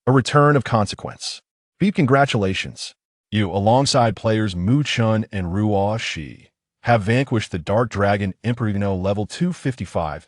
A return of consequence. Beep, congratulations. You, alongside players Mu Chun and Ruo Shi, have vanquished the Dark Dragon Emperor level 255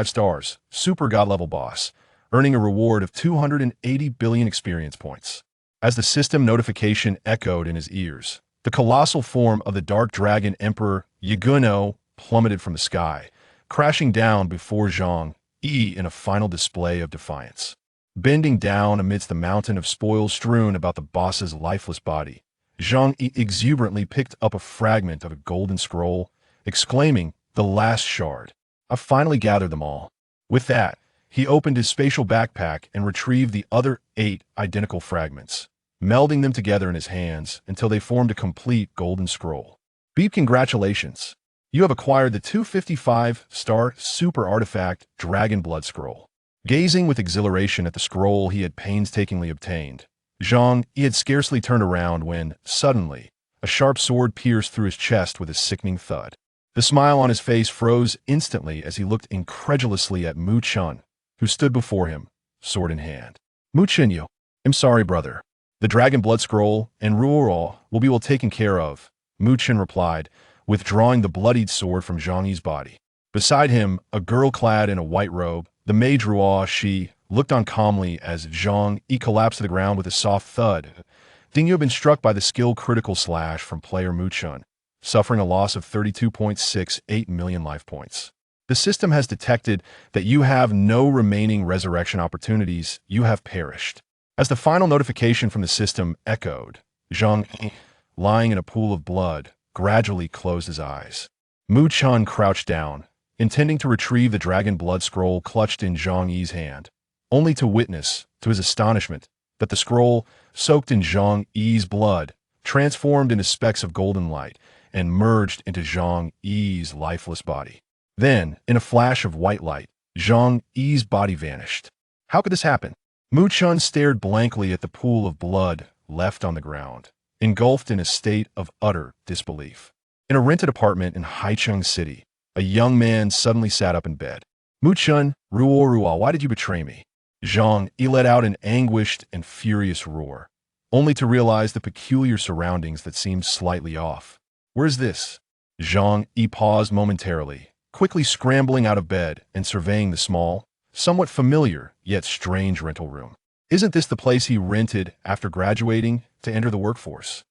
stars, Super God level boss, earning a reward of 280 billion experience points. As the system notification echoed in his ears, the colossal form of the Dark Dragon Emperor Yaguno plummeted from the sky, crashing down before Zhang Yi in a final display of defiance. Bending down amidst the mountain of spoils strewn about the boss's lifeless body, Zhang Yi exuberantly picked up a fragment of a golden scroll, exclaiming, "The last shard. I've finally gathered them all." With that, he opened his spatial backpack and retrieved the other 8 identical fragments, melding them together in his hands until they formed a complete golden scroll. Beep, congratulations. You have acquired the 255-star super artifact Dragon Blood Scroll. Gazing with exhilaration at the scroll he had painstakingly obtained, Zhang Yi had scarcely turned around when, suddenly, a sharp sword pierced through his chest with a sickening thud. The smile on his face froze instantly as he looked incredulously at Mu Chun, who stood before him, sword in hand. "Mu Chun, you. I'm sorry, brother. The Dragon Blood Scroll and Ruo will be well taken care of," Mu Chun replied, withdrawing the bloodied sword from Zhang Yi's body. Beside him, a girl clad in a white robe, the mage Ruo Shi, looked on calmly as Zhang Yi collapsed to the ground with a soft thud. Ding, you have been struck by the skill critical slash from player Mu Chun, suffering a loss of 32.68 million life points. The system has detected that you have no remaining resurrection opportunities. You have perished. As the final notification from the system echoed, Zhang Yi, lying in a pool of blood, gradually closed his eyes. Mu Chun crouched down, intending to retrieve the Dragon Blood Scroll clutched in Zhang Yi's hand, only to witness, to his astonishment, that the scroll, soaked in Zhang Yi's blood, transformed into specks of golden light and merged into Zhang Yi's lifeless body. Then, in a flash of white light, Zhang Yi's body vanished. How could this happen? Mu Chun stared blankly at the pool of blood left on the ground, engulfed in a state of utter disbelief. In a rented apartment in Haicheng City, a young man suddenly sat up in bed. "Mu Chun, Ruo, why did you betray me?" Zhang Yi let out an anguished and furious roar, only to realize the peculiar surroundings that seemed slightly off. "Where is this?" Zhang Yi paused momentarily, quickly scrambling out of bed and surveying the small, somewhat familiar yet strange rental room. Isn't this the place he rented after graduating to enter the workforce?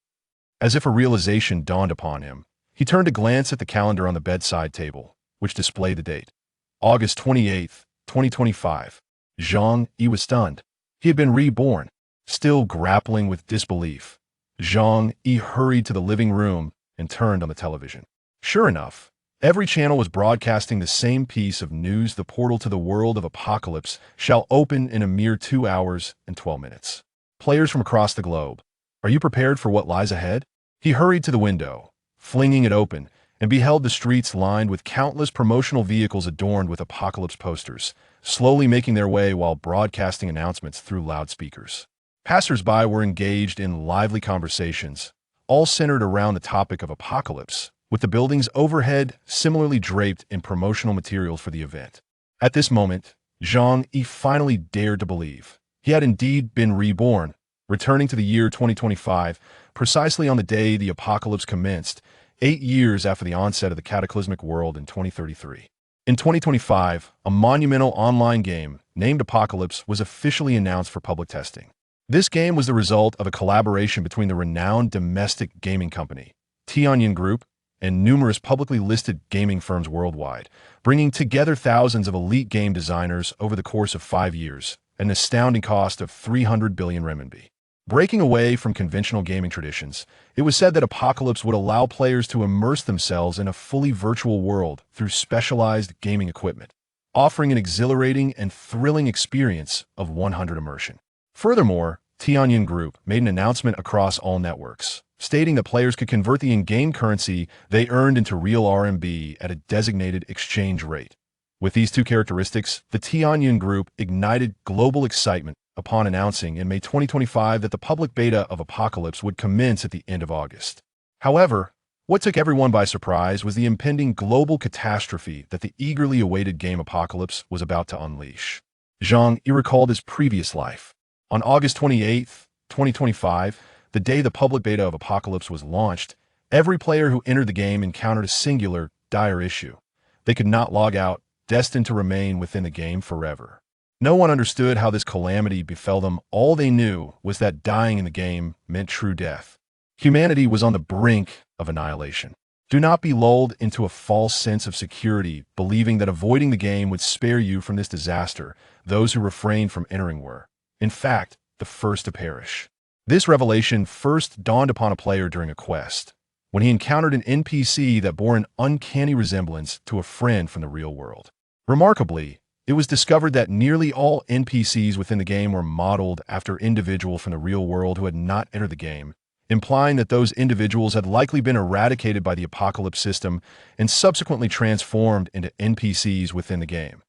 As if a realization dawned upon him, he turned to glance at the calendar on the bedside table, which displayed the date. August 28th, 2025. Zhang Yi was stunned. He had been reborn. Still grappling with disbelief, Zhang Yi hurried to the living room and turned on the television. Sure enough, every channel was broadcasting the same piece of news: the portal to the world of Apocalypse shall open in a mere 2 hours and 12 minutes. Players from across the globe, are you prepared for what lies ahead? He hurried to the window, flinging it open, and beheld the streets lined with countless promotional vehicles adorned with Apocalypse posters, slowly making their way while broadcasting announcements through loudspeakers. Passers-by were engaged in lively conversations, all centered around the topic of Apocalypse, with the buildings overhead similarly draped in promotional materials for the event. At this moment, Zhang Yi finally dared to believe. He had indeed been reborn, returning to the year 2025, precisely on the day the apocalypse commenced, 8 years after the onset of the cataclysmic world in 2033. In 2025, a monumental online game named Apocalypse was officially announced for public testing. This game was the result of a collaboration between the renowned domestic gaming company, Tianyin Group, and numerous publicly listed gaming firms worldwide, bringing together thousands of elite game designers over the course of 5 years, at an astounding cost of 300 billion renminbi. Breaking away from conventional gaming traditions, it was said that Apocalypse would allow players to immerse themselves in a fully virtual world through specialized gaming equipment, offering an exhilarating and thrilling experience of 100% immersion. Furthermore, Tianyin Group made an announcement across all networks, stating that players could convert the in-game currency they earned into real RMB at a designated exchange rate. With these two characteristics, the Tianyin Group ignited global excitement upon announcing in May 2025 that the public beta of Apocalypse would commence at the end of August. However, what took everyone by surprise was the impending global catastrophe that the eagerly awaited game Apocalypse was about to unleash. Zhang Yi recalled his previous life. On August 28th, 2025, the day the public beta of Apocalypse was launched, every player who entered the game encountered a singular, dire issue. They could not log out, destined to remain within the game forever. No one understood how this calamity befell them. All they knew was that dying in the game meant true death. Humanity was on the brink of annihilation. Do not be lulled into a false sense of security, believing that avoiding the game would spare you from this disaster. Those who refrained from entering were, in fact, the first to perish. This revelation first dawned upon a player during a quest, when he encountered an NPC that bore an uncanny resemblance to a friend from the real world. Remarkably, it was discovered that nearly all NPCs within the game were modeled after individuals from the real world who had not entered the game, implying that those individuals had likely been eradicated by the Apocalypse system and subsequently transformed into NPCs within the game.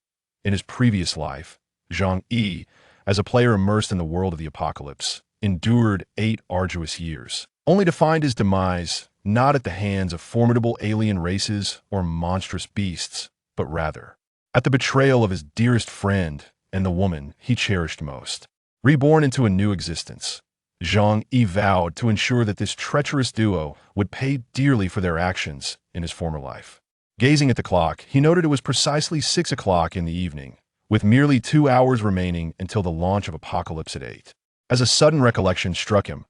In his previous life, Zhang Yi, as a player immersed in the world of the Apocalypse, endured 8 arduous years, only to find his demise not at the hands of formidable alien races or monstrous beasts, but rather at the betrayal of his dearest friend and the woman he cherished most. Reborn into a new existence, Zhang Yi vowed to ensure that this treacherous duo would pay dearly for their actions in his former life. Gazing at the clock, he noted it was precisely 6 o'clock in the evening, with merely 2 hours remaining until the launch of Apocalypse at 8. As a sudden recollection struck him,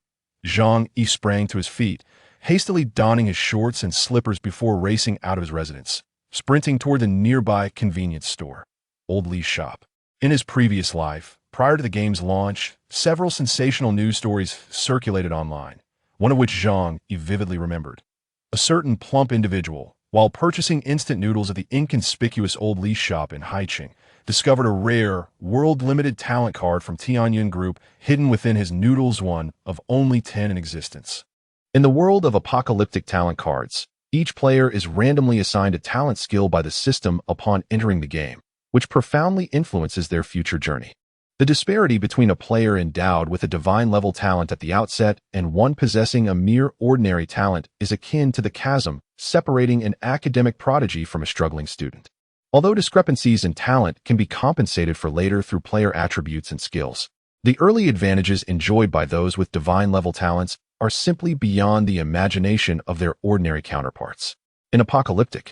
Zhang Yi sprang to his feet, hastily donning his shorts and slippers before racing out of his residence, sprinting toward the nearby convenience store, Old Lee's shop. In his previous life, prior to the game's launch, several sensational news stories circulated online, one of which Zhang Yi vividly remembered. A certain plump individual, while purchasing instant noodles at the inconspicuous Old Lee's shop in Haicheng, discovered a rare, world-limited talent card from Tianyun Group hidden within his noodles, one of only 10 in existence. In the world of apocalyptic talent cards, each player is randomly assigned a talent skill by the system upon entering the game, which profoundly influences their future journey. The disparity between a player endowed with a divine-level talent at the outset and one possessing a mere ordinary talent is akin to the chasm separating an academic prodigy from a struggling student. Although discrepancies in talent can be compensated for later through player attributes and skills, the early advantages enjoyed by those with divine-level talents are simply beyond the imagination of their ordinary counterparts. In Apocalyptic,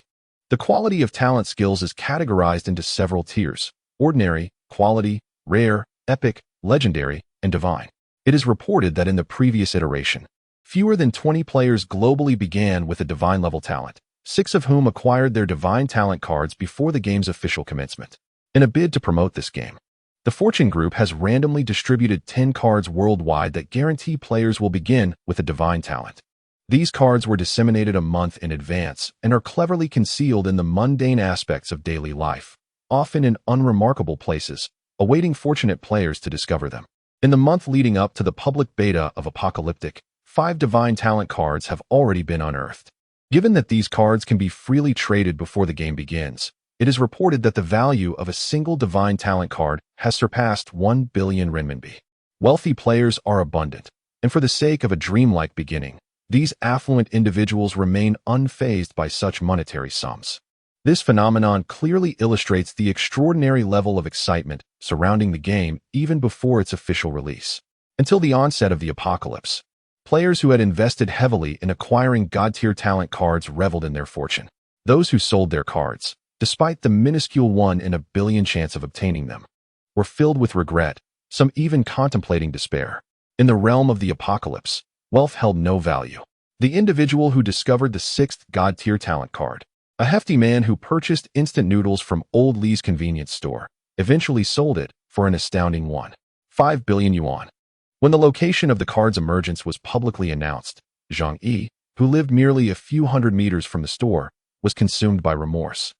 the quality of talent skills is categorized into several tiers: ordinary, quality, rare, epic, legendary, and divine. It is reported that in the previous iteration, fewer than 20 players globally began with a divine-level talent, 6 of whom acquired their divine talent cards before the game's official commencement. In a bid to promote this game, the Fortune Group has randomly distributed 10 cards worldwide that guarantee players will begin with a divine talent. These cards were disseminated a month in advance and are cleverly concealed in the mundane aspects of daily life, often in unremarkable places, awaiting fortunate players to discover them. In the month leading up to the public beta of Apocalyptic, 5 divine talent cards have already been unearthed. Given that these cards can be freely traded before the game begins, it is reported that the value of a single divine talent card has surpassed 1 billion renminbi. Wealthy players are abundant, and for the sake of a dreamlike beginning, these affluent individuals remain unfazed by such monetary sums. This phenomenon clearly illustrates the extraordinary level of excitement surrounding the game even before its official release. Until the onset of the Apocalypse, players who had invested heavily in acquiring god-tier talent cards reveled in their fortune. Those who sold their cards, despite the minuscule 1 in a billion chance of obtaining them, were filled with regret, some even contemplating despair. In the realm of the Apocalypse, wealth held no value. The individual who discovered the 6th god-tier talent card, a hefty man who purchased instant noodles from Old Lee's convenience store, eventually sold it for an astounding 1.5 billion yuan. When the location of the card's emergence was publicly announced, Zhang Yi, who lived merely a few hundred meters from the store, was consumed by remorse,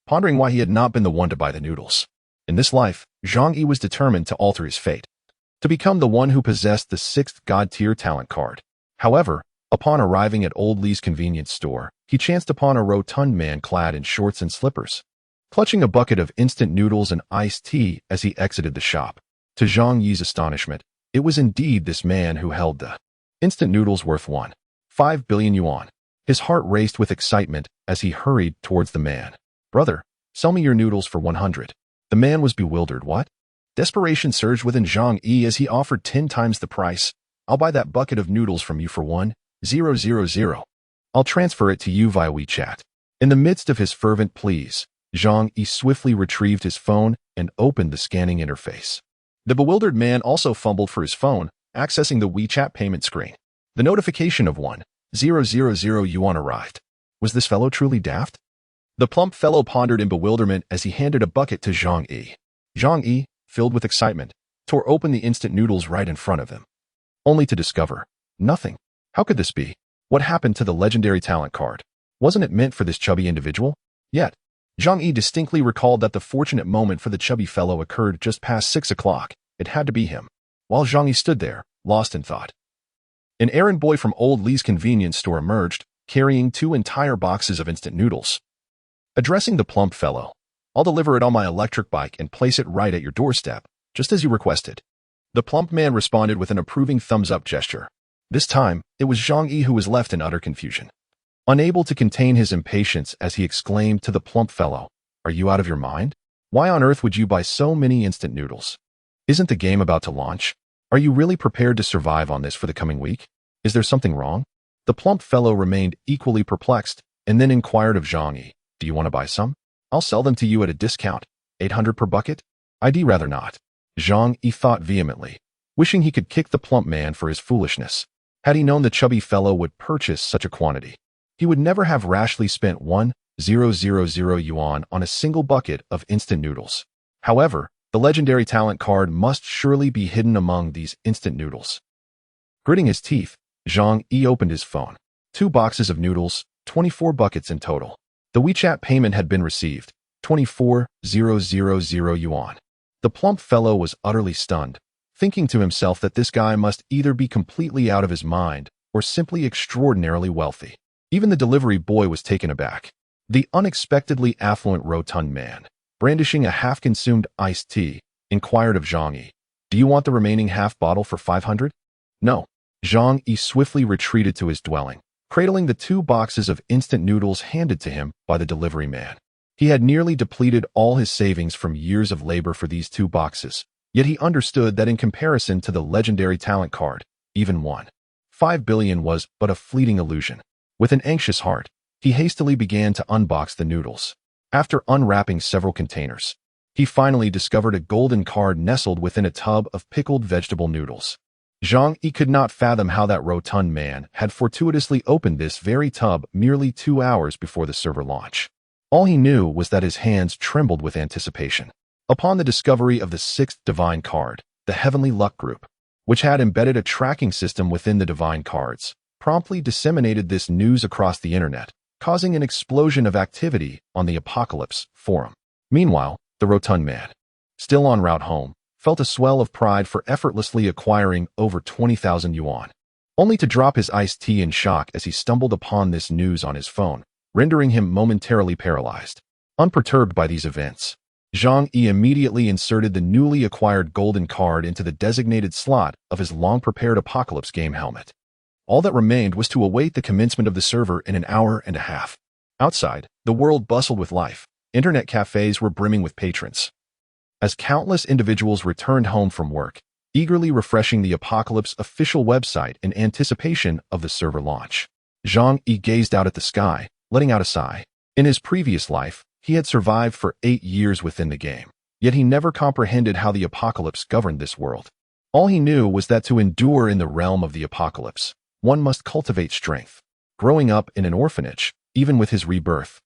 pondering why he had not been the one to buy the noodles. In this life, Zhang Yi was determined to alter his fate, to become the one who possessed the 6th god-tier talent card. However, upon arriving at Old Lee's convenience store, he chanced upon a rotund man clad in shorts and slippers, clutching a bucket of instant noodles and iced tea as he exited the shop. To Zhang Yi's astonishment, it was indeed this man who held the instant noodles worth 1.5 billion yuan. His heart raced with excitement as he hurried towards the man. "Brother, sell me your noodles for 100. The man was bewildered. "What? Desperation surged within Zhang Yi as he offered 10 times the price. I'll buy that bucket of noodles from you for 1,000. I'll transfer it to you via WeChat. In the midst of his fervent pleas, Zhang Yi swiftly retrieved his phone and opened the scanning interface. The bewildered man also fumbled for his phone, accessing the WeChat payment screen. The notification of 1,000 yuan arrived. Was this fellow truly daft? The plump fellow pondered in bewilderment as he handed a bucket to Zhang Yi. Zhang Yi, filled with excitement, tore open the instant noodles right in front of him, only to discover nothing. How could this be? What happened to the legendary talent card? Wasn't it meant for this chubby individual? Yet, Zhang Yi distinctly recalled that the fortunate moment for the chubby fellow occurred just past 6 o'clock. It had to be him. While Zhang Yi stood there, lost in thought, an errand boy from Old Lee's convenience store emerged, carrying 2 entire boxes of instant noodles. Addressing the plump fellow, I'll deliver it on my electric bike and place it right at your doorstep, just as you requested. The plump man responded with an approving thumbs-up gesture. This time, it was Zhang Yi who was left in utter confusion. Unable to contain his impatience as he exclaimed to the plump fellow, "Are you out of your mind? Why on earth would you buy so many instant noodles? Isn't the game about to launch? Are you really prepared to survive on this for the coming week? Is there something wrong?" The plump fellow remained equally perplexed and then inquired of Zhang Yi, "Do you want to buy some? I'll sell them to you at a discount, 800 per bucket? I'd rather not." Zhang Yi thought vehemently, wishing he could kick the plump man for his foolishness. Had he known the chubby fellow would purchase such a quantity, he would never have rashly spent 1,000 yuan on a single bucket of instant noodles. However, the legendary talent card must surely be hidden among these instant noodles. Gritting his teeth, Zhang Yi opened his phone. 2 boxes of noodles, 24 buckets in total. The WeChat payment had been received, 24,000 yuan. The plump fellow was utterly stunned, thinking to himself that this guy must either be completely out of his mind or simply extraordinarily wealthy. Even the delivery boy was taken aback. The unexpectedly affluent rotund man, brandishing a half-consumed iced tea, inquired of Zhang Yi, "Do you want the remaining half bottle for 500? No. Zhang Yi swiftly retreated to his dwelling, cradling the 2 boxes of instant noodles handed to him by the delivery man. He had nearly depleted all his savings from years of labor for these 2 boxes, yet he understood that in comparison to the legendary talent card, even 1.5 billion was but a fleeting illusion. With an anxious heart, he hastily began to unbox the noodles. After unwrapping several containers, he finally discovered a golden card nestled within a tub of pickled vegetable noodles. Zhang Yi could not fathom how that rotund man had fortuitously opened this very tub merely 2 hours before the server launch. All he knew was that his hands trembled with anticipation. Upon the discovery of the 6th divine card, the Heavenly Luck Group, which had embedded a tracking system within the divine cards, promptly disseminated this news across the internet, causing an explosion of activity on the Apocalypse forum. Meanwhile, the rotund man, still en route home, felt a swell of pride for effortlessly acquiring over 20,000 yuan, only to drop his iced tea in shock as he stumbled upon this news on his phone, rendering him momentarily paralyzed. Unperturbed by these events, Zhang Yi immediately inserted the newly acquired golden card into the designated slot of his long-prepared Apocalypse game helmet. All that remained was to await the commencement of the server in an hour and a half. Outside, the world bustled with life. Internet cafes were brimming with patrons, as countless individuals returned home from work, eagerly refreshing the Apocalypse official website in anticipation of the server launch. Zhang Yi gazed out at the sky, letting out a sigh. In his previous life, he had survived for 8 years within the game, yet he never comprehended how the Apocalypse governed this world. All he knew was that to endure in the realm of the Apocalypse, one must cultivate strength. Growing up in an orphanage, even with his rebirth,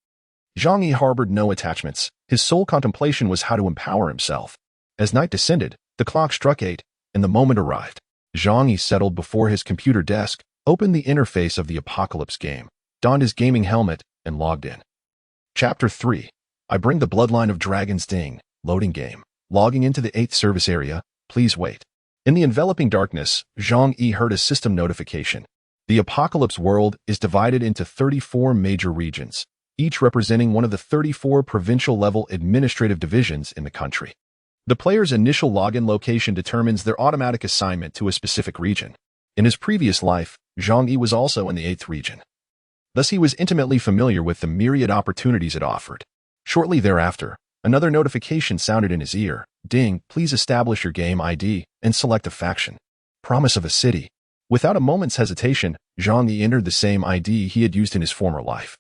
Zhang Yi harbored no attachments. His sole contemplation was how to empower himself. As night descended, the clock struck 8, and the moment arrived. Zhang Yi settled before his computer desk, opened the interface of the Apocalypse game, donned his gaming helmet, and logged in. Chapter 3. I bring the bloodline of Dragon's Sting. Loading game. Logging into the 8th service area. Please wait. In the enveloping darkness, Zhang Yi heard a system notification. The Apocalypse world is divided into 34 major regions, each representing one of the 34 provincial-level administrative divisions in the country. The player's initial login location determines their automatic assignment to a specific region. In his previous life, Zhang Yi was also in the 8th region. Thus he was intimately familiar with the myriad opportunities it offered. Shortly thereafter, Another notification sounded in his ear. Ding, please establish your game ID and select a faction. Promise of a city. Without a moment's hesitation, Zhang Yi entered the same ID he had used in his former life.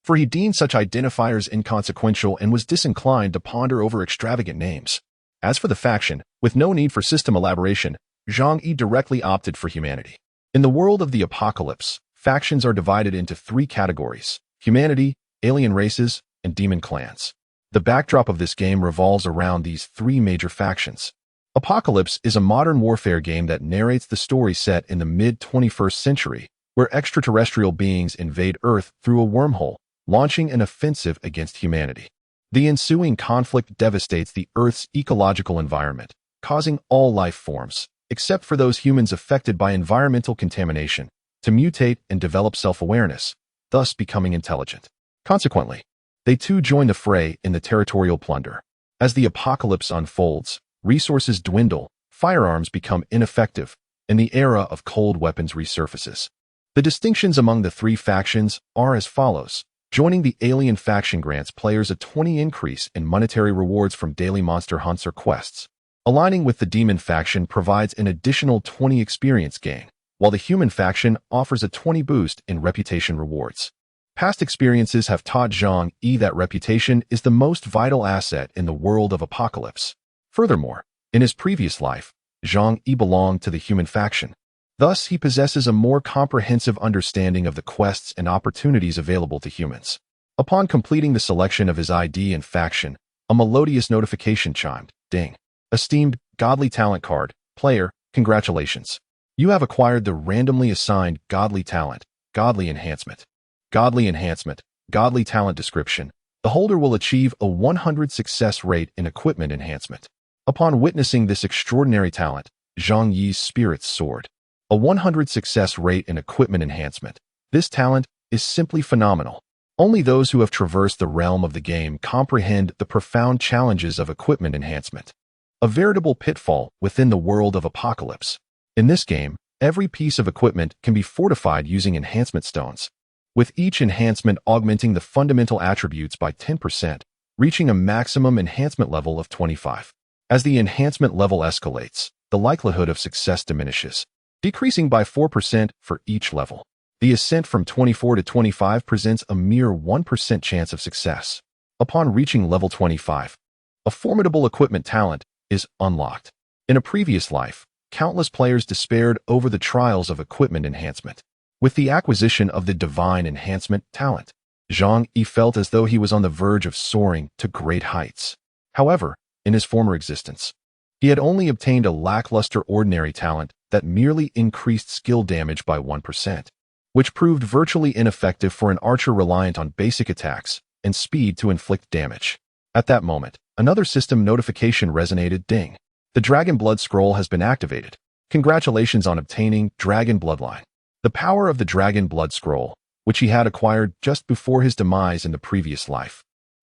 For he deemed such identifiers inconsequential and was disinclined to ponder over extravagant names. As for the faction, with no need for system elaboration, Zhang Yi directly opted for humanity. In the world of the apocalypse, factions are divided into three categories: humanity, alien races, and demon clans. The backdrop of this game revolves around these three major factions. Apocalypse is a modern warfare game that narrates the story set in the mid-21st century, where extraterrestrial beings invade Earth through a wormhole, launching an offensive against humanity. The ensuing conflict devastates the Earth's ecological environment, causing all life forms, except for those humans affected by environmental contamination, to mutate and develop self-awareness, thus becoming intelligent. Consequently, they too join the fray in the territorial plunder. As the apocalypse unfolds, resources dwindle, firearms become ineffective, and the era of cold weapons resurfaces. The distinctions among the three factions are as follows. Joining the alien faction grants players a 20 increase in monetary rewards from daily monster hunts or quests. Aligning with the demon faction provides an additional 20 experience gain, while the human faction offers a 20 boost in reputation rewards. Past experiences have taught Zhang Yi that reputation is the most vital asset in the world of apocalypse. Furthermore, in his previous life, Zhang Yi belonged to the human faction. Thus, he possesses a more comprehensive understanding of the quests and opportunities available to humans. Upon completing the selection of his ID and faction, a melodious notification chimed. Ding. Esteemed Godly Talent Card. Player, congratulations. You have acquired the randomly assigned Godly Talent, Godly Enhancement. Godly Enhancement, Godly Talent Description. The holder will achieve a 100 success rate in equipment enhancement. Upon witnessing this extraordinary talent, Zhang Yi's spirits soared. A 100 success rate in equipment enhancement. This talent is simply phenomenal. Only those who have traversed the realm of the game comprehend the profound challenges of equipment enhancement. A veritable pitfall within the world of apocalypse. In this game, every piece of equipment can be fortified using enhancement stones, with each enhancement augmenting the fundamental attributes by 10%, reaching a maximum enhancement level of 25. As the enhancement level escalates, the likelihood of success diminishes, decreasing by 4% for each level. The ascent from 24 to 25 presents a mere 1% chance of success. Upon reaching level 25, a formidable equipment talent is unlocked. In a previous life, countless players despaired over the trials of equipment enhancement. With the acquisition of the divine enhancement talent, Zhang Yi felt as though he was on the verge of soaring to great heights. However, in his former existence, he had only obtained a lackluster ordinary talent that merely increased skill damage by 1%, which proved virtually ineffective for an archer reliant on basic attacks and speed to inflict damage. At that moment, another system notification resonated. Ding. The Dragon Blood Scroll has been activated. Congratulations on obtaining Dragon Bloodline. The power of the Dragon Blood Scroll, which he had acquired just before his demise in the previous life,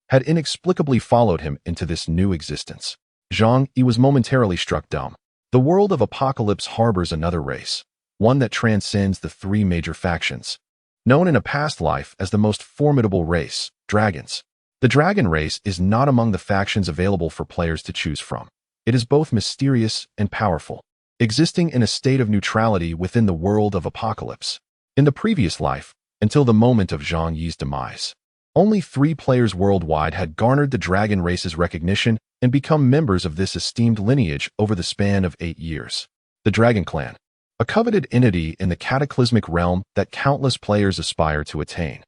had inexplicably followed him into this new existence. Zhang Yi was momentarily struck dumb. The world of apocalypse harbors another race, one that transcends the three major factions. Known in a past life as the most formidable race, dragons. The dragon race is not among the factions available for players to choose from. It is both mysterious and powerful, existing in a state of neutrality within the world of apocalypse. In the previous life, until the moment of Zhang Yi's demise, only 3 players worldwide had garnered the dragon race's recognition and become members of this esteemed lineage over the span of 8 years. The Dragon Clan, a coveted entity in the cataclysmic realm that countless players aspire to attain,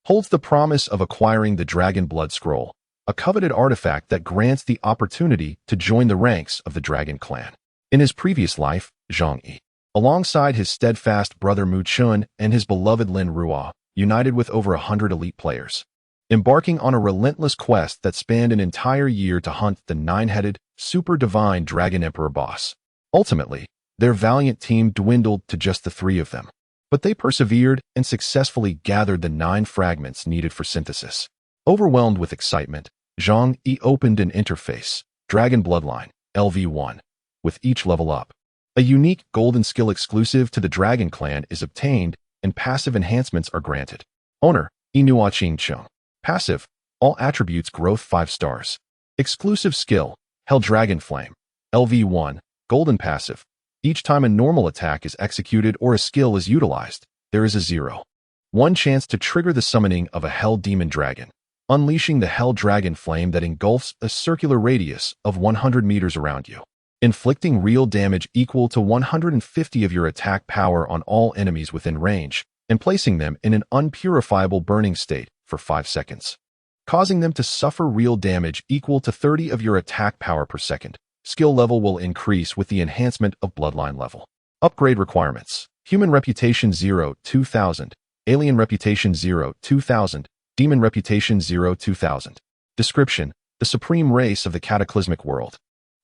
holds the promise of acquiring the Dragon Blood Scroll, a coveted artifact that grants the opportunity to join the ranks of the Dragon Clan. In his previous life, Zhang Yi, alongside his steadfast brother Mu Chun and his beloved Lin Ruo, united with over 100 elite players, embarking on a relentless quest that spanned an entire year to hunt the 9-headed, super-divine Dragon Emperor boss. Ultimately, their valiant team dwindled to just the 3 of them, but they persevered and successfully gathered the 9 fragments needed for synthesis. Overwhelmed with excitement, Zhang Yi opened an interface, Dragon Bloodline, LV1, with each level up. A unique golden skill exclusive to the Dragon Clan is obtained, and passive enhancements are granted. Owner, Inua Ching Chung. Passive, all attributes growth 5 stars. Exclusive skill, Hell Dragon Flame, LV1, Golden Passive. Each time a normal attack is executed or a skill is utilized, there is a 0.1 chance to trigger the summoning of a Hell Demon Dragon, unleashing the Hell Dragon Flame that engulfs a circular radius of 100 meters around you, inflicting real damage equal to 150 of your attack power on all enemies within range, and placing them in an unpurifiable burning state for 5 seconds, causing them to suffer real damage equal to 30 of your attack power per second. Skill level will increase with the enhancement of Bloodline level. Upgrade requirements: Human Reputation 0, 2000, Alien Reputation 0, 2000, Demon Reputation 0, 2000. Description: the supreme race of the cataclysmic world.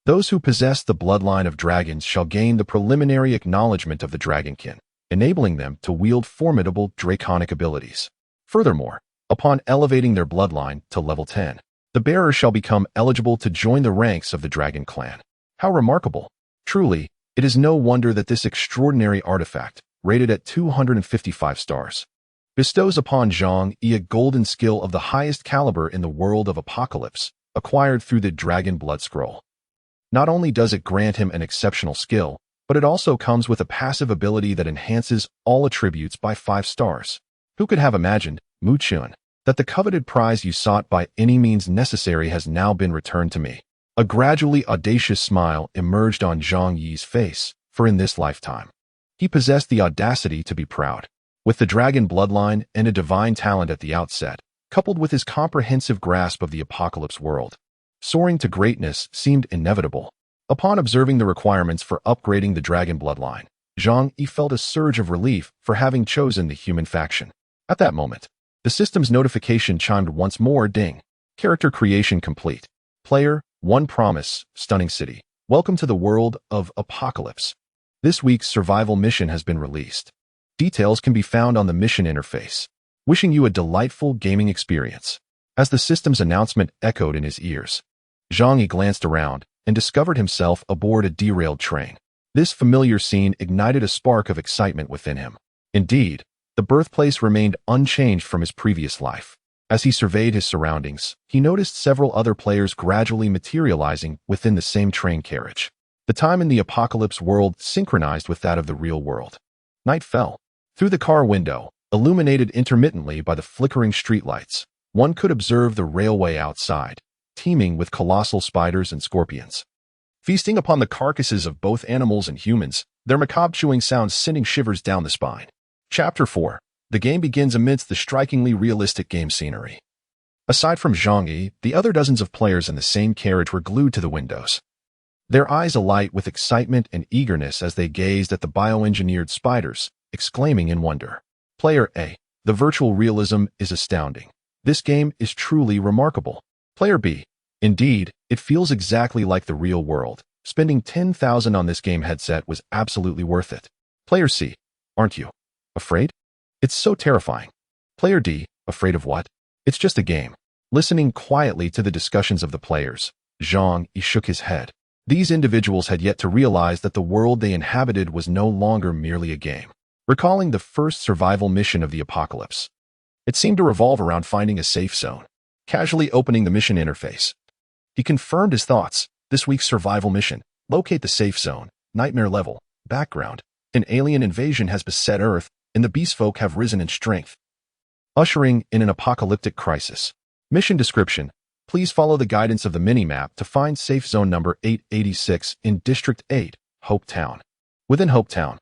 Those who possess the bloodline of dragons shall gain the preliminary acknowledgement of the Dragonkin, enabling them to wield formidable draconic abilities. Furthermore, upon elevating their bloodline to level 10, the bearer shall become eligible to join the ranks of the Dragon Clan. How remarkable! Truly, it is no wonder that this extraordinary artifact, rated at 255 stars, bestows upon Zhang Yi a golden skill of the highest caliber in the world of Apocalypse, acquired through the Dragon Blood Scroll. Not only does it grant him an exceptional skill, but it also comes with a passive ability that enhances all attributes by 5 stars. Who could have imagined, Mu Chun, that the coveted prize you sought by any means necessary has now been returned to me? A gradually audacious smile emerged on Zhang Yi's face, for in this lifetime, he possessed the audacity to be proud. With the dragon bloodline and a divine talent at the outset, coupled with his comprehensive grasp of the Apocalypse world, soaring to greatness seemed inevitable. Upon observing the requirements for upgrading the dragon bloodline, Zhang Yi felt a surge of relief for having chosen the human faction. At that moment, the system's notification chimed once more. Ding. Character creation complete. Player, 1 promise, Stunning City. Welcome to the world of Apocalypse. This week's survival mission has been released. Details can be found on the mission interface. Wishing you a delightful gaming experience. As the system's announcement echoed in his ears, Zhang Yi glanced around and discovered himself aboard a derailed train. This familiar scene ignited a spark of excitement within him. Indeed, the birthplace remained unchanged from his previous life. As he surveyed his surroundings, he noticed several other players gradually materializing within the same train carriage. The time in the Apocalypse world synchronized with that of the real world. Night fell. Through the car window, illuminated intermittently by the flickering streetlights, one could observe the railway outside, teeming with colossal spiders and scorpions. Feasting upon the carcasses of both animals and humans, their macabre chewing sounds sending shivers down the spine. Chapter 4. The game begins amidst the strikingly realistic game scenery. Aside from Zhang Yi, the other dozens of players in the same carriage were glued to the windows, their eyes alight with excitement and eagerness as they gazed at the bioengineered spiders, exclaiming in wonder. Player A. The virtual realism is astounding. This game is truly remarkable. Player B. Indeed, it feels exactly like the real world. Spending 10,000 on this game headset was absolutely worth it. Player C. Aren't you afraid? It's so terrifying. Player D. Afraid of what? It's just a game. Listening quietly to the discussions of the players, Zhang Yi shook his head. These individuals had yet to realize that the world they inhabited was no longer merely a game. Recalling the first survival mission of the Apocalypse, it seemed to revolve around finding a safe zone. Casually opening the mission interface, he confirmed his thoughts. This week's survival mission: locate the safe zone, nightmare level, background. An alien invasion has beset Earth, and the beastfolk have risen in strength, ushering in an apocalyptic crisis. Mission description: please follow the guidance of the mini-map to find safe zone number 886 in District 8, Hope Town. Within Hope Town,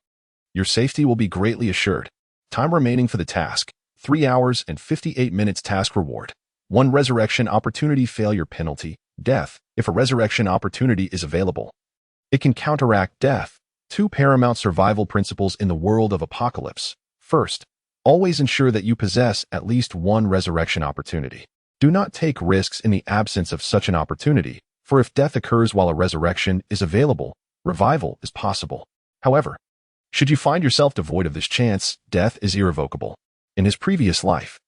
your safety will be greatly assured. Time remaining for the task: 3 hours and 58 minutes. Task reward: 1 resurrection opportunity. Failure penalty: death. If a resurrection opportunity is available, it can counteract death. 2 paramount survival principles in the world of Apocalypse. First, always ensure that you possess at least 1 resurrection opportunity. Do not take risks in the absence of such an opportunity, for if death occurs while a resurrection is available, revival is possible. However, should you find yourself devoid of this chance, death is irrevocable. In his previous life,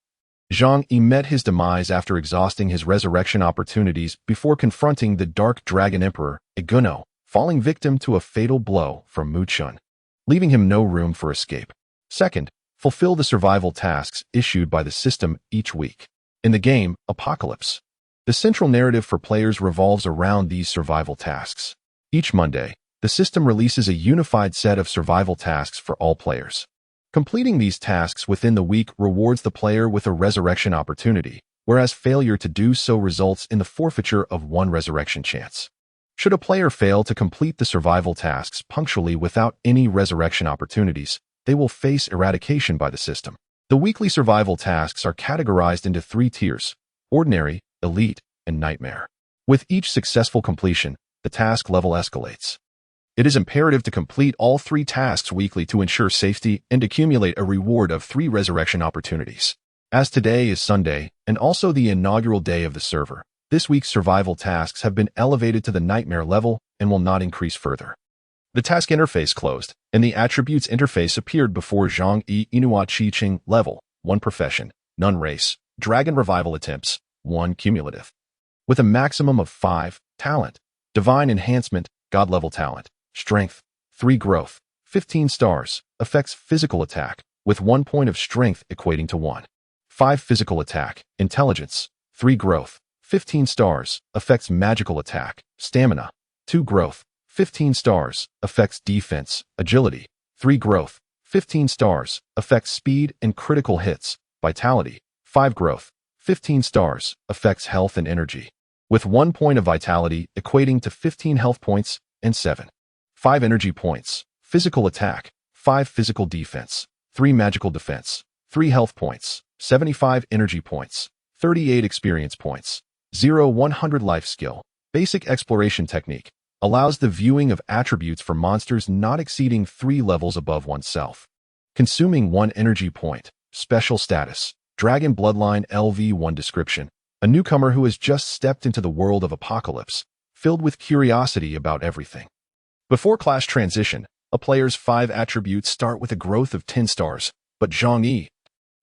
Zhang Yi met his demise after exhausting his resurrection opportunities before confronting the Dark Dragon Emperor, Iguno, falling victim to a fatal blow from Mu Chun, leaving him no room for escape. Second, fulfill the survival tasks issued by the system each week. In the game Apocalypse, The central narrative for players revolves around these survival tasks. Each Monday, the system releases a unified set of survival tasks for all players. Completing these tasks within the week rewards the player with a resurrection opportunity, whereas failure to do so results in the forfeiture of one resurrection chance. Should a player fail to complete the survival tasks punctually without any resurrection opportunities, they will face eradication by the system. The weekly survival tasks are categorized into 3 tiers: ordinary, elite, and nightmare. With each successful completion, the task level escalates. It is imperative to complete all 3 tasks weekly to ensure safety and accumulate a reward of 3 resurrection opportunities. As today is Sunday, and also the inaugural day of the server, this week's survival tasks have been elevated to the nightmare level and will not increase further. The task interface closed, and the attributes interface appeared before Zhang Yi Inua Chi-Ching level, 1 profession, none race, dragon revival attempts, 1 cumulative. With a maximum of 5, talent, divine enhancement, god level talent, strength, 3 growth, 15 stars, affects physical attack, with 1 point of strength equating to 1. 5 physical attack, intelligence, 3 growth, 15 stars, affects magical attack, stamina, 2 growth, 15 stars, affects defense, agility, 3 growth, 15 stars, affects speed and critical hits, vitality, 5 growth, 15 stars, affects health and energy, with 1 point of vitality equating to 15 health points and 5 energy points, physical attack, 5 physical defense, 3 magical defense, 3 health points, 75 energy points, 38 experience points, 100 life skill. Basic exploration technique allows the viewing of attributes for monsters not exceeding 3 levels above oneself. Consuming 1 energy point. Special status. Dragon Bloodline LV1 description. A newcomer who has just stepped into the world of apocalypse, filled with curiosity about everything. Before class transition, a player's 5 attributes start with a growth of 10 stars, but Zhang Yi,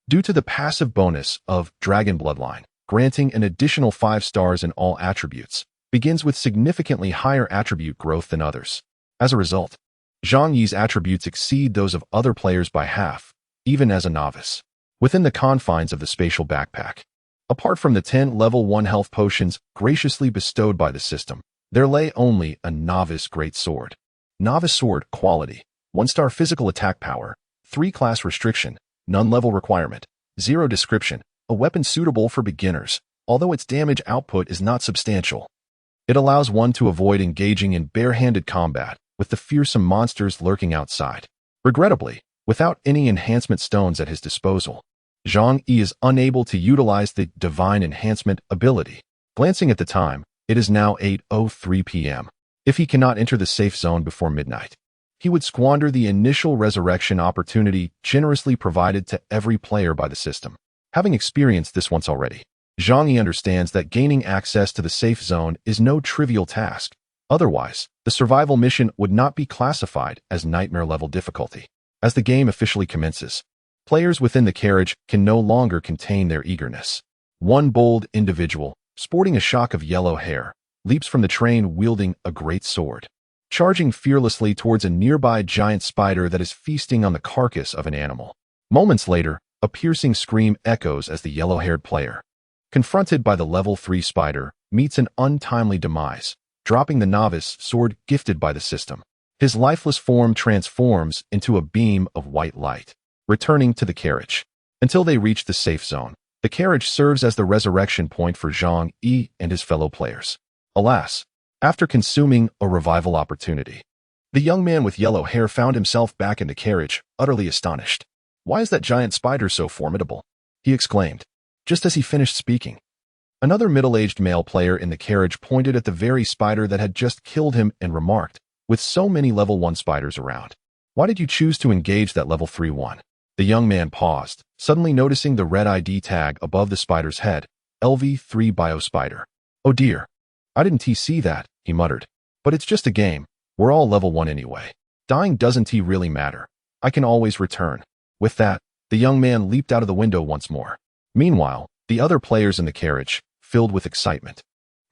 due to the passive bonus of Dragon Bloodline, granting an additional 5 stars in all attributes, begins with significantly higher attribute growth than others. As a result, Zhang Yi's attributes exceed those of other players by half, even as a novice. Within the confines of the spatial backpack, apart from the 10 level 1 health potions graciously bestowed by the system, there lay only a novice great sword. Novice sword quality, 1-star physical attack power, 3 class restriction, none level requirement, 0 description, a weapon suitable for beginners, although its damage output is not substantial. It allows one to avoid engaging in bare-handed combat with the fearsome monsters lurking outside. Regrettably, without any enhancement stones at his disposal, Zhang Yi is unable to utilize the divine enhancement ability. Glancing at the time, it is now 8:03 p.m. If he cannot enter the safe zone before midnight, he would squander the initial resurrection opportunity generously provided to every player by the system. Having experienced this once already, Zhang Yi understands that gaining access to the safe zone is no trivial task. Otherwise, the survival mission would not be classified as nightmare level difficulty. As the game officially commences, players within the carriage can no longer contain their eagerness. One bold individual, sporting a shock of yellow hair, leaps from the train wielding a great sword, charging fearlessly towards a nearby giant spider that is feasting on the carcass of an animal. Moments later, a piercing scream echoes as the yellow-haired player, confronted by the level 3 spider, meets an untimely demise, dropping the novice sword gifted by the system. His lifeless form transforms into a beam of white light, returning to the carriage. Until they reach the safe zone, the carriage serves as the resurrection point for Zhang Yi and his fellow players. Alas, after consuming a revival opportunity, the young man with yellow hair found himself back in the carriage, utterly astonished. "Why is that giant spider so formidable?" he exclaimed, just as he finished speaking. Another middle-aged male player in the carriage pointed at the very spider that had just killed him and remarked, "With so many level 1 spiders around, why did you choose to engage that level 3 one?" The young man paused, suddenly noticing the red ID tag above the spider's head, LV3 Biospider. "Oh dear, I didn't see that," he muttered. "But it's just a game. We're all level 1 anyway. Dying doesn't really matter. I can always return." With that, the young man leaped out of the window once more. Meanwhile, the other players in the carriage, filled with excitement,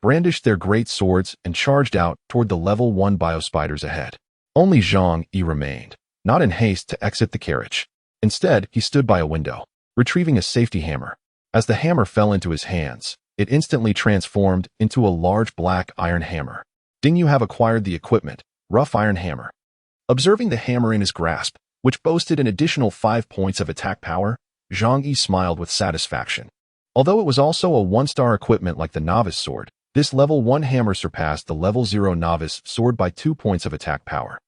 brandished their great swords and charged out toward the level 1 biospiders ahead. Only Zhang Yi remained, not in haste to exit the carriage. Instead, he stood by a window, retrieving a safety hammer. As the hammer fell into his hands, it instantly transformed into a large black iron hammer. Ding, you have acquired the equipment, rough iron hammer. Observing the hammer in his grasp, which boasted an additional 5 points of attack power, Zhang Yi smiled with satisfaction. Although it was also a 1-star equipment like the novice sword, this level 1 hammer surpassed the level 0 novice sword by 2 points of attack power.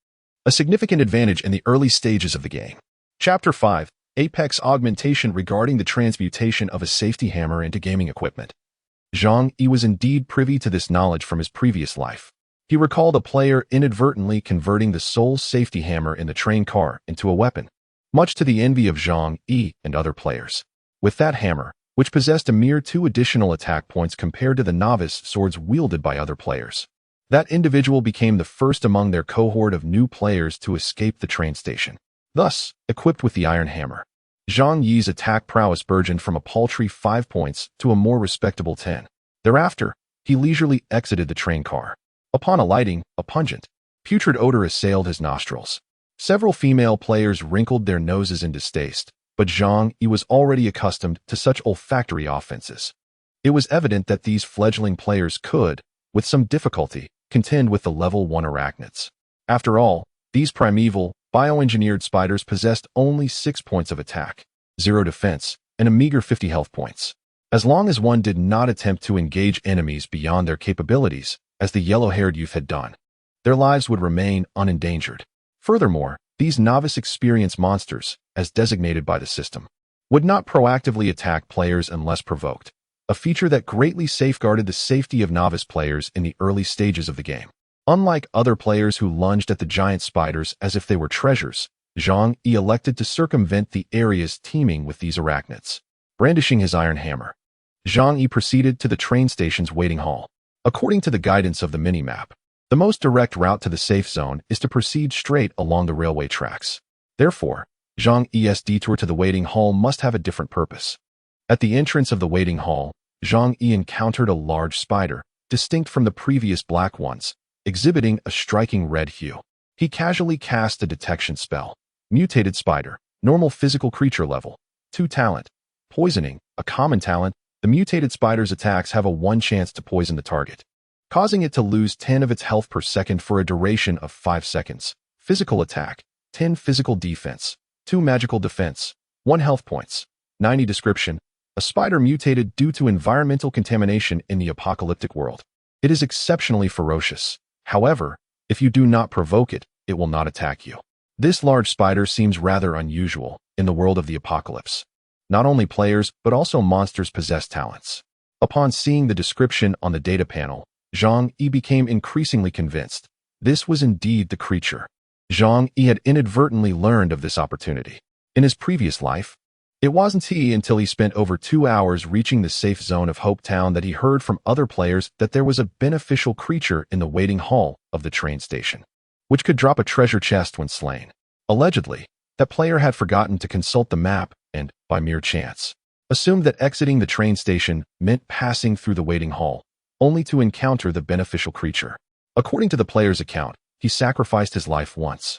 A significant advantage in the early stages of the game. Chapter 5, Apex Augmentation regarding the transmutation of a safety hammer into gaming equipment. Zhang Yi was indeed privy to this knowledge from his previous life. He recalled a player inadvertently converting the sole safety hammer in the train car into a weapon, much to the envy of Zhang Yi and other players. With that hammer, which possessed a mere 2 additional attack points compared to the novice swords wielded by other players, that individual became the first among their cohort of new players to escape the train station. Thus, equipped with the iron hammer, Zhang Yi's attack prowess burgeoned from a paltry 5 points to a more respectable 10. Thereafter, he leisurely exited the train car. Upon alighting, a pungent, putrid odor assailed his nostrils. Several female players wrinkled their noses in distaste, but Zhang Yi was already accustomed to such olfactory offenses. It was evident that these fledgling players could, with some difficulty, contend with the level 1 arachnids. After all, these primeval, bioengineered spiders possessed only 6 points of attack, 0 defense, and a meager 50 health points. As long as one did not attempt to engage enemies beyond their capabilities, as the yellow-haired youth had done, their lives would remain unendangered. Furthermore, these novice experience monsters, as designated by the system, would not proactively attack players unless provoked, a feature that greatly safeguarded the safety of novice players in the early stages of the game. Unlike other players who lunged at the giant spiders as if they were treasures, Zhang Yi elected to circumvent the areas teeming with these arachnids. Brandishing his iron hammer, Zhang Yi proceeded to the train station's waiting hall. According to the guidance of the minimap, the most direct route to the safe zone is to proceed straight along the railway tracks. Therefore, Zhang Yi's detour to the waiting hall must have a different purpose. At the entrance of the waiting hall, Zhang Yi encountered a large spider, distinct from the previous black ones, exhibiting a striking red hue. He casually cast a detection spell. Mutated spider, normal physical creature level, 2 talent. Poisoning, a common talent. The mutated spider's attacks have a 1 chance to poison the target, causing it to lose 10 of its health per second for a duration of 5 seconds. Physical attack, 10 physical defense, 2 magical defense, 1 health points. 90 description, a spider mutated due to environmental contamination in the apocalyptic world. It is exceptionally ferocious. However, if you do not provoke it, it will not attack you. This large spider seems rather unusual in the world of the apocalypse. Not only players, but also monsters possess talents. Upon seeing the description on the data panel, Zhang Yi became increasingly convinced. This was indeed the creature. Zhang Yi had inadvertently learned of this opportunity. In his previous life, it wasn't until he spent over 2 hours reaching the safe zone of Hope Town that he heard from other players that there was a beneficial creature in the waiting hall of the train station, which could drop a treasure chest when slain. Allegedly, that player had forgotten to consult the map and, by mere chance, assumed that exiting the train station meant passing through the waiting hall, only to encounter the beneficial creature. According to the player's account, he sacrificed his life once,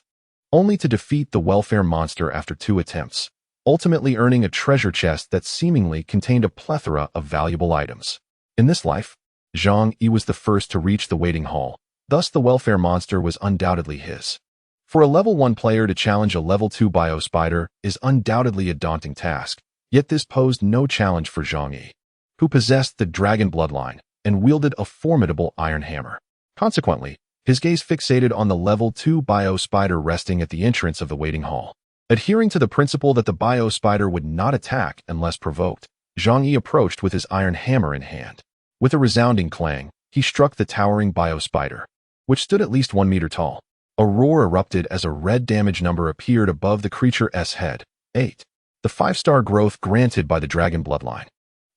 only to defeat the welfare monster after 2 attempts, ultimately earning a treasure chest that seemingly contained a plethora of valuable items. In this life, Zhang Yi was the first to reach the waiting hall, thus the welfare monster was undoubtedly his. For a level 1 player to challenge a level 2 bio spider is undoubtedly a daunting task, yet this posed no challenge for Zhang Yi, who possessed the dragon bloodline and wielded a formidable iron hammer. Consequently, his gaze fixated on the level 2 bio spider resting at the entrance of the waiting hall. Adhering to the principle that the bio spider would not attack unless provoked, Zhang Yi approached with his iron hammer in hand. With a resounding clang, he struck the towering bio spider, which stood at least 1 meter tall. A roar erupted as a red damage number appeared above the creature's head, 8. The 5-star growth granted by the dragon bloodline,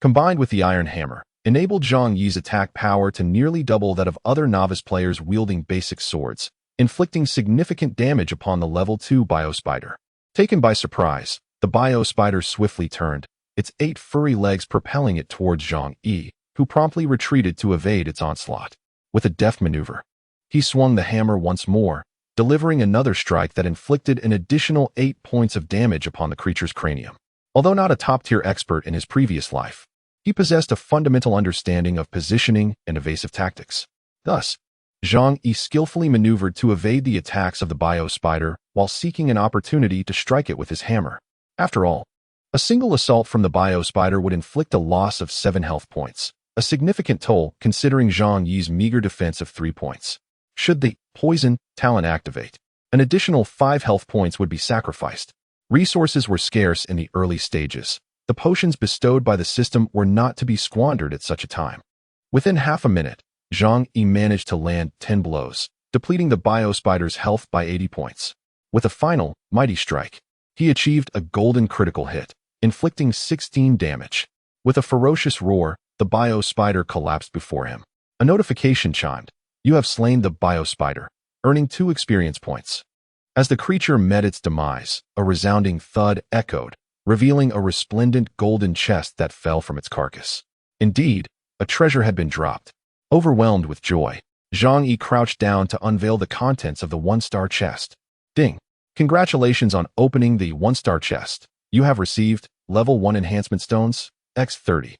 combined with the iron hammer, enabled Zhang Yi's attack power to nearly double that of other novice players wielding basic swords, inflicting significant damage upon the level 2 bio spider. Taken by surprise, the bio spider swiftly turned, its 8 furry legs propelling it towards Zhang Yi, who promptly retreated to evade its onslaught. With a deft maneuver, he swung the hammer once more, delivering another strike that inflicted an additional 8 points of damage upon the creature's cranium. Although not a top-tier expert in his previous life, He possessed a fundamental understanding of positioning and evasive tactics. Thus, Zhang Yi skillfully maneuvered to evade the attacks of the bio-spider while seeking an opportunity to strike it with his hammer. After all, a single assault from the bio-spider would inflict a loss of 7 health points, a significant toll considering Zhang Yi's meager defense of 3 points. Should the poison talent activate, an additional 5 health points would be sacrificed. Resources were scarce in the early stages. The potions bestowed by the system were not to be squandered at such a time. Within half a minute, Zhang Yi managed to land 10 blows, depleting the bio-spider's health by 80 points. With a final, mighty strike, he achieved a golden critical hit, inflicting 16 damage. With a ferocious roar, the bio-spider collapsed before him. A notification chimed. You have slain the bio-spider, earning 2 experience points. As the creature met its demise, a resounding thud echoed, revealing a resplendent golden chest that fell from its carcass. Indeed, a treasure had been dropped. Overwhelmed with joy, Zhang Yi crouched down to unveil the contents of the 1-star chest. Ding! Congratulations on opening the 1-star chest. You have received Level 1 Enhancement Stones, X30.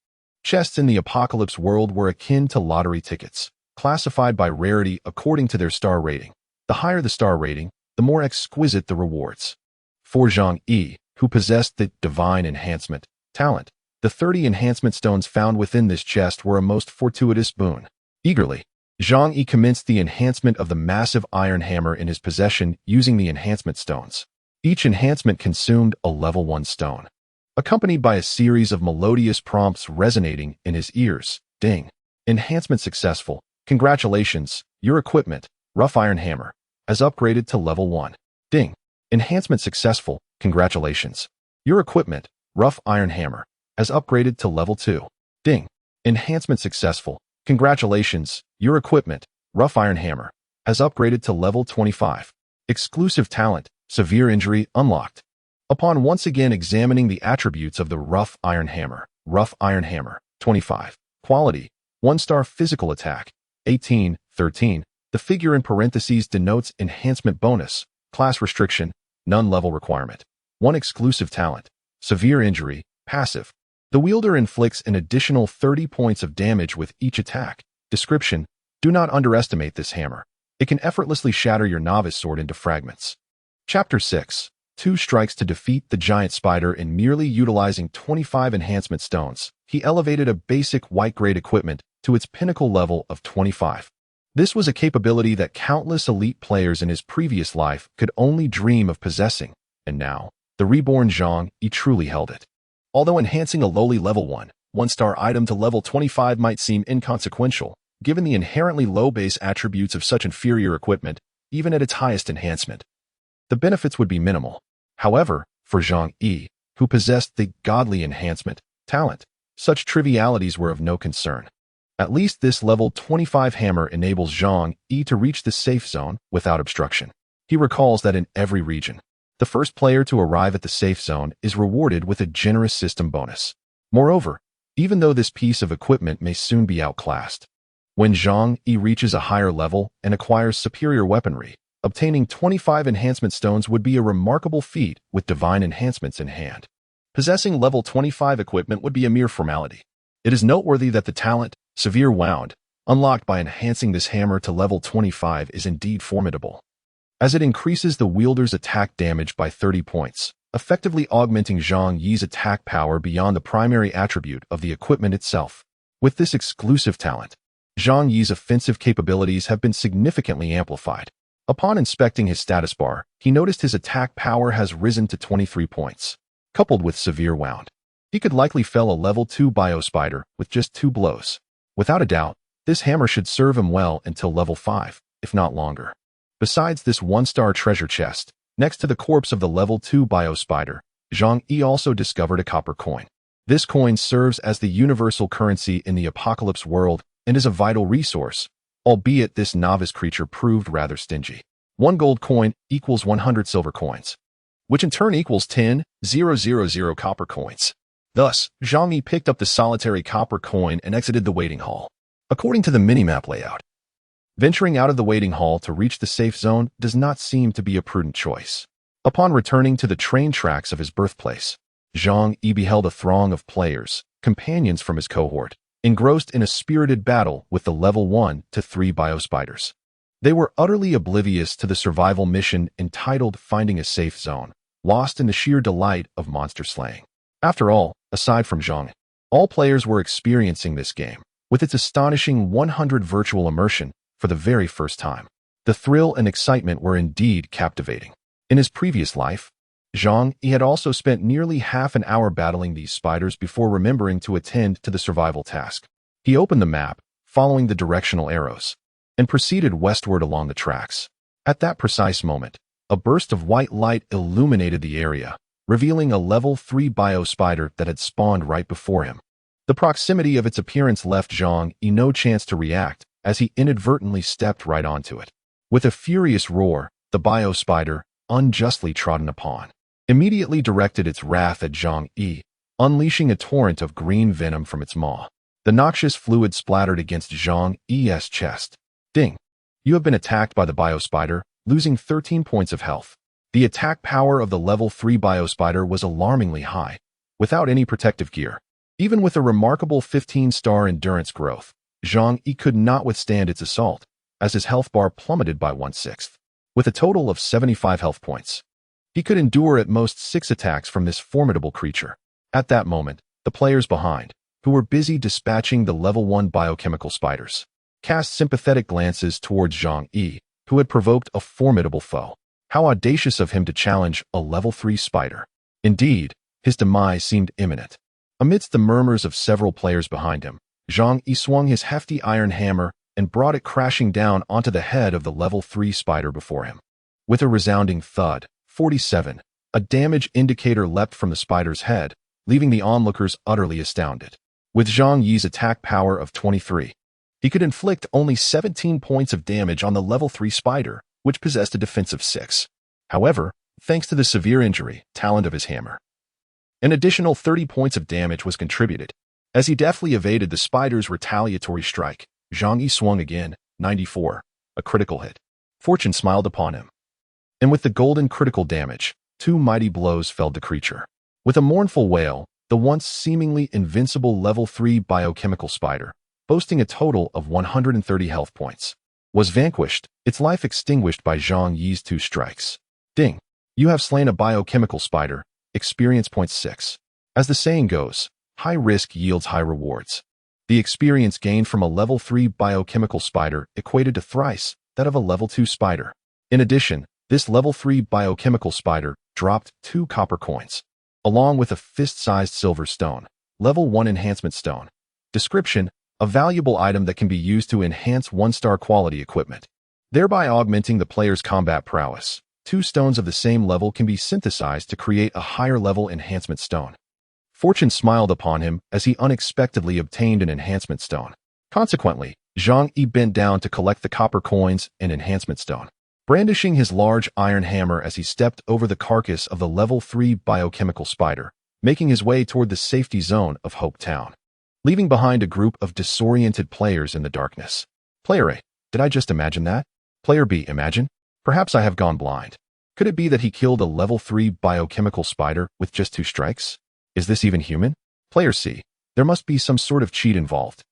Chests in the Apocalypse world were akin to lottery tickets, classified by rarity according to their star rating. The higher the star rating, the more exquisite the rewards. For Zhang Yi, who possessed the Divine Enhancement talent, the 30 enhancement stones found within this chest were a most fortuitous boon. Eagerly, Zhang Yi commenced the enhancement of the massive iron hammer in his possession using the enhancement stones. Each enhancement consumed a level 1 stone, accompanied by a series of melodious prompts resonating in his ears. Ding! Enhancement successful. Congratulations, your equipment, rough iron hammer, has upgraded to level 1. Ding! Enhancement successful. Congratulations. Your equipment, rough iron hammer, has upgraded to level 2. Ding! Enhancement successful. Congratulations, your equipment, rough iron hammer, has upgraded to level 25. Exclusive talent, severe injury unlocked. Upon once again examining the attributes of the rough iron hammer, 25. Quality, 1-star physical attack, 18, 13. The figure in parentheses denotes enhancement bonus, class restriction, none level requirement. 1 exclusive talent, severe injury, passive. The wielder inflicts an additional 30 points of damage with each attack. Description: do not underestimate this hammer. It can effortlessly shatter your novice sword into fragments. Chapter 6. 2 strikes to defeat the giant spider. In merely utilizing 25 enhancement stones, he elevated a basic white-grade equipment to its pinnacle level of 25. This was a capability that countless elite players in his previous life could only dream of possessing, and now, the reborn Zhang Yi truly held it. Although enhancing a lowly level 1-star item to level 25 might seem inconsequential, given the inherently low base attributes of such inferior equipment, even at its highest enhancement, the benefits would be minimal. However, for Zhang Yi, who possessed the godly enhancement talent, such trivialities were of no concern. At least this level 25 hammer enables Zhang Yi to reach the safe zone without obstruction. He recalls that in every region, the first player to arrive at the safe zone is rewarded with a generous system bonus. Moreover, even though this piece of equipment may soon be outclassed, when Zhang Yi reaches a higher level and acquires superior weaponry, obtaining 25 enhancement stones would be a remarkable feat with divine enhancements in hand. Possessing level 25 equipment would be a mere formality. It is noteworthy that the talent, Severe Wound, unlocked by enhancing this hammer to level 25 is indeed formidable, as it increases the wielder's attack damage by 30 points, effectively augmenting Zhang Yi's attack power beyond the primary attribute of the equipment itself. With this exclusive talent, Zhang Yi's offensive capabilities have been significantly amplified. Upon inspecting his status bar, he noticed his attack power has risen to 23 points. Coupled with Severe Wound, he could likely fell a level 2 bio-spider with just 2 blows. Without a doubt, this hammer should serve him well until level 5, if not longer. Besides this 1-star treasure chest, next to the corpse of the level 2 bio-spider, Zhang Yi also discovered a copper coin. This coin serves as the universal currency in the Apocalypse world and is a vital resource, albeit this novice creature proved rather stingy. 1 gold coin equals 100 silver coins, which in turn equals 10,000 copper coins. Thus, Zhang Yi picked up the solitary copper coin and exited the waiting hall. According to the minimap layout, venturing out of the waiting hall to reach the safe zone does not seem to be a prudent choice. Upon returning to the train tracks of his birthplace, Zhang Yi beheld a throng of players, companions from his cohort, engrossed in a spirited battle with the level 1 to 3 biospiders. They were utterly oblivious to the survival mission entitled Finding a Safe Zone, lost in the sheer delight of monster slaying. After all, aside from Zhang, all players were experiencing this game, with its astonishing 100 virtual immersion, for the very first time. The thrill and excitement were indeed captivating. In his previous life, Zhang Yi had also spent nearly half an hour battling these spiders before remembering to attend to the survival task. He opened the map, following the directional arrows, and proceeded westward along the tracks. At that precise moment, a burst of white light illuminated the area, revealing a level 3 biospider that had spawned right before him. The proximity of its appearance left Zhang Yi no chance to react, as he inadvertently stepped right onto it. With a furious roar, the biospider, unjustly trodden upon, immediately directed its wrath at Zhang Yi, unleashing a torrent of green venom from its maw. The noxious fluid splattered against Zhang Yi's chest. Ding! You have been attacked by the biospider, losing 13 points of health. The attack power of the level 3 biospider was alarmingly high, without any protective gear. Even with a remarkable 15-star endurance growth, Zhang Yi could not withstand its assault, as his health bar plummeted by 1/6. With a total of 75 health points, he could endure at most 6 attacks from this formidable creature. At that moment, the players behind, who were busy dispatching the level 1 biochemical spiders, cast sympathetic glances towards Zhang Yi, who had provoked a formidable foe. How audacious of him to challenge a level 3 spider. Indeed, his demise seemed imminent. Amidst the murmurs of several players behind him, Zhang Yi swung his hefty iron hammer and brought it crashing down onto the head of the level 3 spider before him. With a resounding thud, 47, a damage indicator leapt from the spider's head, leaving the onlookers utterly astounded. With Zhang Yi's attack power of 23, he could inflict only 17 points of damage on the level 3 spider, which possessed a defense of 6. However, thanks to the severe injury talent of his hammer, an additional 30 points of damage was contributed. As he deftly evaded the spider's retaliatory strike, Zhang Yi swung again, 94, a critical hit. Fortune smiled upon him, and with the golden critical damage, 2 mighty blows felled the creature. With a mournful wail, the once seemingly invincible level 3 biochemical spider, boasting a total of 130 health points, was vanquished, its life extinguished by Zhang Yi's 2 strikes. Ding! You have slain a biochemical spider, experience point 6. As the saying goes, high risk yields high rewards. The experience gained from a level 3 biochemical spider equated to thrice that of a level 2 spider. In addition, this level 3 biochemical spider dropped 2 copper coins, along with a fist-sized silver stone, level 1 enhancement stone. Description: a valuable item that can be used to enhance 1-star quality equipment, thereby augmenting the player's combat prowess. 2 stones of the same level can be synthesized to create a higher level enhancement stone. Fortune smiled upon him as he unexpectedly obtained an enhancement stone. Consequently, Zhang Yi bent down to collect the copper coins and enhancement stone, brandishing his large iron hammer as he stepped over the carcass of the level 3 biochemical spider, making his way toward the safety zone of Hope Town, leaving behind a group of disoriented players in the darkness. Player A: did I just imagine that? Player B: imagine? Perhaps I have gone blind. Could it be that he killed a level 3 biochemical spider with just 2 strikes? Is this even human? Player C: there must be some sort of cheat involved.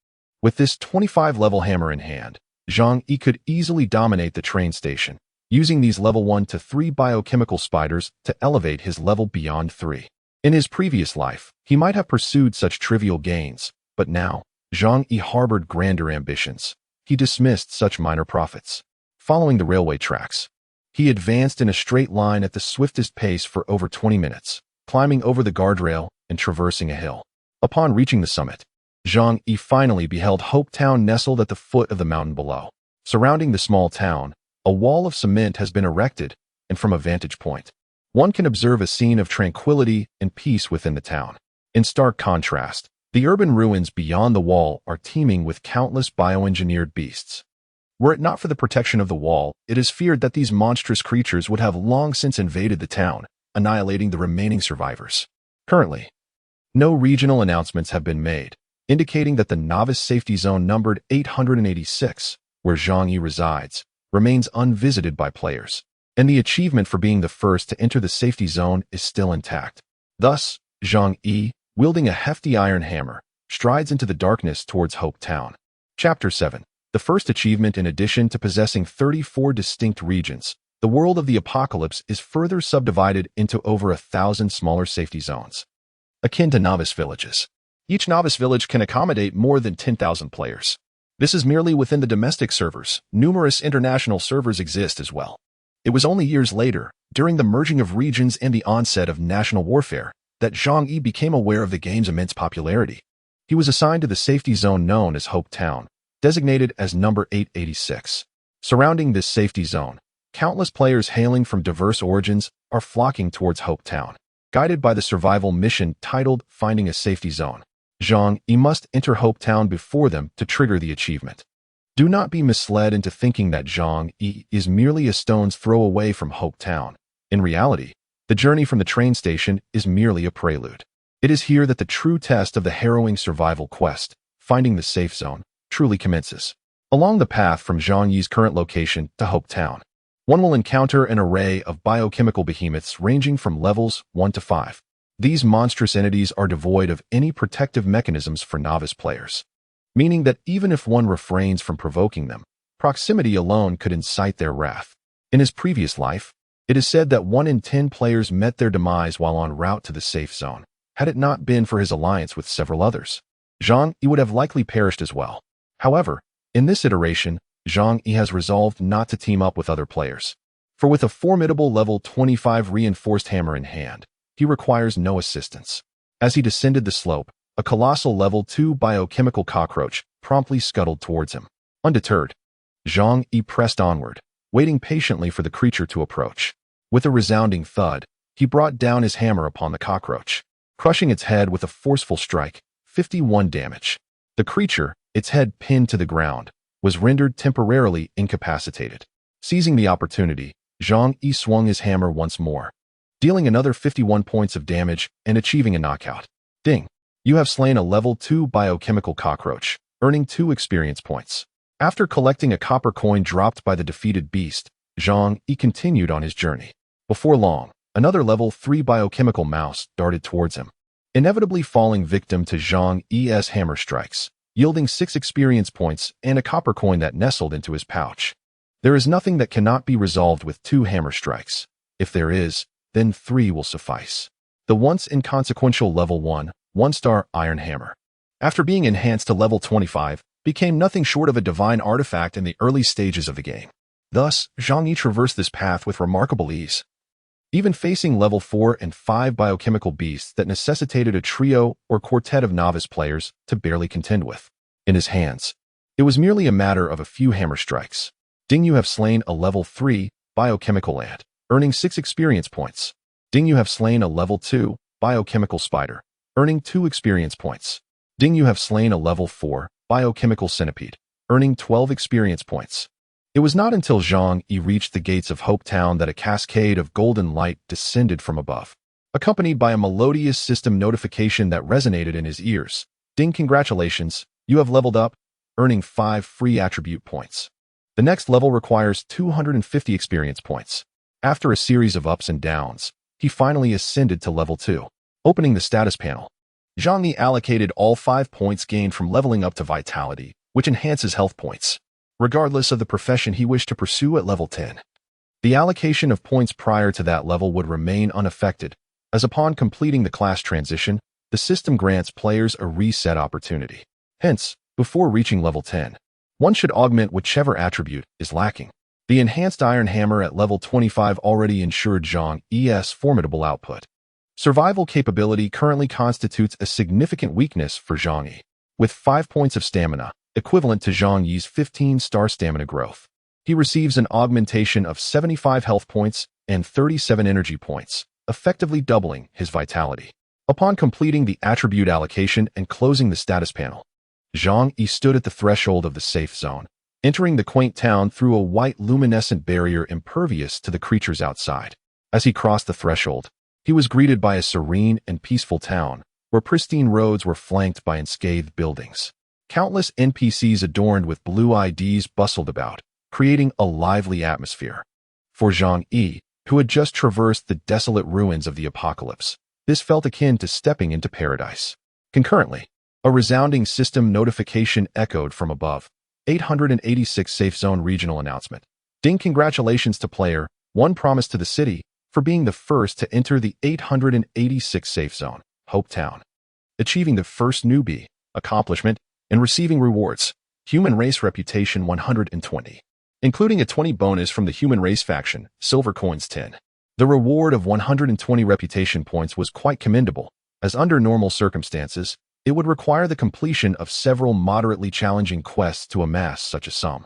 With this 25-level hammer in hand, Zhang Yi could easily dominate the train station, using these level 1 to 3 biochemical spiders to elevate his level beyond 3. In his previous life, he might have pursued such trivial gains, but now, Zhang Yi harbored grander ambitions. He dismissed such minor profits. Following the railway tracks, he advanced in a straight line at the swiftest pace for over 20 minutes, climbing over the guardrail and traversing a hill. Upon reaching the summit, Zhang Yi finally beheld Hope Town nestled at the foot of the mountain below. Surrounding the small town, a wall of cement has been erected, and from a vantage point, one can observe a scene of tranquility and peace within the town. In stark contrast, the urban ruins beyond the wall are teeming with countless bioengineered beasts. Were it not for the protection of the wall, it is feared that these monstrous creatures would have long since invaded the town, annihilating the remaining survivors. Currently, no regional announcements have been made, indicating that the novice safety zone numbered 886, where Zhang Yi resides, remains unvisited by players, and the achievement for being the first to enter the safety zone is still intact. Thus, Zhang Yi, wielding a hefty iron hammer, strides into the darkness towards Hope Town. Chapter 7. The first achievement. In addition to possessing 34 distinct regions, the world of the apocalypse is further subdivided into over 1,000 smaller safety zones, akin to novice villages. Each novice village can accommodate more than 10,000 players. This is merely within the domestic servers. Numerous international servers exist as well. It was only years later, during the merging of regions and the onset of national warfare, that Zhang Yi became aware of the game's immense popularity. He was assigned to the safety zone known as Hope Town, designated as number 886. Surrounding this safety zone, countless players hailing from diverse origins are flocking towards Hope Town. Guided by the survival mission titled Finding a Safety Zone, Zhang Yi must enter Hope Town before them to trigger the achievement. Do not be misled into thinking that Zhang Yi is merely a stone's throw away from Hope Town. In reality, the journey from the train station is merely a prelude. It is here that the true test of the harrowing survival quest, finding the safe zone, truly commences. Along the path from Zhang Yi's current location to Hope Town, one will encounter an array of biochemical behemoths ranging from levels 1 to 5. These monstrous entities are devoid of any protective mechanisms for novice players, meaning that even if one refrains from provoking them, proximity alone could incite their wrath. In his previous life, it is said that 1 in 10 players met their demise while en route to the safe zone. Had it not been for his alliance with several others, Zhang Yi would have likely perished as well. However, in this iteration, Zhang Yi has resolved not to team up with other players. For with a formidable level 25 reinforced hammer in hand, he requires no assistance. As he descended the slope, a colossal level 2 biochemical cockroach promptly scuttled towards him. Undeterred, Zhang Yi pressed onward, waiting patiently for the creature to approach. With a resounding thud, he brought down his hammer upon the cockroach, crushing its head with a forceful strike, 51 damage. The creature, its head pinned to the ground, was rendered temporarily incapacitated. Seizing the opportunity, Zhang Yi swung his hammer once more, dealing another 51 points of damage and achieving a knockout. Ding! You have slain a level 2 biochemical cockroach, earning 2 experience points. After collecting a copper coin dropped by the defeated beast, Zhang Yi continued on his journey. Before long, another level 3 biochemical mouse darted towards him, inevitably falling victim to Zhang Yi's hammer strikes, yielding 6 experience points and a copper coin that nestled into his pouch. There is nothing that cannot be resolved with 2 hammer strikes. If there is, then 3 will suffice. The once inconsequential level 1-star iron hammer, after being enhanced to level 25, became nothing short of a divine artifact in the early stages of the game. Thus, Zhang Yi traversed this path with remarkable ease, even facing level 4 and 5 biochemical beasts that necessitated a trio or quartet of novice players to barely contend with. In his hands, it was merely a matter of a few hammer strikes. Ding, you have slain a level 3 biochemical ant, earning 6 experience points. Ding, you have slain a level 2 biochemical spider, earning 2 experience points. Ding, you have slain a level 4 biochemical centipede, earning 12 experience points. It was not until Zhang Yi reached the gates of Hope Town that a cascade of golden light descended from above, accompanied by a melodious system notification that resonated in his ears. Ding, congratulations, you have leveled up, earning 5 free attribute points. The next level requires 250 experience points. After a series of ups and downs, he finally ascended to level 2. Opening the status panel, Zhang Yi allocated all 5 points gained from leveling up to vitality, which enhances health points, regardless of the profession he wished to pursue at level 10. The allocation of points prior to that level would remain unaffected, as upon completing the class transition, the system grants players a reset opportunity. Hence, before reaching level 10, one should augment whichever attribute is lacking. The enhanced iron hammer at level 25 already ensured Zhang Yi's formidable output. Survival capability currently constitutes a significant weakness for Zhang Yi. With 5 points of stamina, equivalent to Zhang Yi's 15-star stamina growth, he receives an augmentation of 75 health points and 37 energy points, effectively doubling his vitality. Upon completing the attribute allocation and closing the status panel, Zhang Yi stood at the threshold of the safe zone, entering the quaint town through a white luminescent barrier impervious to the creatures outside. As he crossed the threshold, he was greeted by a serene and peaceful town, where pristine roads were flanked by unscathed buildings. Countless NPCs adorned with blue IDs bustled about, creating a lively atmosphere. For Zhang Yi, who had just traversed the desolate ruins of the apocalypse, This felt akin to stepping into paradise. Concurrently, a resounding system notification echoed from above. 886 Safe Zone Regional Announcement. Ding! Congratulations to Player 1 promised to the city for being the first to enter the 886 Safe Zone, Hope Town. Achieving the first newbie accomplishment and receiving rewards. Human Race Reputation 120. Including a 20 bonus from the Human Race faction, Silver Coins 10. The reward of 120 reputation points was quite commendable, as under normal circumstances, it would require the completion of several moderately challenging quests to amass such a sum.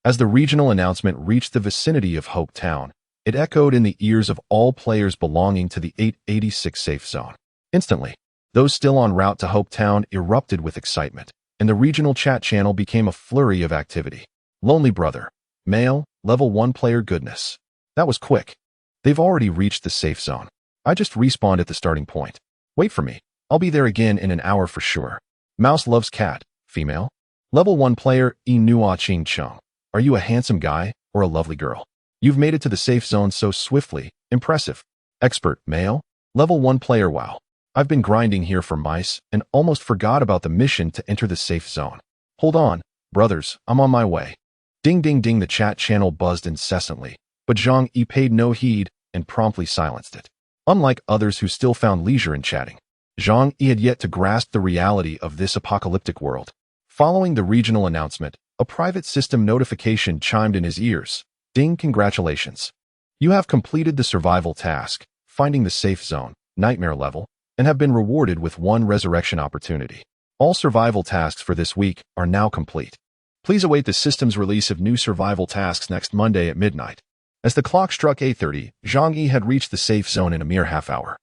As the regional announcement reached the vicinity of Hope Town, it echoed in the ears of all players belonging to the 886 Safe Zone. Instantly, those still en route to Hope Town erupted with excitement, and the regional chat channel became a flurry of activity. Lonely Brother. Male, level 1 player goodness. That was quick. They've already reached the safe zone. I just respawned at the starting point. Wait for me. I'll be there again in an hour for sure. Mouse loves cat. Female. Level 1 player E Nua Ching Chung. Are you a handsome guy or a lovely girl? You've made it to the safe zone so swiftly. Impressive. Expert. Male. Level 1 player. Wow. I've been grinding here for mice and almost forgot about the mission to enter the safe zone. Hold on, brothers. I'm on my way. Ding ding ding. The chat channel buzzed incessantly, but Zhang Yi paid no heed and promptly silenced it. Unlike others who still found leisure in chatting, Zhang Yi had yet to grasp the reality of this apocalyptic world. Following the regional announcement, a private system notification chimed in his ears. Ding! Congratulations. You have completed the survival task, finding the safe zone, nightmare level, and have been rewarded with 1 resurrection opportunity. All survival tasks for this week are now complete. Please await the system's release of new survival tasks next Monday at midnight. As the clock struck 8:30, Zhang Yi had reached the safe zone in a mere half hour.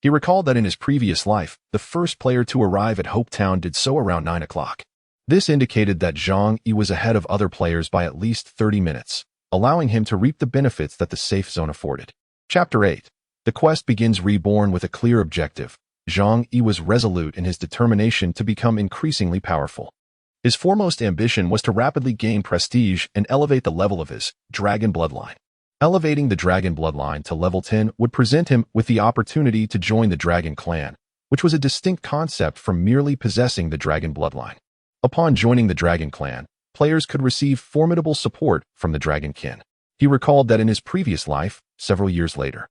He recalled that in his previous life, the first player to arrive at Hope Town did so around 9 o'clock. This indicated that Zhang Yi was ahead of other players by at least 30 minutes, allowing him to reap the benefits that the safe zone afforded. Chapter 8. The quest begins. Reborn. With a clear objective, Zhang Yi was resolute in his determination to become increasingly powerful. His foremost ambition was to rapidly gain prestige and elevate the level of his dragon bloodline. Elevating the dragon bloodline to level 10 would present him with the opportunity to join the dragon clan, which was a distinct concept from merely possessing the dragon bloodline. Upon joining the dragon clan, players could receive formidable support from the dragon kin. He recalled that in his previous life, several years later,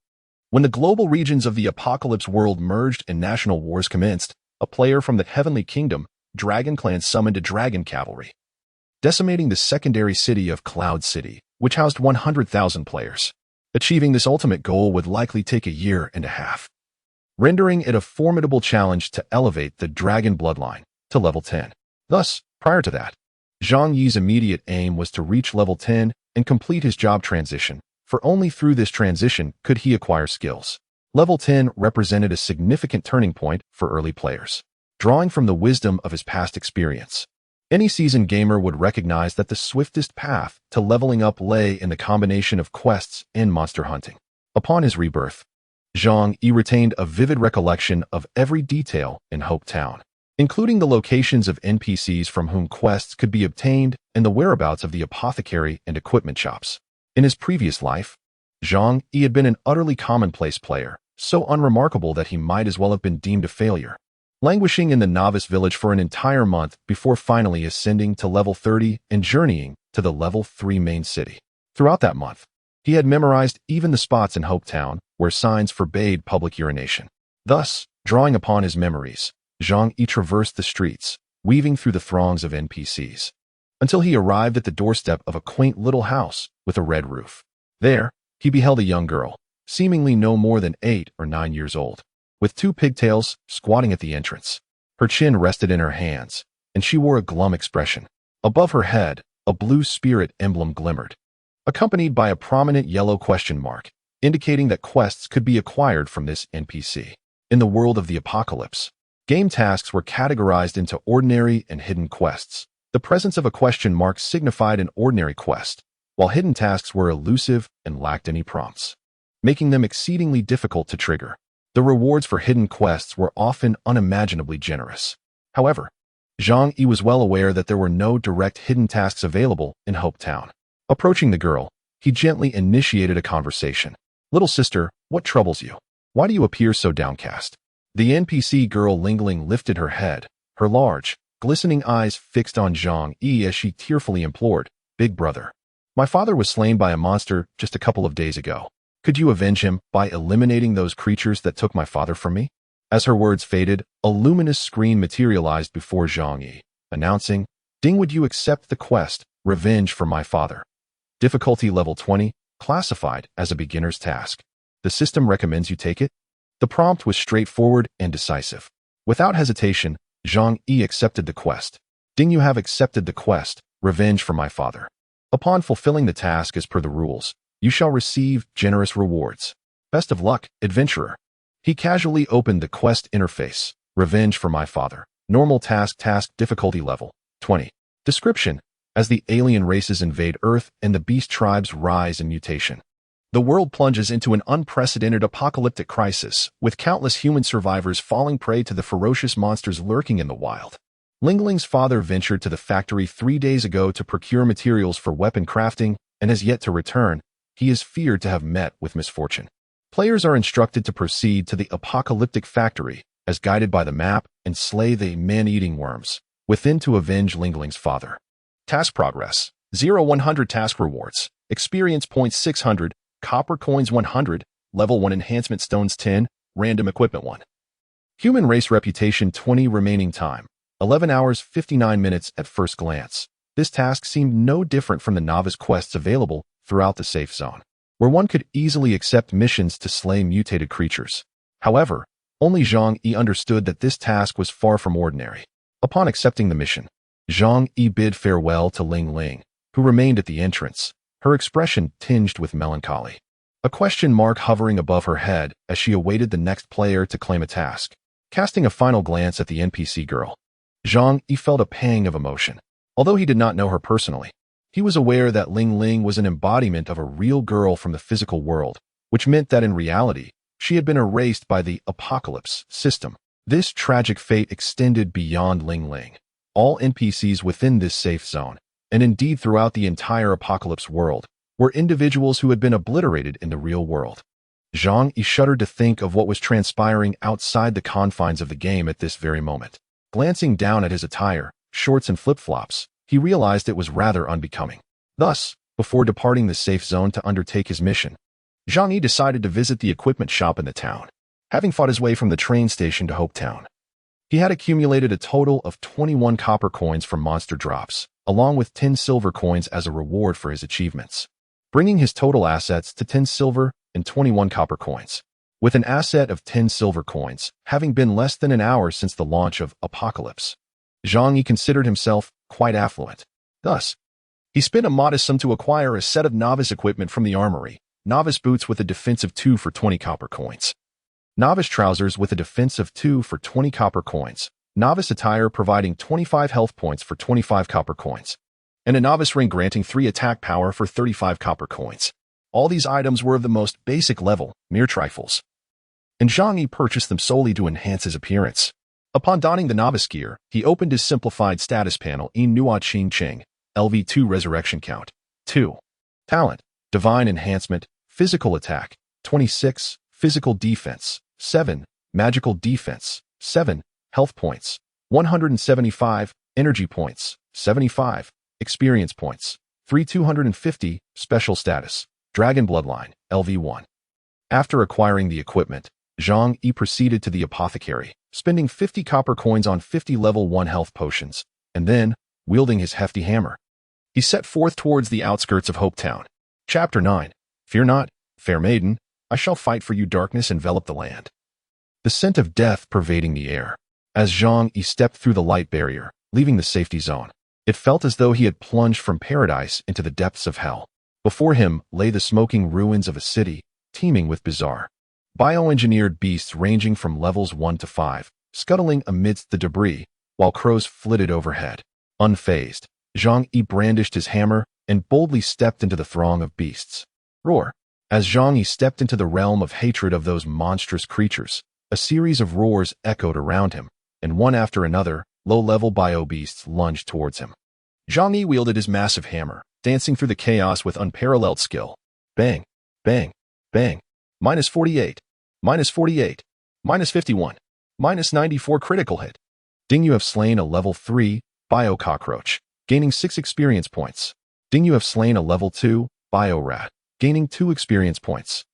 when the global regions of the apocalypse world merged and national wars commenced, a player from the heavenly kingdom, Dragon Clan, summoned a dragon cavalry, decimating the secondary city of Cloud City, which housed 100,000 players. Achieving this ultimate goal would likely take a year and a half, rendering it a formidable challenge to elevate the dragon bloodline to level 10. Thus, prior to that, Zhang Yi's immediate aim was to reach level 10 and complete his job transition, for only through this transition could he acquire skills. Level 10 represented a significant turning point for early players. Drawing from the wisdom of his past experience, any seasoned gamer would recognize that the swiftest path to leveling up lay in the combination of quests and monster hunting. Upon his rebirth, Zhang Yi retained a vivid recollection of every detail in Hope Town, including the locations of NPCs from whom quests could be obtained and the whereabouts of the apothecary and equipment shops. In his previous life, Zhang Yi had been an utterly commonplace player, so unremarkable that he might as well have been deemed a failure, languishing in the novice village for an entire month before finally ascending to level 30 and journeying to the level 3 main city. Throughout that month, he had memorized even the spots in Hope Town where signs forbade public urination. Thus, drawing upon his memories, Zhang Yi traversed the streets, weaving through the throngs of NPCs, until he arrived at the doorstep of a quaint little house with a red roof. There, he beheld a young girl, seemingly no more than 8 or 9 years old, with 2 pigtails squatting at the entrance. Her chin rested in her hands, and she wore a glum expression. Above her head, a blue spirit emblem glimmered, accompanied by a prominent yellow question mark, indicating that quests could be acquired from this NPC. In the world of the apocalypse, game tasks were categorized into ordinary and hidden quests. The presence of a question mark signified an ordinary quest, while hidden tasks were elusive and lacked any prompts, making them exceedingly difficult to trigger. The rewards for hidden quests were often unimaginably generous. However, Zhang Yi was well aware that there were no direct hidden tasks available in Hope Town. Approaching the girl, he gently initiated a conversation. "Little sister, what troubles you? Why do you appear so downcast?" The NPC girl Lingling lifted her head, her large, glistening eyes fixed on Zhang Yi as she tearfully implored, "Big brother, my father was slain by a monster just a couple of days ago. Could you avenge him by eliminating those creatures that took my father from me?" As her words faded, a luminous screen materialized before Zhang Yi, announcing, "Ding, would you accept the quest, Revenge for my father? Difficulty level 20, classified as a beginner's task. The system recommends you take it." The prompt was straightforward and decisive. Without hesitation, Zhang Yi accepted the quest. "Ding, you have accepted the quest, Revenge for my father. Upon fulfilling the task as per the rules, you shall receive generous rewards. Best of luck, adventurer." He casually opened the quest interface. Revenge for my father. Normal task difficulty level 20. Description: as the alien races invade Earth and the beast tribes rise in mutation, the world plunges into an unprecedented apocalyptic crisis, with countless human survivors falling prey to the ferocious monsters lurking in the wild. Lingling's father ventured to the factory 3 days ago to procure materials for weapon crafting and has yet to return. He is feared to have met with misfortune. Players are instructed to proceed to the apocalyptic factory, as guided by the map, and slay the man-eating worms within to avenge Lingling's father. Task progress: 0-100 task rewards, experience points 600, copper coins 100, level 1 enhancement stones 10, random equipment 1. Human race reputation 20, remaining time 11 hours 59 minutes. At first glance, this task seemed no different from the novice quests available throughout the safe zone, where one could easily accept missions to slay mutated creatures. However, only Zhang Yi understood that this task was far from ordinary. Upon accepting the mission, Zhang Yi bid farewell to Ling, who remained at the entrance, her expression tinged with melancholy, a question mark hovering above her head as she awaited the next player to claim a task. Casting a final glance at the NPC girl, Zhang Yi felt a pang of emotion. Although he did not know her personally, he was aware that Ling was an embodiment of a real girl from the physical world, which meant that in reality, she had been erased by the apocalypse system. This tragic fate extended beyond Ling. All NPCs within this safe zone, and indeed throughout the entire apocalypse world, were individuals who had been obliterated in the real world. Zhang Yi shuddered to think of what was transpiring outside the confines of the game at this very moment. Glancing down at his attire, shorts and flip-flops, he realized it was rather unbecoming. Thus, before departing the safe zone to undertake his mission, Zhang Yi decided to visit the equipment shop in the town. Having fought his way from the train station to Hope Town, he had accumulated a total of 21 copper coins from monster drops, along with 10 silver coins as a reward for his achievements, bringing his total assets to 10 silver and 21 copper coins. With an asset of 10 silver coins, having been less than an hour since the launch of Apocalypse, Zhang Yi considered himself quite affluent. Thus, he spent a modest sum to acquire a set of novice equipment from the armory: novice boots with a defense of 2 for 20 copper coins, novice trousers with a defense of 2 for 20 copper coins, novice attire providing 25 health points for 25 copper coins, and a novice ring granting 3 attack power for 35 copper coins. All these items were of the most basic level, mere trifles, and Zhang Yi purchased them solely to enhance his appearance. Upon donning the novice gear, he opened his simplified status panel in Nua Qing Cheng, LV2 Resurrection Count, 2. Talent, Divine Enhancement, Physical Attack, 26, Physical Defense, 7, Magical Defense, 7, Health Points, 175, Energy Points, 75, Experience Points, 250, Special Status, Dragon Bloodline, LV1. After acquiring the equipment, Zhang Yi proceeded to the apothecary, spending 50 copper coins on 50 level 1 health potions, and then, wielding his hefty hammer, he set forth towards the outskirts of Hope Town. Chapter 9. Fear not, fair maiden, I shall fight for you. Darkness enveloped the land, the scent of death pervading the air. As Zhang Yi stepped through the light barrier, leaving the safety zone, it felt as though he had plunged from paradise into the depths of hell. Before him lay the smoking ruins of a city, teeming with bizarre, bioengineered beasts ranging from levels 1 to 5, scuttling amidst the debris, while crows flitted overhead. Unfazed, Zhang Yi brandished his hammer and boldly stepped into the throng of beasts. Roar! As Zhang Yi stepped into the realm of hatred of those monstrous creatures, a series of roars echoed around him, and one after another, low-level bio-beasts lunged towards him. Zhang Yi wielded his massive hammer, dancing through the chaos with unparalleled skill. Bang! Bang! Bang! -48, -48, -51. minus 94 critical hit. Ding, you have slain a level 3 bio cockroach, gaining 6 experience points. Ding, you have slain a level 2 bio rat, gaining 2 experience points.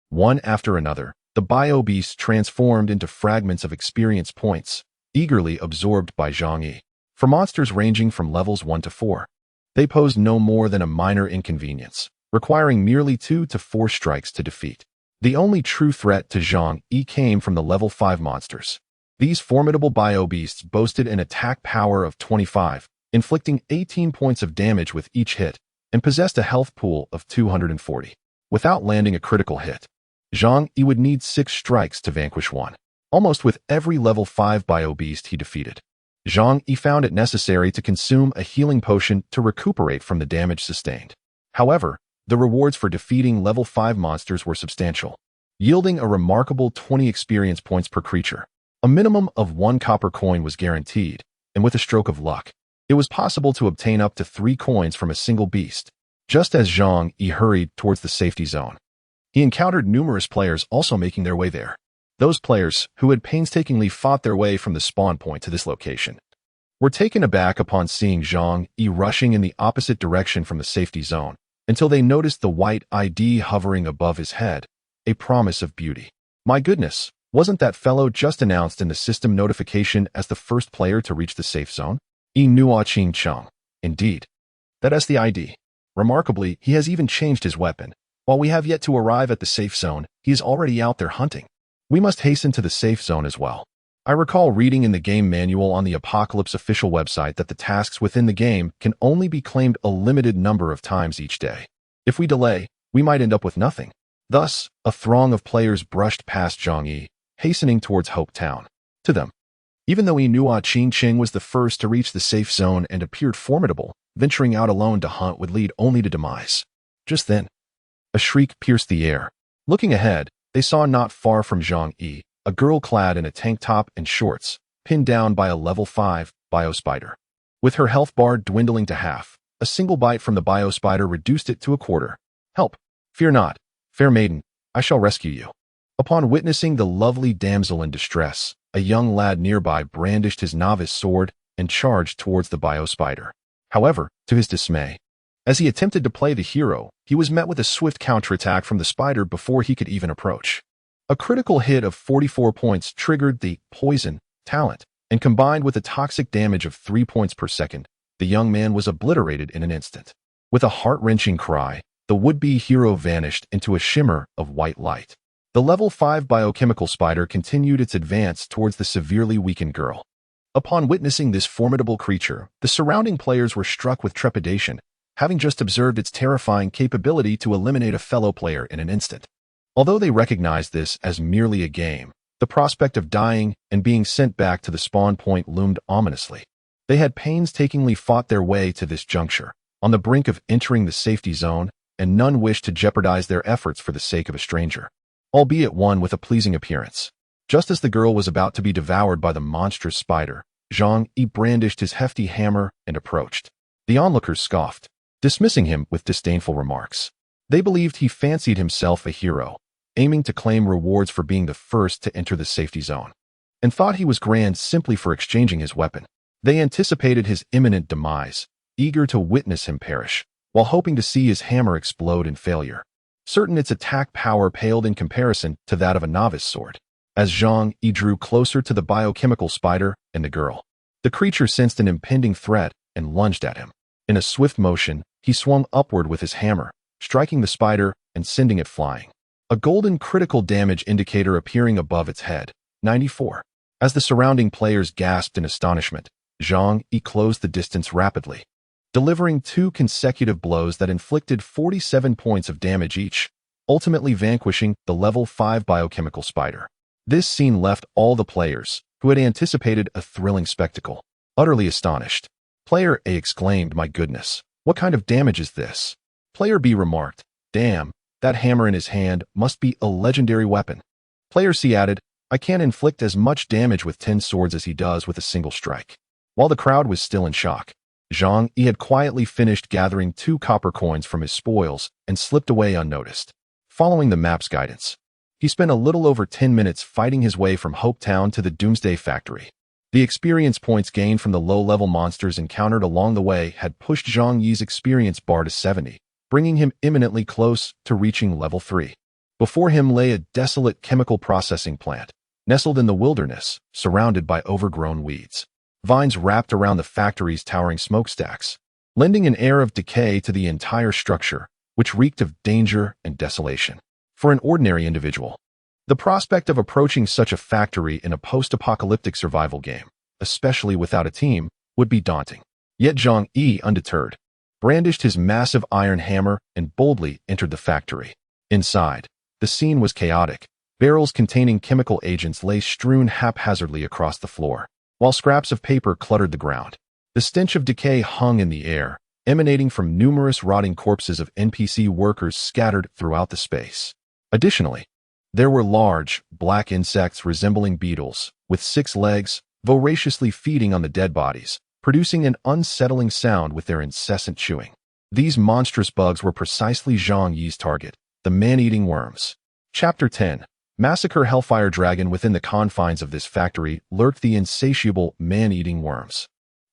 One after another, the bio beasts transformed into fragments of experience points, eagerly absorbed by Zhang Yi. For monsters ranging from levels 1 to 4, they posed no more than a minor inconvenience, requiring merely 2 to 4 strikes to defeat. The only true threat to Zhang Yi came from the level 5 monsters. These formidable bio beasts boasted an attack power of 25, inflicting 18 points of damage with each hit, and possessed a health pool of 240. Without landing a critical hit, Zhang Yi would need 6 strikes to vanquish one. Almost with every level 5 bio beast he defeated, Zhang Yi found it necessary to consume a healing potion to recuperate from the damage sustained. However, the rewards for defeating level 5 monsters were substantial, yielding a remarkable 20 experience points per creature. A minimum of 1 copper coin was guaranteed, and with a stroke of luck, it was possible to obtain up to 3 coins from a single beast. Just as Zhang Yi hurried towards the safety zone, he encountered numerous players also making their way there. Those players, who had painstakingly fought their way from the spawn point to this location, were taken aback upon seeing Zhang Yi rushing in the opposite direction from the safety zone, until they noticed the white ID hovering above his head, a promise of beauty. My goodness, wasn't that fellow just announced in the system notification as the first player to reach the safe zone? Yi Nuo Qing Cheng. Indeed. That is the ID. Remarkably, he has even changed his weapon. While we have yet to arrive at the safe zone, he is already out there hunting. We must hasten to the safe zone as well. I recall reading in the game manual on the Apocalypse official website that the tasks within the game can only be claimed a limited number of times each day. If we delay, we might end up with nothing. Thus, a throng of players brushed past Zhang Yi, hastening towards Hope Town. To them, even though Yi Nuo Qing Cheng was the first to reach the safe zone and appeared formidable, venturing out alone to hunt would lead only to demise. Just then, a shriek pierced the air. Looking ahead, they saw not far from Zhang Yi, a girl clad in a tank top and shorts, pinned down by a level 5 bio spider. With her health bar dwindling to half, a single bite from the bio spider reduced it to a quarter. Help! Fear not, fair maiden, I shall rescue you. Upon witnessing the lovely damsel in distress, a young lad nearby brandished his novice sword and charged towards the bio spider. However, to his dismay, as he attempted to play the hero, he was met with a swift counterattack from the spider before he could even approach. A critical hit of 44 points triggered the poison talent, and combined with a toxic damage of 3 points per second, the young man was obliterated in an instant. With a heart-wrenching cry, the would-be hero vanished into a shimmer of white light. The level 5 biochemical spider continued its advance towards the severely weakened girl. Upon witnessing this formidable creature, the surrounding players were struck with trepidation, having just observed its terrifying capability to eliminate a fellow player in an instant. Although they recognized this as merely a game, the prospect of dying and being sent back to the spawn point loomed ominously. They had painstakingly fought their way to this juncture, on the brink of entering the safety zone, and none wished to jeopardize their efforts for the sake of a stranger, albeit one with a pleasing appearance. Just as the girl was about to be devoured by the monstrous spider, Zhang Yi brandished his hefty hammer and approached. The onlookers scoffed, dismissing him with disdainful remarks. They believed he fancied himself a hero, aiming to claim rewards for being the first to enter the safety zone, and thought he was grand simply for exchanging his weapon. They anticipated his imminent demise, eager to witness him perish, while hoping to see his hammer explode in failure, certain its attack power paled in comparison to that of a novice sword. As Zhang Yi drew closer to the biochemical spider and the girl, the creature sensed an impending threat and lunged at him. In a swift motion, he swung upward with his hammer, striking the spider and sending it flying. A golden critical damage indicator appearing above its head, 94. As the surrounding players gasped in astonishment, Zhang Yi closed the distance rapidly, delivering 2 consecutive blows that inflicted 47 points of damage each, ultimately vanquishing the level 5 biochemical spider. This scene left all the players, who had anticipated a thrilling spectacle, utterly astonished. Player A exclaimed, "My goodness, what kind of damage is this?" Player B remarked, "Damn, that hammer in his hand must be a legendary weapon." Player C added, "I can't inflict as much damage with 10 swords as he does with a single strike." While the crowd was still in shock, Zhang Yi had quietly finished gathering 2 copper coins from his spoils and slipped away unnoticed. Following the map's guidance, He spent a little over 10 minutes fighting his way from Hope Town to the Doomsday Factory. The experience points gained from the low-level monsters encountered along the way had pushed Zhang Yi's experience bar to 70, bringing him imminently close to reaching level 3. Before him lay a desolate chemical processing plant, nestled in the wilderness, surrounded by overgrown weeds. Vines wrapped around the factory's towering smokestacks, lending an air of decay to the entire structure, which reeked of danger and desolation. For an ordinary individual, the prospect of approaching such a factory in a post-apocalyptic survival game, especially without a team, would be daunting. Yet Zhang Yi, undeterred, brandished his massive iron hammer and boldly entered the factory. Inside, the scene was chaotic. Barrels containing chemical agents lay strewn haphazardly across the floor, while scraps of paper cluttered the ground. The stench of decay hung in the air, emanating from numerous rotting corpses of NPC workers scattered throughout the space. Additionally, there were large, black insects resembling beetles, with 6 legs, voraciously feeding on the dead bodies, producing an unsettling sound with their incessant chewing. These monstrous bugs were precisely Zhang Yi's target, the man-eating worms. Chapter 10. Massacre Hellfire Dragon. Within the confines of this factory lurked the insatiable man-eating worms,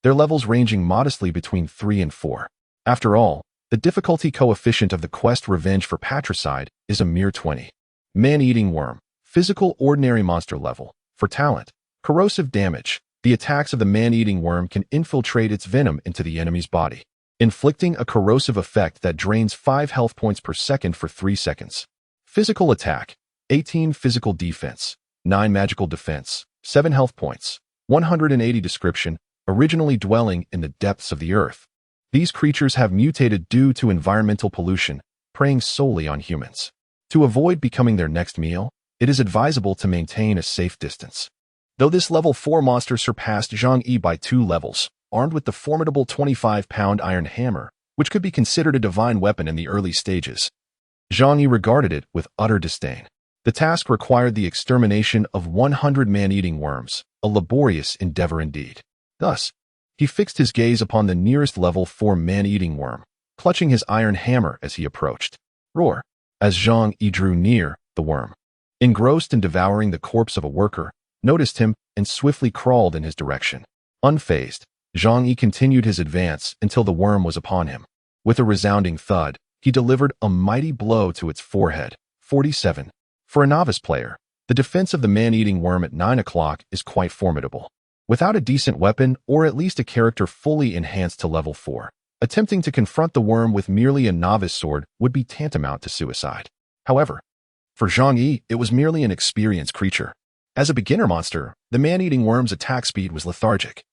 their levels ranging modestly between 3 and 4. After all, the difficulty coefficient of the quest Revenge for Patricide is a mere 20. Man-eating worm. Physical ordinary monster level. For talent. Corrosive damage. The attacks of the man-eating worm can infiltrate its venom into the enemy's body, inflicting a corrosive effect that drains 5 health points per second for 3 seconds. Physical attack. 18 physical defense, 9 magical defense, 7 health points, 180 description, originally dwelling in the depths of the earth. These creatures have mutated due to environmental pollution, preying solely on humans. To avoid becoming their next meal, it is advisable to maintain a safe distance. Though this level 4 monster surpassed Zhang Yi by 2 levels, armed with the formidable 25-pound iron hammer, which could be considered a divine weapon in the early stages, Zhang Yi regarded it with utter disdain. The task required the extermination of 100 man-eating worms, a laborious endeavor indeed. Thus, he fixed his gaze upon the nearest level 4 man-eating worm, clutching his iron hammer as he approached. Roar! As Zhang Yi drew near, the worm, engrossed in devouring the corpse of a worker, noticed him and swiftly crawled in his direction. Unfazed, Zhang Yi continued his advance until the worm was upon him. With a resounding thud, he delivered a mighty blow to its forehead. 47. For a novice player, the defense of the man-eating worm at 9 o'clock is quite formidable. Without a decent weapon or at least a character fully enhanced to level 4, attempting to confront the worm with merely a novice sword would be tantamount to suicide. However, for Zhang Yi, it was merely an experienced creature. As a beginner monster, the man-eating worm's attack speed was lethargic,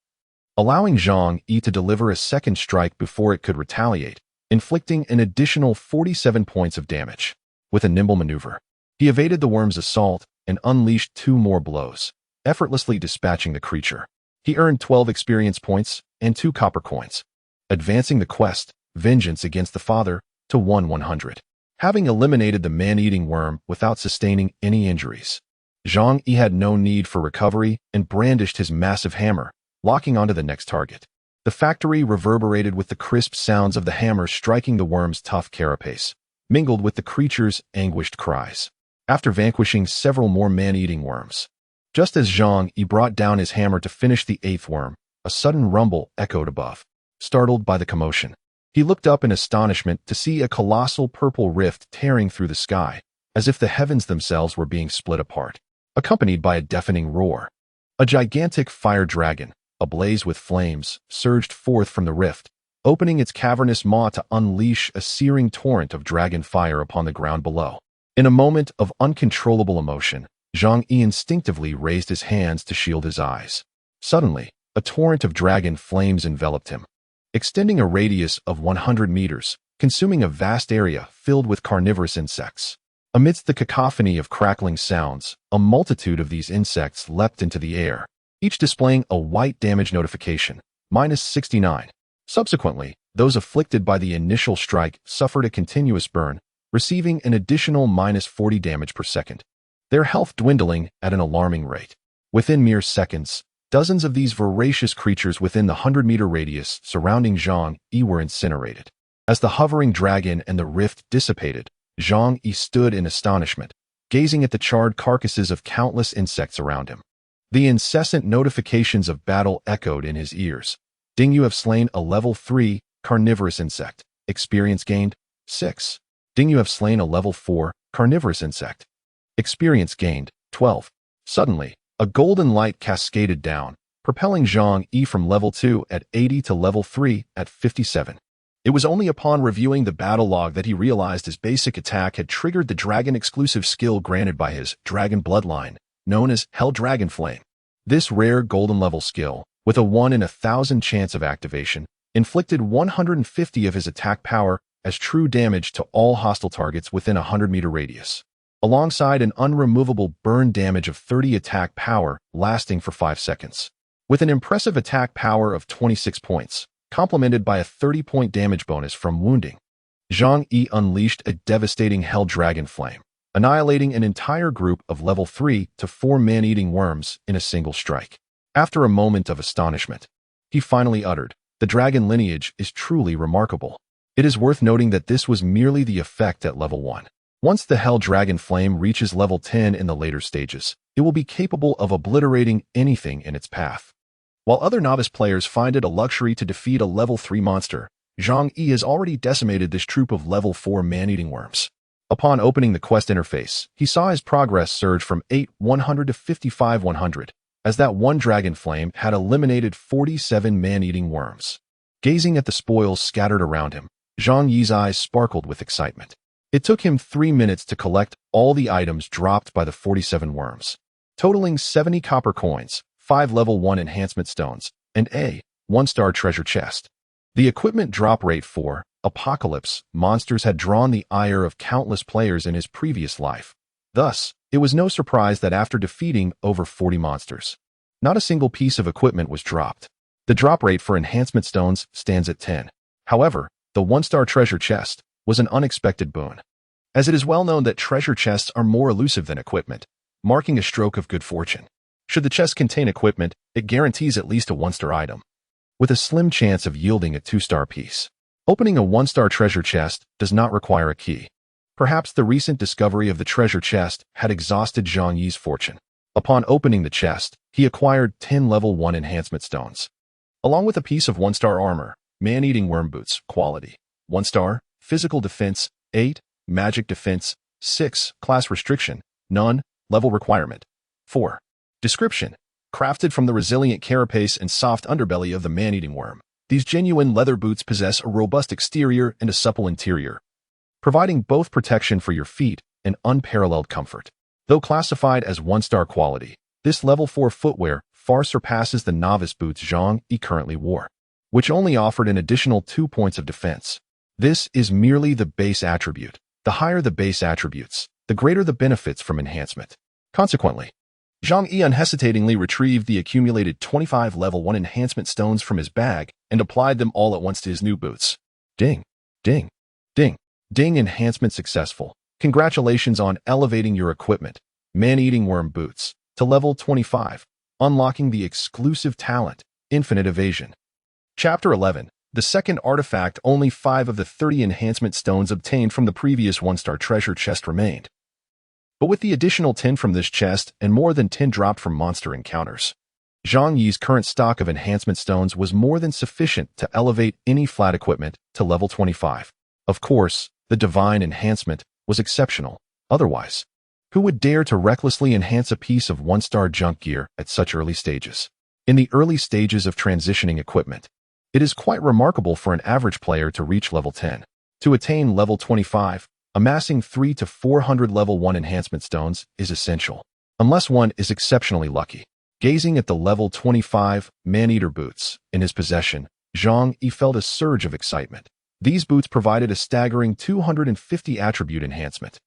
allowing Zhang Yi to deliver a second strike before it could retaliate, inflicting an additional 47 points of damage. With a nimble maneuver, he evaded the worm's assault and unleashed 2 more blows, effortlessly dispatching the creature. He earned 12 experience points and 2 copper coins, advancing the quest, Vengeance Against the Father, to 100. Having eliminated the man-eating worm without sustaining any injuries, Zhang Yi had no need for recovery and brandished his massive hammer, locking onto the next target. The factory reverberated with the crisp sounds of the hammer striking the worm's tough carapace, mingled with the creature's anguished cries. After vanquishing several more man-eating worms, just as Zhang Yi brought down his hammer to finish the 8th worm, a sudden rumble echoed above. Startled by the commotion, he looked up in astonishment to see a colossal purple rift tearing through the sky, as if the heavens themselves were being split apart, accompanied by a deafening roar. A gigantic fire dragon, ablaze with flames, surged forth from the rift, opening its cavernous maw to unleash a searing torrent of dragon fire upon the ground below. In a moment of uncontrollable emotion, Zhang Yi instinctively raised his hands to shield his eyes. Suddenly, a torrent of dragon flames enveloped him, extending a radius of 100 meters, consuming a vast area filled with carnivorous insects. Amidst the cacophony of crackling sounds, a multitude of these insects leapt into the air, each displaying a white damage notification, -69. Subsequently, those afflicted by the initial strike suffered a continuous burn, receiving an additional -40 damage per second, their health dwindling at an alarming rate. Within mere seconds, dozens of these voracious creatures within the 100-meter radius surrounding Zhang Yi were incinerated. As the hovering dragon and the rift dissipated, Zhang Yi stood in astonishment, gazing at the charred carcasses of countless insects around him. The incessant notifications of battle echoed in his ears. Ding, you have slain a level 3 carnivorous insect. Experience gained 6. Ding, you have slain a level 4 carnivorous insect. Experience gained 12. Suddenly, a golden light cascaded down, propelling Zhang Yi from level 2 at 80 to level 3 at 57. It was only upon reviewing the battle log that he realized his basic attack had triggered the dragon-exclusive skill granted by his dragon bloodline, known as Hell Dragon Flame. This rare golden-level skill, with a 1 in 1,000 chance of activation, inflicted 150 of his attack power as true damage to all hostile targets within a 100-meter radius, alongside an unremovable burn damage of 30 attack power lasting for 5 seconds. With an impressive attack power of 26 points, complemented by a 30-point damage bonus from wounding, Zhang Yi unleashed a devastating Hell Dragon Flame, annihilating an entire group of level 3 to 4 man-eating worms in a single strike. After a moment of astonishment, he finally uttered, "The dragon lineage is truly remarkable." It is worth noting that this was merely the effect at level 1. Once the Hell Dragon Flame reaches level 10 in the later stages, it will be capable of obliterating anything in its path. While other novice players find it a luxury to defeat a level 3 monster, Zhang Yi has already decimated this troop of level 4 man-eating worms. Upon opening the quest interface, he saw his progress surge from 8,100 to 55,100, as that one dragon flame had eliminated 47 man-eating worms. Gazing at the spoils scattered around him, Zhang Yi's eyes sparkled with excitement. It took him 3 minutes to collect all the items dropped by the 47 worms, totaling 70 copper coins, 5 level 1 enhancement stones, and a 1-star treasure chest. The equipment drop rate for Apocalypse monsters had drawn the ire of countless players in his previous life. Thus, it was no surprise that after defeating over 40 monsters, not a single piece of equipment was dropped. The drop rate for enhancement stones stands at 10. However, the 1-star treasure chest was an unexpected boon, as it is well known that treasure chests are more elusive than equipment, marking a stroke of good fortune. Should the chest contain equipment, it guarantees at least a 1-star item, with a slim chance of yielding a 2-star piece. Opening a 1-star treasure chest does not require a key. Perhaps the recent discovery of the treasure chest had exhausted Zhang Yi's fortune. Upon opening the chest, he acquired 10 level 1 enhancement stones, along with a piece of 1-star armor, man-eating worm boots, quality 1-star, physical defense 8, magic defense 6, class restriction none, level requirement 4. Description: crafted from the resilient carapace and soft underbelly of the man-eating worm, these genuine leather boots possess a robust exterior and a supple interior, providing both protection for your feet and unparalleled comfort. Though classified as 1-star quality, this level 4 footwear far surpasses the novice boots Zhang Yi currently wore, which only offered an additional 2 points of defense. This is merely the base attribute. The higher the base attributes, the greater the benefits from enhancement. Consequently, Zhang Yi unhesitatingly retrieved the accumulated 25 level 1 enhancement stones from his bag and applied them all at once to his new boots. Ding, ding, ding, ding. Enhancement successful. Congratulations on elevating your equipment, man-eating worm boots, to level 25, unlocking the exclusive talent, Infinite Evasion. Chapter 11. The second artifact. Only 5 of the 30 enhancement stones obtained from the previous 1-star treasure chest remained. But with the additional 10 from this chest and more than 10 dropped from monster encounters, Zhang Yi's current stock of enhancement stones was more than sufficient to elevate any flat equipment to level 25. Of course, the divine enhancement was exceptional. Otherwise, who would dare to recklessly enhance a piece of 1-star junk gear at such early stages? In the early stages of transitioning equipment, it is quite remarkable for an average player to reach level 10. To attain level 25, amassing 300 to 400 level 1 enhancement stones is essential, unless one is exceptionally lucky. Gazing at the level 25 man-eater boots in his possession, Zhang Yi felt a surge of excitement. These boots provided a staggering 250 attribute enhancement,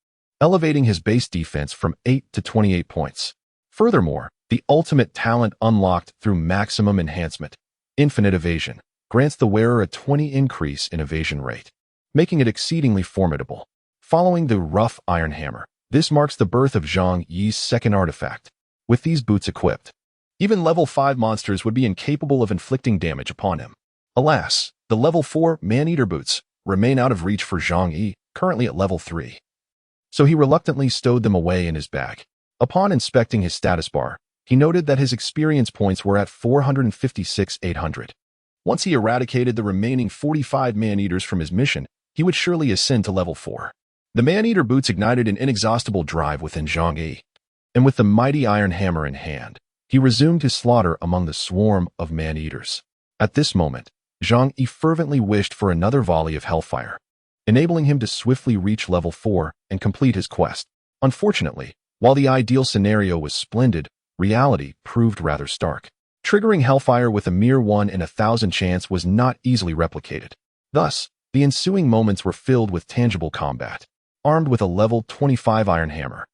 elevating his base defense from 8 to 28 points. Furthermore, the ultimate talent unlocked through maximum enhancement, Infinite Evasion, grants the wearer a 20 increase in evasion rate, making it exceedingly formidable. Following the rough iron hammer, this marks the birth of Zhang Yi's second artifact. With these boots equipped, even level 5 monsters would be incapable of inflicting damage upon him. Alas, the level 4 man-eater boots remain out of reach for Zhang Yi, currently at level 3. so he reluctantly stowed them away in his bag. Upon inspecting his status bar, he noted that his experience points were at 456,800. Once he eradicated the remaining 45 man-eaters from his mission, he would surely ascend to level 4. The man-eater boots ignited an inexhaustible drive within Zhang Yi, and with the mighty iron hammer in hand, he resumed his slaughter among the swarm of man-eaters. At this moment, Zhang Yi fervently wished for another volley of hellfire, enabling him to swiftly reach level 4 and complete his quest. Unfortunately, while the ideal scenario was splendid, reality proved rather stark. Triggering hellfire with a mere 1 in 1,000 chance was not easily replicated. Thus, the ensuing moments were filled with tangible combat. Armed with a level 25 iron hammer,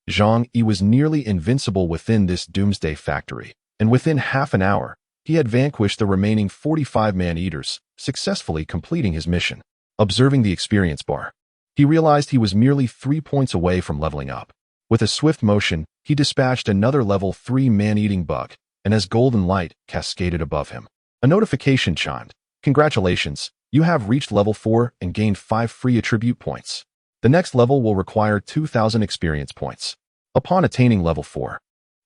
Zhang Yi was nearly invincible within this doomsday factory, and within half an hour, he had vanquished the remaining 45 man-eaters, successfully completing his mission. Observing the experience bar, he realized he was merely 3 points away from leveling up. With a swift motion, he dispatched another level 3 man-eating bug, and as golden light cascaded above him, a notification chimed. Congratulations, you have reached level 4 and gained 5 free attribute points. The next level will require 2,000 experience points. Upon attaining level 4,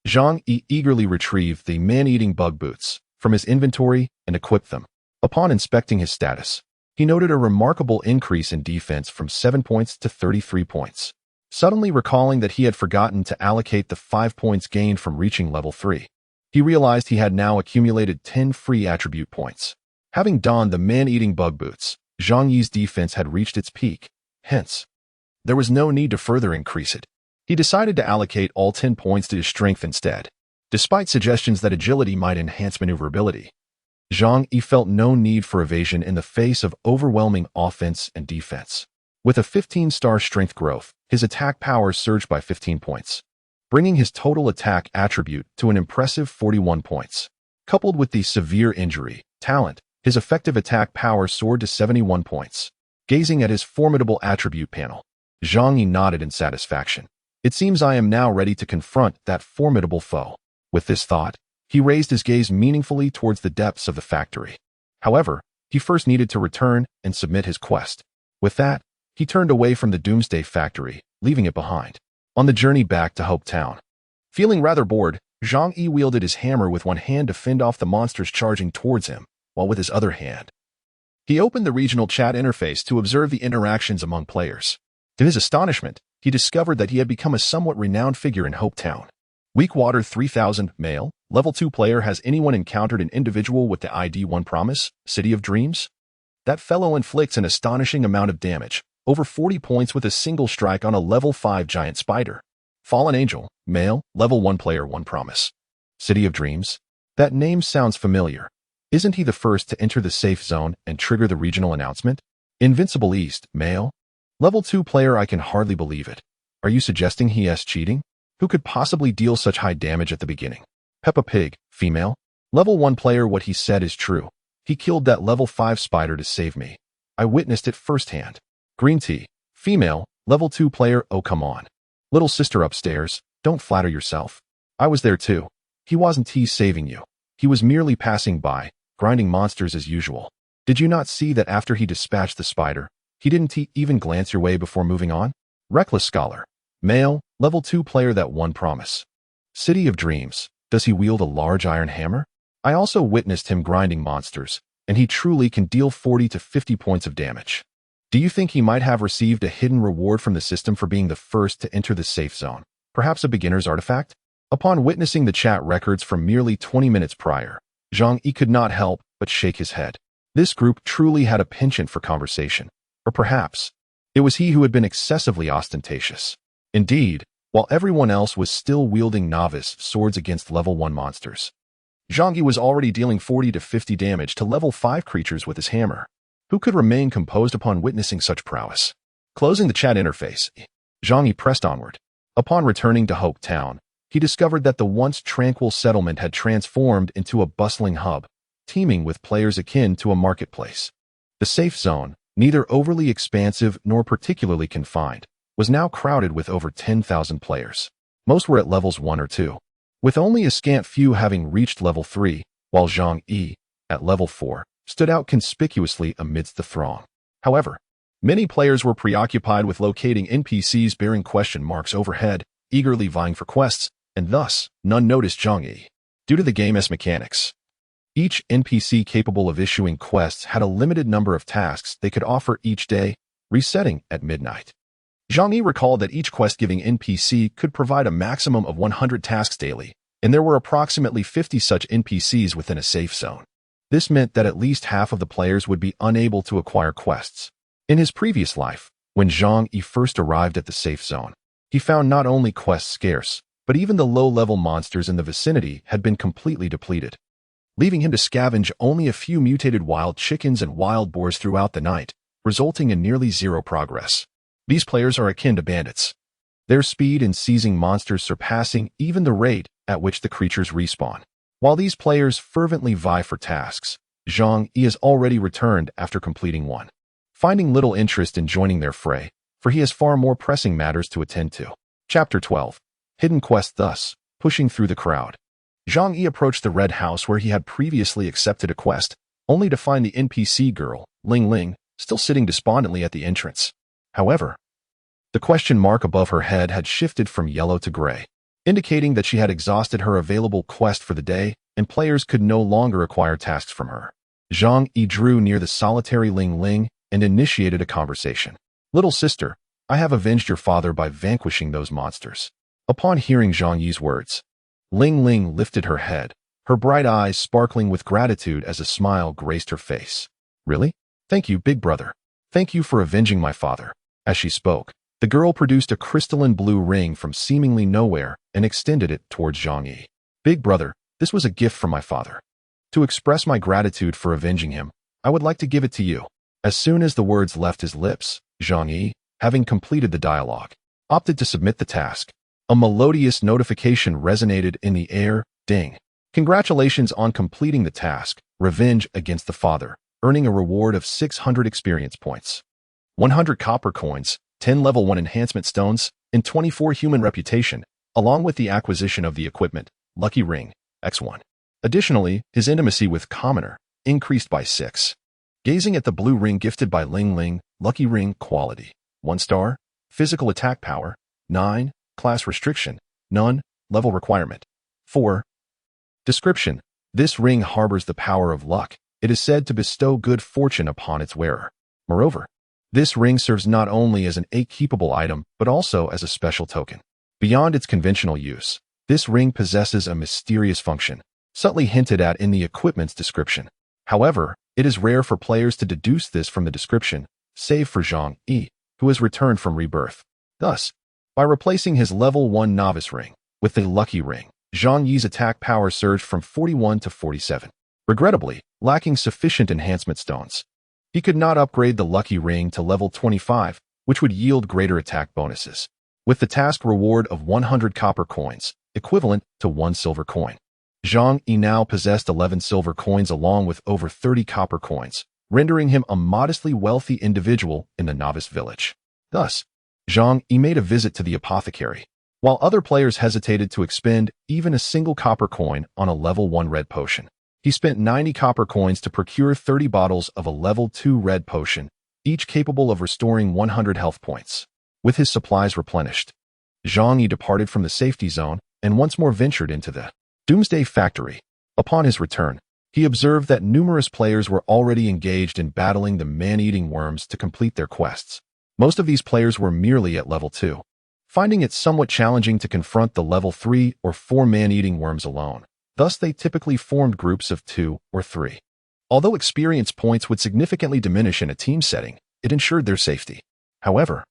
Zhang Yi eagerly retrieved the man-eating bug boots from his inventory and equipped them. Upon inspecting his status, he noted a remarkable increase in defense from 7 points to 33 points. Suddenly recalling that he had forgotten to allocate the 5 points gained from reaching level 3, he realized he had now accumulated 10 free attribute points. Having donned the man-eating bug boots, Zhang Yi's defense had reached its peak. Hence, there was no need to further increase it. He decided to allocate all 10 points to his strength instead. Despite suggestions that agility might enhance maneuverability, Zhang Yi felt no need for evasion in the face of overwhelming offense and defense. With a 15-star strength growth, his attack power surged by 15 points, bringing his total attack attribute to an impressive 41 points. Coupled with the severe injury talent, his effective attack power soared to 71 points. Gazing at his formidable attribute panel, Zhang Yi nodded in satisfaction. It seems I am now ready to confront that formidable foe. With this thought, he raised his gaze meaningfully towards the depths of the factory. However, he first needed to return and submit his quest. With that, he turned away from the Doomsday Factory, leaving it behind. On the journey back to Hope Town, feeling rather bored, Zhang Yi wielded his hammer with one hand to fend off the monsters charging towards him, while with his other hand, he opened the regional chat interface to observe the interactions among players. To his astonishment, he discovered that he had become a somewhat renowned figure in Hope Town. Weakwater 3000, male, level 2 player. Has anyone encountered an individual with the ID 1 promise, City of Dreams? That fellow inflicts an astonishing amount of damage, over 40 points with a single strike on a level 5 giant spider. Fallen Angel, male, level 1 player. 1 promise, City of Dreams. That name sounds familiar. Isn't he the first to enter the safe zone and trigger the regional announcement? Invincible East, male, level 2 player. I can hardly believe it. Are you suggesting he is cheating? Who could possibly deal such high damage at the beginning? Peppa Pig, female, level 1 player. What he said is true. He killed that level 5 spider to save me. I witnessed it firsthand. Green Tea, female, level 2 player. Oh, come on. Little sister upstairs, don't flatter yourself. I was there too. He wasn't saving you. He was merely passing by, grinding monsters as usual. Did you not see that after he dispatched the spider, he didn't even glance your way before moving on? Reckless Scholar, male, level 2 player. That 1 promise, City of Dreams. Does he wield a large iron hammer? I also witnessed him grinding monsters, and he truly can deal 40 to 50 points of damage. Do you think he might have received a hidden reward from the system for being the first to enter the safe zone? Perhaps a beginner's artifact? Upon witnessing the chat records from merely 20 minutes prior, Zhang Yi could not help but shake his head. This group truly had a penchant for conversation. Or perhaps, it was he who had been excessively ostentatious. Indeed, while everyone else was still wielding novice swords against level 1 monsters, Zhang Yi was already dealing 40 to 50 damage to level 5 creatures with his hammer. Who could remain composed upon witnessing such prowess? Closing the chat interface, Zhang Yi pressed onward. Upon returning to Hope Town, he discovered that the once tranquil settlement had transformed into a bustling hub, teeming with players akin to a marketplace. The safe zone, neither overly expansive nor particularly confined, was now crowded with over 10,000 players. Most were at levels 1 or 2, with only a scant few having reached level 3, while Zhang Yi, at level 4, stood out conspicuously amidst the throng. However, Many players were preoccupied with locating NPCs bearing question marks overhead, eagerly vying for quests, and thus, none noticed Zhang Yi. Due to the game's mechanics, each NPC capable of issuing quests had a limited number of tasks they could offer each day, resetting at midnight. Zhang Yi recalled that each quest-giving NPC could provide a maximum of 100 tasks daily, and there were approximately 50 such NPCs within a safe zone. This meant that at least half of the players would be unable to acquire quests. In his previous life, when Zhang Yi first arrived at the safe zone, he found not only quests scarce, but even the low-level monsters in the vicinity had been completely depleted, leaving him to scavenge only a few mutated wild chickens and wild boars throughout the night, resulting in nearly zero progress. These players are akin to bandits, their speed in seizing monsters surpassing even the rate at which the creatures respawn. While these players fervently vie for tasks, Zhang Yi has already returned after completing one, finding little interest in joining their fray, for he has far more pressing matters to attend to. Chapter 12. Hidden Quest. Thus, pushing through the crowd, Zhang Yi approached the red house where he had previously accepted a quest, only to find the NPC girl, Ling Ling, still sitting despondently at the entrance. However, the question mark above her head had shifted from yellow to gray, indicating that she had exhausted her available quest for the day and players could no longer acquire tasks from her. Zhang Yi drew near the solitary Ling Ling and initiated a conversation. "Little sister, I have avenged your father by vanquishing those monsters." Upon hearing Zhang Yi's words, Ling Ling lifted her head, her bright eyes sparkling with gratitude as a smile graced her face. "Really? Thank you, big brother. Thank you for avenging my father." As she spoke, the girl produced a crystalline blue ring from seemingly nowhere and extended it towards Zhang Yi. "Big brother, this was a gift from my father. To express my gratitude for avenging him, I would like to give it to you." As soon as the words left his lips, Zhang Yi, having completed the dialogue, opted to submit the task. A melodious notification resonated in the air. Ding. Congratulations on completing the task, Revenge Against the Father, earning a reward of 600 experience points, 100 copper coins, 10 level 1 enhancement stones, and 24 human reputation, along with the acquisition of the equipment, Lucky Ring, X1. Additionally, his intimacy with Commoner increased by 6. Gazing at the blue ring gifted by Ling Ling, Lucky Ring quality, 1 star, physical attack power, 9, class restriction, none, level requirement, 4. Description: this ring harbors the power of luck. It is said to bestow good fortune upon its wearer. Moreover, this ring serves not only as an keepable item, but also as a special token. Beyond its conventional use, this ring possesses a mysterious function, subtly hinted at in the equipment's description. However, it is rare for players to deduce this from the description, save for Zhang Yi, who has returned from Rebirth. Thus, by replacing his level 1 novice ring with the Lucky Ring, Zhang Yi's attack power surged from 41 to 47. Regrettably, lacking sufficient enhancement stones, he could not upgrade the Lucky Ring to level 25, which would yield greater attack bonuses. With the task reward of 100 copper coins, equivalent to 1 silver coin, Zhang Yi now possessed 11 silver coins along with over 30 copper coins, rendering him a modestly wealthy individual in the novice village. Thus, Zhang Yi made a visit to the apothecary, while other players hesitated to expend even a single copper coin on a level 1 red potion. He spent 90 copper coins to procure 30 bottles of a level 2 red potion, each capable of restoring 100 health points. With his supplies replenished, Zhang Yi departed from the safety zone and once more ventured into the Doomsday Factory. Upon his return, he observed that numerous players were already engaged in battling the man-eating worms to complete their quests. Most of these players were merely at level 2, finding it somewhat challenging to confront the level 3 or 4 man-eating worms alone. Thus, they typically formed groups of 2 or 3. Although experience points would significantly diminish in a team setting, it ensured their safety. However,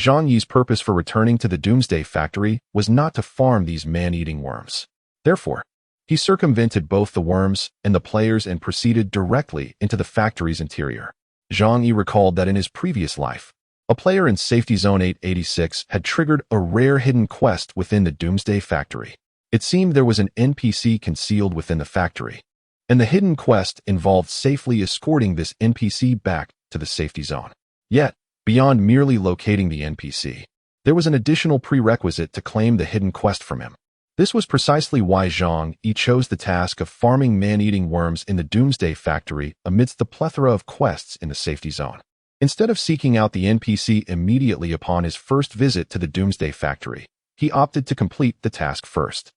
Zhang Yi's purpose for returning to the Doomsday Factory was not to farm these man-eating worms. Therefore, he circumvented both the worms and the players and proceeded directly into the factory's interior. Zhang Yi recalled that in his previous life, a player in Safety Zone 886 had triggered a rare hidden quest within the Doomsday Factory. It seemed there was an NPC concealed within the factory, and the hidden quest involved safely escorting this NPC back to the safety zone. Yet, beyond merely locating the NPC, there was an additional prerequisite to claim the hidden quest from him. This was precisely why Zhang Yi chose the task of farming man-eating worms in the Doomsday Factory amidst the plethora of quests in the safety zone. Instead of seeking out the NPC immediately upon his first visit to the Doomsday Factory, he opted to complete the task first.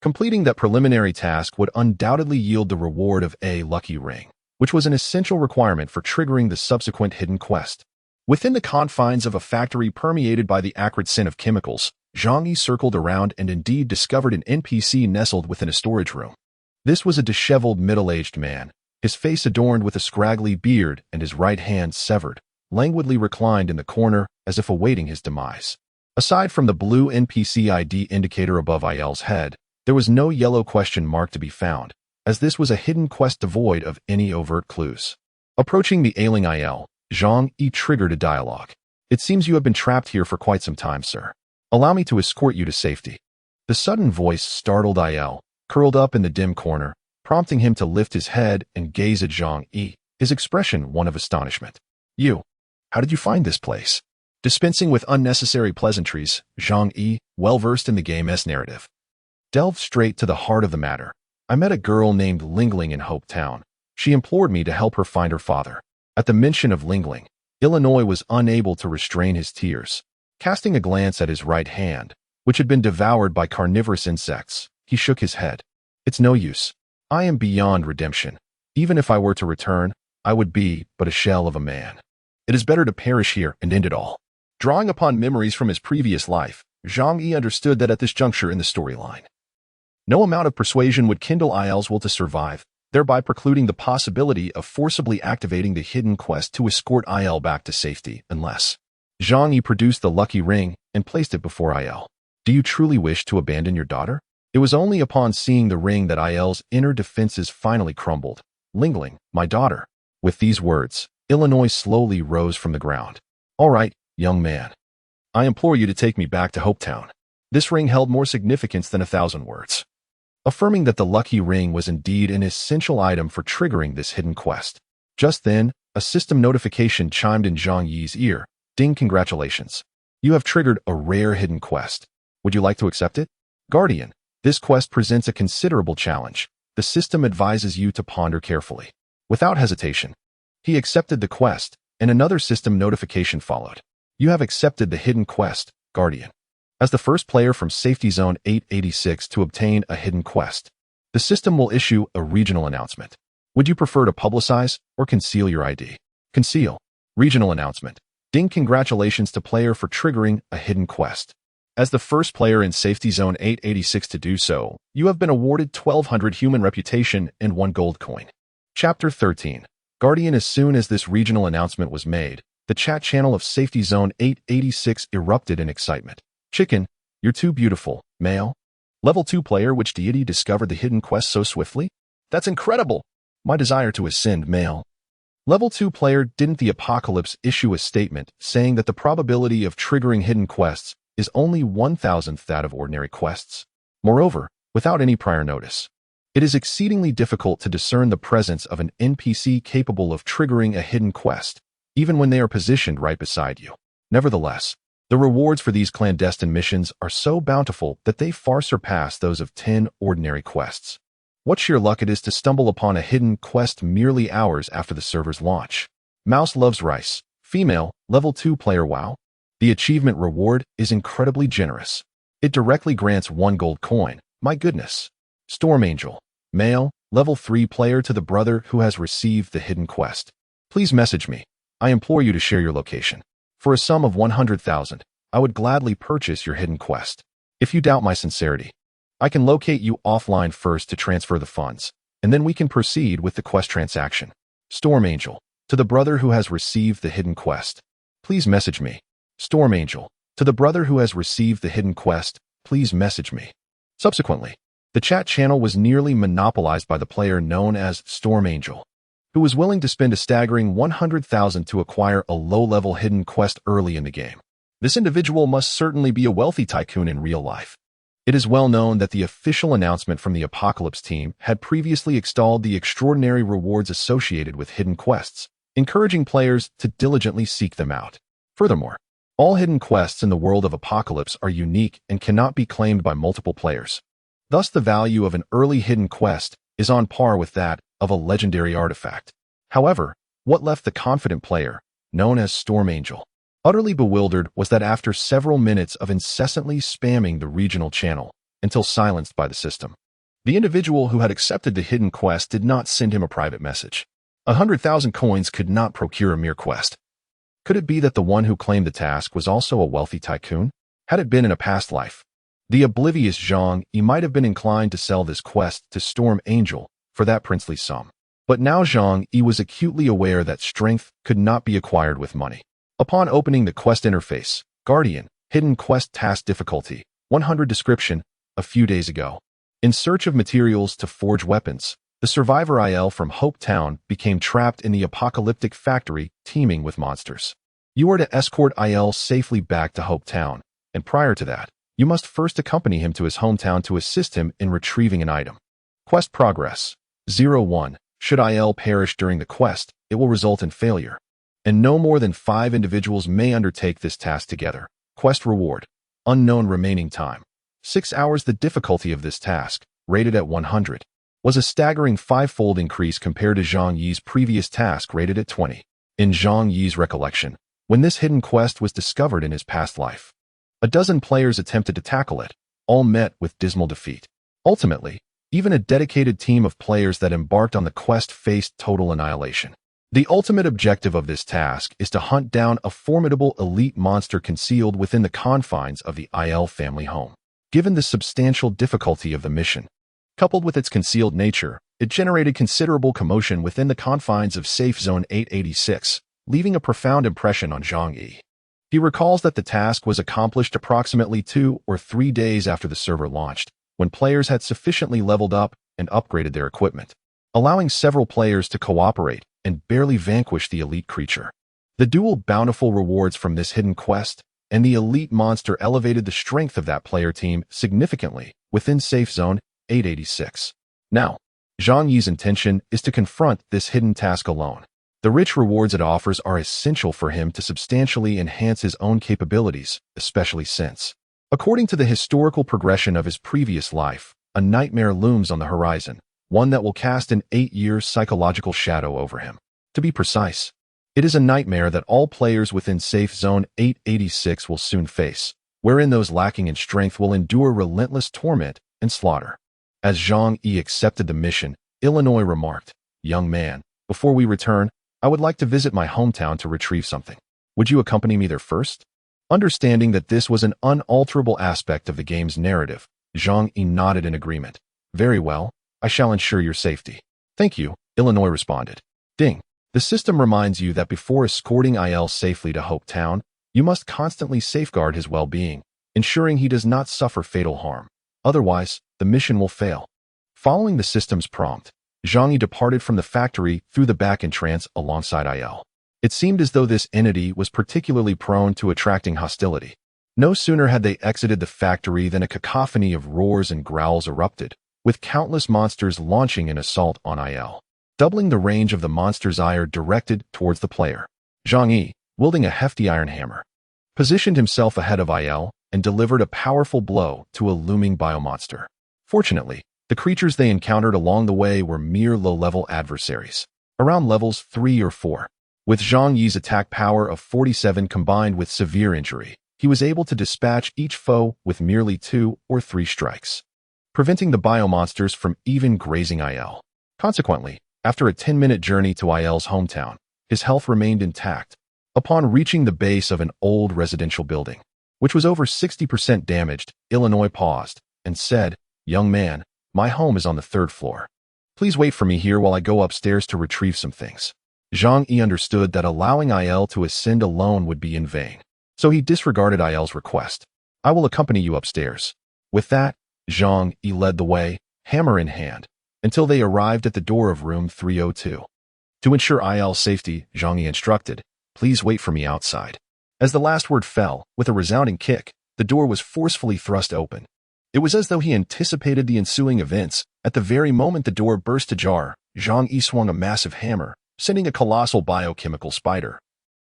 Completing that preliminary task would undoubtedly yield the reward of a lucky ring, which was an essential requirement for triggering the subsequent hidden quest. Within the confines of a factory permeated by the acrid scent of chemicals, Zhang Yi circled around and indeed discovered an NPC nestled within a storage room. This was a disheveled middle-aged man, his face adorned with a scraggly beard and his right hand severed, languidly reclined in the corner as if awaiting his demise. Aside from the blue NPC ID indicator above IL's head, there was no yellow question mark to be found, as this was a hidden quest devoid of any overt clues. Approaching the ailing IL, Zhang Yi triggered a dialogue. "It seems you have been trapped here for quite some time, sir. Allow me to escort you to safety." The sudden voice startled IL, curled up in the dim corner, prompting him to lift his head and gaze at Zhang Yi, his expression one of astonishment. How did you find this place?" Dispensing with unnecessary pleasantries, Zhang Yi, well-versed in the game's narrative, delved straight to the heart of the matter. "I met a girl named Lingling in Hope Town. She implored me to help her find her father." At the mention of Lingling, Illinois was unable to restrain his tears. Casting a glance at his right hand, which had been devoured by carnivorous insects, he shook his head. "It's no use. I am beyond redemption. Even if I were to return, I would be but a shell of a man. It is better to perish here and end it all." Drawing upon memories from his previous life, Zhang Yi understood that at this juncture in the storyline, no amount of persuasion would kindle IL's will to survive, thereby precluding the possibility of forcibly activating the hidden quest to escort IL back to safety, unless Zhang Yi produced the lucky ring and placed it before IL. "Do you truly wish to abandon your daughter?" It was only upon seeing the ring that IL's inner defenses finally crumbled. "Lingling, my daughter." With these words, Illinois slowly rose from the ground. "All right, young man. I implore you to take me back to Hopetown." This ring held more significance than 1,000 words, affirming that the lucky ring was indeed an essential item for triggering this hidden quest. Just then, a system notification chimed in Zhang Yi's ear. "Ding, congratulations. You have triggered a rare hidden quest. Would you like to accept it? Guardian, this quest presents a considerable challenge. The system advises you to ponder carefully." Without hesitation, he accepted the quest, and another system notification followed. "You have accepted the hidden quest, Guardian." As the first player from Safety Zone 886 to obtain a hidden quest, the system will issue a regional announcement. Would you prefer to publicize or conceal your ID? Conceal. Regional announcement. Ding, congratulations to player for triggering a hidden quest. As the first player in Safety Zone 886 to do so, you have been awarded 1,200 human reputation and 1 gold coin. Chapter 13. Guardian. As soon as this regional announcement was made, the chat channel of Safety Zone 886 erupted in excitement. "Chicken, you're too beautiful, male." Level 2 player. Which deity discovered the hidden quest so swiftly? That's incredible. My desire to ascend, male. Level 2 player. Didn't the Apocalypse issue a statement saying that the probability of triggering hidden quests is only 1,000th that of ordinary quests? Moreover, without any prior notice, it is exceedingly difficult to discern the presence of an NPC capable of triggering a hidden quest, even when they are positioned right beside you. Nevertheless, the rewards for these clandestine missions are so bountiful that they far surpass those of 10 ordinary quests. What sheer luck it is to stumble upon a hidden quest merely hours after the server's launch. Mouse loves rice. Female, level 2 player. Wow. The achievement reward is incredibly generous. It directly grants 1 gold coin. My goodness. Storm Angel. Male, level 3 player. To the brother who has received the hidden quest. Please message me. I implore you to share your location. For a sum of 100,000, I would gladly purchase your hidden quest. If you doubt my sincerity, I can locate you offline first to transfer the funds, and then we can proceed with the quest transaction. Storm Angel. To the brother who has received the hidden quest. Please message me. Storm Angel. To the brother who has received the hidden quest. Please message me. Subsequently, the chat channel was nearly monopolized by the player known as Storm Angel, who was willing to spend a staggering 100,000 to acquire a low-level hidden quest early in the game. This individual must certainly be a wealthy tycoon in real life. It is well known that the official announcement from the Apocalypse team had previously extolled the extraordinary rewards associated with hidden quests, encouraging players to diligently seek them out. Furthermore, all hidden quests in the world of Apocalypse are unique and cannot be claimed by multiple players. Thus, the value of an early hidden quest is on par with that of a legendary artifact. However, what left the confident player, known as Storm Angel. Utterly bewildered was that after several minutes of incessantly spamming the regional channel, until silenced by the system, the individual who had accepted the hidden quest did not send him a private message. 100,000 coins could not procure a mere quest. Could it be that the one who claimed the task was also a wealthy tycoon? Had it been in a past life? The oblivious Zhang Yi might have been inclined to sell this quest to Storm Angel for that princely sum. But now Zhang Yi was acutely aware that strength could not be acquired with money. Upon opening the quest interface, Guardian, hidden quest task difficulty, 100 description, a few days ago. In search of materials to forge weapons, the survivor IL from Hope Town became trapped in the apocalyptic factory teeming with monsters. You are to escort IL safely back to Hope Town, and prior to that, you must first accompany him to his hometown to assist him in retrieving an item. Quest progress, 01. Should IL perish during the quest, it will result in failure, and no more than 5 individuals may undertake this task together. Quest reward, unknown remaining time, 6 hours. The difficulty of this task, rated at 100, was a staggering 5-fold increase compared to Zhang Yi's previous task rated at 20. In Zhang Yi's recollection, when this hidden quest was discovered in his past life, a dozen players attempted to tackle it, all met with dismal defeat. Ultimately, even a dedicated team of players that embarked on the quest faced total annihilation. The ultimate objective of this task is to hunt down a formidable elite monster concealed within the confines of the IL family home. Given the substantial difficulty of the mission, coupled with its concealed nature, it generated considerable commotion within the confines of Safe Zone 886, leaving a profound impression on Zhang Yi. He recalls that the task was accomplished approximately 2 or 3 days after the server launched, when players had sufficiently leveled up and upgraded their equipment, allowing several players to cooperate and barely vanquish the elite creature. The dual bountiful rewards from this hidden quest and the elite monster elevated the strength of that player team significantly within Safe Zone 886. Now, Zhang Yi's intention is to confront this hidden task alone. The rich rewards it offers are essential for him to substantially enhance his own capabilities, especially since, according to the historical progression of his previous life, a nightmare looms on the horizon, one that will cast an 8-year psychological shadow over him. To be precise, it is a nightmare that all players within Safe Zone 886 will soon face, wherein those lacking in strength will endure relentless torment and slaughter. As Zhang Yi accepted the mission, Illinois remarked, "Young man, before we return, I would like to visit my hometown to retrieve something. Would you accompany me there first?" Understanding that this was an unalterable aspect of the game's narrative, Zhang Yi nodded in agreement. "Very well, I shall ensure your safety." "Thank you," Illinois responded. Ding. The system reminds you that before escorting IL safely to Hope Town, you must constantly safeguard his well-being, ensuring he does not suffer fatal harm. Otherwise, the mission will fail. Following the system's prompt, Zhang Yi departed from the factory through the back entrance alongside IL. It seemed as though this entity was particularly prone to attracting hostility. No sooner had they exited the factory than a cacophony of roars and growls erupted, with countless monsters launching an assault on IL, doubling the range of the monster's ire directed towards the player. Zhang Yi, wielding a hefty iron hammer, positioned himself ahead of IL and delivered a powerful blow to a looming biomonster. Fortunately, the creatures they encountered along the way were mere low-level adversaries, around levels 3 or 4. With Zhang Yi's attack power of 47 combined with severe injury, he was able to dispatch each foe with merely 2 or 3 strikes, preventing the biomonsters from even grazing IL. Consequently, after a 10-minute journey to IL's hometown, his health remained intact. Upon reaching the base of an old residential building, which was over 60% damaged, Illinois paused and said, "Young man, my home is on the 3rd floor. Please wait for me here while I go upstairs to retrieve some things." Zhang Yi understood that allowing IL to ascend alone would be in vain, so he disregarded IL's request. "I will accompany you upstairs." With that, Zhang Yi led the way, hammer in hand, until they arrived at the door of room 302. To ensure IL's safety, Zhang Yi instructed, "Please wait for me outside." As the last word fell, with a resounding kick, the door was forcefully thrust open. It was as though he anticipated the ensuing events. At the very moment the door burst ajar, Zhang Yi swung a massive hammer, sending a colossal biochemical spider,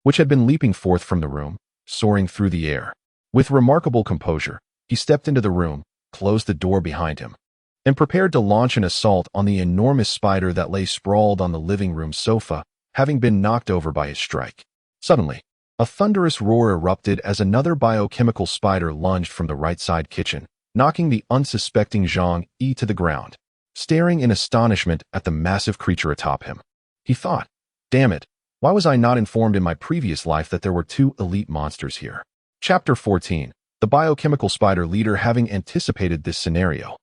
which had been leaping forth from the room, soaring through the air. With remarkable composure, he stepped into the room, closed the door behind him, and prepared to launch an assault on the enormous spider that lay sprawled on the living room sofa, having been knocked over by his strike. Suddenly, a thunderous roar erupted as another biochemical spider lunged from the right side kitchen, knocking the unsuspecting Zhang Yi to the ground. Staring in astonishment at the massive creature atop him, he thought, "Damn it, why was I not informed in my previous life that there were two elite monsters here?" Chapter 14. The biochemical spider leader. Having anticipated this scenario,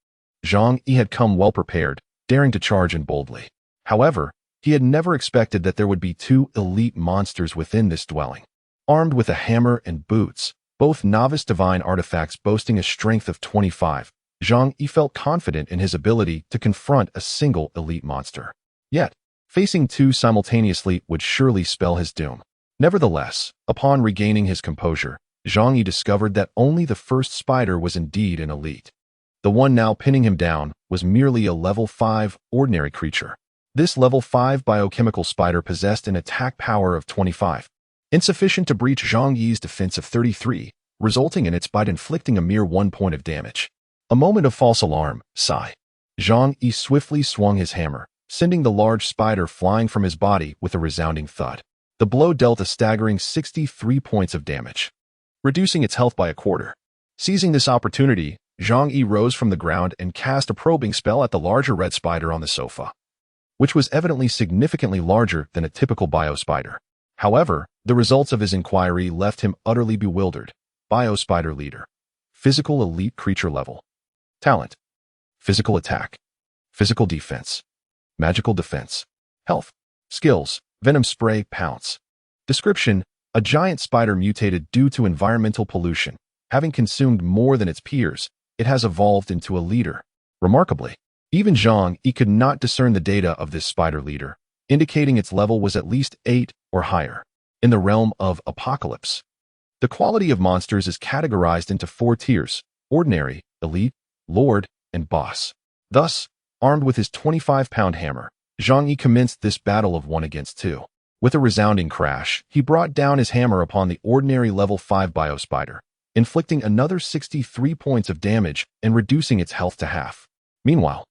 Zhang Yi had come well prepared, daring to charge in boldly. However, he had never expected that there would be two elite monsters within this dwelling. Armed with a hammer and boots, both novice divine artifacts boasting a strength of 25, Zhang Yi felt confident in his ability to confront a single elite monster. Yet, facing two simultaneously would surely spell his doom. Nevertheless, upon regaining his composure, Zhang Yi discovered that only the first spider was indeed an elite. The one now pinning him down was merely a level 5 ordinary creature. This level 5 biochemical spider possessed an attack power of 25, insufficient to breach Zhang Yi's defense of 33, resulting in its bite inflicting a mere 1 point of damage. A moment of false alarm, sigh. Zhang Yi swiftly swung his hammer, sending the large spider flying from his body with a resounding thud. The blow dealt a staggering 63 points of damage, reducing its health by a quarter. Seizing this opportunity, Zhang Yi rose from the ground and cast a probing spell at the larger red spider on the sofa, which was evidently significantly larger than a typical bio spider. However, the results of his inquiry left him utterly bewildered. Bio spider leader. Physical elite creature level. Talent. Physical attack. Physical defense. Magical defense. Health. Skills. Venom spray, pounce. Description: a giant spider mutated due to environmental pollution. Having consumed more than its peers, it has evolved into a leader. Remarkably, even Zhang Yi could not discern the data of this spider leader, indicating its level was at least 8 or higher. In the realm of apocalypse, the quality of monsters is categorized into 4 tiers: ordinary, elite, lord, and boss. Thus, armed with his 25-pound hammer, Zhang Yi commenced this battle of 1 against 2. With a resounding crash, he brought down his hammer upon the ordinary level 5 bio spider, inflicting another 63 points of damage and reducing its health to half. Meanwhile,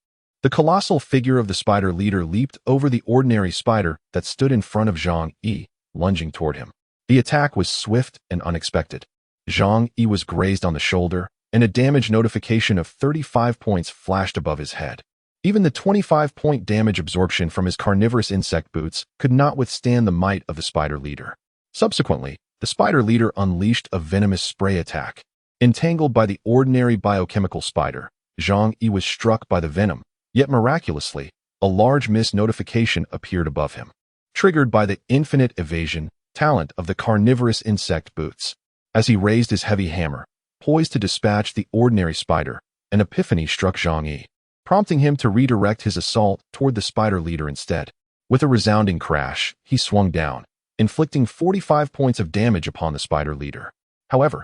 the colossal figure of the spider leader leaped over the ordinary spider that stood in front of Zhang Yi, lunging toward him. The attack was swift and unexpected. Zhang Yi was grazed on the shoulder, and a damage notification of 35 points flashed above his head. Even the 25-point damage absorption from his carnivorous insect boots could not withstand the might of the spider leader. Subsequently, the spider leader unleashed a venomous spray attack. Entangled by the ordinary biochemical spider, Zhang Yi was struck by the venom, yet miraculously, a large miss notification appeared above him, triggered by the infinite evasion talent of the carnivorous insect boots. As he raised his heavy hammer, poised to dispatch the ordinary spider, an epiphany struck Zhang Yi, prompting him to redirect his assault toward the spider leader instead. With a resounding crash, he swung down, inflicting 45 points of damage upon the spider leader. However,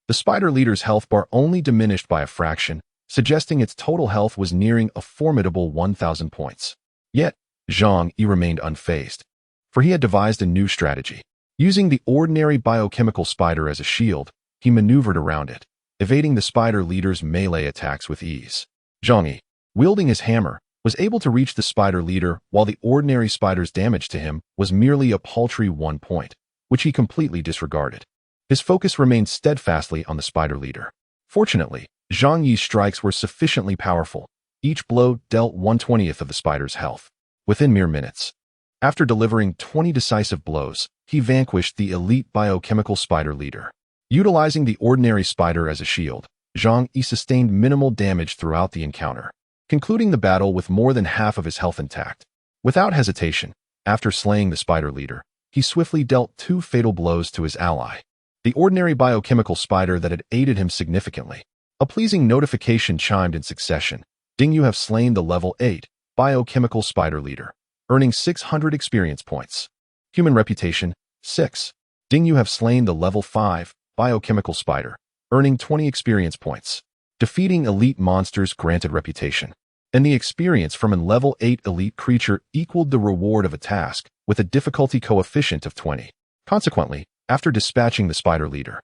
the spider leader's health bar only diminished by a fraction, suggesting its total health was nearing a formidable 1,000 points. Yet, Zhang Yi remained unfazed, for he had devised a new strategy. Using the ordinary biochemical spider as a shield, he maneuvered around it, evading the spider leader's melee attacks with ease. Zhang Yi, wielding his hammer, was able to reach the spider leader while the ordinary spider's damage to him was merely a paltry 1 point, which he completely disregarded. His focus remained steadfastly on the spider leader. Fortunately, Zhang Yi's strikes were sufficiently powerful. Each blow dealt 1/20th of the spider's health. Within mere minutes, after delivering 20 decisive blows, he vanquished the elite biochemical spider leader. Utilizing the ordinary spider as a shield, Zhang Yi sustained minimal damage throughout the encounter, concluding the battle with more than half of his health intact. Without hesitation, after slaying the spider leader, he swiftly dealt 2 fatal blows to his ally, the ordinary biochemical spider that had aided him significantly. A pleasing notification chimed in succession. Ding, you have slain the level 8 biochemical spider leader, earning 600 experience points. Human reputation, 6. Ding, you have slain the level 5 biochemical spider, earning 20 experience points. Defeating elite monsters granted reputation, and the experience from a level 8 elite creature equaled the reward of a task with a difficulty coefficient of 20. Consequently, after dispatching the spider leader,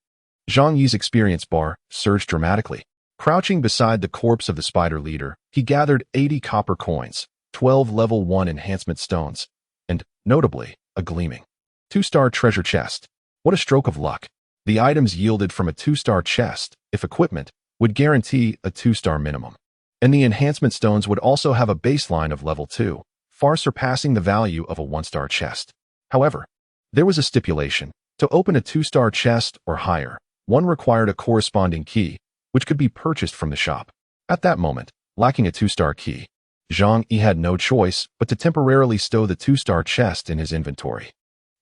Zhang Yi's experience bar surged dramatically. Crouching beside the corpse of the spider leader, he gathered 80 copper coins, 12 level 1 enhancement stones, and, notably, a gleaming 2-star treasure chest. What a stroke of luck. The items yielded from a 2-star chest, if equipment, would guarantee a 2-star minimum. And the enhancement stones would also have a baseline of level 2, far surpassing the value of a 1-star chest. However, there was a stipulation. To open a 2-star chest or higher, one required a corresponding key, which could be purchased from the shop. At that moment, lacking a 2-star key, Zhang Yi had no choice but to temporarily stow the 2-star chest in his inventory.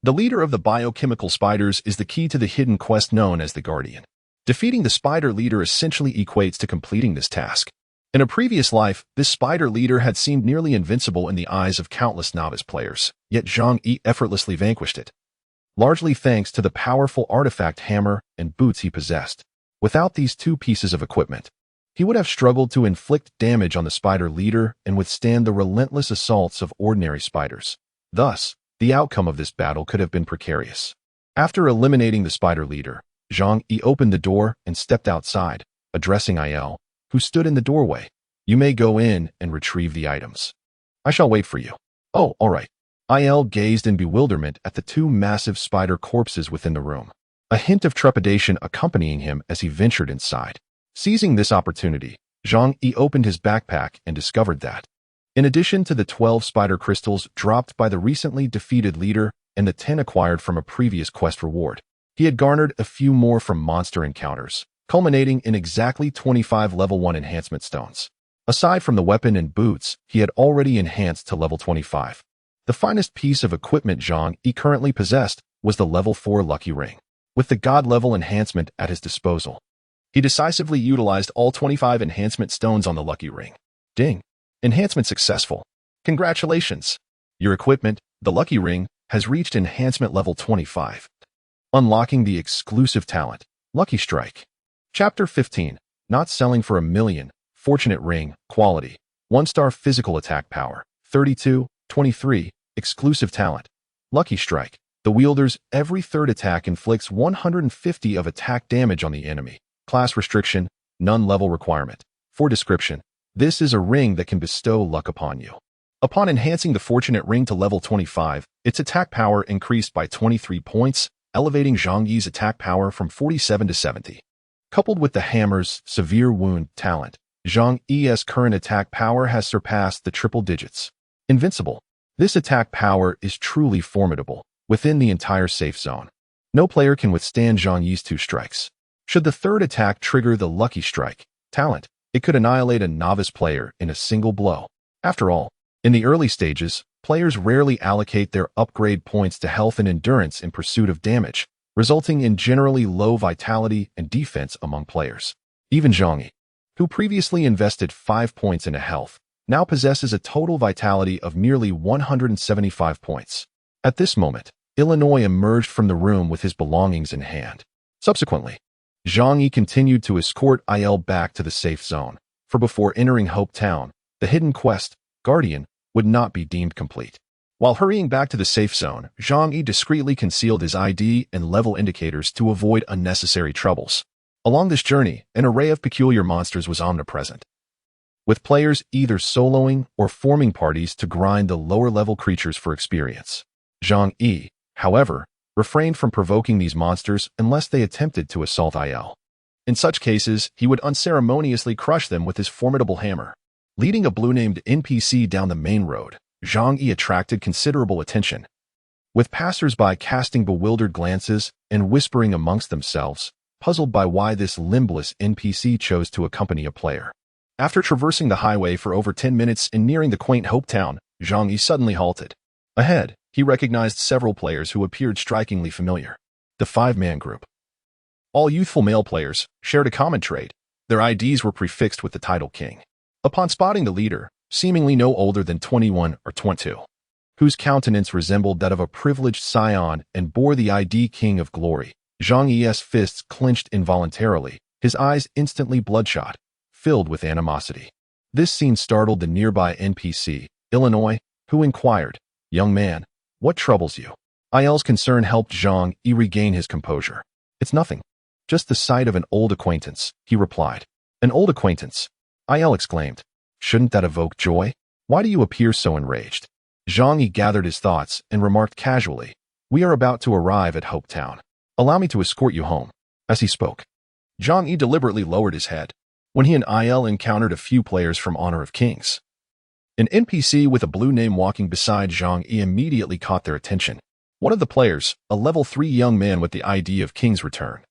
The leader of the biochemical spiders is the key to the hidden quest known as the Guardian. Defeating the spider leader essentially equates to completing this task. In a previous life, this spider leader had seemed nearly invincible in the eyes of countless novice players, yet Zhang Yi effortlessly vanquished it, largely thanks to the powerful artifact hammer and boots he possessed. Without these two pieces of equipment, he would have struggled to inflict damage on the spider leader and withstand the relentless assaults of ordinary spiders. Thus, the outcome of this battle could have been precarious. After eliminating the spider leader, Zhang Yi opened the door and stepped outside, addressing Il, who stood in the doorway. You may go in and retrieve the items. I shall wait for you. Oh, all right. Il gazed in bewilderment at the two massive spider corpses within the room, a hint of trepidation accompanying him as he ventured inside. Seizing this opportunity, Zhang Yi opened his backpack and discovered that, in addition to the 12 spider crystals dropped by the recently defeated leader and the 10 acquired from a previous quest reward, he had garnered a few more from monster encounters, culminating in exactly 25 level 1 enhancement stones. Aside from the weapon and boots, he had already enhanced to level 25. The finest piece of equipment Zhang Yi currently possessed was the level 4 lucky ring. With the god level enhancement at his disposal, he decisively utilized all 25 enhancement stones on the lucky ring. Ding! Enhancement successful. Congratulations! Your equipment, the lucky ring, has reached enhancement level 25. Unlocking the exclusive talent, Lucky Strike. Chapter 15. Not selling for $1 million. Fortunate ring, quality. 1-star physical attack power. 32, 23. Exclusive talent, Lucky Strike. The wielder's every third attack inflicts 150 of attack damage on the enemy. Class restriction, none level requirement. For description, this is a ring that can bestow luck upon you. Upon enhancing the fortunate ring to level 25, its attack power increased by 23 points, elevating Zhang Yi's attack power from 47 to 70. Coupled with the hammer's severe wound talent, Zhang Yi's current attack power has surpassed the triple digits. Invincible. This attack power is truly formidable within the entire safe zone. No player can withstand Zhang Yi's 2 strikes. Should the third attack trigger the Lucky Strike talent, it could annihilate a novice player in a single blow. After all, in the early stages, players rarely allocate their upgrade points to health and endurance in pursuit of damage, resulting in generally low vitality and defense among players. Even Zhang Yi, who previously invested 5 points into health, now possesses a total vitality of merely 175 points. At this moment, Illinois emerged from the room with his belongings in hand. Subsequently, Zhang Yi continued to escort Il back to the safe zone, for before entering Hope Town, the hidden quest, Guardian, would not be deemed complete. While hurrying back to the safe zone, Zhang Yi discreetly concealed his ID and level indicators to avoid unnecessary troubles. Along this journey, an array of peculiar monsters was omnipresent, with players either soloing or forming parties to grind the lower-level creatures for experience. Zhang Yi, however, refrained from provoking these monsters unless they attempted to assault Il. In such cases, he would unceremoniously crush them with his formidable hammer. Leading a blue-named NPC down the main road, Zhang Yi attracted considerable attention, with passers-by casting bewildered glances and whispering amongst themselves, puzzled by why this limbless NPC chose to accompany a player. After traversing the highway for over 10 minutes and nearing the quaint Hope Town, Zhang Yi suddenly halted. Ahead, he recognized several players who appeared strikingly familiar. The 5-man group. All youthful male players shared a common trait. Their IDs were prefixed with the title King. Upon spotting the leader, seemingly no older than 21 or 22, whose countenance resembled that of a privileged scion and bore the ID King of Glory, Zhang Yi's fists clenched involuntarily, his eyes instantly bloodshot, filled with animosity. This scene startled the nearby NPC, Illinois, who inquired, "Young man, what troubles you?" Il's concern helped Zhang Yi regain his composure. "It's nothing. Just the sight of an old acquaintance," he replied. "An old acquaintance?" Il exclaimed. "Shouldn't that evoke joy? Why do you appear so enraged?" Zhang Yi gathered his thoughts and remarked casually, We are about to arrive at Hope Town. Allow me to escort you home." As he spoke, Zhang Yi deliberately lowered his head. When he and Il encountered a few players from Honor of Kings, an NPC with a blue name walking beside Zhang Yi immediately caught their attention. One of the players, a level 3 young man with the ID of King's Return,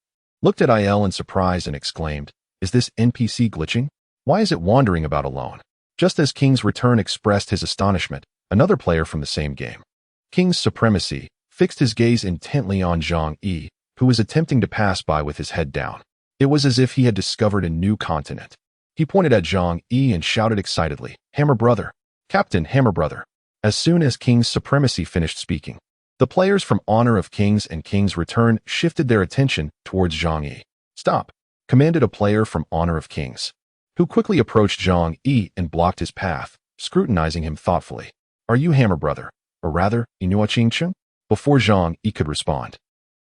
looked at Il in surprise and exclaimed, "Is this NPC glitching? Why is it wandering about alone?" Just as King's Return expressed his astonishment, another player from the same game, King's Supremacy, fixed his gaze intently on Zhang Yi, who was attempting to pass by with his head down. It was as if he had discovered a new continent. He pointed at Zhang Yi and shouted excitedly, "Hammer Brother! Captain Hammer Brother!" As soon as King's Supremacy finished speaking, the players from Honor of Kings and King's Return shifted their attention towards Zhang Yi. "Stop!" commanded a player from Honor of Kings, who quickly approached Zhang Yi and blocked his path, scrutinizing him thoughtfully. "Are you Hammer Brother? Or rather, Inua Chingcheng?" Before Zhang Yi could respond,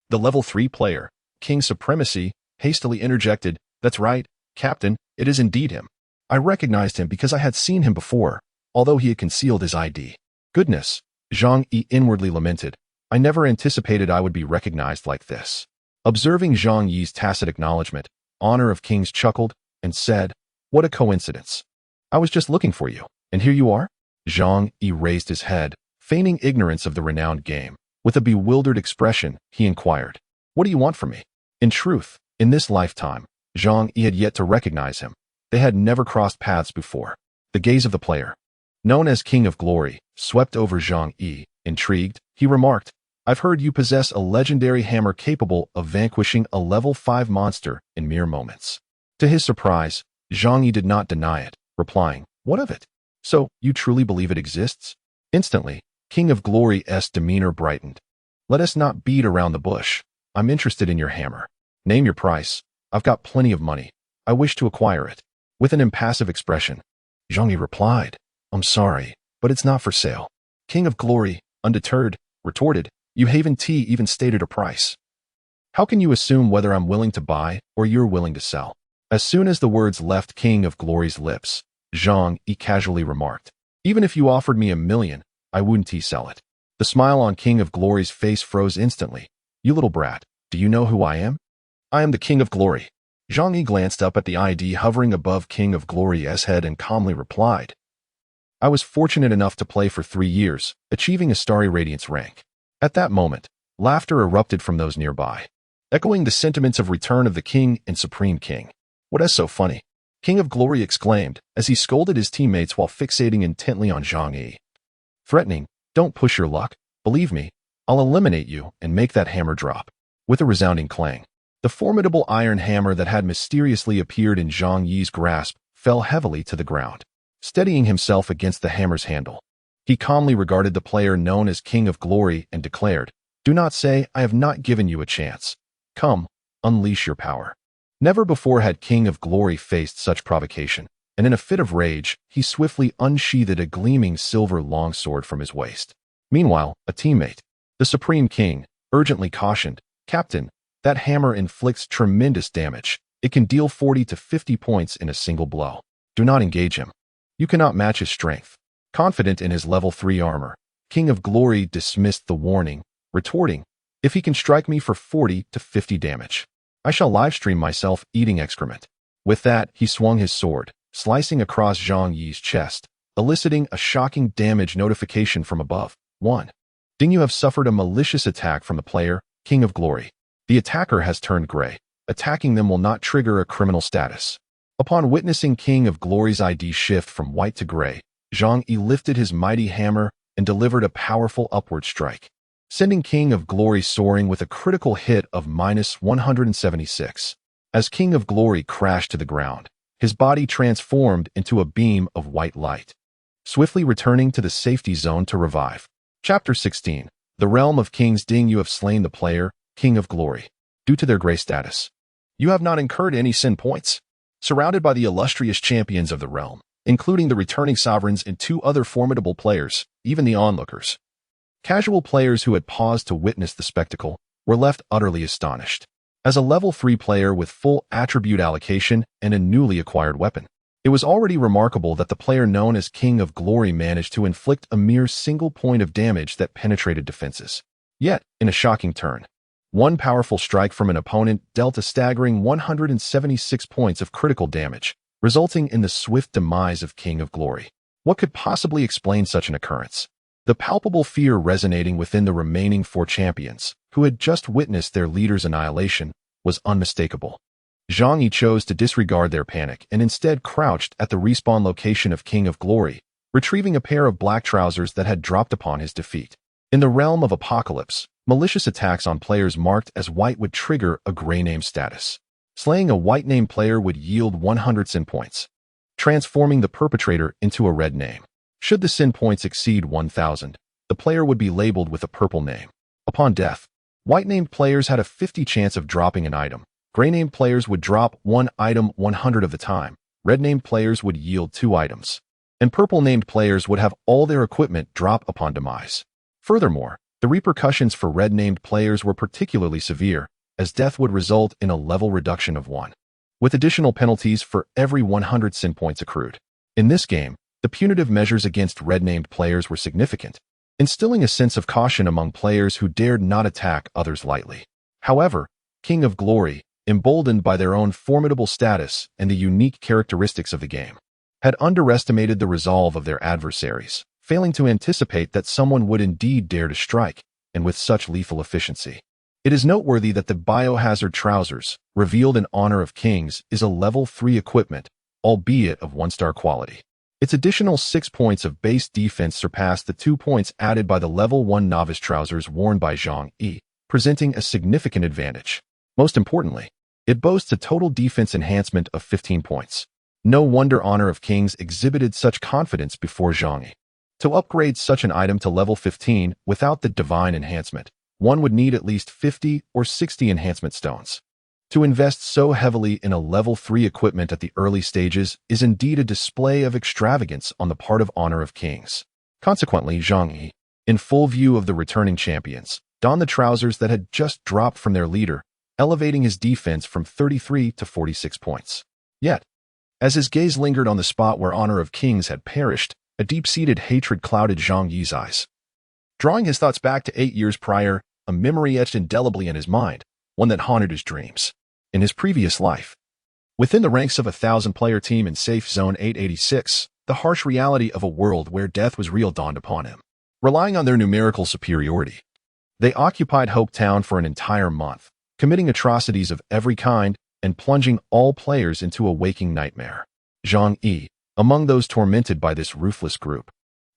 the level 3 player, King Supremacy, hastily interjected, "That's right, Captain, it is indeed him. I recognized him because I had seen him before, although he had concealed his ID." "Goodness," Zhang Yi inwardly lamented. "I never anticipated I would be recognized like this." Observing Zhang Yi's tacit acknowledgement, Honor of Kings chuckled and said, "What a coincidence. I was just looking for you, and here you are?" Zhang Yi raised his head, feigning ignorance of the renowned game. With a bewildered expression, he inquired, "What do you want from me?" In truth, in this lifetime, Zhang Yi had yet to recognize him. They had never crossed paths before. The gaze of the player, known as King of Glory, swept over Zhang Yi. Intrigued, he remarked, "I've heard you possess a legendary hammer capable of vanquishing a level 5 monster in mere moments." To his surprise, Zhang Yi did not deny it, replying, "What of it? So, you truly believe it exists?" Instantly, King of Glory's demeanor brightened. "Let us not beat around the bush. I'm interested in your hammer. Name your price. I've got plenty of money. I wish to acquire it." With an impassive expression, Zhang Yi replied, "I'm sorry, but it's not for sale." King of Glory, undeterred, retorted, "You haven't even stated a price. How can you assume whether I'm willing to buy or you're willing to sell?" As soon as the words left King of Glory's lips, Zhang Yi casually remarked, "Even if you offered me 1,000,000, I wouldn't sell it." The smile on King of Glory's face froze instantly. "You little brat, do you know who I am?" "I am the King of Glory." Zhang Yi glanced up at the ID hovering above King of Glory's head and calmly replied, "I was fortunate enough to play for 3 years, achieving a Starry Radiance rank." At that moment, laughter erupted from those nearby, echoing the sentiments of Return of the King and Supreme King. "What is so funny?" King of Glory exclaimed as he scolded his teammates while fixating intently on Zhang Yi. Threatening, "Don't push your luck. Believe me, I'll eliminate you and make that hammer drop." With a resounding clang, the formidable iron hammer that had mysteriously appeared in Zhang Yi's grasp fell heavily to the ground. Steadying himself against the hammer's handle, he calmly regarded the player known as King of Glory and declared, "Do not say I have not given you a chance. Come, unleash your power." Never before had King of Glory faced such provocation, and in a fit of rage, he swiftly unsheathed a gleaming silver longsword from his waist. Meanwhile, a teammate, the Supreme King, urgently cautioned, "Captain, that hammer inflicts tremendous damage. It can deal 40 to 50 points in a single blow. Do not engage him. You cannot match his strength." Confident in his level 3 armor, King of Glory dismissed the warning, retorting, "If he can strike me for 40 to 50 damage, I shall livestream myself eating excrement." With that, he swung his sword, slicing across Zhang Yi's chest, eliciting a shocking damage notification from above. 1. Ding, you have suffered a malicious attack from the player, King of Glory. The attacker has turned gray. Attacking them will not trigger a criminal status. Upon witnessing King of Glory's ID shift from white to gray, Zhang Yi lifted his mighty hammer and delivered a powerful upward strike, sending King of Glory soaring with a critical hit of -176. As King of Glory crashed to the ground, his body transformed into a beam of white light, swiftly returning to the safety zone to revive. Chapter 16. The Realm of Kings. Ding, you have slain the player, King of Glory. Due to their gray status, you have not incurred any sin points. Surrounded by the illustrious champions of the realm, including the returning sovereigns and 2 other formidable players, even the onlookers, casual players who had paused to witness the spectacle were left utterly astonished. As a level 3 player with full attribute allocation and a newly acquired weapon, it was already remarkable that the player known as King of Glory managed to inflict a mere single point of damage that penetrated defenses. Yet, in a shocking turn, one powerful strike from an opponent dealt a staggering 176 points of critical damage, resulting in the swift demise of King of Glory. What could possibly explain such an occurrence? The palpable fear resonating within the remaining 4 champions, who had just witnessed their leader's annihilation, was unmistakable. Zhang Yi chose to disregard their panic and instead crouched at the respawn location of King of Glory, retrieving a pair of black trousers that had dropped upon his defeat. In the realm of Apocalypse, malicious attacks on players marked as white would trigger a gray name status. Slaying a white name player would yield 100 sin points, transforming the perpetrator into a red name. Should the sin points exceed 1,000, the player would be labeled with a purple name. Upon death, white-named players had a 50 chance of dropping an item. Gray-named players would drop 1 item 100 of the time. Red-named players would yield 2 items. And purple-named players would have all their equipment drop upon demise. Furthermore, the repercussions for red-named players were particularly severe, as death would result in a level reduction of 1, with additional penalties for every 100 sin points accrued. In this game, the punitive measures against red-named players were significant, instilling a sense of caution among players who dared not attack others lightly. However, King of Glory, emboldened by their own formidable status and the unique characteristics of the game, had underestimated the resolve of their adversaries, failing to anticipate that someone would indeed dare to strike, and with such lethal efficiency. It is noteworthy that the Biohazard Trousers, revealed in honor of Kings, is a level 3 equipment, albeit of 1-star quality. Its additional 6 points of base defense surpassed the 2 points added by the level 1 Novice Trousers worn by Zhang Yi, presenting a significant advantage. Most importantly, it boasts a total defense enhancement of 15 points. No wonder Honor of Kings exhibited such confidence before Zhang Yi. To upgrade such an item to level 15 without the divine enhancement, one would need at least 50 or 60 enhancement stones. To invest so heavily in a level 3 equipment at the early stages is indeed a display of extravagance on the part of Honor of Kings. Consequently, Zhang Yi, in full view of the returning champions, donned the trousers that had just dropped from their leader, elevating his defense from 33 to 46 points. Yet, as his gaze lingered on the spot where Honor of Kings had perished, a deep-seated hatred clouded Zhang Yi's eyes. Drawing his thoughts back to 8 years prior, a memory etched indelibly in his mind, one that haunted his dreams. In his previous life, within the ranks of a 1,000-player team in Safe Zone 886, the harsh reality of a world where death was real dawned upon him. Relying on their numerical superiority, they occupied Hope Town for an entire month, committing atrocities of every kind and plunging all players into a waking nightmare. Zhang Yi, among those tormented by this ruthless group,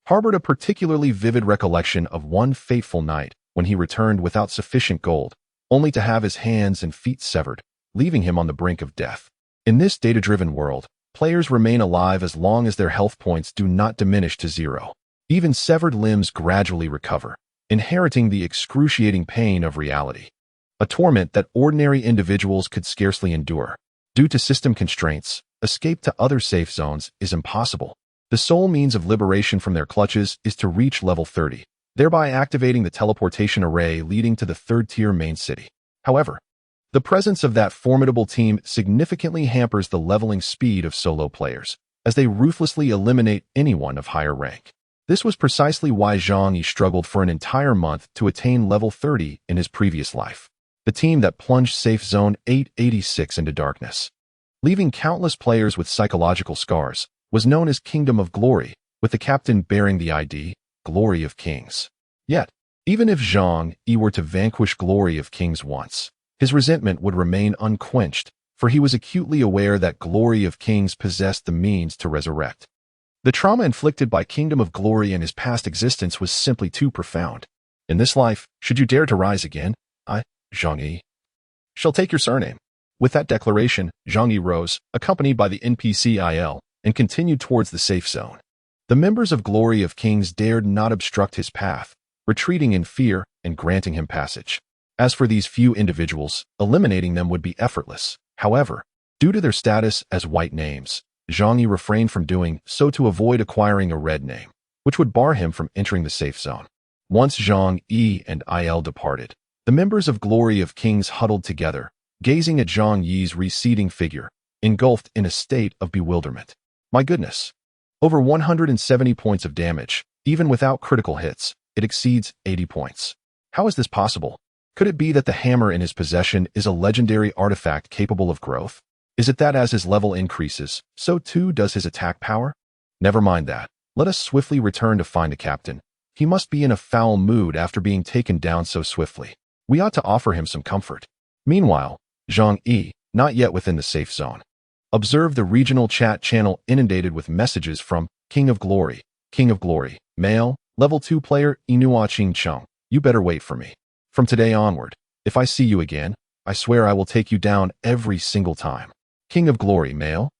harbored a particularly vivid recollection of one fateful night when he returned without sufficient gold, only to have his hands and feet severed, leaving him on the brink of death. In this data-driven world, players remain alive as long as their health points do not diminish to 0. Even severed limbs gradually recover, inheriting the excruciating pain of reality, a torment that ordinary individuals could scarcely endure. Due to system constraints, escape to other safe zones is impossible. The sole means of liberation from their clutches is to reach level 30, thereby activating the teleportation array leading to the 3rd-tier main city. However, the presence of that formidable team significantly hampers the leveling speed of solo players, as they ruthlessly eliminate anyone of higher rank. This was precisely why Zhang Yi struggled for an entire month to attain level 30 in his previous life. The team that plunged Safe Zone 886 into darkness, leaving countless players with psychological scars, was known as Kingdom of Glory, with the captain bearing the ID, Glory of Kings. Yet, even if Zhang Yi were to vanquish Glory of Kings once, his resentment would remain unquenched, for he was acutely aware that Glory of Kings possessed the means to resurrect. The trauma inflicted by Kingdom of Glory in his past existence was simply too profound. In this life, should you dare to rise again, I, Zhang Yi, shall take your surname. With that declaration, Zhang Yi rose, accompanied by the NPC IL, and continued towards the safe zone. The members of Glory of Kings dared not obstruct his path, retreating in fear and granting him passage. As for these few individuals, eliminating them would be effortless. However, due to their status as white names, Zhang Yi refrained from doing so to avoid acquiring a red name, which would bar him from entering the safe zone. Once Zhang Yi and Il departed, the members of Glory of Kings huddled together, gazing at Zhang Yi's receding figure, engulfed in a state of bewilderment. My goodness! Over 170 points of damage, even without critical hits, it exceeds 80 points. How is this possible? Could it be that the hammer in his possession is a legendary artifact capable of growth? Is it that as his level increases, so too does his attack power? Never mind that. Let us swiftly return to find the captain. He must be in a foul mood after being taken down so swiftly. We ought to offer him some comfort. Meanwhile, Zhang Yi, not yet within the safe zone. Observe the regional chat channel inundated with messages from King of Glory, male, level 2 player Inua Ching Chung. You better wait for me. From today onward, if I see you again, I swear I will take you down every single time. King of Glory, male,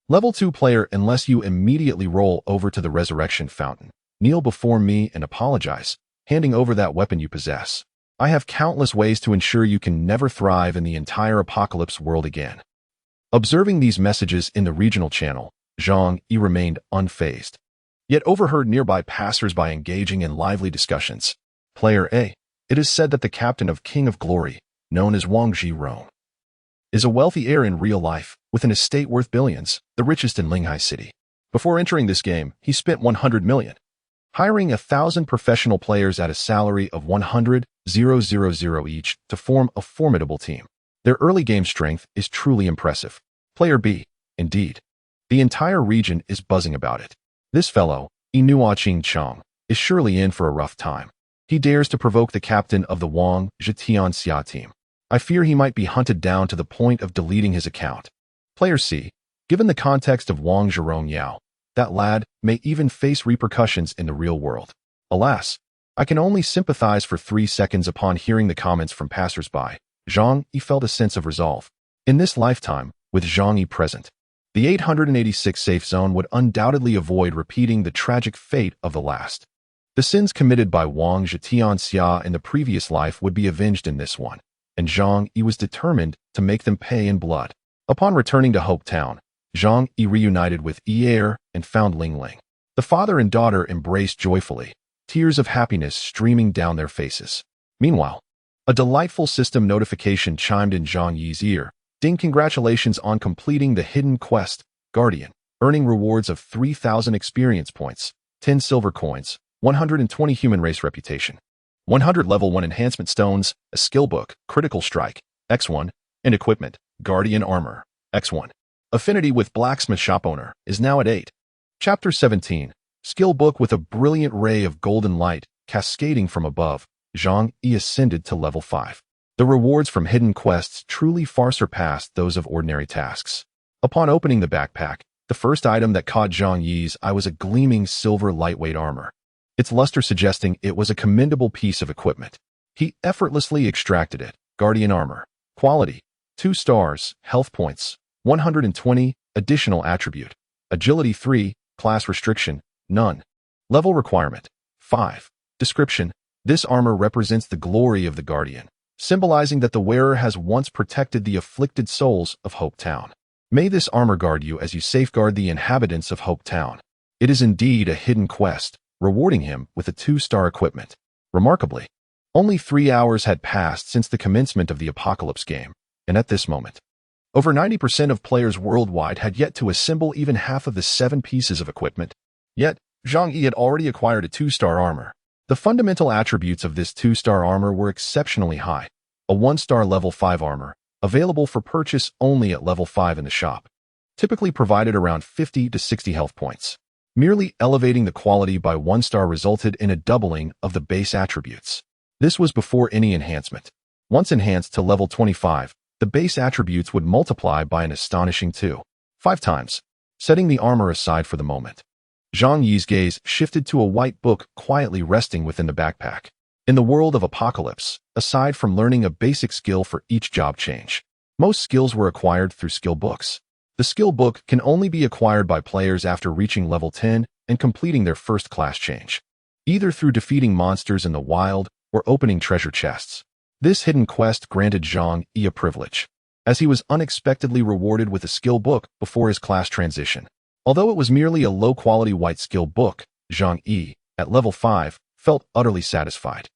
level 2 player, unless you immediately roll over to the resurrection fountain, kneel before me and apologize, handing over that weapon you possess. I have countless ways to ensure you can never thrive in the entire apocalypse world again. Observing these messages in the regional channel, Zhang Yi remained unfazed, yet overheard nearby passers-by engaging in lively discussions. Player A. It is said that the captain of King of Glory, known as Wang Zhirong, is a wealthy heir in real life, with an estate worth billions, the richest in Linghai City. Before entering this game, he spent 100 million, hiring 1,000 professional players at a salary of 100,000 each to form a formidable team. Their early game strength is truly impressive. Player B. Indeed. The entire region is buzzing about it. This fellow, Inua Ching Chung, is surely in for a rough time. He dares to provoke the captain of the Wang Zhitianxia team. I fear he might be hunted down to the point of deleting his account. Player C. Given the context of Wang Zhirong Yao, that lad may even face repercussions in the real world. Alas, I can only sympathize for 3 seconds upon hearing the comments from passers-by. Zhang Yi felt a sense of resolve. In this lifetime, with Zhang Yi present, the 886 safe zone would undoubtedly avoid repeating the tragic fate of the last. The sins committed by Wang Zhitianxia in the previous life would be avenged in this one, and Zhang Yi was determined to make them pay in blood. Upon returning to Hope Town, Zhang Yi reunited with Yi and found Ling Ling. The father and daughter embraced joyfully, tears of happiness streaming down their faces. Meanwhile, a delightful system notification chimed in Zhang Yi's ear. Ding, congratulations on completing the hidden quest, Guardian, earning rewards of 3,000 experience points, 10 silver coins, 120 human race reputation, 100 level 1 enhancement stones, a skill book, critical strike, X1, and equipment, Guardian armor, X1. Affinity with blacksmith shop owner is now at 8. Chapter 17, skill book with a brilliant ray of golden light cascading from above, Zhang Yi ascended to level 5. The rewards from hidden quests truly far surpassed those of ordinary tasks. Upon opening the backpack, the first item that caught Zhang Yi's eye was a gleaming silver lightweight armor, its luster suggesting it was a commendable piece of equipment. He effortlessly extracted it. Guardian armor. Quality, 2 stars, health points, 120, additional attribute. Agility 3, class restriction, none. Level requirement, 5. Description, this armor represents the glory of the Guardian, symbolizing that the wearer has once protected the afflicted souls of Hope Town. May this armor guard you as you safeguard the inhabitants of Hope Town. It is indeed a hidden quest, rewarding him with a 2-star equipment. Remarkably, only 3 hours had passed since the commencement of the Apocalypse game, and at this moment, over 90% of players worldwide had yet to assemble even half of the 7 pieces of equipment. Yet, Zhang Yi had already acquired a 2-star armor. The fundamental attributes of this 2-star armor were exceptionally high. A 1-star level 5 armor, available for purchase only at level 5 in the shop, typically provided around 50 to 60 health points. Merely elevating the quality by 1 star resulted in a doubling of the base attributes. This was before any enhancement. Once enhanced to level 25, the base attributes would multiply by an astonishing 5 times. Setting the armor aside for the moment, Zhang Yi's gaze shifted to a white book quietly resting within the backpack. In the world of Apocalypse, aside from learning a basic skill for each job change, most skills were acquired through skill books. The skill book can only be acquired by players after reaching level 10 and completing their first class change, either through defeating monsters in the wild or opening treasure chests. This hidden quest granted Zhang Yi a privilege, as he was unexpectedly rewarded with a skill book before his class transition. Although it was merely a low-quality white skill book, Zhang Yi, at level 5, felt utterly satisfied.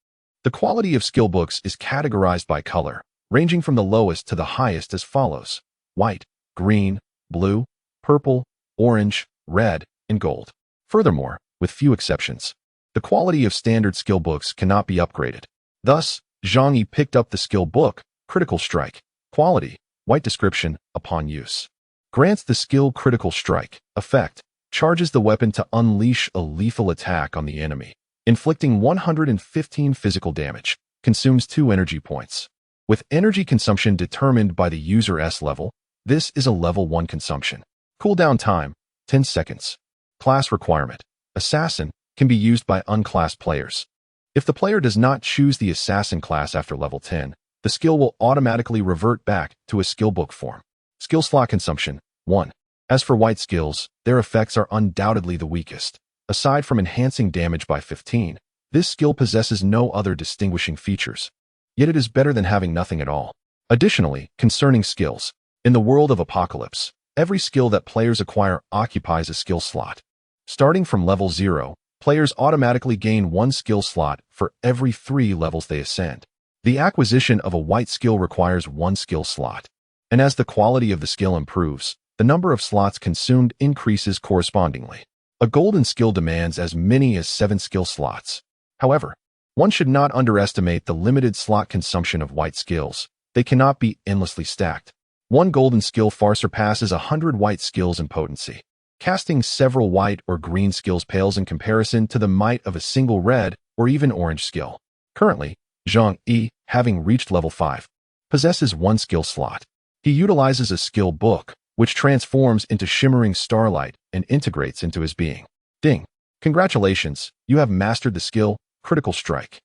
The quality of skill books is categorized by color, ranging from the lowest to the highest as follows: white, green, blue, purple, orange, red, and gold. Furthermore, with few exceptions, the quality of standard skill books cannot be upgraded. Thus, Zhang Yi picked up the skill book, Critical Strike, Quality, White Description, upon use. Grants the skill Critical Strike, effect, charges the weapon to unleash a lethal attack on the enemy, inflicting 115 physical damage, consumes 2 energy points. With energy consumption determined by the user's level, this is a level 1 consumption. Cooldown time, 10 seconds. Class requirement, Assassin, can be used by unclassed players. If the player does not choose the Assassin class after level 10, the skill will automatically revert back to a skill book form. Skill slot consumption, 1. As for white skills, their effects are undoubtedly the weakest. Aside from enhancing damage by 15, this skill possesses no other distinguishing features. Yet it is better than having nothing at all. Additionally, concerning skills, in the world of Apocalypse, every skill that players acquire occupies a skill slot. Starting from level 0, players automatically gain 1 skill slot for every 3 levels they ascend. The acquisition of a white skill requires 1 skill slot. And as the quality of the skill improves, the number of slots consumed increases correspondingly. A golden skill demands as many as 7 skill slots. However, one should not underestimate the limited slot consumption of white skills. They cannot be endlessly stacked. 1 golden skill far surpasses 100 white skills in potency. Casting several white or green skills pales in comparison to the might of a single red or even orange skill. Currently, Zhang Yi, having reached level 5, possesses 1 skill slot. He utilizes a skill book, which transforms into shimmering starlight and integrates into his being. Ding! Congratulations, you have mastered the skill, Critical Strike.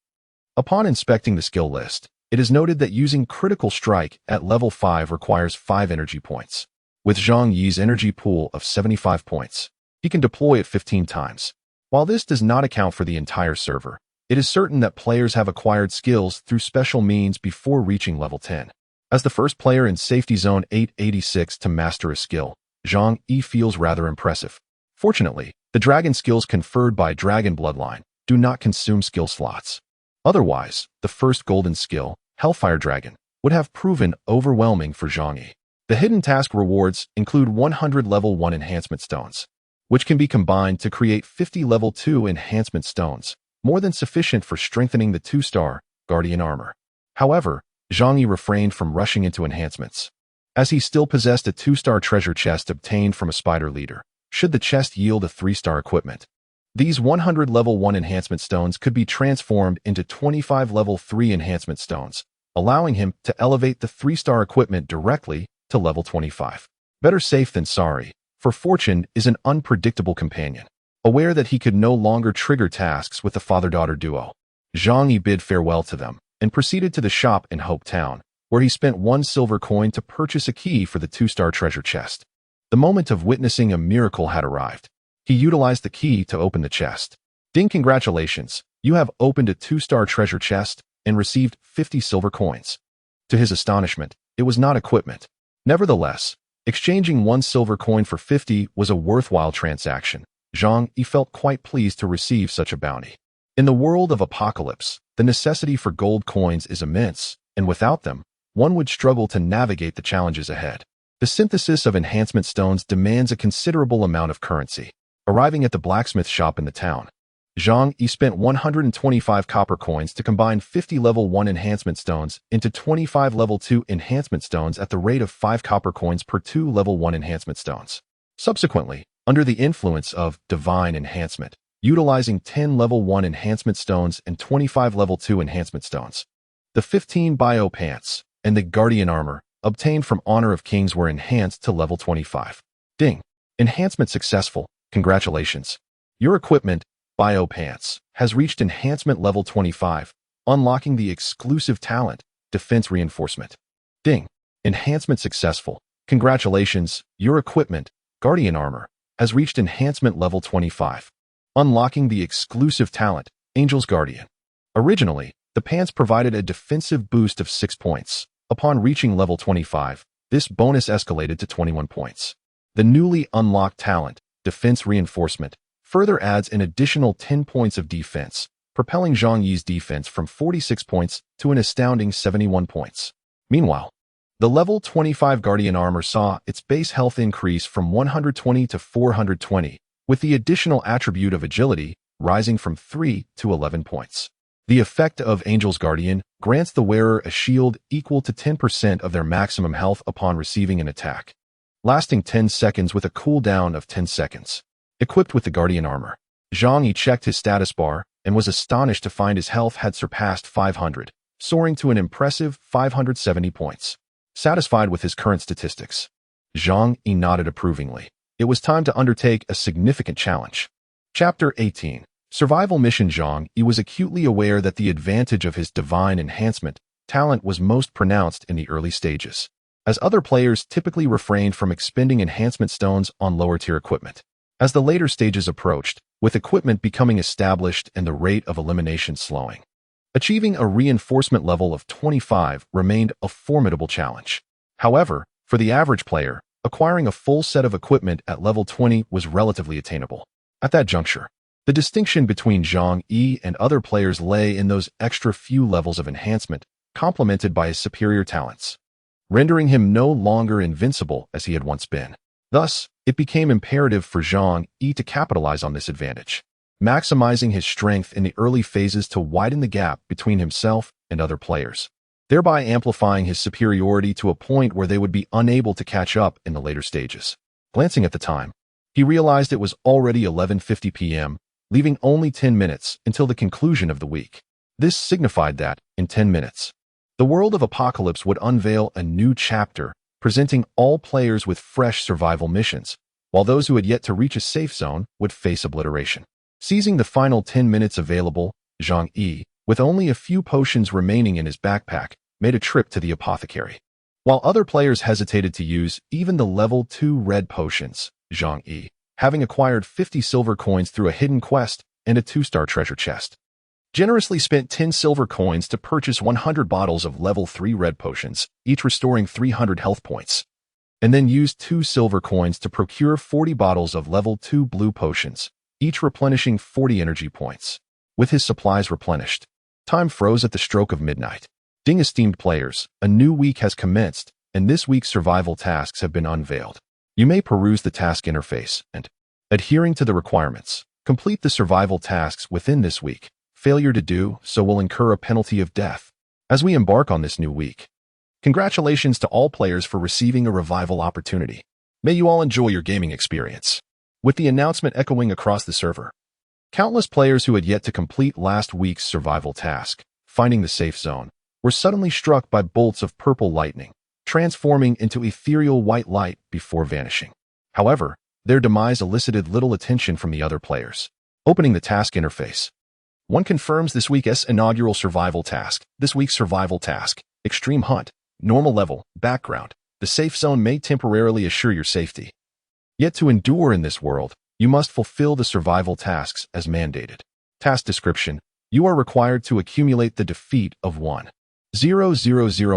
Upon inspecting the skill list, it is noted that using Critical Strike at level 5 requires 5 energy points. With Zhang Yi's energy pool of 75 points, he can deploy it 15 times. While this does not account for the entire server, it is certain that players have acquired skills through special means before reaching level 10. As the first player in Safety Zone 886 to master a skill, Zhang Yi feels rather impressive. Fortunately, the dragon skills conferred by Dragon Bloodline do not consume skill slots. Otherwise, the first golden skill, Hellfire Dragon, would have proven overwhelming for Zhang Yi. The hidden task rewards include 100 level 1 enhancement stones, which can be combined to create 50 level 2 enhancement stones, more than sufficient for strengthening the 2-star Guardian armor. However, Zhang Yi refrained from rushing into enhancements, as he still possessed a 2-star treasure chest obtained from a spider leader, should the chest yield a 3-star equipment. These 100 level 1 enhancement stones could be transformed into 25 level 3 enhancement stones, allowing him to elevate the 3-star equipment directly to level 25. Better safe than sorry, for Fortune is an unpredictable companion. Aware that he could no longer trigger tasks with the father-daughter duo, Zhang Yi bid farewell to them and proceeded to the shop in Hope Town, where he spent 1 silver coin to purchase a key for the 2-star treasure chest. The moment of witnessing a miracle had arrived. He utilized the key to open the chest. Ding! Congratulations, you have opened a 2-star treasure chest and received 50 silver coins. To his astonishment, it was not equipment. Nevertheless, exchanging 1 silver coin for 50 was a worthwhile transaction. Zhang Yi felt quite pleased to receive such a bounty. In the world of Apocalypse, the necessity for gold coins is immense, and without them, one would struggle to navigate the challenges ahead. The synthesis of enhancement stones demands a considerable amount of currency. Arriving at the blacksmith shop in the town, Zhang Yi spent 125 copper coins to combine 50 level 1 enhancement stones into 25 level 2 enhancement stones at the rate of 5 copper coins per 2 level 1 enhancement stones. Subsequently, under the influence of divine enhancement, utilizing 10 level 1 enhancement stones and 25 level 2 enhancement stones, the 15 bio pants and the guardian armor obtained from Honor of Kings were enhanced to level 25. Ding! Enhancement successful. Congratulations. Your equipment, Bio Pants, has reached enhancement level 25, unlocking the exclusive talent, Defense Reinforcement. Ding! Enhancement successful. Congratulations, your equipment, Guardian Armor, has reached enhancement level 25, unlocking the exclusive talent, Angel's Guardian. Originally, the pants provided a defensive boost of 6 points. Upon reaching level 25, this bonus escalated to 21 points. The newly unlocked talent, Defense Reinforcement, further adds an additional 10 points of defense, propelling Zhang Yi's defense from 46 points to an astounding 71 points. Meanwhile, the level 25 Guardian Armor saw its base health increase from 120 to 420, with the additional attribute of Agility rising from 3 to 11 points. The effect of Angel's Guardian grants the wearer a shield equal to 10% of their maximum health upon receiving an attack, lasting 10 seconds with a cooldown of 10 seconds. Equipped with the Guardian armor, Zhang Yi checked his status bar and was astonished to find his health had surpassed 500, soaring to an impressive 570 points. Satisfied with his current statistics, Zhang Yi nodded approvingly. It was time to undertake a significant challenge. Chapter 18. Survival Mission. Zhang Yi was acutely aware that the advantage of his divine enhancement talent was most pronounced in the early stages, as other players typically refrained from expending enhancement stones on lower-tier equipment. As the later stages approached, with equipment becoming established and the rate of elimination slowing, achieving a reinforcement level of 25 remained a formidable challenge. However, for the average player, acquiring a full set of equipment at level 20 was relatively attainable. At that juncture, the distinction between Zhang Yi and other players lay in those extra few levels of enhancement, complemented by his superior talents, rendering him no longer invincible as he had once been. Thus, it became imperative for Zhang Yi to capitalize on this advantage, maximizing his strength in the early phases to widen the gap between himself and other players, thereby amplifying his superiority to a point where they would be unable to catch up in the later stages. Glancing at the time, he realized it was already 11:50 p.m., leaving only 10 minutes until the conclusion of the week. This signified that, in 10 minutes, the world of Apocalypse would unveil a new chapter, presenting all players with fresh survival missions, while those who had yet to reach a safe zone would face obliteration. Seizing the final 10 minutes available, Zhang Yi, with only a few potions remaining in his backpack, made a trip to the apothecary. While other players hesitated to use even the level 2 red potions, Zhang Yi, having acquired 50 silver coins through a hidden quest and a 2-star treasure chest, generously spent 10 silver coins to purchase 100 bottles of level 3 red potions, each restoring 300 health points, and then used 2 silver coins to procure 40 bottles of level 2 blue potions, each replenishing 40 energy points. With his supplies replenished, time froze at the stroke of midnight. Ding, esteemed players, a new week has commenced, and this week's survival tasks have been unveiled. You may peruse the task interface and, adhering to the requirements, complete the survival tasks within this week. Failure to do so will incur a penalty of death. As we embark on this new week, congratulations to all players for receiving a revival opportunity. May you all enjoy your gaming experience. With the announcement echoing across the server, countless players who had yet to complete last week's survival task, finding the safe zone, were suddenly struck by bolts of purple lightning, transforming into ethereal white light before vanishing. However, their demise elicited little attention from the other players. Opening the task interface, one confirms this week's inaugural survival task. This week's survival task: Extreme Hunt, Normal Level, Background. The safe zone may temporarily assure your safety. Yet to endure in this world, you must fulfill the survival tasks as mandated. Task description: you are required to accumulate the defeat of 1,000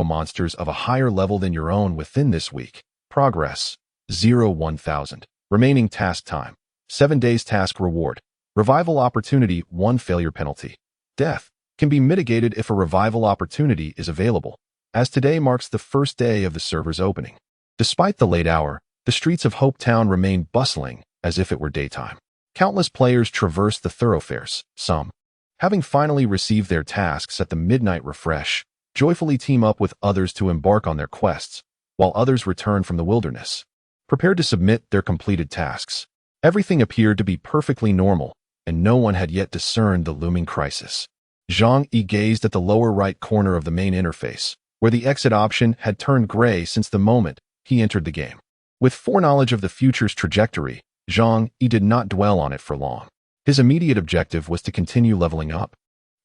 monsters of a higher level than your own within this week. Progress: 1,000. Remaining task time: 7 days. Task reward: revival opportunity, 1 failure penalty. Death can be mitigated if a revival opportunity is available, as today marks the first day of the server's opening. Despite the late hour, the streets of Hope Town remain bustling as if it were daytime. Countless players traverse the thoroughfares, some, having finally received their tasks at the midnight refresh, joyfully team up with others to embark on their quests, while others return from the wilderness, prepared to submit their completed tasks. Everything appeared to be perfectly normal, and no one had yet discerned the looming crisis. Zhang Yi gazed at the lower right corner of the main interface, where the exit option had turned gray since the moment he entered the game. With foreknowledge of the future's trajectory, Zhang Yi did not dwell on it for long. His immediate objective was to continue leveling up,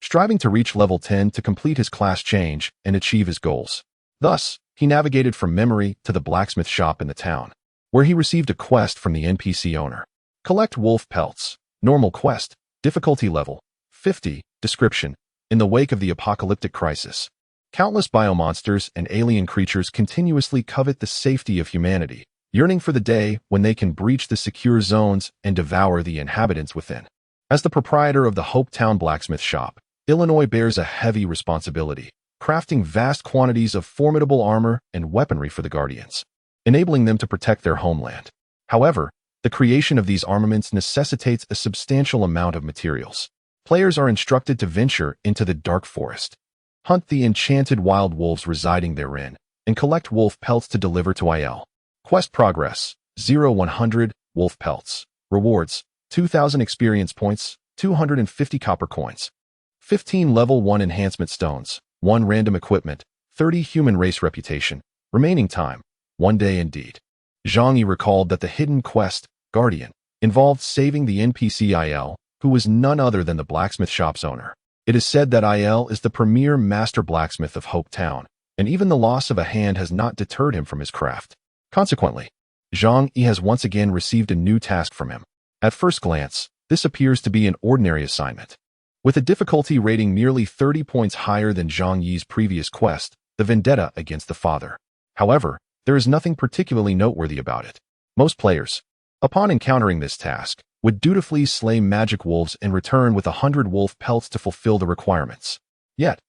striving to reach level 10 to complete his class change and achieve his goals. Thus, he navigated from memory to the blacksmith shop in the town, where he received a quest from the NPC owner. Collect wolf pelts. Normal quest. Difficulty level 50. Description: in the wake of the apocalyptic crisis, countless biomonsters and alien creatures continuously covet the safety of humanity, yearning for the day when they can breach the secure zones and devour the inhabitants within. As the proprietor of the Hope Town blacksmith shop, Illinois bears a heavy responsibility, crafting vast quantities of formidable armor and weaponry for the Guardians, enabling them to protect their homeland. However, the creation of these armaments necessitates a substantial amount of materials. Players are instructed to venture into the dark forest, hunt the enchanted wild wolves residing therein, and collect wolf pelts to deliver to IL. Quest progress: 0-100 wolf pelts. Rewards: 2,000 experience points, 250 copper coins, 15 level 1 enhancement stones, 1 random equipment, 30 human race reputation. Remaining time: 1 day indeed. Zhang Yi recalled that the hidden quest, Guardian, involved saving the NPC IL, who was none other than the blacksmith shop's owner. It is said that IL is the premier master blacksmith of Hope Town, and even the loss of a hand has not deterred him from his craft. Consequently, Zhang Yi has once again received a new task from him. At first glance, this appears to be an ordinary assignment. With a difficulty rating nearly 30 points higher than Zhang Yi's previous quest, the vendetta against the father. However, there is nothing particularly noteworthy about it. Most players, upon encountering this task, would dutifully slay magic wolves and return with 100 wolf pelts to fulfill the requirements. Yet,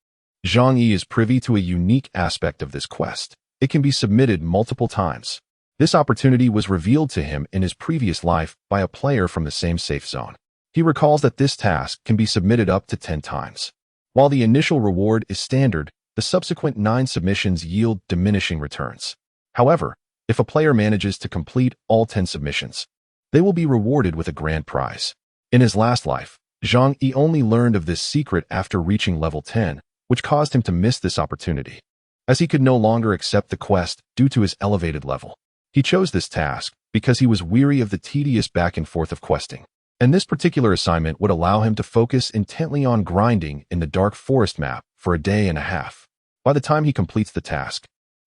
Zhang Yi is privy to a unique aspect of this quest. It can be submitted multiple times. This opportunity was revealed to him in his previous life by a player from the same safe zone. He recalls that this task can be submitted up to 10 times. While the initial reward is standard, the subsequent 9 submissions yield diminishing returns. However, if a player manages to complete all 10 submissions, they will be rewarded with a grand prize. In his last life, Zhang Yi only learned of this secret after reaching level 10, which caused him to miss this opportunity, as he could no longer accept the quest due to his elevated level. He chose this task because he was weary of the tedious back and forth of questing, and this particular assignment would allow him to focus intently on grinding in the dark forest map for a day and a half. By the time he completes the task,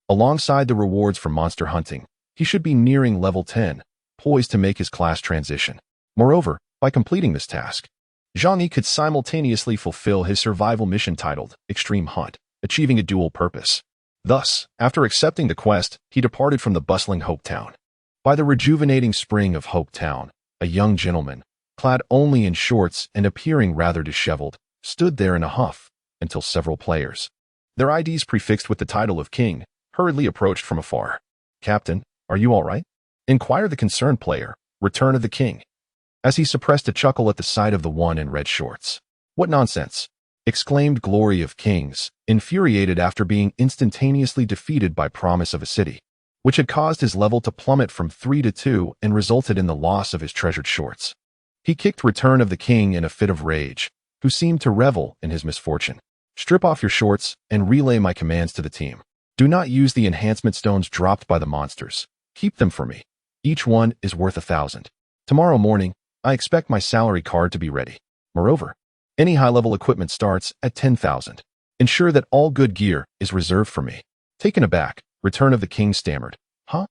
alongside the rewards for monster hunting, he should be nearing level 10, poised to make his class transition. Moreover, by completing this task, Zhang Yi could simultaneously fulfill his survival mission titled Extreme Hunt, achieving a dual purpose. Thus, after accepting the quest, he departed from the bustling Hope Town. By the rejuvenating spring of Hope Town, a young gentleman, clad only in shorts and appearing rather disheveled, stood there in a huff, until several players, their IDs prefixed with the title of King, hurriedly approached from afar. "Captain, are you all right?" inquired the concerned player, Return of the King, as he suppressed a chuckle at the sight of the one in red shorts. "What nonsense!" exclaimed Glory of Kings, infuriated after being instantaneously defeated by Promise of a City, which had caused his level to plummet from 3 to 2 and resulted in the loss of his treasured shorts. He kicked Return of the King in a fit of rage, who seemed to revel in his misfortune. "Strip off your shorts and relay my commands to the team. Do not use the enhancement stones dropped by the monsters. Keep them for me. Each one is worth 1,000. Tomorrow morning, I expect my salary card to be ready. Moreover, any high-level equipment starts at 10,000. Ensure that all good gear is reserved for me." Taken aback, Return of the King stammered. "Huh?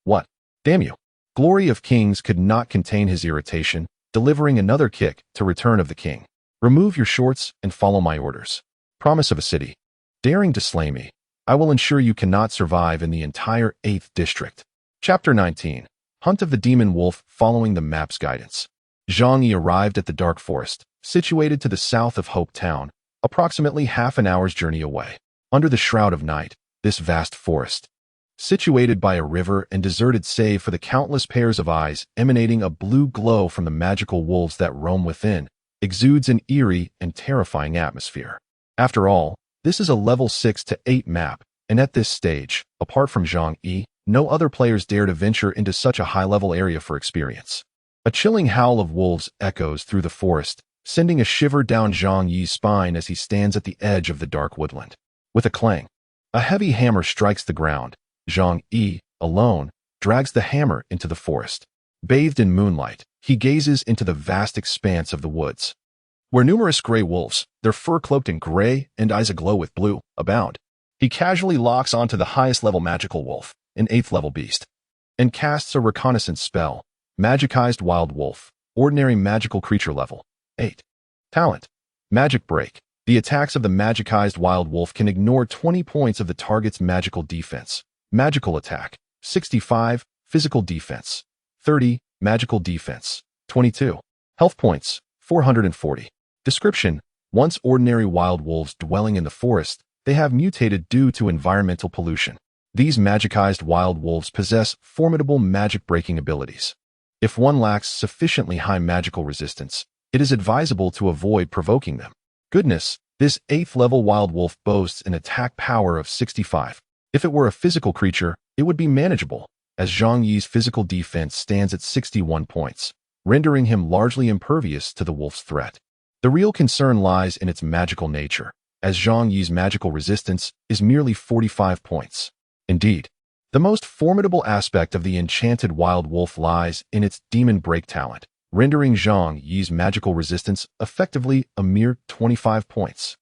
What? Damn you." Glory of Kings could not contain his irritation, delivering another kick to Return of the King. "Remove your shorts and follow my orders." Promise of a City. "Daring to slay me, I will ensure you cannot survive in the entire 8th district." Chapter 19. Hunt of the Demon Wolf. Following the map's guidance, Zhang Yi arrived at the dark forest, situated to the south of Hope Town, approximately half an hour's journey away. Under the shroud of night, this vast forest, situated by a river and deserted save for the countless pairs of eyes emanating a blue glow from the magical wolves that roam within, exudes an eerie and terrifying atmosphere. After all, this is a level 6 to 8 map, and at this stage, apart from Zhang Yi, no other players dare to venture into such a high-level area for experience. A chilling howl of wolves echoes through the forest, sending a shiver down Zhang Yi's spine as he stands at the edge of the dark woodland. With a clang, a heavy hammer strikes the ground. Zhang Yi, alone, drags the hammer into the forest. Bathed in moonlight, he gazes into the vast expanse of the woods, where numerous gray wolves, their fur cloaked in gray and eyes aglow with blue, abound. He casually locks onto the highest-level magical wolf, an 8th-level beast, and casts a reconnaissance spell. Magicized Wild Wolf, ordinary magical creature level 8. Talent: Magic Break. The attacks of the magicized Wild Wolf can ignore 20 points of the target's magical defense. Magical attack: 65, physical defense: 30, magical defense: 22. Health points: 440. Description: once ordinary wild wolves dwelling in the forest, they have mutated due to environmental pollution. These magicized wild wolves possess formidable magic-breaking abilities. If one lacks sufficiently high magical resistance, it is advisable to avoid provoking them. Goodness, this 8th level wild wolf boasts an attack power of 65. If it were a physical creature, it would be manageable, as Zhang Yi's physical defense stands at 61 points, rendering him largely impervious to the wolf's threat. The real concern lies in its magical nature, as Zhang Yi's magical resistance is merely 45 points. Indeed, the most formidable aspect of the enchanted wild wolf lies in its demon break talent, rendering Zhang Yi's magical resistance effectively a mere 25 points.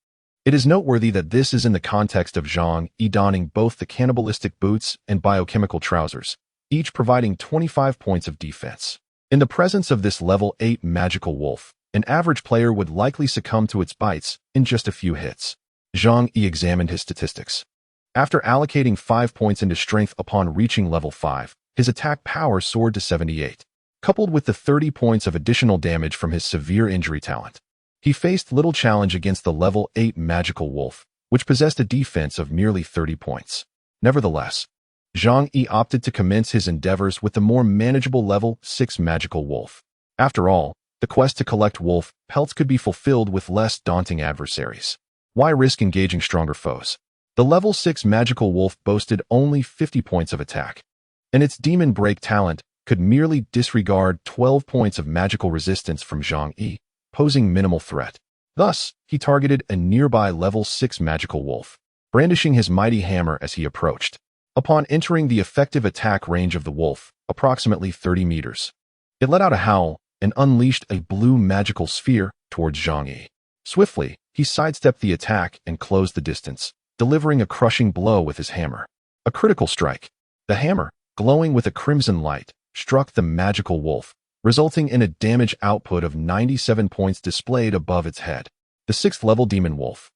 It is noteworthy that this is in the context of Zhang Yi donning both the cannibalistic boots and biochemical trousers, each providing 25 points of defense. In the presence of this level 8 magical wolf, an average player would likely succumb to its bites in just a few hits. Zhang Yi examined his statistics. After allocating 5 points into strength upon reaching level 5, his attack power soared to 78. Coupled with the 30 points of additional damage from his severe injury talent, he faced little challenge against the level 8 magical wolf, which possessed a defense of merely 30 points. Nevertheless, Zhang Yi opted to commence his endeavors with the more manageable level 6 magical wolf. After all, the quest to collect wolf pelts could be fulfilled with less daunting adversaries. Why risk engaging stronger foes? The level 6 magical wolf boasted only 50 points of attack, and its demon break talent could merely disregard 12 points of magical resistance from Zhang Yi, posing minimal threat. Thus, he targeted a nearby level 6 magical wolf, brandishing his mighty hammer as he approached. Upon entering the effective attack range of the wolf, approximately 30 meters, it let out a howl and unleashed a blue magical sphere towards Zhang Yi. Swiftly, he sidestepped the attack and closed the distance, delivering a crushing blow with his hammer. A critical strike. The hammer, glowing with a crimson light, struck the magical wolf, resulting in a damage output of 97 points displayed above its head. The 6th level demon wolf,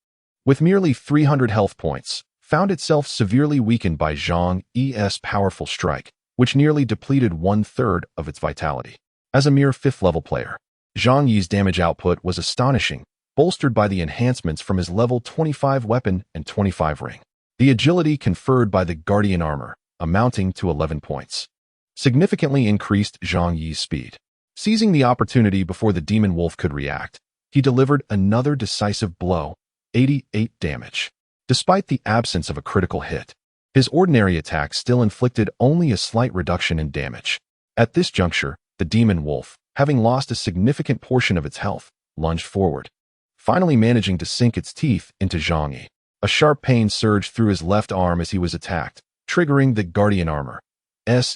with merely 300 health points, found itself severely weakened by Zhang Yi's powerful strike, which nearly depleted 1/3 of its vitality. As a mere 5th level player, Zhang Yi's damage output was astonishing, bolstered by the enhancements from his level 25 weapon and 25 ring. The agility conferred by the guardian armor, amounting to 11 points, significantly increased Zhang Yi's speed. Seizing the opportunity before the demon wolf could react, he delivered another decisive blow, 88 damage. Despite the absence of a critical hit, his ordinary attack still inflicted only a slight reduction in damage. At this juncture, the demon wolf, having lost a significant portion of its health, lunged forward, finally managing to sink its teeth into Zhang Yi. A sharp pain surged through his left arm as he was attacked, triggering the guardian armor's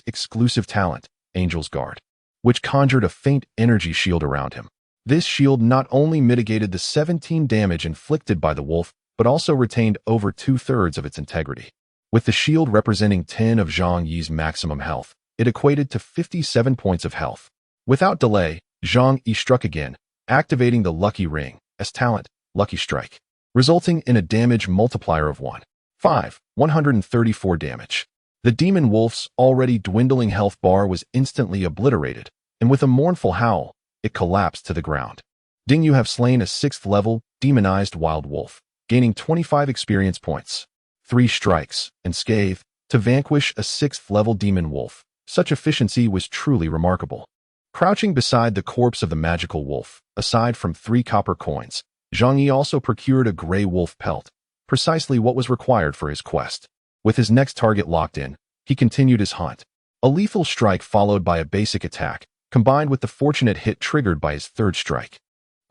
exclusive talent, Angel's Guard, which conjured a faint energy shield around him. This shield not only mitigated the 17 damage inflicted by the wolf, but also retained over 2/3 of its integrity. With the shield representing 10 of Zhang Yi's maximum health, it equated to 57 points of health. Without delay, Zhang Yi struck again, activating the Lucky Ring as talent, Lucky Strike, resulting in a damage multiplier of 134 damage. The demon wolf's already dwindling health bar was instantly obliterated, and with a mournful howl, it collapsed to the ground. Ding, you have slain a 6th level, demonized wild wolf, gaining 25 experience points. 3 strikes, and scathe, to vanquish a 6th level demon wolf. Such efficiency was truly remarkable. Crouching beside the corpse of the magical wolf, aside from 3 copper coins, Zhang Yi also procured a gray wolf pelt, precisely what was required for his quest. With his next target locked in, he continued his hunt. A lethal strike followed by a basic attack, combined with the fortunate hit triggered by his 3rd strike,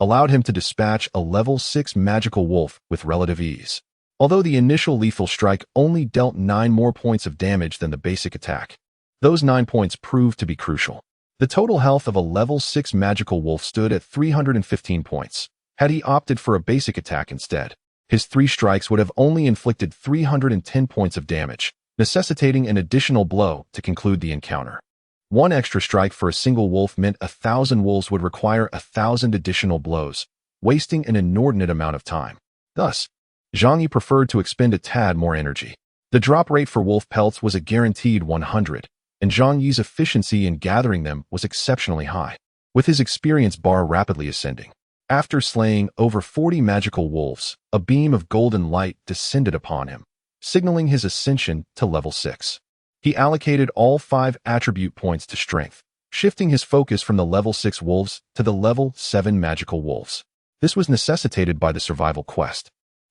allowed him to dispatch a level 6 magical wolf with relative ease. Although the initial lethal strike only dealt 9 more points of damage than the basic attack, those 9 points proved to be crucial. The total health of a level 6 magical wolf stood at 315 points. Had he opted for a basic attack instead, his 3 strikes would have only inflicted 310 points of damage, necessitating an additional blow to conclude the encounter. 1 extra strike for a single wolf meant 1,000 wolves would require 1,000 additional blows, wasting an inordinate amount of time. Thus, Zhang Yi preferred to expend a tad more energy. The drop rate for wolf pelts was a guaranteed 100, and Zhang Yi's efficiency in gathering them was exceptionally high, with his experience bar rapidly ascending. After slaying over 40 magical wolves, a beam of golden light descended upon him, signaling his ascension to level 6. He allocated all 5 attribute points to strength, shifting his focus from the level 6 wolves to the level 7 magical wolves. This was necessitated by the survival quest,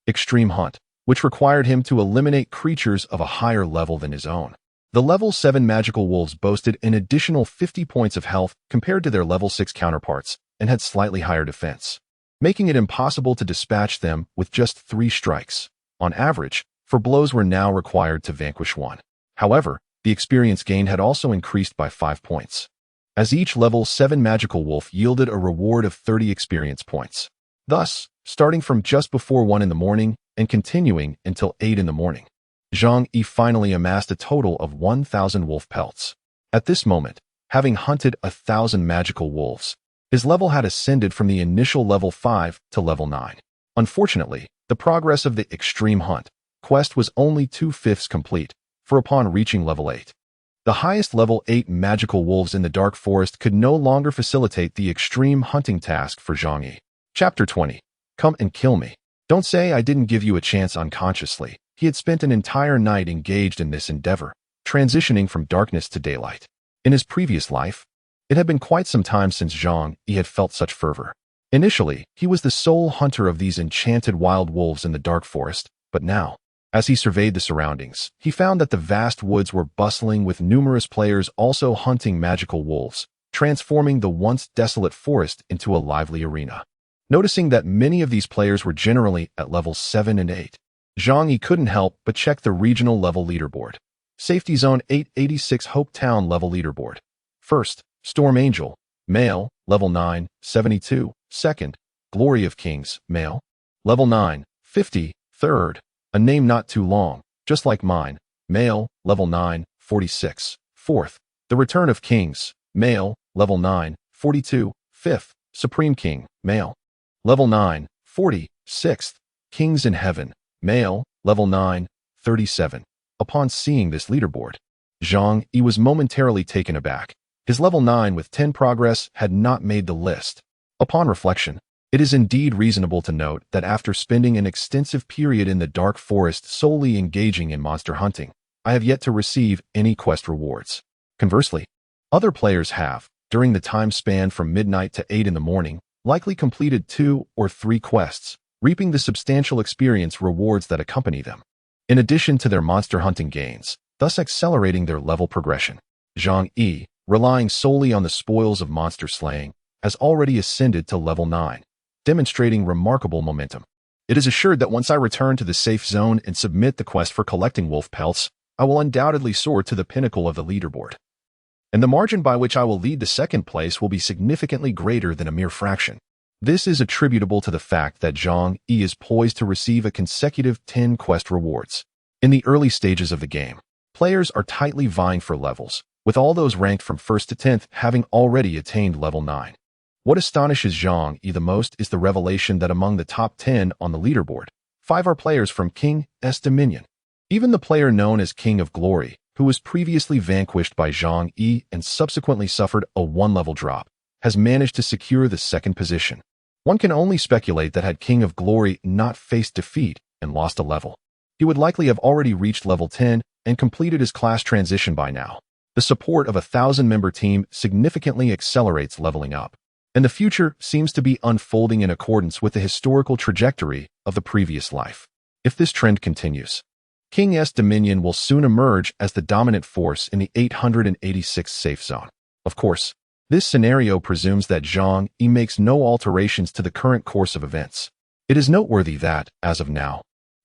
Extreme Hunt, which required him to eliminate creatures of a higher level than his own. The level 7 magical wolves boasted an additional 50 points of health compared to their level 6 counterparts and had slightly higher defense, making it impossible to dispatch them with just 3 strikes. On average, 4 blows were now required to vanquish one. However, the experience gained had also increased by 5 points, as each level 7 magical wolf yielded a reward of 30 experience points. Thus, starting from just before 1 in the morning and continuing until 8 in the morning, Zhang Yi finally amassed a total of 1,000 wolf pelts. At this moment, having hunted 1,000 magical wolves, his level had ascended from the initial level 5 to level 9. Unfortunately, the progress of the Extreme Hunt quest was only 2/5 complete, for upon reaching level 8, the highest level 8 magical wolves in the Dark Forest could no longer facilitate the extreme hunting task for Zhang Yi. Chapter 20. Come and kill me. Don't say I didn't give you a chance unconsciously. He had spent an entire night engaged in this endeavor, transitioning from darkness to daylight. In his previous life, it had been quite some time since Zhang Yi had felt such fervor. Initially, he was the sole hunter of these enchanted wild wolves in the Dark Forest, but now, as he surveyed the surroundings, he found that the vast woods were bustling with numerous players also hunting magical wolves, transforming the once desolate forest into a lively arena. Noticing that many of these players were generally at levels 7 and 8, Zhang Yi couldn't help but check the regional level leaderboard. Safety Zone 886 Hope Town level leaderboard. First, Storm Angel, male, level 9, 72. Second, Glory of Kings, male, level 9, 50. Third, a name not too long, just like mine, male, level 9, 46. Fourth, The Return of Kings, male, level 9, 42. Fifth, Supreme King, male, level 9, 40. Sixth, Kings in Heaven, male, level 9, 37. Upon seeing this leaderboard, Zhang Yi was momentarily taken aback. His level 9 with 10 progress had not made the list. Upon reflection, it is indeed reasonable to note that after spending an extensive period in the Dark Forest solely engaging in monster hunting, I have yet to receive any quest rewards. Conversely, other players have, during the time span from midnight to 8 in the morning, likely completed 2 or 3 quests, reaping the substantial experience rewards that accompany them, in addition to their monster hunting gains, thus accelerating their level progression. Zhang Yi, relying solely on the spoils of monster slaying, has already ascended to level 9, demonstrating remarkable momentum. It is assured that once I return to the safe zone and submit the quest for collecting wolf pelts, I will undoubtedly soar to the pinnacle of the leaderboard, and the margin by which I will lead the second place will be significantly greater than a mere fraction. This is attributable to the fact that Zhang Yi is poised to receive a consecutive 10 quest rewards. In the early stages of the game, players are tightly vying for levels, with all those ranked from 1st to 10th having already attained level 9. What astonishes Zhang Yi the most is the revelation that among the top 10 on the leaderboard, 5 are players from King's Dominion. Even the player known as King of Glory, who was previously vanquished by Zhang Yi and subsequently suffered a 1-level drop, has managed to secure the 2nd position. One can only speculate that had King of Glory not faced defeat and lost a level, he would likely have already reached level 10 and completed his class transition by now. The support of a 1,000-member team significantly accelerates leveling up, and the future seems to be unfolding in accordance with the historical trajectory of the previous life. If this trend continues, King's Dominion will soon emerge as the dominant force in the 886 safe zone. Of course, this scenario presumes that Zhang Yi makes no alterations to the current course of events. It is noteworthy that, as of now,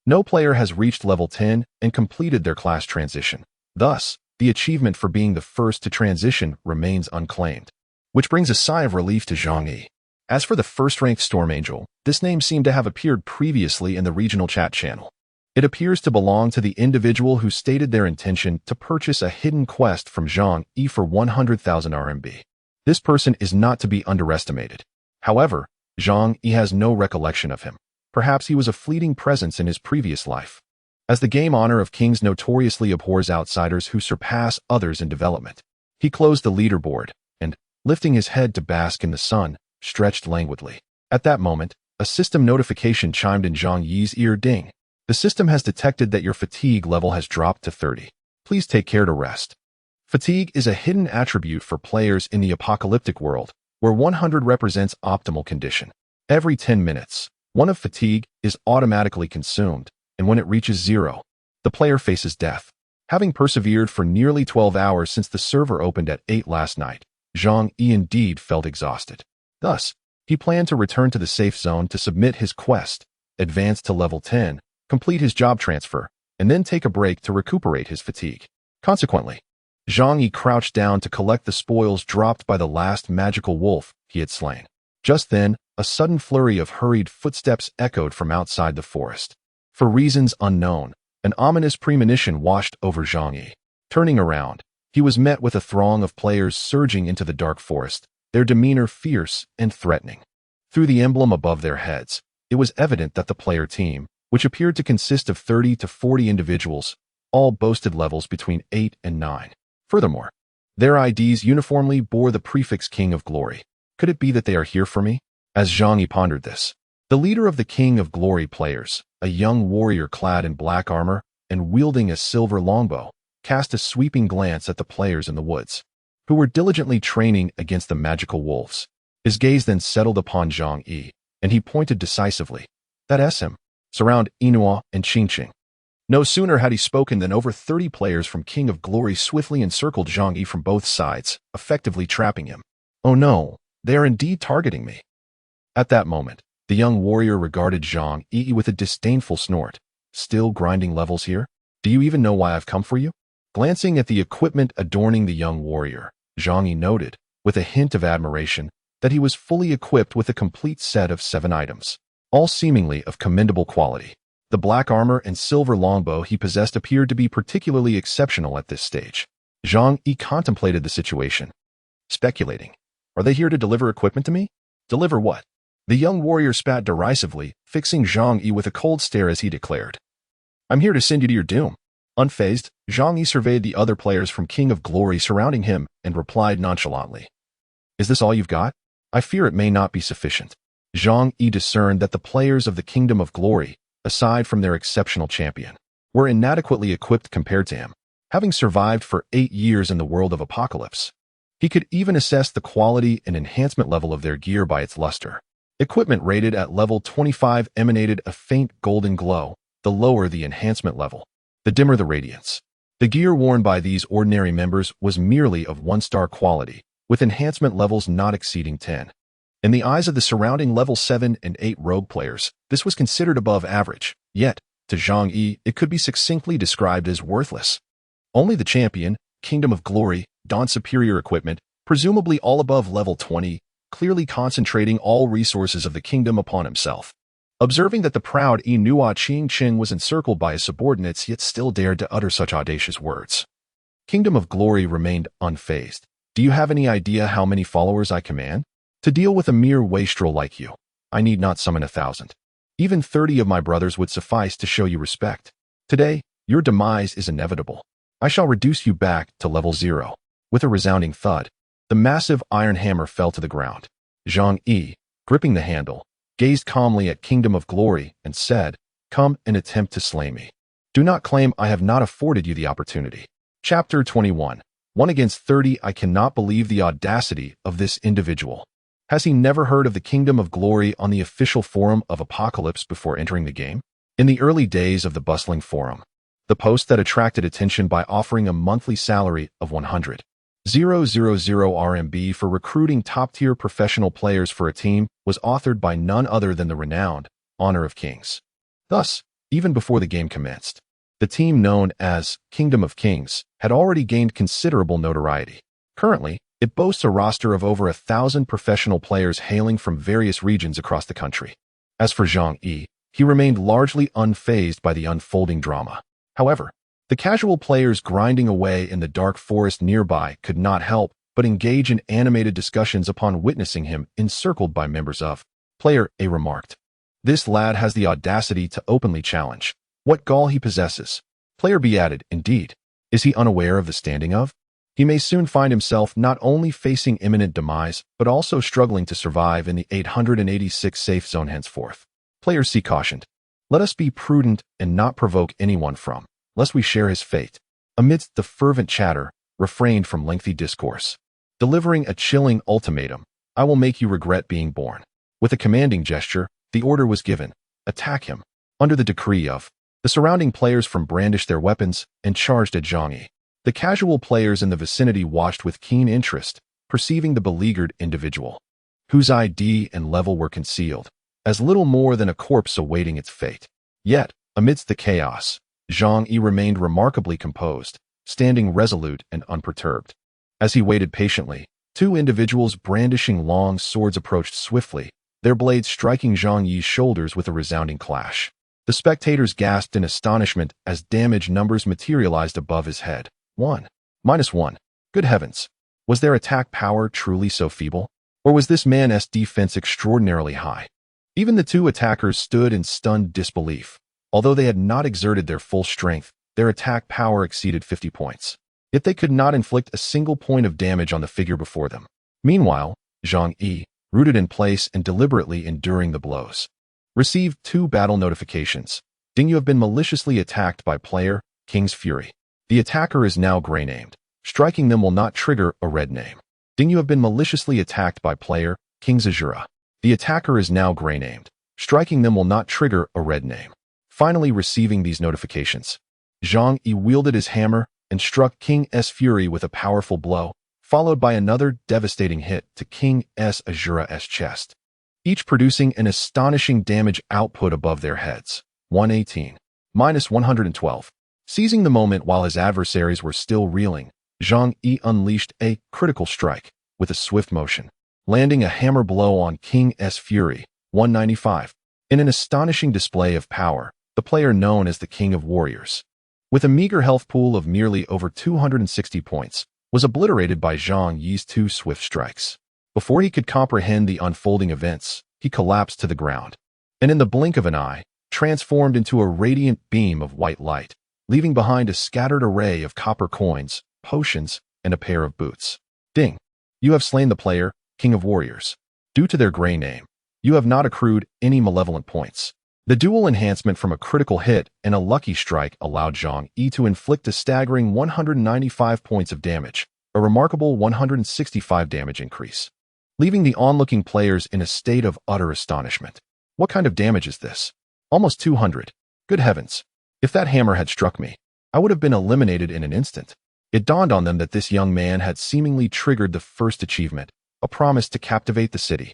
no player has reached level 10 and completed their class transition. Thus, the achievement for being the first to transition remains unclaimed, which brings a sigh of relief to Zhang Yi. As for the first-ranked Storm Angel, this name seemed to have appeared previously in the regional chat channel. It appears to belong to the individual who stated their intention to purchase a hidden quest from Zhang Yi for 100,000 RMB. This person is not to be underestimated. However, Zhang Yi has no recollection of him. Perhaps he was a fleeting presence in his previous life. As the game Honor of Kings notoriously abhors outsiders who surpass others in development, he closed the leaderboard and, lifting his head to bask in the sun, stretched languidly. At that moment, a system notification chimed in Zhang Yi's ear. Ding. The system has detected that your fatigue level has dropped to 30. Please take care to rest. Fatigue is a hidden attribute for players in the apocalyptic world, where 100 represents optimal condition. Every 10 minutes, one of fatigue is automatically consumed, and when it reaches 0, the player faces death. Having persevered for nearly 12 hours since the server opened at 8 last night, Zhang Yi indeed felt exhausted. Thus, he planned to return to the safe zone to submit his quest, advance to level 10, complete his job transfer, and then take a break to recuperate his fatigue. Consequently, Zhang Yi crouched down to collect the spoils dropped by the last magical wolf he had slain. Just then, a sudden flurry of hurried footsteps echoed from outside the forest. For reasons unknown, an ominous premonition washed over Zhang Yi. Turning around, he was met with a throng of players surging into the dark forest, their demeanor fierce and threatening. Through the emblem above their heads, it was evident that the player team, which appeared to consist of 30 to 40 individuals, all boasted levels between 8 and 9. Furthermore, their IDs uniformly bore the prefix King of Glory. Could it be that they are here for me? As Zhang Yi pondered this, the leader of the King of Glory players, a young warrior clad in black armor and wielding a silver longbow, cast a sweeping glance at the players in the woods, who were diligently training against the magical wolves. His gaze then settled upon Zhang Yi, and he pointed decisively. That's him. Surround Inua and Qingqing. No sooner had he spoken than over 30 players from King of Glory swiftly encircled Zhang Yi from both sides, effectively trapping him. Oh no, they are indeed targeting me. At that moment, the young warrior regarded Zhang Yi with a disdainful snort. Still grinding levels here? Do you even know why I've come for you? Glancing at the equipment adorning the young warrior, Zhang Yi noted, with a hint of admiration, that he was fully equipped with a complete set of 7 items, all seemingly of commendable quality. The black armor and silver longbow he possessed appeared to be particularly exceptional at this stage. Zhang Yi contemplated the situation, speculating. Are they here to deliver equipment to me? Deliver what? The young warrior spat derisively, fixing Zhang Yi with a cold stare as he declared. I'm here to send you to your doom. Unfazed, Zhang Yi surveyed the other players from King of Glory surrounding him and replied nonchalantly. Is this all you've got? I fear it may not be sufficient. Zhang Yi discerned that the players of the Kingdom of Glory, aside from their exceptional champion, were inadequately equipped compared to him, having survived for 8 years in the world of apocalypse. He could even assess the quality and enhancement level of their gear by its luster. Equipment rated at level 25 emanated a faint golden glow, the lower the enhancement level, the dimmer the radiance. The gear worn by these ordinary members was merely of 1-star quality, with enhancement levels not exceeding 10. In the eyes of the surrounding level 7 and 8 rogue players, this was considered above average, yet, to Zhang Yi, it could be succinctly described as worthless. Only the champion, Kingdom of Glory, donned superior equipment, presumably all above level 20, clearly concentrating all resources of the kingdom upon himself. Observing that the proud Inua Qingqing was encircled by his subordinates yet still dared to utter such audacious words. Kingdom of Glory remained unfazed. Do you have any idea how many followers I command? To deal with a mere wastrel like you, I need not summon 1,000. Even 30 of my brothers would suffice to show you respect. Today, your demise is inevitable. I shall reduce you back to level 0. With a resounding thud, the massive iron hammer fell to the ground. Zhang Yi, gripping the handle, gazed calmly at Kingdom of Glory and said, Come and attempt to slay me. Do not claim I have not afforded you the opportunity. Chapter 21. 1 against 30. I cannot believe the audacity of this individual. Has he never heard of the Kingdom of Glory on the official forum of Apocalypse before entering the game? In the early days of the bustling forum, the post that attracted attention by offering a monthly salary of 100,000 RMB for recruiting top-tier professional players for a team was authored by none other than the renowned Honor of Kings. Thus, even before the game commenced, the team known as Kingdom of Kings had already gained considerable notoriety. Currently, it boasts a roster of over 1,000 professional players hailing from various regions across the country. As for Zhang Yi, he remained largely unfazed by the unfolding drama. However, the casual players grinding away in the dark forest nearby could not help but engage in animated discussions upon witnessing him encircled by members of Player A remarked. This lad has the audacity to openly challenge. What gall he possesses. Player B added, Indeed. Is he unaware of the standing of? He may soon find himself not only facing imminent demise, but also struggling to survive in the 886 safe zone henceforth. Player C cautioned. Let us be prudent and not provoke anyone from, lest we share his fate. Amidst the fervent chatter, refrained from lengthy discourse. Delivering a chilling ultimatum, "I will make you regret being born." With a commanding gesture, the order was given, "Attack him." Under the decree of, the surrounding players brandished their weapons and charged at Zhang Yi. The casual players in the vicinity watched with keen interest, perceiving the beleaguered individual, whose ID and level were concealed, as little more than a corpse awaiting its fate. Yet, amidst the chaos, Zhang Yi remained remarkably composed, standing resolute and unperturbed. As he waited patiently, two individuals brandishing long swords approached swiftly, their blades striking Zhang Yi's shoulders with a resounding clash. The spectators gasped in astonishment as damage numbers materialized above his head. 1. -1. Good heavens! Was their attack power truly so feeble? Or was this man's defense extraordinarily high? Even the two attackers stood in stunned disbelief. Although they had not exerted their full strength, their attack power exceeded 50 points. Yet they could not inflict a single point of damage on the figure before them. Meanwhile, Zhang Yi, rooted in place and deliberately enduring the blows, received 2 battle notifications. Ding, you have been maliciously attacked by player, King's Fury. The attacker is now gray named. Striking them will not trigger a red name. Ding, you have been maliciously attacked by player, King's Azura. The attacker is now gray named. Striking them will not trigger a red name. Finally receiving these notifications, Zhang Yi wielded his hammer and struck King's Fury with a powerful blow, followed by another devastating hit to King's Azura's chest, each producing an astonishing damage output above their heads. 118. -112. Seizing the moment while his adversaries were still reeling, Zhang Yi unleashed a critical strike with a swift motion, landing a hammer blow on King's Fury. 195. In an astonishing display of power, the player known as the King of Warriors, with a meager health pool of merely over 260 points, was obliterated by Zhang Yi's 2 swift strikes. Before he could comprehend the unfolding events, he collapsed to the ground, and in the blink of an eye, transformed into a radiant beam of white light, leaving behind a scattered array of copper coins, potions, and a pair of boots. Ding! You have slain the player, King of Warriors. Due to their gray name, you have not accrued any malevolent points. The dual enhancement from a critical hit and a lucky strike allowed Zhang Yi to inflict a staggering 195 points of damage, a remarkable 165 damage increase, leaving the onlooking players in a state of utter astonishment. What kind of damage is this? Almost 200. Good heavens! If that hammer had struck me, I would have been eliminated in an instant. It dawned on them that this young man had seemingly triggered the first achievement, a promise to captivate the city.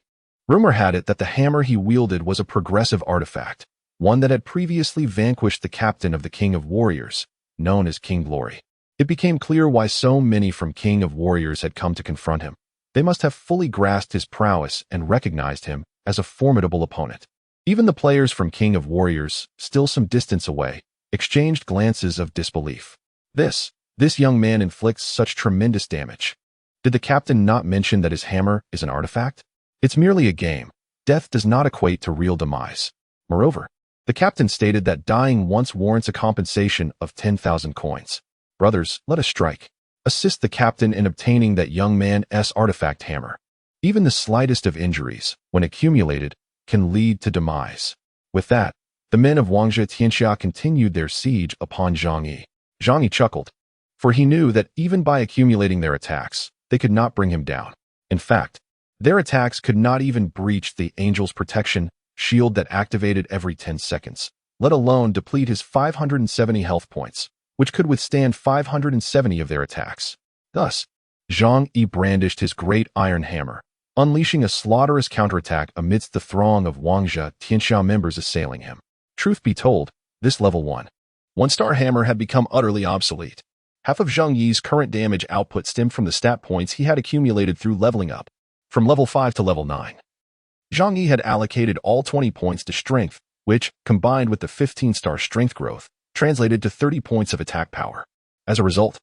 Rumor had it that the hammer he wielded was a progressive artifact, one that had previously vanquished the captain of the King of Warriors, known as King Glory. It became clear why so many from King of Warriors had come to confront him. They must have fully grasped his prowess and recognized him as a formidable opponent. Even the players from King of Warriors, still some distance away, exchanged glances of disbelief. This young man inflicts such tremendous damage. Did the captain not mention that his hammer is an artifact? It's merely a game. Death does not equate to real demise. Moreover, the captain stated that dying once warrants a compensation of 10,000 coins. Brothers, let us strike. Assist the captain in obtaining that young man's artifact hammer. Even the slightest of injuries, when accumulated, can lead to demise. With that, the men of Wangzhe Tianxia continued their siege upon Zhang Yi. Zhang Yi chuckled, for he knew that even by accumulating their attacks, they could not bring him down. In fact, their attacks could not even breach the Angel's protection shield that activated every 10 seconds, let alone deplete his 570 health points, which could withstand 570 of their attacks. Thus, Zhang Yi brandished his great iron hammer, unleashing a slaughterous counterattack amidst the throng of Wangzhe Tianxia members assailing him. Truth be told, this level 1-star hammer had become utterly obsolete. Half of Zhang Yi's current damage output stemmed from the stat points he had accumulated through leveling up from level 5 to level 9. Zhang Yi had allocated all 20 points to strength, which, combined with the 15-star strength growth, translated to 30 points of attack power. As a result,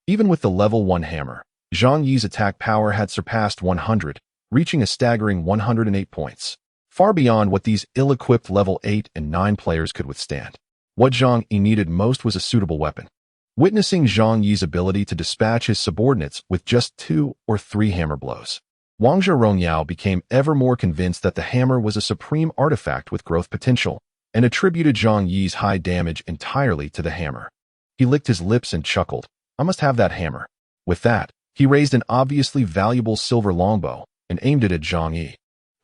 even with the level 1 hammer, Zhang Yi's attack power had surpassed 100, reaching a staggering 108 points, far beyond what these ill-equipped level 8 and 9 players could withstand. What Zhang Yi needed most was a suitable weapon. Witnessing Zhang Yi's ability to dispatch his subordinates with just 2 or 3 hammer blows, Wangzhe Rongyao became ever more convinced that the hammer was a supreme artifact with growth potential, and attributed Zhang Yi's high damage entirely to the hammer. He licked his lips and chuckled, I must have that hammer. With that, he raised an obviously valuable silver longbow and aimed it at Zhang Yi,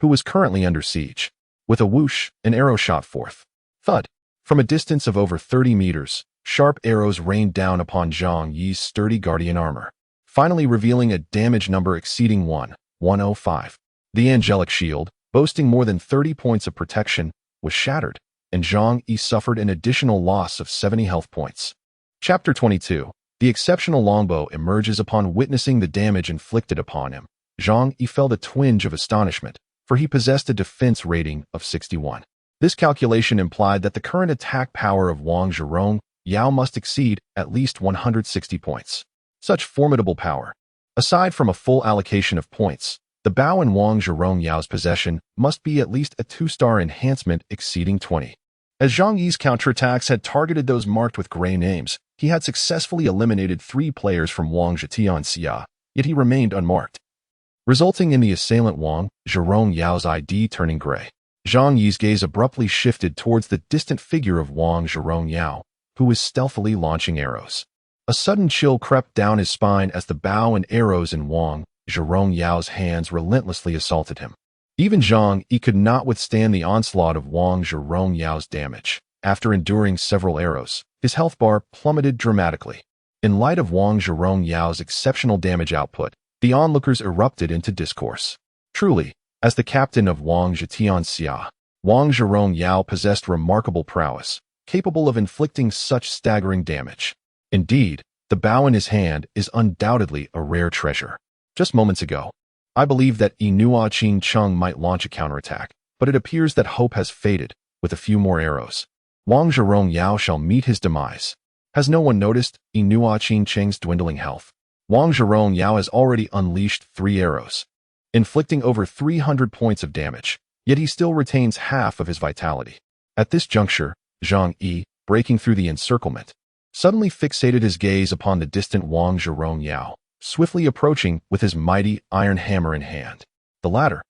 who was currently under siege. With a whoosh, an arrow shot forth. Thud! From a distance of over 30 meters, sharp arrows rained down upon Zhang Yi's sturdy guardian armor, finally revealing a damage number exceeding 105. The angelic shield, boasting more than 30 points of protection, was shattered, and Zhang Yi suffered an additional loss of 70 health points. Chapter 22. The exceptional longbow emerges upon witnessing the damage inflicted upon him. Zhang Yi felt a twinge of astonishment, for he possessed a defense rating of 61. This calculation implied that the current attack power of Wang Zhirong Yao must exceed at least 160 points. Such formidable power. Aside from a full allocation of points, the bow in Wang Zhirong Yao's possession must be at least a 2-star enhancement exceeding 20. As Zhang Yi's counterattacks had targeted those marked with gray names, he had successfully eliminated 3 players from Wang Zhitianxia, yet he remained unmarked, resulting in the assailant Wang Zhirong Yao's ID turning gray. Zhang Yi's gaze abruptly shifted towards the distant figure of Wang Zhirong Yao, who was stealthily launching arrows. A sudden chill crept down his spine as the bow and arrows in Wang Zhirong Yao's hands relentlessly assaulted him. Even Zhang Yi could not withstand the onslaught of Wang Zhirong Yao's damage. After enduring several arrows, his health bar plummeted dramatically. In light of Wang Zhirong Yao's exceptional damage output, the onlookers erupted into discourse. Truly, as the captain of Wang Zhitianxia, Wang Zhirong Yao possessed remarkable prowess, capable of inflicting such staggering damage. Indeed, the bow in his hand is undoubtedly a rare treasure. Just moments ago, I believed that Inua Qing Chung might launch a counterattack, but it appears that hope has faded. With a few more arrows, Wang Zhirong Yao shall meet his demise. Has no one noticed Inua Qing Cheng's dwindling health? Wang Zhirong Yao has already unleashed 3 arrows, inflicting over 300 points of damage, yet he still retains half of his vitality. At this juncture, Zhang Yi, breaking through the encirclement, suddenly fixated his gaze upon the distant Wang Zhirong Yao, swiftly approaching with his mighty iron hammer in hand. The latter,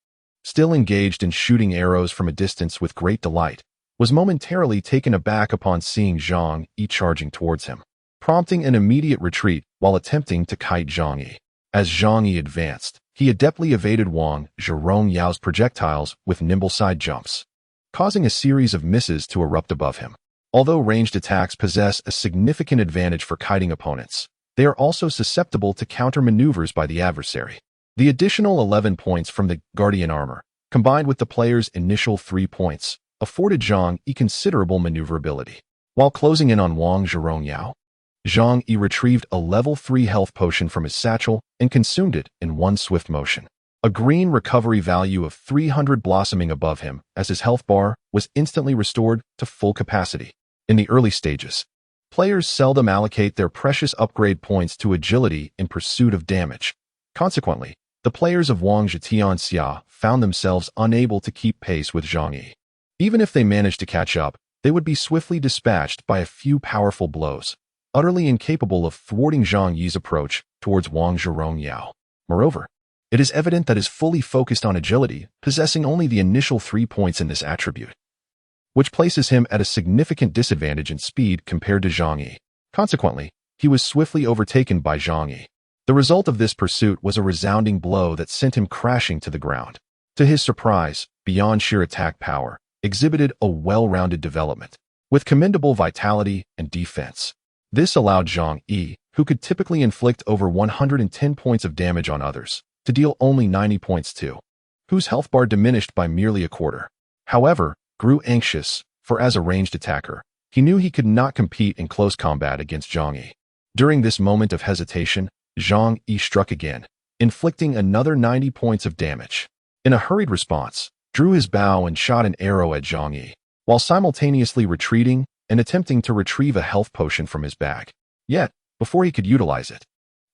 still engaged in shooting arrows from a distance with great delight, was momentarily taken aback upon seeing Zhang Yi charging towards him, prompting an immediate retreat while attempting to kite Zhang Yi. As Zhang Yi advanced, he adeptly evaded Wang Zhirong Yao's projectiles with nimble side jumps, causing a series of misses to erupt above him. Although ranged attacks possess a significant advantage for kiting opponents, they are also susceptible to counter-maneuvers by the adversary. The additional 11 points from the Guardian armor, combined with the player's initial 3 points, afforded Zhang Yi considerable maneuverability. While closing in on Wang Zhirong Yao, Zhang Yi retrieved a level 3 health potion from his satchel and consumed it in one swift motion. A green recovery value of 300 blossoming above him as his health bar was instantly restored to full capacity. In the early stages, players seldom allocate their precious upgrade points to agility in pursuit of damage. Consequently, the players of Wang Zhitianxia found themselves unable to keep pace with Zhang Yi. Even if they managed to catch up, they would be swiftly dispatched by a few powerful blows, utterly incapable of thwarting Zhang Yi's approach towards Wang Zhirong Yao. Moreover, it is evident that is fully focused on agility, possessing only the initial 3 points in this attribute, which places him at a significant disadvantage in speed compared to Zhang Yi. Consequently, he was swiftly overtaken by Zhang Yi. The result of this pursuit was a resounding blow that sent him crashing to the ground. To his surprise, beyond sheer attack power, exhibited a well-rounded development, with commendable vitality and defense. This allowed Zhang Yi, who could typically inflict over 110 points of damage on others, to deal only 90 points to, whose health bar diminished by merely a quarter. However, grew anxious, for as a ranged attacker, he knew he could not compete in close combat against Zhang Yi. During this moment of hesitation, Zhang Yi struck again, inflicting another 90 points of damage. In a hurried response, drew his bow and shot an arrow at Zhang Yi, while simultaneously retreating and attempting to retrieve a health potion from his bag. Yet, before he could utilize it,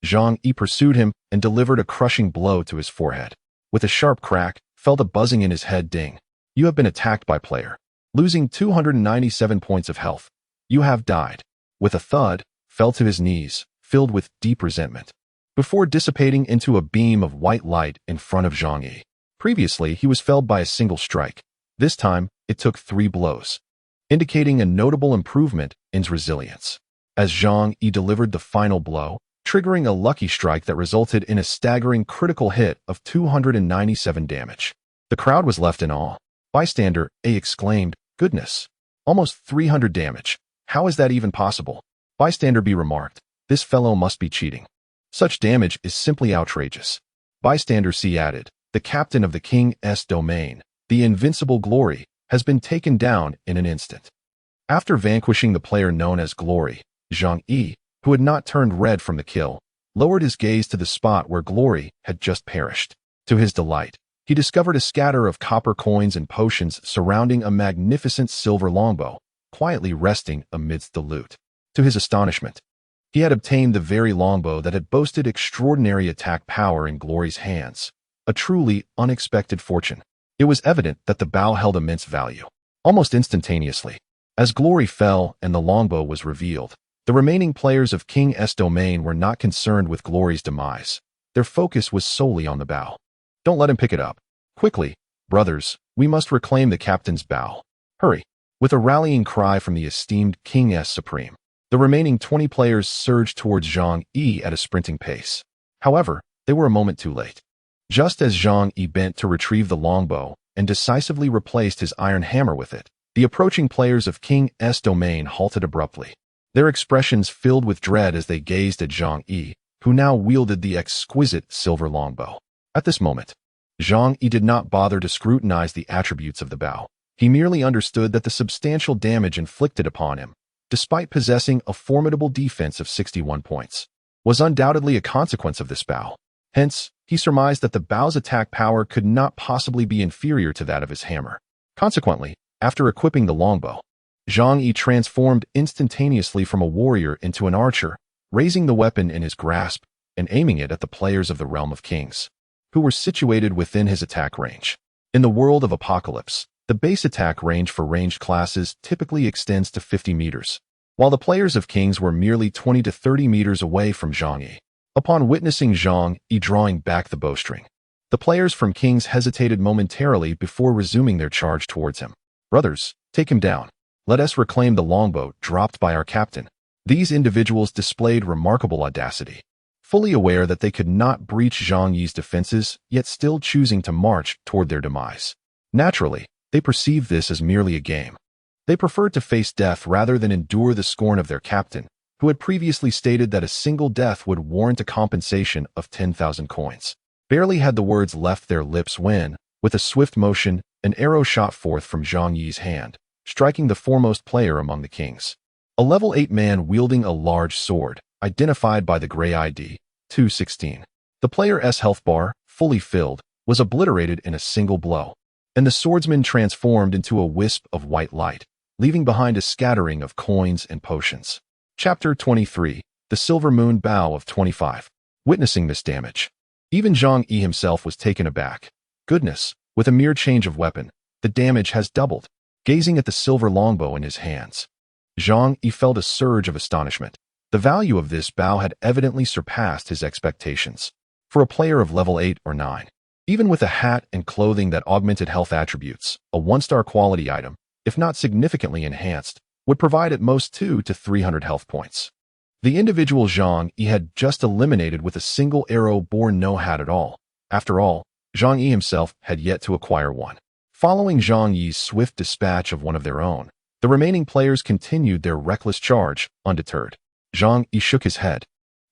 Zhang Yi pursued him and delivered a crushing blow to his forehead. With a sharp crack, felt a buzzing in his head ding. You have been attacked by player. Losing 297 points of health. You have died. With a thud, fell to his knees, filled with deep resentment, before dissipating into a beam of white light in front of Zhang Yi. Previously, he was felled by a single strike. This time, it took 3 blows, indicating a notable improvement in his resilience. As Zhang Yi delivered the final blow, triggering a lucky strike that resulted in a staggering critical hit of 297 damage. The crowd was left in awe. Bystander A exclaimed, "Goodness! Almost 300 damage. How is that even possible?" Bystander B remarked, "This fellow must be cheating. Such damage is simply outrageous." Bystander C added, "The captain of the king's domain, the invincible Glory, has been taken down in an instant." After vanquishing the player known as Glory, Zhang Yi, who had not turned red from the kill, lowered his gaze to the spot where Glory had just perished. To his delight, he discovered a scatter of copper coins and potions surrounding a magnificent silver longbow, quietly resting amidst the loot. To his astonishment, he had obtained the very longbow that had boasted extraordinary attack power in Glory's hands, a truly unexpected fortune. It was evident that the bow held immense value. Almost instantaneously, as Glory fell and the longbow was revealed, the remaining players of King's domain were not concerned with Glory's demise. Their focus was solely on the bow. "Don't let him pick it up. Quickly, brothers, we must reclaim the captain's bow. Hurry." With a rallying cry from the esteemed King's Supreme, the remaining 20 players surged towards Zhang Yi at a sprinting pace. However, they were a moment too late. Just as Zhang Yi bent to retrieve the longbow and decisively replaced his iron hammer with it, the approaching players of King's domain halted abruptly, their expressions filled with dread as they gazed at Zhang Yi, who now wielded the exquisite silver longbow. At this moment, Zhang Yi did not bother to scrutinize the attributes of the bow. He merely understood that the substantial damage inflicted upon him, despite possessing a formidable defense of 61 points, was undoubtedly a consequence of this bow. Hence, he surmised that the bow's attack power could not possibly be inferior to that of his hammer. Consequently, after equipping the longbow, Zhang Yi transformed instantaneously from a warrior into an archer, raising the weapon in his grasp and aiming it at the players of the Realm of Kings, who were situated within his attack range. In the world of Apocalypse, the base attack range for ranged classes typically extends to 50 meters, while the players of Kings were merely 20 to 30 meters away from Zhang Yi. Upon witnessing Zhang Yi drawing back the bowstring, the players from Kings hesitated momentarily before resuming their charge towards him. "Brothers, take him down. Let us reclaim the longbow dropped by our captain." These individuals displayed remarkable audacity, fully aware that they could not breach Zhang Yi's defenses, yet still choosing to march toward their demise. Naturally, they perceived this as merely a game. They preferred to face death rather than endure the scorn of their captain, who had previously stated that a single death would warrant a compensation of 10,000 coins. Barely had the words left their lips when, with a swift motion, an arrow shot forth from Zhang Yi's hand, striking the foremost player among the kings. A level 8 man wielding a large sword, identified by the gray ID, 216. The player's health bar, fully filled, was obliterated in a single blow, and the swordsman transformed into a wisp of white light, leaving behind a scattering of coins and potions. Chapter 23, The Silver Moon Bow of 25. Witnessing this damage, even Zhang Yi himself was taken aback. Goodness, with a mere change of weapon, the damage has doubled. Gazing at the silver longbow in his hands, Zhang Yi felt a surge of astonishment. The value of this bow had evidently surpassed his expectations. For a player of level 8 or 9, even with a hat and clothing that augmented health attributes, a 1-star quality item, if not significantly enhanced, would provide at most 200 to 300 health points. The individual Zhang Yi had just eliminated with a single arrow bore no hat at all. After all, Zhang Yi himself had yet to acquire one. Following Zhang Yi's swift dispatch of one of their own, the remaining players continued their reckless charge, undeterred. Zhang Yi shook his head.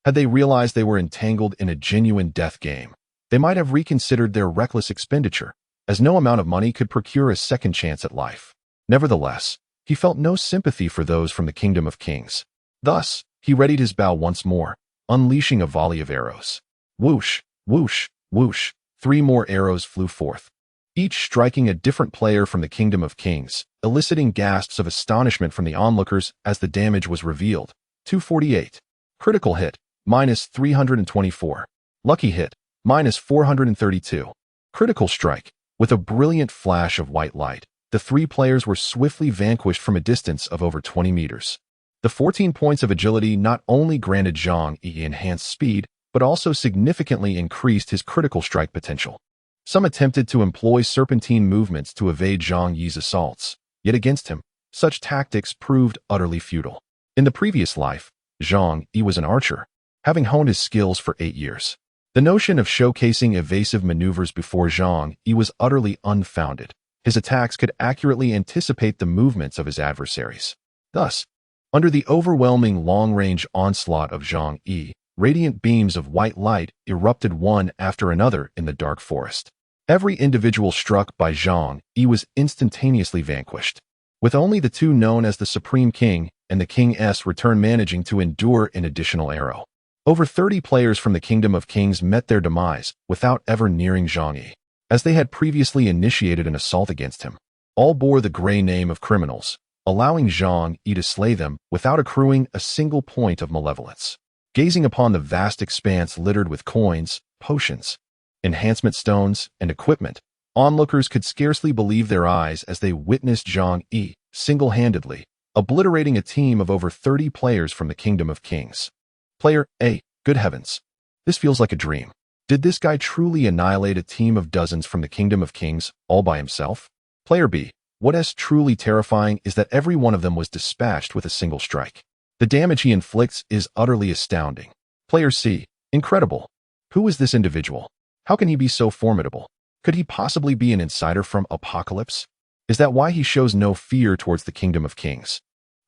Had they realized they were entangled in a genuine death game, they might have reconsidered their reckless expenditure, as no amount of money could procure a second chance at life. Nevertheless, he felt no sympathy for those from the Kingdom of Kings. Thus, he readied his bow once more, unleashing a volley of arrows. Whoosh, whoosh, whoosh, 3 more arrows flew forth, each striking a different player from the Kingdom of Kings, eliciting gasps of astonishment from the onlookers as the damage was revealed. 248. Critical hit, minus 324. Lucky hit, minus 432. Critical strike. With a brilliant flash of white light, the 3 players were swiftly vanquished from a distance of over 20 meters. The 14 points of agility not only granted Zhang Yi enhanced speed, but also significantly increased his critical strike potential. Some attempted to employ serpentine movements to evade Zhang Yi's assaults, yet against him, such tactics proved utterly futile. In the previous life, Zhang Yi was an archer. having honed his skills for 8 years. The notion of showcasing evasive maneuvers before Zhang Yi was utterly unfounded. His attacks could accurately anticipate the movements of his adversaries. Thus, under the overwhelming long-range onslaught of Zhang Yi, radiant beams of white light erupted one after another in the dark forest. Every individual struck by Zhang Yi was instantaneously vanquished, with only the two known as the Supreme King and the King's Return managing to endure an additional arrow. Over 30 players from the Kingdom of Kings met their demise without ever nearing Zhang Yi, as they had previously initiated an assault against him. All bore the gray name of criminals, allowing Zhang Yi to slay them without accruing a single point of malevolence. Gazing upon the vast expanse littered with coins, potions, enhancement stones, and equipment, onlookers could scarcely believe their eyes as they witnessed Zhang Yi single-handedly obliterating a team of over 30 players from the Kingdom of Kings. Player A, good heavens. This feels like a dream. Did this guy truly annihilate a team of dozens from the Kingdom of Kings all by himself? Player B, what is truly terrifying is that every one of them was dispatched with a single strike. The damage he inflicts is utterly astounding. Player C, incredible. Who is this individual? How can he be so formidable? Could he possibly be an insider from Apocalypse? Is that why he shows no fear towards the Kingdom of Kings?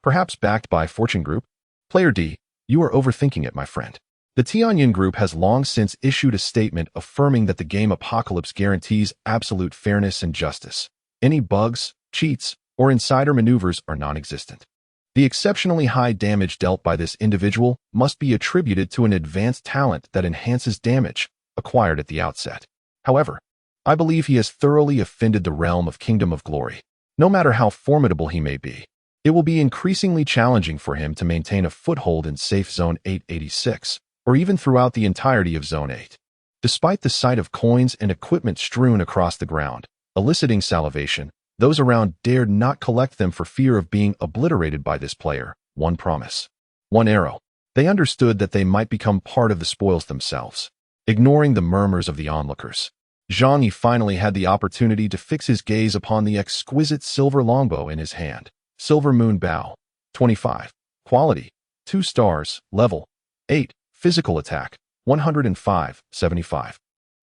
Perhaps backed by Fortune Group? Player D, you are overthinking it, my friend. The Tianyin Group has long since issued a statement affirming that the game Apocalypse guarantees absolute fairness and justice. Any bugs, cheats, or insider maneuvers are non-existent. The exceptionally high damage dealt by this individual must be attributed to an advanced talent that enhances damage acquired at the outset. However, I believe he has thoroughly offended the realm of Kingdom of Glory. No matter how formidable he may be, it will be increasingly challenging for him to maintain a foothold in safe Zone 886, or even throughout the entirety of Zone 8. Despite the sight of coins and equipment strewn across the ground, eliciting salivation, those around dared not collect them for fear of being obliterated by this player. One promise, one arrow. They understood that they might become part of the spoils themselves. Ignoring the murmurs of the onlookers, Zhang Yi finally had the opportunity to fix his gaze upon the exquisite silver longbow in his hand. Silver Moon Bow. 25. Quality. 2 stars. Level. 8. Physical attack. 105. 75.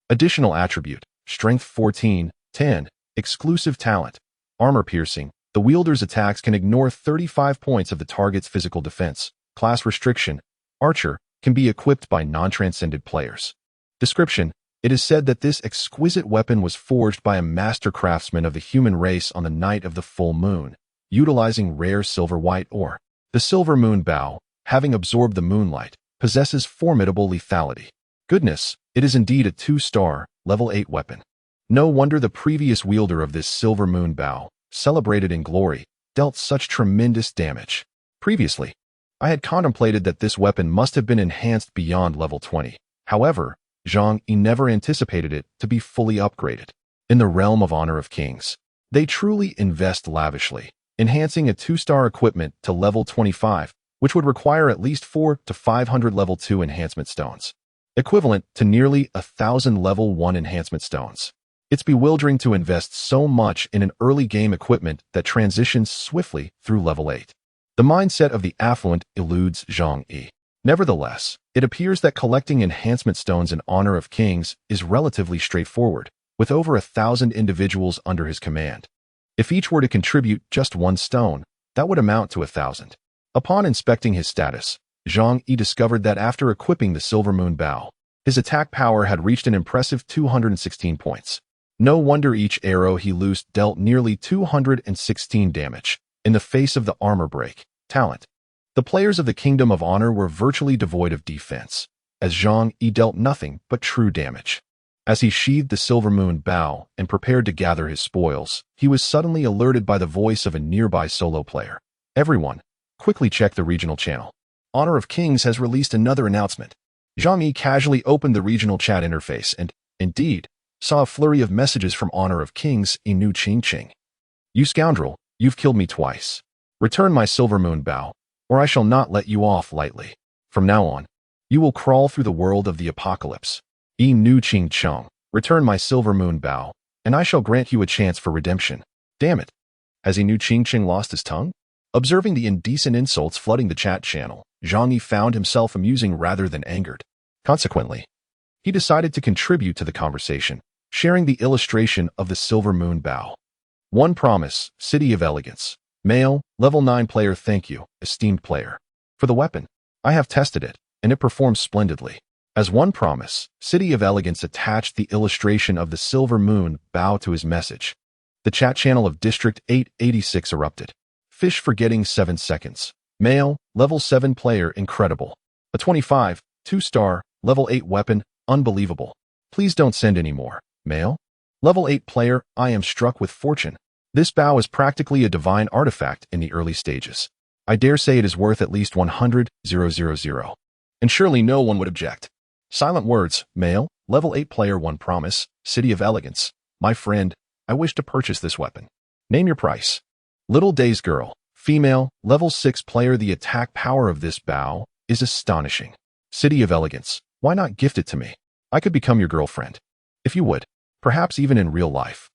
Additional attribute. Strength 14. 10. Exclusive talent. Armor piercing. The wielder's attacks can ignore 35 points of the target's physical defense. Class restriction. Archer can be equipped by non-transcended players. Description. It is said that this exquisite weapon was forged by a master craftsman of the human race on the night of the full moon, utilizing rare silver white ore. The Silver Moon Bow, having absorbed the moonlight, possesses formidable lethality. Goodness, it is indeed a 2-star, level 8 weapon. No wonder the previous wielder of this Silver Moon Bow, celebrated in glory, dealt such tremendous damage. Previously, I had contemplated that this weapon must have been enhanced beyond level 20. However, Zhang Yi never anticipated it to be fully upgraded. In the realm of Honor of Kings, they truly invest lavishly, enhancing a 2-star equipment to level 25, which would require at least 400 to 500 level 2 enhancement stones, equivalent to nearly 1,000 level 1 enhancement stones. It's bewildering to invest so much in an early game equipment that transitions swiftly through level 8. The mindset of the affluent eludes Zhang Yi. Nevertheless, it appears that collecting enhancement stones in Honor of Kings is relatively straightforward, with over 1,000 individuals under his command. If each were to contribute just 1 stone, that would amount to 1,000. Upon inspecting his status, Zhang Yi discovered that after equipping the Silver Moon Bow, his attack power had reached an impressive 216 points. No wonder each arrow he loosed dealt nearly 216 damage in the face of the armor break. Talent. The players of the Kingdom of Honor were virtually devoid of defense, as Zhang Yi dealt nothing but true damage. As he sheathed the Silver Moon Bow and prepared to gather his spoils, he was suddenly alerted by the voice of a nearby solo player. Everyone, quickly check the regional channel. Honor of Kings has released another announcement. Zhang Yi casually opened the regional chat interface and, indeed, saw a flurry of messages from Honor of Kings in New Qingqing. You scoundrel, you've killed me twice. Return my Silver Moon Bow, or I shall not let you off lightly. From now on, you will crawl through the world of the apocalypse. Nu Qingcheng, return my Silver Moon Bow, and I shall grant you a chance for redemption. Damn it. Has Nu Qingcheng lost his tongue? Observing the indecent insults flooding the chat channel, Zhang Yi found himself amusing rather than angered. Consequently, he decided to contribute to the conversation, sharing the illustration of the Silver Moon Bow. One promise, City of Elegance. Male, level 9 player. Thank you, esteemed player. For the weapon, I have tested it, and it performs splendidly. As one promise, City of Elegance attached the illustration of the Silver Moon Bow to his message. The chat channel of District 886 erupted. Fish for getting 7 seconds. Male, level 7 player. Incredible. A 25, 2-star, level 8 weapon. Unbelievable. Please don't send any more. Male, level 8 player. I am struck with fortune. This bow is practically a divine artifact in the early stages. I dare say it is worth at least 100,000. And surely no one would object. Silent words. Male, level 8 player. One promise, City of Elegance. My friend, I wish to purchase this weapon. Name your price. Little Days Girl. Female, level 6 player. The attack power of this bow is astonishing. City of Elegance. Why not gift it to me? I could become your girlfriend. If you would. Perhaps even in real life.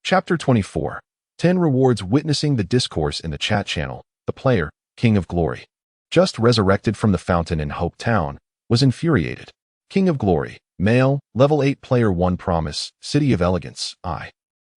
Chapter 24. 10 rewards. Witnessing the discourse in the chat channel, the player, King of Glory, just resurrected from the fountain in Hope Town, was infuriated. King of Glory. Male, level 8 player. One promise, City of Elegance.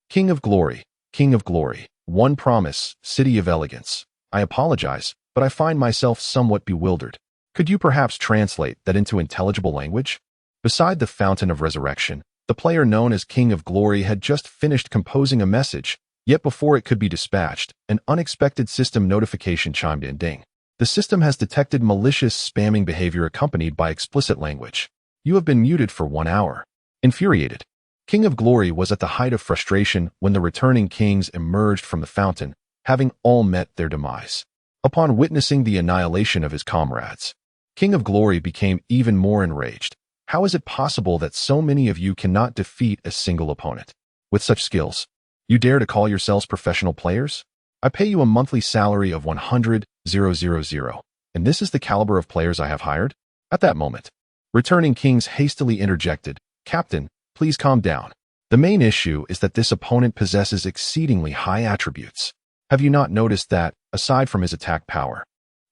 King of Glory. King of Glory. One promise, City of Elegance. I apologize, but I find myself somewhat bewildered. Could you perhaps translate that into intelligible language? Beside the Fountain of Resurrection, the player known as King of Glory had just finished composing a message, yet before it could be dispatched, an unexpected system notification chimed in. Ding. The system has detected malicious spamming behavior accompanied by explicit language. You have been muted for 1 hour. Infuriated, King of Glory was at the height of frustration when the returning kings emerged from the fountain, having all met their demise. Upon witnessing the annihilation of his comrades, King of Glory became even more enraged. How is it possible that so many of you cannot defeat a single opponent? With such skills, you dare to call yourselves professional players? I pay you a monthly salary of 100,000, and this is the caliber of players I have hired? At that moment, returning kings hastily interjected, Captain, please calm down. The main issue is that this opponent possesses exceedingly high attributes. Have you not noticed that, aside from his attack power,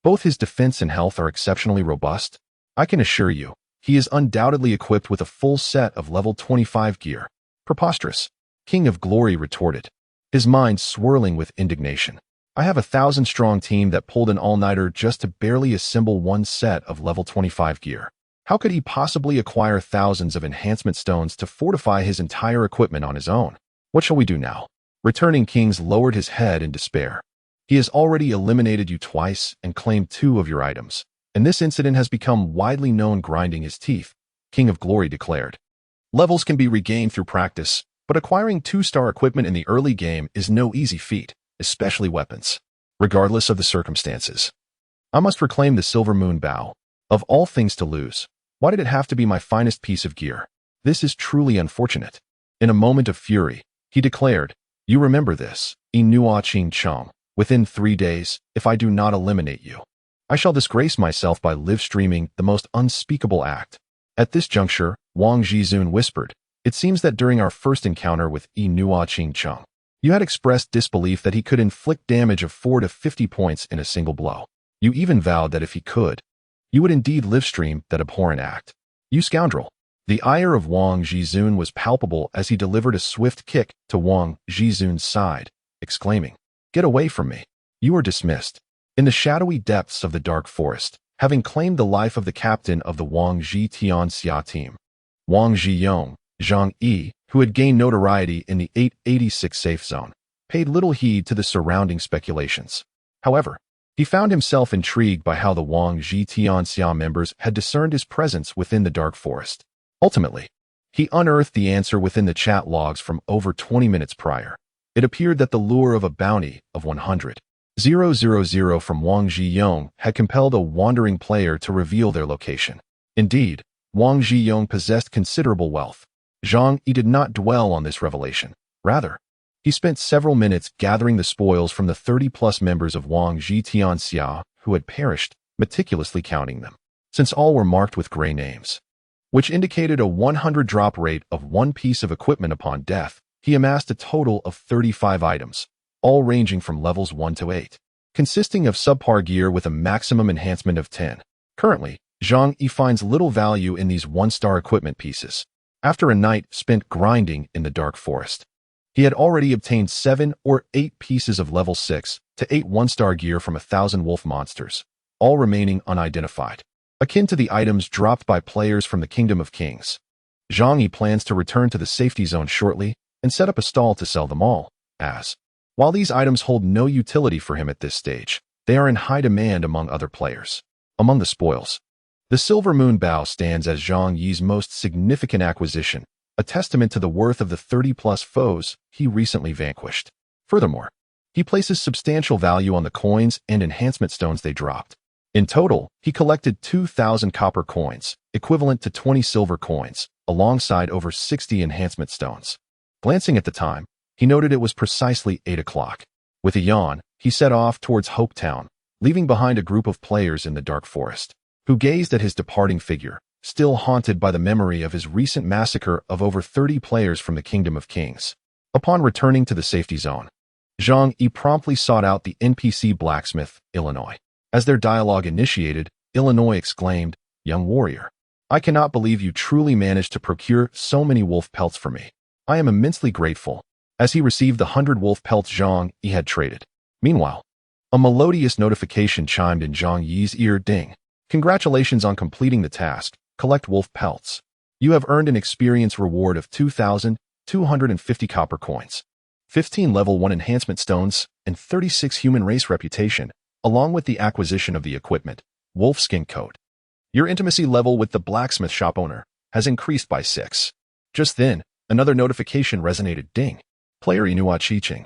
both his defense and health are exceptionally robust? I can assure you, he is undoubtedly equipped with a full set of level 25 gear. Preposterous, King of Glory retorted, his mind swirling with indignation. I have a 1,000-strong team that pulled an all-nighter just to barely assemble one set of level 25 gear. How could he possibly acquire thousands of enhancement stones to fortify his entire equipment on his own? What shall we do now? Returning Kings lowered his head in despair. He has already eliminated you twice and claimed 2 of your items, and this incident has become widely known. Grinding his teeth, King of Glory declared. Levels can be regained through practice, but acquiring 2-star equipment in the early game is no easy feat, especially weapons. Regardless of the circumstances, I must reclaim the Silver Moon Bow. Of all things to lose, why did it have to be my finest piece of gear? This is truly unfortunate. In a moment of fury, he declared, You remember this, Inua Ching Chong. Within 3 days, if I do not eliminate you, I shall disgrace myself by live-streaming the most unspeakable act. At this juncture, Wang Jizun whispered, It seems that during our first encounter with Inua Ching Chong, you had expressed disbelief that he could inflict damage of 4 to 50 points in a single blow. You even vowed that if he could, you would indeed live-stream that abhorrent act. You scoundrel. The ire of Wang Jizun was palpable as he delivered a swift kick to Wang Jizun's side, exclaiming, Get away from me. You are dismissed. In the shadowy depths of the dark forest, having claimed the life of the captain of the Wang Ji Tianxia team, Wang Zhiyong, Zhang Yi, who had gained notoriety in the 886 safe zone, paid little heed to the surrounding speculations. However, he found himself intrigued by how the Wang Ji Tianxia members had discerned his presence within the dark forest. Ultimately, he unearthed the answer within the chat logs from over 20 minutes prior. It appeared that the lure of a bounty of 100,000 from Wang Zhiyong had compelled a wandering player to reveal their location. Indeed, Wang Zhiyong possessed considerable wealth. Zhang Yi did not dwell on this revelation. Rather, he spent several minutes gathering the spoils from the 30-plus members of Wang Ji Tianxia who had perished, meticulously counting them, since all were marked with gray names, which indicated a 100 drop rate of 1 piece of equipment upon death. He amassed a total of 35 items, all ranging from levels 1 to 8. consisting of subpar gear with a maximum enhancement of 10. Currently, Zhang Yi finds little value in these one-star equipment pieces. After a night spent grinding in the dark forest, he had already obtained 7 or 8 pieces of level 6 to 8 one-star gear from 1,000 wolf monsters, all remaining unidentified, akin to the items dropped by players from the Kingdom of Kings. Zhang Yi plans to return to the safety zone shortly and set up a stall to sell them all, as, while these items hold no utility for him at this stage, they are in high demand among other players. Among the spoils, the Silver Moon Bow stands as Zhang Yi's most significant acquisition, a testament to the worth of the 30-plus foes he recently vanquished. Furthermore, he places substantial value on the coins and enhancement stones they dropped. In total, he collected 2,000 copper coins, equivalent to 20 silver coins, alongside over 60 enhancement stones. Glancing at the time, he noted it was precisely 8 o'clock. With a yawn, he set off towards Hope Town, leaving behind a group of players in the dark forest, who gazed at his departing figure, still haunted by the memory of his recent massacre of over 30 players from the Kingdom of Kings. Upon returning to the safety zone, Zhang Yi promptly sought out the NPC blacksmith, Illinois. As their dialogue initiated, Illinois exclaimed, "Young warrior, I cannot believe you truly managed to procure so many wolf pelts for me. I am immensely grateful," as he received the 100 wolf pelts Zhang Yi had traded. Meanwhile, a melodious notification chimed in Zhang Yi's ear. Ding. Congratulations on completing the task. Collect wolf pelts. You have earned an experience reward of 2,250 copper coins, 15 level 1 enhancement stones, and 36 human race reputation, along with the acquisition of the equipment, wolf skin coat. Your intimacy level with the blacksmith shop owner has increased by 6. Just then, another notification resonated. Ding. Player Inua Chiching.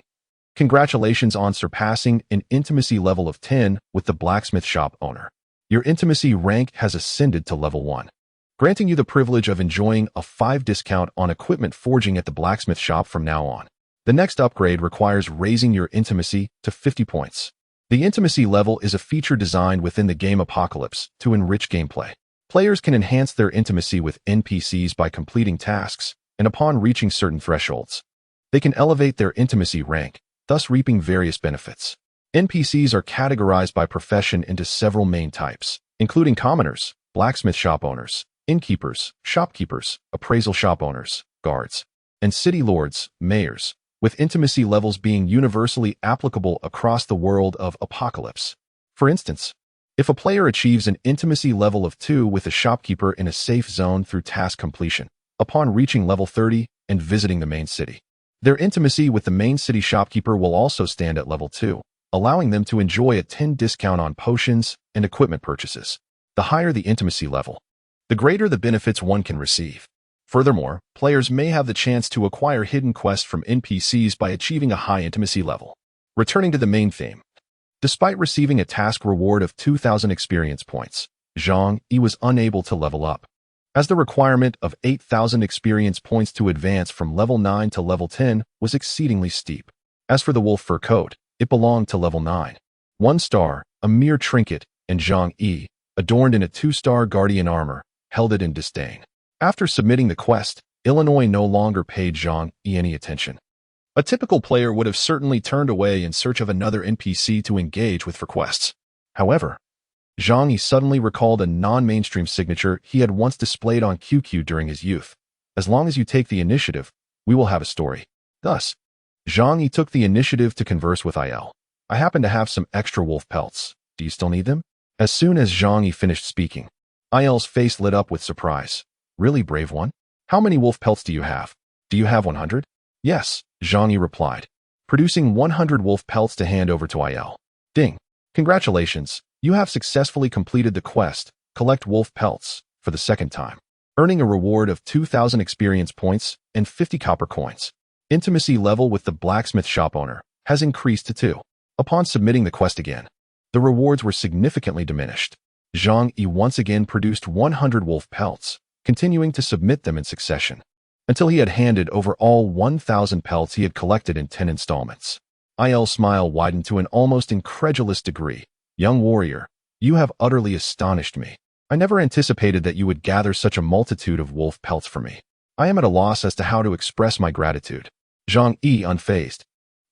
Congratulations on surpassing an intimacy level of 10 with the blacksmith shop owner. Your intimacy rank has ascended to level 1, granting you the privilege of enjoying a 5 discount on equipment forging at the blacksmith shop from now on. The next upgrade requires raising your intimacy to 50 points. The intimacy level is a feature designed within the game Apocalypse to enrich gameplay. Players can enhance their intimacy with NPCs by completing tasks, and upon reaching certain thresholds, they can elevate their intimacy rank, thus reaping various benefits. NPCs are categorized by profession into several main types, including commoners, blacksmith shop owners, innkeepers, shopkeepers, appraisal shop owners, guards, and city lords, mayors, with intimacy levels being universally applicable across the world of Apocalypse. For instance, if a player achieves an intimacy level of 2 with a shopkeeper in a safe zone through task completion, upon reaching level 30 and visiting the main city, their intimacy with the main city shopkeeper will also stand at level 2. Allowing them to enjoy a 10 discount on potions and equipment purchases. The higher the intimacy level, the greater the benefits one can receive. Furthermore, players may have the chance to acquire hidden quests from NPCs by achieving a high intimacy level. Returning to the main theme. Despite receiving a task reward of 2,000 experience points, Zhang Yi was unable to level up, as the requirement of 8,000 experience points to advance from level 9 to level 10 was exceedingly steep. As for the wolf fur coat, it belonged to level 9. 1 star, a mere trinket, and Zhang Yi, adorned in a 2-star guardian armor, held it in disdain. After submitting the quest, Illinois no longer paid Zhang Yi any attention. A typical player would have certainly turned away in search of another NPC to engage with for quests. However, Zhang Yi suddenly recalled a non-mainstream signature he had once displayed on QQ during his youth. As long as you take the initiative, we will have a story. Thus, Zhang Yi took the initiative to converse with Il. I happen to have some extra wolf pelts. Do you still need them? As soon as Zhang Yi finished speaking, Il's face lit up with surprise. Really, brave one? How many wolf pelts do you have? Do you have 100? Yes, Zhang Yi replied, producing 100 wolf pelts to hand over to Il. Ding. Congratulations, you have successfully completed the quest, collect wolf pelts, for the second time, earning a reward of 2,000 experience points and 50 copper coins. Intimacy level with the blacksmith shop owner has increased to 2. Upon submitting the quest again, the rewards were significantly diminished. Zhang Yi once again produced 100 wolf pelts, continuing to submit them in succession, until he had handed over all 1,000 pelts he had collected in 10 installments. Il's smile widened to an almost incredulous degree. Young warrior, you have utterly astonished me. I never anticipated that you would gather such a multitude of wolf pelts for me. I am at a loss as to how to express my gratitude. Zhang Yi, unfazed,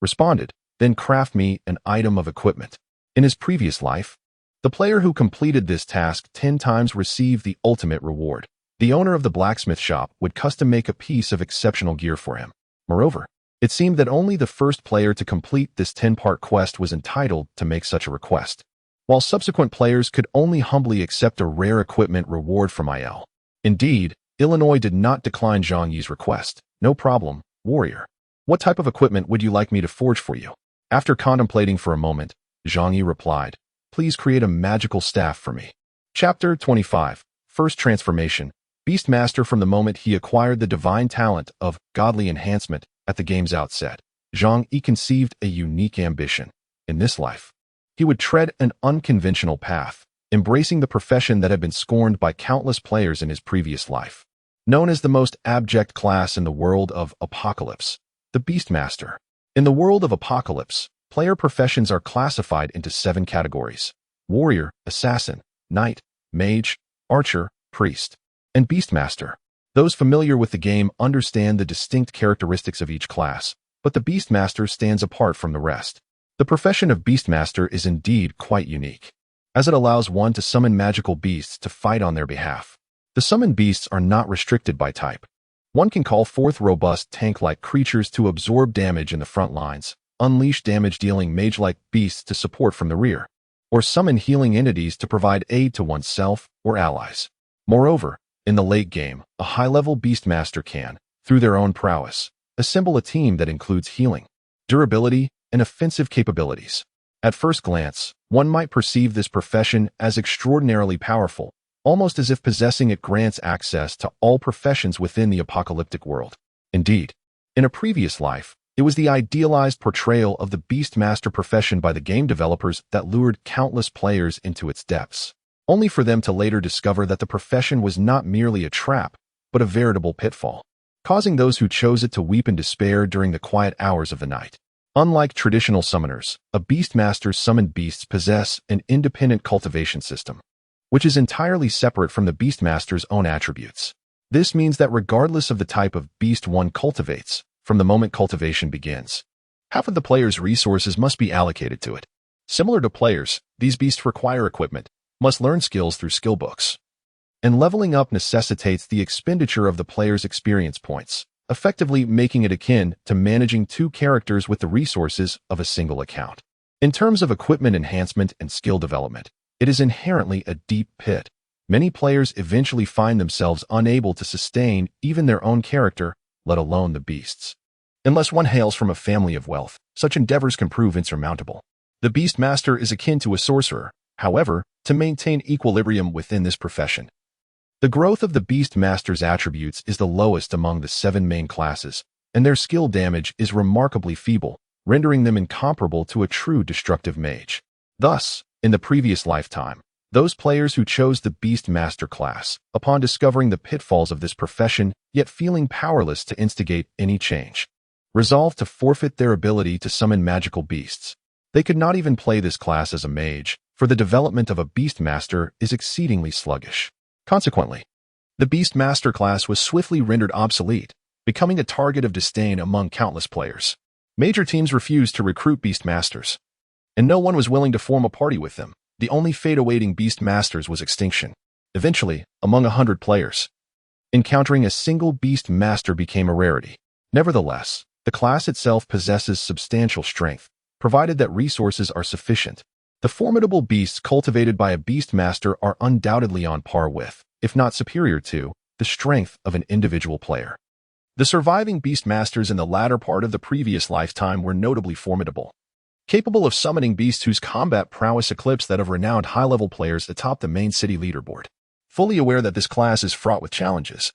responded, then craft me an item of equipment. In his previous life, the player who completed this task 10 times received the ultimate reward. The owner of the blacksmith shop would custom make a piece of exceptional gear for him. Moreover, it seemed that only the first player to complete this 10-part quest was entitled to make such a request, while subsequent players could only humbly accept a rare equipment reward from IL. Indeed, Illinois did not decline Zhang Yi's request. No problem, warrior. What type of equipment would you like me to forge for you? After contemplating for a moment, Zhang Yi replied, please create a magical staff for me. Chapter 25. First Transformation. Beastmaster. From the moment he acquired the divine talent of godly enhancement at the game's outset, Zhang Yi conceived a unique ambition. In this life, he would tread an unconventional path, embracing the profession that had been scorned by countless players in his previous life. Known as the most abject class in the world of Apocalypse, the Beastmaster. In the world of Apocalypse, player professions are classified into 7 categories: warrior, assassin, knight, mage, archer, priest, and Beastmaster. Those familiar with the game understand the distinct characteristics of each class, but the Beastmaster stands apart from the rest. The profession of Beastmaster is indeed quite unique, as it allows one to summon magical beasts to fight on their behalf. The summoned beasts are not restricted by type. One can call forth robust tank-like creatures to absorb damage in the front lines, unleash damage-dealing mage-like beasts to support from the rear, or summon healing entities to provide aid to oneself or allies. Moreover, in the late game, a high-level Beastmaster can, through their own prowess, assemble a team that includes healing, durability, and offensive capabilities. At first glance, one might perceive this profession as extraordinarily powerful, almost as if possessing it grants access to all professions within the apocalyptic world. Indeed, in a previous life, it was the idealized portrayal of the Beastmaster profession by the game developers that lured countless players into its depths, only for them to later discover that the profession was not merely a trap, but a veritable pitfall, causing those who chose it to weep in despair during the quiet hours of the night. Unlike traditional summoners, a Beastmaster's summoned beasts possess an independent cultivation system, which is entirely separate from the Beastmaster's own attributes. This means that regardless of the type of beast one cultivates, from the moment cultivation begins, half of the player's resources must be allocated to it. Similar to players, these beasts require equipment, must learn skills through skill books, and leveling up necessitates the expenditure of the player's experience points, effectively making it akin to managing 2 characters with the resources of a single account. In terms of equipment enhancement and skill development, it is inherently a deep pit. Many players eventually find themselves unable to sustain even their own character, let alone the beasts. Unless one hails from a family of wealth, such endeavors can prove insurmountable. The Beastmaster is akin to a sorcerer, however, to maintain equilibrium within this profession. The growth of the Beastmaster's attributes is the lowest among the 7 main classes, and their skill damage is remarkably feeble, rendering them incomparable to a true destructive mage. Thus, in the previous lifetime, those players who chose the Beastmaster class, upon discovering the pitfalls of this profession, yet feeling powerless to instigate any change, resolved to forfeit their ability to summon magical beasts. They could not even play this class as a mage, for the development of a Beastmaster is exceedingly sluggish. Consequently, the Beastmaster class was swiftly rendered obsolete, becoming a target of disdain among countless players. Major teams refused to recruit Beastmasters, and no one was willing to form a party with them. The only fate awaiting Beastmasters was extinction. Eventually, among 100 players, encountering a single Beastmaster became a rarity. Nevertheless, the class itself possesses substantial strength, provided that resources are sufficient. The formidable beasts cultivated by a Beastmaster are undoubtedly on par with, if not superior to, the strength of an individual player. The surviving Beastmasters in the latter part of the previous lifetime were notably formidable, capable of summoning beasts whose combat prowess eclipsed that of renowned high-level players atop the main city leaderboard. Fully aware that this class is fraught with challenges,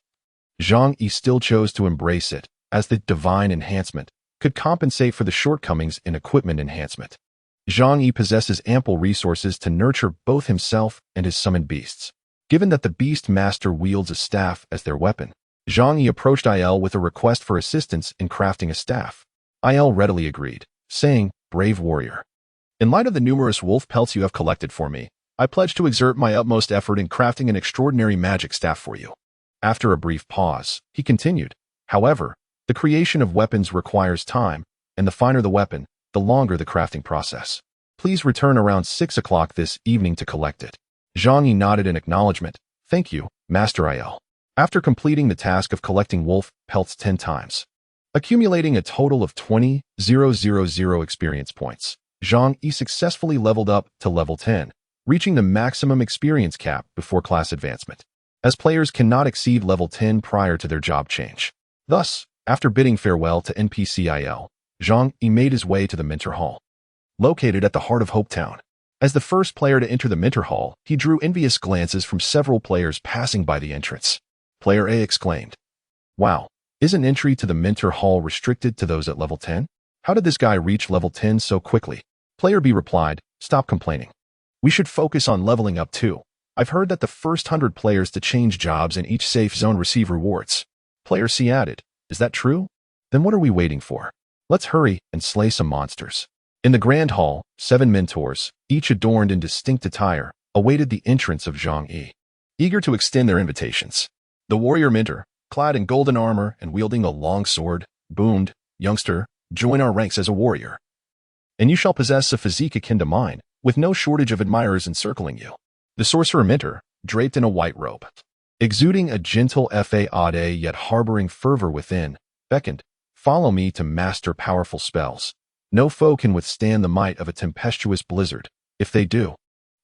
Zhang Yi still chose to embrace it, as the divine enhancement could compensate for the shortcomings in equipment enhancement. Zhang Yi possesses ample resources to nurture both himself and his summoned beasts. Given that the Beastmaster wields a staff as their weapon, Zhang Yi approached Il with a request for assistance in crafting a staff. Il readily agreed, saying, "Brave warrior, in light of the numerous wolf pelts you have collected for me, I pledge to exert my utmost effort in crafting an extraordinary magic staff for you." After a brief pause, he continued, "However, the creation of weapons requires time, and the finer the weapon, the longer the crafting process. Please return around 6 o'clock this evening to collect it. Zhang Yi nodded in acknowledgement. Thank you, Master Il. After completing the task of collecting wolf pelts 10 times, accumulating a total of 20,000 experience points, Zhang Yi successfully leveled up to level 10, reaching the maximum experience cap before class advancement, as players cannot exceed level 10 prior to their job change. Thus, after bidding farewell to NPCIL, Zhang Yi made his way to the Minter Hall, located at the heart of Hope Town. As the first player to enter the Minter Hall, he drew envious glances from several players passing by the entrance. Player A exclaimed, "Wow, isn't entry to the Minter Hall restricted to those at level 10? How did this guy reach level 10 so quickly?" Player B replied, "Stop complaining. We should focus on leveling up too. I've heard that the first 100 players to change jobs in each safe zone receive rewards." Player C added, "Is that true? Then what are we waiting for? Let's hurry and slay some monsters." In the Grand Hall, 7 mentors, each adorned in distinct attire, awaited the entrance of Zhang Yi, eager to extend their invitations. The warrior mentor, clad in golden armor and wielding a long sword, boomed, "Youngster, join our ranks as a warrior, and you shall possess a physique akin to mine, with no shortage of admirers encircling you." The sorcerer mentor, draped in a white robe, exuding a gentle faade yet harboring fervor within, beckoned, "Follow me to master powerful spells. No foe can withstand the might of a tempestuous blizzard. If they do,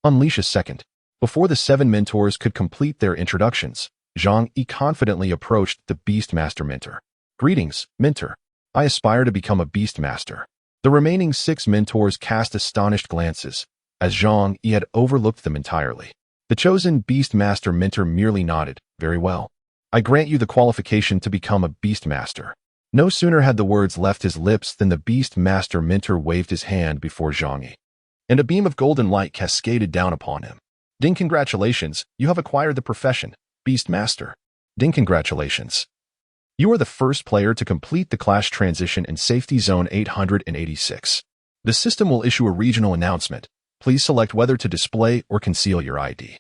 unleash a second." Before the 7 mentors could complete their introductions, Zhang Yi confidently approached the Beastmaster mentor. "Greetings, mentor. I aspire to become a Beastmaster." The remaining 6 mentors cast astonished glances, as Zhang Yi had overlooked them entirely. The chosen Beastmaster mentor merely nodded, "Very well. I grant you the qualification to become a Beastmaster." No sooner had the words left his lips than the Beastmaster mentor waved his hand before Zhang Yi, and a beam of golden light cascaded down upon him. "Ding, congratulations, you have acquired the profession, Beastmaster. Ding, congratulations. You are the first player to complete the class transition in Safety Zone 886. The system will issue a regional announcement. Please select whether to display or conceal your ID."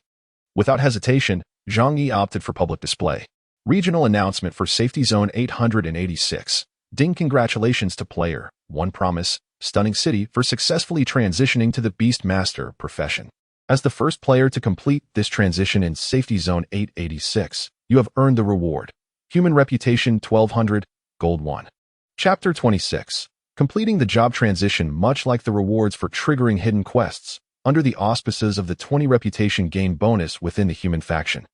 Without hesitation, Zhang Yi opted for public display. Regional announcement for Safety Zone 886. Ding, congratulations to player 1 Promise, Stunning City for successfully transitioning to the Beastmaster profession. As the first player to complete this transition in Safety Zone 886, you have earned the reward. Human Reputation 1200, Gold 1. Chapter 26. Completing the job transition. Much like the rewards for triggering hidden quests, under the auspices of the 20 reputation gain bonus within the human faction,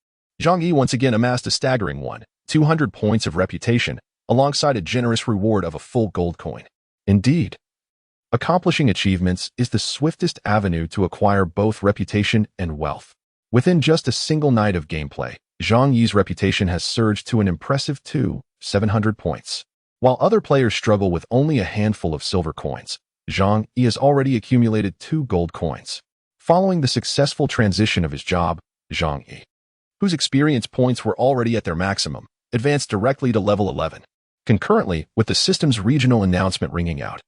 Zhang Yi once again amassed a staggering 200 points of reputation, alongside a generous reward of a full gold coin. Indeed, accomplishing achievements is the swiftest avenue to acquire both reputation and wealth. Within just a single night of gameplay, Zhang Yi's reputation has surged to an impressive 700 points. While other players struggle with only a handful of silver coins, Zhang Yi has already accumulated 2 gold coins. Following the successful transition of his job, Zhang Yi, whose experience points were already at their maximum, advanced directly to level 11. Concurrently, with the system's regional announcement ringing out,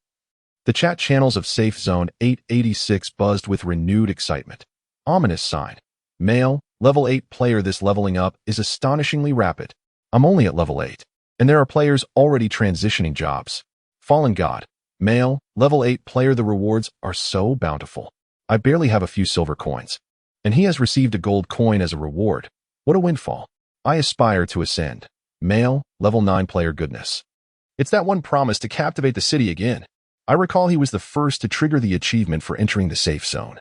the chat channels of Safe Zone 886 buzzed with renewed excitement. Ominous sign. Male, level 8 player. This leveling up is astonishingly rapid. I'm only at level 8, and there are players already transitioning jobs. Fallen God. Male, level 8 player. The rewards are so bountiful. I barely have a few silver coins, and he has received a gold coin as a reward. What a windfall. I aspire to ascend. Male, level 9 player. Goodness. It's that 1 Promise to captivate the city again. I recall he was the first to trigger the achievement for entering the safe zone,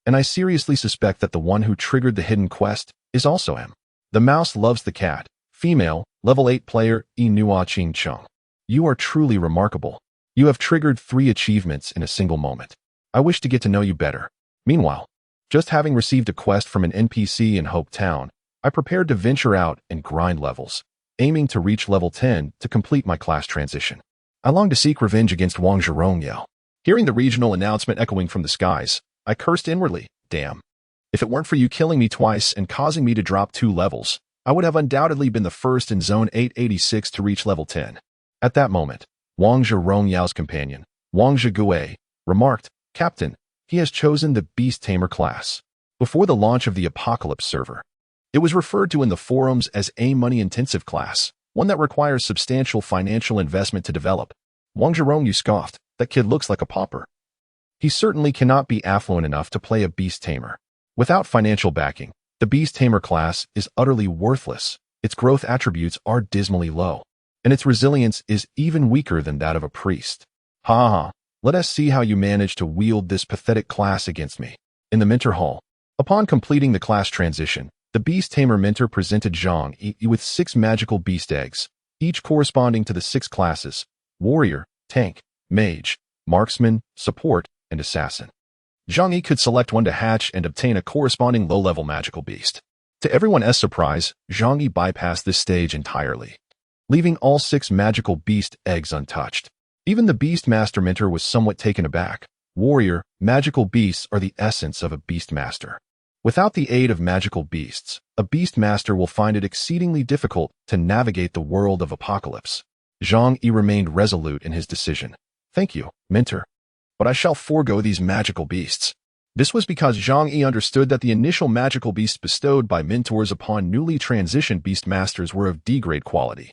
and I seriously suspect that the one who triggered the hidden quest is also him. The mouse loves the cat. Female, level 8 player. Inua Ching Chung. You are truly remarkable. You have triggered 3 achievements in a single moment. I wish to get to know you better. Meanwhile, just having received a quest from an NPC in Hope Town, I prepared to venture out and grind levels, aiming to reach level 10 to complete my class transition. I long to seek revenge against Wang Zhirong. Hearing the regional announcement echoing from the skies, I cursed inwardly. Damn. If it weren't for you killing me twice and causing me to drop 2 levels, I would have undoubtedly been the first in Zone 886 to reach level 10. At that moment, Wang Zhirong's companion, Wang Zhigue, remarked, "Captain, he has chosen the Beast Tamer class." Before the launch of the Apocalypse server, it was referred to in the forums as a money-intensive class, one that requires substantial financial investment to develop. Wang Zhirong scoffed, "That kid looks like a pauper." He certainly cannot be affluent enough to play a beast tamer. Without financial backing, the beast tamer class is utterly worthless. Its growth attributes are dismally low, and its resilience is even weaker than that of a priest. Ha ha, let us see how you manage to wield this pathetic class against me. In the Mentor Hall, upon completing the class transition, the beast tamer mentor presented Zhang Yi with 6 magical beast eggs, each corresponding to the 6 classes: warrior, tank, mage, marksman, support, and assassin. Zhang Yi could select one to hatch and obtain a corresponding low-level magical beast. To everyone's surprise, Zhang Yi bypassed this stage entirely, leaving all 6 magical beast eggs untouched. Even the beast master mentor was somewhat taken aback. Warrior, magical beasts are the essence of a beast master. Without the aid of magical beasts, a beast master will find it exceedingly difficult to navigate the world of apocalypse. Zhang Yi remained resolute in his decision. Thank you, mentor, but I shall forego these magical beasts. This was because Zhang Yi understood that the initial magical beasts bestowed by mentors upon newly transitioned beast masters were of D-grade quality,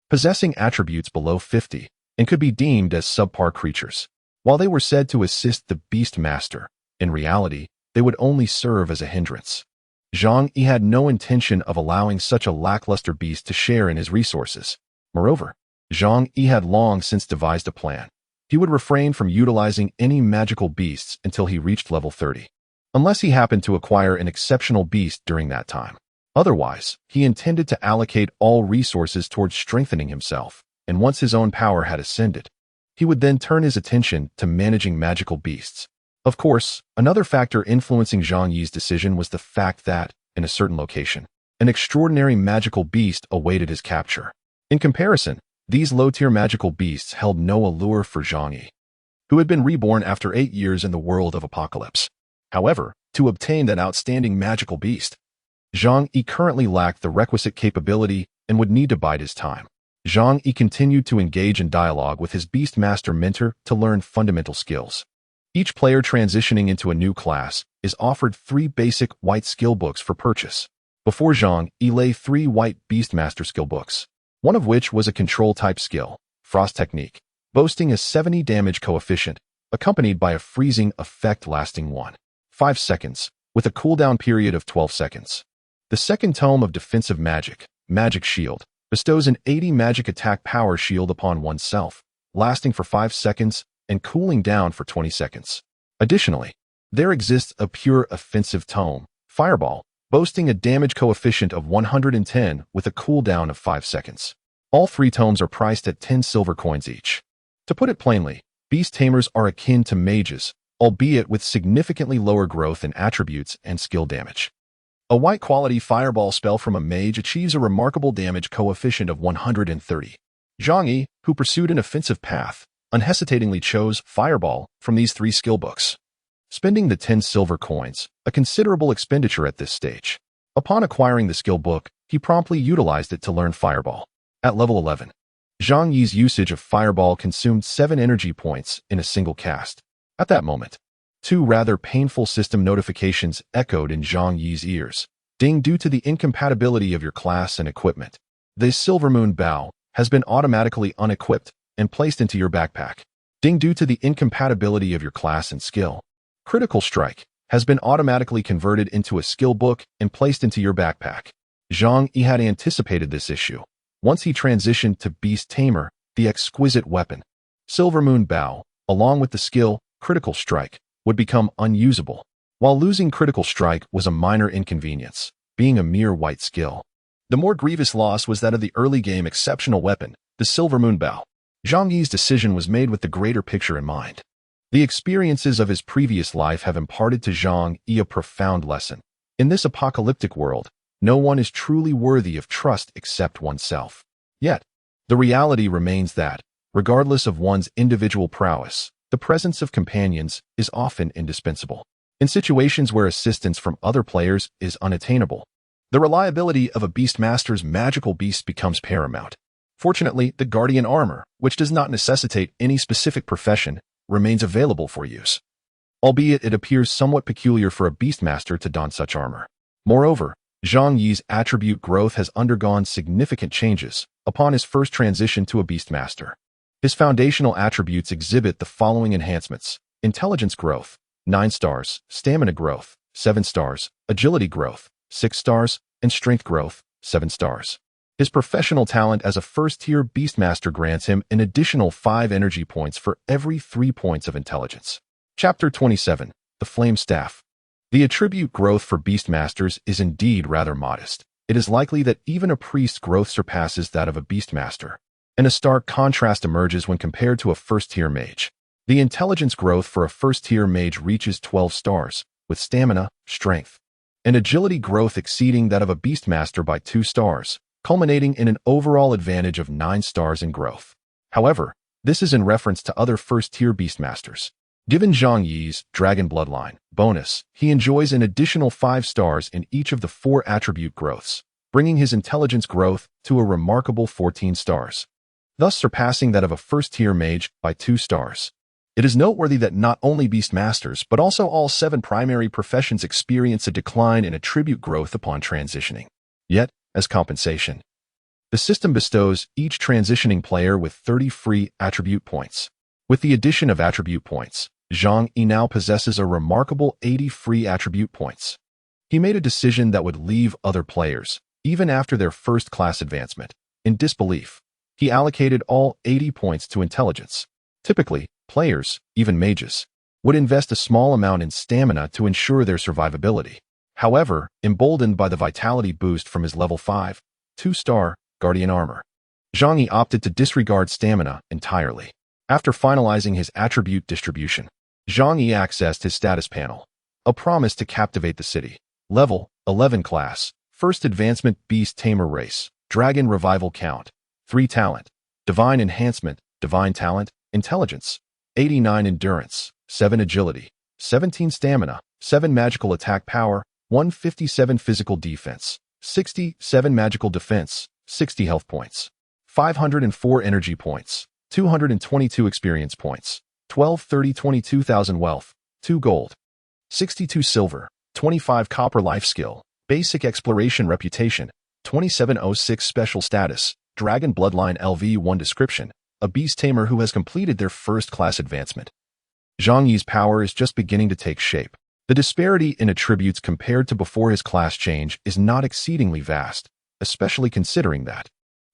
possessing attributes below 50, and could be deemed as subpar creatures. While they were said to assist the beast master, in reality, they would only serve as a hindrance. Zhang Yi had no intention of allowing such a lackluster beast to share in his resources. Moreover, Zhang Yi had long since devised a plan. He would refrain from utilizing any magical beasts until he reached level 30, unless he happened to acquire an exceptional beast during that time. Otherwise, he intended to allocate all resources towards strengthening himself, and once his own power had ascended, he would then turn his attention to managing magical beasts. Of course, another factor influencing Zhang Yi's decision was the fact that, in a certain location, an extraordinary magical beast awaited his capture. In comparison, these low-tier magical beasts held no allure for Zhang Yi, who had been reborn after 8 years in the world of apocalypse. However, to obtain that outstanding magical beast, Zhang Yi currently lacked the requisite capability and would need to bide his time. Zhang Yi continued to engage in dialogue with his beast master mentor to learn fundamental skills. Each player transitioning into a new class is offered 3 basic white skill books for purchase. Before Zhang Yi lay 3 white Beastmaster skill books, one of which was a control-type skill, Frost Technique, boasting a 70 damage coefficient, accompanied by a freezing effect lasting 1.5 seconds, with a cooldown period of 12 seconds. The second tome of Defensive Magic, Magic Shield, bestows an 80 magic attack power shield upon oneself, lasting for 5 seconds and cooling down for 20 seconds. Additionally, there exists a pure offensive tome, Fireball, boasting a damage coefficient of 110 with a cooldown of 5 seconds. All 3 tomes are priced at 10 silver coins each. To put it plainly, beast tamers are akin to mages, albeit with significantly lower growth in attributes and skill damage. A white quality Fireball spell from a mage achieves a remarkable damage coefficient of 130. Zhang Yi, who pursued an offensive path, unhesitatingly chose Fireball from these 3 skill books, spending the 10 silver coins, a considerable expenditure at this stage. Upon acquiring the skill book, he promptly utilized it to learn Fireball. At level 11, Zhang Yi's usage of Fireball consumed 7 energy points in a single cast. At that moment, 2 rather painful system notifications echoed in Zhang Yi's ears. Ding, due to the incompatibility of your class and equipment, the Silver Moon Bow has been automatically unequipped and placed into your backpack. Ding, due to the incompatibility of your class and skill, Critical Strike has been automatically converted into a skill book and placed into your backpack. Zhang Yi had anticipated this issue. Once he transitioned to Beast Tamer, the exquisite weapon, Silver Moon Bow, along with the skill, Critical Strike, would become unusable. While losing Critical Strike was a minor inconvenience, being a mere white skill, the more grievous loss was that of the early game exceptional weapon, the Silver Moon Bow. Zhang Yi's decision was made with the greater picture in mind. The experiences of his previous life have imparted to Zhang Yi a profound lesson. In this apocalyptic world, no one is truly worthy of trust except oneself. Yet, the reality remains that, regardless of one's individual prowess, the presence of companions is often indispensable. In situations where assistance from other players is unattainable, the reliability of a Beastmaster's magical beast becomes paramount. Fortunately, the Guardian Armor, which does not necessitate any specific profession, remains available for use, albeit it appears somewhat peculiar for a Beastmaster to don such armor. Moreover, Zhang Yi's attribute growth has undergone significant changes upon his first transition to a Beastmaster. His foundational attributes exhibit the following enhancements: Intelligence growth, 9 stars. Stamina growth, 7 stars. Agility growth, 6 stars. And strength growth, 7 stars. His professional talent as a first-tier Beastmaster grants him an additional 5 energy points for every 3 points of intelligence. Chapter 27. The Flame Staff. The attribute growth for Beastmasters is indeed rather modest. It is likely that even a priest's growth surpasses that of a Beastmaster, and a stark contrast emerges when compared to a first-tier mage. The intelligence growth for a first-tier mage reaches 12 stars, with stamina, strength, and agility growth exceeding that of a Beastmaster by 2 stars, culminating in an overall advantage of 9 stars in growth. However, this is in reference to other first-tier Beastmasters. Given Zhang Yi's Dragon Bloodline bonus, he enjoys an additional 5 stars in each of the 4 attribute growths, bringing his intelligence growth to a remarkable 14 stars, thus surpassing that of a first-tier mage by 2 stars. It is noteworthy that not only Beastmasters, but also all 7 primary professions experience a decline in attribute growth upon transitioning. Yet, as compensation, the system bestows each transitioning player with 30 free attribute points. With the addition of attribute points, Zhang Yi now possesses a remarkable 80 free attribute points. He made a decision that would leave other players, even after their first-class advancement, in disbelief. He allocated all 80 points to intelligence. Typically, players, even mages, would invest a small amount in stamina to ensure their survivability. However, emboldened by the vitality boost from his level 5, 2-star Guardian armor, Zhang Yi opted to disregard stamina entirely. After finalizing his attribute distribution, Zhang Yi accessed his status panel. A promise to captivate the city. Level 11 class. First advancement Beast Tamer race. Dragon revival count. 3 talent. Divine enhancement. Divine talent. Intelligence. 89 endurance. 7 agility. 17 stamina. 7 magical attack power. 157 physical defense. 67 magical defense. 60 health points. 504 energy points. 222 experience points, 22,000 wealth, 2 gold, 62 silver, 25 copper life skill, basic exploration reputation, 2706 special status, Dragon Bloodline LV1 description, a beast tamer who has completed their first-class advancement. Zhang Yi's power is just beginning to take shape. The disparity in attributes compared to before his class change is not exceedingly vast, especially considering that,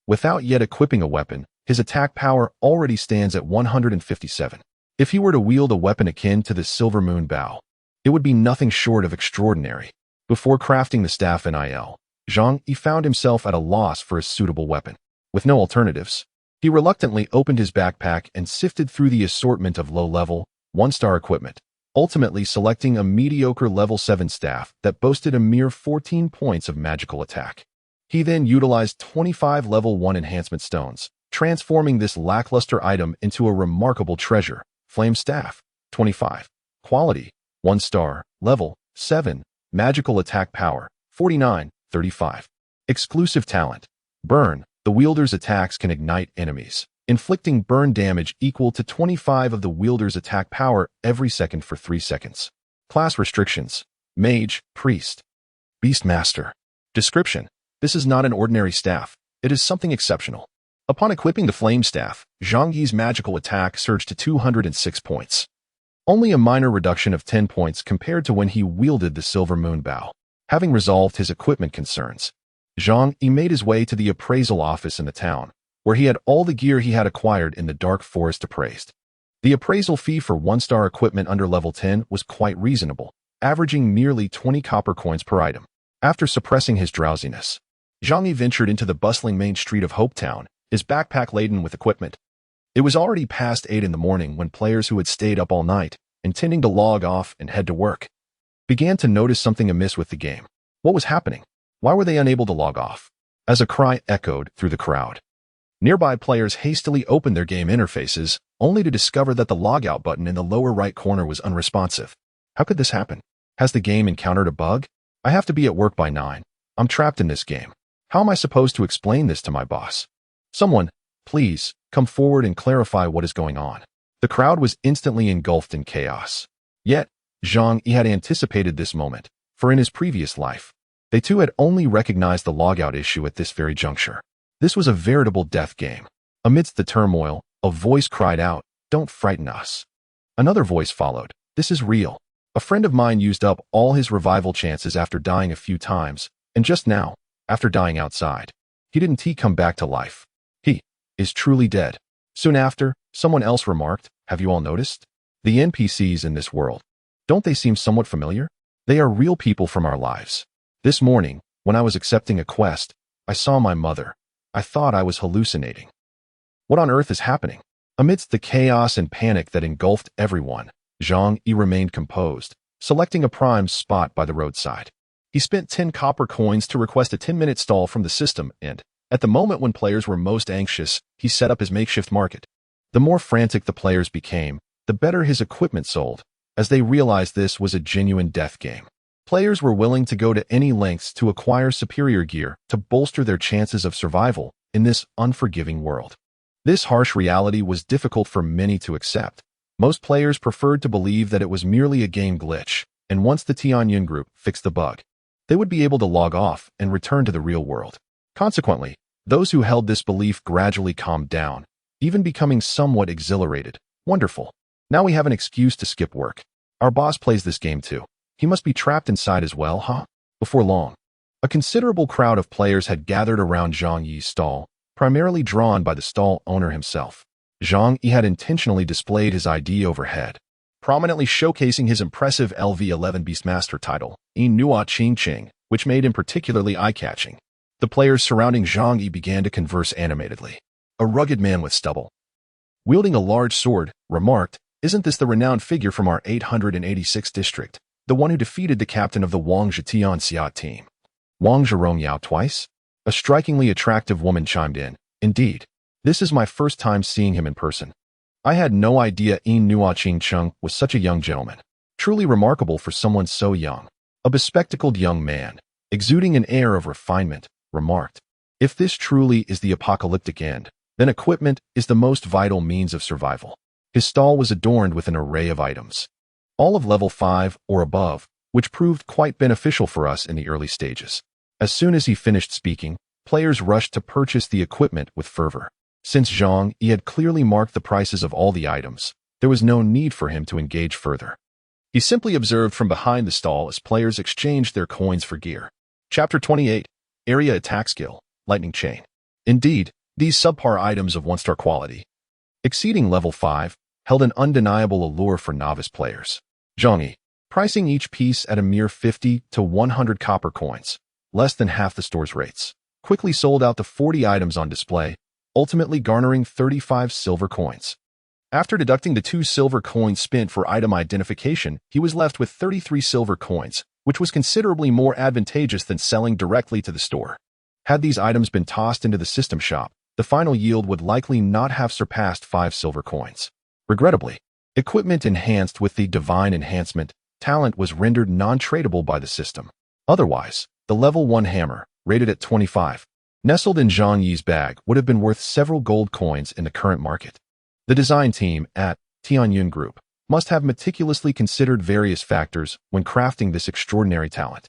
without yet equipping a weapon, his attack power already stands at 157. If he were to wield a weapon akin to the Silver Moon Bow, it would be nothing short of extraordinary. Before crafting the staff NIL, Zhang Yi found himself at a loss for a suitable weapon. With no alternatives, he reluctantly opened his backpack and sifted through the assortment of low-level, 1-star equipment, ultimately selecting a mediocre level 7 staff that boasted a mere 14 points of magical attack. He then utilized 25 level 1 enhancement stones, transforming this lackluster item into a remarkable treasure. Flame Staff, 25. Quality, 1 star. Level, 7. Magical attack power, 49, 35. Exclusive talent, Burn. The wielder's attacks can ignite enemies, inflicting burn damage equal to 25 of the wielder's attack power every second for 3 seconds. Class restrictions, Mage, Priest, Beastmaster. Description: this is not an ordinary staff. It is something exceptional. Upon equipping the Flame Staff, Zhang Yi's magical attack surged to 206 points. Only a minor reduction of 10 points compared to when he wielded the Silver Moon Bow. Having resolved his equipment concerns, Zhang Yi made his way to the appraisal office in the town, where he had all the gear he had acquired in the Dark Forest appraised. The appraisal fee for 1-star equipment under level 10 was quite reasonable, averaging merely 20 copper coins per item. After suppressing his drowsiness, Zhang Yi ventured into the bustling main street of Hopetown, his backpack laden with equipment. It was already past 8 in the morning when players who had stayed up all night, intending to log off and head to work, began to notice something amiss with the game. What was happening? Why were they unable to log off? As a cry echoed through the crowd, nearby players hastily opened their game interfaces, only to discover that the logout button in the lower right corner was unresponsive. How could this happen? Has the game encountered a bug? I have to be at work by 9. I'm trapped in this game. How am I supposed to explain this to my boss? Someone, please, come forward and clarify what is going on. The crowd was instantly engulfed in chaos. Yet, Zhang Yi had anticipated this moment, for in his previous life, they too had only recognized the logout issue at this very juncture. This was a veritable death game. Amidst the turmoil, a voice cried out, "Don't frighten us." Another voice followed. This is real. A friend of mine used up all his revival chances after dying a few times, and just now, after dying outside, he didn't come back to life. He is truly dead. Soon after, someone else remarked, have you all noticed? The NPCs in this world, don't they seem somewhat familiar? They are real people from our lives. This morning, when I was accepting a quest, I saw my mother. I thought I was hallucinating. What on earth is happening? Amidst the chaos and panic that engulfed everyone, Zhang Yi remained composed, selecting a prime spot by the roadside. He spent 10 copper coins to request a 10-minute stall from the system and, at the moment when players were most anxious, he set up his makeshift market. The more frantic the players became, the better his equipment sold, as they realized this was a genuine death game. Players were willing to go to any lengths to acquire superior gear to bolster their chances of survival in this unforgiving world. This harsh reality was difficult for many to accept. Most players preferred to believe that it was merely a game glitch, and once the Tianyun group fixed the bug, they would be able to log off and return to the real world. Consequently, those who held this belief gradually calmed down, even becoming somewhat exhilarated. Wonderful. Now we have an excuse to skip work. Our boss plays this game too. He must be trapped inside as well, huh? Before long, a considerable crowd of players had gathered around Zhang Yi's stall, primarily drawn by the stall owner himself. Zhang Yi had intentionally displayed his ID overhead, prominently showcasing his impressive LV11 Beastmaster title, Yin Nua Qing Qing, which made him particularly eye-catching. The players surrounding Zhang Yi began to converse animatedly. A rugged man with stubble, wielding a large sword, remarked, "Isn't this the renowned figure from our 886th district, the one who defeated the captain of the Wang Zhetian Xiat team? Wang Zhirong Yao twice?" A strikingly attractive woman chimed in. "Indeed. This is my first time seeing him in person. I had no idea Yin Nua Qing Chung was such a young gentleman. Truly remarkable for someone so young." A bespectacled young man, exuding an air of refinement, remarked, "If this truly is the apocalyptic end, then equipment is the most vital means of survival." His stall was adorned with an array of items, all of level 5 or above, which proved quite beneficial for us in the early stages. As soon as he finished speaking, players rushed to purchase the equipment with fervor. Since Zhang Yi had clearly marked the prices of all the items, there was no need for him to engage further. He simply observed from behind the stall as players exchanged their coins for gear. Chapter 28, Area Attack Skill, Lightning Chain. Indeed, these subpar items of 1-star quality, exceeding level 5, held an undeniable allure for novice players. Zhang Yi, pricing each piece at a mere 50 to 100 copper coins, less than half the store's rates, quickly sold out the 40 items on display, ultimately garnering 35 silver coins. After deducting the 2 silver coins spent for item identification, he was left with 33 silver coins, which was considerably more advantageous than selling directly to the store. Had these items been tossed into the system shop, the final yield would likely not have surpassed 5 silver coins. Regrettably, equipment enhanced with the Divine Enhancement talent was rendered non-tradable by the system. Otherwise, the level 1 hammer, rated at 25, nestled in Zhang Yi's bag would have been worth several gold coins in the current market. The design team at Tianyun Group must have meticulously considered various factors when crafting this extraordinary talent.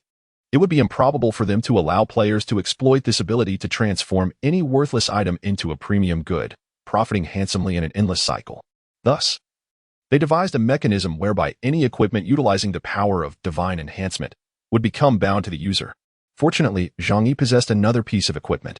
It would be improbable for them to allow players to exploit this ability to transform any worthless item into a premium good, profiting handsomely in an endless cycle. Thus, they devised a mechanism whereby any equipment utilizing the power of divine enhancement would become bound to the user. Fortunately, Zhang Yi possessed another piece of equipment,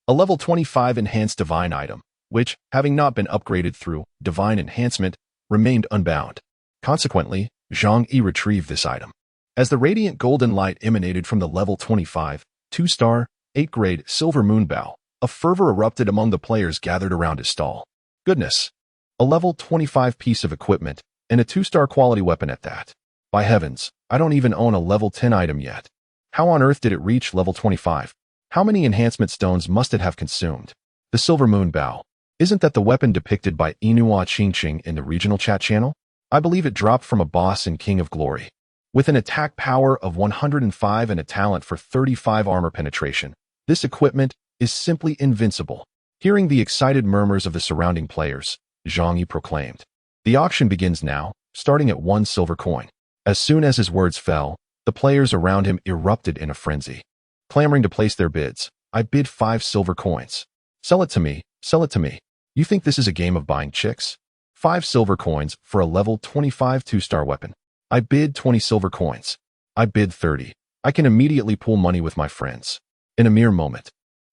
a level 25 enhanced divine item, which, having not been upgraded through divine enhancement, remained unbound. Consequently, Zhang Yi retrieved this item. As the radiant golden light emanated from the level 25, 2-star, 8-grade silver moonbow, a fervor erupted among the players gathered around his stall. Goodness! A level 25 piece of equipment, and a 2-star quality weapon at that. By heavens, I don't even own a level 10 item yet. How on earth did it reach level 25? How many enhancement stones must it have consumed? The silver moonbow. Isn't that the weapon depicted by Inua Qingqing in the regional chat channel? I believe it dropped from a boss in King of Glory. With an attack power of 105 and a talent for 35 armor penetration, this equipment is simply invincible. Hearing the excited murmurs of the surrounding players, Zhang Yi proclaimed, "The auction begins now, starting at 1 silver coin." As soon as his words fell, the players around him erupted in a frenzy, clamoring to place their bids. "I bid 5 silver coins. Sell it to me, sell it to me. You think this is a game of buying chicks? 5 silver coins for a level 25 2-star weapon. I bid 20 silver coins. I bid 30. I can immediately pool money with my friends. In a mere moment,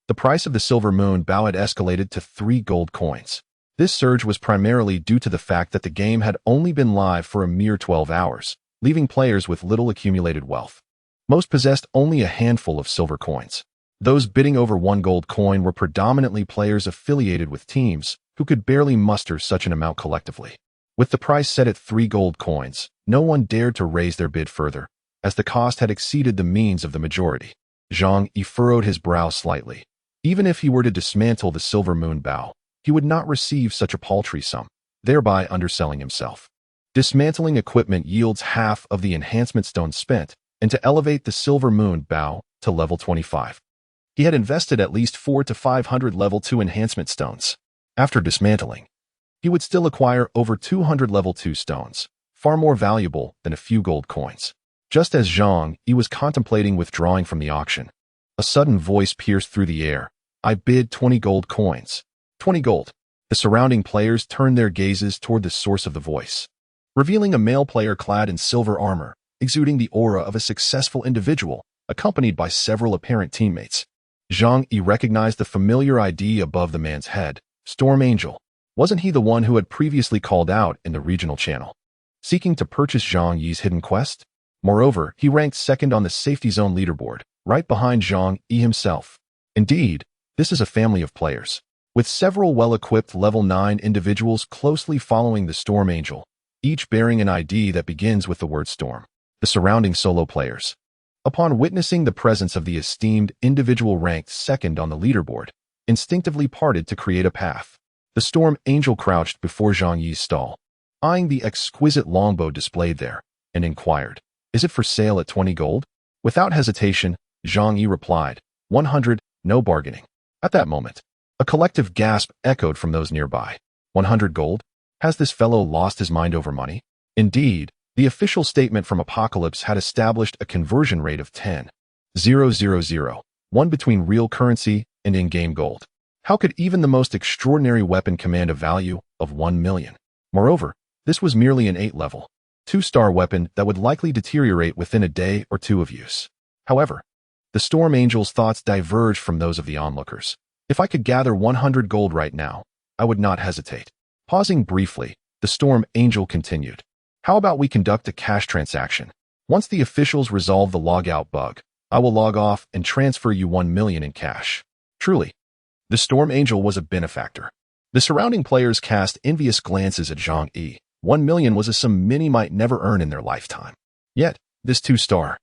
the price of the silver moon bow had escalated to 3 gold coins. This surge was primarily due to the fact that the game had only been live for a mere 12 hours, leaving players with little accumulated wealth. Most possessed only a handful of silver coins. Those bidding over 1 gold coin were predominantly players affiliated with teams who could barely muster such an amount collectively. With the price set at 3 gold coins, no one dared to raise their bid further, as the cost had exceeded the means of the majority. Zhang Yi furrowed his brow slightly. Even if he were to dismantle the silver moon bow, he would not receive such a paltry sum, thereby underselling himself. Dismantling equipment yields half of the enhancement stones spent, and to elevate the silver moon bow to level 25. He had invested at least 400 to 500 level 2 enhancement stones. After dismantling, he would still acquire over 200 level 2 stones, far more valuable than a few gold coins. Just as Zhang Yi was contemplating withdrawing from the auction, a sudden voice pierced through the air. I bid 20 gold coins. 20 gold. The surrounding players turned their gazes toward the source of the voice, revealing a male player clad in silver armor, exuding the aura of a successful individual, accompanied by several apparent teammates. Zhang Yi recognized the familiar ID above the man's head. Storm Angel. Wasn't he the one who had previously called out in the regional channel, seeking to purchase Zhang Yi's hidden quest? Moreover, he ranked second on the safety zone leaderboard, right behind Zhang Yi himself. Indeed, this is a family of players, with several well-equipped level 9 individuals closely following the Storm Angel, each bearing an ID that begins with the word Storm. The surrounding solo players, upon witnessing the presence of the esteemed individual ranked second on the leaderboard, instinctively parted to create a path. The Storm Angel crouched before Zhang Yi's stall, eyeing the exquisite longbow displayed there, and inquired, "Is it for sale at 20 gold?" Without hesitation, Zhang Yi replied, 100, no bargaining. At that moment, a collective gasp echoed from those nearby. 100 gold? Has this fellow lost his mind over money? Indeed, the official statement from Apocalypse had established a conversion rate of 10,000, one between real currency and in-game gold. How could even the most extraordinary weapon command a value of 1 million? Moreover, this was merely an 8-level, 2-star weapon that would likely deteriorate within a day or two of use. However, the Storm Angel's thoughts diverged from those of the onlookers. If I could gather 100 gold right now, I would not hesitate. Pausing briefly, the Storm Angel continued. How about we conduct a cash transaction? Once the officials resolve the logout bug, I will log off and transfer you 1 million in cash. Truly, the Storm Angel was a benefactor. The surrounding players cast envious glances at Zhang Yi. 1 million was a sum many might never earn in their lifetime. Yet, this 2-star,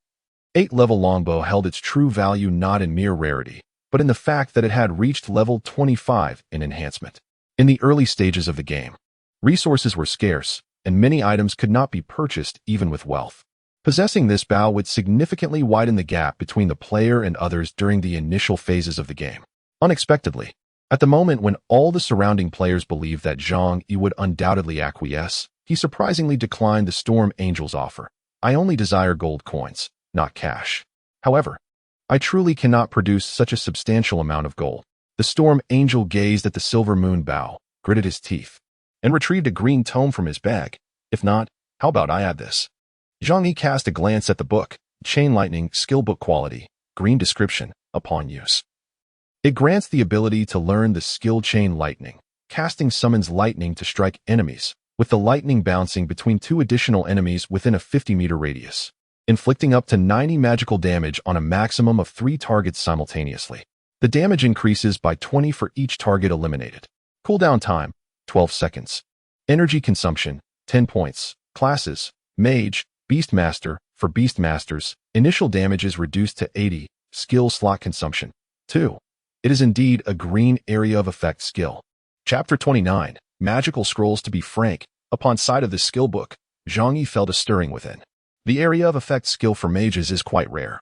8-level longbow held its true value not in mere rarity, but in the fact that it had reached level 25 in enhancement. In the early stages of the game, resources were scarce, and many items could not be purchased even with wealth. Possessing this bow would significantly widen the gap between the player and others during the initial phases of the game. Unexpectedly, at the moment when all the surrounding players believed that Zhang Yi would undoubtedly acquiesce, he surprisingly declined the Storm Angel's offer. I only desire gold coins, not cash. However, I truly cannot produce such a substantial amount of gold. The Storm Angel gazed at the silver moon bow, gritted his teeth, and retrieved a green tome from his bag. If not, how about I add this? Zhang Yi cast a glance at the book, Chain Lightning, Skill Book Quality, Green Description, upon use. It grants the ability to learn the skill Chain Lightning. Casting summons lightning to strike enemies, with the lightning bouncing between 2 additional enemies within a 50-meter radius, inflicting up to 90 magical damage on a maximum of 3 targets simultaneously. The damage increases by 20 for each target eliminated. Cooldown time, 12 seconds. Energy consumption, 10 points. Classes, Mage, Beastmaster. For Beastmasters, initial damage is reduced to 80. Skill slot consumption, 2. It is indeed a green area of effect skill. Chapter 29, Magical Scrolls. To be frank, upon sight of this skill book, Zhang Yi felt a stirring within. The area of effect skill for mages is quite rare.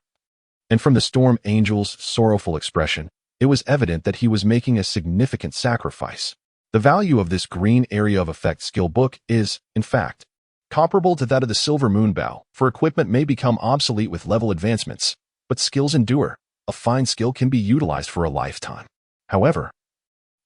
And from the Storm Angel's sorrowful expression, it was evident that he was making a significant sacrifice. The value of this green area of effect skill book is, in fact, comparable to that of the Silver Moon Bow, for equipment may become obsolete with level advancements, but skills endure. A fine skill can be utilized for a lifetime. However,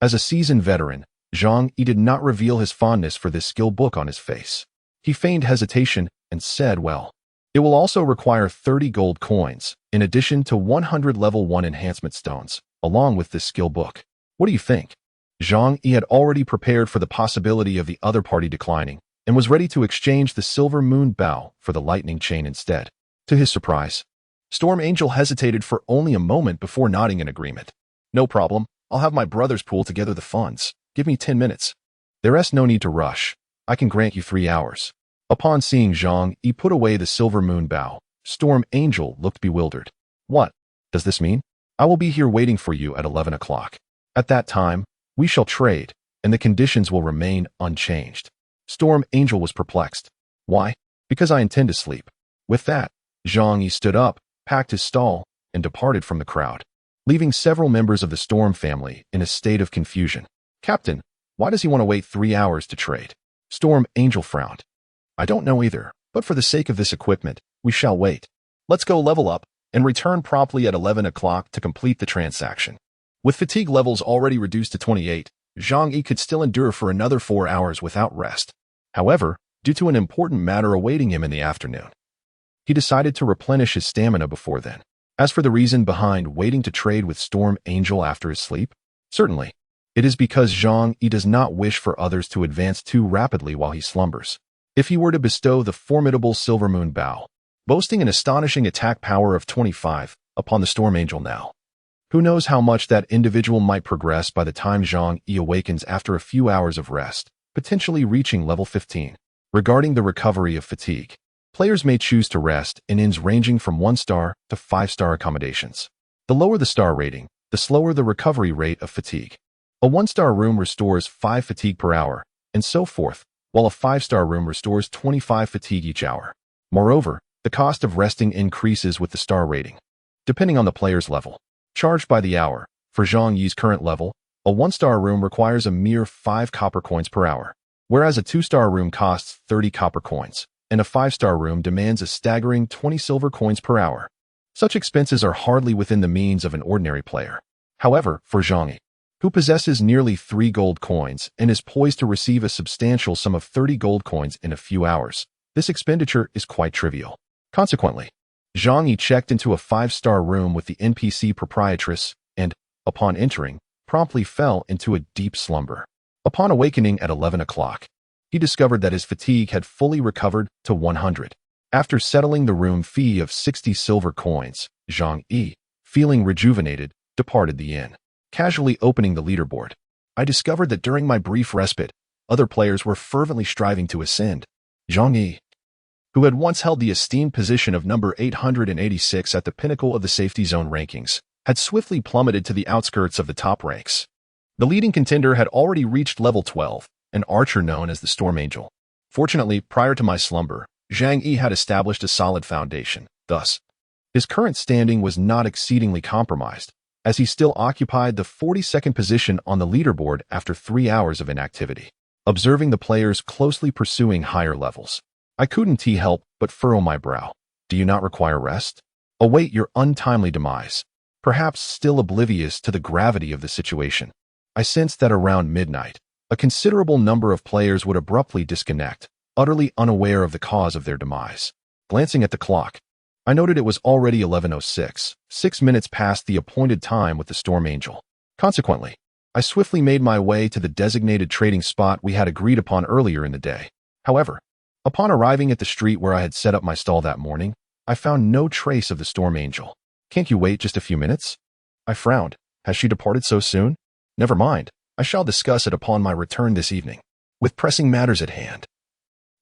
as a seasoned veteran, Zhang Yi did not reveal his fondness for this skill book on his face. He feigned hesitation and said, well, it will also require 30 gold coins, in addition to 100 level 1 enhancement stones, along with this skill book. What do you think? Zhang Yi had already prepared for the possibility of the other party declining, and was ready to exchange the silver moon bow for the lightning chain instead. To his surprise, Storm Angel hesitated for only a moment before nodding in agreement. No problem, I'll have my brothers pool together the funds. Give me 10 minutes. There is no need to rush. I can grant you 3 hours. Upon seeing Zhang Yi put away the silver moon bow, Storm Angel looked bewildered. What does this mean? I will be here waiting for you at 11 o'clock. At that time, we shall trade, and the conditions will remain unchanged. Storm Angel was perplexed. Why? Because I intend to sleep. With that, Zhang Yi stood up, packed his stall, and departed from the crowd, leaving several members of the Storm family in a state of confusion. Captain, why does he want to wait 3 hours to trade? Storm Angel frowned. I don't know either, but for the sake of this equipment, we shall wait. Let's go level up and return promptly at 11 o'clock to complete the transaction. With fatigue levels already reduced to 28, Zhang Yi could still endure for another 4 hours without rest. However, due to an important matter awaiting him in the afternoon, he decided to replenish his stamina before then. As for the reason behind waiting to trade with Storm Angel after his sleep, certainly, it is because Zhang Yi does not wish for others to advance too rapidly while he slumbers. If he were to bestow the formidable Silver Moon Bow, boasting an astonishing attack power of 25, upon the Storm Angel now, who knows how much that individual might progress by the time Zhang Yi awakens after a few hours of rest, potentially reaching level 15. Regarding the recovery of fatigue, players may choose to rest in inns ranging from 1-star to 5-star accommodations. The lower the star rating, the slower the recovery rate of fatigue. A 1-star room restores 5 fatigue per hour, and so forth, while a 5-star room restores 25 fatigue each hour. Moreover, the cost of resting increases with the star rating, depending on the player's level. Charged by the hour, for Zhang Yi's current level, a 1-star room requires a mere 5 copper coins per hour, whereas a 2-star room costs 30 copper coins, and a 5-star room demands a staggering 20 silver coins per hour. Such expenses are hardly within the means of an ordinary player. However, for Zhang Yi, who possesses nearly 3 gold coins and is poised to receive a substantial sum of 30 gold coins in a few hours, this expenditure is quite trivial. Consequently, Zhang Yi checked into a 5-star room with the NPC proprietress and, upon entering, promptly fell into a deep slumber. Upon awakening at 11 o'clock, he discovered that his fatigue had fully recovered to 100. After settling the room fee of 60 silver coins, Zhang Yi, feeling rejuvenated, departed the inn. Casually opening the leaderboard, I discovered that during my brief respite, other players were fervently striving to ascend. Zhang Yi, who had once held the esteemed position of number 886 at the pinnacle of the safety zone rankings, had swiftly plummeted to the outskirts of the top ranks. The leading contender had already reached level 12, an archer known as the Storm Angel. Fortunately, prior to my slumber, Zhang Yi had established a solid foundation. Thus, his current standing was not exceedingly compromised, as he still occupied the 42nd position on the leaderboard after 3 hours of inactivity. Observing the players closely pursuing higher levels, I couldn't help but furrow my brow. Do you not require rest? Await your untimely demise. Perhaps still oblivious to the gravity of the situation, I sensed that around midnight, a considerable number of players would abruptly disconnect, utterly unaware of the cause of their demise. Glancing at the clock, I noted it was already 11:06, 6 minutes past the appointed time with the Storm Angel. Consequently, I swiftly made my way to the designated trading spot we had agreed upon earlier in the day. However, upon arriving at the street where I had set up my stall that morning, I found no trace of the Storm Angel. Can't you wait just a few minutes? I frowned. Has she departed so soon? Never mind. I shall discuss it upon my return this evening, with pressing matters at hand.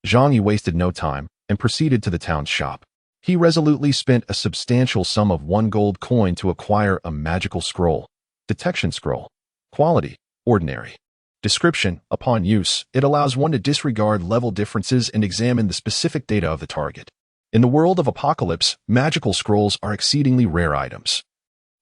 Zhang Yi wasted no time and proceeded to the town's shop. He resolutely spent a substantial sum of 1 gold coin to acquire a magical scroll. Detection scroll. Quality, ordinary. Description, upon use, it allows one to disregard level differences and examine the specific data of the target. In the world of Apocalypse, magical scrolls are exceedingly rare items,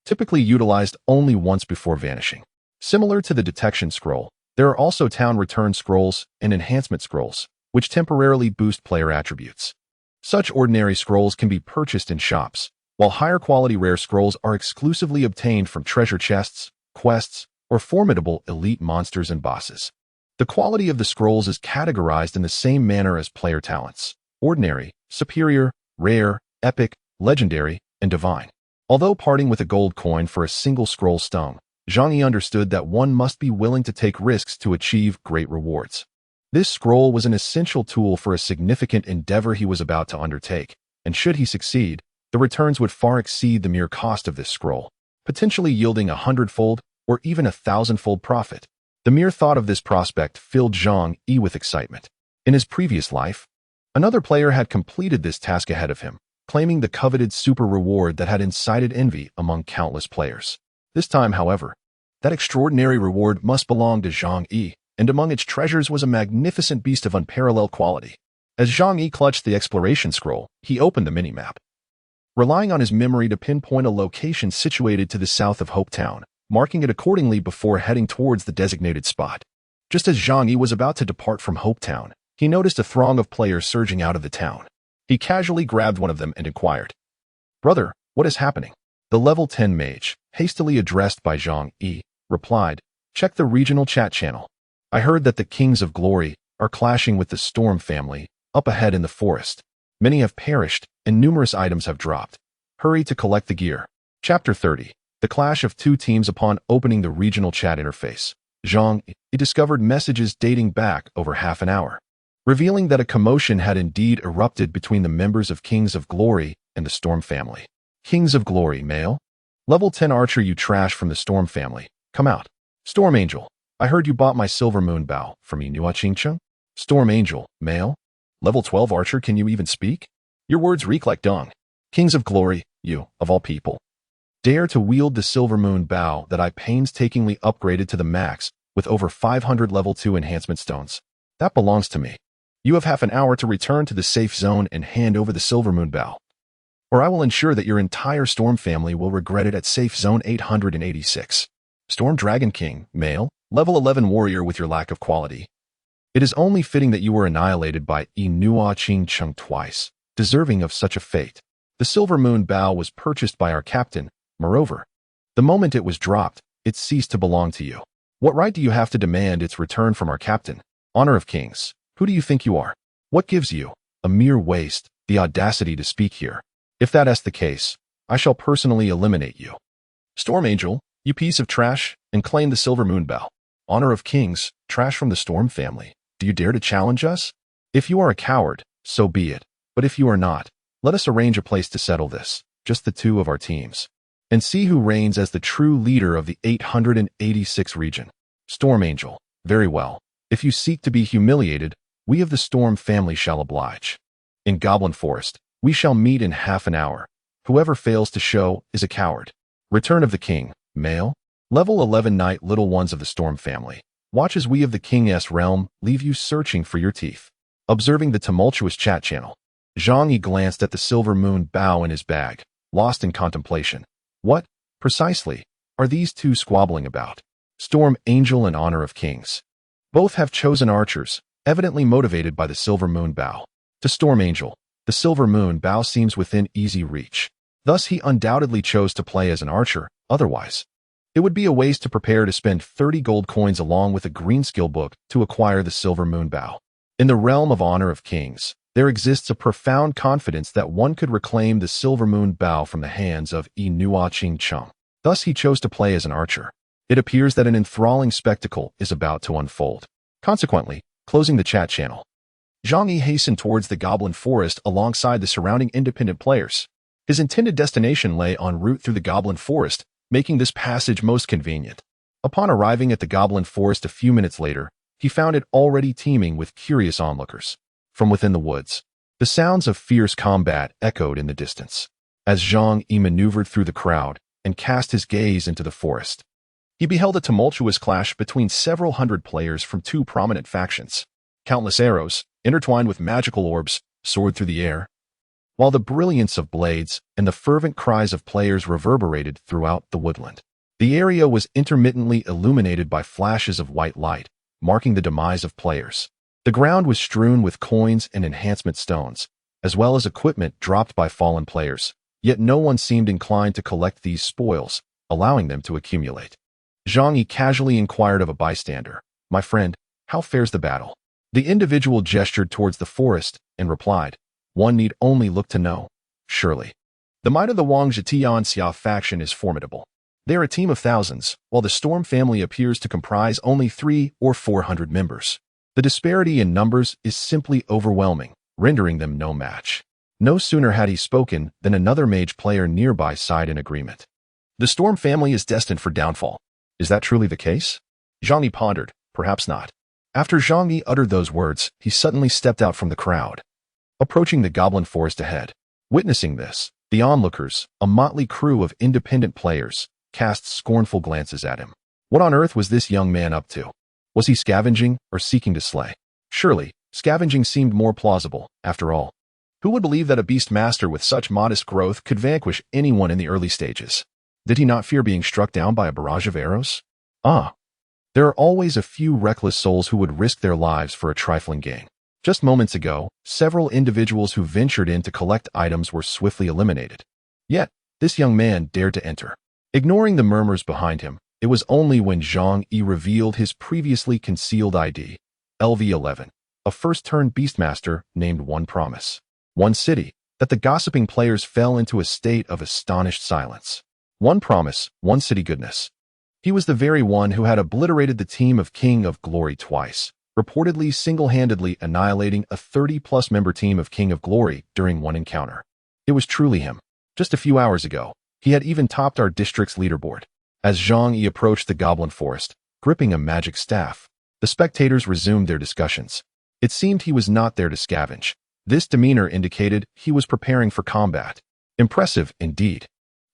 typically utilized only once before vanishing. Similar to the detection scroll, there are also town return scrolls and enhancement scrolls, which temporarily boost player attributes. Such ordinary scrolls can be purchased in shops, while higher quality rare scrolls are exclusively obtained from treasure chests, quests, or formidable elite monsters and bosses. The quality of the scrolls is categorized in the same manner as player talents: ordinary, superior, rare, epic, legendary, and divine. Although parting with a gold coin for a single scroll stung, Zhang Yi understood that one must be willing to take risks to achieve great rewards. This scroll was an essential tool for a significant endeavor he was about to undertake, and should he succeed, the returns would far exceed the mere cost of this scroll, potentially yielding 100-fold or even 1,000-fold profit. The mere thought of this prospect filled Zhang Yi with excitement. In his previous life, another player had completed this task ahead of him, claiming the coveted super reward that had incited envy among countless players. This time, however, that extraordinary reward must belong to Zhang Yi, and among its treasures was a magnificent beast of unparalleled quality. As Zhang Yi clutched the exploration scroll, he opened the minimap, relying on his memory to pinpoint a location situated to the south of Hope Town, marking it accordingly before heading towards the designated spot. Just as Zhang Yi was about to depart from Hope Town, he noticed a throng of players surging out of the town. He casually grabbed one of them and inquired, "Brother, what is happening?" The level 10 mage, hastily addressed by Zhang Yi, replied, "Check the regional chat channel. I heard that the Kings of Glory are clashing with the Storm family up ahead in the forest. Many have perished, and numerous items have dropped. Hurry to collect the gear." Chapter 30. The clash of two teams. Upon opening the regional chat interface, Zhang Yi discovered messages dating back over half an hour, revealing that a commotion had indeed erupted between the members of Kings of Glory and the Storm family. Kings of Glory, male. Level 10 archer, you trash from the Storm family. Come out. Storm Angel, I heard you bought my Silver Moon Bow from Inua Chingcheng. Storm Angel, male. Level 12 archer, can you even speak? Your words reek like dung. Kings of Glory, you, of all people, dare to wield the Silver Moon Bow that I painstakingly upgraded to the max with over 500 level 2 enhancement stones. That belongs to me. You have half an hour to return to the safe zone and hand over the Silver Moon Bow, or I will ensure that your entire Storm family will regret it at safe zone 886. Storm Dragon King, male, level 11 warrior with your lack of quality. It is only fitting that you were annihilated by Inua Chingcheng twice, deserving of such a fate. The Silver Moon Bow was purchased by our captain. Moreover, the moment it was dropped, it ceased to belong to you. What right do you have to demand its return from our captain? Honor of Kings, who do you think you are? What gives you, a mere waste, the audacity to speak here? If that is the case, I shall personally eliminate you. Storm Angel, you piece of trash, and claim the Silver Moon Bow. Honor of Kings, trash from the Storm family. Do you dare to challenge us? If you are a coward, so be it. But if you are not, let us arrange a place to settle this, just the two of our teams, and see who reigns as the true leader of the 886 region. Storm Angel, very well. If you seek to be humiliated, we of the Storm family shall oblige. In Goblin Forest, we shall meet in half an hour. Whoever fails to show is a coward. Return of the King, male. Level 11 Knight, little ones of the Storm family. Watch as we of the King's realm leave you searching for your teeth. Observing the tumultuous chat channel, Zhang Yi glanced at the Silver Moon Bow in his bag, lost in contemplation. What, precisely, are these two squabbling about? Storm Angel and Honor of Kings. Both have chosen archers, evidently motivated by the Silver Moon Bow. To Storm Angel, the Silver Moon Bow seems within easy reach. Thus he undoubtedly chose to play as an archer, otherwise it would be a waste to prepare to spend 30 gold coins along with a green skill book to acquire the Silver Moon Bow. In the realm of Honor of Kings, there exists a profound confidence that one could reclaim the Silver Moon Bow from the hands of Inua Chingcheng. Thus he chose to play as an archer. It appears that an enthralling spectacle is about to unfold. Consequently, closing the chat channel, Zhang Yi hastened towards the Goblin Forest alongside the surrounding independent players. His intended destination lay en route through the Goblin Forest, making this passage most convenient. Upon arriving at the Goblin Forest a few minutes later, he found it already teeming with curious onlookers. From within the woods, the sounds of fierce combat echoed in the distance. As Zhang Yi maneuvered through the crowd and cast his gaze into the forest, he beheld a tumultuous clash between several hundred players from two prominent factions. Countless arrows, intertwined with magical orbs, soared through the air, while the brilliance of blades and the fervent cries of players reverberated throughout the woodland. The area was intermittently illuminated by flashes of white light, marking the demise of players. The ground was strewn with coins and enhancement stones, as well as equipment dropped by fallen players, yet no one seemed inclined to collect these spoils, allowing them to accumulate. Zhang Yi casually inquired of a bystander. My friend, how fares the battle? The individual gestured towards the forest and replied, one need only look to know. Surely. The might of the Wang Zetianxia faction is formidable. They are a team of thousands, while the Storm family appears to comprise only 300 or 400 members. The disparity in numbers is simply overwhelming, rendering them no match. No sooner had he spoken than another mage player nearby sighed in agreement. The Storm family is destined for downfall. Is that truly the case? Zhang Yi pondered. Perhaps not. After Zhang Yi uttered those words, he suddenly stepped out from the crowd, approaching the goblin forest ahead. Witnessing this, the onlookers, a motley crew of independent players, cast scornful glances at him. What on earth was this young man up to? Was he scavenging or seeking to slay? Surely, scavenging seemed more plausible, after all. Who would believe that a beast master with such modest growth could vanquish anyone in the early stages? Did he not fear being struck down by a barrage of arrows? There are always a few reckless souls who would risk their lives for a trifling gain. Just moments ago, several individuals who ventured in to collect items were swiftly eliminated. Yet, this young man dared to enter. Ignoring the murmurs behind him, it was only when Zhang Yi revealed his previously concealed ID, LV11, a first-turn beastmaster named One Promise, One City, that the gossiping players fell into a state of astonished silence. One Promise, One City goodness. He was the very one who had obliterated the team of King of Glory twice, reportedly single-handedly annihilating a 30-plus member team of King of Glory during one encounter. It was truly him. Just a few hours ago, he had even topped our district's leaderboard. As Zhang Yi approached the goblin forest, gripping a magic staff, the spectators resumed their discussions. It seemed he was not there to scavenge. This demeanor indicated he was preparing for combat. Impressive, indeed.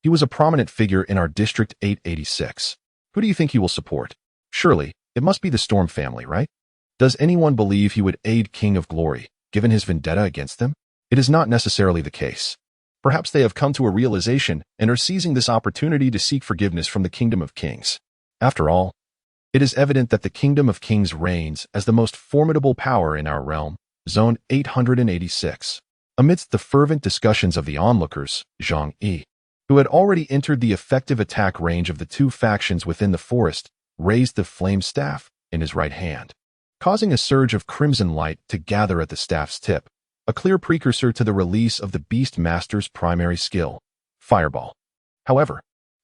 He was a prominent figure in our District 886. Who do you think he will support? Surely, it must be the Storm family, right? Does anyone believe he would aid King of Glory, given his vendetta against them? It is not necessarily the case. Perhaps they have come to a realization and are seizing this opportunity to seek forgiveness from the Kingdom of Kings. After all, it is evident that the Kingdom of Kings reigns as the most formidable power in our realm, Zone 886. Amidst the fervent discussions of the onlookers, Zhang Yi, who had already entered the effective attack range of the two factions within the forest, raised the flame staff in his right hand, causing a surge of crimson light to gather at the staff's tip, a clear precursor to the release of the Beast Master's primary skill, Fireball. However,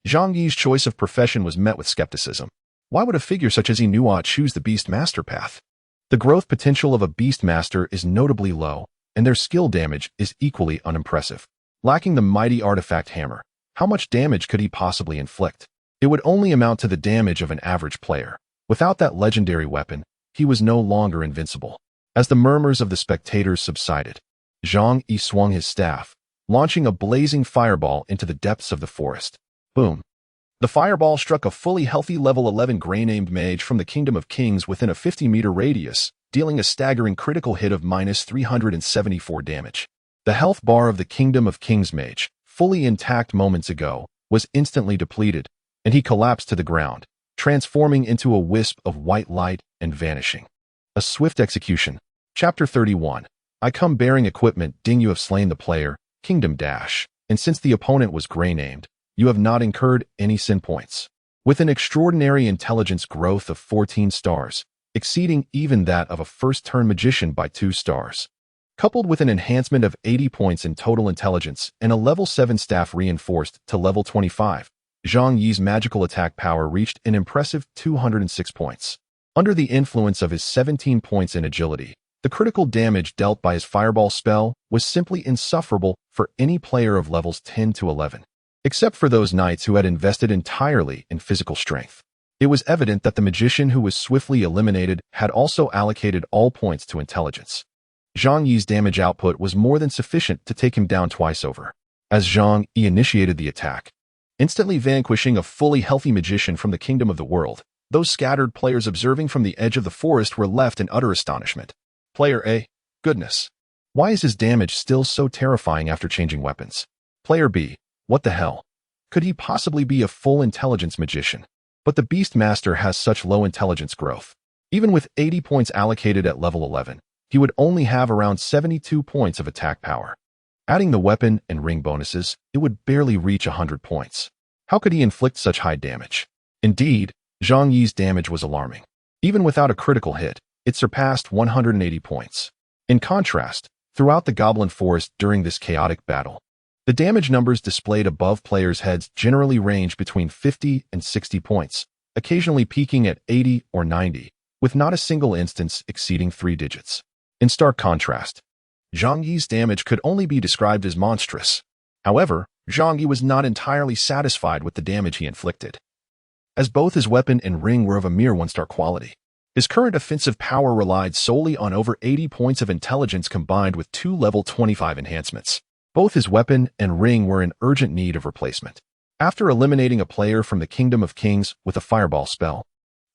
Zhang Yi's choice of profession was met with skepticism. Why would a figure such as Inua choose the Beast Master path? The growth potential of a Beast Master is notably low, and their skill damage is equally unimpressive. Lacking the mighty artifact hammer, how much damage could he possibly inflict? It would only amount to the damage of an average player. Without that legendary weapon, he was no longer invincible. As the murmurs of the spectators subsided, Zhang Yi swung his staff, launching a blazing fireball into the depths of the forest. Boom. The fireball struck a fully healthy level 11 gray-named mage from the Kingdom of Kings within a 50-meter radius, dealing a staggering critical hit of minus 374 damage. The health bar of the Kingdom of Kings mage, fully intact moments ago, was instantly depleted, and he collapsed to the ground, transforming into a wisp of white light and vanishing. A swift execution. Chapter 31. I come bearing equipment. Ding, you have slain the player, Kingdom Dash, and since the opponent was gray-named, you have not incurred any sin points. With an extraordinary intelligence growth of 14 stars, exceeding even that of a first-turn magician by 2 stars, coupled with an enhancement of 80 points in total intelligence and a level 7 staff reinforced to level 25, Zhang Yi's magical attack power reached an impressive 206 points. Under the influence of his 17 points in agility, the critical damage dealt by his fireball spell was simply insufferable for any player of levels 10 to 11. Except for those knights who had invested entirely in physical strength. It was evident that the magician who was swiftly eliminated had also allocated all points to intelligence. Zhang Yi's damage output was more than sufficient to take him down twice over. As Zhang Yi initiated the attack, instantly vanquishing a fully healthy magician from the kingdom of the world, those scattered players observing from the edge of the forest were left in utter astonishment. Player A, goodness. Why is his damage still so terrifying after changing weapons? Player B, what the hell? Could he possibly be a full intelligence magician? But the Beast Master has such low intelligence growth. Even with 80 points allocated at level 11, he would only have around 72 points of attack power. Adding the weapon and ring bonuses, it would barely reach 100 points. How could he inflict such high damage? Indeed, Zhang Yi's damage was alarming. Even without a critical hit, it surpassed 180 points. In contrast, throughout the Goblin Forest during this chaotic battle, the damage numbers displayed above players' heads generally range between 50 and 60 points, occasionally peaking at 80 or 90, with not a single instance exceeding 3 digits. In stark contrast, Zhang Yi's damage could only be described as monstrous. However, Zhang Yi was not entirely satisfied with the damage he inflicted, as both his weapon and ring were of a mere 1-star quality. His current offensive power relied solely on over 80 points of intelligence combined with 2 level 25 enhancements. Both his weapon and ring were in urgent need of replacement. After eliminating a player from the Kingdom of Kings with a fireball spell,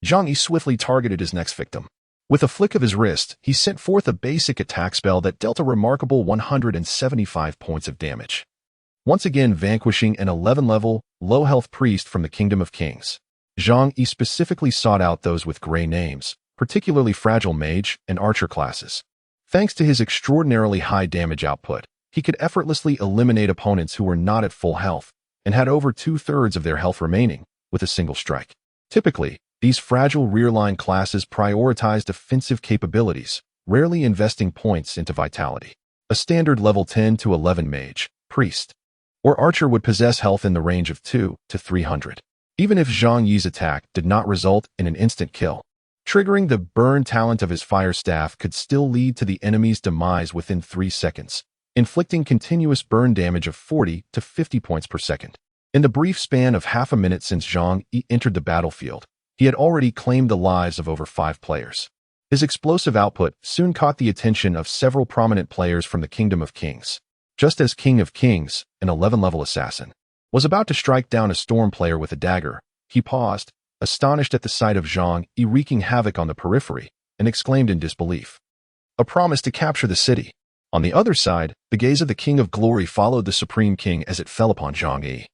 Zhang Yi swiftly targeted his next victim. With a flick of his wrist, he sent forth a basic attack spell that dealt a remarkable 175 points of damage, once again vanquishing an 11-level, low-health priest from the Kingdom of Kings. Zhang Yi specifically sought out those with gray names, particularly fragile mage and archer classes. Thanks to his extraordinarily high damage output, he could effortlessly eliminate opponents who were not at full health and had over 2/3 of their health remaining with a single strike. Typically, these fragile rear-line classes prioritized offensive capabilities, rarely investing points into vitality. A standard level 10 to 11 mage, priest, or archer would possess health in the range of 2 to 300. Even if Zhang Yi's attack did not result in an instant kill, triggering the burn talent of his fire staff could still lead to the enemy's demise within 3 seconds, inflicting continuous burn damage of 40 to 50 points per second. In the brief span of half a minute since Zhang Yi entered the battlefield, he had already claimed the lives of over 5 players. His explosive output soon caught the attention of several prominent players from the Kingdom of Kings. Just as King of Kings, an 11-level assassin, was about to strike down a storm player with a dagger, he paused, astonished at the sight of Zhang Yi wreaking havoc on the periphery, and exclaimed in disbelief. A promise to capture the city. On the other side, the gaze of the King of Glory followed the Supreme King as it fell upon Zhang Yi,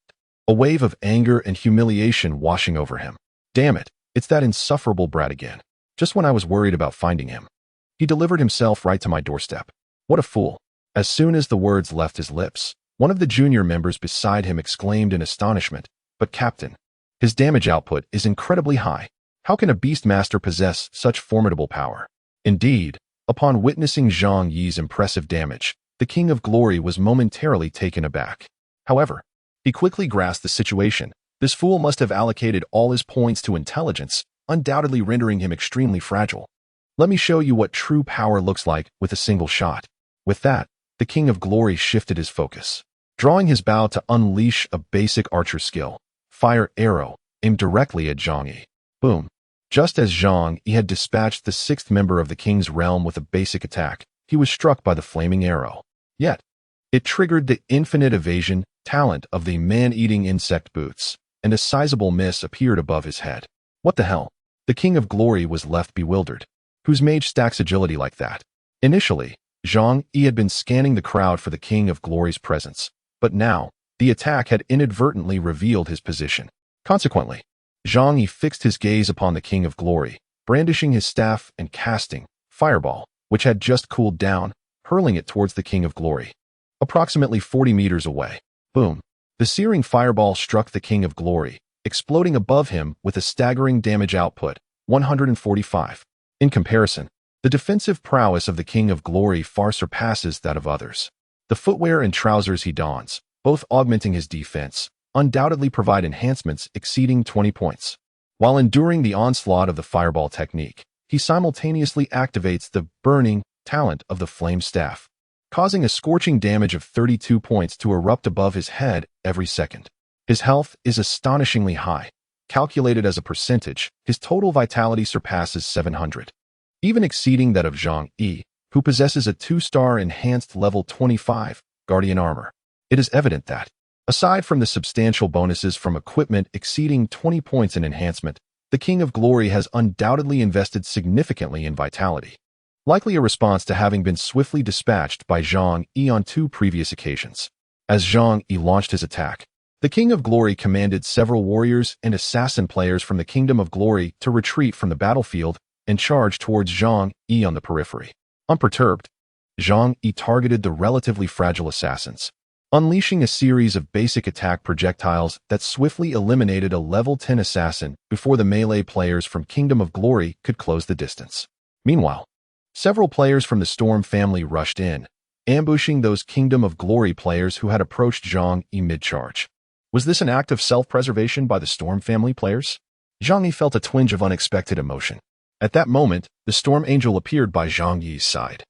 a wave of anger and humiliation washing over him. Damn it, it's that insufferable brat again. Just when I was worried about finding him, he delivered himself right to my doorstep. What a fool. As soon as the words left his lips, one of the junior members beside him exclaimed in astonishment, "But Captain, his damage output is incredibly high. How can a Beastmaster possess such formidable power?" Indeed, upon witnessing Zhang Yi's impressive damage, the King of Glory was momentarily taken aback. However, he quickly grasped the situation. This fool must have allocated all his points to intelligence, undoubtedly rendering him extremely fragile. Let me show you what true power looks like with a single shot. With that, the King of Glory shifted his focus, drawing his bow to unleash a basic archer skill. Fire arrow, aimed directly at Zhang Yi. Boom. Just as Zhang Yi had dispatched the 6th member of the King's realm with a basic attack, he was struck by the flaming arrow. Yet, it triggered the infinite evasion talent of the man-eating insect boots, and a sizable miss appeared above his head. What the hell? The King of Glory was left bewildered. Whose mage stacks agility like that? Initially, Zhang Yi had been scanning the crowd for the King of Glory's presence, but now, the attack had inadvertently revealed his position. Consequently, Zhang Yi fixed his gaze upon the King of Glory, brandishing his staff and casting Fireball, which had just cooled down, hurling it towards the King of Glory. Approximately 40 meters away. Boom. The searing fireball struck the King of Glory, exploding above him with a staggering damage output, 145. In comparison, the defensive prowess of the King of Glory far surpasses that of others. The footwear and trousers he dons, both augmenting his defense, undoubtedly provide enhancements exceeding 20 points. While enduring the onslaught of the fireball technique, he simultaneously activates the burning talent of the flame staff, causing a scorching damage of 32 points to erupt above his head every second. His health is astonishingly high. Calculated as a percentage, his total vitality surpasses 700, even exceeding that of Zhang Yi, who possesses a 2-star enhanced level 25 Guardian armor. It is evident that, aside from the substantial bonuses from equipment exceeding 20 points in enhancement, the King of Glory has undoubtedly invested significantly in vitality, likely a response to having been swiftly dispatched by Zhang Yi on 2 previous occasions. As Zhang Yi launched his attack, the King of Glory commanded several warriors and assassin players from the Kingdom of Glory to retreat from the battlefield and charge towards Zhang Yi on the periphery. Unperturbed, Zhang Yi targeted the relatively fragile assassins, unleashing a series of basic attack projectiles that swiftly eliminated a level 10 assassin before the melee players from Kingdom of Glory could close the distance. Meanwhile, several players from the Storm family rushed in, ambushing those Kingdom of Glory players who had approached Zhang Yi mid-charge. Was this an act of self-preservation by the Storm family players? Zhang Yi felt a twinge of unexpected emotion. At that moment, the Storm Angel appeared by Zhang Yi's side,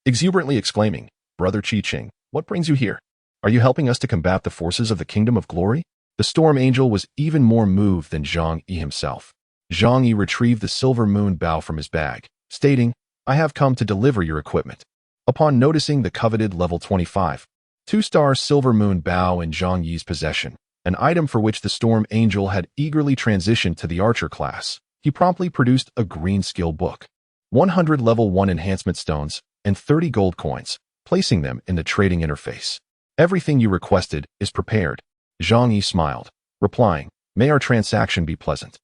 exuberantly exclaiming, "Brother Qi-Ching, what brings you here? Are you helping us to combat the forces of the Kingdom of Glory?" The Storm Angel was even more moved than Zhang Yi himself. Zhang Yi retrieved the silver moon bow from his bag, stating, "I have come to deliver your equipment." Upon noticing the coveted level 25, 2-star silver moon bow in Zhang Yi's possession, an item for which the Storm Angel had eagerly transitioned to the Archer class, he promptly produced a green skill book, 100 level 1 enhancement stones, and 30 gold coins, placing them in the trading interface. "Everything you requested is prepared," Zhang Yi smiled, replying, "May our transaction be pleasant."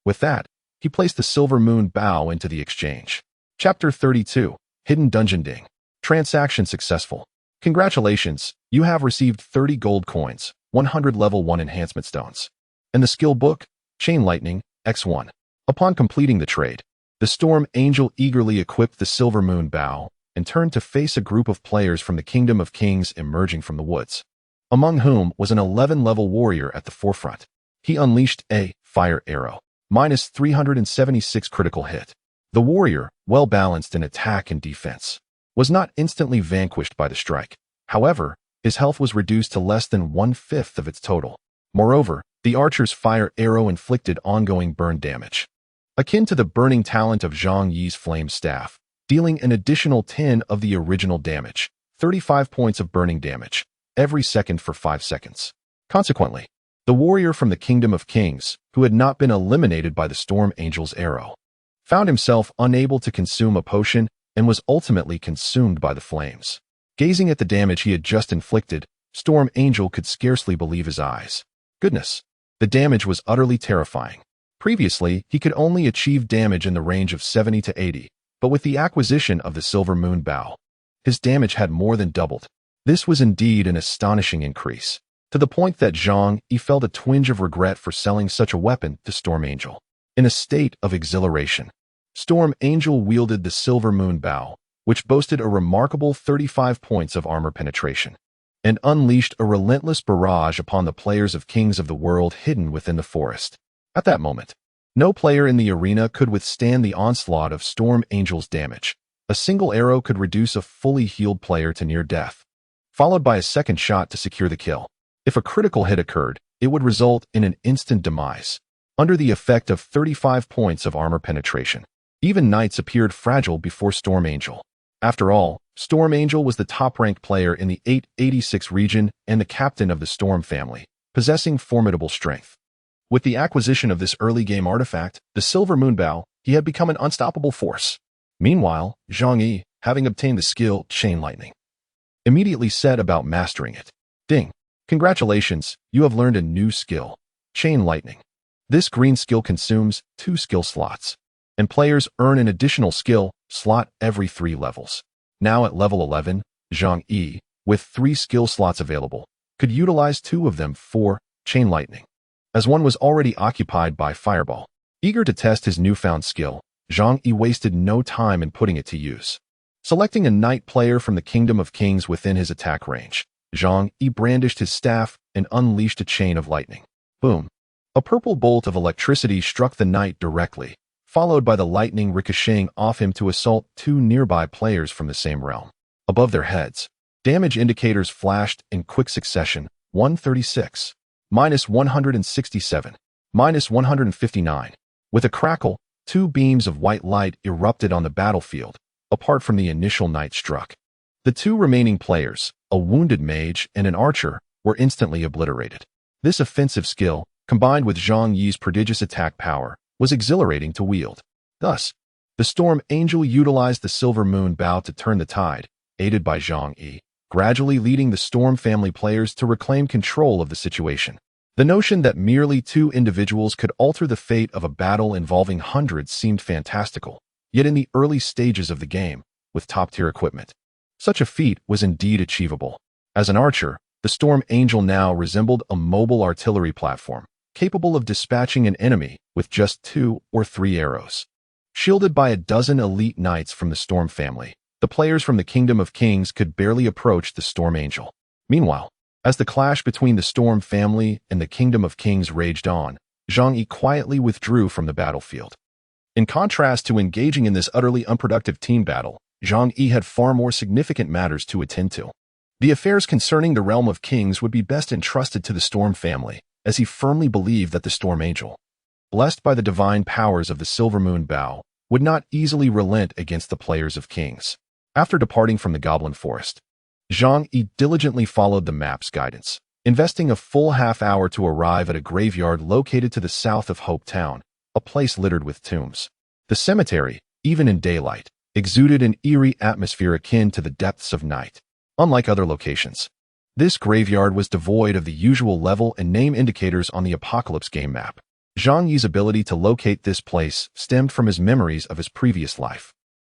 With that, he placed the silver moon bow into the exchange. Chapter 32, Hidden Dungeon Ding. Transaction successful. Congratulations, you have received 30 gold coins, 100 level 1 enhancement stones, and the skill book, Chain Lightning, X1. Upon completing the trade, the Storm Angel eagerly equipped the silver moon bow and turned to face a group of players from the Kingdom of Kings emerging from the woods, among whom was an 11-level warrior at the forefront. He unleashed a fire arrow, minus 376 critical hit. The warrior, well balanced in attack and defense, was not instantly vanquished by the strike. However, his health was reduced to less than 1/5 of its total. Moreover, the archer's fire arrow inflicted ongoing burn damage, akin to the burning talent of Zhang Yi's flame staff, dealing an additional 10 of the original damage, 35 points of burning damage, every second for 5 seconds. Consequently, the warrior from the Kingdom of Kings, who had not been eliminated by the Storm Angel's arrow, found himself unable to consume a potion and was ultimately consumed by the flames. Gazing at the damage he had just inflicted, Storm Angel could scarcely believe his eyes. Goodness, the damage was utterly terrifying. Previously, he could only achieve damage in the range of 70 to 80, but with the acquisition of the Silver Moon Bow, his damage had more than doubled. This was indeed an astonishing increase, to the point that Zhang Yi felt a twinge of regret for selling such a weapon to Storm Angel. In a state of exhilaration, Storm Angel wielded the Silver Moon Bow, which boasted a remarkable 35 points of armor penetration, and unleashed a relentless barrage upon the players of Kings of the World hidden within the forest. At that moment, no player in the arena could withstand the onslaught of Storm Angel's damage. A single arrow could reduce a fully healed player to near death, followed by a second shot to secure the kill. If a critical hit occurred, it would result in an instant demise. Under the effect of 35 points of armor penetration, even knights appeared fragile before Storm Angel. After all, Storm Angel was the top-ranked player in the 886 region and the captain of the Storm family, possessing formidable strength. With the acquisition of this early-game artifact, the Silver Moon Bow, he had become an unstoppable force. Meanwhile, Zhang Yi, having obtained the skill Chain Lightning, immediately set about mastering it. Ding! Congratulations, you have learned a new skill, Chain Lightning. This green skill consumes 2 skill slots, and players earn an additional skill slot every 3 levels. Now at level 11, Zhang Yi, with 3 skill slots available, could utilize 2 of them for Chain Lightning, as one was already occupied by Fireball. Eager to test his newfound skill, Zhang Yi wasted no time in putting it to use. Selecting a knight player from the Kingdom of Kings within his attack range, Zhang Yi brandished his staff and unleashed a chain of lightning. Boom! A purple bolt of electricity struck the knight directly, followed by the lightning ricocheting off him to assault 2 nearby players from the same realm. Above their heads, damage indicators flashed in quick succession: 136, minus 167, minus 159. With a crackle, 2 beams of white light erupted on the battlefield, apart from the initial knight struck. The 2 remaining players, a wounded mage and an archer, were instantly obliterated. This offensive skill, combined with Zhang Yi's prodigious attack power, was exhilarating to wield. Thus, the Storm Angel utilized the Silver Moon Bow to turn the tide, aided by Zhang Yi, gradually leading the Storm family players to reclaim control of the situation. The notion that merely 2 individuals could alter the fate of a battle involving hundreds seemed fantastical, yet in the early stages of the game, with top-tier equipment, such a feat was indeed achievable. As an archer, The Storm Angel now resembled a mobile artillery platform, capable of dispatching an enemy with just 2 or 3 arrows. Shielded by a dozen elite knights from the Storm family, the players from the Kingdom of Kings could barely approach the Storm Angel. Meanwhile, as the clash between the Storm family and the Kingdom of Kings raged on, Zhang Yi quietly withdrew from the battlefield. In contrast to engaging in this utterly unproductive team battle, Zhang Yi had far more significant matters to attend to. The affairs concerning the realm of kings would be best entrusted to the Storm family, as he firmly believed that the Storm Angel, blessed by the divine powers of the Silver Moon Bow, would not easily relent against the players of kings. After departing from the Goblin Forest, Zhang Yi diligently followed the map's guidance, investing a full half-hour to arrive at a graveyard located to the south of Hope Town, a place littered with tombs. The cemetery, even in daylight, exuded an eerie atmosphere akin to the depths of night. Unlike other locations, this graveyard was devoid of the usual level and name indicators on the Apocalypse game map. Zhang Yi's ability to locate this place stemmed from his memories of his previous life.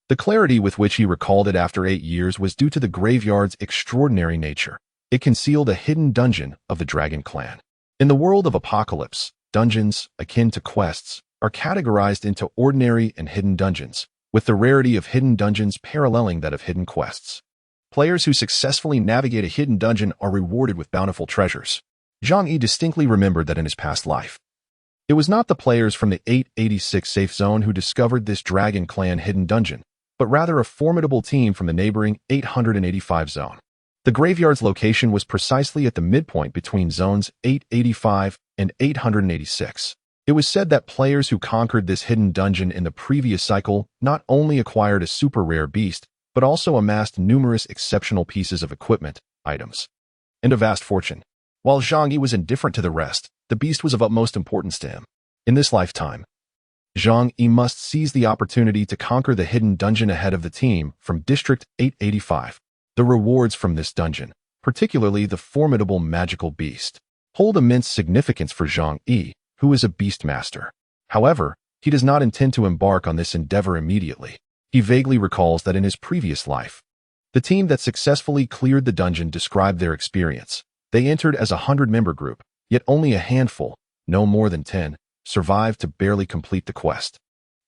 The clarity with which he recalled it after 8 years was due to the graveyard's extraordinary nature. It concealed a hidden dungeon of the Dragon Clan. In the world of Apocalypse, dungeons, akin to quests, are categorized into ordinary and hidden dungeons, with the rarity of hidden dungeons paralleling that of hidden quests. Players who successfully navigate a hidden dungeon are rewarded with bountiful treasures. Zhang Yi distinctly remembered that in his past life. It was not the players from the 886 safe zone who discovered this Dragon Clan hidden dungeon, but rather a formidable team from the neighboring 885 zone. The graveyard's location was precisely at the midpoint between zones 885 and 886. It was said that players who conquered this hidden dungeon in the previous cycle not only acquired a super rare beast, but also amassed numerous exceptional pieces of equipment, items, and a vast fortune. While Zhang Yi was indifferent to the rest, the beast was of utmost importance to him. In this lifetime, Zhang Yi must seize the opportunity to conquer the hidden dungeon ahead of the team from District 885. The rewards from this dungeon, particularly the formidable magical beast, hold immense significance for Zhang Yi, who is a beast master. However, he does not intend to embark on this endeavor immediately. He vaguely recalls that in his previous life, the team that successfully cleared the dungeon described their experience. They entered as a 100-member group, yet only a handful, no more than 10, survived to barely complete the quest.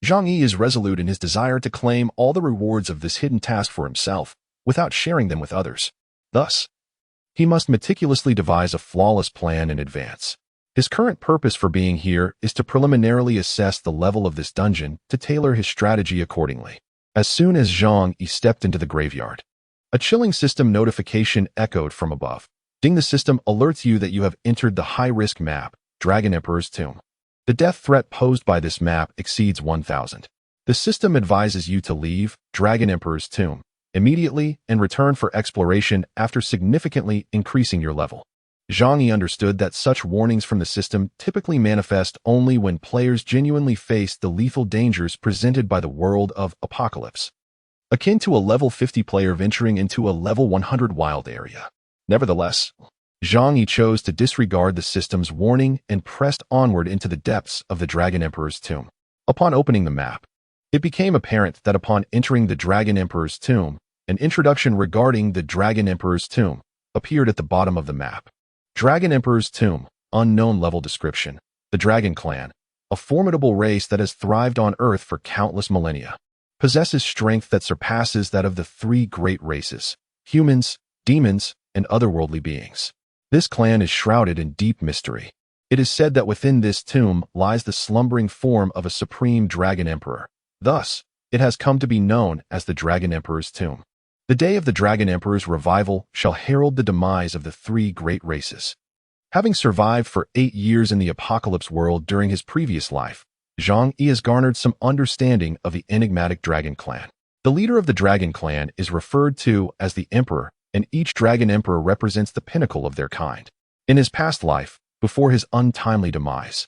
Zhang Yi is resolute in his desire to claim all the rewards of this hidden task for himself, without sharing them with others. Thus, he must meticulously devise a flawless plan in advance. His current purpose for being here is to preliminarily assess the level of this dungeon to tailor his strategy accordingly. As soon as Zhang Yi stepped into the graveyard, a chilling system notification echoed from above. Ding! The system alerts you that you have entered the high-risk map, Dragon Emperor's Tomb. The death threat posed by this map exceeds 1,000. The system advises you to leave Dragon Emperor's Tomb immediately and return for exploration after significantly increasing your level. Zhang Yi understood that such warnings from the system typically manifest only when players genuinely face the lethal dangers presented by the world of Apocalypse, akin to a level 50 player venturing into a level 100 wild area. Nevertheless, Zhang Yi chose to disregard the system's warning and pressed onward into the depths of the Dragon Emperor's Tomb. Upon opening the map, it became apparent that upon entering the Dragon Emperor's Tomb, an introduction regarding the Dragon Emperor's Tomb appeared at the bottom of the map. Dragon Emperor's Tomb, unknown level description. The Dragon Clan, a formidable race that has thrived on Earth for countless millennia, possesses strength that surpasses that of the 3 great races: humans, demons, and otherworldly beings. This clan is shrouded in deep mystery. It is said that within this tomb lies the slumbering form of a supreme Dragon Emperor. Thus, it has come to be known as the Dragon Emperor's Tomb. The day of the Dragon Emperor's revival shall herald the demise of the 3 great races. Having survived for 8 years in the Apocalypse world during his previous life, Zhang Yi has garnered some understanding of the enigmatic Dragon Clan. The leader of the Dragon Clan is referred to as the Emperor, and each Dragon Emperor represents the pinnacle of their kind. In his past life, before his untimely demise,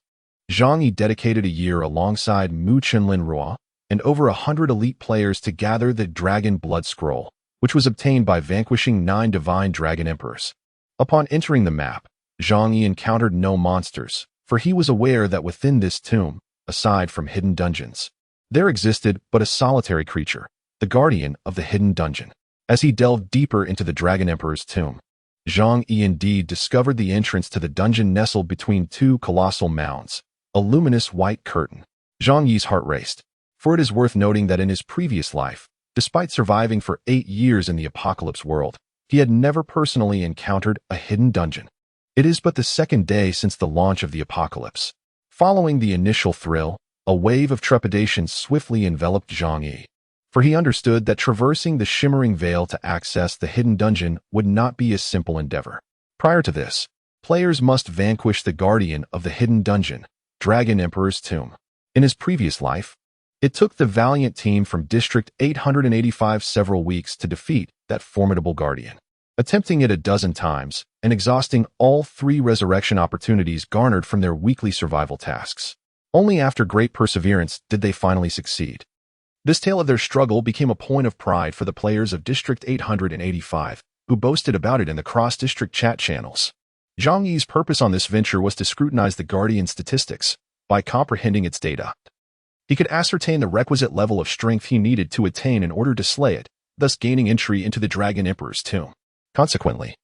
Zhang Yi dedicated a year alongside Mu Chenlin Rua and over 100 elite players to gather the Dragon Blood Scroll, which was obtained by vanquishing 9 divine Dragon Emperors. Upon entering the map, Zhang Yi encountered no monsters, for he was aware that within this tomb, aside from hidden dungeons, there existed but a solitary creature, the guardian of the hidden dungeon. As he delved deeper into the Dragon Emperor's tomb, Zhang Yi indeed discovered the entrance to the dungeon nestled between two colossal mounds, a luminous white curtain. Zhang Yi's heart raced, for it is worth noting that in his previous life, despite surviving for 8 years in the apocalypse world, he had never personally encountered a hidden dungeon. It is but the second day since the launch of the apocalypse. Following the initial thrill, a wave of trepidation swiftly enveloped Zhang Yi, for he understood that traversing the shimmering veil to access the hidden dungeon would not be a simple endeavor. Prior to this, players must vanquish the guardian of the hidden dungeon, Dragon Emperor's tomb. In his previous life, it took the valiant team from District 885 several weeks to defeat that formidable guardian, attempting it a dozen times and exhausting all 3 resurrection opportunities garnered from their weekly survival tasks. Only after great perseverance did they finally succeed. This tale of their struggle became a point of pride for the players of District 885, who boasted about it in the cross-district chat channels. Zhang Yi's purpose on this venture was to scrutinize the Guardian's statistics. By comprehending its data, he could ascertain the requisite level of strength he needed to attain in order to slay it, thus gaining entry into the Dragon Emperor's tomb. Consequently,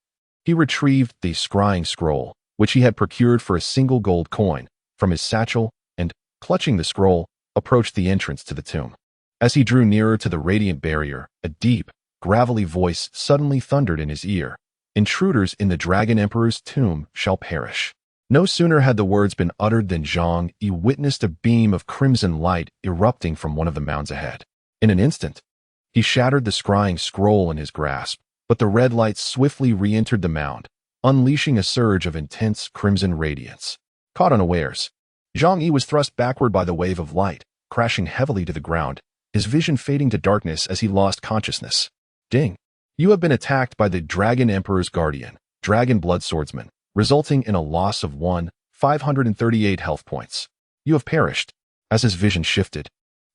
he retrieved the scrying scroll, which he had procured for a single gold coin, from his satchel and, clutching the scroll, approached the entrance to the tomb. As he drew nearer to the radiant barrier, a deep, gravelly voice suddenly thundered in his ear. "Intruders in the Dragon Emperor's tomb shall perish." No sooner had the words been uttered than Zhang Yi witnessed a beam of crimson light erupting from one of the mounds ahead. In an instant, he shattered the scrying scroll in his grasp, but the red light swiftly re-entered the mound, unleashing a surge of intense crimson radiance. Caught unawares, Zhang Yi was thrust backward by the wave of light, crashing heavily to the ground, his vision fading to darkness as he lost consciousness. Ding! You have been attacked by the Dragon Emperor's guardian, Dragon Blood Swordsman, resulting in a loss of 538 health points. You have perished. As his vision shifted,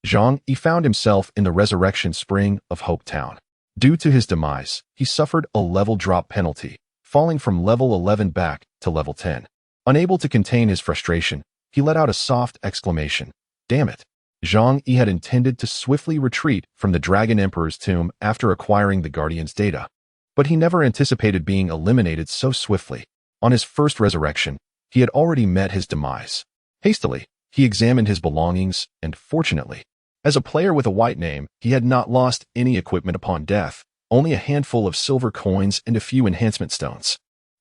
Zhang Yi found himself in the resurrection spring of Hope Town. Due to his demise, he suffered a level drop penalty, falling from level 11 back to level 10. Unable to contain his frustration, he let out a soft exclamation. Damn it! Zhang Yi had intended to swiftly retreat from the Dragon Emperor's tomb after acquiring the Guardian's data, but he never anticipated being eliminated so swiftly. On his first resurrection, he had already met his demise. Hastily, he examined his belongings, and fortunately, as a player with a white name, he had not lost any equipment upon death, only a handful of silver coins and a few enhancement stones.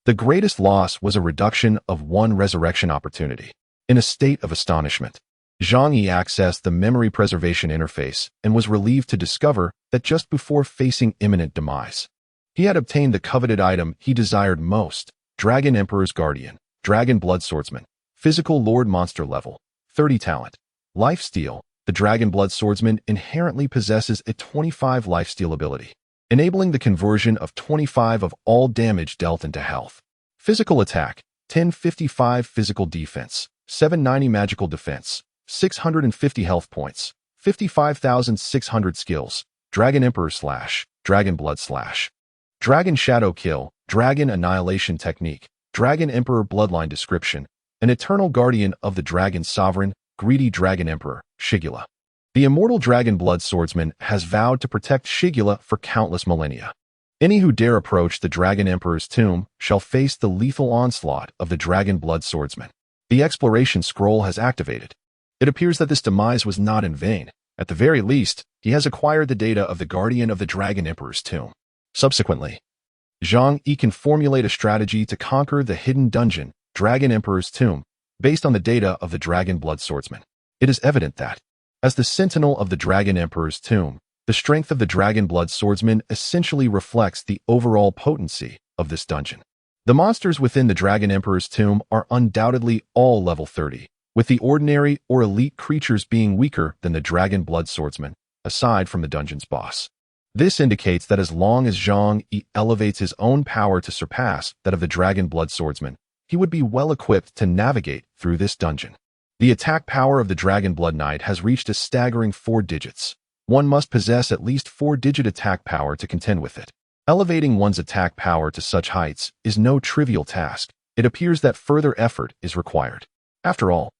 The greatest loss was a reduction of 1 resurrection opportunity. In a state of astonishment, Zhang Yi accessed the memory preservation interface and was relieved to discover that just before facing imminent demise, he had obtained the coveted item he desired most, Dragon Emperor's Guardian, Dragon Blood Swordsman, Physical Lord Monster Level, 30 Talent. Lifesteal. The Dragon Blood Swordsman inherently possesses a 25 lifesteal ability, enabling the conversion of 25 of all damage dealt into health. Physical Attack. 1055 Physical Defense, 790 Magical Defense, 650 health points, 55,600 skills, Dragon Emperor Slash, Dragon Blood Slash, Dragon Shadow Kill, Dragon Annihilation Technique, Dragon Emperor Bloodline Description, an Eternal Guardian of the Dragon Sovereign, Greedy Dragon Emperor, Shigula. The immortal Dragon Blood Swordsman has vowed to protect Shigula for countless millennia. Any who dare approach the Dragon Emperor's tomb shall face the lethal onslaught of the Dragon Blood Swordsman. The exploration scroll has activated. It appears that this demise was not in vain. At the very least, he has acquired the data of the Guardian of the Dragon Emperor's tomb. Subsequently, Zhang Yi can formulate a strategy to conquer the hidden dungeon, Dragon Emperor's tomb, based on the data of the Dragon Blood Swordsman. It is evident that, as the sentinel of the Dragon Emperor's tomb, the strength of the Dragon Blood Swordsman essentially reflects the overall potency of this dungeon. The monsters within the Dragon Emperor's tomb are undoubtedly all level 30, with the ordinary or elite creatures being weaker than the Dragon Blood Swordsman, aside from the dungeon's boss. This indicates that as long as Zhang Yi elevates his own power to surpass that of the Dragon Blood Swordsman, he would be well equipped to navigate through this dungeon. The attack power of the Dragon Blood Knight has reached a staggering 4 digits. One must possess at least 4-digit attack power to contend with it. Elevating one's attack power to such heights is no trivial task. It appears that further effort is required. After all,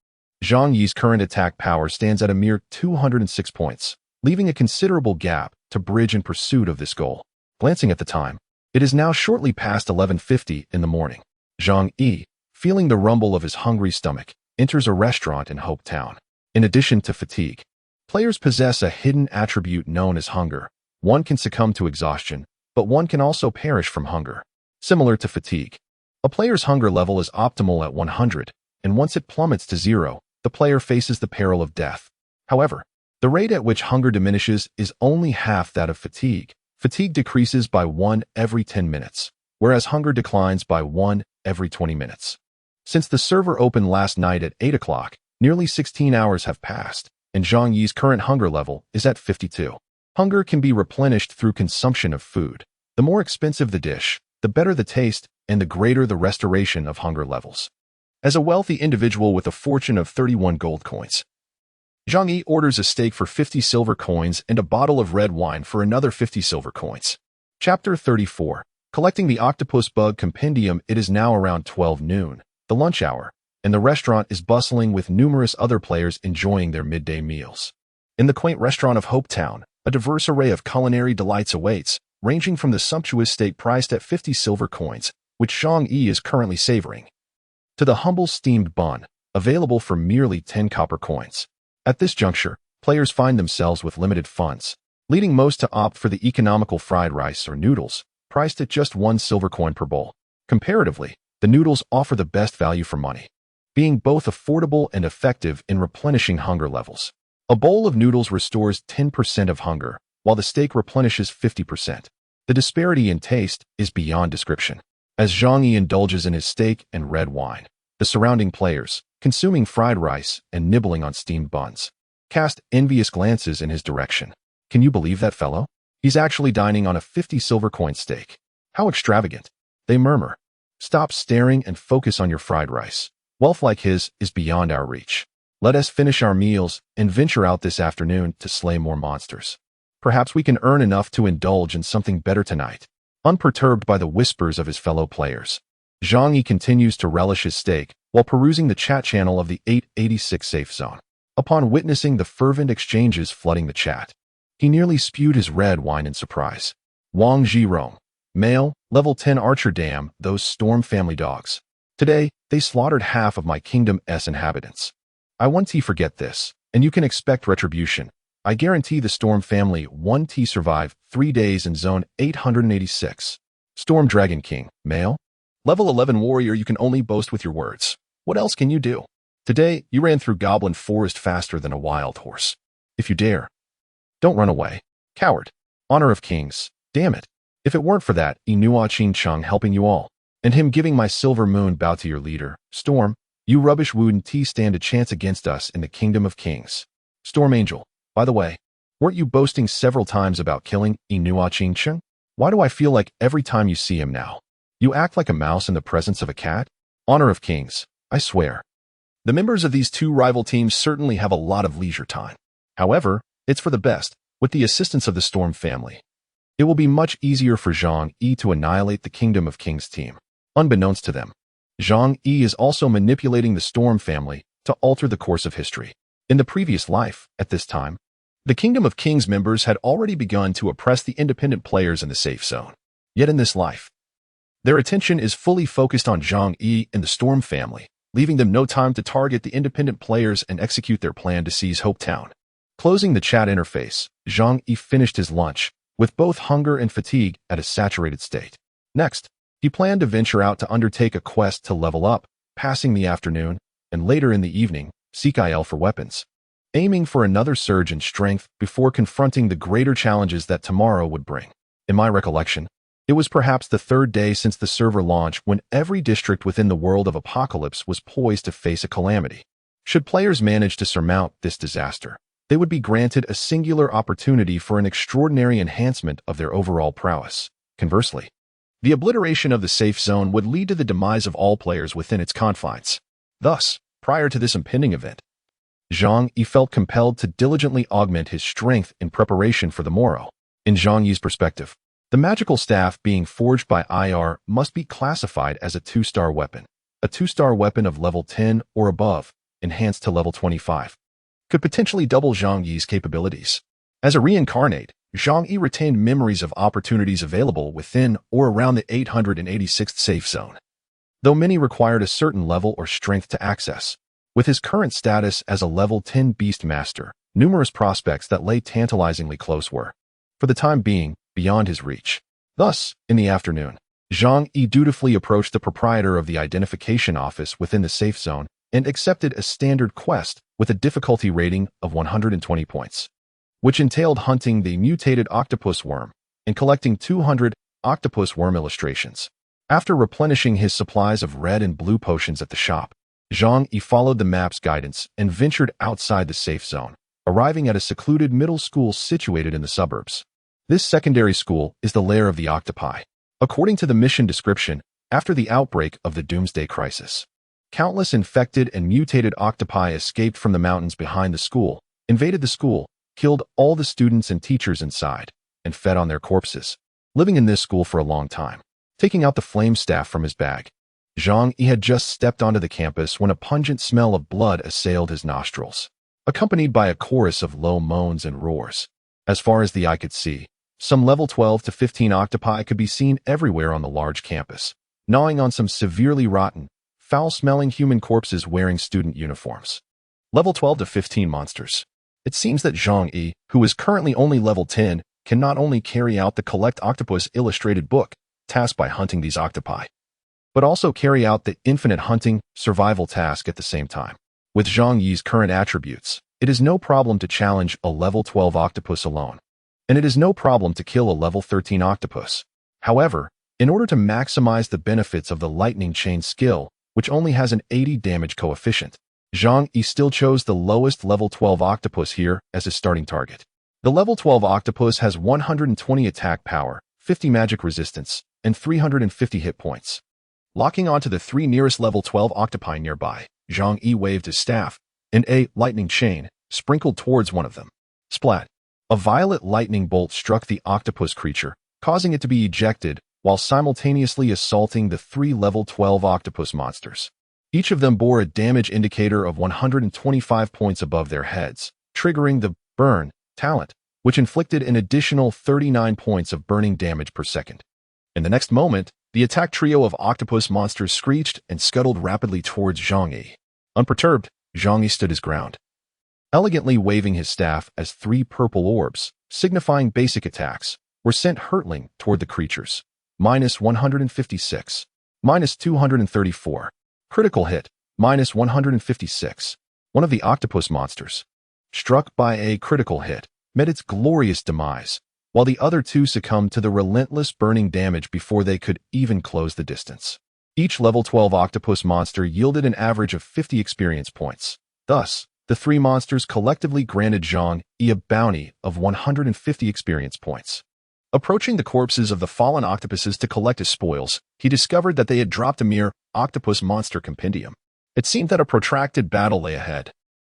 Zhang Yi's current attack power stands at a mere 206 points, leaving a considerable gap to bridge in pursuit of this goal. Glancing at the time, It is now shortly past 11:50 in the morning. Zhang Yi, feeling the rumble of his hungry stomach, enters a restaurant in Hope Town. In addition to fatigue, players possess a hidden attribute known as hunger. One can succumb to exhaustion, but one can also perish from hunger. Similar to fatigue, a player's hunger level is optimal at 100, and once it plummets to 0, the player faces the peril of death. However, the rate at which hunger diminishes is only half that of fatigue. Fatigue decreases by 1 every 10 minutes, whereas hunger declines by 1 every 20 minutes. Since the server opened last night at 8 o'clock, nearly 16 hours have passed, and Zhang Yi's current hunger level is at 52. Hunger can be replenished through consumption of food. The more expensive the dish, the better the taste, and the greater the restoration of hunger levels. As a wealthy individual with a fortune of 31 gold coins, Zhang Yi orders a steak for 50 silver coins and a bottle of red wine for another 50 silver coins. Chapter 34. Collecting the Octopus Bug Compendium. It is now around 12 noon, the lunch hour, and the restaurant is bustling with numerous other players enjoying their midday meals. In the quaint restaurant of Hope Town, a diverse array of culinary delights awaits, ranging from the sumptuous steak priced at 50 silver coins, which Zhang Yi is currently savoring, to the humble steamed bun, available for merely 10 copper coins. At this juncture, players find themselves with limited funds, leading most to opt for the economical fried rice or noodles, priced at just 1 silver coin per bowl. Comparatively, the noodles offer the best value for money, being both affordable and effective in replenishing hunger levels. A bowl of noodles restores 10% of hunger, while the steak replenishes 50%. The disparity in taste is beyond description. As Zhang Yi indulges in his steak and red wine, the surrounding players, consuming fried rice and nibbling on steamed buns, cast envious glances in his direction. Can you believe that fellow? He's actually dining on a 50 silver coin steak. How extravagant, they murmur. Stop staring and focus on your fried rice. Wealth like his is beyond our reach. Let us finish our meals and venture out this afternoon to slay more monsters. Perhaps we can earn enough to indulge in something better tonight. Unperturbed by the whispers of his fellow players, Zhang Yi continues to relish his steak while perusing the chat channel of the 886 safe zone. Upon witnessing the fervent exchanges flooding the chat, he nearly spewed his red wine in surprise. Wang Zhirong, male, level 10 archer. Damn, those Storm family dogs. Today, they slaughtered half of my kingdom's inhabitants. I won't forget this, and you can expect retribution. I guarantee the Storm family won't survive 3 days in zone 886. Storm Dragon King, male, level 11 warrior. You can only boast with your words. What else can you do? Today, you ran through Goblin Forest faster than a wild horse. If you dare, don't run away. Coward. Honor of kings. Damn it. If it weren't for that Inua Qing Chung helping you all, and him giving my silver moon bow to your leader, Storm, you rubbish wouldn't stand a chance against us in the Kingdom of Kings. Storm Angel, by the way, weren't you boasting several times about killing Inua Qing Chung? Why do I feel like every time you see him now, you act like a mouse in the presence of a cat? Honor of kings, I swear. The members of these two rival teams certainly have a lot of leisure time. However, it's for the best. With the assistance of the Storm family, it will be much easier for Zhang Yi to annihilate the Kingdom of Kings team. Unbeknownst to them, Zhang Yi is also manipulating the Storm family to alter the course of history. In the previous life, at this time, the Kingdom of Kings members had already begun to oppress the independent players in the safe zone. Yet in this life, their attention is fully focused on Zhang Yi and the Storm family, leaving them no time to target the independent players and execute their plan to seize Hope Town. Closing the chat interface, Zhang Yi finished his lunch, with both hunger and fatigue at a saturated state. Next, he planned to venture out to undertake a quest to level up, passing the afternoon, and later in the evening, seek IL for weapons, aiming for another surge in strength before confronting the greater challenges that tomorrow would bring. In my recollection, it was perhaps the 3rd day since the server launch when every district within the world of Apocalypse was poised to face a calamity. Should players manage to surmount this disaster, they would be granted a singular opportunity for an extraordinary enhancement of their overall prowess. Conversely, the obliteration of the safe zone would lead to the demise of all players within its confines. Thus, prior to this impending event, Zhang Yi felt compelled to diligently augment his strength in preparation for the morrow. In Zhang Yi's perspective, the magical staff being forged by IR must be classified as a 2-star weapon. A 2-star weapon of level 10 or above, enhanced to level 25, could potentially double Zhang Yi's capabilities. As a reincarnate, Zhang Yi retained memories of opportunities available within or around the 886th safe zone, though many required a certain level or strength to access. With his current status as a level 10 beast master, numerous prospects that lay tantalizingly close were, for the time being, beyond his reach. Thus, in the afternoon, Zhang Yi dutifully approached the proprietor of the identification office within the safe zone and accepted a standard quest with a difficulty rating of 120 points, which entailed hunting the mutated octopus worm and collecting 200 octopus worm illustrations. After replenishing his supplies of red and blue potions at the shop, Zhang Yi followed the map's guidance and ventured outside the safe zone, arriving at a secluded middle school situated in the suburbs. This secondary school is the lair of the octopi. According to the mission description, after the outbreak of the Doomsday Crisis, countless infected and mutated octopi escaped from the mountains behind the school, invaded the school, killed all the students and teachers inside, and fed on their corpses, living in this school for a long time. Taking out the flame staff from his bag, Zhang Yi had just stepped onto the campus when a pungent smell of blood assailed his nostrils, accompanied by a chorus of low moans and roars. As far as the eye could see, some level 12 to 15 octopi could be seen everywhere on the large campus, gnawing on some severely rotten, foul-smelling human corpses wearing student uniforms. Level 12 to 15 monsters. It seems that Zhang Yi, who is currently only level 10, can not only carry out the Collect Octopus illustrated book task by hunting these octopi, but also carry out the infinite hunting survival task at the same time. With Zhang Yi's current attributes, it is no problem to challenge a level 12 octopus alone, and it is no problem to kill a level 13 octopus. However, in order to maximize the benefits of the lightning chain skill, which only has an 80 damage coefficient, Zhang Yi still chose the lowest level 12 octopus here as his starting target. The level 12 octopus has 120 attack power, 50 magic resistance, and 350 hit points. Locking onto the three nearest level 12 octopi nearby, Zhang Yi waved his staff, and a lightning chain sprinkled towards one of them. Splat! A violet lightning bolt struck the octopus creature, causing it to be ejected while simultaneously assaulting the three level 12 octopus monsters. Each of them bore a damage indicator of 125 points above their heads, triggering the burn talent, which inflicted an additional 39 points of burning damage per second. In the next moment, the attack trio of octopus monsters screeched and scuttled rapidly towards Zhang Yi. Unperturbed, Zhang Yi stood his ground, elegantly waving his staff as three purple orbs, signifying basic attacks, were sent hurtling toward the creatures. Minus 156. Minus 234. Critical hit. Minus 156. One of the octopus monsters, struck by a critical hit, met its glorious demise, while the other two succumbed to the relentless burning damage before they could even close the distance. Each level 12 octopus monster yielded an average of 50 experience points. Thus, the three monsters collectively granted Zhang Yi a bounty of 150 experience points. Approaching the corpses of the fallen octopuses to collect his spoils, he discovered that they had dropped a mere octopus monster compendium. It seemed that a protracted battle lay ahead.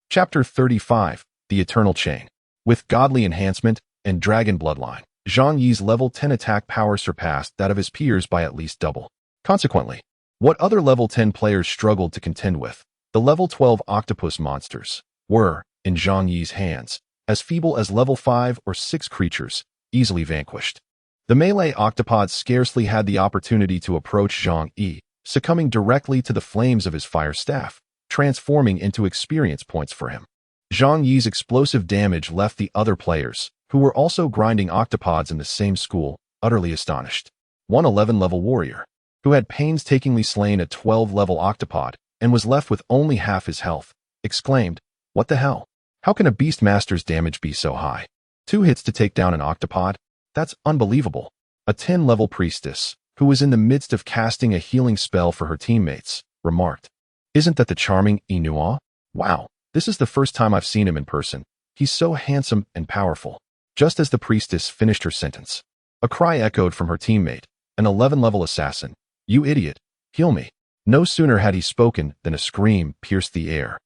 Chapter 35, The Eternal Chain. With godly enhancement and dragon bloodline, Zhang Yi's level 10 attack power surpassed that of his peers by at least double. Consequently, what other level 10 players struggled to contend with, the level 12 octopus monsters, were, in Zhang Yi's hands, as feeble as level 5 or 6 creatures, easily vanquished. The melee octopods scarcely had the opportunity to approach Zhang Yi, succumbing directly to the flames of his fire staff, transforming into experience points for him. Zhang Yi's explosive damage left the other players, who were also grinding octopods in the same school, utterly astonished. One 11-level warrior, who had painstakingly slain a 12-level octopod and was left with only half his health, exclaimed, "What the hell? How can a beastmaster's damage be so high? 2 hits to take down an octopod? That's unbelievable." A 10-level priestess, who was in the midst of casting a healing spell for her teammates, remarked, "Isn't that the charming Inua? Wow, this is the first time I've seen him in person. He's so handsome and powerful." Just as the priestess finished her sentence, a cry echoed from her teammate, an 11-level assassin, "You idiot, heal me." No sooner had he spoken than a scream pierced the air.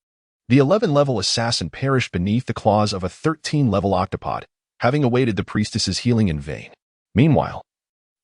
The 11-level assassin perished beneath the claws of a 13-level octopod, having awaited the priestess's healing in vain. Meanwhile,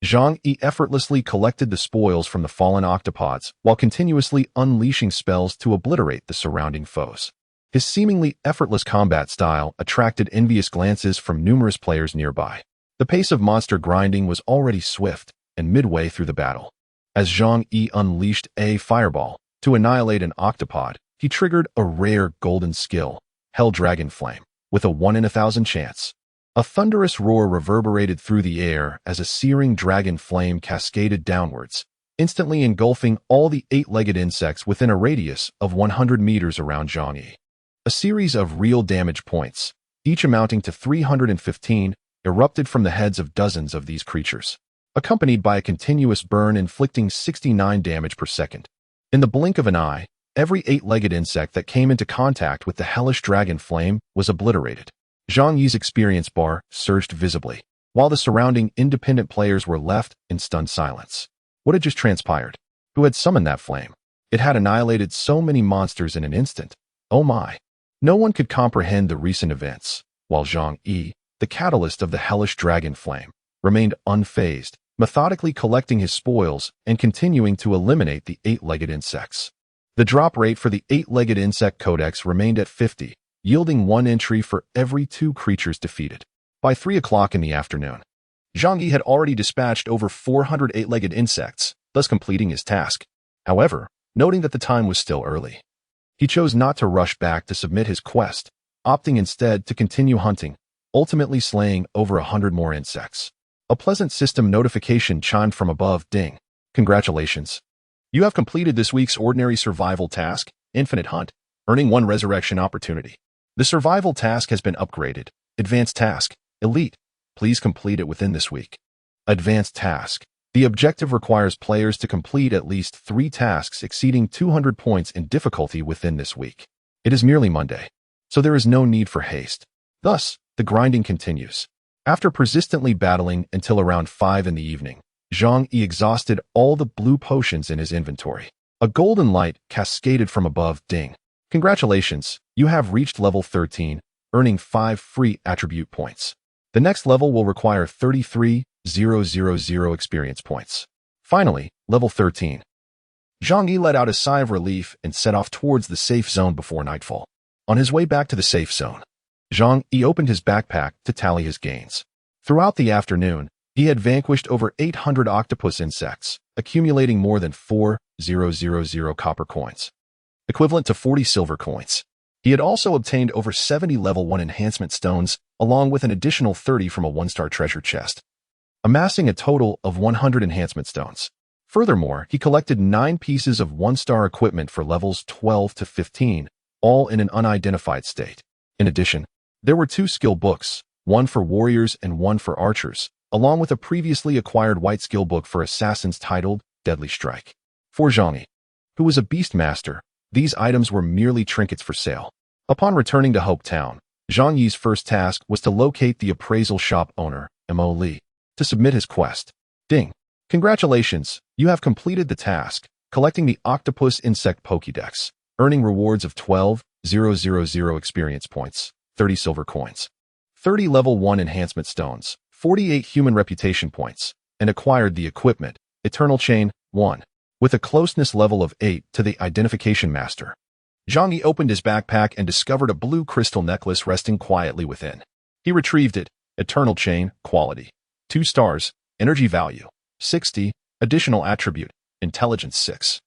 Zhang Yi effortlessly collected the spoils from the fallen octopods while continuously unleashing spells to obliterate the surrounding foes. His seemingly effortless combat style attracted envious glances from numerous players nearby. The pace of monster grinding was already swift, and midway through the battle, as Zhang Yi unleashed a fireball to annihilate an octopod, he triggered a rare golden skill, Hell Dragon Flame, with a 1 in 1,000 chance. A thunderous roar reverberated through the air as a searing dragon flame cascaded downwards, instantly engulfing all the 8-legged insects within a radius of 100 meters around Zhang Yi. A series of real damage points, each amounting to 315, erupted from the heads of dozens of these creatures, accompanied by a continuous burn inflicting 69 damage per second. In the blink of an eye, every 8-legged insect that came into contact with the hellish dragon flame was obliterated. Zhang Yi's experience bar surged visibly, while the surrounding independent players were left in stunned silence. What had just transpired? Who had summoned that flame? It had annihilated so many monsters in an instant. Oh my! No one could comprehend the recent events, while Zhang Yi, the catalyst of the hellish dragon flame, remained unfazed, methodically collecting his spoils and continuing to eliminate the 8-legged insects. The drop rate for the 8-legged insect codex remained at 50, yielding 1 entry for every 2 creatures defeated. By 3 o'clock in the afternoon, Zhang Yi had already dispatched over 400 8-legged insects, thus completing his task. However, noting that the time was still early, he chose not to rush back to submit his quest, opting instead to continue hunting, ultimately slaying over 100 more insects. A pleasant system notification chimed from above. Ding. Congratulations. You have completed this week's ordinary survival task, Infinite Hunt, earning 1 resurrection opportunity. The survival task has been upgraded. Advanced task, Elite. Please complete it within this week. Advanced task. The objective requires players to complete at least 3 tasks exceeding 200 points in difficulty within this week. It is merely Monday, so there is no need for haste. Thus, the grinding continues. After persistently battling until around 5 in the evening, Zhang Yi exhausted all the blue potions in his inventory. A golden light cascaded from above. Ding. Congratulations, you have reached level 13, earning 5 free attribute points. The next level will require 33,000 experience points. Finally, level 13. Zhang Yi let out a sigh of relief and set off towards the safe zone before nightfall. On his way back to the safe zone, Zhang Yi opened his backpack to tally his gains. Throughout the afternoon, he had vanquished over 800 octopus insects, accumulating more than 4,000 copper coins, equivalent to 40 silver coins. He had also obtained over 70 level 1 enhancement stones, along with an additional 30 from a 1-star treasure chest, amassing a total of 100 enhancement stones. Furthermore, he collected 9 pieces of 1-star equipment for levels 12 to 15, all in an unidentified state. In addition, there were 2 skill books, one for warriors and one for archers, along with a previously acquired white skill book for assassins titled Deadly Strike. For Zhang Yi, who was a beast master, these items were merely trinkets for sale. Upon returning to Hope Town, Zhang Yi's first task was to locate the appraisal shop owner, Mo Li, to submit his quest. Ding. Congratulations, you have completed the task, collecting the Octopus Insect Pokédex, earning rewards of 12,000 experience points, 30 silver coins, 30 level 1 enhancement stones, 48 human reputation points, and acquired the equipment, Eternal Chain, 1. With a closeness level of 8 to the Identification Master, Zhang Yi opened his backpack and discovered a blue crystal necklace resting quietly within. He retrieved it. Eternal Chain, quality, 2 stars, energy value, 60, additional attribute, intelligence 6.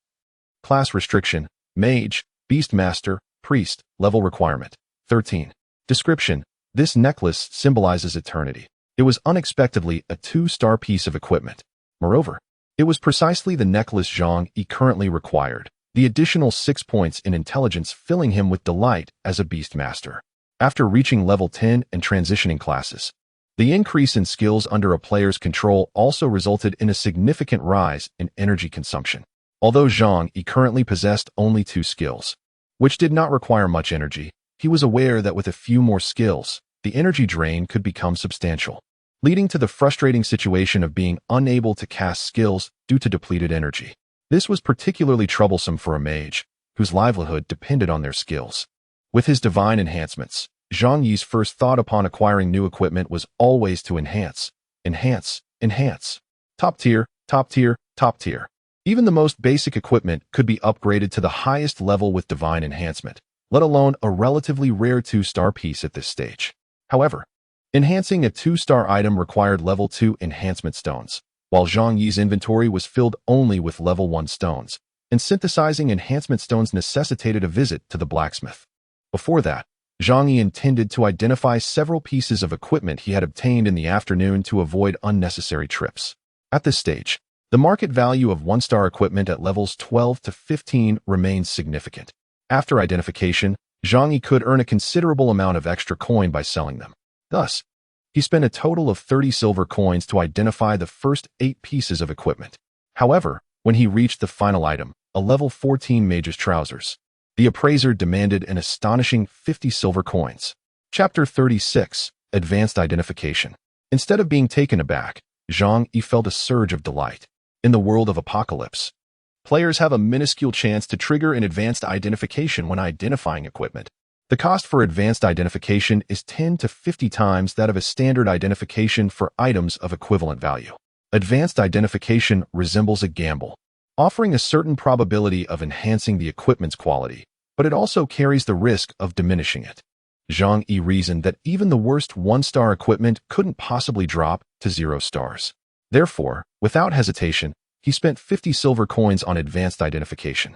Class restriction, Mage, Beastmaster, Priest, level requirement, 13. Description, this necklace symbolizes eternity. It was unexpectedly a 2-star piece of equipment. Moreover, it was precisely the necklace Zhang Yi currently required, the additional 6 points in intelligence filling him with delight as a Beastmaster. After reaching level 10 and transitioning classes, the increase in skills under a player's control also resulted in a significant rise in energy consumption. Although Zhang Yi currently possessed only 2 skills, which did not require much energy, he was aware that with a few more skills, the energy drain could become substantial, leading to the frustrating situation of being unable to cast skills due to depleted energy. This was particularly troublesome for a mage, whose livelihood depended on their skills. With his divine enhancements, Zhang Yi's first thought upon acquiring new equipment was always to enhance. Top tier, top tier, top tier. Even the most basic equipment could be upgraded to the highest level with divine enhancement, let alone a relatively rare 2-star piece at this stage. However, enhancing a 2-star item required level 2 enhancement stones, while Zhang Yi's inventory was filled only with level 1 stones, and synthesizing enhancement stones necessitated a visit to the blacksmith. Before that, Zhang Yi intended to identify several pieces of equipment he had obtained in the afternoon to avoid unnecessary trips. At this stage, the market value of 1-star equipment at levels 12 to 15 remains significant. After identification, Zhang Yi could earn a considerable amount of extra coin by selling them. Thus, he spent a total of 30 silver coins to identify the first 8 pieces of equipment. However, when he reached the final item, a level 14 mage's trousers, the appraiser demanded an astonishing 50 silver coins. Chapter 36, Advanced Identification. Instead of being taken aback, Zhang Yi felt a surge of delight. In the world of Apocalypse, players have a minuscule chance to trigger an advanced identification when identifying equipment. The cost for advanced identification is 10 to 50 times that of a standard identification for items of equivalent value. Advanced identification resembles a gamble, offering a certain probability of enhancing the equipment's quality, but it also carries the risk of diminishing it. Zhang Yi reasoned that even the worst 1-star equipment couldn't possibly drop to 0 stars. Therefore, without hesitation, he spent 50 silver coins on advanced identification.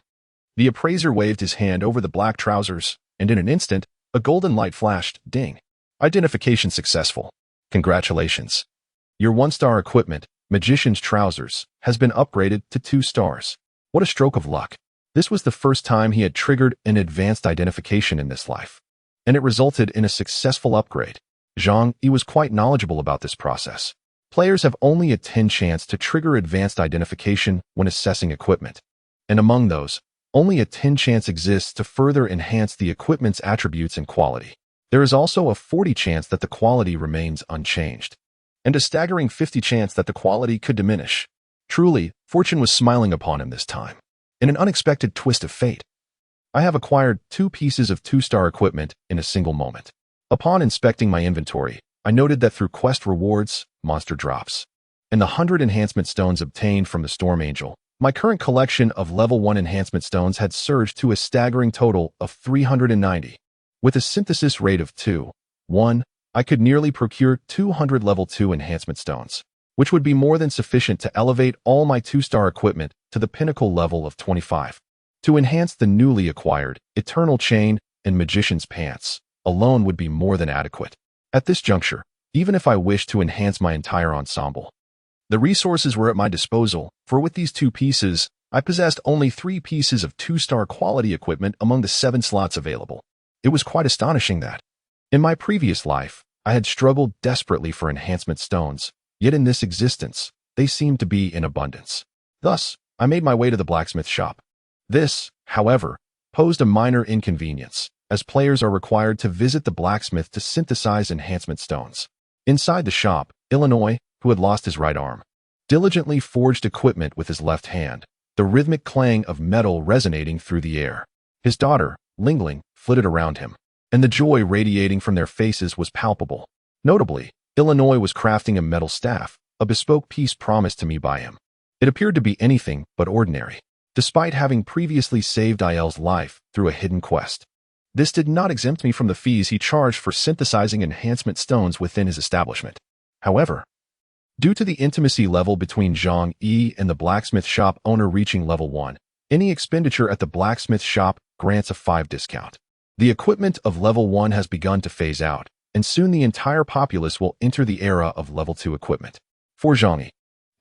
The appraiser waved his hand over the black trousers, and in an instant, a golden light flashed. Ding! Identification successful. Congratulations. Your 1-star equipment, Magician's Trousers, has been upgraded to 2 stars. What a stroke of luck. This was the first time he had triggered an advanced identification in this life, and it resulted in a successful upgrade. Zhang Yi was quite knowledgeable about this process. Players have only a 10 chance to trigger advanced identification when assessing equipment, and among those, only a 10 chance exists to further enhance the equipment's attributes and quality. There is also a 40 chance that the quality remains unchanged, and a staggering 50 chance that the quality could diminish. Truly, fortune was smiling upon him this time. In an unexpected twist of fate, I have acquired 2 pieces of 2-star equipment in a single moment. Upon inspecting my inventory, I noted that through quest rewards, monster drops, and the 100 enhancement stones obtained from the Storm Angel, my current collection of level 1 enhancement stones had surged to a staggering total of 390. With a synthesis rate of 2:1, I could nearly procure 200 level 2 enhancement stones, which would be more than sufficient to elevate all my 2-star equipment to the pinnacle level of 25. To enhance the newly acquired Eternal Chain and Magician's Pants alone would be more than adequate. At this juncture, even if I wished to enhance my entire ensemble, the resources were at my disposal, for with these 2 pieces, I possessed only 3 pieces of 2-star quality equipment among the 7 slots available. It was quite astonishing that, in my previous life, I had struggled desperately for enhancement stones, yet in this existence, they seemed to be in abundance. Thus, I made my way to the blacksmith shop. This, however, posed a minor inconvenience, as players are required to visit the blacksmith to synthesize enhancement stones. Inside the shop, Illinois, who had lost his right arm, diligently forged equipment with his left hand, the rhythmic clang of metal resonating through the air. His daughter, Lingling, flitted around him, and the joy radiating from their faces was palpable. Notably, Illinois was crafting a metal staff, a bespoke piece promised to me by him. It appeared to be anything but ordinary, despite having previously saved IL's life through a hidden quest. This did not exempt me from the fees he charged for synthesizing enhancement stones within his establishment. However, due to the intimacy level between Zhang Yi and the blacksmith shop owner reaching level 1, any expenditure at the blacksmith shop grants a 5 discount. The equipment of level 1 has begun to phase out, and soon the entire populace will enter the era of level 2 equipment. For Zhang Yi,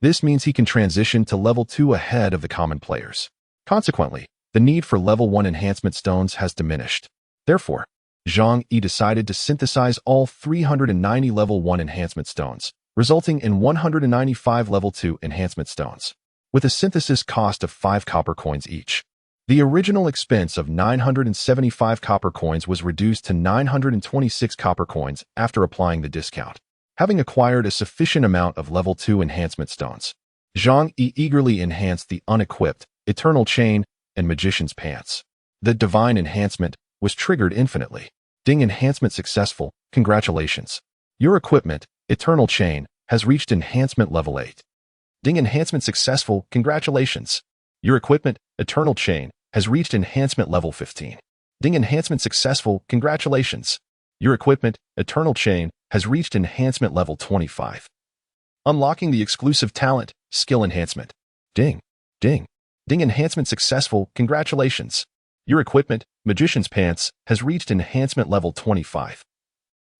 this means he can transition to level 2 ahead of the common players. Consequently, the need for level 1 enhancement stones has diminished. Therefore, Zhang Yi decided to synthesize all 390 level 1 enhancement stones, resulting in 195 level 2 enhancement stones, with a synthesis cost of 5 copper coins each. The original expense of 975 copper coins was reduced to 926 copper coins after applying the discount. Having acquired a sufficient amount of level 2 enhancement stones, Zhang Yi eagerly enhanced the unequipped Eternal Chain and Magician's Pants. The divine enhancement was triggered infinitely. Ding! Enhancement successful. Congratulations. Your equipment, Eternal Chain, has reached enhancement level 8. Ding! Enhancement successful. Congratulations. Your equipment, Eternal Chain, has reached enhancement level 15. Ding enhancement successful, congratulations. Your equipment, Eternal Chain, has reached enhancement level 25. Unlocking the exclusive talent, skill enhancement. Ding, ding, ding enhancement successful, congratulations. Your equipment, Magician's Pants, has reached enhancement level 25.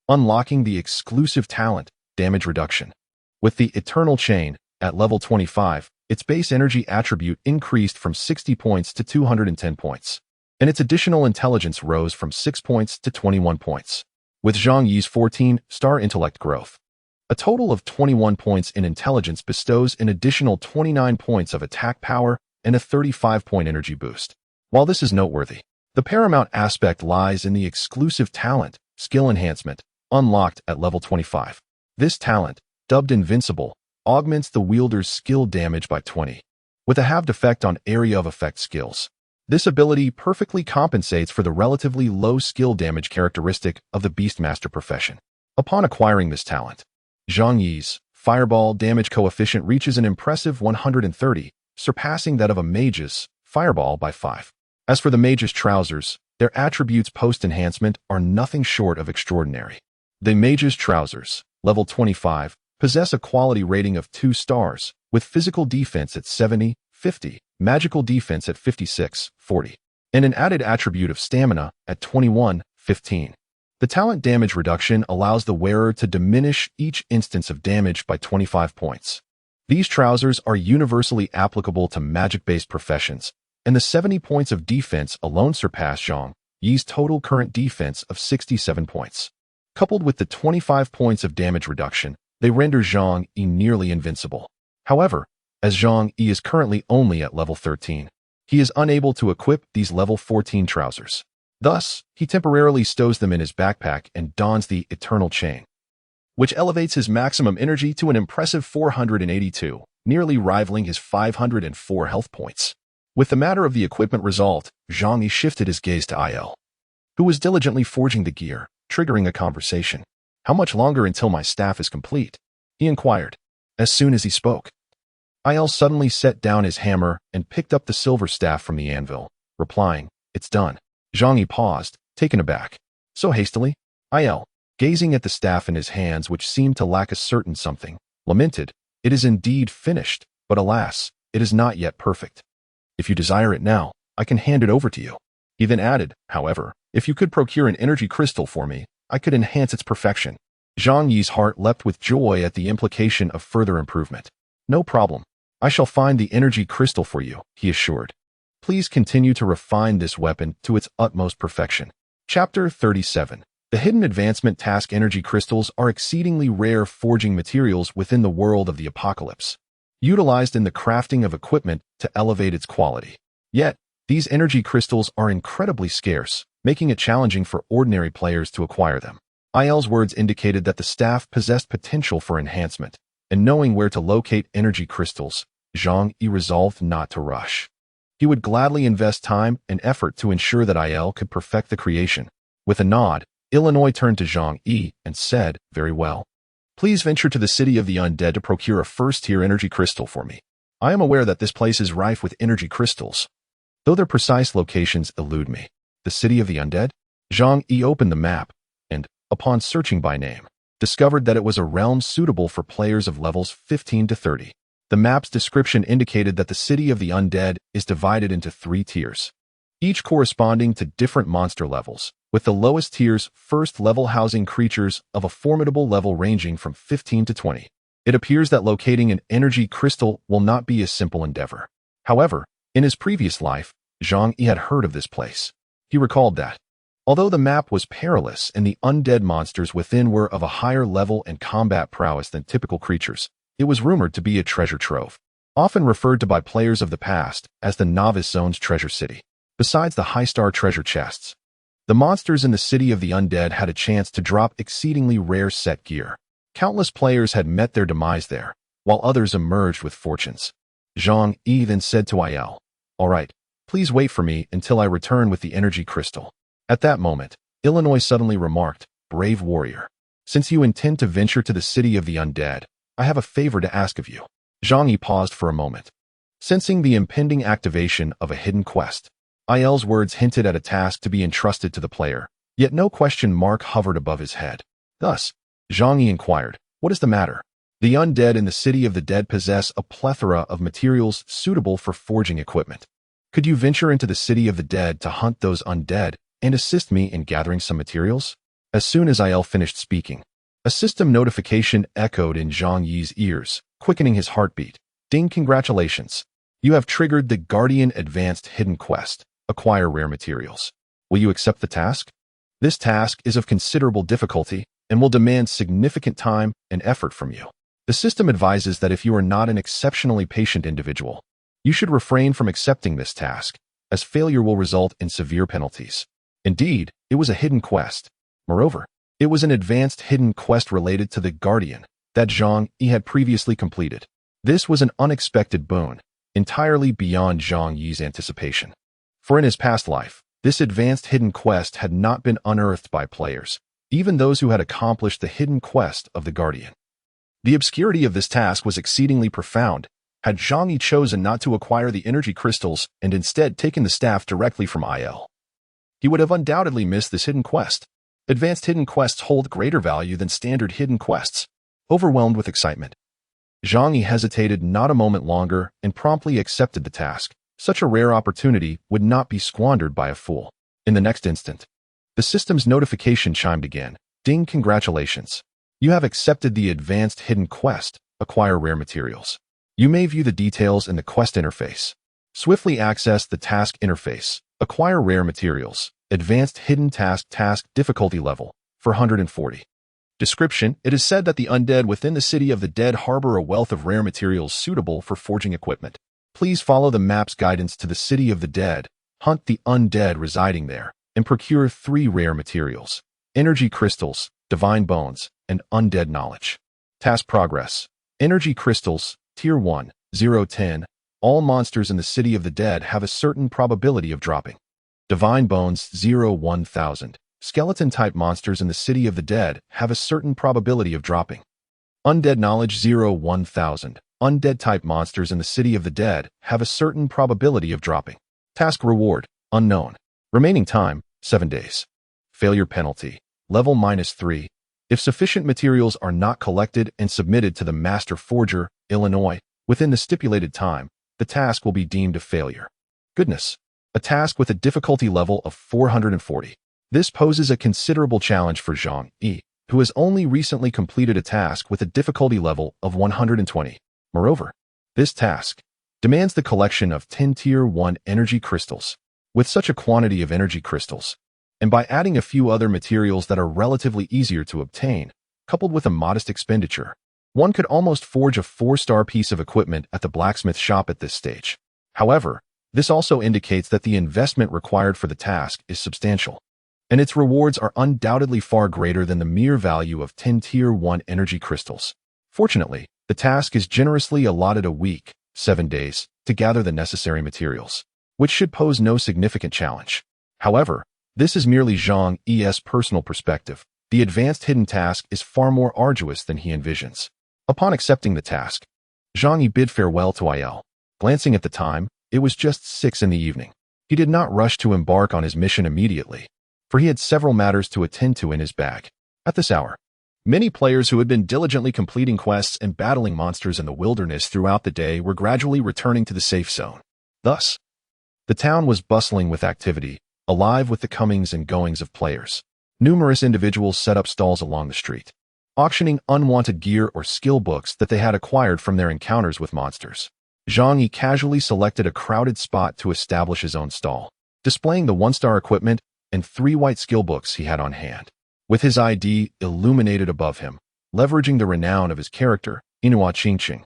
Unlocking the exclusive talent, damage reduction. With the Eternal Chain, at level 25, its base energy attribute increased from 60 points to 210 points, and its additional intelligence rose from 6 points to 21 points. With Zhang Yi's 14-star intellect growth, a total of 21 points in intelligence bestows an additional 29 points of attack power and a 35-point energy boost. While this is noteworthy, the paramount aspect lies in the exclusive talent, skill enhancement, unlocked at level 25. This talent, dubbed Invincible, augments the wielder's skill damage by 20, with a halved effect on area of effect skills. This ability perfectly compensates for the relatively low skill damage characteristic of the Beastmaster profession. Upon acquiring this talent, Zhang Yi's fireball damage coefficient reaches an impressive 130, surpassing that of a mage's fireball by 5. As for the mage's trousers, their attributes post-enhancement are nothing short of extraordinary. The mage's trousers, level 25, possess a quality rating of 2 stars, with physical defense at 70, 50, magical defense at 56, 40, and an added attribute of stamina at 21, 15. The talent damage reduction allows the wearer to diminish each instance of damage by 25 points. These trousers are universally applicable to magic-based professions, and the 70 points of defense alone surpass Zhang Yi's total current defense of 67 points. Coupled with the 25 points of damage reduction, they render Zhang Yi nearly invincible. However, as Zhang Yi is currently only at level 13, he is unable to equip these level 14 trousers. Thus, he temporarily stows them in his backpack and dons the Eternal Chain, which elevates his maximum energy to an impressive 482, nearly rivaling his 504 health points. With the matter of the equipment resolved, Zhang Yi shifted his gaze to Il, who was diligently forging the gear, triggering a conversation. "How much longer until my staff is complete?" he inquired. As soon as he spoke, Il suddenly set down his hammer and picked up the silver staff from the anvil, replying, "It's done." Zhang Yi paused, taken aback. So hastily? Il, gazing at the staff in his hands which seemed to lack a certain something, lamented, "It is indeed finished, but alas, it is not yet perfect. If you desire it now, I can hand it over to you." He then added, "However, if you could procure an energy crystal for me, I could enhance its perfection." Zhang Yi's heart leapt with joy at the implication of further improvement. "No problem. I shall find the energy crystal for you," he assured. "Please continue to refine this weapon to its utmost perfection." Chapter 37. The hidden advancement task energy crystals are exceedingly rare forging materials within the world of the apocalypse, utilized in the crafting of equipment to elevate its quality. Yet, these energy crystals are incredibly scarce, making it challenging for ordinary players to acquire them. Il's words indicated that the staff possessed potential for enhancement, and knowing where to locate energy crystals, Zhang Yi resolved not to rush. He would gladly invest time and effort to ensure that Il could perfect the creation. With a nod, Illinois turned to Zhang Yi and said, "Very well. Please venture to the city of the undead to procure a first-tier energy crystal for me. I am aware that this place is rife with energy crystals, though their precise locations elude me." The city of the undead? Zhang Yi opened the map and, upon searching by name, discovered that it was a realm suitable for players of levels 15 to 30. The map's description indicated that the city of the undead is divided into 3 tiers, each corresponding to different monster levels, with the lowest tiers first level housing creatures of a formidable level ranging from 15 to 20. It appears that locating an energy crystal will not be a simple endeavor. However, in his previous life, Zhang Yi had heard of this place. He recalled that, although the map was perilous and the undead monsters within were of a higher level and combat prowess than typical creatures, it was rumored to be a treasure trove, often referred to by players of the past as the Novice Zone's treasure city. Besides the high-star treasure chests, the monsters in the city of the undead had a chance to drop exceedingly rare set gear. Countless players had met their demise there, while others emerged with fortunes. Zhang Yi then said to Il, "All right, please wait for me until I return with the energy crystal." At that moment, Illinois suddenly remarked, "Brave warrior, since you intend to venture to the city of the undead, I have a favor to ask of you." Zhang Yi paused for a moment, sensing the impending activation of a hidden quest. IL's words hinted at a task to be entrusted to the player, yet no question mark hovered above his head. Thus, Zhang Yi inquired, "What is the matter?" The undead in the city of the dead possess a plethora of materials suitable for forging equipment. Could you venture into the city of the dead to hunt those undead and assist me in gathering some materials? As soon as IL finished speaking, a system notification echoed in Zhang Yi's ears, quickening his heartbeat. Ding, congratulations. You have triggered the Guardian Advanced Hidden Quest. Acquire rare materials. Will you accept the task? This task is of considerable difficulty and will demand significant time and effort from you. The system advises that if you are not an exceptionally patient individual, you should refrain from accepting this task, as failure will result in severe penalties. Indeed, it was a hidden quest. Moreover, it was an advanced hidden quest related to the Guardian that Zhang Yi had previously completed. This was an unexpected boon, entirely beyond Zhang Yi's anticipation. For in his past life, this advanced hidden quest had not been unearthed by players, even those who had accomplished the hidden quest of the Guardian. The obscurity of this task was exceedingly profound. Had Zhang Yi chosen not to acquire the energy crystals and instead taken the staff directly from IL, he would have undoubtedly missed this hidden quest. Advanced hidden quests hold greater value than standard hidden quests. Overwhelmed with excitement, Zhang Yi hesitated not a moment longer and promptly accepted the task. Such a rare opportunity would not be squandered by a fool. In the next instant, the system's notification chimed again. Ding, congratulations. You have accepted the advanced hidden quest. Acquire rare materials. You may view the details in the quest interface. Swiftly access the task interface. Acquire rare materials. Advanced hidden task difficulty level 440. Description: It is said that the undead within the city of the dead harbor a wealth of rare materials suitable for forging equipment. Please follow the map's guidance to the city of the dead, hunt the undead residing there, and procure 3 rare materials: energy crystals, divine bones, and undead knowledge. Task progress. Energy crystals, Tier 1, 0-10. All monsters in the city of the dead have a certain probability of dropping. Divine bones, 0-1000. Skeleton-type monsters in the city of the dead have a certain probability of dropping. Undead knowledge, 0-1000. Undead-type monsters in the city of the dead have a certain probability of dropping. Task reward, unknown. Remaining time, 7 days. Failure penalty, level -3. If sufficient materials are not collected and submitted to the Master Forger, Illinois, within the stipulated time, the task will be deemed a failure. Goodness. A task with a difficulty level of 440. This poses a considerable challenge for Zhang Yi, who has only recently completed a task with a difficulty level of 120. Moreover, this task demands the collection of 10 Tier 1 energy crystals. With such a quantity of energy crystals, and by adding a few other materials that are relatively easier to obtain, coupled with a modest expenditure, one could almost forge a 4-star piece of equipment at the blacksmith shop at this stage. However, this also indicates that the investment required for the task is substantial, and its rewards are undoubtedly far greater than the mere value of 10 Tier 1 energy crystals. Fortunately, the task is generously allotted a week, 7 days, to gather the necessary materials, which should pose no significant challenge. However, this is merely Zhang Yi's personal perspective. The advanced hidden task is far more arduous than he envisions. Upon accepting the task, Zhang Yi bid farewell to Il. Glancing at the time, it was just 6 in the evening. He did not rush to embark on his mission immediately, for he had several matters to attend to in his bag. At this hour, many players who had been diligently completing quests and battling monsters in the wilderness throughout the day were gradually returning to the safe zone. Thus, the town was bustling with activity, alive with the comings and goings of players. Numerous individuals set up stalls along the street, auctioning unwanted gear or skill books that they had acquired from their encounters with monsters. Zhang Yi casually selected a crowded spot to establish his own stall, displaying the 1-star equipment and 3 white skill books he had on hand. With his ID illuminated above him, leveraging the renown of his character, Inua Qingqing,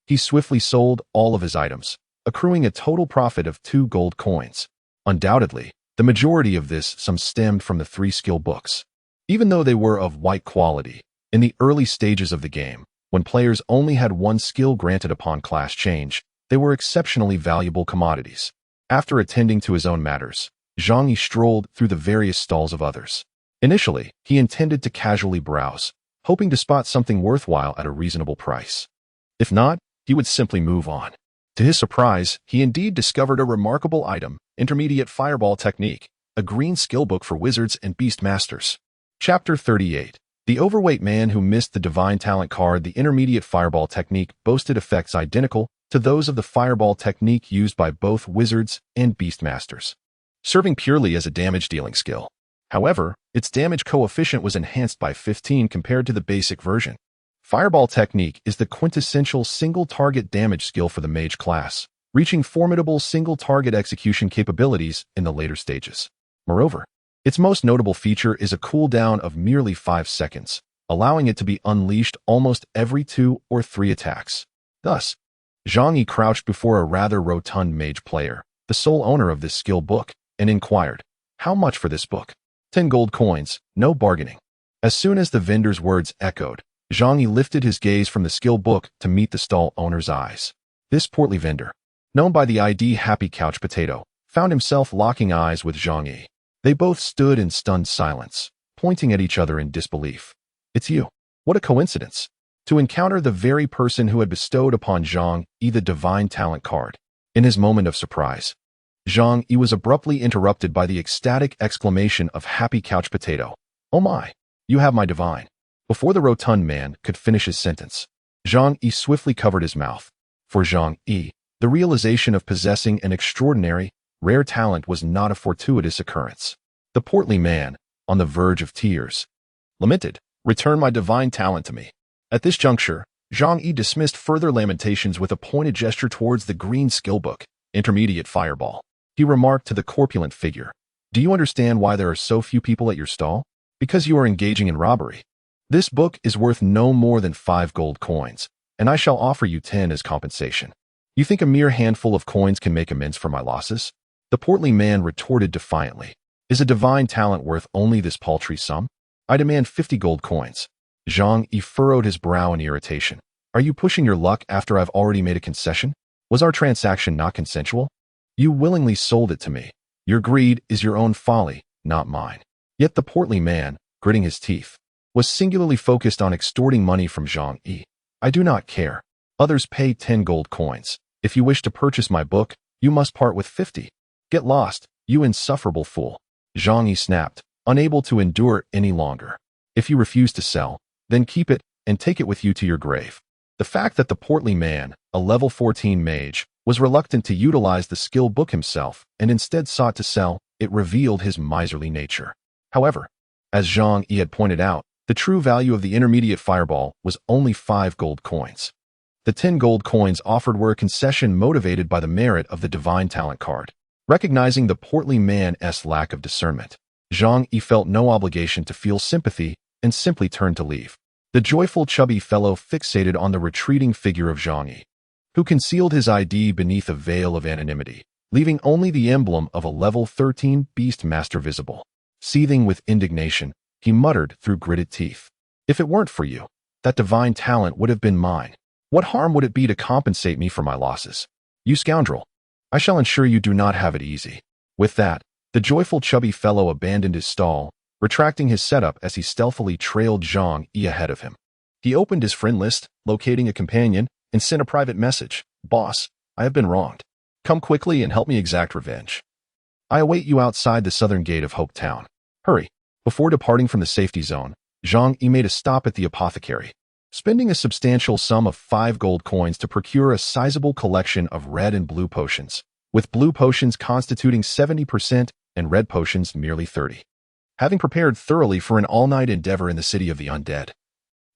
he swiftly sold all of his items, accruing a total profit of 2 gold coins. Undoubtedly, the majority of this sum stemmed from the 3 skill books. Even though they were of white quality, in the early stages of the game, when players only had 1 skill granted upon class change, they were exceptionally valuable commodities. After attending to his own matters, Zhang Yi strolled through the various stalls of others. Initially, he intended to casually browse, hoping to spot something worthwhile at a reasonable price. If not, he would simply move on. To his surprise, he indeed discovered a remarkable item, Intermediate Fireball Technique, a green skill book for wizards and beast masters. Chapter 38. The overweight man who missed the divine talent card. The intermediate fireball technique boasted effects identical to those of the fireball technique used by both wizards and beastmasters, serving purely as a damage-dealing skill. However, its damage coefficient was enhanced by 15 compared to the basic version. Fireball technique is the quintessential single-target damage skill for the mage class, reaching formidable single-target execution capabilities in the later stages. Moreover, its most notable feature is a cooldown of merely 5 seconds, allowing it to be unleashed almost every 2 or 3 attacks. Thus, Zhang Yi crouched before a rather rotund mage player, the sole owner of this skill book, and inquired, "How much for this book?" 10 gold coins, no bargaining. As soon as the vendor's words echoed, Zhang Yi lifted his gaze from the skill book to meet the stall owner's eyes. This portly vendor, known by the ID Happy Couch Potato, found himself locking eyes with Zhang Yi. They both stood in stunned silence, pointing at each other in disbelief. "It's you. What a coincidence!" To encounter the very person who had bestowed upon Zhang Yi the divine talent card. In his moment of surprise, Zhang Yi was abruptly interrupted by the ecstatic exclamation of Happy Couch Potato. "Oh my, you have my divine." Before the rotund man could finish his sentence, Zhang Yi swiftly covered his mouth. For Zhang Yi, the realization of possessing an extraordinary, rare talent was not a fortuitous occurrence. The portly man, on the verge of tears, lamented, "Return my divine talent to me." At this juncture, Zhang Yi dismissed further lamentations with a pointed gesture towards the green skill book, Intermediate Fireball. He remarked to the corpulent figure, "Do you understand why there are so few people at your stall? Because you are engaging in robbery. This book is worth no more than 5 gold coins, and I shall offer you 10 as compensation. You think a mere handful of coins can make amends for my losses?" The portly man retorted defiantly, "Is a divine talent worth only this paltry sum? I demand 50 gold coins." Zhang Yi furrowed his brow in irritation. "Are you pushing your luck after I've already made a concession? Was our transaction not consensual? You willingly sold it to me. Your greed is your own folly, not mine." Yet the portly man, gritting his teeth, was singularly focused on extorting money from Zhang Yi. "I do not care. Others pay 10 gold coins. If you wish to purchase my book, you must part with 50. Get lost, you insufferable fool." Zhang Yi snapped, unable to endure any longer. "If you refuse to sell, then keep it and take it with you to your grave." The fact that the portly man, a level 14 mage, was reluctant to utilize the skill book himself and instead sought to sell it revealed his miserly nature. However, as Zhang Yi had pointed out, the true value of the intermediate fireball was only 5 gold coins. The 10 gold coins offered were a concession motivated by the merit of the divine talent card. Recognizing the portly man's lack of discernment, Zhang Yi felt no obligation to feel sympathy and simply turned to leave. The joyful chubby fellow fixated on the retreating figure of Zhang Yi, who concealed his ID beneath a veil of anonymity, leaving only the emblem of a level 13 beast master visible. Seething with indignation, he muttered through gritted teeth, "If it weren't for you, that divine talent would have been mine. What harm would it be to compensate me for my losses? You scoundrel! I shall ensure you do not have it easy." With that, the joyful chubby fellow abandoned his stall, retracting his setup as he stealthily trailed Zhang Yi ahead of him. He opened his friend list, locating a companion, and sent a private message. "Boss, I have been wronged. Come quickly and help me exact revenge. I await you outside the southern gate of Hope Town. Hurry." Before departing from the safety zone, Zhang Yi made a stop at the apothecary, spending a substantial sum of 5 gold coins to procure a sizable collection of red and blue potions, with blue potions constituting 70% and red potions merely 30%. Having prepared thoroughly for an all-night endeavor in the city of the undead,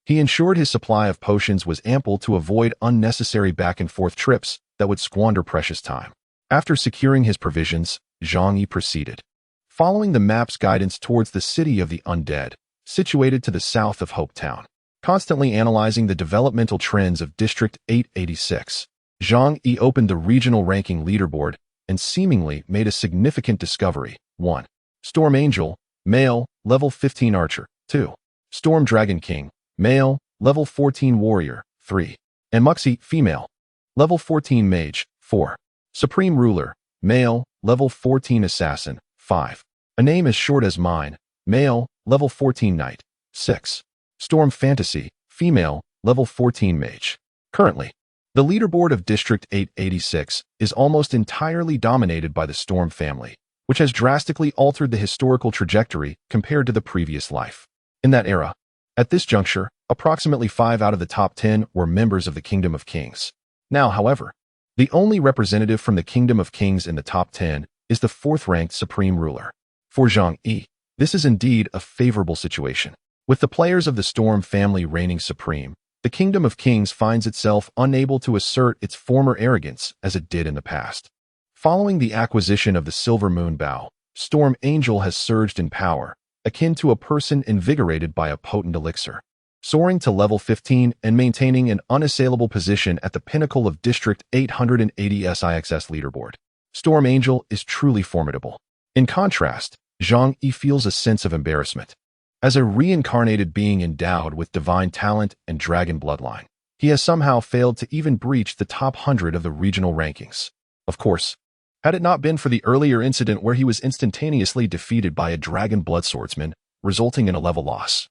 he ensured his supply of potions was ample to avoid unnecessary back-and-forth trips that would squander precious time. After securing his provisions, Zhang Yi proceeded, following the map's guidance towards the city of the undead, situated to the south of Hope Town. Constantly analyzing the developmental trends of District 886, Zhang Yi opened the regional ranking leaderboard and seemingly made a significant discovery. 1. Storm Angel, male, level 15 archer. 2. Storm Dragon King, male, level 14 warrior. 3. And Muxie, female, level 14 mage. 4. Supreme Ruler, male, level 14 assassin. 5. A name as short as mine, male, level 14 knight. 6. Storm Fantasy, female, level 14 mage. Currently, The leaderboard of District 886 is almost entirely dominated by the Storm family, which has drastically altered the historical trajectory compared to the previous life. In that era, at this juncture, approximately 5 out of the top 10 were members of the Kingdom of Kings. Now, however, the only representative from the Kingdom of Kings in the top 10 is the 4th-ranked Supreme Ruler. For Zhang Yi, this is indeed a favorable situation. With the players of the Storm family reigning supreme, the Kingdom of Kings finds itself unable to assert its former arrogance as it did in the past. Following the acquisition of the Silver Moon Bow, Storm Angel has surged in power, akin to a person invigorated by a potent elixir. Soaring to level 15 and maintaining an unassailable position at the pinnacle of District 880 SIXS leaderboard, Storm Angel is truly formidable. In contrast, Zhang Yi feels a sense of embarrassment. As a reincarnated being endowed with divine talent and dragon bloodline, he has somehow failed to even breach the top 100 of the regional rankings. Of course, had it not been for the earlier incident where he was instantaneously defeated by a dragon blood swordsman, resulting in a level loss,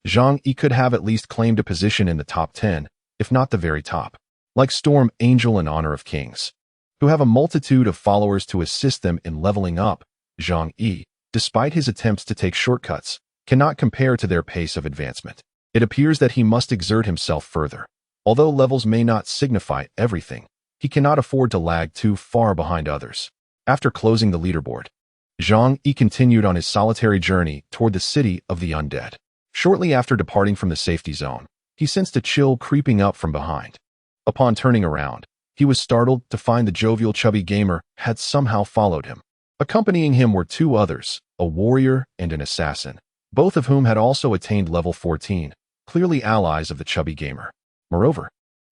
Zhang Yi could have at least claimed a position in the top 10, if not the very top. Like Storm Angel and Honor of Kings, who have a multitude of followers to assist them in leveling up, Zhang Yi, despite his attempts to take shortcuts, cannot compare to their pace of advancement. It appears that he must exert himself further. Although levels may not signify everything, he cannot afford to lag too far behind others. After closing the leaderboard, Zhang Yi continued on his solitary journey toward the city of the undead. Shortly after departing from the safety zone, he sensed a chill creeping up from behind. Upon turning around, he was startled to find the jovial chubby gamer had somehow followed him. Accompanying him were 2 others, a warrior and an assassin, both of whom had also attained level 14, clearly allies of the chubby gamer. Moreover,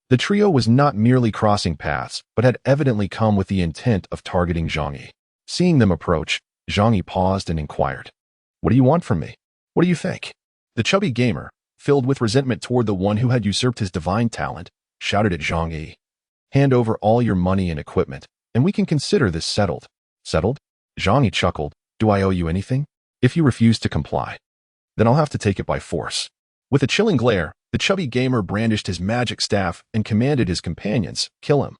the trio was not merely crossing paths, but had evidently come with the intent of targeting Zhang Yi. Seeing them approach, Zhang Yi paused and inquired, "What do you want from me? What do you think?" The chubby gamer, filled with resentment toward the one who had usurped his divine talent, shouted at Zhang Yi, "Hand over all your money and equipment, and we can consider this settled." "Settled?" Zhang Yi chuckled. "Do I owe you anything? If you refuse to comply, then I'll have to take it by force." With a chilling glare, the chubby gamer brandished his magic staff and commanded his companions, "Kill him,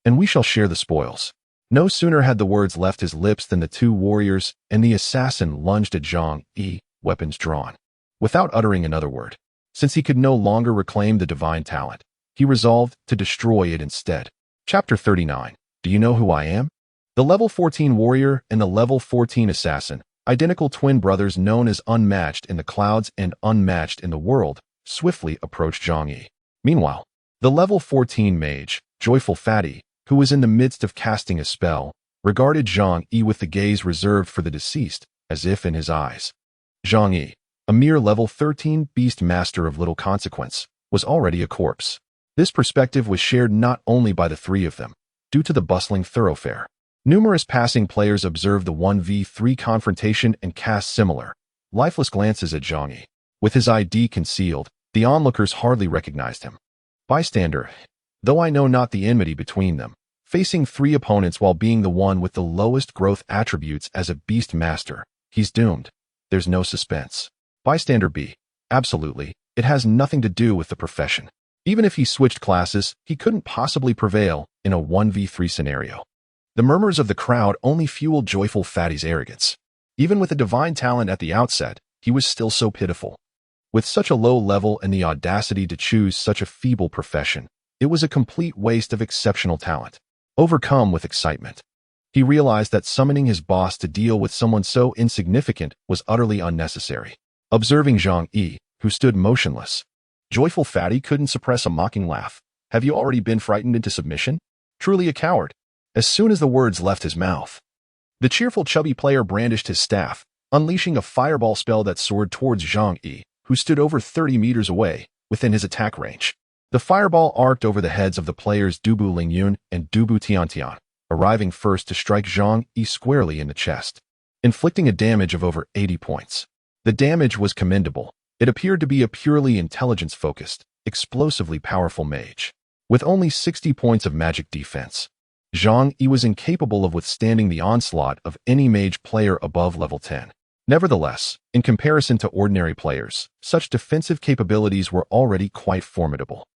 and we shall share the spoils." No sooner had the words left his lips than the 2 warriors and the assassin lunged at Zhang Yi, weapons drawn. Without uttering another word, since he could no longer reclaim the divine talent, he resolved to destroy it instead. Chapter 39. Do you know who I am? The level 14 warrior and the level 14 assassin, identical twin brothers known as Unmatched in the Clouds and Unmatched in the World, swiftly approached Zhang Yi. Meanwhile, the level 14 mage, Joyful Fatty, who was in the midst of casting a spell, regarded Zhang Yi with the gaze reserved for the deceased, as if in his eyes. Zhang Yi, a mere level 13 beast master of little consequence, was already a corpse. This perspective was shared not only by the 3 of them, due to the bustling thoroughfare. Numerous passing players observed the 1v3 confrontation and cast similar, lifeless glances at Zhang Yi. With his ID concealed, the onlookers hardly recognized him. Bystander, though I know not the enmity between them, facing 3 opponents while being the one with the lowest growth attributes as a beast master, he's doomed. There's no suspense. Bystander B, absolutely, it has nothing to do with the profession. Even if he switched classes, he couldn't possibly prevail in a 1v3 scenario. The murmurs of the crowd only fueled Joyful Fatty's arrogance. Even with a divine talent at the outset, he was still so pitiful. With such a low level and the audacity to choose such a feeble profession, it was a complete waste of exceptional talent. Overcome with excitement, he realized that summoning his boss to deal with someone so insignificant was utterly unnecessary. Observing Zhang Yi, who stood motionless, Joyful Fatty couldn't suppress a mocking laugh. "Have you already been frightened into submission? Truly a coward." As soon as the words left his mouth, the cheerful chubby player brandished his staff, unleashing a fireball spell that soared towards Zhang Yi, who stood over 30 meters away, within his attack range. The fireball arced over the heads of the players Dubu Lingyun and Dubu Tiantian, arriving first to strike Zhang Yi squarely in the chest, inflicting a damage of over 80 points. The damage was commendable. It appeared to be a purely intelligence-focused, explosively powerful mage. With only 60 points of magic defense, Zhang Yi was incapable of withstanding the onslaught of any mage player above level 10. Nevertheless, in comparison to ordinary players, such defensive capabilities were already quite formidable.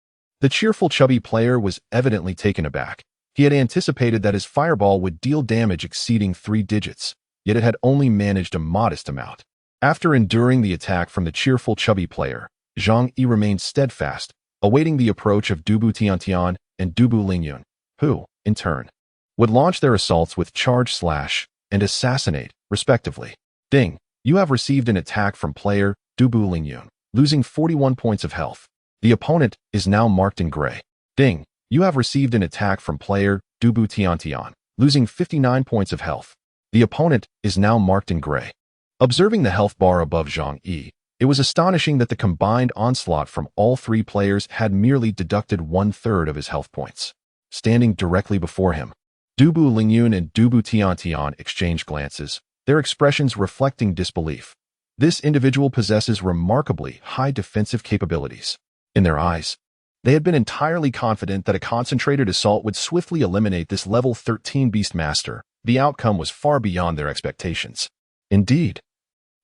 The cheerful chubby player was evidently taken aback. He had anticipated that his fireball would deal damage exceeding 3 digits, yet it had only managed a modest amount. After enduring the attack from the cheerful chubby player, Zhang Yi remained steadfast, awaiting the approach of Dubu Tiantian and Dubu Lingyun, who, in turn, would launch their assaults with Charge Slash and Assassinate, respectively. Ding! You have received an attack from player Dubu Lingyun, losing 41 points of health. The opponent is now marked in gray. Ding! You have received an attack from player Dubu Tiantian, losing 59 points of health. The opponent is now marked in gray. Observing the health bar above Zhang Yi, it was astonishing that the combined onslaught from all 3 players had merely deducted 1/3 of his health points. Standing directly before him, Dubu Lingyun and Dubu Tiantian exchanged glances, their expressions reflecting disbelief. This individual possesses remarkably high defensive capabilities. In their eyes, they had been entirely confident that a concentrated assault would swiftly eliminate this level 13 Beastmaster. The outcome was far beyond their expectations. Indeed,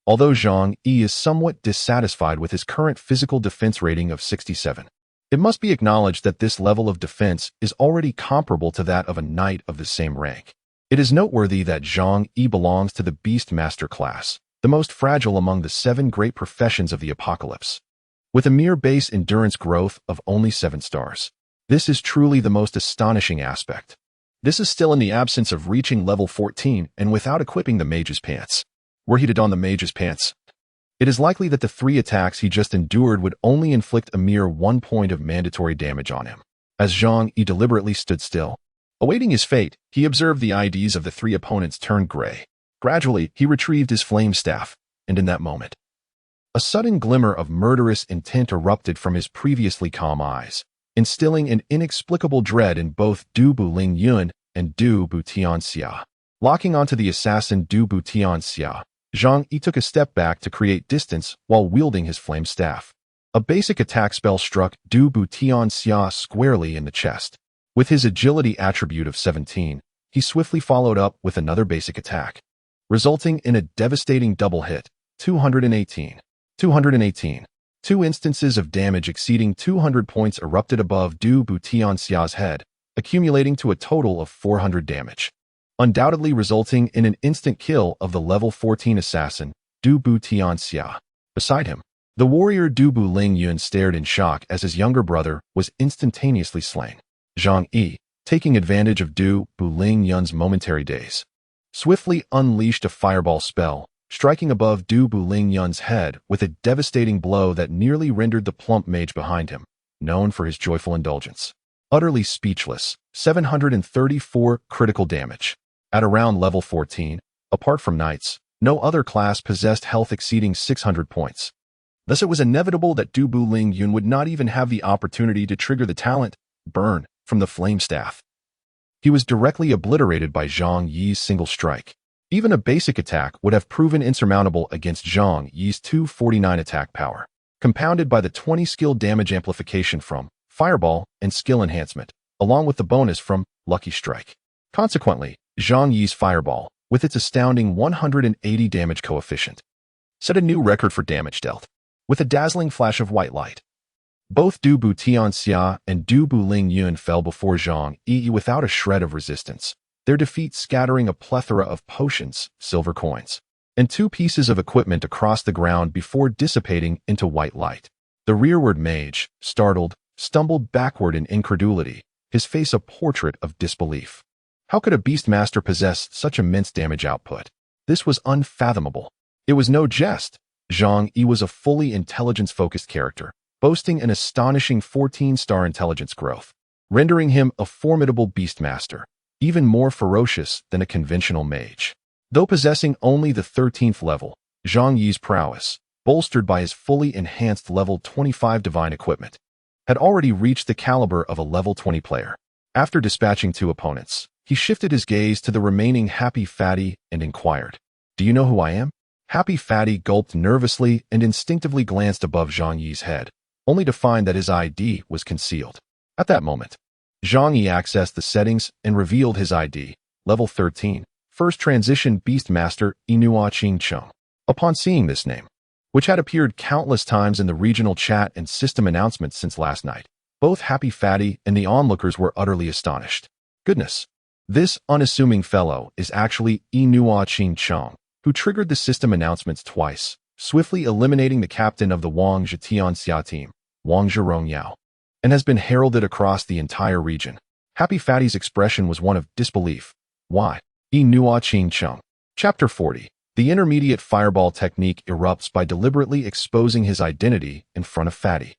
although Zhang Yi is somewhat dissatisfied with his current physical defense rating of 67, it must be acknowledged that this level of defense is already comparable to that of a knight of the same rank. It is noteworthy that Zhang Yi belongs to the Beastmaster class, the most fragile among the 7 great professions of the apocalypse. With a mere base endurance growth of only 7 stars. This is truly the most astonishing aspect. This is still in the absence of reaching level 14 and without equipping the mage's pants. Were he to don the mage's pants, it is likely that the 3 attacks he just endured would only inflict a mere 1 point of mandatory damage on him. As Zhang Yi deliberately stood still, awaiting his fate, he observed the IDs of the 3 opponents turn gray. Gradually, he retrieved his flame staff, and in that moment, a sudden glimmer of murderous intent erupted from his previously calm eyes, instilling an inexplicable dread in both Dubu Lingyun and Dubu Tianxia. Locking onto the assassin Dubu Tianxia, Zhang Yi took a step back to create distance while wielding his flame staff. A basic attack spell struck Dubu Tianxia squarely in the chest. With his agility attribute of 17, he swiftly followed up with another basic attack, resulting in a devastating double hit, 218. 218. 2 instances of damage exceeding 200 points erupted above Dubu Tianxia's head, accumulating to a total of 400 damage, undoubtedly resulting in an instant kill of the level 14 assassin, Dubu Tianxia. Beside him, the warrior Dubu Lingyun stared in shock as his younger brother was instantaneously slain. Zhang Yi, taking advantage of Dubu Lingyun's momentary daze, swiftly unleashed a fireball spell, striking above Dubu Lingyun's head with a devastating blow that nearly rendered the plump mage behind him, known for his joyful indulgence, utterly speechless. 734 critical damage. At around level 14, apart from knights, no other class possessed health exceeding 600 points. Thus it was inevitable that Dubu Lingyun would not even have the opportunity to trigger the talent, Burn, from the flame staff. He was directly obliterated by Zhang Yi's single strike. Even a basic attack would have proven insurmountable against Zhang Yi's 249 attack power, compounded by the 20 skill damage amplification from Fireball and skill enhancement, along with the bonus from Lucky Strike. Consequently, Zhang Yi's Fireball, with its astounding 180 damage coefficient, set a new record for damage dealt, with a dazzling flash of white light. Both Dubu Tianxia and Dubu Lingyun fell before Zhang Yi without a shred of resistance, their defeat scattering a plethora of potions, silver coins, and 2 pieces of equipment across the ground before dissipating into white light. The rearward mage, startled, stumbled backward in incredulity, his face a portrait of disbelief. How could a Beastmaster possess such immense damage output? This was unfathomable. It was no jest. Zhang Yi was a fully intelligence-focused character, boasting an astonishing 14-star intelligence growth, rendering him a formidable Beastmaster, even more ferocious than a conventional mage. Though possessing only the 13th level, Zhang Yi's prowess, bolstered by his fully enhanced level 25 divine equipment, had already reached the caliber of a level 20 player. After dispatching 2 opponents, he shifted his gaze to the remaining Happy Fatty and inquired, "Do you know who I am?" Happy Fatty gulped nervously and instinctively glanced above Zhang Yi's head, only to find that his ID was concealed. At that moment, Zhang Yi accessed the settings and revealed his ID, level 13, First Transition Beastmaster Inua Qing Cheng. Upon seeing this name, which had appeared countless times in the regional chat and system announcements since last night, Both Happy Fatty and the onlookers were utterly astonished. Goodness! This unassuming fellow is actually Inua Ching Chong, who triggered the system announcements twice, swiftly eliminating the captain of the Wang Zhetianxia team, Wang Zhirongyao, and has been heralded across the entire region. Happy Fatty's expression was one of disbelief. Why? Inua Ching Chong. Chapter 40. The intermediate fireball technique erupts by deliberately exposing his identity in front of Fatty.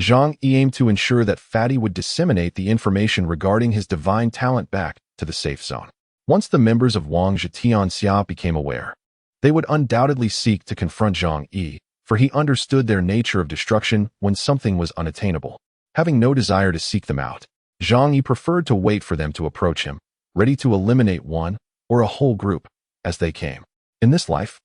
Zhang Yi aimed to ensure that Fatty would disseminate the information regarding his divine talent back to the safe zone. Once the members of Wang Zhetianxia became aware, they would undoubtedly seek to confront Zhang Yi, for he understood their nature of destruction when something was unattainable. Having no desire to seek them out, Zhang Yi preferred to wait for them to approach him, ready to eliminate one or a whole group as they came. In this life,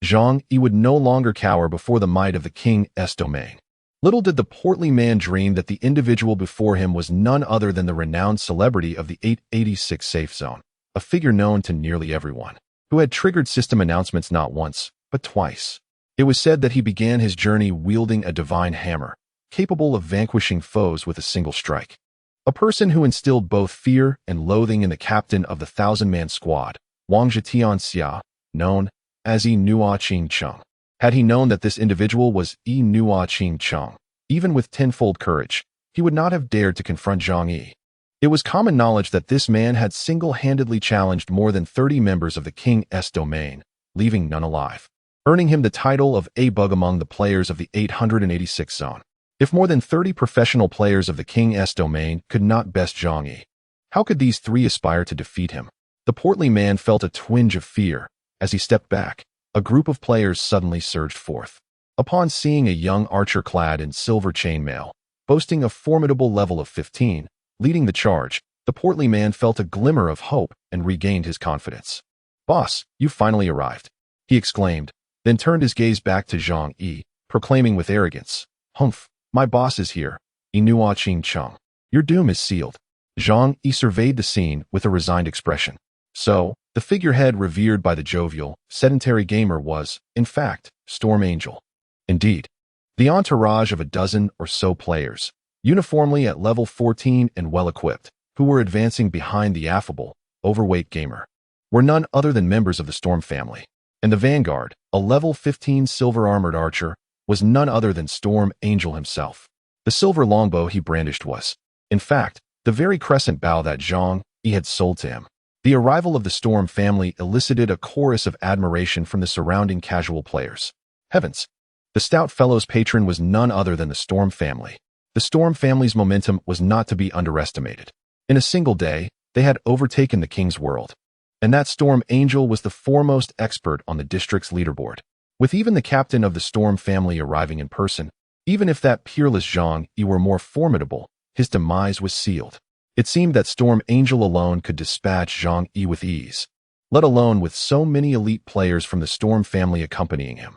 Zhang Yi would no longer cower before the might of the King's domain. Little did the portly man dream that the individual before him was none other than the renowned celebrity of the 886 safe zone, a figure known to nearly everyone, who had triggered system announcements not once, but twice. It was said that he began his journey wielding a divine hammer, capable of vanquishing foes with a single strike. A person who instilled both fear and loathing in the captain of the 1,000-man squad, Wang Zhetianxia, known as Inua Ching Chong. Had he known that this individual was Inua Ching Chong, even with tenfold courage, he would not have dared to confront Zhang Yi. It was common knowledge that this man had single-handedly challenged more than 30 members of the King's domain, leaving none alive, earning him the title of a bug among the players of the 886 zone. If more than 30 professional players of the King's domain could not best Zhang Yi, how could these three aspire to defeat him? The portly man felt a twinge of fear. As he stepped back, a group of players suddenly surged forth. Upon seeing a young archer clad in silver chainmail, boasting a formidable level of 15, leading the charge, the portly man felt a glimmer of hope and regained his confidence. "Boss, you finally arrived," he exclaimed, then turned his gaze back to Zhang Yi, proclaiming with arrogance, "Humph, my boss is here, Inua Ching Chong. Your doom is sealed." Zhang Yi surveyed the scene with a resigned expression. So, the figurehead revered by the jovial, sedentary gamer was, in fact, Storm Angel. Indeed, the entourage of a dozen or so players, uniformly at level 14 and well-equipped, who were advancing behind the affable, overweight gamer, were none other than members of the Storm family. And the vanguard, a level 15 silver-armored archer, was none other than Storm Angel himself. The silver longbow he brandished was, in fact, the very crescent bow that Zhang Yi had sold to him. The arrival of the Storm family elicited a chorus of admiration from the surrounding casual players. Heavens! The stout fellow's patron was none other than the Storm family. The Storm family's momentum was not to be underestimated. In a single day, they had overtaken the King's world. And that Storm Angel was the foremost expert on the district's leaderboard. With even the captain of the Storm family arriving in person, even if that peerless Zhang Yi were more formidable, his demise was sealed. It seemed that Storm Angel alone could dispatch Zhang Yi with ease, let alone with so many elite players from the Storm family accompanying him.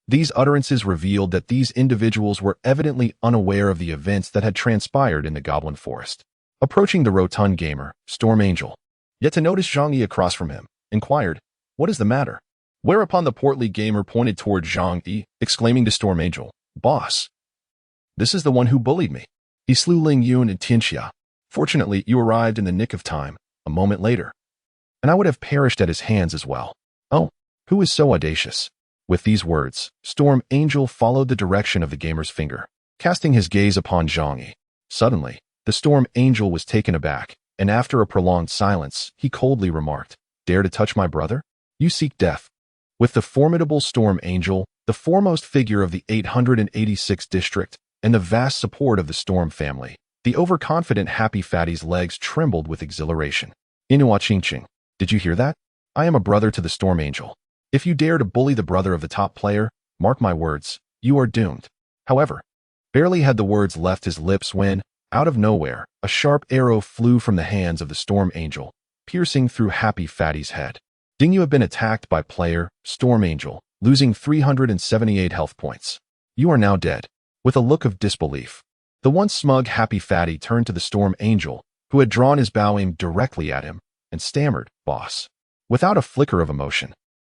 These utterances revealed that these individuals were evidently unaware of the events that had transpired in the Goblin Forest. Approaching the rotund gamer, Storm Angel, yet to notice Zhang Yi across from him, inquired, "What is the matter?" Whereupon the portly gamer pointed toward Zhang Yi, exclaiming to Storm Angel, "Boss, this is the one who bullied me. He slew Ling Yun and Tianxia. Fortunately, you arrived in the nick of time, a moment later, and I would have perished at his hands as well. Oh, who is so audacious?" With these words, Storm Angel followed the direction of the gamer's finger, casting his gaze upon Zhang Yi. Suddenly, the Storm Angel was taken aback, and after a prolonged silence, he coldly remarked, "Dare to touch my brother? You seek death." With the formidable Storm Angel, the foremost figure of the 886 district, and the vast support of the Storm family, the overconfident Happy Fatty's legs trembled with exhilaration. "Inua Ching Ching, did you hear that? I am a brother to the Storm Angel. If you dare to bully the brother of the top player, mark my words, you are doomed." However, barely had the words left his lips when, out of nowhere, a sharp arrow flew from the hands of the Storm Angel, piercing through Happy Fatty's head. "Ding, you have been attacked by player Storm Angel, losing 378 health points. You are now dead." With a look of disbelief, the once smug Happy Fatty turned to the Storm Angel, who had drawn his bow aimed directly at him, and stammered, "Boss." Without a flicker of emotion,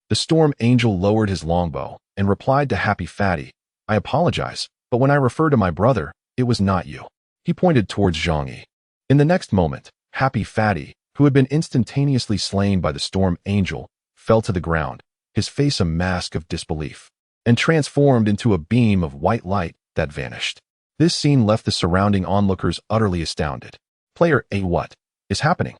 the Storm Angel lowered his longbow and replied to Happy Fatty, "I apologize, but when I refer to my brother, it was not you." He pointed towards Zhang Yi. In the next moment, Happy Fatty, who had been instantaneously slain by the Storm Angel, fell to the ground, his face a mask of disbelief, and transformed into a beam of white light that vanished. This scene left the surrounding onlookers utterly astounded. Player A: what is happening?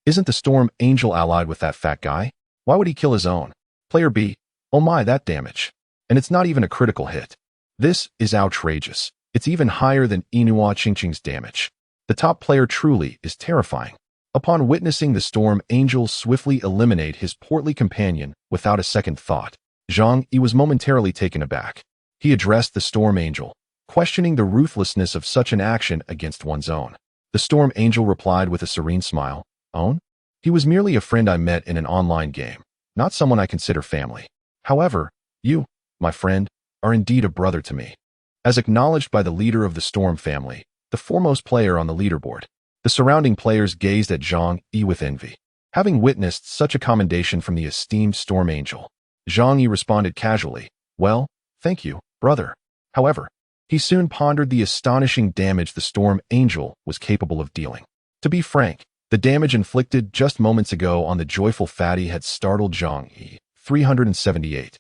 Isn't the Storm Angel allied with that fat guy? Why would he kill his own? Player B: oh my, that damage. And it's not even a critical hit. This is outrageous. It's even higher than Inua Qingqing's damage. The top player truly is terrifying. Upon witnessing the Storm Angel swiftly eliminate his portly companion without a second thought, Zhang Yi was momentarily taken aback. He addressed the Storm Angel, questioning the ruthlessness of such an action against one's own. The Storm Angel replied with a serene smile, "Own? He was merely a friend I met in an online game, not someone I consider family. However, you, my friend, are indeed a brother to me." As acknowledged by the leader of the Storm family, the foremost player on the leaderboard, the surrounding players gazed at Zhang Yi with envy. Having witnessed such a commendation from the esteemed Storm Angel, Zhang Yi responded casually, "Well, thank you, brother." However, he soon pondered the astonishing damage the Storm Angel was capable of dealing. To be frank, the damage inflicted just moments ago on the joyful fatty had startled Zhang Yi. 378.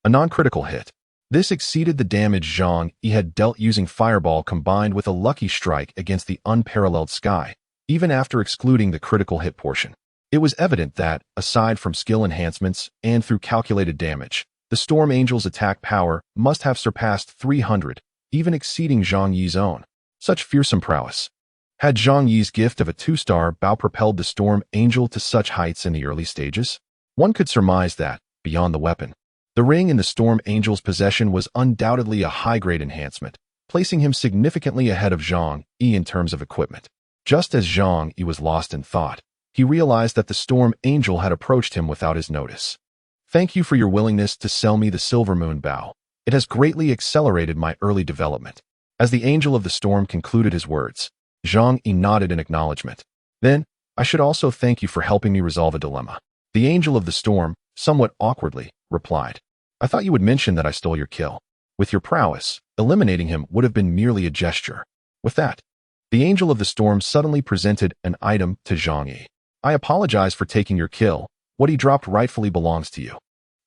A non-critical hit. This exceeded the damage Zhang Yi had dealt using Fireball combined with a lucky strike against the unparalleled Sky, even after excluding the critical hit portion. It was evident that, aside from skill enhancements and through calculated damage, the Storm Angel's attack power must have surpassed 300, even exceeding Zhang Yi's own. Such fearsome prowess. Had Zhang Yi's gift of a 2-star bow propelled the Storm Angel to such heights in the early stages? One could surmise that, beyond the weapon, the ring in the Storm Angel's possession was undoubtedly a high-grade enhancement, placing him significantly ahead of Zhang Yi in terms of equipment. Just as Zhang Yi was lost in thought, he realized that the Storm Angel had approached him without his notice. "Thank you for your willingness to sell me the Silver Moon Bow. It has greatly accelerated my early development." As the Angel of the Storm concluded his words, Zhang Yi nodded in acknowledgement. "Then, I should also thank you for helping me resolve a dilemma." The Angel of the Storm, somewhat awkwardly, replied, "I thought you would mention that I stole your kill. With your prowess, eliminating him would have been merely a gesture." With that, the Angel of the Storm suddenly presented an item to Zhang Yi. "I apologize for taking your kill. What he dropped rightfully belongs to you."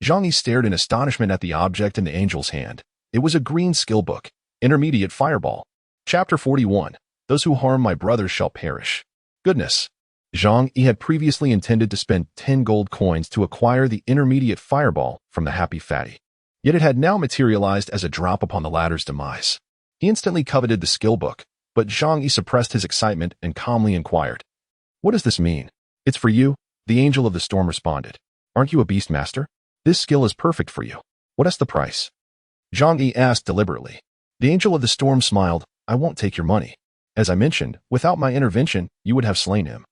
Zhang Yi stared in astonishment at the object in the Angel's hand. It was a green skill book, Intermediate Fireball. Chapter 41, Those Who Harm My Brothers Shall Perish. Goodness. Zhang Yi had previously intended to spend 10 gold coins to acquire the Intermediate Fireball from the Happy Fatty. Yet it had now materialized as a drop upon the latter's demise. He instantly coveted the skill book, but Zhang Yi suppressed his excitement and calmly inquired, "What does this mean?" "It's for you," the Angel of the Storm responded. "Aren't you a Beastmaster? This skill is perfect for you. What's the price?" Zhang Yi asked deliberately. The Angel of the Storm smiled, "I won't take your money. As I mentioned, without my intervention, you would have slain him.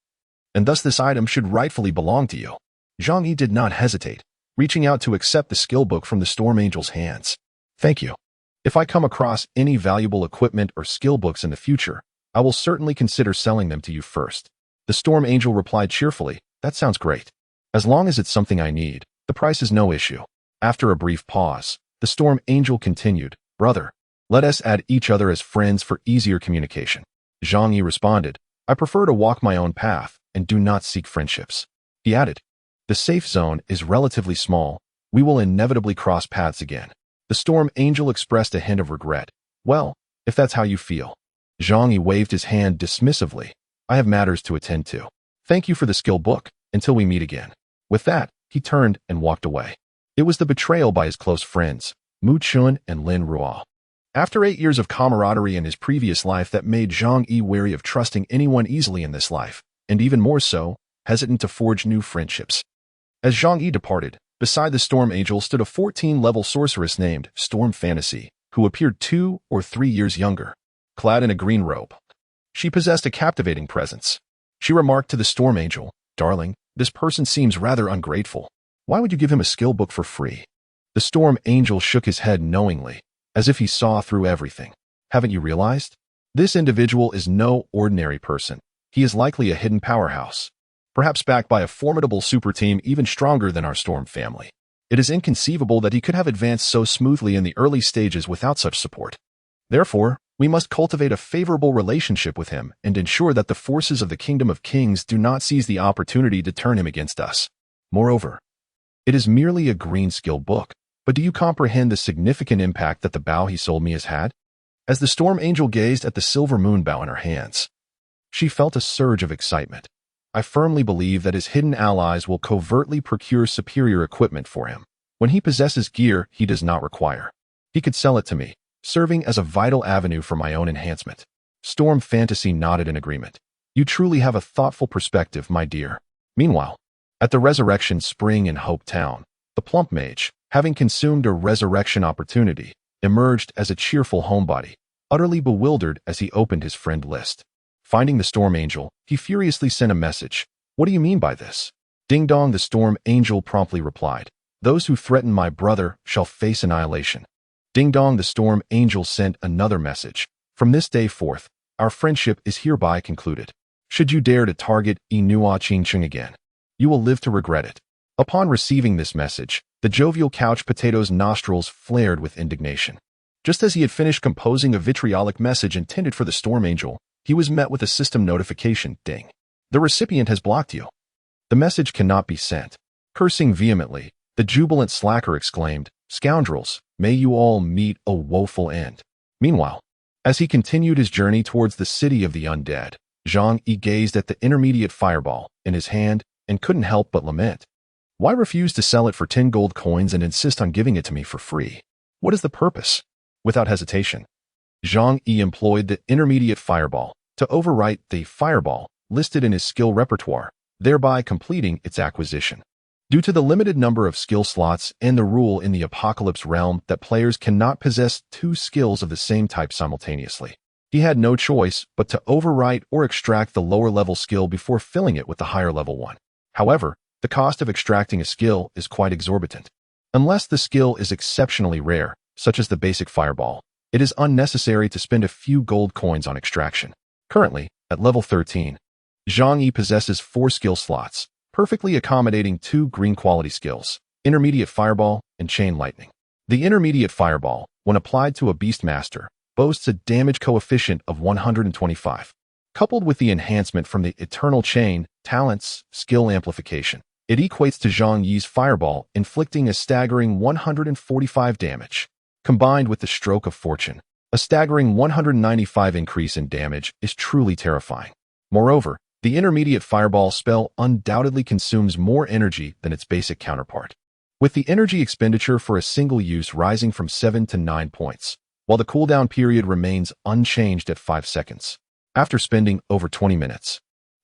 And thus this item should rightfully belong to you." Zhang Yi did not hesitate, reaching out to accept the skill book from the Storm Angel's hands. "Thank you. If I come across any valuable equipment or skill books in the future, I will certainly consider selling them to you first." The Storm Angel replied cheerfully, "That sounds great. As long as it's something I need, the price is no issue." After a brief pause, the Storm Angel continued, "Brother, let us add each other as friends for easier communication." Zhang Yi responded, "I prefer to walk my own path and do not seek friendships." He added, "The safe zone is relatively small. We will inevitably cross paths again." The Storm Angel expressed a hint of regret. "Well, if that's how you feel." Zhang Yi waved his hand dismissively. "I have matters to attend to. Thank you for the skill book. Until we meet again." With that, he turned and walked away. It was the betrayal by his close friends, Mu Chun and Lin Ruo. After 8 years of camaraderie in his previous life that made Zhang Yi wary of trusting anyone easily in this life, and even more so, hesitant to forge new friendships. As Zhang Yi departed, beside the Storm Angel stood a 14-level sorceress named Storm Fantasy, who appeared 2 or 3 years younger. Clad in a green robe, she possessed a captivating presence. She remarked to the Storm Angel, "Darling, this person seems rather ungrateful. Why would you give him a skill book for free?" The Storm Angel shook his head knowingly, as if he saw through everything. "Haven't you realized? This individual is no ordinary person. He is likely a hidden powerhouse, perhaps backed by a formidable super team even stronger than our Storm family. It is inconceivable that he could have advanced so smoothly in the early stages without such support. Therefore, We must cultivate a favorable relationship with him and ensure that the forces of the Kingdom of Kings do not seize the opportunity to turn him against us. Moreover, it is merely a green skill book, but do you comprehend the significant impact that the bow he sold me has had? As the Storm Angel gazed at the silver moon bow in her hands, she felt a surge of excitement. I firmly believe that his hidden allies will covertly procure superior equipment for him. When he possesses gear he does not require, he could sell it to me, serving as a vital avenue for my own enhancement. Storm Fantasy nodded in agreement. You truly have a thoughtful perspective, my dear. Meanwhile, at the Resurrection Spring in Hope Town, the plump mage, having consumed a resurrection opportunity, emerged as a cheerful homebody, utterly bewildered as he opened his friend list. Finding the Storm Angel, he furiously sent a message. What do you mean by this? Ding dong, the Storm Angel promptly replied. Those who threaten my brother shall face annihilation. Ding dong, the Storm Angel sent another message. From this day forth, our friendship is hereby concluded. Should you dare to target Inua Ching again, you will live to regret it. Upon receiving this message, the jovial couch potato's nostrils flared with indignation. Just as he had finished composing a vitriolic message intended for the Storm Angel, he was met with a system notification. Ding. The recipient has blocked you. The message cannot be sent. Cursing vehemently, the jubilant slacker exclaimed, Scoundrels, may you all meet a woeful end. Meanwhile, as he continued his journey towards the city of the undead, Zhang Yi gazed at the intermediate fireball in his hand and couldn't help but lament. Why refuse to sell it for 10 gold coins and insist on giving it to me for free? What is the purpose? Without hesitation, Zhang Yi employed the intermediate fireball to overwrite the fireball listed in his skill repertoire, thereby completing its acquisition. Due to the limited number of skill slots and the rule in the Apocalypse realm that players cannot possess 2 skills of the same type simultaneously, he had no choice but to overwrite or extract the lower-level skill before filling it with the higher-level one. However, the cost of extracting a skill is quite exorbitant. Unless the skill is exceptionally rare, such as the basic fireball, it is unnecessary to spend a few gold coins on extraction. Currently, at level 13, Zhang Yi possesses 4 skill slots, perfectly accommodating 2 green quality skills, Intermediate Fireball and Chain Lightning. The Intermediate Fireball, when applied to a Beastmaster, boasts a damage coefficient of 125. Coupled with the enhancement from the Eternal Chain, Talents, Skill Amplification, it equates to Zhang Yi's Fireball, inflicting a staggering 145 damage. Combined with the Stroke of Fortune, a staggering 195 increase in damage is truly terrifying. Moreover, the Intermediate Fireball spell undoubtedly consumes more energy than its basic counterpart, with the energy expenditure for a single use rising from 7 to 9 points, while the cooldown period remains unchanged at 5 seconds. After spending over 20 minutes,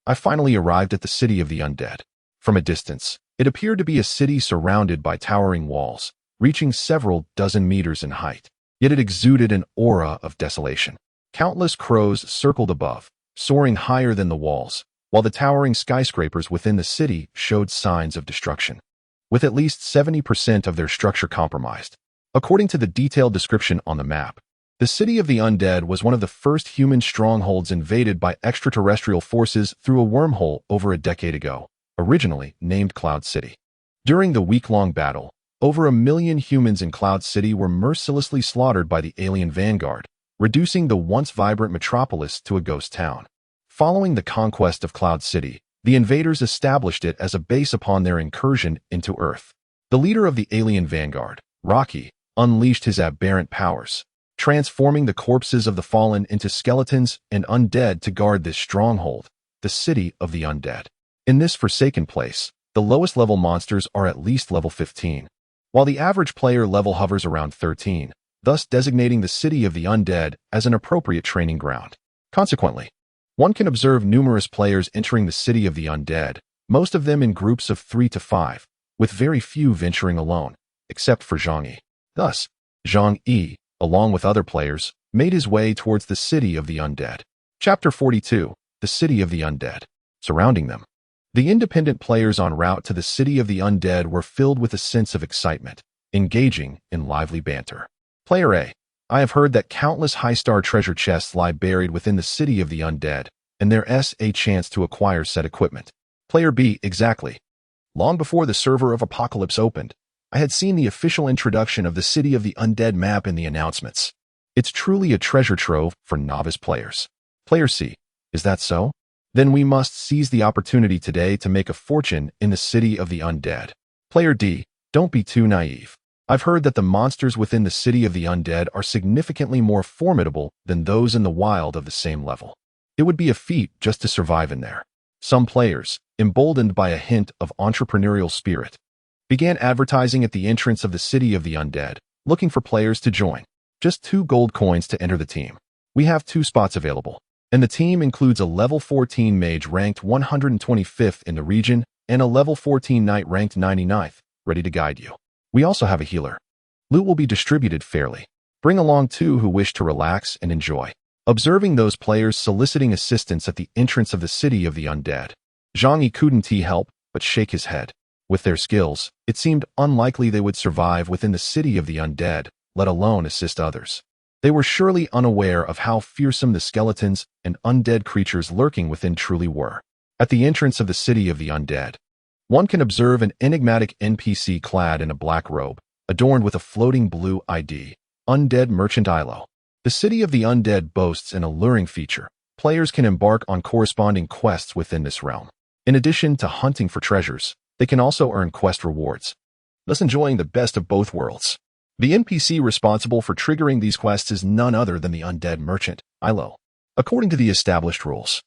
I finally arrived at the City of the Undead. From a distance, it appeared to be a city surrounded by towering walls, reaching several dozen meters in height, yet it exuded an aura of desolation. Countless crows circled above, soaring higher than the walls, while the towering skyscrapers within the city showed signs of destruction, with at least 70% of their structure compromised. According to the detailed description on the map, the City of the Undead was one of the first human strongholds invaded by extraterrestrial forces through a wormhole over a decade ago, originally named Cloud City. During the week-long battle, over 1 million humans in Cloud City were mercilessly slaughtered by the alien vanguard, reducing the once vibrant metropolis to a ghost town. Following the conquest of Cloud City, the invaders established it as a base upon their incursion into Earth. The leader of the alien vanguard, Rocky, unleashed his aberrant powers, transforming the corpses of the fallen into skeletons and undead to guard this stronghold, the City of the Undead. In this forsaken place, the lowest level monsters are at least level 15, while the average player level hovers around 13, thus designating the City of the Undead as an appropriate training ground. Consequently, one can observe numerous players entering the City of the Undead, most of them in groups of 3 to 5, with very few venturing alone, except for Zhang Yi. Thus, Zhang Yi, along with other players, made his way towards the City of the Undead. Chapter 42, The City of the Undead. Surrounding them, the independent players en route to the City of the Undead were filled with a sense of excitement, engaging in lively banter. Player A: I have heard that countless high-star treasure chests lie buried within the City of the Undead, and there's a chance to acquire said equipment. Player B: Exactly. Long before the server of Apocalypse opened, I had seen the official introduction of the City of the Undead map in the announcements. It's truly a treasure trove for novice players. Player C, is that so? Then we must seize the opportunity today to make a fortune in the city of the undead. Player D, don't be too naive. I've heard that the monsters within the city of the undead are significantly more formidable than those in the wild of the same level. It would be a feat just to survive in there. Some players, emboldened by a hint of entrepreneurial spirit, began advertising at the entrance of the city of the undead, looking for players to join. Just 2 gold coins to enter the team. We have 2 spots available, and the team includes a level 14 mage ranked 125th in the region and a level 14 knight ranked 99th, ready to guide you. We also have a healer. Loot will be distributed fairly. Bring along 2 who wish to relax and enjoy. Observing those players soliciting assistance at the entrance of the city of the undead, Zhang Yi couldn't help but shake his head. With their skills, it seemed unlikely they would survive within the city of the undead, let alone assist others. They were surely unaware of how fearsome the skeletons and undead creatures lurking within truly were. At the entrance of the city of the undead, one can observe an enigmatic NPC clad in a black robe, adorned with a floating blue ID, Undead Merchant Ilo. The city of the undead boasts an alluring feature. Players can embark on corresponding quests within this realm. In addition to hunting for treasures, they can also earn quest rewards, thus enjoying the best of both worlds. The NPC responsible for triggering these quests is none other than the Undead Merchant, Ilo. According to the established rules,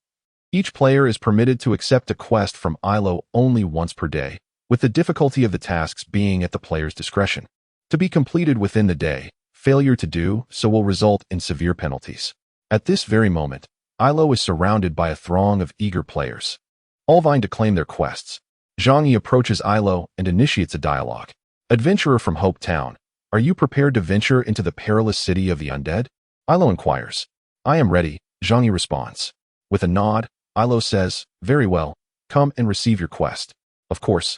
each player is permitted to accept a quest from Ilo only once per day, with the difficulty of the tasks being at the player's discretion. To be completed within the day, failure to do so will result in severe penalties. At this very moment, Ilo is surrounded by a throng of eager players, all vying to claim their quests. Zhang Yi approaches Ilo and initiates a dialogue. Adventurer from Hope Town, are you prepared to venture into the perilous city of the undead? Ilo inquires. I am ready, Zhang Yi responds. With a nod, Ilo says, very well, come and receive your quest. Of course,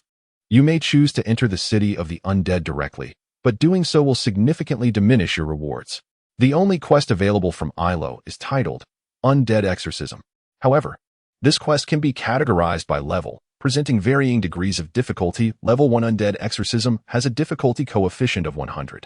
you may choose to enter the city of the undead directly, but doing so will significantly diminish your rewards. The only quest available from Ilo is titled Undead Exorcism. However, this quest can be categorized by level, presenting varying degrees of difficulty. Level 1 Undead Exorcism has a difficulty coefficient of 100,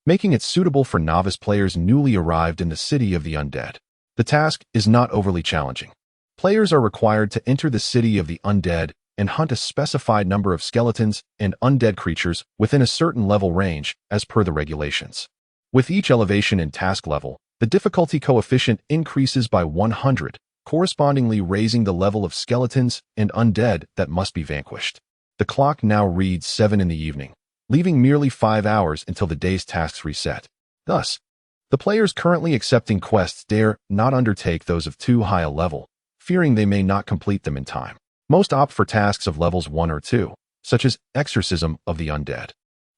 making it suitable for novice players newly arrived in the city of the undead. The task is not overly challenging. Players are required to enter the city of the undead and hunt a specified number of skeletons and undead creatures within a certain level range as per the regulations. With each elevation in task level, the difficulty coefficient increases by 100, correspondingly raising the level of skeletons and undead that must be vanquished. The clock now reads 7 in the evening, leaving merely 5 hours until the day's tasks reset. Thus, the players currently accepting quests dare not undertake those of too high a level, fearing they may not complete them in time. Most opt for tasks of levels 1 or 2, such as Exorcism of the Undead.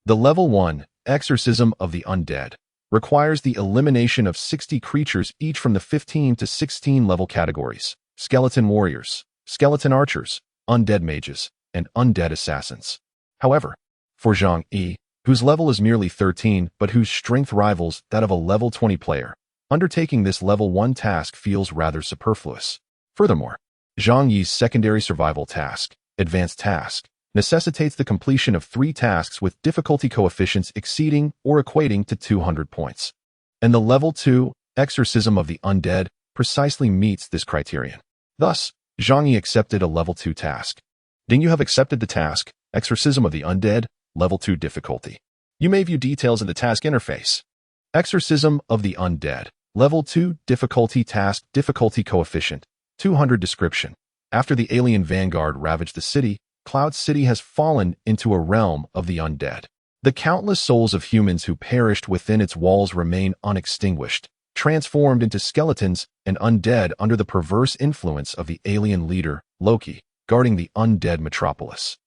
The Level 1 Exorcism of the Undead requires the elimination of 60 creatures each from the 15 to 16 level categories: Skeleton Warriors, Skeleton Archers, Undead Mages, and Undead Assassins. However, for Zhang Yi, whose level is merely 13 but whose strength rivals that of a level 20 player, undertaking this level 1 task feels rather superfluous. Furthermore, Zhang Yi's secondary survival task, Advanced Task, necessitates the completion of 3 tasks with difficulty coefficients exceeding or equating to 200 points. And the Level 2 Exorcism of the Undead precisely meets this criterion. Thus, Zhang Yi accepted a Level 2 task. Then you have accepted the task, Exorcism of the Undead, Level 2 difficulty. You may view details in the task interface. Exorcism of the Undead, Level 2 difficulty task, difficulty coefficient, 200 description. After the alien vanguard ravaged the city, Cloud City has fallen into a realm of the undead. The countless souls of humans who perished within its walls remain unextinguished, transformed into skeletons and undead under the perverse influence of the alien leader, Loki, guarding the undead metropolis.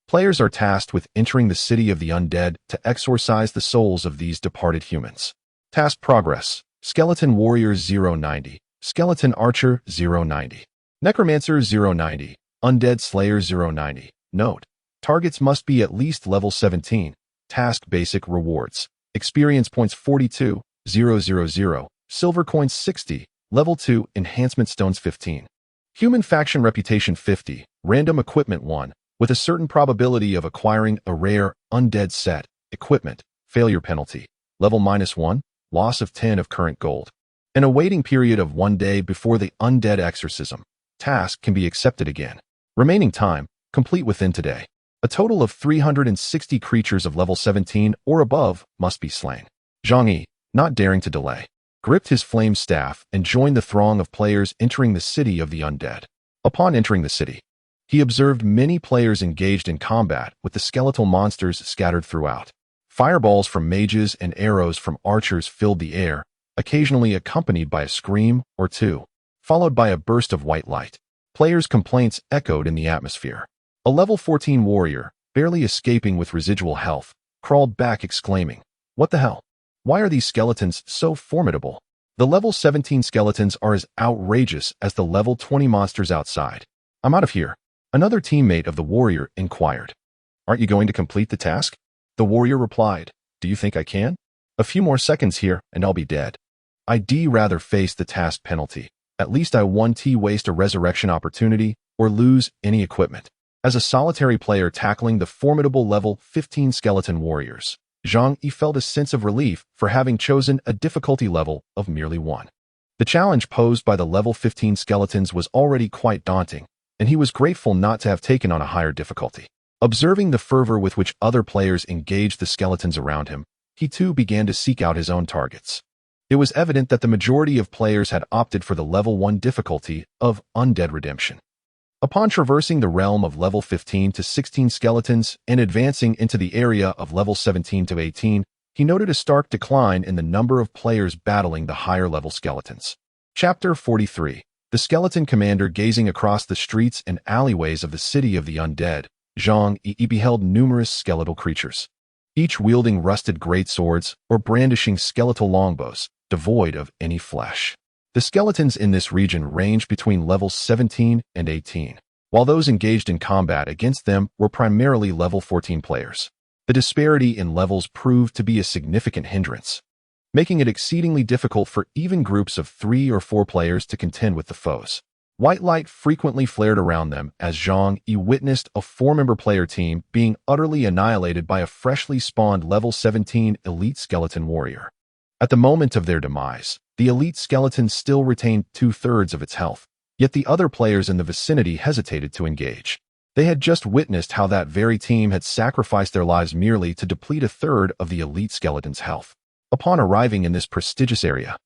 Players are tasked with entering the city of the undead to exorcise the souls of these departed humans. Task progress: Skeleton Warrior 090, Skeleton Archer 090, Necromancer 090, Undead Slayer 090. Note: targets must be at least level 17. Task basic rewards: experience points 42,000, silver coins 60, level 2 enhancement stones 15. Human faction reputation 50, random equipment 1, with a certain probability of acquiring a rare undead set, equipment, failure penalty, level -1, loss of 10 of current gold. And a waiting period of 1 day before the undead exorcism task can be accepted again. Remaining time, complete within today. A total of 360 creatures of level 17 or above must be slain. Zhang Yi, not daring to delay, gripped his flame staff and joined the throng of players entering the city of the undead. Upon entering the city, he observed many players engaged in combat with the skeletal monsters scattered throughout. Fireballs from mages and arrows from archers filled the air, occasionally accompanied by a scream or two, followed by a burst of white light. Players' complaints echoed in the atmosphere. A level 14 warrior, barely escaping with residual health, crawled back exclaiming, "What the hell? Why are these skeletons so formidable? The level 17 skeletons are as outrageous as the level 20 monsters outside. I'm out of here." Another teammate of the warrior inquired. "Aren't you going to complete the task?" The warrior replied, "Do you think I can? A few more seconds here and I'll be dead. I'd rather face the task penalty. At least I won't waste a resurrection opportunity or lose any equipment." As a solitary player tackling the formidable level 15 skeleton warriors, Zhang Yi felt a sense of relief for having chosen a difficulty level of merely 1. The challenge posed by the level 15 skeletons was already quite daunting, and he was grateful not to have taken on a higher difficulty. Observing the fervor with which other players engaged the skeletons around him, he too began to seek out his own targets. It was evident that the majority of players had opted for the level 1 difficulty of Undead Redemption. Upon traversing the realm of level 15 to 16 skeletons and advancing into the area of level 17 to 18, he noted a stark decline in the number of players battling the higher-level skeletons. Chapter 43. The skeleton commander gazing across the streets and alleyways of the city of the undead, Zhang Yi beheld numerous skeletal creatures, each wielding rusted greatswords or brandishing skeletal longbows, devoid of any flesh. The skeletons in this region ranged between levels 17 and 18, while those engaged in combat against them were primarily level 14 players. The disparity in levels proved to be a significant hindrance, making it exceedingly difficult for even groups of 3 or 4 players to contend with the foes. White light frequently flared around them as Zhang Yi witnessed a 4-member player team being utterly annihilated by a freshly spawned level 17 elite skeleton warrior. At the moment of their demise, the elite skeleton still retained 2/3 of its health, yet the other players in the vicinity hesitated to engage. They had just witnessed how that very team had sacrificed their lives merely to deplete 1/3 of the elite skeleton's health. Upon arriving in this prestigious area,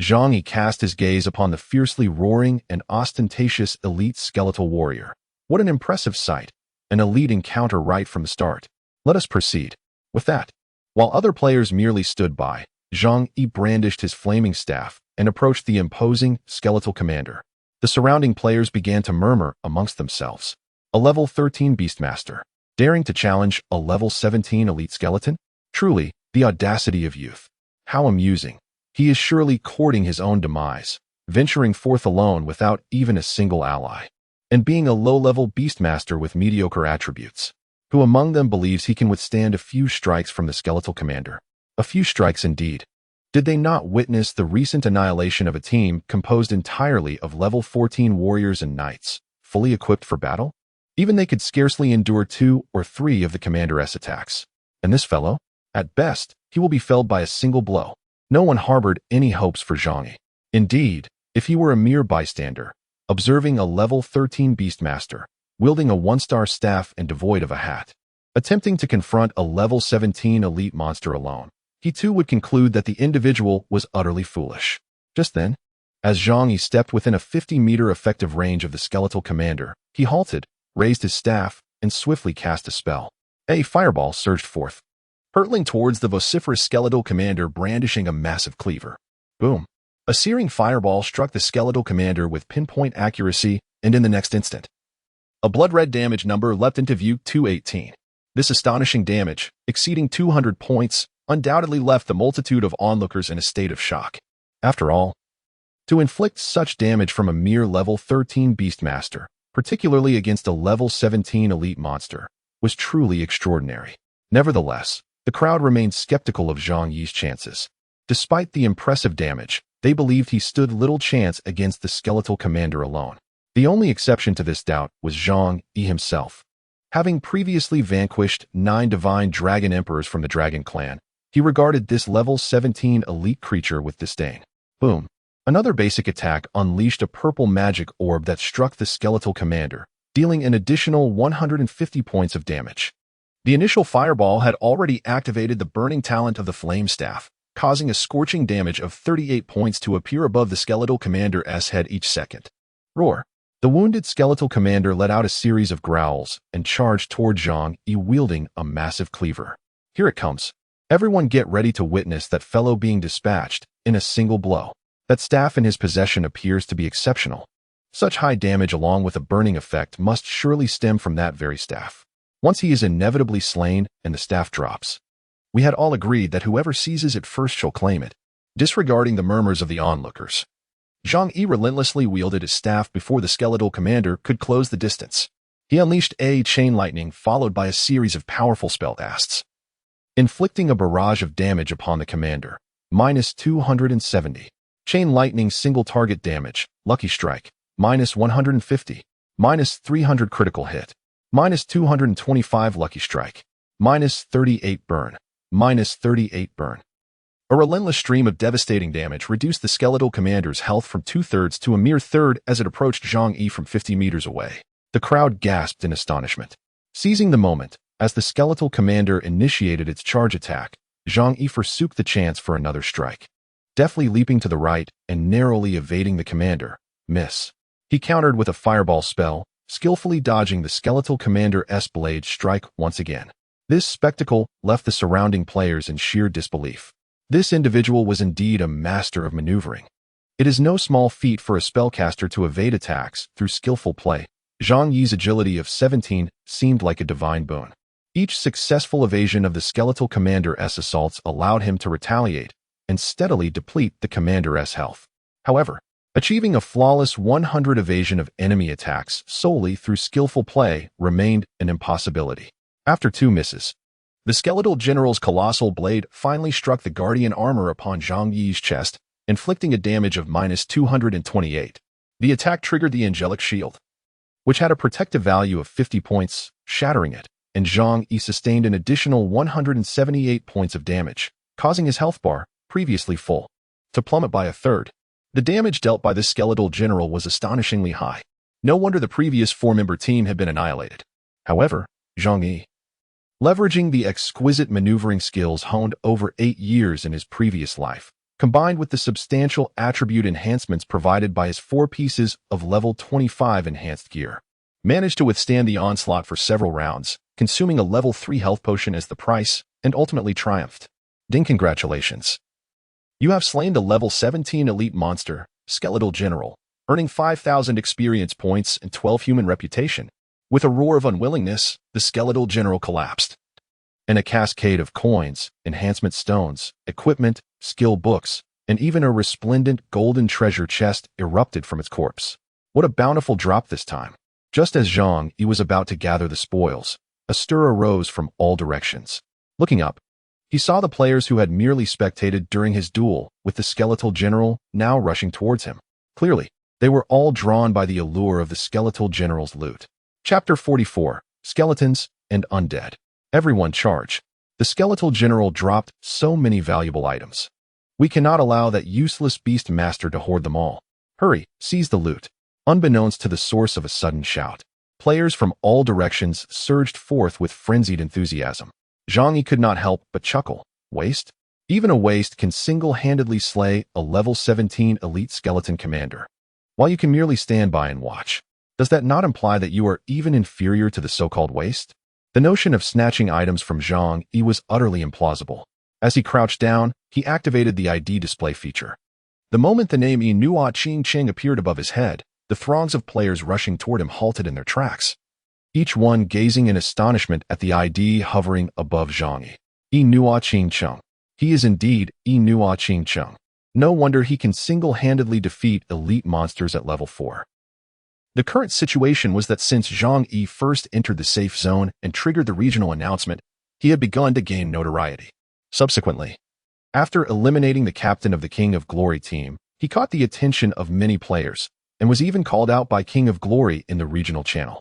Zhang Yi cast his gaze upon the fiercely roaring and ostentatious elite skeletal warrior. What an impressive sight! An elite encounter right from the start. Let us proceed. With that, while other players merely stood by, Zhang Yi brandished his flaming staff and approached the imposing skeletal commander. The surrounding players began to murmur amongst themselves. A level 13 Beastmaster, daring to challenge a level 17 elite skeleton? Truly, the audacity of youth. How amusing. He is surely courting his own demise, venturing forth alone without even a single ally, and being a low-level Beastmaster with mediocre attributes. Who among them believes he can withstand a few strikes from the skeletal commander? A few strikes indeed. Did they not witness the recent annihilation of a team composed entirely of level 14 warriors and knights, fully equipped for battle? Even they could scarcely endure 2 or 3 of the commander's attacks. And this fellow? At best, he will be felled by a single blow. No one harbored any hopes for Zhang Yi. Indeed, if he were a mere bystander, observing a level 13 Beastmaster, wielding a 1-star staff and devoid of a hat, attempting to confront a level 17 elite monster alone, he too would conclude that the individual was utterly foolish. Just then, as Zhang Yi stepped within a 50-meter effective range of the skeletal commander, he halted, raised his staff, and swiftly cast a spell. A fireball surged forth, hurtling towards the vociferous skeletal commander brandishing a massive cleaver. Boom! A searing fireball struck the skeletal commander with pinpoint accuracy, and in the next instant, a blood-red damage number leapt into view: 218. This astonishing damage, exceeding 200 points, undoubtedly left the multitude of onlookers in a state of shock. After all, to inflict such damage from a mere level 13 Beastmaster, particularly against a level 17 elite monster, was truly extraordinary. Nevertheless, the crowd remained skeptical of Zhang Yi's chances. Despite the impressive damage, they believed he stood little chance against the skeletal commander alone. The only exception to this doubt was Zhang Yi himself. Having previously vanquished 9 divine dragon emperors from the dragon clan, He regarded this level 17 elite creature with disdain. Boom. Another basic attack unleashed a purple magic orb that struck the skeletal commander, dealing an additional 150 points of damage. The initial fireball had already activated the burning talent of the flame staff, causing a scorching damage of 38 points to appear above the skeletal commander's head each second. Roar. The wounded skeletal commander let out a series of growls and charged toward Zhang Yi wielding a massive cleaver. Here it comes. Everyone get ready to witness that fellow being dispatched in a single blow. That staff in his possession appears to be exceptional. Such high damage along with a burning effect must surely stem from that very staff. Once he is inevitably slain and the staff drops. We had all agreed that whoever seizes it first shall claim it, disregarding the murmurs of the onlookers. Zhang Yi relentlessly wielded his staff before the skeletal commander could close the distance. He unleashed a chain lightning followed by a series of powerful spell casts, inflicting a barrage of damage upon the commander. Minus 270. Chain lightning single target damage, lucky strike. Minus 150. Minus 300 critical hit. Minus 225 lucky strike. Minus 38 burn. Minus 38 burn. A relentless stream of devastating damage reduced the skeletal commander's health from 2/3 to a mere third as it approached Zhang Yi from 50 meters away. The crowd gasped in astonishment. Seizing the moment, as the skeletal commander initiated its charge attack, Zhang Yi forsook the chance for another strike. Deftly leaping to the right and narrowly evading the commander, miss. He countered with a fireball spell, skillfully dodging the skeletal commander's blade strike once again. This spectacle left the surrounding players in sheer disbelief. This individual was indeed a master of maneuvering. It is no small feat for a spellcaster to evade attacks through skillful play. Zhang Yi's agility of 17 seemed like a divine boon. Each successful evasion of the skeletal commander's assaults allowed him to retaliate and steadily deplete the commander's health. However, achieving a flawless 100 evasion of enemy attacks solely through skillful play remained an impossibility. After 2 misses, the skeletal general's colossal blade finally struck the guardian armor upon Zhang Yi's chest, inflicting a damage of minus 228. The attack triggered the angelic shield, which had a protective value of 50 points, shattering it, and Zhang Yi sustained an additional 178 points of damage, causing his health bar, previously full, to plummet by a third. The damage dealt by this skeletal general was astonishingly high. No wonder the previous 4-member team had been annihilated. However, Zhang Yi, leveraging the exquisite maneuvering skills honed over 8 years in his previous life, combined with the substantial attribute enhancements provided by his 4 pieces of level 25 enhanced gear, managed to withstand the onslaught for several rounds, consuming a level 3 health potion as the price, and ultimately triumphed. Ding, congratulations. You have slain the level 17 elite monster, Skeletal General, earning 5,000 experience points and 12 human reputation. With a roar of unwillingness, the Skeletal General collapsed, and a cascade of coins, enhancement stones, equipment, skill books, and even a resplendent golden treasure chest erupted from its corpse. What a bountiful drop this time. Just as Zhang Yi was about to gather the spoils, a stir arose from all directions. Looking up, he saw the players who had merely spectated during his duel with the Skeletal General now rushing towards him. Clearly, they were all drawn by the allure of the Skeletal General's loot. Chapter 44, Skeletons and Undead. Everyone charge. The Skeletal General dropped so many valuable items. We cannot allow that useless beast master to hoard them all. Hurry, seize the loot. Unbeknownst to the source of a sudden shout, players from all directions surged forth with frenzied enthusiasm. Zhang Yi could not help but chuckle. Waste? Even a waste can single-handedly slay a level 17 elite skeleton commander, while you can merely stand by and watch. Does that not imply that you are even inferior to the so-called waste? The notion of snatching items from Zhang Yi was utterly implausible. As he crouched down, he activated the ID display feature. The moment the name Inua Ching Ching appeared above his head, the throngs of players rushing toward him halted in their tracks, each one gazing in astonishment at the ID hovering above Zhang Yi. Inua Ching Cheng. He is indeed Inua Ching Cheng. No wonder he can single-handedly defeat elite monsters at level 4. The current situation was that since Zhang Yi first entered the safe zone and triggered the regional announcement, he had begun to gain notoriety. Subsequently, after eliminating the captain of the King of Glory team, he caught the attention of many players and was even called out by King of Glory in the regional channel,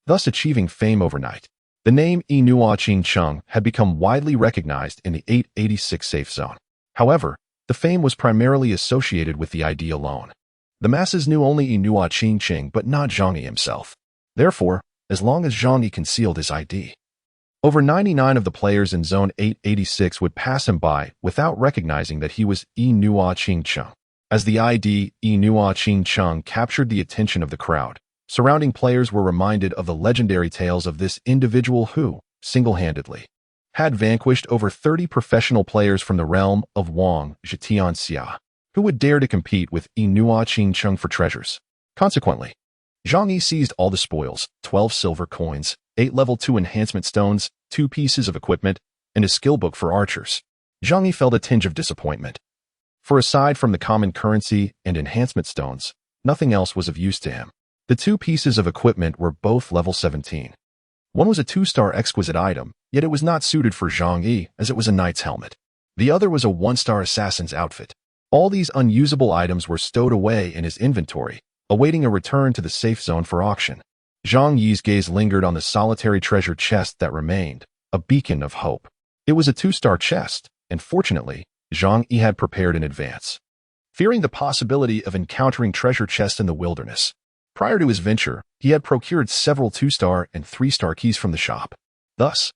thus achieving fame overnight. The name Yinhua Qingcheng had become widely recognized in the 886 safe zone. However, the fame was primarily associated with the ID alone. The masses knew only Yinhua Qingcheng but not Zhang Yi himself. Therefore, as long as Zhang Yi concealed his ID, over 99 of the players in Zone 886 would pass him by without recognizing that he was Yinhua Qingcheng. As the ID Yinhua Qingcheng captured the attention of the crowd, surrounding players were reminded of the legendary tales of this individual who, single-handedly, had vanquished over 30 professional players from the realm of Wang Zhetianxia, who would dare to compete with Yinhua Qingcheng for treasures. Consequently, Zhang Yi seized all the spoils, 12 silver coins, 8 level 2 enhancement stones, 2 pieces of equipment, and a skill book for archers. Zhang Yi felt a tinge of disappointment. For aside from the common currency and enhancement stones, nothing else was of use to him. The 2 pieces of equipment were both level 17. One was a 2-star exquisite item, yet it was not suited for Zhang Yi as it was a knight's helmet. The other was a 1-star assassin's outfit. All these unusable items were stowed away in his inventory, awaiting a return to the safe zone for auction. Zhang Yi's gaze lingered on the solitary treasure chest that remained, a beacon of hope. It was a 2-star chest, and fortunately, Zhang Yi had prepared in advance. Fearing the possibility of encountering treasure chests in the wilderness, prior to his venture, he had procured several 2-star and 3-star keys from the shop. Thus,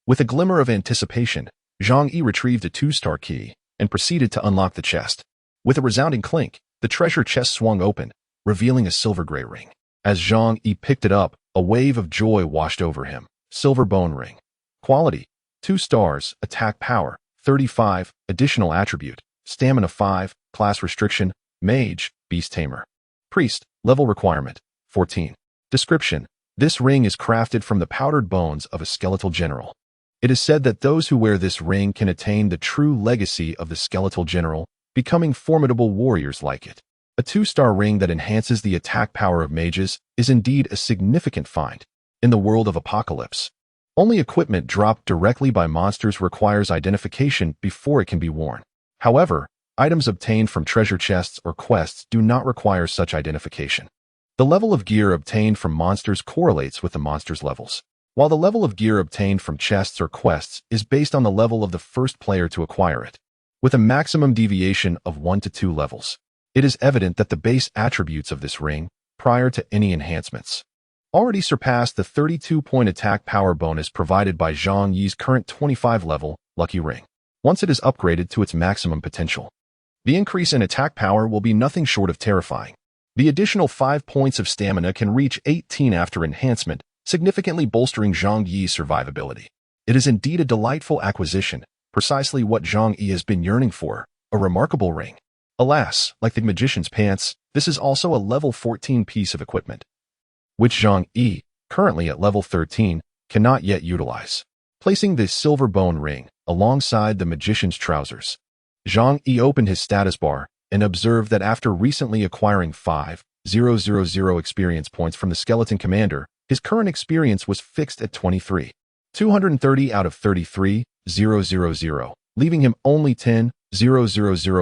with a glimmer of anticipation, Zhang Yi retrieved a 2-star key and proceeded to unlock the chest. With a resounding clink, the treasure chest swung open, revealing a silver gray ring. As Zhang Yi picked it up, a wave of joy washed over him. Silver bone ring. Quality: 2 stars, attack power, 35, additional attribute, stamina 5, class restriction, mage, beast tamer. Priest, level requirement, 14. Description: this ring is crafted from the powdered bones of a skeletal general. It is said that those who wear this ring can attain the true legacy of the skeletal general, becoming formidable warriors like it. A 2-star ring that enhances the attack power of mages is indeed a significant find. In the world of Apocalypse, only equipment dropped directly by monsters requires identification before it can be worn. However, items obtained from treasure chests or quests do not require such identification. The level of gear obtained from monsters correlates with the monster's levels, while the level of gear obtained from chests or quests is based on the level of the first player to acquire it, with a maximum deviation of 1 to 2 levels. It is evident that the base attributes of this ring, prior to any enhancements, already surpassed the 32-point attack power bonus provided by Zhang Yi's current 25-level lucky ring. Once it is upgraded to its maximum potential, the increase in attack power will be nothing short of terrifying. The additional 5 points of stamina can reach 18 after enhancement, significantly bolstering Zhang Yi's survivability. It is indeed a delightful acquisition, precisely what Zhang Yi has been yearning for, a remarkable ring. Alas, like the magician's pants, this is also a level 14 piece of equipment, which Zhang Yi, currently at level 13, cannot yet utilize. Placing the silver bone ring alongside the magician's trousers, Zhang Yi opened his status bar and observed that after recently acquiring 5,000 experience points from the skeleton commander, his current experience was fixed at 23. 230 out of 33,000, leaving him only 10,000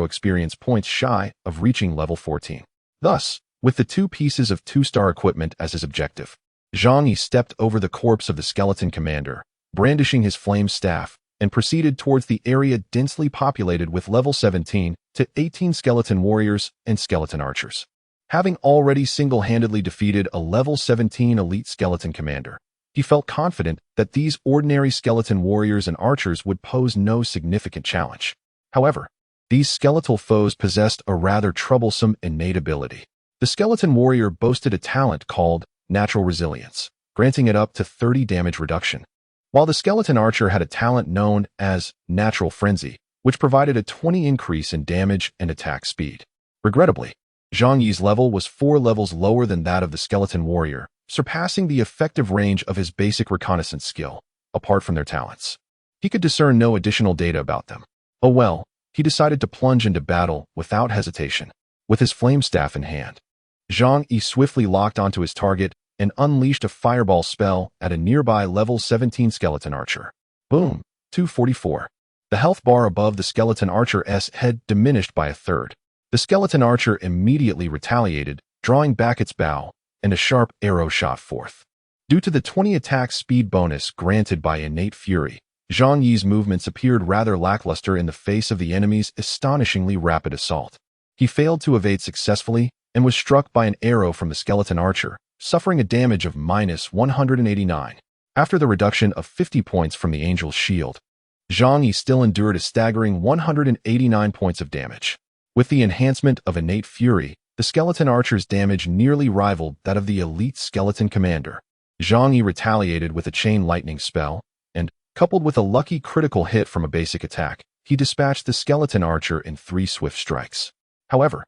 experience points shy of reaching level 14. Thus, with the 2 pieces of 2-star equipment as his objective, Zhang Yi stepped over the corpse of the skeleton commander, brandishing his flame staff, and proceeded towards the area densely populated with level 17 to 18 skeleton warriors and skeleton archers. Having already single-handedly defeated a level 17 elite skeleton commander, he felt confident that these ordinary skeleton warriors and archers would pose no significant challenge. However, these skeletal foes possessed a rather troublesome innate ability. The skeleton warrior boasted a talent called Natural Resilience, granting it up to 30 damage reduction, while the skeleton archer had a talent known as Natural Frenzy, which provided a 20 increase in damage and attack speed. Regrettably, Zhang Yi's level was 4 levels lower than that of the skeleton warrior, surpassing the effective range of his basic reconnaissance skill. Apart from their talents, he could discern no additional data about them. Oh well, he decided to plunge into battle without hesitation. With his flame staff in hand, Zhang Yi swiftly locked onto his target and unleashed a fireball spell at a nearby level 17 skeleton archer. Boom, 244. The health bar above the skeleton archer's head diminished by a third. The skeleton archer immediately retaliated, drawing back its bow, and a sharp arrow shot forth. Due to the 20 attack speed bonus granted by innate fury, Zhang Yi's movements appeared rather lackluster in the face of the enemy's astonishingly rapid assault. He failed to evade successfully and was struck by an arrow from the skeleton archer, suffering a damage of -189. After the reduction of 50 points from the angel's shield, Zhang Yi still endured a staggering 189 points of damage. With the enhancement of innate fury, the skeleton archer's damage nearly rivaled that of the elite skeleton commander. Zhang Yi retaliated with a chain lightning spell, and, coupled with a lucky critical hit from a basic attack, he dispatched the skeleton archer in 3 swift strikes. However,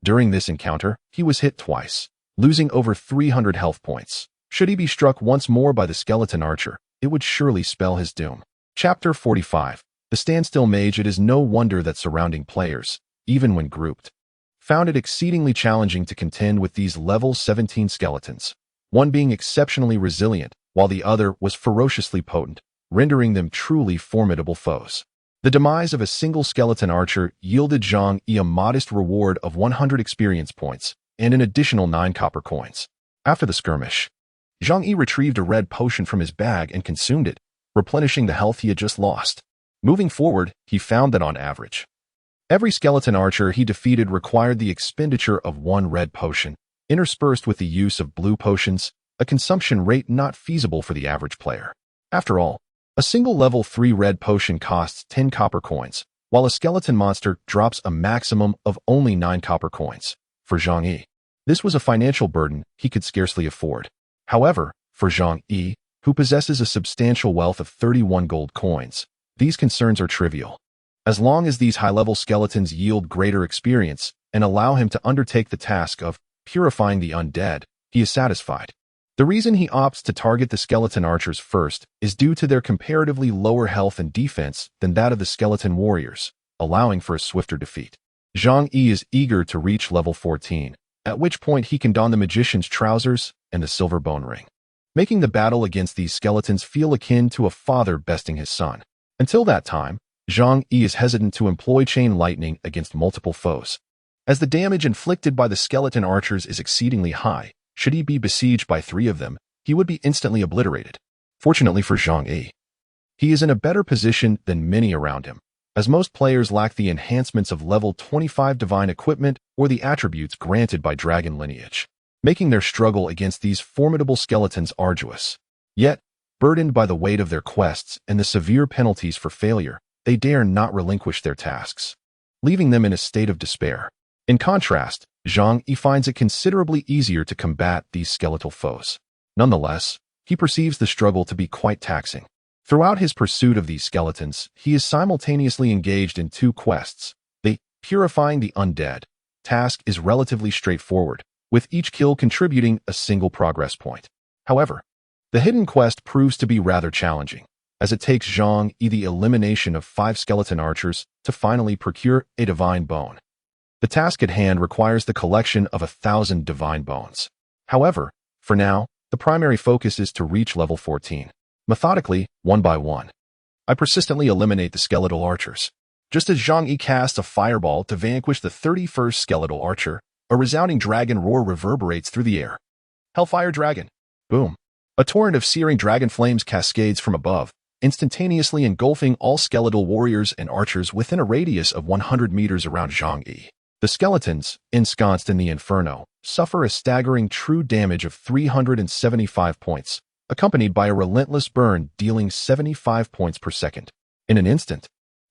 during this encounter, he was hit twice, losing over 300 health points. Should he be struck once more by the skeleton archer, it would surely spell his doom. Chapter 45. The Standstill Mage. It is no wonder that surrounding players, even when grouped, found it exceedingly challenging to contend with these level 17 skeletons, one being exceptionally resilient, while the other was ferociously potent, rendering them truly formidable foes. The demise of a single skeleton archer yielded Zhang Yi a modest reward of 100 experience points and an additional 9 copper coins. After the skirmish, Zhang Yi retrieved a red potion from his bag and consumed it, replenishing the health he had just lost. Moving forward, he found that on average, every skeleton archer he defeated required the expenditure of 1 red potion, interspersed with the use of blue potions, a consumption rate not feasible for the average player. After all, a single level 3 red potion costs 10 copper coins, while a skeleton monster drops a maximum of only 9 copper coins. For Zhang Yi, this was a financial burden he could scarcely afford. However, for Zhang Yi, who possesses a substantial wealth of 31 gold coins, these concerns are trivial. As long as these high-level skeletons yield greater experience and allow him to undertake the task of purifying the undead, he is satisfied. The reason he opts to target the skeleton archers first is due to their comparatively lower health and defense than that of the skeleton warriors, allowing for a swifter defeat. Zhang Yi is eager to reach level 14, at which point he can don the magician's trousers and the silver bone ring, making the battle against these skeletons feel akin to a father besting his son. Until that time, Zhang Yi is hesitant to employ chain lightning against multiple foes, as the damage inflicted by the skeleton archers is exceedingly high. Should he be besieged by 3 of them, he would be instantly obliterated. Fortunately for Zhang Yi, he is in a better position than many around him, as most players lack the enhancements of level 25 divine equipment or the attributes granted by dragon lineage, making their struggle against these formidable skeletons arduous. Yet, burdened by the weight of their quests and the severe penalties for failure, they dare not relinquish their tasks, leaving them in a state of despair. In contrast, Zhang Yi finds it considerably easier to combat these skeletal foes. Nonetheless, he perceives the struggle to be quite taxing. Throughout his pursuit of these skeletons, he is simultaneously engaged in 2 quests. The Purifying the Undead task is relatively straightforward, with each kill contributing a single progress point. However, the hidden quest proves to be rather challenging, as it takes Zhang Yi the elimination of 5 skeleton archers to finally procure a divine bone. The task at hand requires the collection of 1,000 divine bones. However, for now, the primary focus is to reach level 14. Methodically, one by one, I persistently eliminate the skeletal archers. Just as Zhang Yi casts a fireball to vanquish the 31st skeletal archer, a resounding dragon roar reverberates through the air. Hellfire Dragon. Boom. A torrent of searing dragon flames cascades from above, instantaneously engulfing all skeletal warriors and archers within a radius of 100 meters around Zhang Yi. The skeletons, ensconced in the inferno, suffer a staggering true damage of 375 points, accompanied by a relentless burn dealing 75 points per second. In an instant,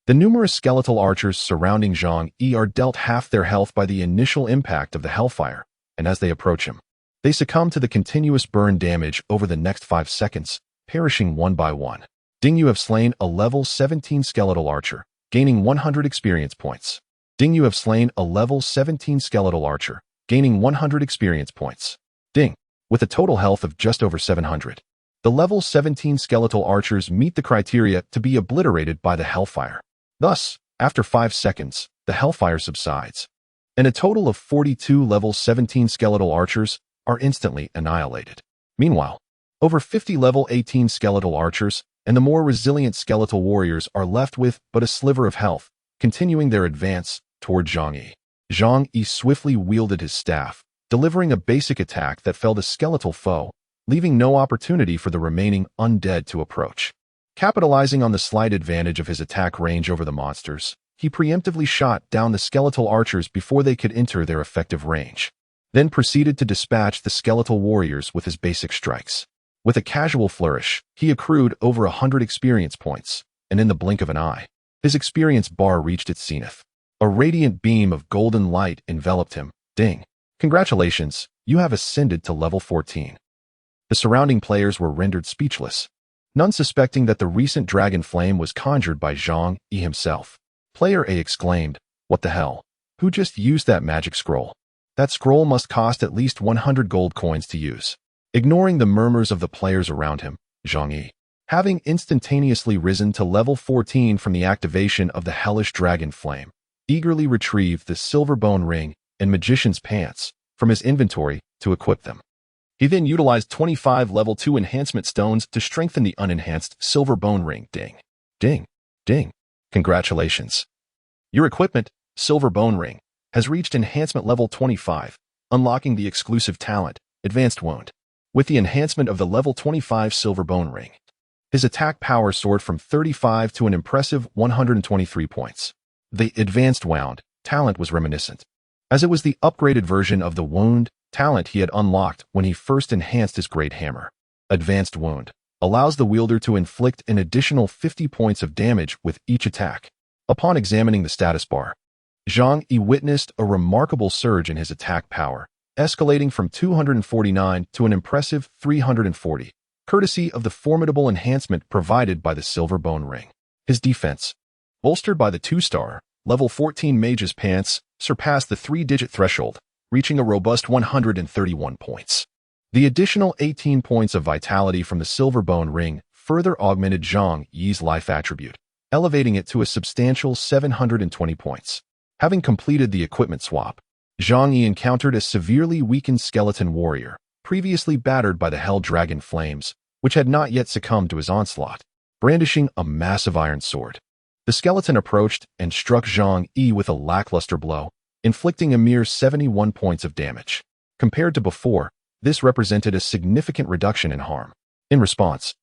the numerous skeletal archers surrounding Zhang Yi are dealt half their health by the initial impact of the hellfire, and as they approach him, they succumb to the continuous burn damage over the next 5 seconds, perishing one by one. Ding, you have slain a level 17 skeletal archer, gaining 100 experience points. Ding, you have slain a level 17 skeletal archer, gaining 100 experience points. Ding, with a total health of just over 700. The level 17 skeletal archers meet the criteria to be obliterated by the hellfire. Thus, after 5 seconds, the hellfire subsides, and a total of 42 level 17 skeletal archers are instantly annihilated. Meanwhile, over 50 level 18 skeletal archers and the more resilient skeletal warriors are left with but a sliver of health, continuing their advance toward Zhang Yi. Zhang Yi swiftly wielded his staff, delivering a basic attack that felled a skeletal foe, leaving no opportunity for the remaining undead to approach. Capitalizing on the slight advantage of his attack range over the monsters, he preemptively shot down the skeletal archers before they could enter their effective range, then proceeded to dispatch the skeletal warriors with his basic strikes. With a casual flourish, he accrued over 100 experience points, and in the blink of an eye, his experience bar reached its zenith. A radiant beam of golden light enveloped him. Ding! Congratulations, you have ascended to level 14. The surrounding players were rendered speechless, none suspecting that the recent dragon flame was conjured by Zhang Yi himself. Player A exclaimed, "What the hell? Who just used that magic scroll? That scroll must cost at least 100 gold coins to use." Ignoring the murmurs of the players around him, Zhang Yi, having instantaneously risen to level 14 from the activation of the hellish dragon flame, eagerly retrieved the silver bone ring and magician's pants from his inventory to equip them. He then utilized 25 level 2 enhancement stones to strengthen the unenhanced silver bone ring. Ding, ding, ding. Congratulations. Your equipment, silver bone ring, has reached enhancement level 25, unlocking the exclusive talent, advanced wound. With the enhancement of the level 25 silver bone ring, his attack power soared from 35 to an impressive 123 points. The advanced wound talent was reminiscent, as it was the upgraded version of the wound talent he had unlocked when he first enhanced his great hammer. Advanced wound allows the wielder to inflict an additional 50 points of damage with each attack. Upon examining the status bar, Zhang Yi witnessed a remarkable surge in his attack power, escalating from 249 to an impressive 340, courtesy of the formidable enhancement provided by the silver bone ring. His defense, bolstered by the 2-star, level 14 mage's pants, surpassed the 3-digit threshold, reaching a robust 131 points. The additional 18 points of vitality from the silver bone ring further augmented Zhang Yi's life attribute, elevating it to a substantial 720 points. Having completed the equipment swap, Zhang Yi encountered a severely weakened skeleton warrior, previously battered by the hell dragon flames, which had not yet succumbed to his onslaught, brandishing a massive iron sword. The skeleton approached and struck Zhang Yi with a lackluster blow, inflicting a mere 71 points of damage. Compared to before, this represented a significant reduction in harm. In response,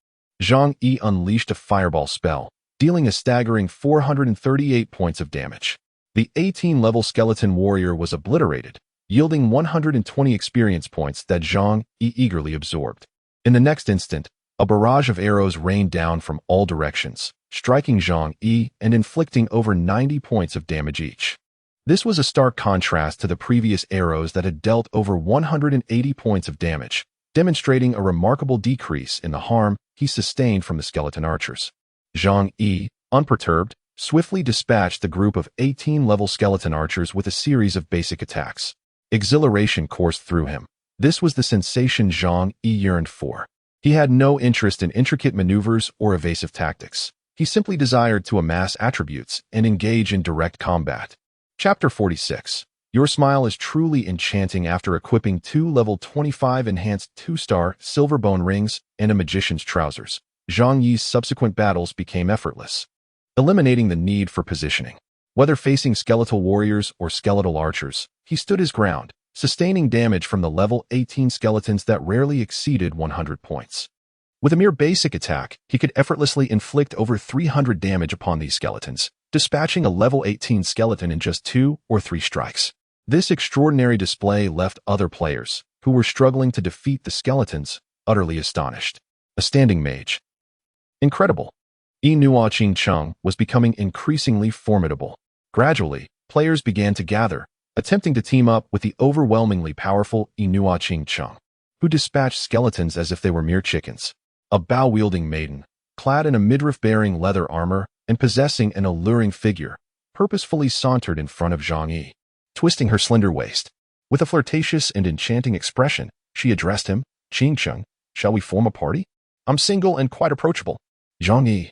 Zhang Yi unleashed a fireball spell, dealing a staggering 438 points of damage. The 18-level skeleton warrior was obliterated, yielding 120 experience points that Zhang Yi eagerly absorbed. In the next instant, a barrage of arrows rained down from all directions, striking Zhang Yi and inflicting over 90 points of damage each. This was a stark contrast to the previous arrows that had dealt over 180 points of damage, demonstrating a remarkable decrease in the harm he sustained from the skeleton archers. Zhang Yi, unperturbed, swiftly dispatched the group of 18-level skeleton archers with a series of basic attacks. Exhilaration coursed through him. This was the sensation Zhang Yi yearned for. He had no interest in intricate maneuvers or evasive tactics. He simply desired to amass attributes and engage in direct combat. Chapter 46. Your smile is truly enchanting. After equipping 2 level 25 enhanced 2-star silver bone rings and a magician's trousers, Zhang Yi's subsequent battles became effortless, eliminating the need for positioning. Whether facing skeletal warriors or skeletal archers, he stood his ground, sustaining damage from the level 18 skeletons that rarely exceeded 100 points. With a mere basic attack, he could effortlessly inflict over 300 damage upon these skeletons, dispatching a level 18 skeleton in just 2 or 3 strikes. This extraordinary display left other players, who were struggling to defeat the skeletons, utterly astonished. A standing mage. Incredible. Yi Ching Cheng was becoming increasingly formidable. Gradually, players began to gather, attempting to team up with the overwhelmingly powerful Yi Ching Cheng, who dispatched skeletons as if they were mere chickens. A bow-wielding maiden, clad in a midriff-bearing leather armor and possessing an alluring figure, purposefully sauntered in front of Zhang Yi, twisting her slender waist. With a flirtatious and enchanting expression, she addressed him, "Ching Cheng, shall we form a party? I'm single and quite approachable." Zhang Yi,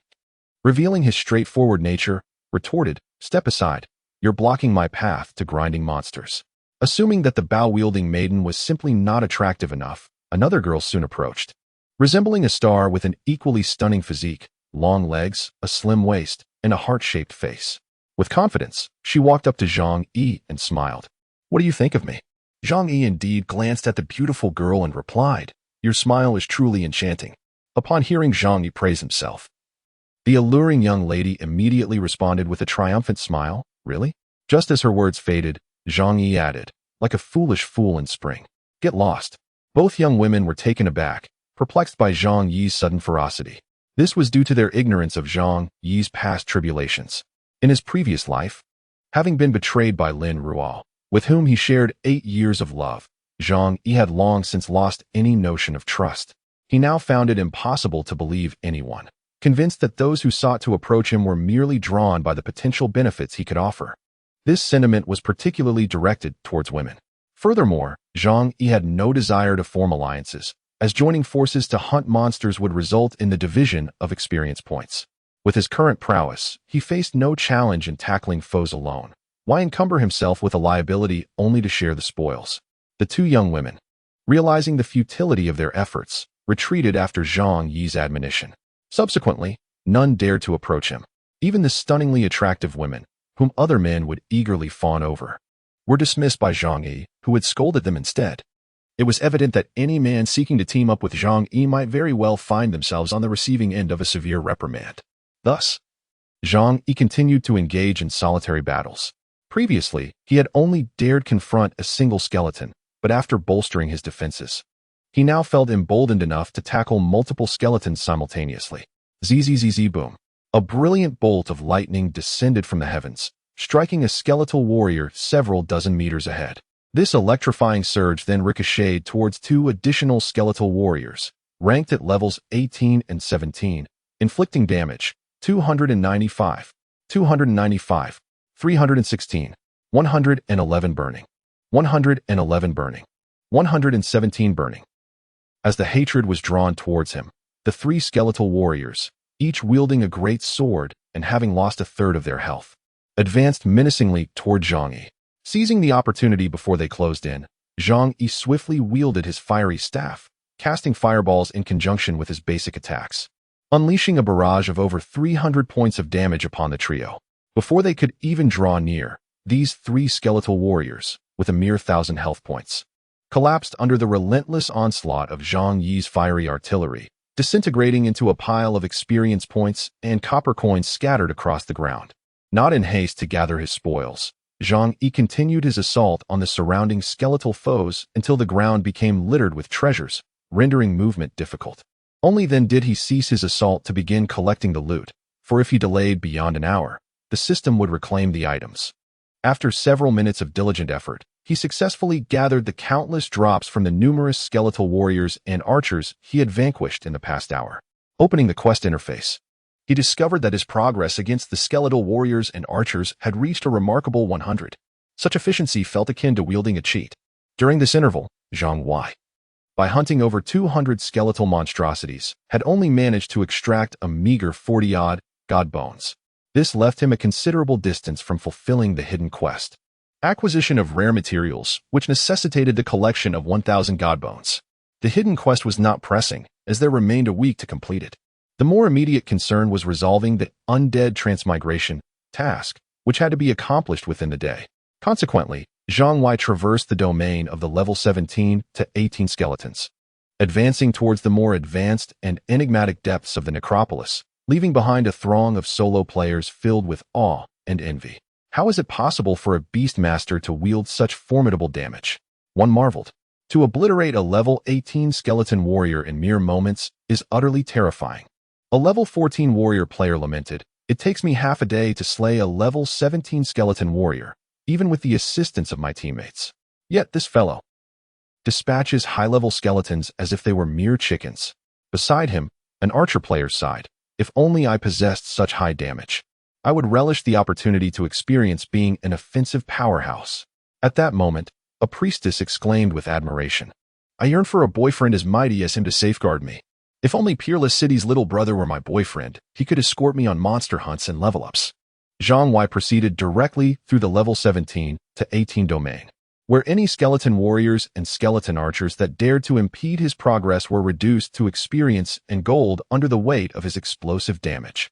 revealing his straightforward nature, retorted, "Step aside. You're blocking my path to grinding monsters." Assuming that the bow-wielding maiden was simply not attractive enough, another girl soon approached. Resembling a star with an equally stunning physique, long legs, a slim waist, and a heart-shaped face. With confidence, she walked up to Zhang Yi and smiled. "What do you think of me?" Zhang Yi indeed glanced at the beautiful girl and replied, Your smile is truly enchanting." Upon hearing Zhang Yi praise himself, the alluring young lady immediately responded with a triumphant smile. "Really?" Just as her words faded, Zhang Yi added, "Like a foolish fool in spring. Get lost." Both young women were taken aback, perplexed by Zhang Yi's sudden ferocity. This was due to their ignorance of Zhang Yi's past tribulations. In his previous life, having been betrayed by Lin Ruo, with whom he shared 8 years of love, Zhang Yi had long since lost any notion of trust. He now found it impossible to believe anyone, convinced that those who sought to approach him were merely drawn by the potential benefits he could offer. This sentiment was particularly directed towards women. Furthermore, Zhang Yi had no desire to form alliances, as joining forces to hunt monsters would result in the division of experience points. With his current prowess, he faced no challenge in tackling foes alone. Why encumber himself with a liability only to share the spoils? The two young women, realizing the futility of their efforts, retreated after Zhang Yi's admonition. Subsequently, none dared to approach him. Even the stunningly attractive women, whom other men would eagerly fawn over, were dismissed by Zhang Yi, who had scolded them instead. It was evident that any man seeking to team up with Zhang Yi might very well find themselves on the receiving end of a severe reprimand. Thus, Zhang Yi continued to engage in solitary battles. Previously, he had only dared confront a single skeleton, but after bolstering his defenses, he now felt emboldened enough to tackle multiple skeletons simultaneously. Zzz boom. A brilliant bolt of lightning descended from the heavens, striking a skeletal warrior several dozen meters ahead. This electrifying surge then ricocheted towards 2 additional skeletal warriors, ranked at levels 18 and 17, inflicting damage: 295, 295, 316, 111 burning, 111 burning, 117 burning. As the hatred was drawn towards him, the 3 skeletal warriors, each wielding a great sword and having lost a third of their health, advanced menacingly toward Zhang Yi. Seizing the opportunity before they closed in, Zhang Yi swiftly wielded his fiery staff, casting fireballs in conjunction with his basic attacks, unleashing a barrage of over 300 points of damage upon the trio. Before they could even draw near, these 3 skeletal warriors, with a mere 1,000 health points, collapsed under the relentless onslaught of Zhang Yi's fiery artillery, disintegrating into a pile of experience points and copper coins scattered across the ground. Not in haste to gather his spoils, Zhang Yi continued his assault on the surrounding skeletal foes until the ground became littered with treasures, rendering movement difficult. Only then did he cease his assault to begin collecting the loot, for if he delayed beyond an hour, the system would reclaim the items. After several minutes of diligent effort, he successfully gathered the countless drops from the numerous skeletal warriors and archers he had vanquished in the past hour. Opening the quest interface, he discovered that his progress against the skeletal warriors and archers had reached a remarkable 100. Such efficiency felt akin to wielding a cheat. During this interval, Zhang Yi, by hunting over 200 skeletal monstrosities, had only managed to extract a meager 40-odd god bones. This left him a considerable distance from fulfilling the hidden quest, acquisition of rare materials, which necessitated the collection of 1,000 god bones. The hidden quest was not pressing, as there remained a week to complete it. The more immediate concern was resolving the undead transmigration task, which had to be accomplished within the day. Consequently, Zhang Yi traversed the domain of the level 17 to 18 skeletons, advancing towards the more advanced and enigmatic depths of the necropolis, leaving behind a throng of solo players filled with awe and envy. How is it possible for a beastmaster to wield such formidable damage? One marveled. To obliterate a level 18 skeleton warrior in mere moments is utterly terrifying. A level 14 warrior player lamented, "It takes me half a day to slay a level 17 skeleton warrior, even with the assistance of my teammates. Yet this fellow dispatches high-level skeletons as if they were mere chickens." Beside him, an archer player sighed, "If only I possessed such high damage, I would relish the opportunity to experience being an offensive powerhouse." At that moment, a priestess exclaimed with admiration, "I yearn for a boyfriend as mighty as him to safeguard me. If only Peerless City's little brother were my boyfriend, he could escort me on monster hunts and level-ups." Zhang Yi proceeded directly through the level 17 to 18 domain, where any skeleton warriors and skeleton archers that dared to impede his progress were reduced to experience and gold under the weight of his explosive damage,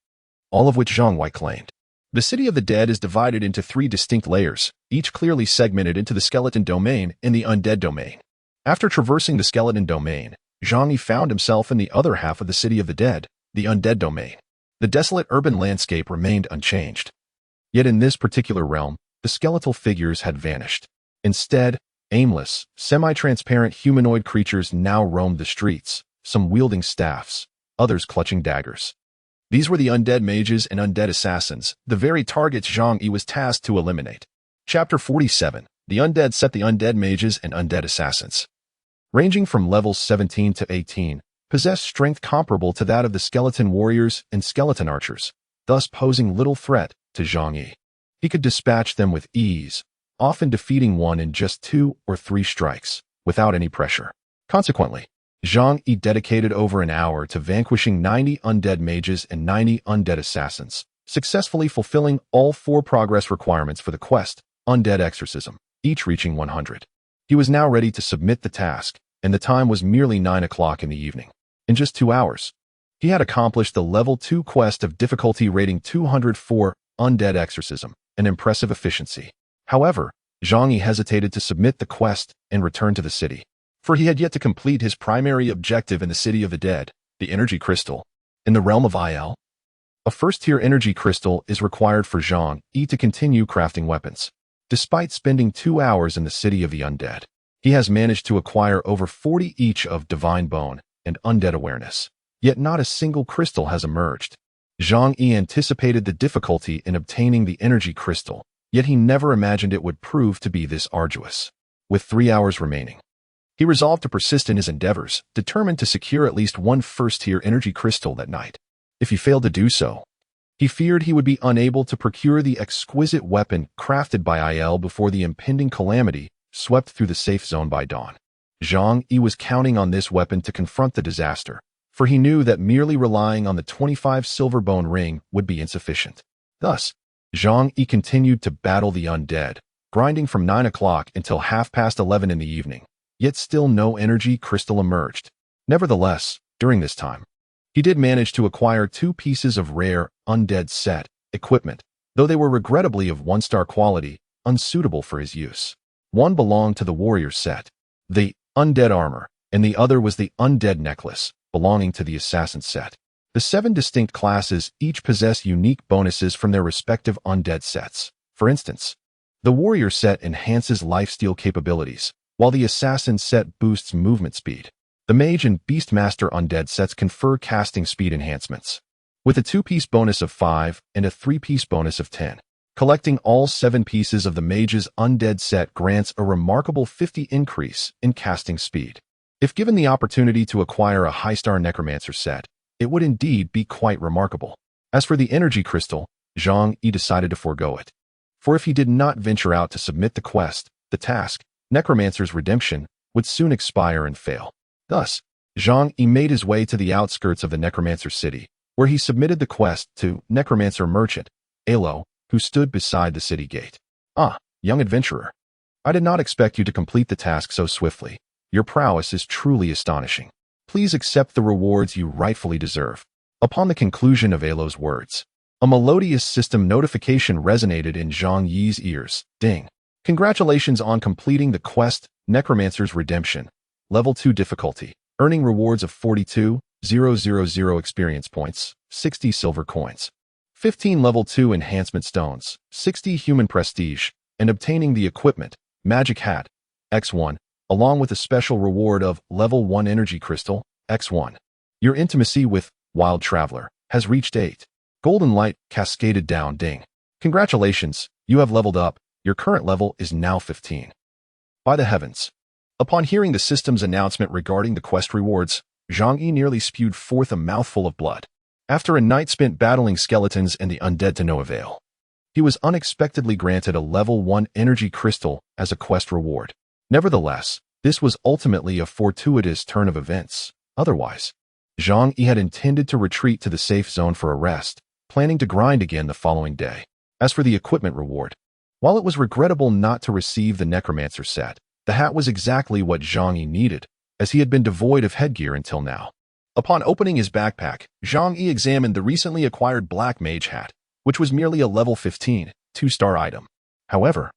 all of which Zhang Yi claimed. The City of the Dead is divided into 3 distinct layers, each clearly segmented into the skeleton domain and the undead domain. After traversing the skeleton domain, Zhang Yi found himself in the other half of the city of the dead, the undead domain. The desolate urban landscape remained unchanged. Yet in this particular realm, the skeletal figures had vanished. Instead, aimless, semi-transparent humanoid creatures now roamed the streets, some wielding staffs, others clutching daggers. These were the undead mages and undead assassins, the very targets Zhang Yi was tasked to eliminate. Chapter 47. The Undead Set. The undead mages and undead assassins, ranging from levels 17 to 18, possessed strength comparable to that of the skeleton warriors and skeleton archers, thus posing little threat to Zhang Yi. He could dispatch them with ease, often defeating one in just 2 or 3 strikes, without any pressure. Consequently, Zhang Yi dedicated over an hour to vanquishing 90 undead mages and 90 undead assassins, successfully fulfilling all 4 progress requirements for the quest, Undead Exorcism, each reaching 100. He was now ready to submit the task, and the time was merely 9 o'clock in the evening. In just 2 hours, he had accomplished the Level 2 quest of difficulty rating 204, Undead Exorcism, an impressive efficiency. However, Zhang Yi hesitated to submit the quest and return to the city, for he had yet to complete his primary objective in the City of the Dead, the Energy Crystal. In the realm of IL, a first-tier energy crystal is required for Zhang Yi to continue crafting weapons. Despite spending 2 hours in the City of the Undead, he has managed to acquire over 40 each of Divine Bone and Undead Awareness. Yet not a single crystal has emerged. Zhang Yi anticipated the difficulty in obtaining the energy crystal, yet he never imagined it would prove to be this arduous. With 3 hours remaining, he resolved to persist in his endeavors, determined to secure at least one first-tier energy crystal that night. If he failed to do so, he feared he would be unable to procure the exquisite weapon crafted by IL before the impending calamity swept through the safe zone by dawn. Zhang Yi was counting on this weapon to confront the disaster, for he knew that merely relying on the 25 silver bone ring would be insufficient. Thus, Zhang Yi continued to battle the undead, grinding from 9 o'clock until 11:30 in the evening, yet still no energy crystal emerged. Nevertheless, during this time, he did manage to acquire 2 pieces of rare, undead set equipment, though they were regrettably of 1-star quality, unsuitable for his use. One belonged to the warrior set, the undead armor, and the other was the undead necklace, belonging to the assassin set. The 7 distinct classes each possess unique bonuses from their respective undead sets. For instance, the warrior set enhances lifesteal capabilities, while the assassin set boosts movement speed. The mage and beastmaster undead sets confer casting speed enhancements, with a 2-piece bonus of 5 and a 3-piece bonus of 10. Collecting all 7 pieces of the mage's undead set grants a remarkable 50 increase in casting speed. If given the opportunity to acquire a high-star necromancer set, it would indeed be quite remarkable. As for the energy crystal, Zhang Yi decided to forego it. For if he did not venture out to submit the quest, the task, Necromancer's Redemption, would soon expire and fail. Thus, Zhang Yi made his way to the outskirts of the Necromancer city, where he submitted the quest to Necromancer Merchant, Alo, who stood beside the city gate. "Ah, young adventurer. I did not expect you to complete the task so swiftly. Your prowess is truly astonishing. Please accept the rewards you rightfully deserve." Upon the conclusion of Alo's words, a melodious system notification resonated in Zhang Yi's ears. Ding. Congratulations on completing the quest, Necromancer's Redemption. Level 2 difficulty. Earning rewards of 42,000 experience points, 60 silver coins, 15 level 2 enhancement stones, 60 human prestige, and obtaining the equipment, Magic Hat, X1, along with a special reward of level 1 energy crystal, X1. Your intimacy with Wild Traveler has reached 8. Golden light cascaded down. Ding. Congratulations, you have leveled up. Your current level is now 15. By the heavens. Upon hearing the system's announcement regarding the quest rewards, Zhang Yi nearly spewed forth a mouthful of blood. After a night spent battling skeletons and the undead to no avail, he was unexpectedly granted a level 1 energy crystal as a quest reward. Nevertheless, this was ultimately a fortuitous turn of events. Otherwise, Zhang Yi had intended to retreat to the safe zone for a rest, planning to grind again the following day. As for the equipment reward, while it was regrettable not to receive the Necromancer set, the hat was exactly what Zhang Yi needed, as he had been devoid of headgear until now. Upon opening his backpack, Zhang Yi examined the recently acquired Black Mage hat, which was merely a level 15, 2-star item. However,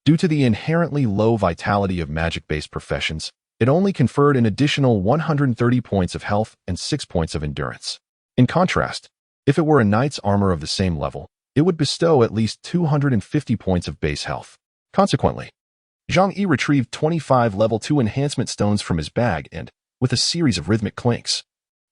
due to the inherently low vitality of magic-based professions, It only conferred an additional 130 points of health and 6 points of endurance. In contrast, if it were a knight's armor of the same level, it would bestow at least 250 points of base health. Consequently, Zhang Yi retrieved 25 level 2 enhancement stones from his bag and, with a series of rhythmic clinks,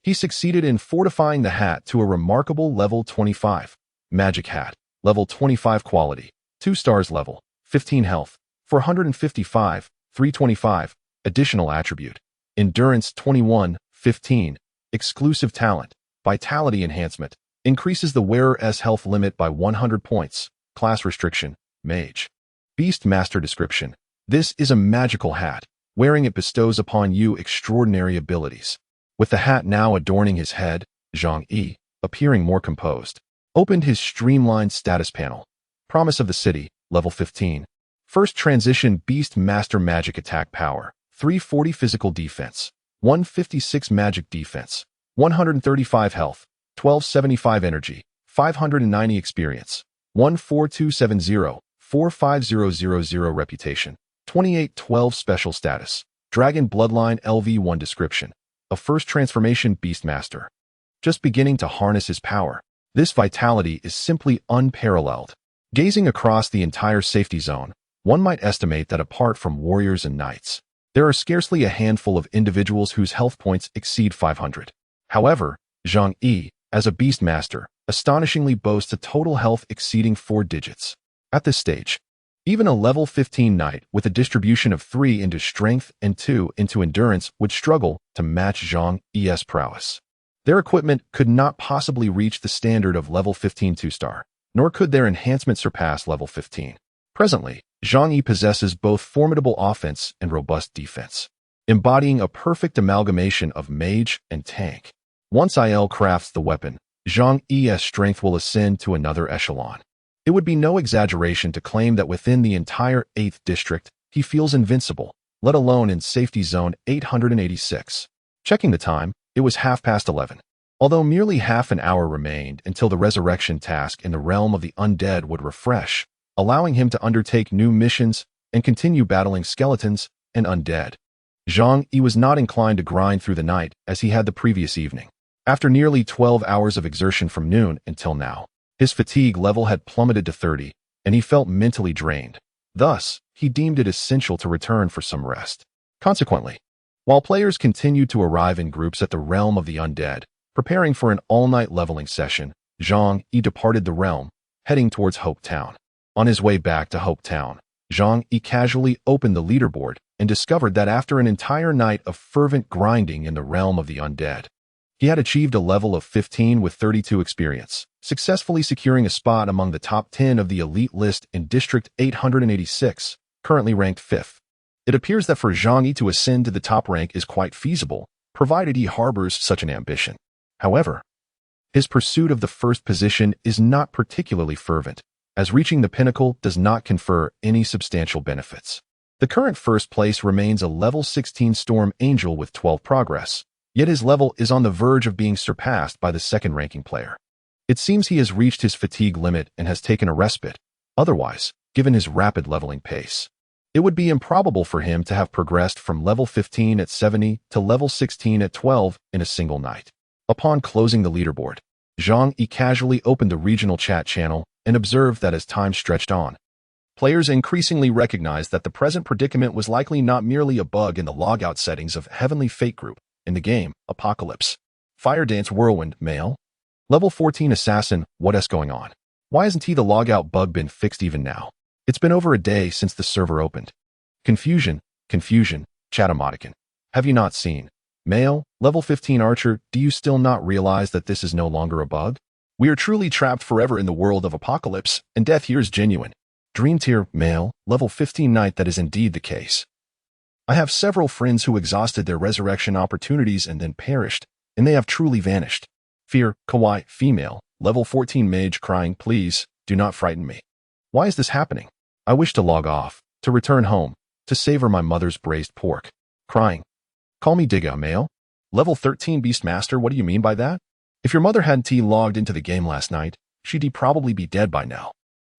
he succeeded in fortifying the hat to a remarkable level 25. Magic hat, level 25 quality, 2 stars level, 15 health, 455, 325, additional attribute, endurance 21, 15, exclusive talent, vitality enhancement, increases the wearer's health limit by 100 points, class restriction, mage. Beast Master description. This is a magical hat. Wearing it bestows upon you extraordinary abilities. With the hat now adorning his head, Zhang Yi, appearing more composed, opened his streamlined status panel. Promise of the City, level 15. First transition Beast Master magic attack power, 340 physical defense, 156 magic defense, 135 health, 1275 energy, 590 experience, 14270, 45000 reputation, 2812 special status, Dragon Bloodline LV1 description. A first transformation Beastmaster. Just beginning to harness his power. This vitality is simply unparalleled. Gazing across the entire safety zone, one might estimate that apart from warriors and knights, there are scarcely a handful of individuals whose health points exceed 500. However, Zhang Yi, as a Beastmaster, astonishingly boasts a total health exceeding 4 digits. At this stage, even a level 15 knight with a distribution of 3 into strength and 2 into endurance would struggle to match Zhang Yi's prowess. Their equipment could not possibly reach the standard of level 15 2-star, nor could their enhancement surpass level 15. Presently, Zhang Yi possesses both formidable offense and robust defense, embodying a perfect amalgamation of mage and tank. Once Il crafts the weapon, Zhang Yi's strength will ascend to another echelon. It would be no exaggeration to claim that within the entire 8th district, he feels invincible, let alone in safety zone 886. Checking the time, it was 11:30. Although merely half an hour remained until the resurrection task in the realm of the undead would refresh, allowing him to undertake new missions and continue battling skeletons and undead. Zhang Yi was not inclined to grind through the night as he had the previous evening. After nearly 12 hours of exertion from noon until now, his fatigue level had plummeted to 30, and he felt mentally drained. Thus, he deemed it essential to return for some rest. Consequently, while players continued to arrive in groups at the realm of the undead, preparing for an all-night leveling session, Zhang Yi departed the realm, heading towards Hope Town. On his way back to Hope Town, Zhang Yi casually opened the leaderboard and discovered that after an entire night of fervent grinding in the realm of the undead, he had achieved a level of 15 with 32 experience, successfully securing a spot among the top 10 of the elite list in District 886, currently ranked 5th. It appears that for Zhang Yi to ascend to the top rank is quite feasible, provided he harbors such an ambition. However, his pursuit of the first position is not particularly fervent, as reaching the pinnacle does not confer any substantial benefits. The current first place remains a level 16 Storm Angel with 12 progress, yet his level is on the verge of being surpassed by the second-ranking player. It seems he has reached his fatigue limit and has taken a respite. Otherwise, given his rapid leveling pace, it would be improbable for him to have progressed from level 15 at 70 to level 16 at 12 in a single night. Upon closing the leaderboard, Zhang Yi casually opened the regional chat channel and observed that as time stretched on, players increasingly recognized that the present predicament was likely not merely a bug in the logout settings of Heavenly Fate Group in the game Apocalypse. Fire Dance Whirlwind, male. Level 14 Assassin, what's going on? Why hasn't the logout bug been fixed even now? It's been over a day since the server opened. Confusion, chat emoticon. Have you not seen? Male, level 15 Archer, do you still not realize that this is no longer a bug? We are truly trapped forever in the world of Apocalypse, and death here is genuine. Dream tier, male, level 15 Knight, that is indeed the case. I have several friends who exhausted their resurrection opportunities and then perished, and they have truly vanished. Fear, kawaii, female, level 14 Mage crying, please, do not frighten me. Why is this happening? I wish to log off, to return home, to savor my mother's braised pork. Crying. Call me Digga, male. Level 13 Beastmaster, what do you mean by that? If your mother hadn't logged into the game last night, she'd probably be dead by now.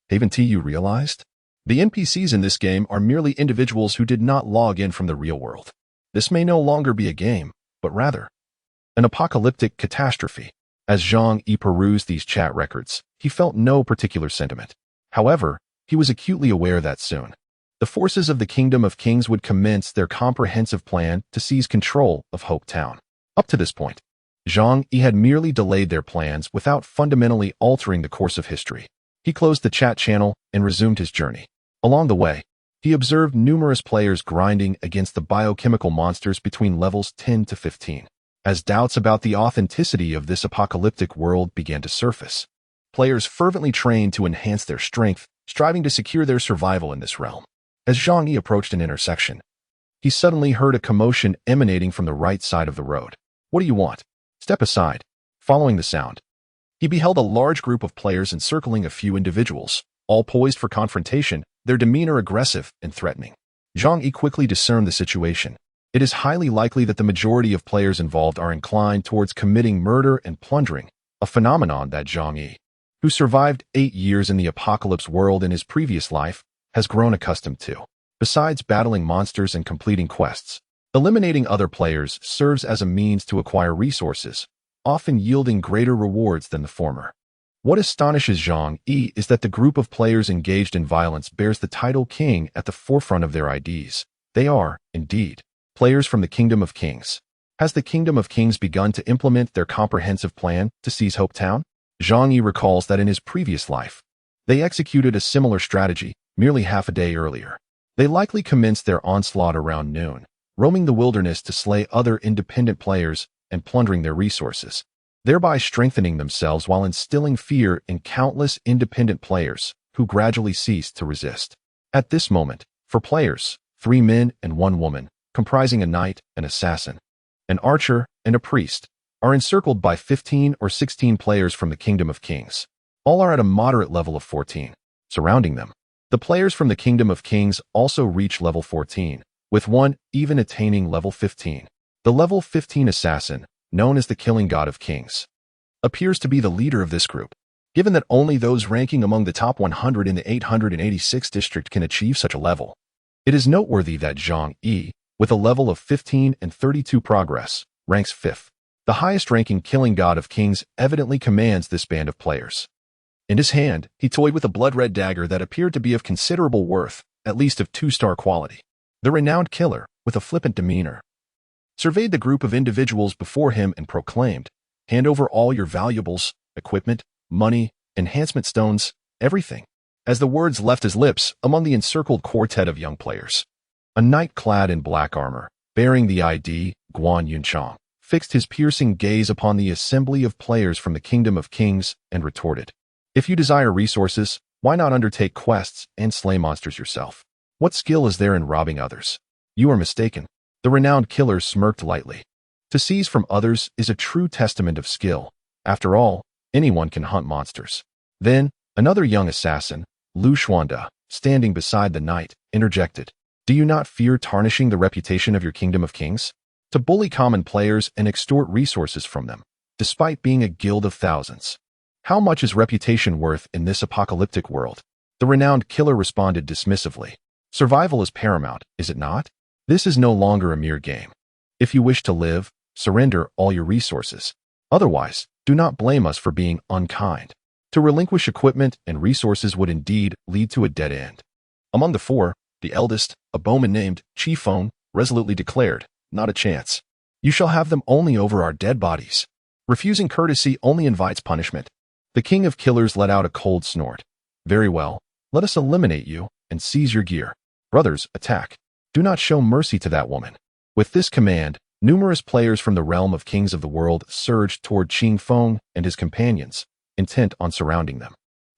Haven't you realized? The NPCs in this game are merely individuals who did not log in from the real world. This may no longer be a game, but rather an apocalyptic catastrophe. As Zhang Yi perused these chat records, he felt no particular sentiment. However, he was acutely aware that soon, the forces of the Kingdom of Kings would commence their comprehensive plan to seize control of Hope Town. Up to this point, Zhang Yi had merely delayed their plans without fundamentally altering the course of history. He closed the chat channel and resumed his journey. Along the way, he observed numerous players grinding against the biochemical monsters between levels 10 to 15. As doubts about the authenticity of this apocalyptic world began to surface, players fervently trained to enhance their strength, striving to secure their survival in this realm. As Zhang Yi approached an intersection, he suddenly heard a commotion emanating from the right side of the road. "What do you want? Step aside." Following the sound, he beheld a large group of players encircling a few individuals, all poised for confrontation, their demeanor aggressive and threatening. Zhang Yi quickly discerned the situation. It is highly likely that the majority of players involved are inclined towards committing murder and plundering, a phenomenon that Zhang Yi, who survived 8 years in the apocalypse world in his previous life, has grown accustomed to. Besides battling monsters and completing quests, eliminating other players serves as a means to acquire resources, often yielding greater rewards than the former. What astonishes Zhang Yi is that the group of players engaged in violence bears the title King at the forefront of their IDs. They are, indeed, players from the Kingdom of Kings. Has the Kingdom of Kings begun to implement their comprehensive plan to seize Hope Town? Zhang Yi recalls that in his previous life, they executed a similar strategy merely half a day earlier. They likely commenced their onslaught around noon, roaming the wilderness to slay other independent players and plundering their resources, thereby strengthening themselves while instilling fear in countless independent players who gradually ceased to resist. At this moment, for players, 3 men and 1 woman, comprising a knight, an assassin, an archer, and a priest, are encircled by 15 or 16 players from the Kingdom of Kings. All are at a moderate level of 14, surrounding them. The players from the Kingdom of Kings also reach level 14, with one even attaining level 15. The level 15 assassin, known as the Killing God of Kings, appears to be the leader of this group. Given that only those ranking among the top 100 in the 886th district can achieve such a level, it is noteworthy that Zhang Yi, with a level of 15 and 32 progress, ranks 5th. The highest-ranking Killing God of Kings evidently commands this band of players. In his hand, he toyed with a blood-red dagger that appeared to be of considerable worth, at least of 2-star quality. The renowned killer, with a flippant demeanor, surveyed the group of individuals before him and proclaimed, "Hand over all your valuables, equipment, money, enhancement stones, everything." As the words left his lips among the encircled quartet of young players, a knight clad in black armor, bearing the ID Guan Yunchang, fixed his piercing gaze upon the assembly of players from the Kingdom of Kings and retorted, "If you desire resources, why not undertake quests and slay monsters yourself? What skill is there in robbing others? You are mistaken." The renowned killer smirked lightly. To seize from others is a true testament of skill. After all, anyone can hunt monsters. Then, another young assassin, Lu Xuanda, standing beside the knight, interjected, "Do you not fear tarnishing the reputation of your Kingdom of Kings? To bully common players and extort resources from them, despite being a guild of thousands. How much is reputation worth in this apocalyptic world?" The renowned killer responded dismissively, "Survival is paramount, is it not? This is no longer a mere game. If you wish to live, surrender all your resources. Otherwise, do not blame us for being unkind." To relinquish equipment and resources would indeed lead to a dead end. Among the 4, the eldest, a bowman named Chi Feng, resolutely declared, "Not a chance. You shall have them only over our dead bodies. Refusing courtesy only invites punishment." The king of killers let out a cold snort. "Very well, let us eliminate you and seize your gear. Brothers, attack. Do not show mercy to that woman." With this command, numerous players from the realm of kings of the world surged toward Qing Feng and his companions, intent on surrounding them.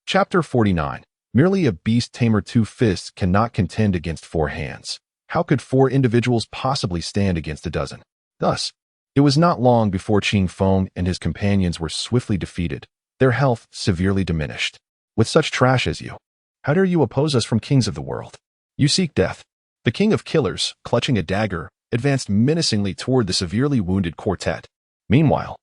Chapter 49. Merely a beast tamer 2 fists cannot contend against 4 hands. How could 4 individuals possibly stand against a dozen? Thus, it was not long before Qing Feng and his companions were swiftly defeated, their health severely diminished. "With such trash as you, how dare you oppose us from kings of the world? You seek death." The king of killers, clutching a dagger, advanced menacingly toward the severely wounded quartet. Meanwhile,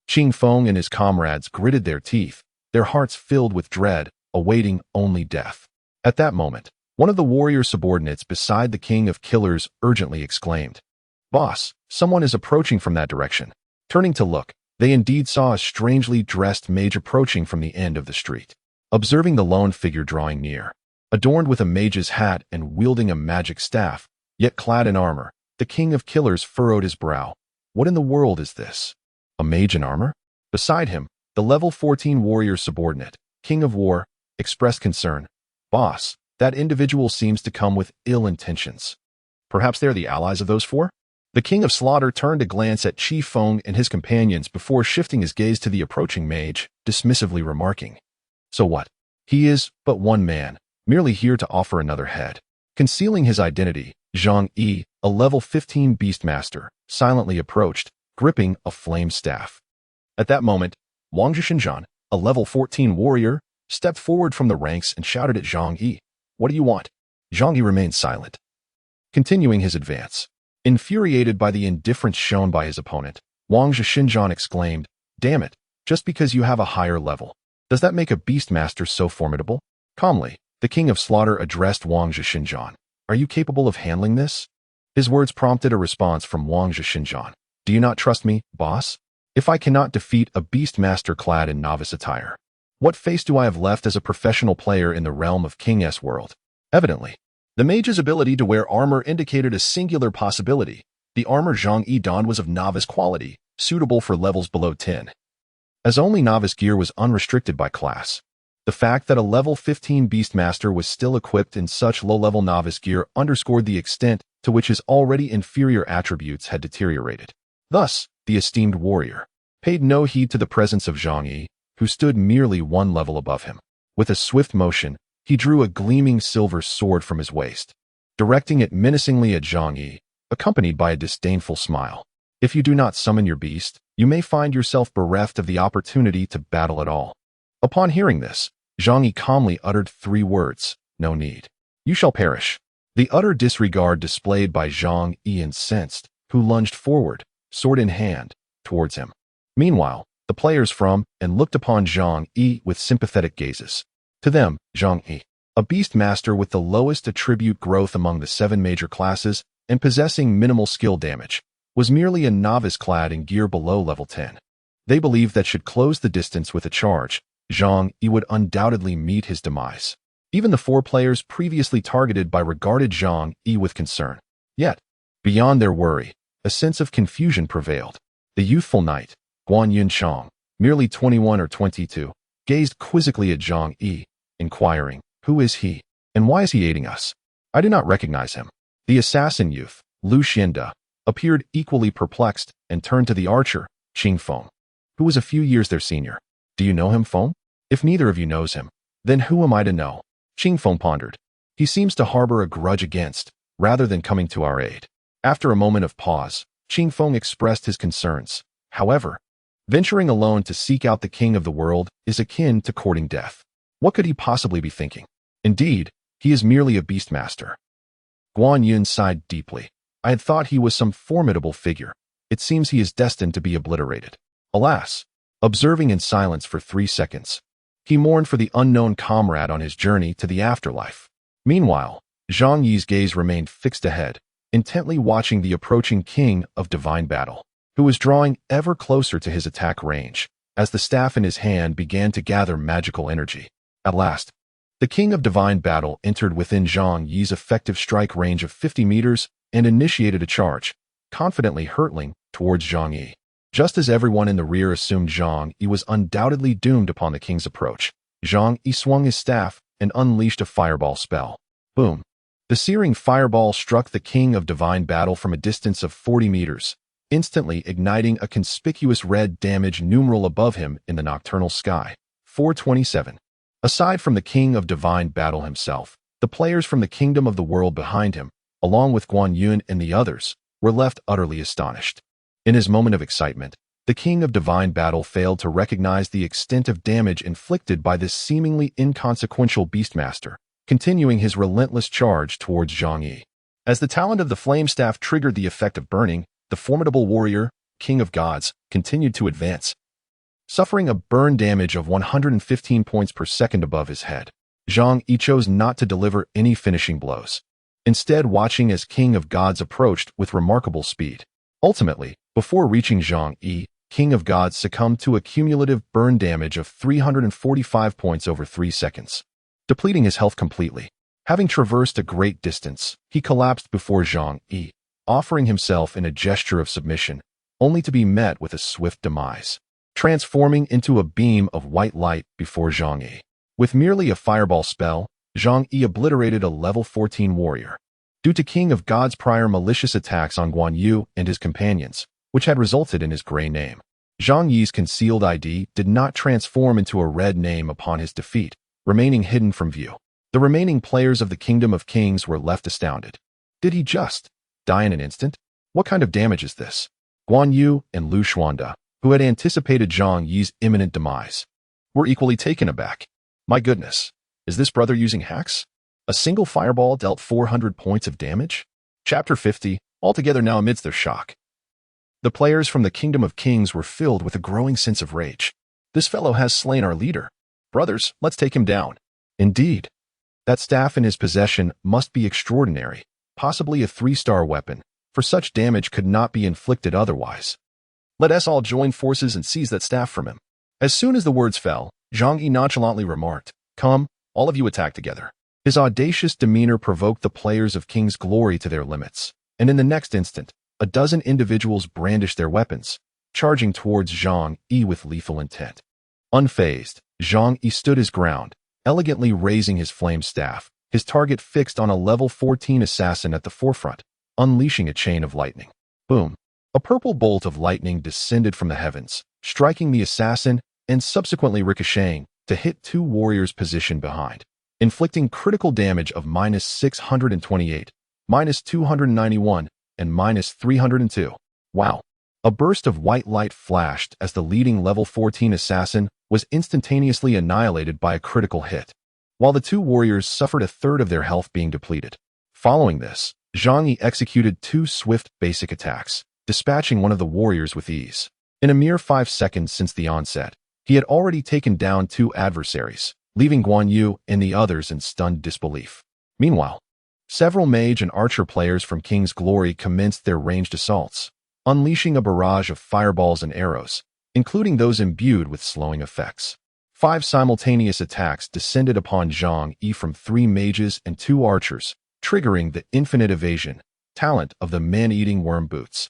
Qing Feng and his comrades gritted their teeth, their hearts filled with dread, awaiting only death. At that moment, one of the warrior subordinates beside the king of killers urgently exclaimed, "Boss, someone is approaching from that direction." Turning to look, they indeed saw a strangely dressed mage approaching from the end of the street. Observing the lone figure drawing near, adorned with a mage's hat and wielding a magic staff, yet clad in armor, the king of killers furrowed his brow. What in the world is this? A mage in armor? Beside him, the level 14 warrior subordinate, King of War, expressed concern. "Boss, that individual seems to come with ill intentions. Perhaps they are the allies of those four?" The King of Slaughter turned to glance at Chi Feng and his companions before shifting his gaze to the approaching mage, dismissively remarking, "So what? He is but one man, merely here to offer another head." Concealing his identity, Zhang Yi, a level 15 beastmaster, silently approached, gripping a flame staff. At that moment, Wang Zhishinzhan, a level 14 warrior, stepped forward from the ranks and shouted at Zhang Yi, "What do you want?" Zhang Yi remained silent, continuing his advance. Infuriated by the indifference shown by his opponent, Wang Zhishinzhan exclaimed, "Damn it, just because you have a higher level, does that make a beastmaster so formidable?" Calmly, the King of Slaughter addressed Wang Zhishinzhan. "Are you capable of handling this?" His words prompted a response from Wang Zhishinzhan. "Do you not trust me, boss? If I cannot defeat a beastmaster clad in novice attire, what face do I have left as a professional player in the realm of King S world?" Evidently, the mage's ability to wear armor indicated a singular possibility. The armor Zhang Yi donned was of novice quality, suitable for levels below 10. As only novice gear was unrestricted by class, the fact that a level 15 beastmaster was still equipped in such low-level novice gear underscored the extent to which his already inferior attributes had deteriorated. Thus, the esteemed warrior paid no heed to the presence of Zhang Yi, who stood merely one level above him. With a swift motion, he drew a gleaming silver sword from his waist, directing it menacingly at Zhang Yi, accompanied by a disdainful smile. "If you do not summon your beast, you may find yourself bereft of the opportunity to battle at all." Upon hearing this, Zhang Yi calmly uttered 3 words, "No need. You shall perish." The utter disregard displayed by Zhang Yi incensed, who lunged forward, sword in hand, towards him. Meanwhile, the players from and looked upon Zhang Yi with sympathetic gazes. To them, Zhang Yi, a beastmaster with the lowest attribute growth among the 7 major classes and possessing minimal skill damage, was merely a novice clad in gear below level 10. They believed that should close the distance with a charge, Zhang Yi would undoubtedly meet his demise. Even the 4 players previously targeted by regarded Zhang Yi with concern. Yet, beyond their worry, a sense of confusion prevailed. The youthful knight, Guan Yunchang, merely 21 or 22, gazed quizzically at Zhang Yi, inquiring, "Who is he, and why is he aiding us? I do not recognize him." The assassin youth, Lu Xianda, appeared equally perplexed and turned to the archer, Qing Feng, who was a few years their senior. "Do you know him, Feng? If neither of you knows him, then who am I to know?" Qing Feng pondered. "He seems to harbor a grudge against, rather than coming to our aid." After a moment of pause, Qing Feng expressed his concerns. "However, venturing alone to seek out the king of the world is akin to courting death. What could he possibly be thinking? Indeed, he is merely a beastmaster." Guan Yun sighed deeply. "I had thought he was some formidable figure. It seems he is destined to be obliterated." Alas! Observing in silence for 3 seconds, he mourned for the unknown comrade on his journey to the afterlife. Meanwhile, Zhang Yi's gaze remained fixed ahead, intently watching the approaching king of divine battle, who was drawing ever closer to his attack range, as the staff in his hand began to gather magical energy. At last, the king of divine battle entered within Zhang Yi's effective strike range of 50 meters and initiated a charge, confidently hurtling towards Zhang Yi. Just as everyone in the rear assumed Zhang Yi was undoubtedly doomed upon the king's approach, Zhang Yi swung his staff and unleashed a fireball spell. Boom! The searing fireball struck the king of divine battle from a distance of 40 meters, instantly igniting a conspicuous red damage numeral above him in the nocturnal sky. 427. Aside from the king of divine battle himself, the players from the kingdom of the world behind him, along with Guan Yun and the others, were left utterly astonished. In his moment of excitement, the king of divine battle failed to recognize the extent of damage inflicted by this seemingly inconsequential beastmaster, continuing his relentless charge towards Zhang Yi. As the talent of the flame staff triggered the effect of burning, the formidable warrior, king of gods, continued to advance, suffering a burn damage of 115 points per second above his head. Zhang Yi chose not to deliver any finishing blows. instead watching as King of Gods approached with remarkable speed. Ultimately, before reaching Zhang Yi, King of Gods succumbed to a cumulative burn damage of 345 points over 3 seconds, depleting his health completely. Having traversed a great distance, he collapsed before Zhang Yi, offering himself in a gesture of submission, only to be met with a swift demise, transforming into a beam of white light before Zhang Yi. With merely a fireball spell, Zhang Yi obliterated a level 14 warrior. Due to King of God's prior malicious attacks on Guan Yu and his companions, which had resulted in his gray name, Zhang Yi's concealed ID did not transform into a red name upon his defeat, remaining hidden from view. The remaining players of the Kingdom of Kings were left astounded. Did he just die in an instant? What kind of damage is this? Guan Yu and Lu Xuanda, who had anticipated Zhang Yi's imminent demise, were equally taken aback. My goodness, is this brother using hacks? A single fireball dealt 400 points of damage? Chapter 50, altogether now amidst their shock. The players from the Kingdom of Kings were filled with a growing sense of rage. This fellow has slain our leader. Brothers, let's take him down. Indeed. That staff in his possession must be extraordinary, possibly a 3-star weapon, for such damage could not be inflicted otherwise. Let us all join forces and seize that staff from him. As soon as the words fell, Zhang Yi nonchalantly remarked, "Come, all of you attack together." His audacious demeanor provoked the players of King's Glory to their limits, and in the next instant, a dozen individuals brandished their weapons, charging towards Zhang Yi with lethal intent. Unfazed, Zhang Yi stood his ground, elegantly raising his flame staff, his target fixed on a level 14 assassin at the forefront, unleashing a chain of lightning. Boom! A purple bolt of lightning descended from the heavens, striking the assassin and subsequently ricocheting to hit 2 warriors positioned behind, inflicting critical damage of -628, -291, and -302. Wow! A burst of white light flashed as the leading level 14 assassin was instantaneously annihilated by a critical hit, while the 2 warriors suffered a third of their health being depleted. Following this, Zhang Yi executed 2 swift basic attacks, dispatching one of the warriors with ease. In a mere 5 seconds since the onset, he had already taken down 2 adversaries, leaving Guan Yu and the others in stunned disbelief. Meanwhile, several mage and archer players from King's Glory commenced their ranged assaults, unleashing a barrage of fireballs and arrows, including those imbued with slowing effects. 5 simultaneous attacks descended upon Zhang Yi from 3 mages and 2 archers, triggering the infinite evasion talent of the man-eating worm boots,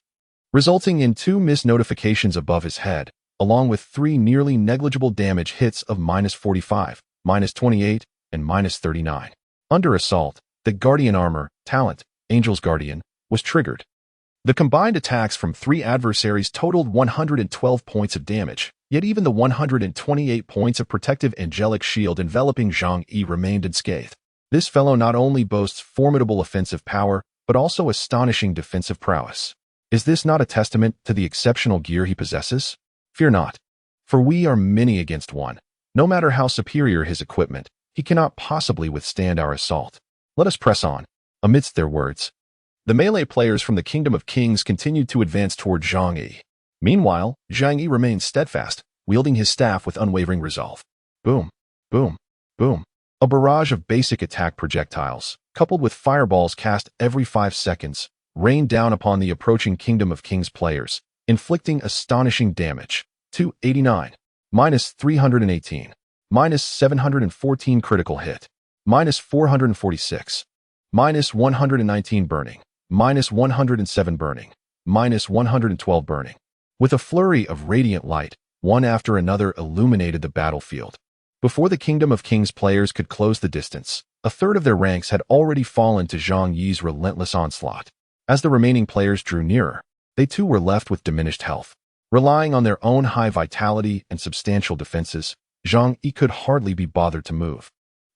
resulting in 2 missed notifications above his head, along with 3 nearly negligible damage hits of -45, -28, and -39. Under assault, the Guardian Armor talent, Angel's Guardian, was triggered. The combined attacks from 3 adversaries totaled 112 points of damage, yet even the 128 points of protective angelic shield enveloping Zhang Yi remained unscathed. This fellow not only boasts formidable offensive power, but also astonishing defensive prowess. Is this not a testament to the exceptional gear he possesses? Fear not, for we are many against one. No matter how superior his equipment, he cannot possibly withstand our assault. Let us press on. Amidst their words, the melee players from the Kingdom of Kings continued to advance toward Zhang Yi. Meanwhile, Zhang Yi remained steadfast, wielding his staff with unwavering resolve. Boom, boom, boom. A barrage of basic attack projectiles, coupled with fireballs cast every 5 seconds, rained down upon the approaching Kingdom of Kings players, inflicting astonishing damage. 289, -318, -714 critical hit, -446, -119 burning, -107 burning, -112 burning. With a flurry of radiant light, one after another illuminated the battlefield. Before the Kingdom of Kings players could close the distance, a third of their ranks had already fallen to Zhang Yi's relentless onslaught. As the remaining players drew nearer, they too were left with diminished health. Relying on their own high vitality and substantial defenses, Zhang Yi could hardly be bothered to move,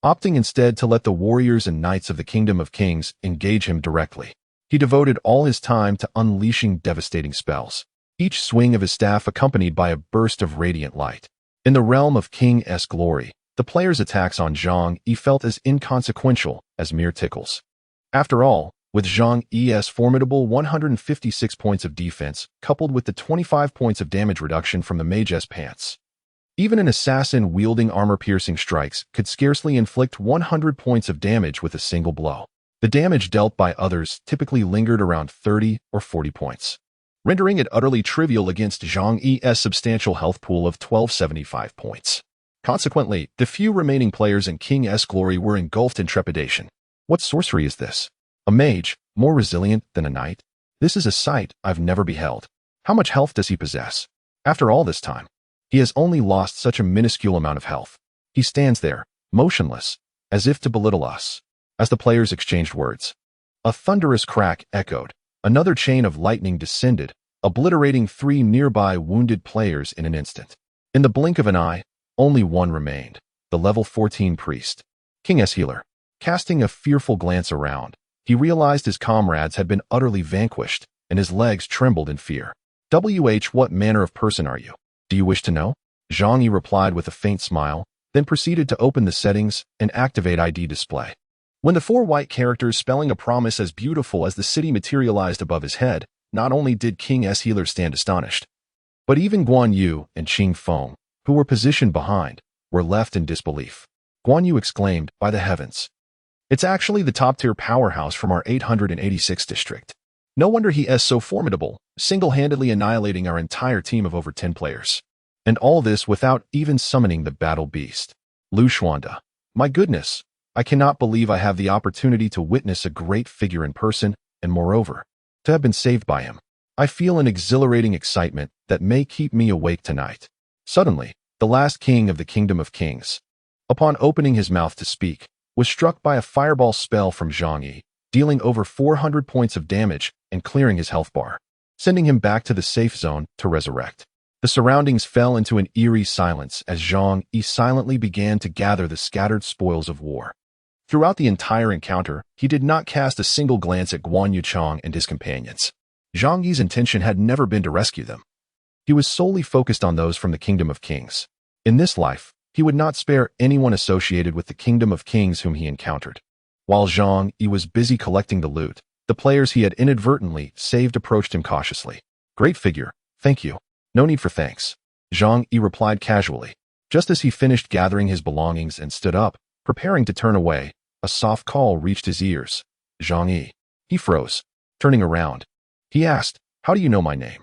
opting instead to let the warriors and knights of the Kingdom of Kings engage him directly. He devoted all his time to unleashing devastating spells, each swing of his staff accompanied by a burst of radiant light. In the realm of King's Glory, the players' attacks on Zhang Yi felt as inconsequential as mere tickles. After all, with Zhang Yi's formidable 156 points of defense, coupled with the 25 points of damage reduction from the mage's pants, even an assassin wielding armor-piercing strikes could scarcely inflict 100 points of damage with a single blow. The damage dealt by others typically lingered around 30 or 40 points, rendering it utterly trivial against Zhang Yi's substantial health pool of 1275 points. Consequently, the few remaining players in King S glory were engulfed in trepidation. What sorcery is this? A mage, more resilient than a knight? This is a sight I've never beheld. How much health does he possess? After all this time, he has only lost such a minuscule amount of health. He stands there, motionless, as if to belittle us. As the players exchanged words, a thunderous crack echoed. Another chain of lightning descended, obliterating 3 nearby wounded players in an instant. In the blink of an eye, only one remained, the level 14 priest, King S healer. Casting a fearful glance around, he realized his comrades had been utterly vanquished, and his legs trembled in fear. What manner of person are you? Do you wish to know? Zhang Yi replied with a faint smile, then proceeded to open the settings and activate ID display. When the 4 white characters spelling a promise as beautiful as the city materialized above his head, not only did King S healer stand astonished, but even Guan Yu and Qing Feng, who were positioned behind, were left in disbelief. Guan Yu exclaimed, "By the heavens! It's actually the top-tier powerhouse from our 886th district. No wonder he is so formidable, single-handedly annihilating our entire team of over 10 players. And all this without even summoning the battle beast. Lu Xuanda. My goodness, I cannot believe I have the opportunity to witness a great figure in person, and moreover, to have been saved by him. I feel an exhilarating excitement that may keep me awake tonight." Suddenly, the last king of the Kingdom of Kings, upon opening his mouth to speak, was struck by a fireball spell from Zhang Yi, dealing over 400 points of damage and clearing his health bar, sending him back to the safe zone to resurrect. The surroundings fell into an eerie silence as Zhang Yi silently began to gather the scattered spoils of war. Throughout the entire encounter, he did not cast a single glance at Guan Yuchang and his companions. Zhang Yi's intention had never been to rescue them. He was solely focused on those from the Kingdom of Kings. In this life, he would not spare anyone associated with the Kingdom of Kings whom he encountered. While Zhang Yi was busy collecting the loot, the players he had inadvertently saved approached him cautiously. "Great figure, thank you. No need for thanks," Zhang Yi replied casually. Just as he finished gathering his belongings and stood up, preparing to turn away, a soft call reached his ears. "Zhang Yi." He froze. Turning around, he asked, "How do you know my name?"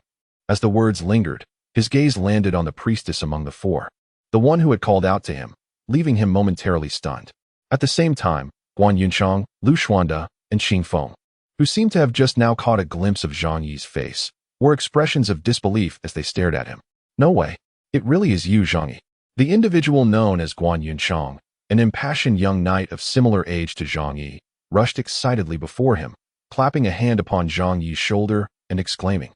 As the words lingered, his gaze landed on the priestess among the 4, the one who had called out to him, leaving him momentarily stunned. At the same time, Guan Yunchang, Lu Xuanda, and Qing Feng, who seemed to have just now caught a glimpse of Zhang Yi's face, wore expressions of disbelief as they stared at him. "No way. It really is you, Zhang Yi." The individual known as Guan Yunchang, an impassioned young knight of similar age to Zhang Yi, rushed excitedly before him, clapping a hand upon Zhang Yi's shoulder and exclaiming,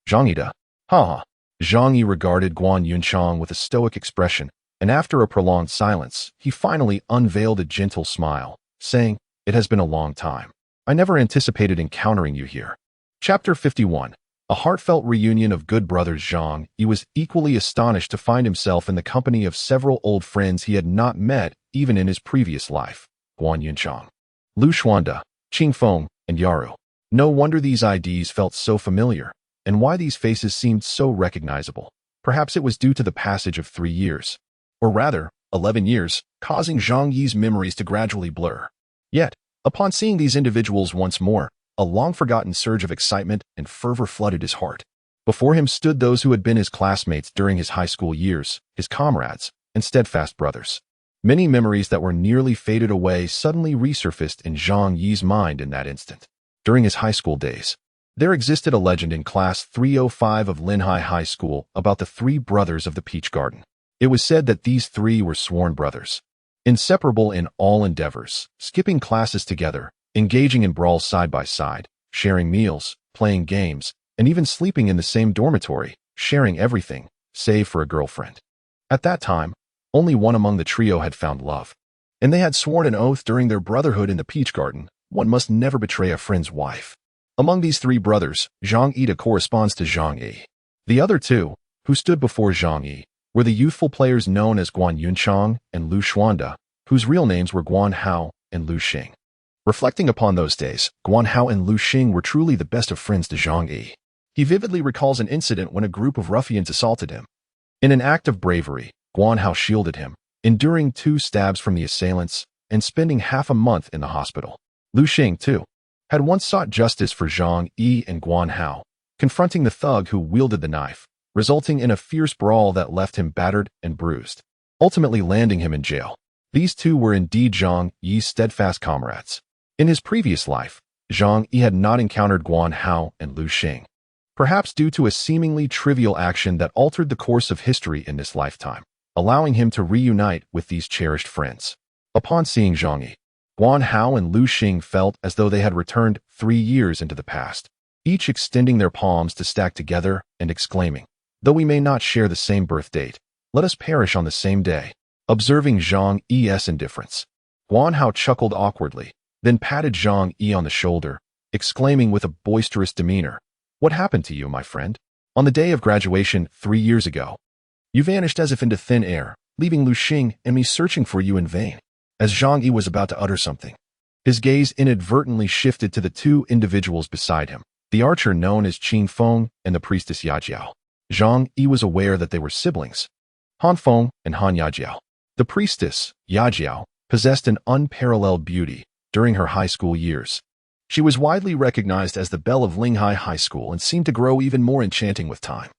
"Zhang Yi da, ha!" Zhang Yi regarded Guan Yunchang with a stoic expression, and after a prolonged silence, he finally unveiled a gentle smile, saying, "It has been a long time. I never anticipated encountering you here." Chapter 51. A heartfelt reunion of good brothers. Zhang Yi was equally astonished to find himself in the company of several old friends he had not met even in his previous life. Guan Yunchang, Lu Xuanda, Qing Feng, and Yaru. No wonder these IDs felt so familiar, and why these faces seemed so recognizable. Perhaps it was due to the passage of 3 years, or rather, 11 years, causing Zhang Yi's memories to gradually blur. Yet, upon seeing these individuals once more, a long-forgotten surge of excitement and fervor flooded his heart. Before him stood those who had been his classmates during his high school years, his comrades, and steadfast brothers. Many memories that were nearly faded away suddenly resurfaced in Zhang Yi's mind in that instant. During his high school days, there existed a legend in Class 305 of Linhai High School about the 3 brothers of the Peach Garden. It was said that these 3 were sworn brothers, inseparable in all endeavors, skipping classes together, engaging in brawls side by side, sharing meals, playing games, and even sleeping in the same dormitory, sharing everything, save for a girlfriend. At that time, only one among the trio had found love, and they had sworn an oath during their brotherhood in the Peach Garden: one must never betray a friend's wife. Among these 3 brothers, Zhang Yi corresponds to Zhang Yi. The other 2, who stood before Zhang Yi, were the youthful players known as Guan Yunchang and Lu Xuanda, whose real names were Guan Hao and Lu Xing. Reflecting upon those days, Guan Hao and Lu Xing were truly the best of friends to Zhang Yi. He vividly recalls an incident when a group of ruffians assaulted him. In an act of bravery, Guan Hao shielded him, enduring 2 stabs from the assailants and spending half a month in the hospital. Lu Xing, too, had once sought justice for Zhang Yi and Guan Hao, confronting the thug who wielded the knife, resulting in a fierce brawl that left him battered and bruised, ultimately landing him in jail. These two were indeed Zhang Yi's steadfast comrades. In his previous life, Zhang Yi had not encountered Guan Hao and Lu Xing, perhaps due to a seemingly trivial action that altered the course of history in this lifetime, allowing him to reunite with these cherished friends. Upon seeing Zhang Yi, Guan Hao and Lu Xing felt as though they had returned 3 years into the past, each extending their palms to stack together and exclaiming, "Though we may not share the same birth date, let us perish on the same day." Observing Zhang Yi's indifference, Guan Hao chuckled awkwardly, then patted Zhang Yi on the shoulder, exclaiming with a boisterous demeanor, "What happened to you, my friend? On the day of graduation 3 years ago, you vanished as if into thin air, leaving Lu Xing and me searching for you in vain." As Zhang Yi was about to utter something, his gaze inadvertently shifted to the two individuals beside him, the archer known as Qin Feng and the priestess Yajiao. Zhang Yi was aware that they were siblings, Han Feng and Han Yajiao. The priestess, Yajiao, possessed an unparalleled beauty during her high school years. She was widely recognized as the belle of Linghai High School and seemed to grow even more enchanting with time.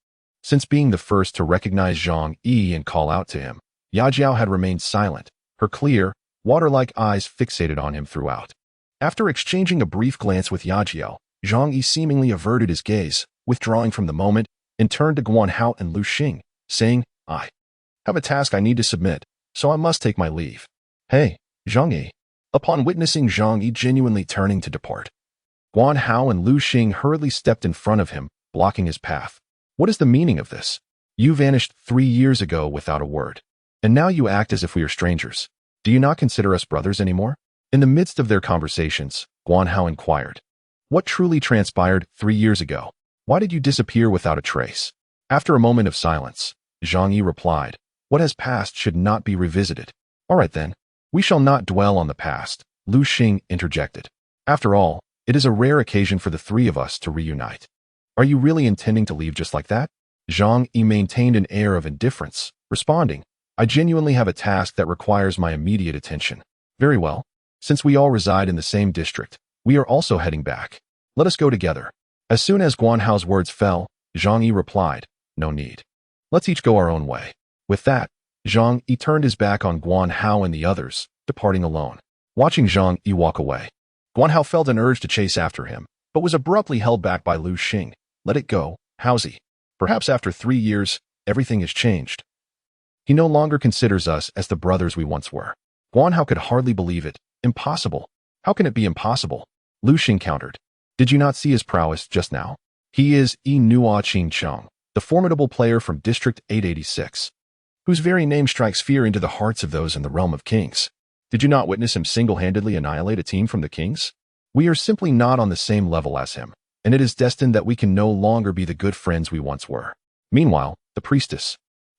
Since being the first to recognize Zhang Yi and call out to him, Yajiao had remained silent, her clear, water-like eyes fixated on him throughout. After exchanging a brief glance with Yajiao, Zhang Yi seemingly averted his gaze, withdrawing from the moment, and turned to Guan Hao and Lu Xing, saying, "I have a task I need to submit, so I must take my leave." "Hey, Zhang Yi." Upon witnessing Zhang Yi genuinely turning to depart, Guan Hao and Lu Xing hurriedly stepped in front of him, blocking his path. "What is the meaning of this? You vanished 3 years ago without a word, and now you act as if we are strangers. Do you not consider us brothers anymore?" In the midst of their conversations, Guan Hao inquired, "What truly transpired 3 years ago? Why did you disappear without a trace?" After a moment of silence, Zhang Yi replied, "What has passed should not be revisited." "All right then, we shall not dwell on the past," Lu Xing interjected. "After all, it is a rare occasion for the three of us to reunite." "Are you really intending to leave just like that?" Zhang Yi maintained an air of indifference, responding, "I genuinely have a task that requires my immediate attention." "Very well. Since we all reside in the same district, we are also heading back. Let us go together." As soon as Guan Hao's words fell, Zhang Yi replied, "No need. Let's each go our own way." With that, Zhang Yi turned his back on Guan Hao and the others, departing alone. Watching Zhang Yi walk away, Guan Hao felt an urge to chase after him, but was abruptly held back by Lu Xing. "Let it go, Haozi. Perhaps after 3 years, everything has changed. He no longer considers us as the brothers we once were." Guan Hao could hardly believe it. "Impossible. How can it be impossible?" Lu Xing countered. "Did you not see his prowess just now? He is Yi Nua Qing Cheng, the formidable player from District 886, whose very name strikes fear into the hearts of those in the realm of kings. Did you not witness him single-handedly annihilate a team from the kings? We are simply not on the same level as him, and it is destined that we can no longer be the good friends we once were." Meanwhile, the priestess,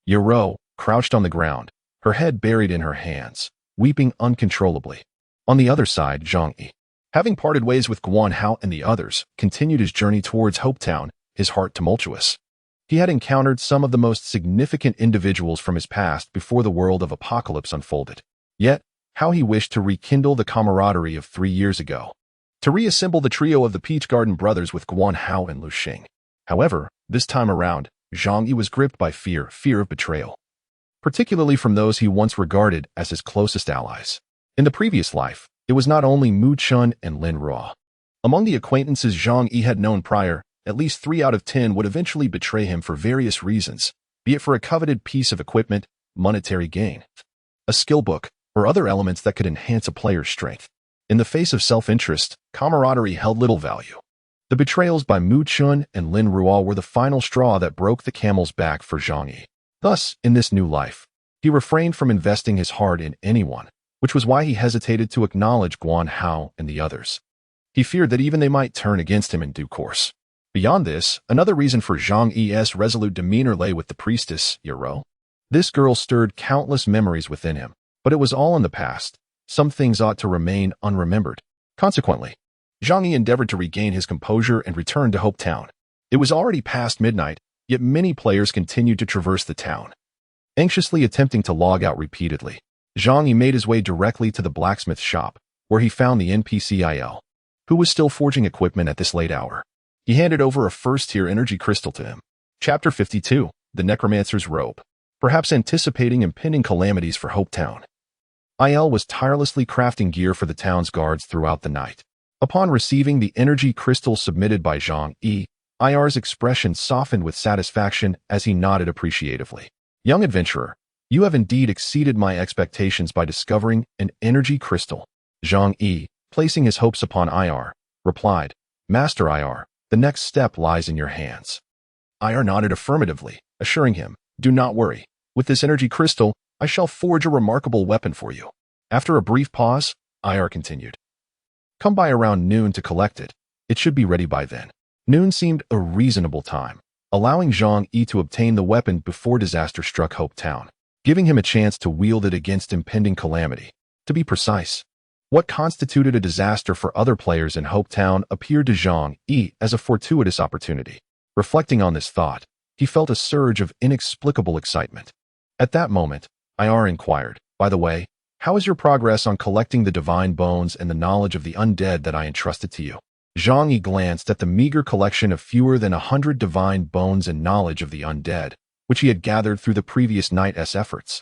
Yero, crouched on the ground, her head buried in her hands, weeping uncontrollably. On the other side, Zhang Yi, having parted ways with Guan Hao and the others, continued his journey towards Hopetown, his heart tumultuous. He had encountered some of the most significant individuals from his past before the world of Apocalypse unfolded. Yet, how he wished to rekindle the camaraderie of 3 years ago, to reassemble the trio of the Peach Garden brothers with Guan Hao and Lu Xing. However, this time around, Zhang Yi was gripped by fear of betrayal, particularly from those he once regarded as his closest allies. In the previous life, it was not only Mu Chun and Lin Ruo. Among the acquaintances Zhang Yi had known prior, at least 3 out of 10 would eventually betray him for various reasons, be it for a coveted piece of equipment, monetary gain, a skill book, or other elements that could enhance a player's strength. In the face of self-interest, camaraderie held little value. The betrayals by Mu Chun and Lin Ruo were the final straw that broke the camel's back for Zhang Yi. Thus, in this new life, he refrained from investing his heart in anyone, which was why he hesitated to acknowledge Guan Hao and the others. He feared that even they might turn against him in due course. Beyond this, another reason for Zhang Yi's resolute demeanor lay with the priestess, Yero. This girl stirred countless memories within him, but it was all in the past. Some things ought to remain unremembered. Consequently, Zhang Yi endeavored to regain his composure and return to Hopetown. It was already past midnight, yet many players continued to traverse the town, anxiously attempting to log out repeatedly. Zhang Yi made his way directly to the blacksmith shop, where he found the NPC who was still forging equipment at this late hour. He handed over a first-tier energy crystal to him. Chapter 52, The Necromancer's Robe. Perhaps anticipating impending calamities for Hope Town, Il was tirelessly crafting gear for the town's guards throughout the night. Upon receiving the energy crystal submitted by Zhang Yi, IR's expression softened with satisfaction as he nodded appreciatively. Young adventurer, you have indeed exceeded my expectations by discovering an energy crystal. Zhang Yi, placing his hopes upon IR, replied, Master IR, the next step lies in your hands. IR nodded affirmatively, assuring him, do not worry. With this energy crystal, I shall forge a remarkable weapon for you. After a brief pause, IR continued. Come by around noon to collect it. It should be ready by then. Noon seemed a reasonable time, allowing Zhang Yi to obtain the weapon before disaster struck Hope Town, giving him a chance to wield it against impending calamity. To be precise, what constituted a disaster for other players in Hope Town appeared to Zhang Yi as a fortuitous opportunity. Reflecting on this thought, he felt a surge of inexplicable excitement. At that moment, IR inquired, by the way, how is your progress on collecting the divine bones and the knowledge of the undead that I entrusted to you? Zhang Yi glanced at the meager collection of fewer than 100 divine bones and knowledge of the undead, which he had gathered through the previous night's efforts,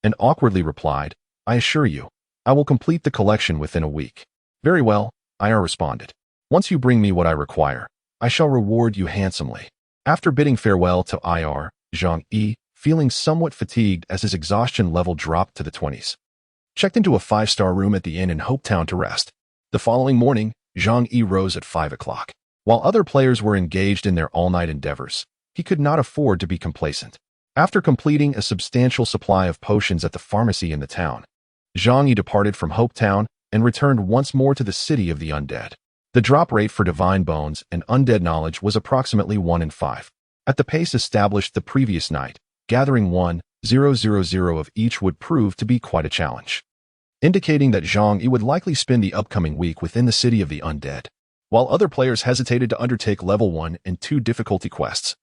and awkwardly replied, I assure you, I will complete the collection within a week. Very well, IR responded. Once you bring me what I require, I shall reward you handsomely. After bidding farewell to IR, Zhang Yi, feeling somewhat fatigued as his exhaustion level dropped to the 20s, checked into a 5-star room at the inn in Hope Town to rest. The following morning, Zhang Yi rose at 5 o'clock. While other players were engaged in their all-night endeavors, he could not afford to be complacent. After completing a substantial supply of potions at the pharmacy in the town, Zhang Yi departed from Hope Town and returned once more to the city of the undead. The drop rate for divine bones and undead knowledge was approximately 1 in 5. At the pace established the previous night, gathering 1,000 of each would prove to be quite a challenge, indicating that Zhang Yi would likely spend the upcoming week within the city of the undead. While other players hesitated to undertake level 1 and 2 difficulty quests,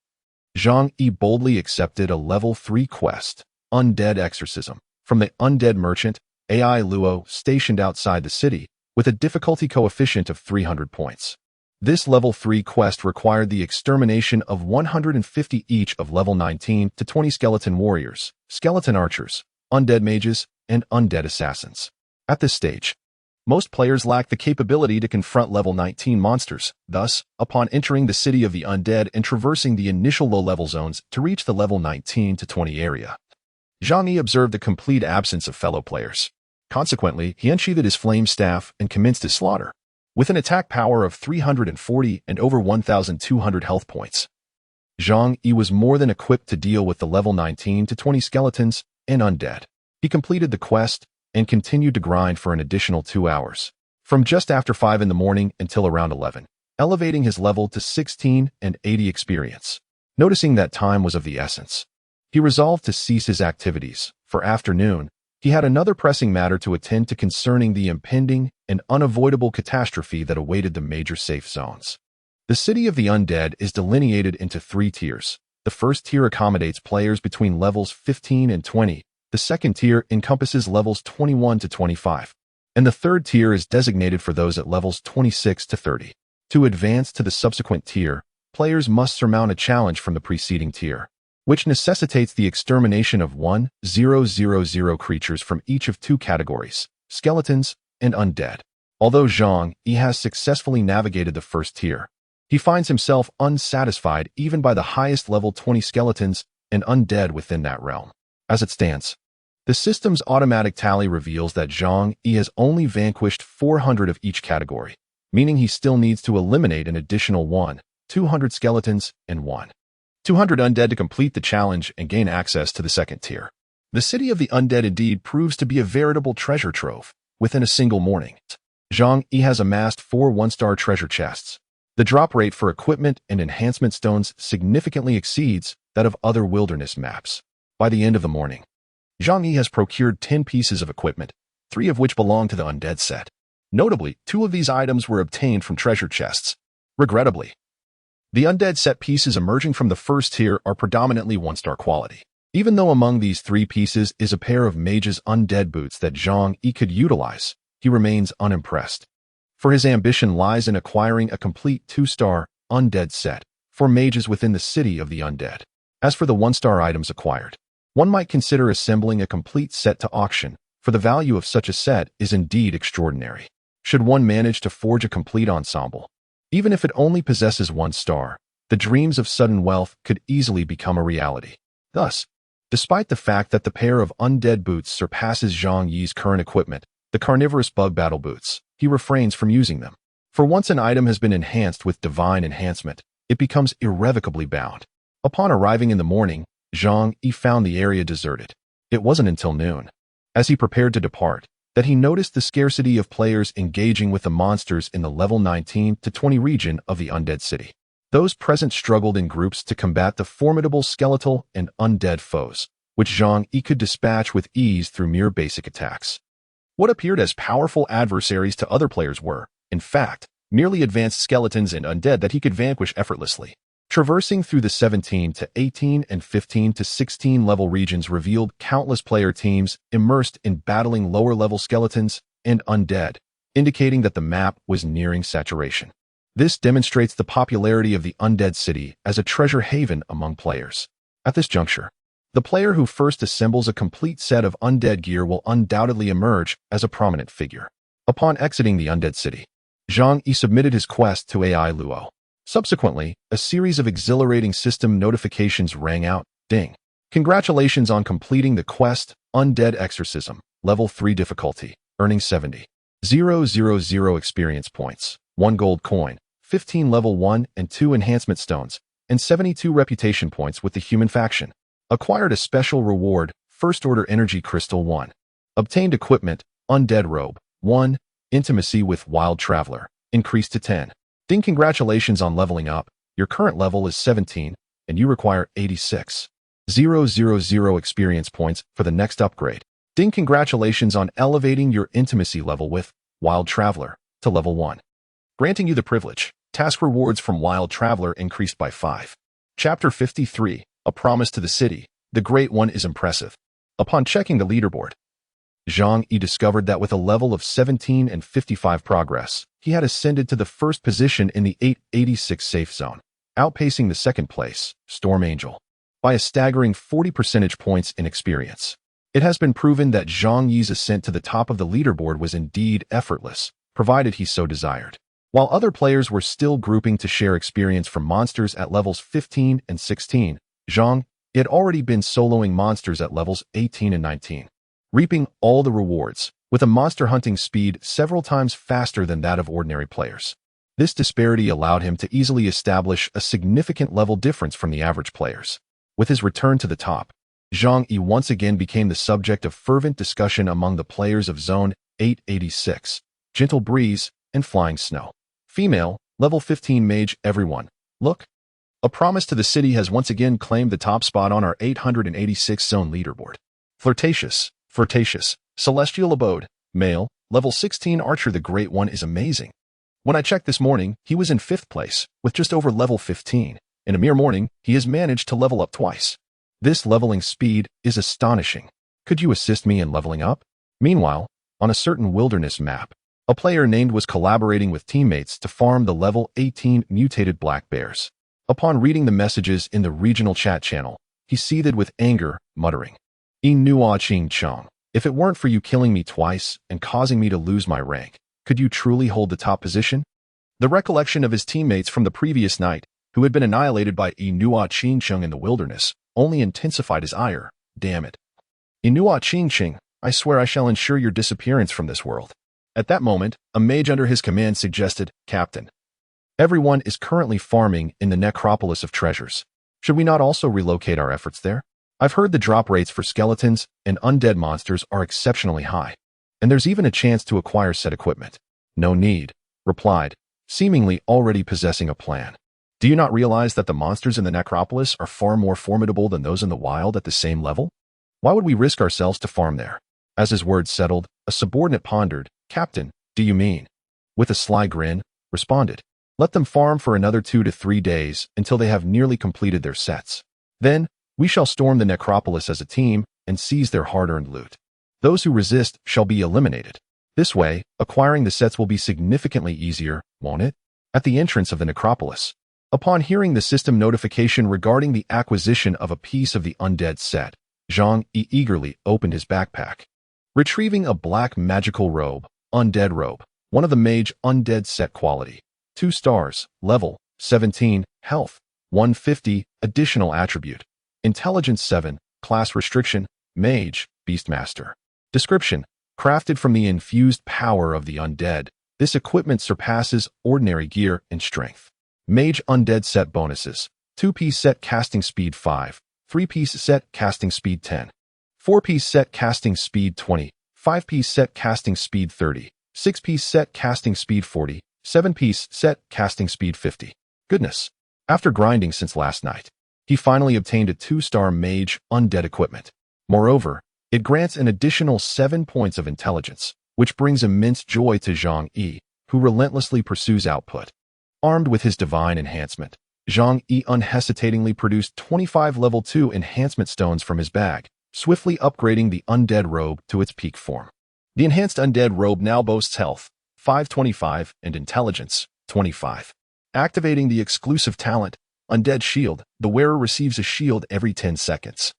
Zhang Yi boldly accepted a level 3 quest, Undead Exorcism, from the undead merchant, AI Luo, stationed outside the city, with a difficulty coefficient of 300 points. This level 3 quest required the extermination of 150 each of level 19 to 20 skeleton warriors, skeleton archers, undead mages, and undead assassins. At this stage, most players lack the capability to confront level 19 monsters. Thus, upon entering the city of the undead and traversing the initial low-level zones to reach the level 19 to 20 area, Zhang Yi observed the complete absence of fellow players. Consequently, he unsheathed his flame staff and commenced his slaughter. With an attack power of 340 and over 1,200 health points, Zhang Yi was more than equipped to deal with the level 19 to 20 skeletons and undead. He completed the quest and continued to grind for an additional 2 hours, from just after 5 in the morning until around 11, elevating his level to 16 and 80 experience. Noticing that time was of the essence, he resolved to cease his activities. For afternoon, he had another pressing matter to attend to concerning the impending and unavoidable catastrophe that awaited the major safe zones. The city of the undead is delineated into 3 tiers. The first tier accommodates players between levels 15 and 20. The second tier encompasses levels 21 to 25. And the third tier is designated for those at levels 26 to 30. To advance to the subsequent tier, players must surmount a challenge from the preceding tier, which necessitates the extermination of 1,000 creatures from each of 2 categories, skeletons and undead. Although Zhang Yi has successfully navigated the first tier, he finds himself unsatisfied even by the highest level 20 skeletons and undead within that realm. As it stands, the system's automatic tally reveals that Zhang Yi has only vanquished 400 of each category, meaning he still needs to eliminate an additional 1,200 skeletons and 1,200 undead to complete the challenge and gain access to the second tier. The city of the undead indeed proves to be a veritable treasure trove. Within a single morning, Zhang Yi has amassed 4 1-star treasure chests. The drop rate for equipment and enhancement stones significantly exceeds that of other wilderness maps. By the end of the morning, Zhang Yi has procured 10 pieces of equipment, 3 of which belong to the undead set. Notably, 2 of these items were obtained from treasure chests. Regrettably, the undead set pieces emerging from the first tier are predominantly 1-star quality. Even though among these 3 pieces is a pair of mage's undead boots that Zhang Yi could utilize, he remains unimpressed. For his ambition lies in acquiring a complete 2-star undead set for mages within the city of the undead. As for the 1-star items acquired, one might consider assembling a complete set to auction, for the value of such a set is indeed extraordinary. Should one manage to forge a complete ensemble, even if it only possesses 1 star, the dreams of sudden wealth could easily become a reality. Thus, despite the fact that the pair of undead boots surpasses Zhang Yi's current equipment, the carnivorous bug battle boots, he refrains from using them. For once an item has been enhanced with divine enhancement, it becomes irrevocably bound. Upon arriving in the morning, Zhang Yi found the area deserted. It wasn't until noon, as he prepared to depart, that he noticed the scarcity of players engaging with the monsters in the level 19 to 20 region of the undead city. Those present struggled in groups to combat the formidable skeletal and undead foes, which Zhang Yi could dispatch with ease through mere basic attacks. What appeared as powerful adversaries to other players were, in fact, merely advanced skeletons and undead that he could vanquish effortlessly. Traversing through the 17 to 18 and 15 to 16 level regions revealed countless player teams immersed in battling lower-level skeletons and undead, indicating that the map was nearing saturation. This demonstrates the popularity of the undead city as a treasure haven among players. At this juncture, the player who first assembles a complete set of undead gear will undoubtedly emerge as a prominent figure. Upon exiting the undead city, Zhang Yi submitted his quest to AI Luo. Subsequently, a series of exhilarating system notifications rang out. Ding. Congratulations on completing the quest, Undead Exorcism, Level 3 difficulty, earning 70,000 experience points, 1 gold coin, 15 level 1 and 2 enhancement stones, and 72 reputation points with the human faction. Acquired a special reward, First Order Energy Crystal 1. Obtained equipment, Undead Robe, 1. Intimacy with Wild Traveler, increased to 10. Ding. Congratulations on leveling up. Your current level is 17, and you require 86,000 experience points for the next upgrade. Ding. Congratulations on elevating your intimacy level with Wild Traveler to level 1, granting you the privilege. Task rewards from Wild Traveler increased by 5. Chapter 53, A Promise to the City. The Great One is impressive. Upon checking the leaderboard, Zhang Yi discovered that with a level of 17 and 55 progress, he had ascended to the first position in the 886 safe zone, outpacing the second place, Storm Angel, by a staggering 40 percentage points in experience. It has been proven that Zhang Yi's ascent to the top of the leaderboard was indeed effortless, provided he so desired. While other players were still grouping to share experience from monsters at levels 15 and 16, Zhang Yi had already been soloing monsters at levels 18 and 19. Reaping all the rewards, with a monster hunting speed several times faster than that of ordinary players. This disparity allowed him to easily establish a significant level difference from the average players. With his return to the top, Zhang Yi once again became the subject of fervent discussion among the players of Zone 886, Gentle Breeze, and Flying Snow. Female, level 15 mage. Everyone, look. A Promise to the City has once again claimed the top spot on our 886 zone leaderboard. Flirtatious, Celestial Abode, male, level 16 Archer. The Great One is amazing. When I checked this morning, he was in 5th place, with just over level 15. In a mere morning, he has managed to level up twice. This leveling speed is astonishing. Could you assist me in leveling up? Meanwhile, on a certain wilderness map, a player named was collaborating with teammates to farm the level 18 mutated black bears. Upon reading the messages in the regional chat channel, he seethed with anger, muttering, "Inua Ching Chong, if it weren't for you killing me twice and causing me to lose my rank, could you truly hold the top position?" The recollection of his teammates from the previous night, who had been annihilated by Inua Ching Chong in the wilderness, only intensified his ire. Damn it. Inua Ching Ching, I swear I shall ensure your disappearance from this world. At that moment, a mage under his command suggested, "Captain, everyone is currently farming in the necropolis of treasures. Should we not also relocate our efforts there? I've heard the drop rates for skeletons and undead monsters are exceptionally high, and there's even a chance to acquire said equipment." "No need," replied, seemingly already possessing a plan. "Do you not realize that the monsters in the necropolis are far more formidable than those in the wild at the same level? Why would we risk ourselves to farm there?" As his words settled, a subordinate pondered, "Captain, do you mean?" With a sly grin, responded, "Let them farm for another 2 to 3 days until they have nearly completed their sets. Then, we shall storm the necropolis as a team and seize their hard-earned loot. Those who resist shall be eliminated." This way, acquiring the sets will be significantly easier, won't it? At the entrance of the necropolis. Upon hearing the system notification regarding the acquisition of a piece of the undead set, Zhang Yi eagerly opened his backpack. Retrieving a black magical robe, undead robe, one of the mage undead set quality. 2 stars, level, 17, health, 150, additional attribute. Intelligence 7, class restriction, mage, beastmaster. Description: crafted from the infused power of the undead, this equipment surpasses ordinary gear in strength. Mage undead set bonuses: 2-piece set casting speed 5, 3-piece set casting speed 10, 4-piece set casting speed 20, 5-piece set casting speed 30, 6-piece set casting speed 40, 7-piece set casting speed 50. Goodness. After grinding since last night, he finally obtained a 2-star mage undead equipment. Moreover, it grants an additional 7 points of intelligence, which brings immense joy to Zhang Yi, who relentlessly pursues output. Armed with his divine enhancement, Zhang Yi unhesitatingly produced 25 level 2 enhancement stones from his bag, swiftly upgrading the undead robe to its peak form. The enhanced undead robe now boasts health, 525, and intelligence, 25. Activating the exclusive talent, Undead Shield, the wearer receives a shield every 10 seconds.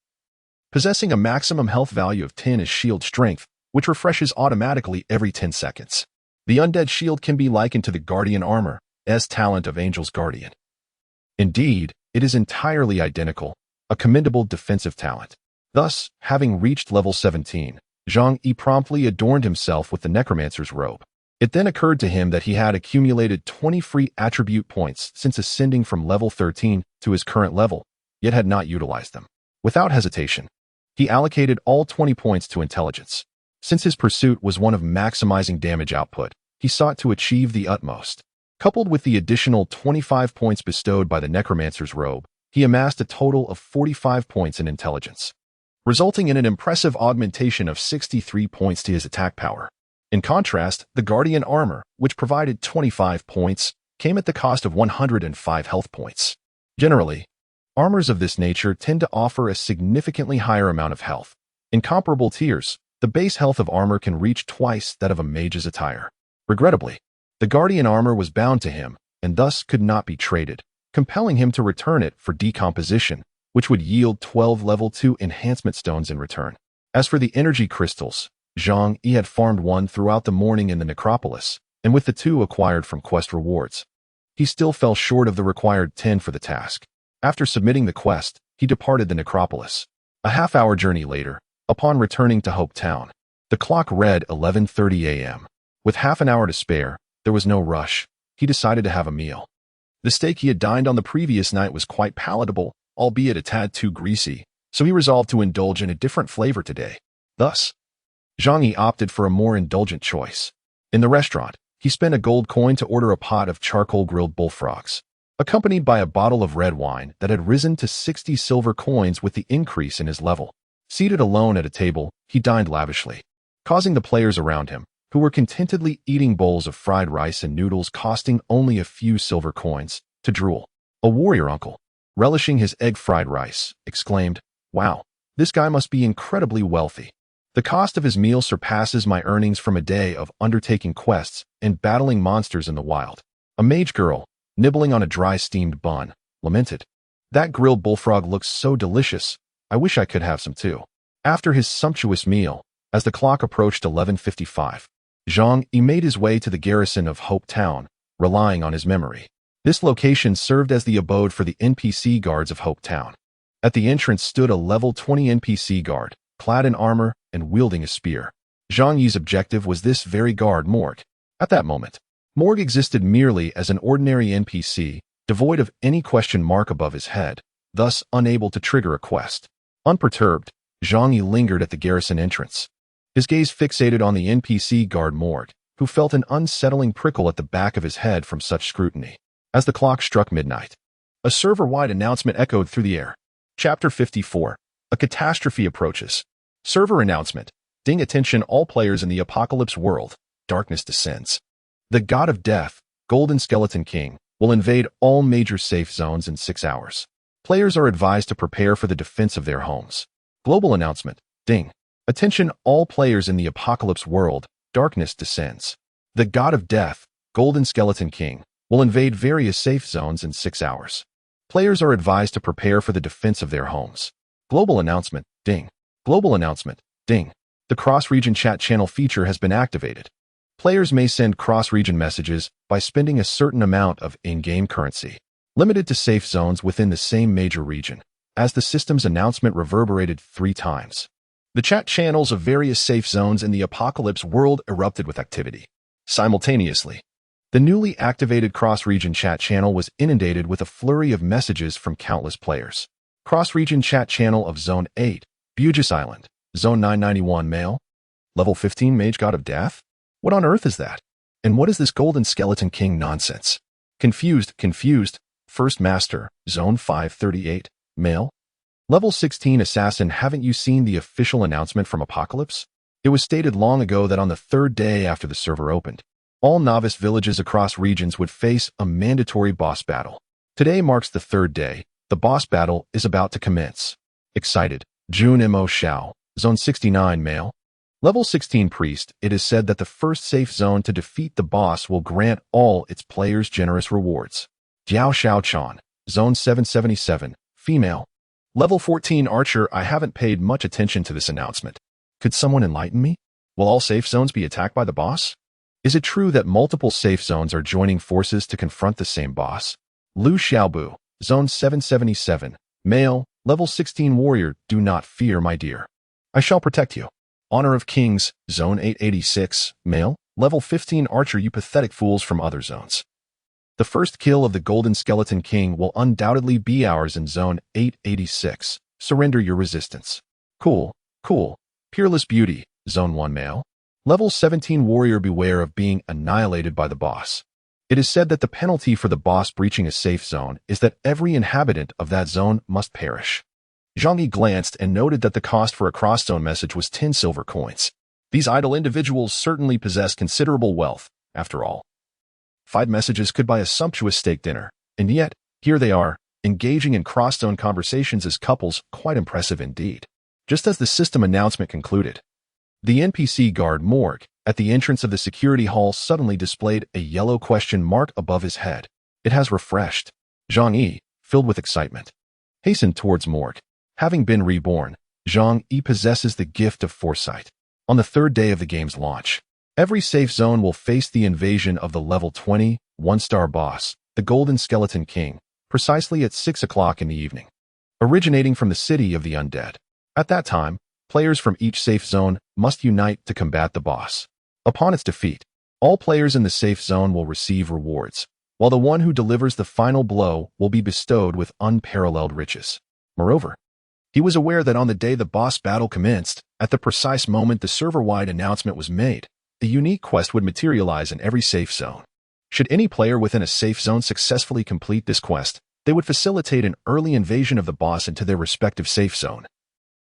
Possessing a maximum health value of 10 is shield strength, which refreshes automatically every 10 seconds. The undead shield can be likened to the Guardian Armor, talent of Angel's Guardian. Indeed, it is entirely identical, a commendable defensive talent. Thus, having reached level 17, Zhang Yi promptly adorned himself with the Necromancer's robe. It then occurred to him that he had accumulated 20 free attribute points since ascending from level 13 to his current level, yet had not utilized them. Without hesitation, he allocated all 20 points to intelligence. Since his pursuit was one of maximizing damage output, he sought to achieve the utmost. Coupled with the additional 25 points bestowed by the Necromancer's robe, he amassed a total of 45 points in intelligence, resulting in an impressive augmentation of 63 points to his attack power. In contrast, the Guardian Armor, which provided 25 points, came at the cost of 105 health points. Generally, armors of this nature tend to offer a significantly higher amount of health. In comparable tiers, the base health of armor can reach twice that of a mage's attire. Regrettably, the Guardian Armor was bound to him, and thus could not be traded, compelling him to return it for decomposition, which would yield 12 level 2 enhancement stones in return. As for the energy crystals, Zhang Yi had farmed one throughout the morning in the necropolis, and with the 2 acquired from quest rewards, he still fell short of the required 10 for the task. After submitting the quest, he departed the necropolis. A half-hour journey later, upon returning to Hope Town, the clock read 11:30 a.m. With half an hour to spare, there was no rush. He decided to have a meal. The steak he had dined on the previous night was quite palatable, albeit a tad too greasy, so he resolved to indulge in a different flavor today. Thus, Zhang Yi opted for a more indulgent choice. In the restaurant, he spent a gold coin to order a pot of charcoal-grilled bullfrogs, accompanied by a bottle of red wine that had risen to 60 silver coins with the increase in his level. Seated alone at a table, he dined lavishly, causing the players around him, who were contentedly eating bowls of fried rice and noodles costing only a few silver coins, to drool. A warrior uncle, relishing his egg-fried rice, exclaimed, "Wow, this guy must be incredibly wealthy. The cost of his meal surpasses my earnings from a day of undertaking quests and battling monsters in the wild." A mage girl, nibbling on a dry steamed bun, lamented, "That grilled bullfrog looks so delicious. I wish I could have some too." After his sumptuous meal, as the clock approached 11:55, Zhang Yi made his way to the garrison of Hope Town, relying on his memory. This location served as the abode for the NPC guards of Hope Town. At the entrance stood a level 20 NPC guard, clad in armor and wielding a spear. Zhang Yi's objective was this very guard, Morg. At that moment, Morg existed merely as an ordinary NPC, devoid of any question mark above his head, thus unable to trigger a quest. Unperturbed, Zhang Yi lingered at the garrison entrance, his gaze fixated on the NPC guard Morg, who felt an unsettling prickle at the back of his head from such scrutiny. As the clock struck midnight, a server-wide announcement echoed through the air. Chapter 54. A catastrophe approaches. Server announcement. Ding attention all players in the apocalypse world. Darkness descends. The god of death, Golden Skeleton King, will invade all major safe zones in 6 hours. Players are advised to prepare for the defense of their homes. Global announcement. Ding. Attention all players in the apocalypse world. darkness descends. The god of death, Golden Skeleton King, will invade various safe zones in 6 hours. Players are advised to prepare for the defense of their homes. Global announcement, ding. Global announcement, ding. The cross-region chat channel feature has been activated. Players may send cross-region messages by spending a certain amount of in-game currency, limited to safe zones within the same major region, as the system's announcement reverberated 3 times. The chat channels of various safe zones in the apocalypse world erupted with activity. Simultaneously, the newly activated cross-region chat channel was inundated with a flurry of messages from countless players. Cross-region chat channel of Zone 8, Bugis Island, Zone 991 Male, Level 15 Mage God of Death? What on earth is that? And what is this Golden Skeleton King nonsense? Confused, First Master, Zone 538, Male, Level 16 Assassin. Haven't you seen the official announcement from Apocalypse? It was stated long ago that on the 3rd day after the server opened, all novice villages across regions would face a mandatory boss battle. Today marks the 3rd day. The boss battle is about to commence. Excited, Jun Mo Xiao, Zone 69 Male, Level 16 Priest. It is said that the first safe zone to defeat the boss will grant all its players generous rewards. Jiao Xiao Chan, Zone 777, Female, Level 14 Archer. I haven't paid much attention to this announcement. Could someone enlighten me? Will all safe zones be attacked by the boss? Is it true that multiple safe zones are joining forces to confront the same boss? Lu Xiaobu, Zone 777, Male, Level 16 Warrior. Do not fear, my dear. I shall protect you. Honor of Kings, Zone 886, Male, Level 15 Archer. You pathetic fools from other zones. The first kill of the Golden Skeleton King will undoubtedly be ours in Zone 886. Surrender your resistance. Cool. Peerless Beauty, Zone 1 Male, Level 17 Warrior. Beware of being annihilated by the boss. It is said that the penalty for the boss breaching a safe zone is that every inhabitant of that zone must perish. Zhang Yi glanced and noted that the cost for a cross-zone message was 10 silver coins. These idle individuals certainly possess considerable wealth, after all. 5 messages could buy a sumptuous steak dinner, and yet, here they are, engaging in cross-zone conversations as couples. Quite impressive indeed. Just as the system announcement concluded, the NPC guard Morg at the entrance of the security hall suddenly displayed a yellow question mark above his head. It has refreshed. Zhang Yi, filled with excitement, hastened towards Morg. Having been reborn, Zhang Yi possesses the gift of foresight. On the 3rd day of the game's launch, every safe zone will face the invasion of the Level 20, 1-star boss, the Golden Skeleton King, precisely at 6 o'clock in the evening, originating from the City of the Undead. At that time, players from each safe zone must unite to combat the boss. Upon its defeat, all players in the safe zone will receive rewards, while the one who delivers the final blow will be bestowed with unparalleled riches. Moreover, he was aware that on the day the boss battle commenced, at the precise moment the server-wide announcement was made, a unique quest would materialize in every safe zone. Should any player within a safe zone successfully complete this quest, they would facilitate an early invasion of the boss into their respective safe zone.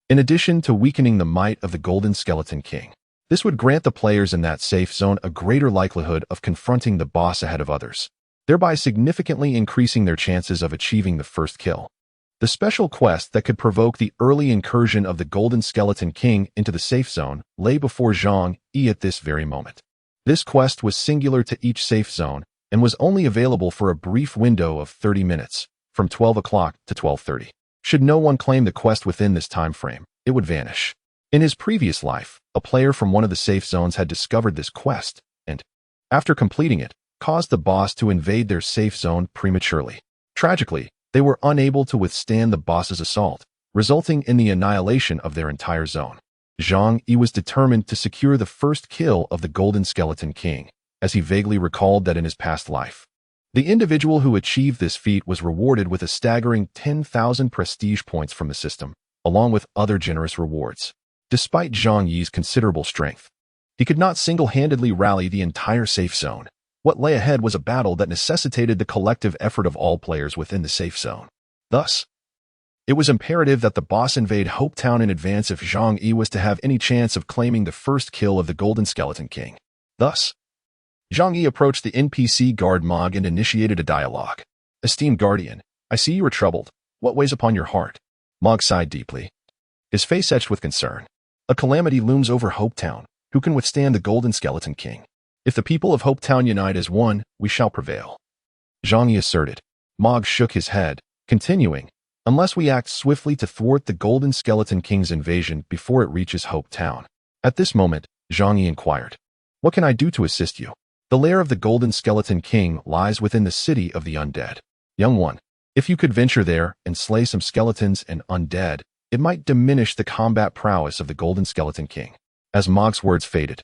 In addition to weakening the might of the Golden Skeleton King, this would grant the players in that safe zone a greater likelihood of confronting the boss ahead of others, thereby significantly increasing their chances of achieving the first kill. The special quest that could provoke the early incursion of the Golden Skeleton King into the safe zone lay before Zhang Yi at this very moment. This quest was singular to each safe zone and was only available for a brief window of 30 minutes, from 12 o'clock to 12:30. Should no one claim the quest within this time frame, it would vanish. In his previous life, a player from one of the safe zones had discovered this quest and, after completing it, caused the boss to invade their safe zone prematurely. Tragically, they were unable to withstand the boss's assault, resulting in the annihilation of their entire zone. Zhang Yi was determined to secure the first kill of the Golden Skeleton King, as he vaguely recalled that in his past life, the individual who achieved this feat was rewarded with a staggering 10,000 prestige points from the system, along with other generous rewards. Despite Zhang Yi's considerable strength, he could not single-handedly rally the entire safe zone. What lay ahead was a battle that necessitated the collective effort of all players within the safe zone. Thus, it was imperative that the boss invade Hope Town in advance if Zhang Yi was to have any chance of claiming the first kill of the Golden Skeleton King. Thus, Zhang Yi approached the NPC guard Mog and initiated a dialogue. "Esteemed Guardian, I see you are troubled. What weighs upon your heart?" Mog sighed deeply, his face etched with concern. A calamity looms over Hope Town. Who can withstand the Golden Skeleton King? If the people of Hope Town unite as one, we shall prevail. Zhang Yi asserted. Mog shook his head, continuing, unless we act swiftly to thwart the Golden Skeleton King's invasion before it reaches Hope Town. At this moment, Zhang Yi inquired, what can I do to assist you? The lair of the Golden Skeleton King lies within the city of the undead. Young one, if you could venture there and slay some skeletons and undead, it might diminish the combat prowess of the Golden Skeleton King. As Mog's words faded,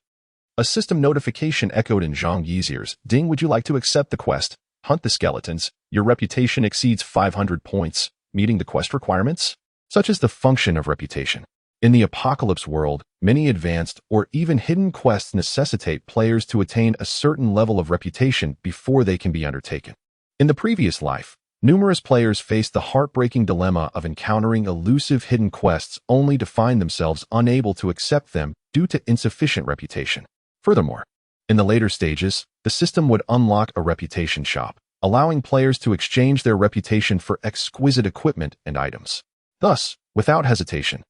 a system notification echoed in Zhang Yi's ears. Ding, would you like to accept the quest? Hunt the skeletons. Your reputation exceeds 500 points, meeting the quest requirements? Such is the function of reputation. In the apocalypse world, many advanced or even hidden quests necessitate players to attain a certain level of reputation before they can be undertaken. In the previous life, numerous players faced the heartbreaking dilemma of encountering elusive hidden quests only to find themselves unable to accept them due to insufficient reputation. Furthermore, in the later stages, the system would unlock a reputation shop, allowing players to exchange their reputation for exquisite equipment and items. Thus, without hesitation,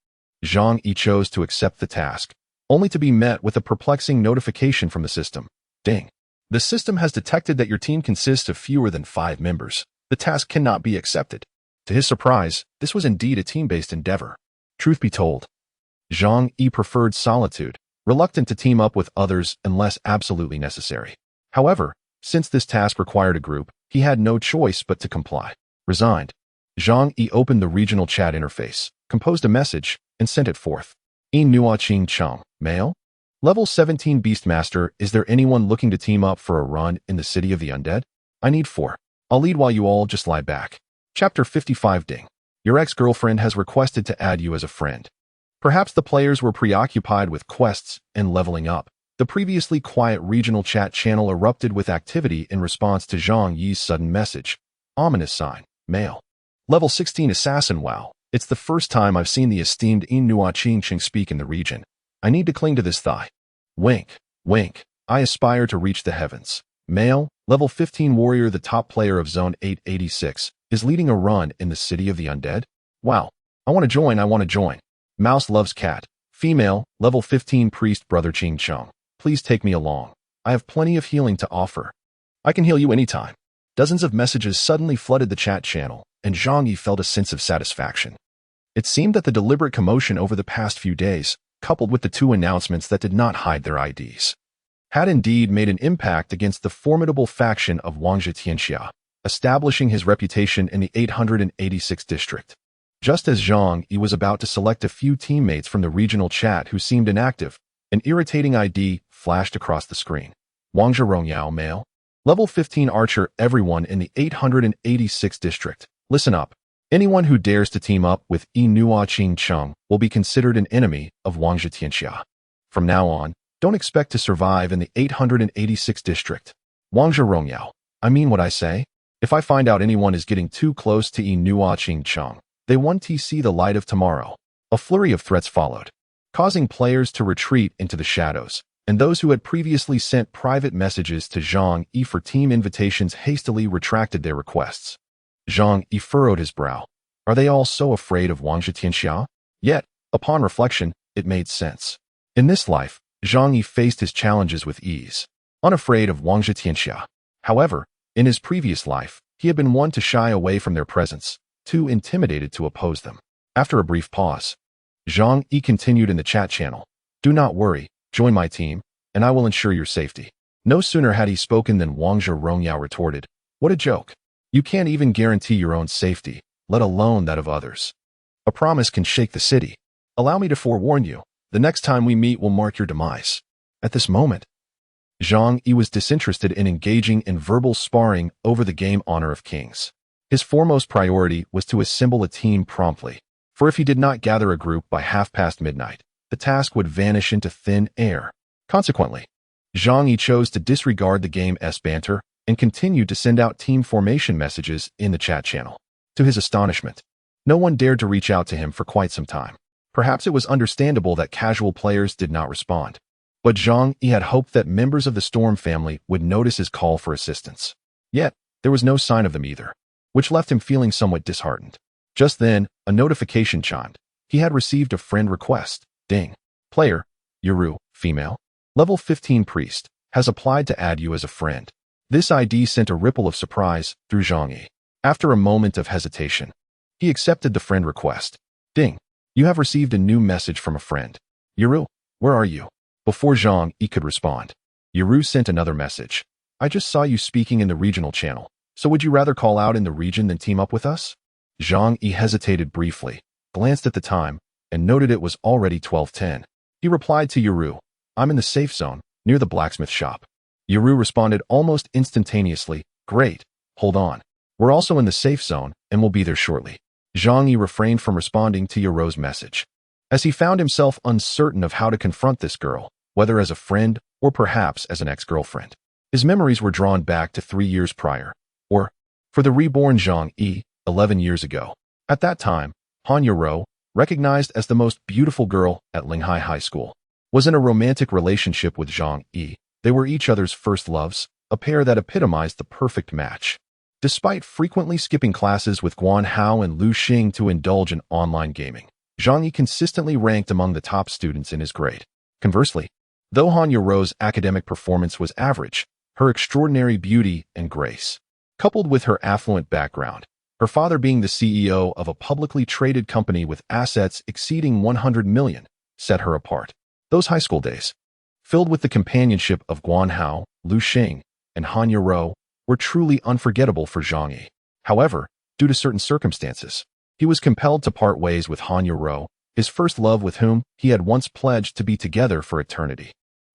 Zhang Yi chose to accept the task, only to be met with a perplexing notification from the system. Ding. The system has detected that your team consists of fewer than 5 members. The task cannot be accepted. To his surprise, this was indeed a team-based endeavor. Truth be told, Zhang Yi preferred solitude, reluctant to team up with others unless absolutely necessary. However, since this task required a group, he had no choice but to comply. Resigned, Zhang Yi opened the regional chat interface, composed a message, and sent it forth. Yin Nua Qing Cheng, male? Level 17 Beastmaster, is there anyone looking to team up for a run in the City of the Undead? I need 4. I'll lead while you all just lie back. Chapter 55 Ding. Your ex-girlfriend has requested to add you as a friend. Perhaps the players were preoccupied with quests and leveling up. The previously quiet regional chat channel erupted with activity in response to Zhang Yi's sudden message. Ominous sign, male. Level 16 Assassin. Wow, it's the first time I've seen the esteemed Yin Nua Qing Ching speak in the region. I need to cling to this thigh. Wink, wink. I aspire to reach the heavens. Male, level 15 warrior, the top player of Zone 886, is leading a run in the City of the Undead. Wow, I want to join. Mouse loves cat. Female, level 15 priest brother Ching Chong. Please take me along. I have plenty of healing to offer. I can heal you anytime. Dozens of messages suddenly flooded the chat channel, and Zhang Yi felt a sense of satisfaction. It seemed that the deliberate commotion over the past few days, coupled with the 2 announcements that did not hide their IDs, had indeed made an impact against the formidable faction of Wangzhe Tianxia, establishing his reputation in the 886th district. Just as Zhang Yi was about to select a few teammates from the regional chat who seemed inactive, an irritating ID flashed across the screen. Wangzhe Rongyao, male. Level 15 archer. Everyone in the 886th district, listen up. Anyone who dares to team up with Yi Nua Qing Cheng will be considered an enemy of Wangzhe Tianxia. From now on, don't expect to survive in the 886th district. Wangzhe Rongyao, I mean what I say. If I find out anyone is getting too close to Yi Nua Qing Cheng, they won't see the light of tomorrow. A flurry of threats followed, causing players to retreat into the shadows, and those who had previously sent private messages to Zhang Yi for team invitations hastily retracted their requests. Zhang Yi furrowed his brow. Are they all so afraid of Wangzhe Tianxia? Yet, upon reflection, it made sense. In this life, Zhang Yi faced his challenges with ease, unafraid of Wangzhe Tianxia. However, in his previous life, he had been one to shy away from their presence, too intimidated to oppose them. After a brief pause, Zhang Yi continued in the chat channel. Do not worry, join my team, and I will ensure your safety. No sooner had he spoken than Wangzhe Rongyao retorted. What a joke. You can't even guarantee your own safety, let alone that of others. A promise can shake the city. Allow me to forewarn you, the next time we meet will mark your demise. At this moment, Zhang Yi was disinterested in engaging in verbal sparring over the game Honor of Kings. His foremost priority was to assemble a team promptly, for if he did not gather a group by past midnight, the task would vanish into thin air. Consequently, Zhang Yi chose to disregard the game's banter and continued to send out team formation messages in the chat channel. To his astonishment, no one dared to reach out to him for quite some time. Perhaps it was understandable that casual players did not respond, but Zhang Yi had hoped that members of the Storm family would notice his call for assistance. Yet, there was no sign of them either, which left him feeling somewhat disheartened. Just then, a notification chimed. He had received a friend request. Ding. Player, Yuru, female. Level 15 Priest, has applied to add you as a friend. This ID sent a ripple of surprise through Zhang Yi. After a moment of hesitation, he accepted the friend request. Ding. You have received a new message from a friend. Yuru, where are you? Before Zhang Yi could respond, Yuru sent another message. I just saw you speaking in the regional channel, so would you rather call out in the region than team up with us? Zhang Yi hesitated briefly, glanced at the time, and noted it was already 12:10. He replied to Yuru, I'm in the safe zone, near the blacksmith shop. Yuru responded almost instantaneously, Great, hold on. We're also in the safe zone, and we'll be there shortly. Zhang Yi refrained from responding to Yuru's message, as he found himself uncertain of how to confront this girl, whether as a friend or perhaps as an ex-girlfriend. His memories were drawn back to 3 years prior, or, for the reborn Zhang Yi, 11 years ago. At that time, Han Yuro, recognized as the most beautiful girl at Linghai High School, was in a romantic relationship with Zhang Yi. They were each other's first loves, a pair that epitomized the perfect match. Despite frequently skipping classes with Guan Hao and Lu Xing to indulge in online gaming, Zhang Yi consistently ranked among the top students in his grade. Conversely, though Han Yuro's academic performance was average, her extraordinary beauty and grace, coupled with her affluent background, her father being the CEO of a publicly traded company with assets exceeding 100 million, set her apart. Those high school days, filled with the companionship of Guan Hao, Lu Xing, and Han Yuro, were truly unforgettable for Zhang Yi. However, due to certain circumstances, he was compelled to part ways with Han Yuro, his first love with whom he had once pledged to be together for eternity.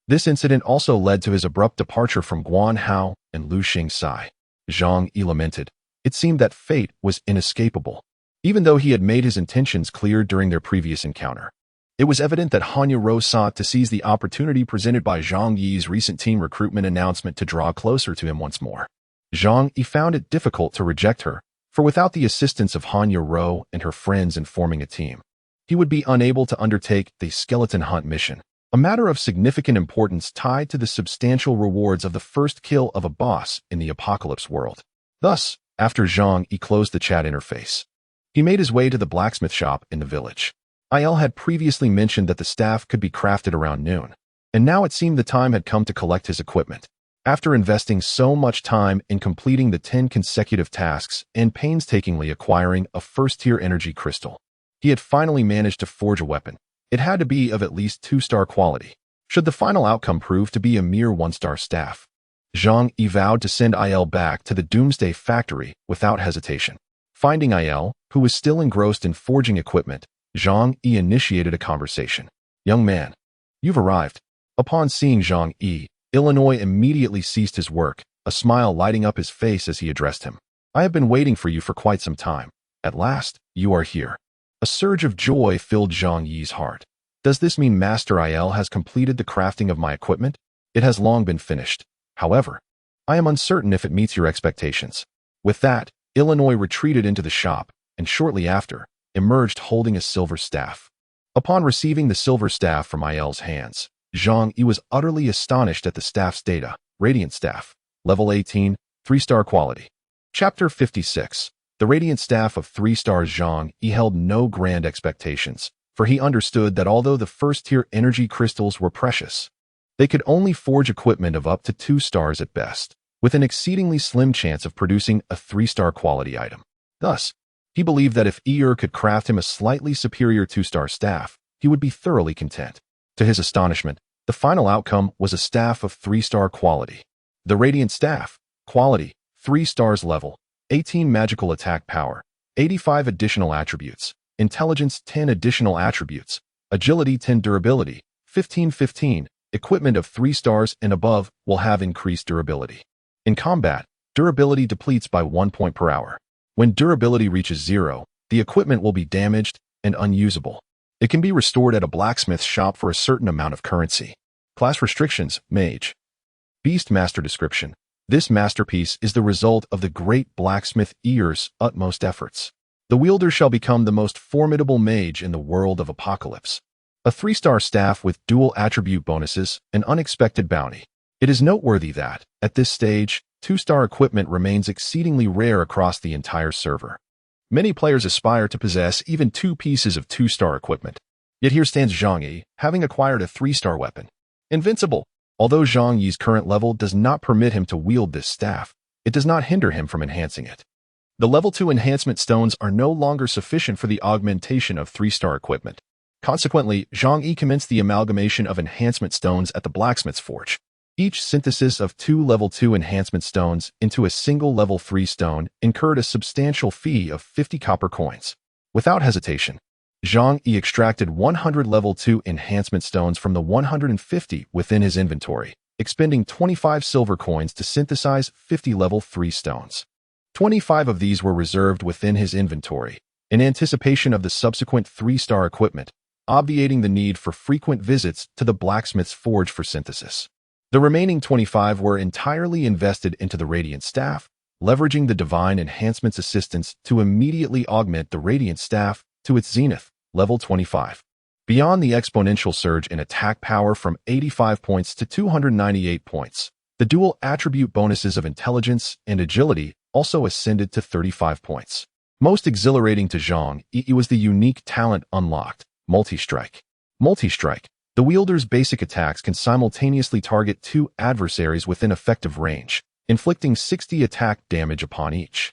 This incident also led to his abrupt departure from Guan Hao and Lu Xing's side. Zhang Yi lamented. It seemed that fate was inescapable, even though he had made his intentions clear during their previous encounter. It was evident that Han Yuro sought to seize the opportunity presented by Zhang Yi's recent team recruitment announcement to draw closer to him once more. Zhang Yi found it difficult to reject her, for without the assistance of Han Yuro and her friends in forming a team, he would be unable to undertake the skeleton hunt mission, a matter of significant importance tied to the substantial rewards of the first kill of a boss in the apocalypse world. Thus, after Zhang Yi closed the chat interface, he made his way to the blacksmith shop in the village. Il had previously mentioned that the staff could be crafted around noon, and now it seemed the time had come to collect his equipment. After investing so much time in completing the 10 consecutive tasks and painstakingly acquiring a first-tier energy crystal, he had finally managed to forge a weapon. It had to be of at least 2-star quality, should the final outcome prove to be a mere 1-star staff. Zhang Yi vowed to send Il back to the Doomsday Factory without hesitation. Finding Il, who was still engrossed in forging equipment, Zhang Yi initiated a conversation. Young man, you've arrived. Upon seeing Zhang Yi, Illinois immediately ceased his work, a smile lighting up his face as he addressed him. I have been waiting for you for quite some time. At last, you are here. A surge of joy filled Zhang Yi's heart. Does this mean Master Il has completed the crafting of my equipment? It has long been finished. However, I am uncertain if it meets your expectations. With that, Illinois retreated into the shop, and shortly after, emerged holding a silver staff. Upon receiving the silver staff from Il's hands, Zhang Yi was utterly astonished at the staff's data. Radiant Staff, Level 18, 3-star quality. Chapter 56. The Radiant Staff of 3 stars. Zhang Yi held no grand expectations, for he understood that although the first-tier energy crystals were precious, they could only forge equipment of up to 2 stars at best, with an exceedingly slim chance of producing a 3-star quality item. Thus, he believed that if could craft him a slightly superior 2-star staff, he would be thoroughly content. To his astonishment, the final outcome was a staff of 3-star quality. The Radiant Staff, quality, 3 stars level, 18 magical attack power, 85 additional attributes, intelligence 10 additional attributes, agility 10 durability, 15 equipment of 3 stars and above will have increased durability. In combat, durability depletes by 1 point per hour. When durability reaches 0, the equipment will be damaged and unusable. It can be restored at a blacksmith shop for a certain amount of currency. Class restrictions, Mage. Beast Master description. This masterpiece is the result of the great blacksmith Ear's utmost efforts. The wielder shall become the most formidable mage in the world of apocalypse. A 3-star staff with dual attribute bonuses, an unexpected bounty. It is noteworthy that, at this stage, 2-star equipment remains exceedingly rare across the entire server. Many players aspire to possess even 2 pieces of 2-star equipment. Yet here stands Zhang Yi, having acquired a 3-star weapon. Invincible. Although Zhang Yi's current level does not permit him to wield this staff, it does not hinder him from enhancing it. The level 2 enhancement stones are no longer sufficient for the augmentation of 3-star equipment. Consequently, Zhang Yi commenced the amalgamation of enhancement stones at the blacksmith's forge. Each synthesis of 2 level 2 enhancement stones into a single level 3 stone incurred a substantial fee of 50 copper coins. Without hesitation, Zhang Yi extracted 100 level 2 enhancement stones from the 150 within his inventory, expending 25 silver coins to synthesize 50 level 3 stones. 25 of these were reserved within his inventory, in anticipation of the subsequent 3-star equipment, obviating the need for frequent visits to the blacksmith's forge for synthesis. The remaining 25 were entirely invested into the Radiant Staff, leveraging the Divine Enhancement's assistance to immediately augment the Radiant Staff to its zenith, level 25. Beyond the exponential surge in attack power from 85 points to 298 points, the dual attribute bonuses of intelligence and agility also ascended to 35 points. Most exhilarating to Zhang Yi was the unique talent unlocked, Multi-Strike. Multi-Strike. The wielder's basic attacks can simultaneously target 2 adversaries within effective range, inflicting 60 attack damage upon each.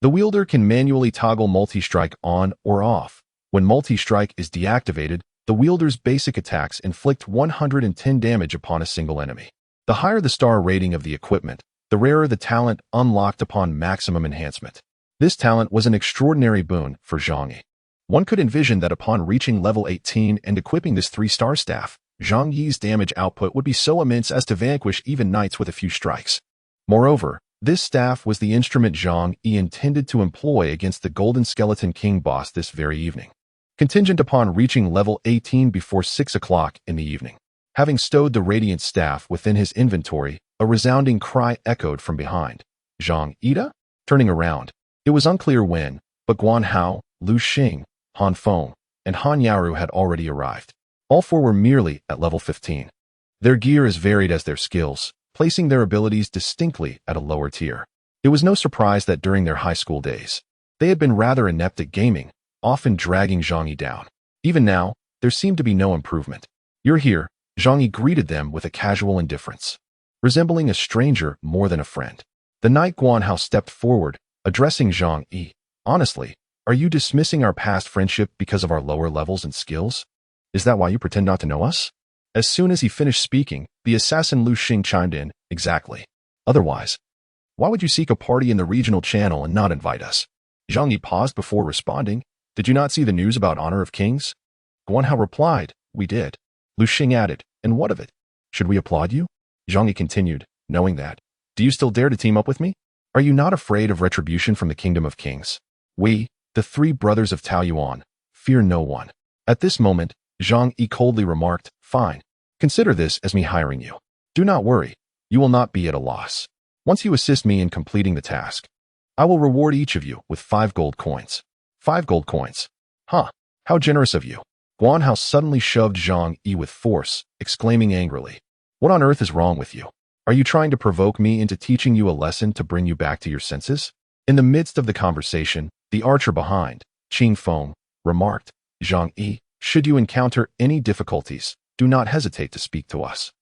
The wielder can manually toggle Multi-Strike on or off. When Multi-Strike is deactivated, the wielder's basic attacks inflict 110 damage upon a single enemy. The higher the star rating of the equipment, the rarer the talent unlocked upon maximum enhancement. This talent was an extraordinary boon for Zhang Yi. One could envision that upon reaching level 18 and equipping this 3-star staff, Zhang Yi's damage output would be so immense as to vanquish even knights with a few strikes. Moreover, this staff was the instrument Zhang Yi intended to employ against the Golden Skeleton King boss this very evening, contingent upon reaching level 18 before 6 o'clock in the evening. Having stowed the Radiant Staff within his inventory, a resounding cry echoed from behind. Zhang Yi? Turning around, it was unclear when, but Guan Hao, Lu Xing, Han Feng, and Han Yaru had already arrived. All 4 were merely at level 15. Their gear is varied as their skills, placing their abilities distinctly at a lower tier. It was no surprise that during their high school days, they had been rather inept at gaming, often dragging Zhang Yi down. Even now, there seemed to be no improvement. "You're here," Zhang Yi greeted them with a casual indifference, resembling a stranger more than a friend. The knight Guan Hao stepped forward, addressing Zhang Yi. "Honestly, are you dismissing our past friendship because of our lower levels and skills? Is that why you pretend not to know us?" As soon as he finished speaking, the assassin Lu Xing chimed in, "Exactly. Otherwise, why would you seek a party in the regional channel and not invite us?" Zhang Yi paused before responding. "Did you not see the news about Honor of Kings?" Guan Hao replied, "We did." Lu Xing added, "And what of it? Should we applaud you?" Zhang Yi continued, "Knowing that, do you still dare to team up with me? Are you not afraid of retribution from the Kingdom of Kings? We, the 3 brothers of Taoyuan, fear no one." At this moment, Zhang Yi coldly remarked, "Fine. Consider this as me hiring you. Do not worry. You will not be at a loss. Once you assist me in completing the task, I will reward each of you with 5 gold coins. 5 gold coins. Huh. How generous of you." Guan Hao suddenly shoved Zhang Yi with force, exclaiming angrily, "What on earth is wrong with you? Are you trying to provoke me into teaching you a lesson to bring you back to your senses?" In the midst of the conversation, the archer behind, Qing Feng, remarked, "Zhang Yi, should you encounter any difficulties, do not hesitate to speak to us.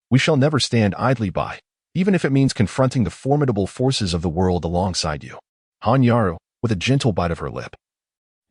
We shall never stand idly by, even if it means confronting the formidable forces of the world alongside you." Han Yaru, with a gentle bite of her lip,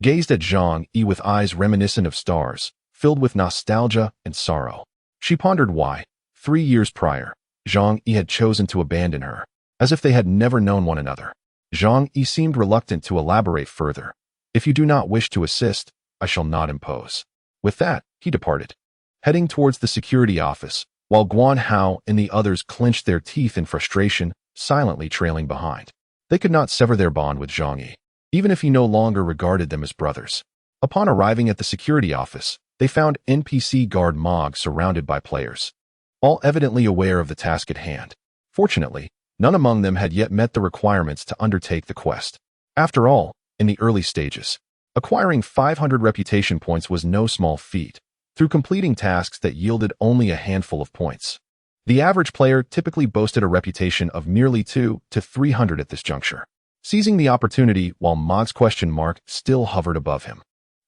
gazed at Zhang Yi with eyes reminiscent of stars, filled with nostalgia and sorrow. She pondered why, 3 years prior, Zhang Yi had chosen to abandon her, as if they had never known one another. Zhang Yi seemed reluctant to elaborate further. "If you do not wish to assist, I shall not impose." With that, he departed, heading towards the security office, while Guan Hao and the others clenched their teeth in frustration, silently trailing behind. They could not sever their bond with Zhang Yi, even if he no longer regarded them as brothers. Upon arriving at the security office, they found NPC guard Mog surrounded by players, all evidently aware of the task at hand. Fortunately, none among them had yet met the requirements to undertake the quest. After all, in the early stages, acquiring 500 reputation points was no small feat, through completing tasks that yielded only a handful of points. The average player typically boasted a reputation of merely 200 to 300 at this juncture. Seizing the opportunity while Mog's question mark still hovered above him,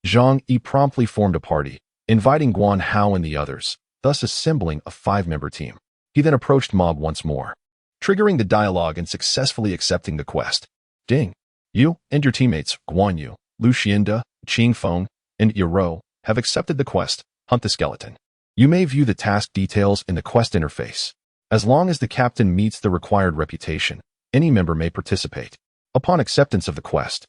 Zhang Yi promptly formed a party, inviting Guan Hao and the others, thus assembling a 5-member team. He then approached Mob once more, triggering the dialogue and successfully accepting the quest. Ding! You and your teammates, Guan Yu, Lu Xianda, Qing Feng, and Yero, have accepted the quest, Hunt the Skeleton. You may view the task details in the quest interface. As long as the captain meets the required reputation, any member may participate. Upon acceptance of the quest,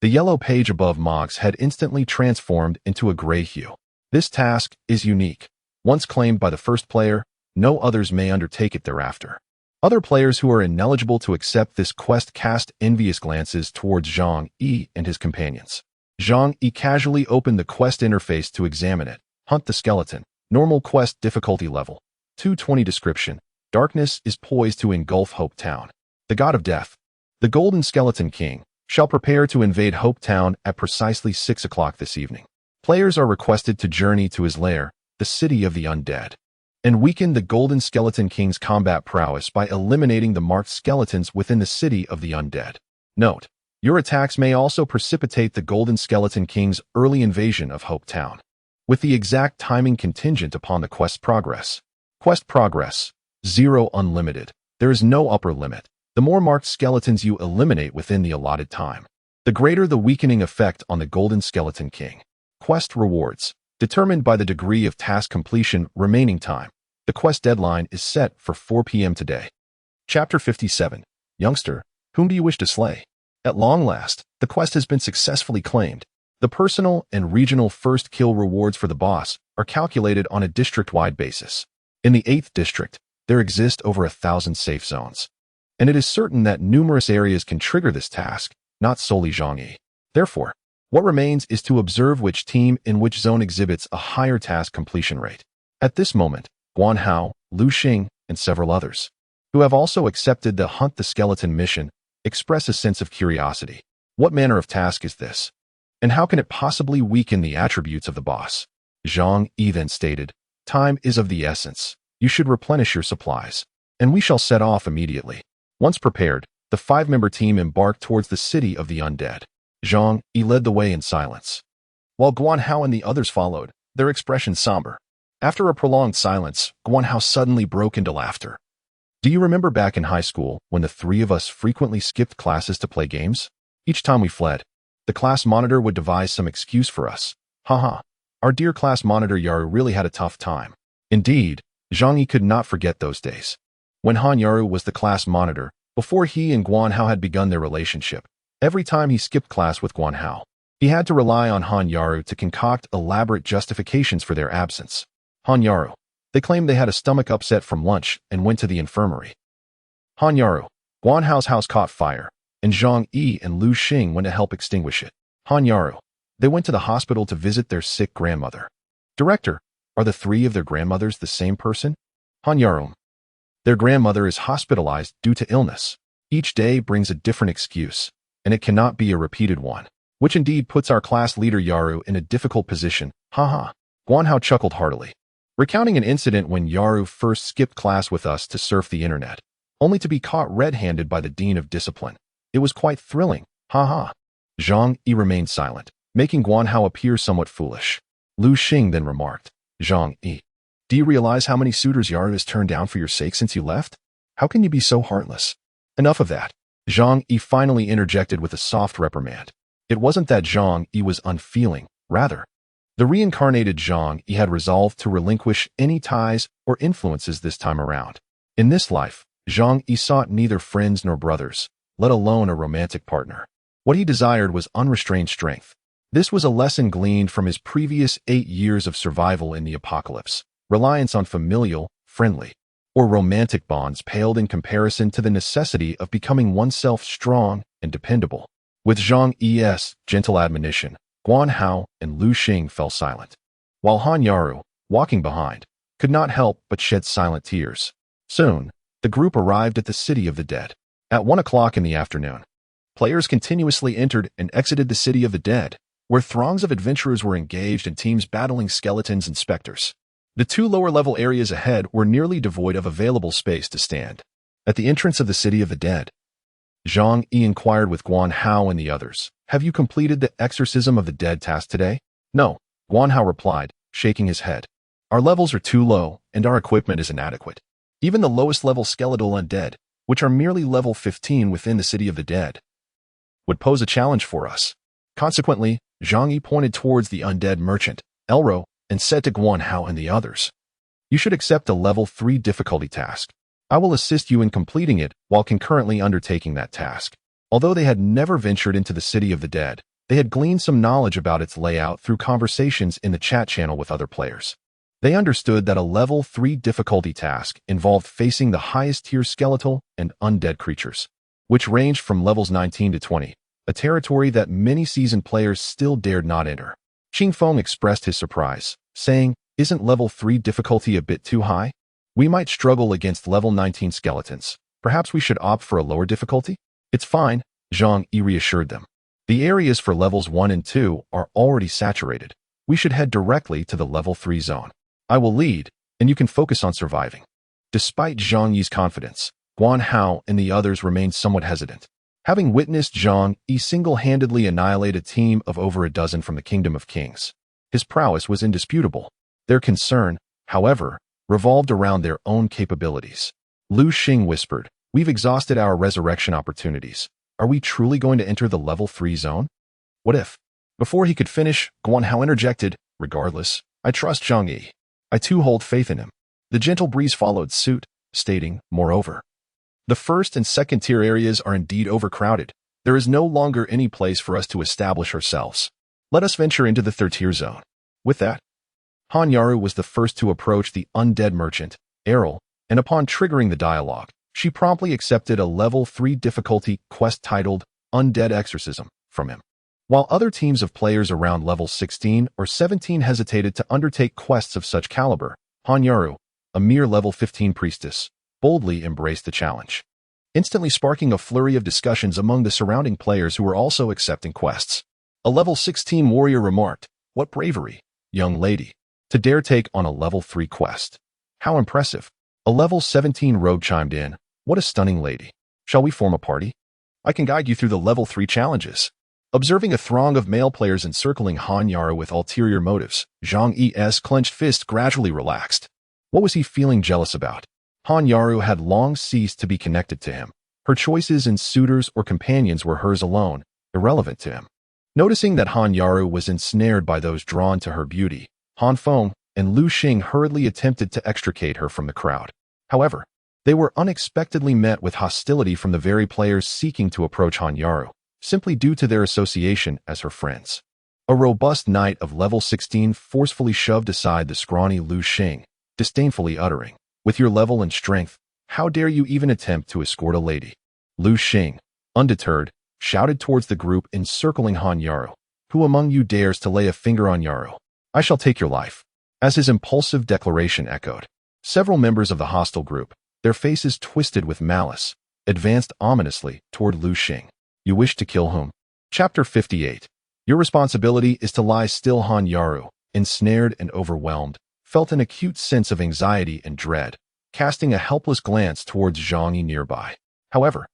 the yellow page above Mog's head instantly transformed into a gray hue. This task is unique. Once claimed by the first player, no others may undertake it thereafter. Other players who are ineligible to accept this quest cast envious glances towards Zhang Yi and his companions. Zhang Yi casually opened the quest interface to examine it. Hunt the Skeleton. Normal quest difficulty level. 220 description. Darkness is poised to engulf Hope Town. The God of Death, the Golden Skeleton King, shall prepare to invade Hope Town at precisely 6 o'clock this evening. Players are requested to journey to his lair, the City of the Undead, and weaken the Golden Skeleton King's combat prowess by eliminating the marked skeletons within the City of the Undead. Note, your attacks may also precipitate the Golden Skeleton King's early invasion of Hope Town, with the exact timing contingent upon the quest's progress. Quest progress, 0 unlimited. There is no upper limit. The more marked skeletons you eliminate within the allotted time, the greater the weakening effect on the Golden Skeleton King. Quest rewards, determined by the degree of task completion remaining time. The quest deadline is set for 4 p.m. today. Chapter 57. Youngster, whom do you wish to slay? At long last, the quest has been successfully claimed. The personal and regional first kill rewards for the boss are calculated on a district-wide basis. In the 8th district, there exist over 1,000 safe zones, and it is certain that numerous areas can trigger this task, not solely Zhang Yi. Therefore, what remains is to observe which team in which zone exhibits a higher task completion rate. At this moment, Guan Hao, Lu Xing, and several others, who have also accepted the Hunt the Skeleton mission, express a sense of curiosity. What manner of task is this? And how can it possibly weaken the attributes of the boss? Zhang Yi then stated, time is of the essence. You should replenish your supplies, and we shall set off immediately. Once prepared, the 5-member team embarked towards the City of the Undead. Zhang Yi led the way in silence, while Guan Hao and the others followed, their expressions somber. After a prolonged silence, Guan Hao suddenly broke into laughter. Do you remember back in high school when the 3 of us frequently skipped classes to play games? Each time we fled, the class monitor would devise some excuse for us. Haha, our dear class monitor Yaru really had a tough time. Indeed, Zhang Yi could not forget those days, when Han Yaru was the class monitor, before he and Guan Hao had begun their relationship. Every time he skipped class with Guan Hao, he had to rely on Han Yaru to concoct elaborate justifications for their absence. Han Yaru, they claimed they had a stomach upset from lunch and went to the infirmary. Han Yaru, Guan Hao's house caught fire, and Zhang Yi and Lu Xing went to help extinguish it. Han Yaru, they went to the hospital to visit their sick grandmother. Director, are the 3 of their grandmothers the same person? Han Yaru, their grandmother is hospitalized due to illness. Each day brings a different excuse, and it cannot be a repeated one, which indeed puts our class leader Yaru in a difficult position. Haha. Guan Hao chuckled heartily, recounting an incident when Yaru first skipped class with us to surf the internet, only to be caught red-handed by the Dean of Discipline. It was quite thrilling. Haha. Zhang Yi remained silent, making Guan Hao appear somewhat foolish. Lu Xing then remarked, Zhang Yi, do you realize how many suitors Yaru has turned down for your sake since you left? How can you be so heartless? Enough of that. Zhang Yi finally interjected with a soft reprimand. It wasn't that Zhang Yi was unfeeling, rather, the reincarnated Zhang Yi had resolved to relinquish any ties or influences this time around. In this life, Zhang Yi sought neither friends nor brothers, let alone a romantic partner. What he desired was unrestrained strength. This was a lesson gleaned from his previous 8 years of survival in the apocalypse. Reliance on familial, friendly, or romantic bonds paled in comparison to the necessity of becoming oneself strong and dependable. With Zhang Yi's gentle admonition, Guan Hao and Lu Xing fell silent, while Han Yaru, walking behind, could not help but shed silent tears. Soon, the group arrived at the City of the Dead. At 1 o'clock in the afternoon, players continuously entered and exited the City of the Dead, where throngs of adventurers were engaged in teams battling skeletons and specters. The 2 lower-level areas ahead were nearly devoid of available space to stand. At the entrance of the City of the Dead, Zhang Yi inquired with Guan Hao and the others, have you completed the exorcism of the dead task today? No, Guan Hao replied, shaking his head. Our levels are too low, and our equipment is inadequate. Even the lowest level skeletal undead, which are merely level 15 within the City of the Dead, would pose a challenge for us. Consequently, Zhang Yi pointed towards the undead merchant, Elro, and said to Guan Hao and the others, "You should accept a level 3 difficulty task. I will assist you in completing it while concurrently undertaking that task." Although they had never ventured into the City of the Dead, they had gleaned some knowledge about its layout through conversations in the chat channel with other players. They understood that a level 3 difficulty task involved facing the highest tier skeletal and undead creatures, which ranged from levels 19 to 20, a territory that many seasoned players still dared not enter. Qingfeng expressed his surprise, saying, "Isn't level 3 difficulty a bit too high? We might struggle against level 19 skeletons. Perhaps we should opt for a lower difficulty?" "It's fine," Zhang Yi reassured them. "The areas for levels 1 and 2 are already saturated. We should head directly to the level 3 zone. I will lead, and you can focus on surviving." Despite Zhang Yi's confidence, Guan Hao and the others remained somewhat hesitant. Having witnessed Zhang Yi single-handedly annihilate a team of over a dozen from the Kingdom of Kings, his prowess was indisputable. Their concern, however, revolved around their own capabilities. Lu Xing whispered, "We've exhausted our resurrection opportunities. Are we truly going to enter the level 3 zone? What if?" Before he could finish, Guan Hao interjected, "Regardless, I trust Zhang Yi. I too hold faith in him." The gentle breeze followed suit, stating, "Moreover, the first and second tier areas are indeed overcrowded. There is no longer any place for us to establish ourselves. Let us venture into the third tier zone." With that, Han Yaru was the first to approach the undead merchant, Errol, and upon triggering the dialogue, she promptly accepted a level 3 difficulty quest titled Undead Exorcism from him. While other teams of players around level 16 or 17 hesitated to undertake quests of such caliber, Han Yaru, a mere level 15 priestess, boldly embraced the challenge, instantly sparking a flurry of discussions among the surrounding players who were also accepting quests. A level 16 warrior remarked, "What bravery, young lady, to dare take on a level 3 quest. How impressive." A level 17 rogue chimed in, "What a stunning lady. Shall we form a party? I can guide you through the level 3 challenges." Observing a throng of male players encircling Han Yaru with ulterior motives, Zhang Yi's clenched fist gradually relaxed. What was he feeling jealous about? Han Yaru had long ceased to be connected to him. Her choices in suitors or companions were hers alone, irrelevant to him. Noticing that Han Yaru was ensnared by those drawn to her beauty, Han Feng and Lu Xing hurriedly attempted to extricate her from the crowd. However, they were unexpectedly met with hostility from the very players seeking to approach Han Yaru, simply due to their association as her friends. A robust knight of level 16 forcefully shoved aside the scrawny Lu Xing, disdainfully uttering, "With your level and strength, how dare you even attempt to escort a lady?" Lu Xing, undeterred, shouted towards the group encircling Han Yaru, "Who among you dares to lay a finger on Yaru? I shall take your life." As his impulsive declaration echoed, several members of the hostile group, their faces twisted with malice, advanced ominously toward Lu Xing. "You wish to kill whom?" Chapter 58. Your responsibility is to lie still. Han Yaru, ensnared and overwhelmed, felt an acute sense of anxiety and dread, casting a helpless glance towards Zhang Yi nearby. However,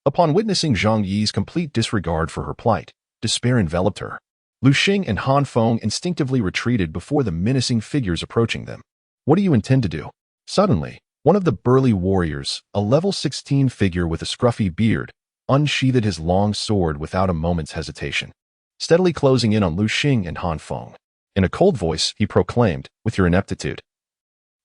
upon witnessing Zhang Yi's complete disregard for her plight, despair enveloped her. Lu Xing and Han Feng instinctively retreated before the menacing figures approaching them. "What do you intend to do?" Suddenly, one of the burly warriors, a level 16 figure with a scruffy beard, unsheathed his long sword without a moment's hesitation, steadily closing in on Lu Xing and Han Feng. In a cold voice, he proclaimed, "With your ineptitude,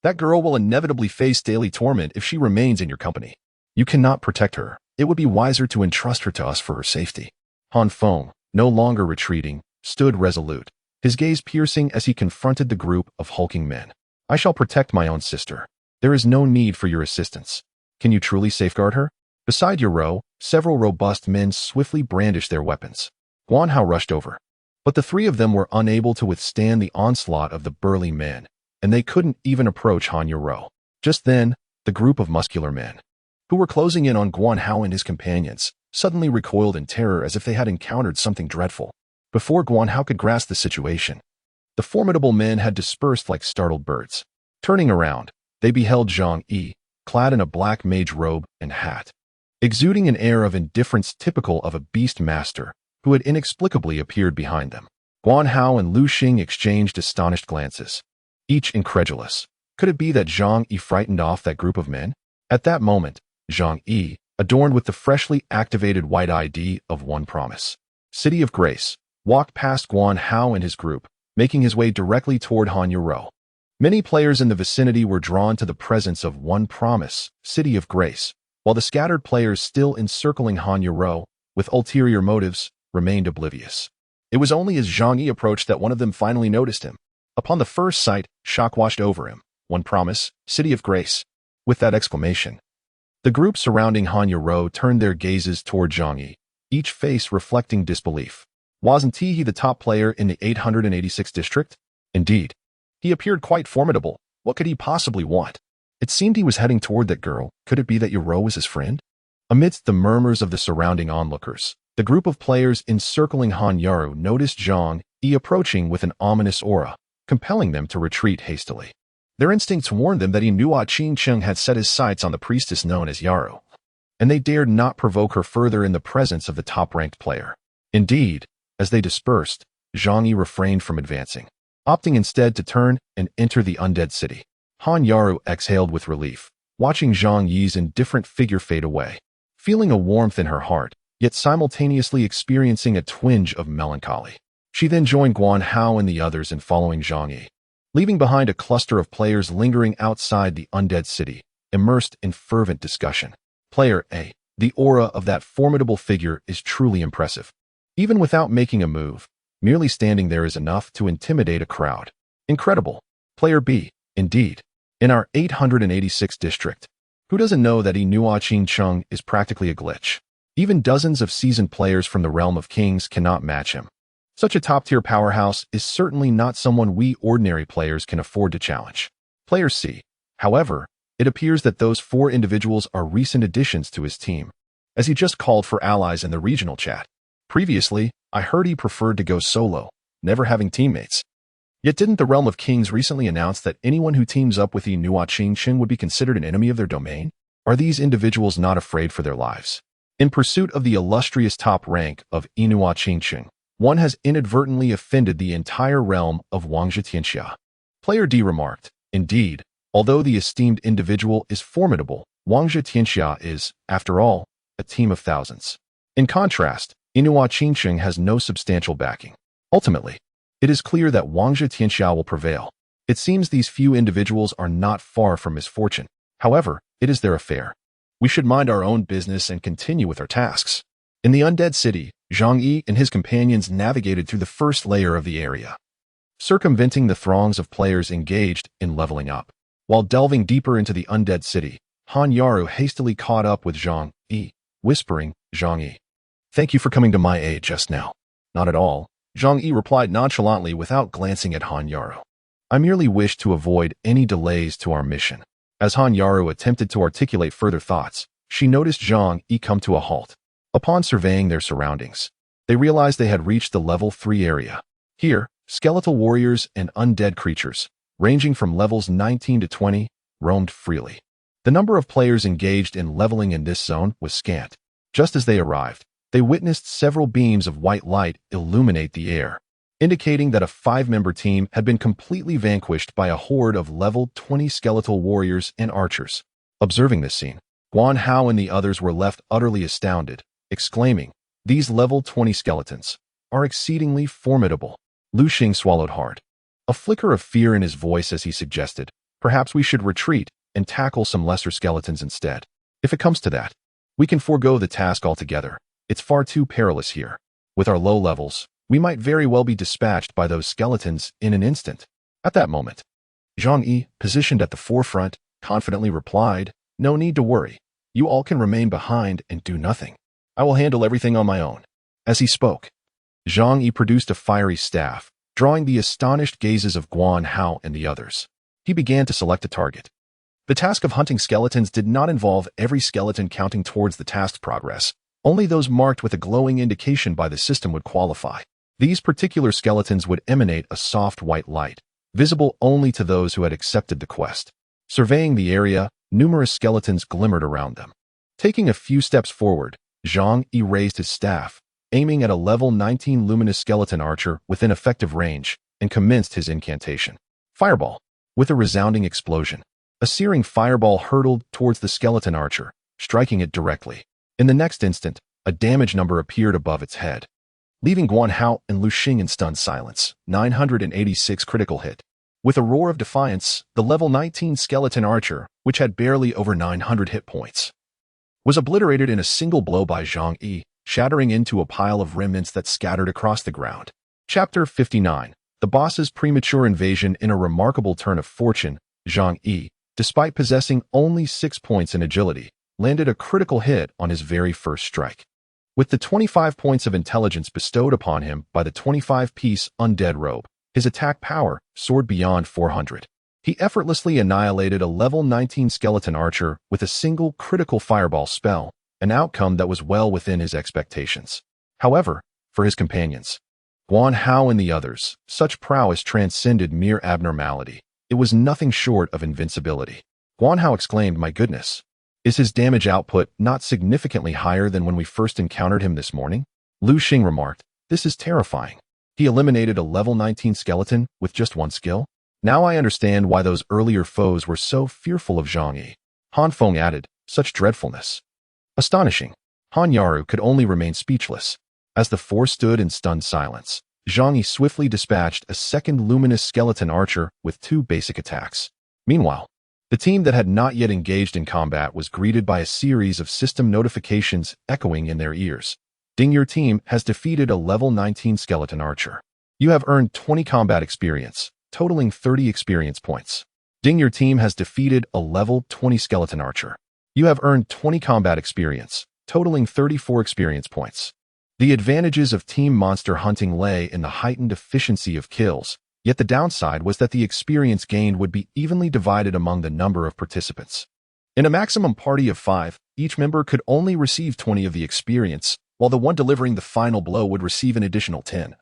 that girl will inevitably face daily torment if she remains in your company. You cannot protect her. It would be wiser to entrust her to us for her safety." Han Feng, no longer retreating, stood resolute, his gaze piercing as he confronted the group of hulking men. "I shall protect my own sister. There is no need for your assistance. Can you truly safeguard her?" Beside Yoro, several robust men swiftly brandished their weapons. Guan Hao rushed over, but the three of them were unable to withstand the onslaught of the burly men, and they couldn't even approach Han Yoro. Just then, the group of muscular men, who were closing in on Guan Hao and his companions, suddenly recoiled in terror as if they had encountered something dreadful. Before Guan Hao could grasp the situation, the formidable men had dispersed like startled birds. Turning around, they beheld Zhang Yi, clad in a black mage robe and hat, exuding an air of indifference typical of a beast master who had inexplicably appeared behind them. Guan Hao and Lu Xing exchanged astonished glances. each incredulous. Could it be that Zhang Yi frightened off that group of men? At that moment, Zhang Yi, adorned with the freshly activated white ID of One Promise, City of Grace, walked past Guan Hao and his group, making his way directly toward Han Yuro. Many players in the vicinity were drawn to the presence of One Promise, City of Grace, while the scattered players still encircling Han Yuro, with ulterior motives, remained oblivious. It was only as Zhang Yi approached that one of them finally noticed him. Upon the first sight, shock washed over him. One Promise, City of Grace. With that exclamation, the group surrounding Han Yuro turned their gazes toward Zhang Yi, each face reflecting disbelief. Wasn't he the top player in the 886th district? Indeed. He appeared quite formidable. What could he possibly want? It seemed he was heading toward that girl. Could it be that Yuro was his friend? Amidst the murmurs of the surrounding onlookers, the group of players encircling Han Yuro noticed Zhang Yi approaching with an ominous aura, compelling them to retreat hastily. Their instincts warned them that Inua Qingcheng had set his sights on the priestess known as Yaro, and they dared not provoke her further in the presence of the top-ranked player. Indeed, as they dispersed, Zhang Yi refrained from advancing, opting instead to turn and enter the undead city. Han Yaro exhaled with relief, watching Zhang Yi's indifferent figure fade away, feeling a warmth in her heart, yet simultaneously experiencing a twinge of melancholy. She then joined Guan Hao and the others in following Zhang Yi, leaving behind a cluster of players lingering outside the undead city, immersed in fervent discussion. Player A. The aura of that formidable figure is truly impressive. Even without making a move, merely standing there is enough to intimidate a crowd. Incredible. Player B. Indeed. In our 886th district, who doesn't know that Inua Qingcheng is practically a glitch? Even dozens of seasoned players from the realm of kings cannot match him. Such a top-tier powerhouse is certainly not someone we ordinary players can afford to challenge. Player C. However, it appears that those 4 individuals are recent additions to his team, as he just called for allies in the regional chat. Previously, I heard he preferred to go solo, never having teammates. Yet didn't the Realm of Kings recently announce that anyone who teams up with Inua Qingcheng would be considered an enemy of their domain? Are these individuals not afraid for their lives? In pursuit of the illustrious top rank of Inua Qingcheng, one has inadvertently offended the entire realm of Wangzhe Tianxia. Player D remarked, indeed, although the esteemed individual is formidable, Wangzhe Tianxia is, after all, a team of thousands. In contrast, Inua Qingcheng has no substantial backing. Ultimately, it is clear that Wangzhe Tianxia will prevail. It seems these few individuals are not far from misfortune. However, it is their affair. We should mind our own business and continue with our tasks. In the undead city, Zhang Yi and his companions navigated through the first layer of the area, circumventing the throngs of players engaged in leveling up. While delving deeper into the undead city, Han Yaru hastily caught up with Zhang Yi, whispering, Zhang Yi, thank you for coming to my aid just now. Not at all, Zhang Yi replied nonchalantly without glancing at Han Yaru. I merely wish to avoid any delays to our mission. As Han Yaru attempted to articulate further thoughts, she noticed Zhang Yi come to a halt. Upon surveying their surroundings, they realized they had reached the level 3 area. Here, skeletal warriors and undead creatures, ranging from levels 19 to 20, roamed freely. The number of players engaged in leveling in this zone was scant. Just as they arrived, they witnessed several beams of white light illuminate the air, indicating that a 5-member team had been completely vanquished by a horde of level 20 skeletal warriors and archers. Observing this scene, Guan Hao and the others were left utterly astounded, exclaiming, these level 20 skeletons are exceedingly formidable. Lu Xing swallowed hard, a flicker of fear in his voice as he suggested, perhaps we should retreat and tackle some lesser skeletons instead. If it comes to that, we can forego the task altogether. It's far too perilous here. With our low levels, we might very well be dispatched by those skeletons in an instant. At that moment, Zhang Yi, positioned at the forefront, confidently replied, no need to worry. You all can remain behind and do nothing. I will handle everything on my own. As he spoke, Zhang Yi produced a fiery staff, drawing the astonished gazes of Guan Hao and the others. He began to select a target. The task of hunting skeletons did not involve every skeleton counting towards the task's progress. Only those marked with a glowing indication by the system would qualify. These particular skeletons would emanate a soft white light, visible only to those who had accepted the quest. Surveying the area, numerous skeletons glimmered around them. Taking a few steps forward, Zhang Yi raised his staff, aiming at a level 19 luminous skeleton archer within effective range, and commenced his incantation. Fireball. With a resounding explosion, a searing fireball hurtled towards the skeleton archer, striking it directly. In the next instant, a damage number appeared above its head, leaving Guan Hao and Lu Xing in stunned silence. 986 critical hit. With a roar of defiance, the level 19 skeleton archer, which had barely over 900 hit points, was obliterated in a single blow by Zhang Yi, shattering into a pile of remnants that scattered across the ground. Chapter 59. The boss's premature invasion. In a remarkable turn of fortune, Zhang Yi, despite possessing only 6 points in agility, landed a critical hit on his very first strike. With the 25 points of intelligence bestowed upon him by the 25-piece undead robe, his attack power soared beyond 400. He effortlessly annihilated a level 19 skeleton archer with a single critical fireball spell, an outcome that was well within his expectations. However, for his companions, Guan Hao and the others, such prowess transcended mere abnormality. It was nothing short of invincibility. Guan Hao exclaimed, "My goodness! Is his damage output not significantly higher than when we first encountered him this morning?" Lu Xing remarked, "This is terrifying. He eliminated a level 19 skeleton with just one skill? Now I understand why those earlier foes were so fearful of Zhang Yi." Han Feng added, "Such dreadfulness." Astonishing. Han Yaru could only remain speechless. As the four stood in stunned silence, Zhang Yi swiftly dispatched a second luminous skeleton archer with 2 basic attacks. Meanwhile, the team that had not yet engaged in combat was greeted by a series of system notifications echoing in their ears. "Ding, your team has defeated a level 19 skeleton archer. You have earned 20 combat experience, totaling 30 experience points. Ding, your team has defeated a level 20 skeleton archer. You have earned 20 combat experience, totaling 34 experience points." The advantages of team monster hunting lay in the heightened efficiency of kills, yet the downside was that the experience gained would be evenly divided among the number of participants. In a maximum party of 5, each member could only receive 20 of the experience, while the one delivering the final blow would receive an additional 10,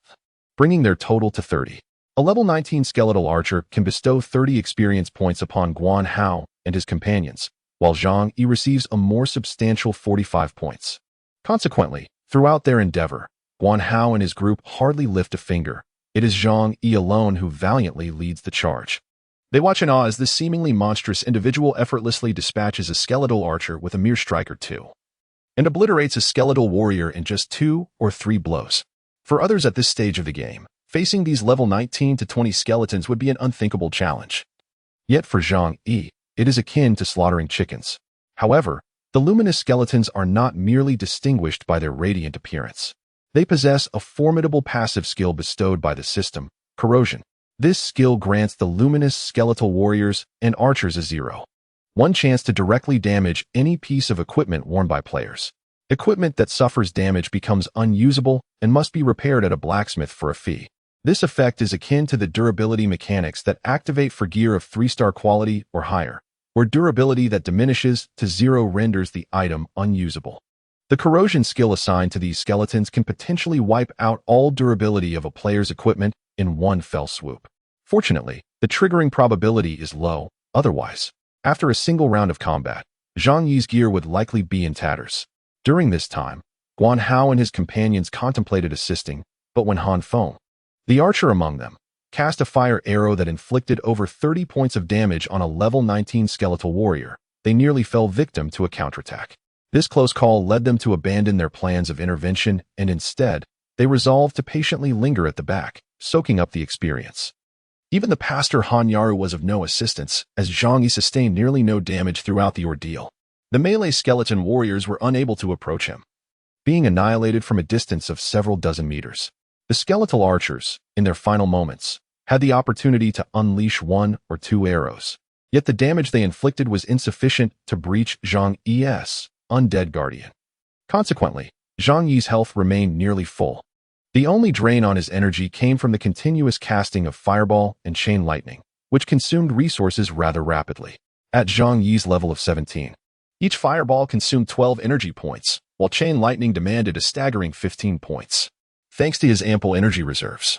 bringing their total to 30. A level 19 skeletal archer can bestow 30 experience points upon Guan Hao and his companions, while Zhang Yi receives a more substantial 45 points. Consequently, throughout their endeavor, Guan Hao and his group hardly lift a finger. It is Zhang Yi alone who valiantly leads the charge. They watch in awe as this seemingly monstrous individual effortlessly dispatches a skeletal archer with a mere strike or 2, and obliterates a skeletal warrior in just 2 or 3 blows. For others at this stage of the game, facing these level 19 to 20 skeletons would be an unthinkable challenge. Yet for Zhang Yi, it is akin to slaughtering chickens. However, the luminous skeletons are not merely distinguished by their radiant appearance. They possess a formidable passive skill bestowed by the system, corrosion. This skill grants the luminous skeletal warriors and archers a 0.1 chance to directly damage any piece of equipment worn by players. Equipment that suffers damage becomes unusable and must be repaired at a blacksmith for a fee. This effect is akin to the durability mechanics that activate for gear of 3-star quality or higher, where durability that diminishes to 0 renders the item unusable. The corrosion skill assigned to these skeletons can potentially wipe out all durability of a player's equipment in one fell swoop. Fortunately, the triggering probability is low. Otherwise, after a single round of combat, Zhang Yi's gear would likely be in tatters. During this time, Guan Hao and his companions contemplated assisting, but when Han Feng, the archer among them, cast a fire arrow that inflicted over 30 points of damage on a level 19 skeletal warrior, they nearly fell victim to a counterattack. This close call led them to abandon their plans of intervention, and instead, they resolved to patiently linger at the back, soaking up the experience. Even the pastor Han Yaru was of no assistance, as Zhang Yi sustained nearly no damage throughout the ordeal. The melee skeleton warriors were unable to approach him, being annihilated from a distance of several dozen meters. The skeletal archers, in their final moments, had the opportunity to unleash 1 or 2 arrows, yet the damage they inflicted was insufficient to breach Zhang Yi's undead guardian. Consequently, Zhang Yi's health remained nearly full. The only drain on his energy came from the continuous casting of fireball and chain lightning, which consumed resources rather rapidly. At Zhang Yi's level of 17, each fireball consumed 12 energy points, while chain lightning demanded a staggering 15 points. Thanks to his ample energy reserves,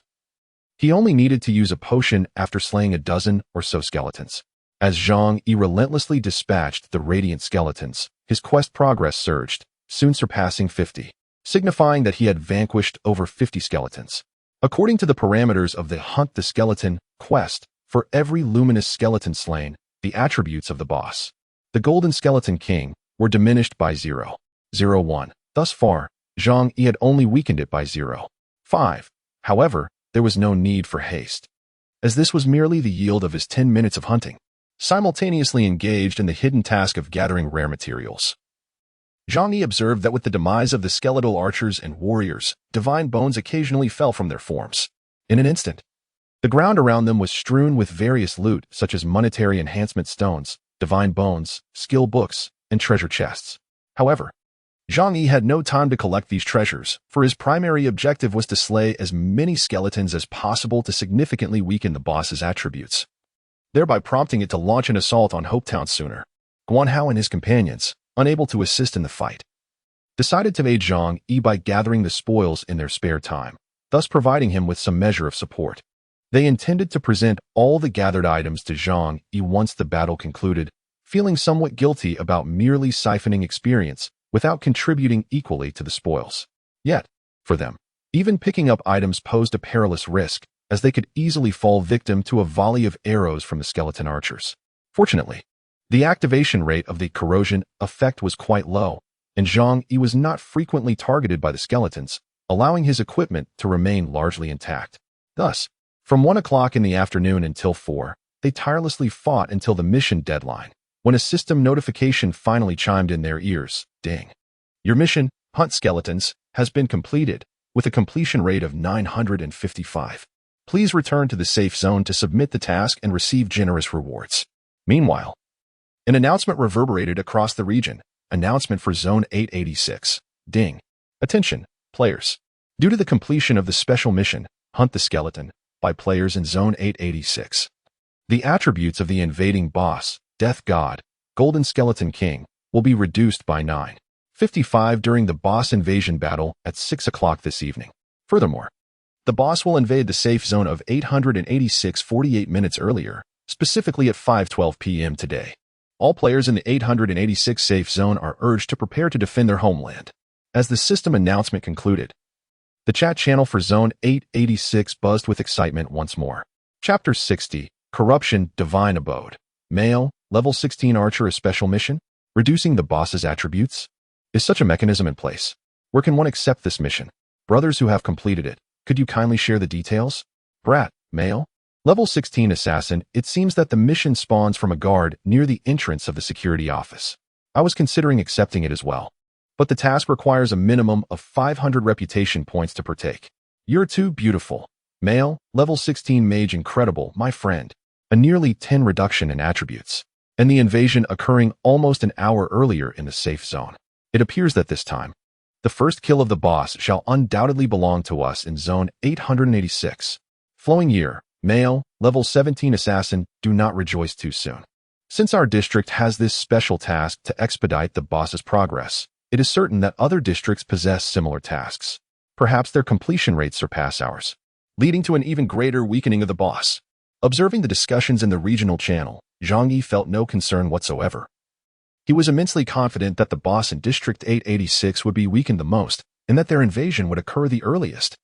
he only needed to use a potion after slaying a dozen or so skeletons. As Zhang Yi relentlessly dispatched the radiant skeletons, his quest progress surged, soon surpassing 50, signifying that he had vanquished over 50 skeletons. According to the parameters of the Hunt the Skeleton quest, For every luminous skeleton slain, the attributes of the boss, the Golden Skeleton King, were diminished by 0.01. Thus far, Zhang Yi had only weakened it by 0.5. However, there was no need for haste, as this was merely the yield of his 10 minutes of hunting, simultaneously engaged in the hidden task of gathering rare materials. Zhang Yi observed that with the demise of the skeletal archers and warriors, divine bones occasionally fell from their forms. In an instant, the ground around them was strewn with various loot such as monetary enhancement stones, divine bones, skill books, and treasure chests. However, Zhang Yi had no time to collect these treasures, for his primary objective was to slay as many skeletons as possible to significantly weaken the boss's attributes, thereby prompting it to launch an assault on Hopetown sooner. Guan Hao and his companions, unable to assist in the fight, decided to aid Zhang Yi by gathering the spoils in their spare time, thus providing him with some measure of support. They intended to present all the gathered items to Zhang Yi once the battle concluded, feeling somewhat guilty about merely siphoning experience without contributing equally to the spoils. Yet, for them, even picking up items posed a perilous risk, as they could easily fall victim to a volley of arrows from the skeleton archers. Fortunately, the activation rate of the corrosion effect was quite low, and Zhang Yi was not frequently targeted by the skeletons, allowing his equipment to remain largely intact. Thus, from 1 o'clock in the afternoon until 4, they tirelessly fought until the mission deadline, when a system notification finally chimed in their ears. Ding. Your mission, Hunt Skeletons, has been completed, with a completion rate of 955. Please return to the safe zone to submit the task and receive generous rewards. Meanwhile, an announcement reverberated across the region. Announcement for Zone 886. Ding. Attention, players. Due to the completion of the special mission, Hunt the Skeleton, by players in Zone 886, the attributes of the invading boss, Death God, Golden Skeleton King, will be reduced by 9.55 during the boss invasion battle at 6 o'clock this evening. Furthermore, the boss will invade the safe zone of 886 48 minutes earlier, specifically at 5:12 p.m. today. All players in the 886 safe zone are urged to prepare to defend their homeland. As the system announcement concluded, the chat channel for Zone 886 buzzed with excitement once more. Chapter 60, Corruption Divine Abode. Male, Level 16 Archer a special mission? Reducing the boss's attributes? Is such a mechanism in place? Where can one accept this mission? Brothers who have completed it, could you kindly share the details? Brat, Male, Level 16 Assassin. It seems that the mission spawns from a guard near the entrance of the security office. I was considering accepting it as well, but the task requires a minimum of 500 reputation points to partake. You're too beautiful. Male, Level 16 Mage. Incredible, my friend. A nearly 10 reduction in attributes, and the invasion occurring almost an hour earlier in the safe zone. It appears that this time, the first kill of the boss shall undoubtedly belong to us in Zone 886. Flowing Year, Male, Level 17 Assassin. Do not rejoice too soon. Since our district has this special task to expedite the boss's progress, it is certain that other districts possess similar tasks. Perhaps their completion rates surpass ours, leading to an even greater weakening of the boss. Observing the discussions in the regional channel, Zhang Yi felt no concern whatsoever. He was immensely confident that the boss in District 886 would be weakened the most, and that their invasion would occur the earliest.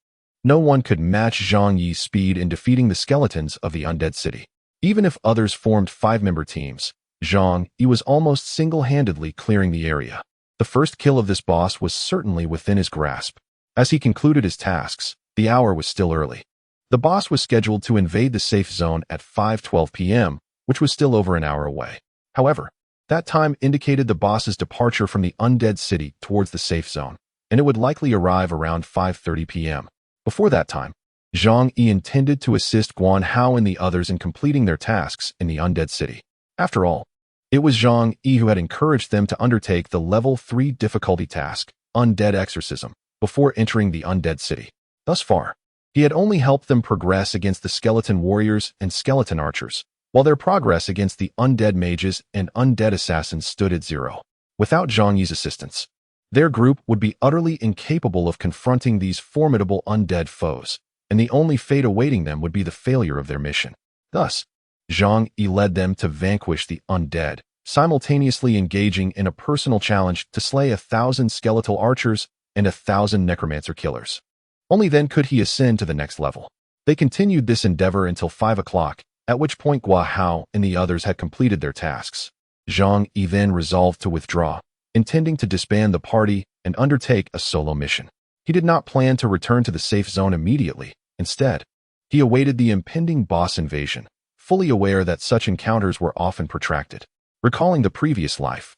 No one could match Zhang Yi's speed in defeating the skeletons of the undead city. Even if others formed 5-member teams, Zhang Yi was almost single-handedly clearing the area. The first kill of this boss was certainly within his grasp. As he concluded his tasks, the hour was still early. The boss was scheduled to invade the safe zone at 5:12 p.m., which was still over an hour away. However, that time indicated the boss's departure from the undead city towards the safe zone, and it would likely arrive around 5:30 p.m. Before that time, Zhang Yi intended to assist Guan Hao and the others in completing their tasks in the undead city. After all, it was Zhang Yi who had encouraged them to undertake the Level 3 difficulty task, Undead Exorcism, before entering the undead city. Thus far, he had only helped them progress against the skeleton warriors and skeleton archers, while their progress against the undead mages and undead assassins stood at 0. Without Zhang Yi's assistance, their group would be utterly incapable of confronting these formidable undead foes, and the only fate awaiting them would be the failure of their mission. Thus, Zhang Yi led them to vanquish the undead, simultaneously engaging in a personal challenge to slay 1,000 skeletal archers and 1,000 necromancer killers. Only then could he ascend to the next level. They continued this endeavor until 5 o'clock, at which point Gua Hao and the others had completed their tasks. Zhang Yi then resolved to withdraw, intending to disband the party and undertake a solo mission. He did not plan to return to the safe zone immediately. Instead, he awaited the impending boss invasion, fully aware that such encounters were often protracted. Recalling the previous life,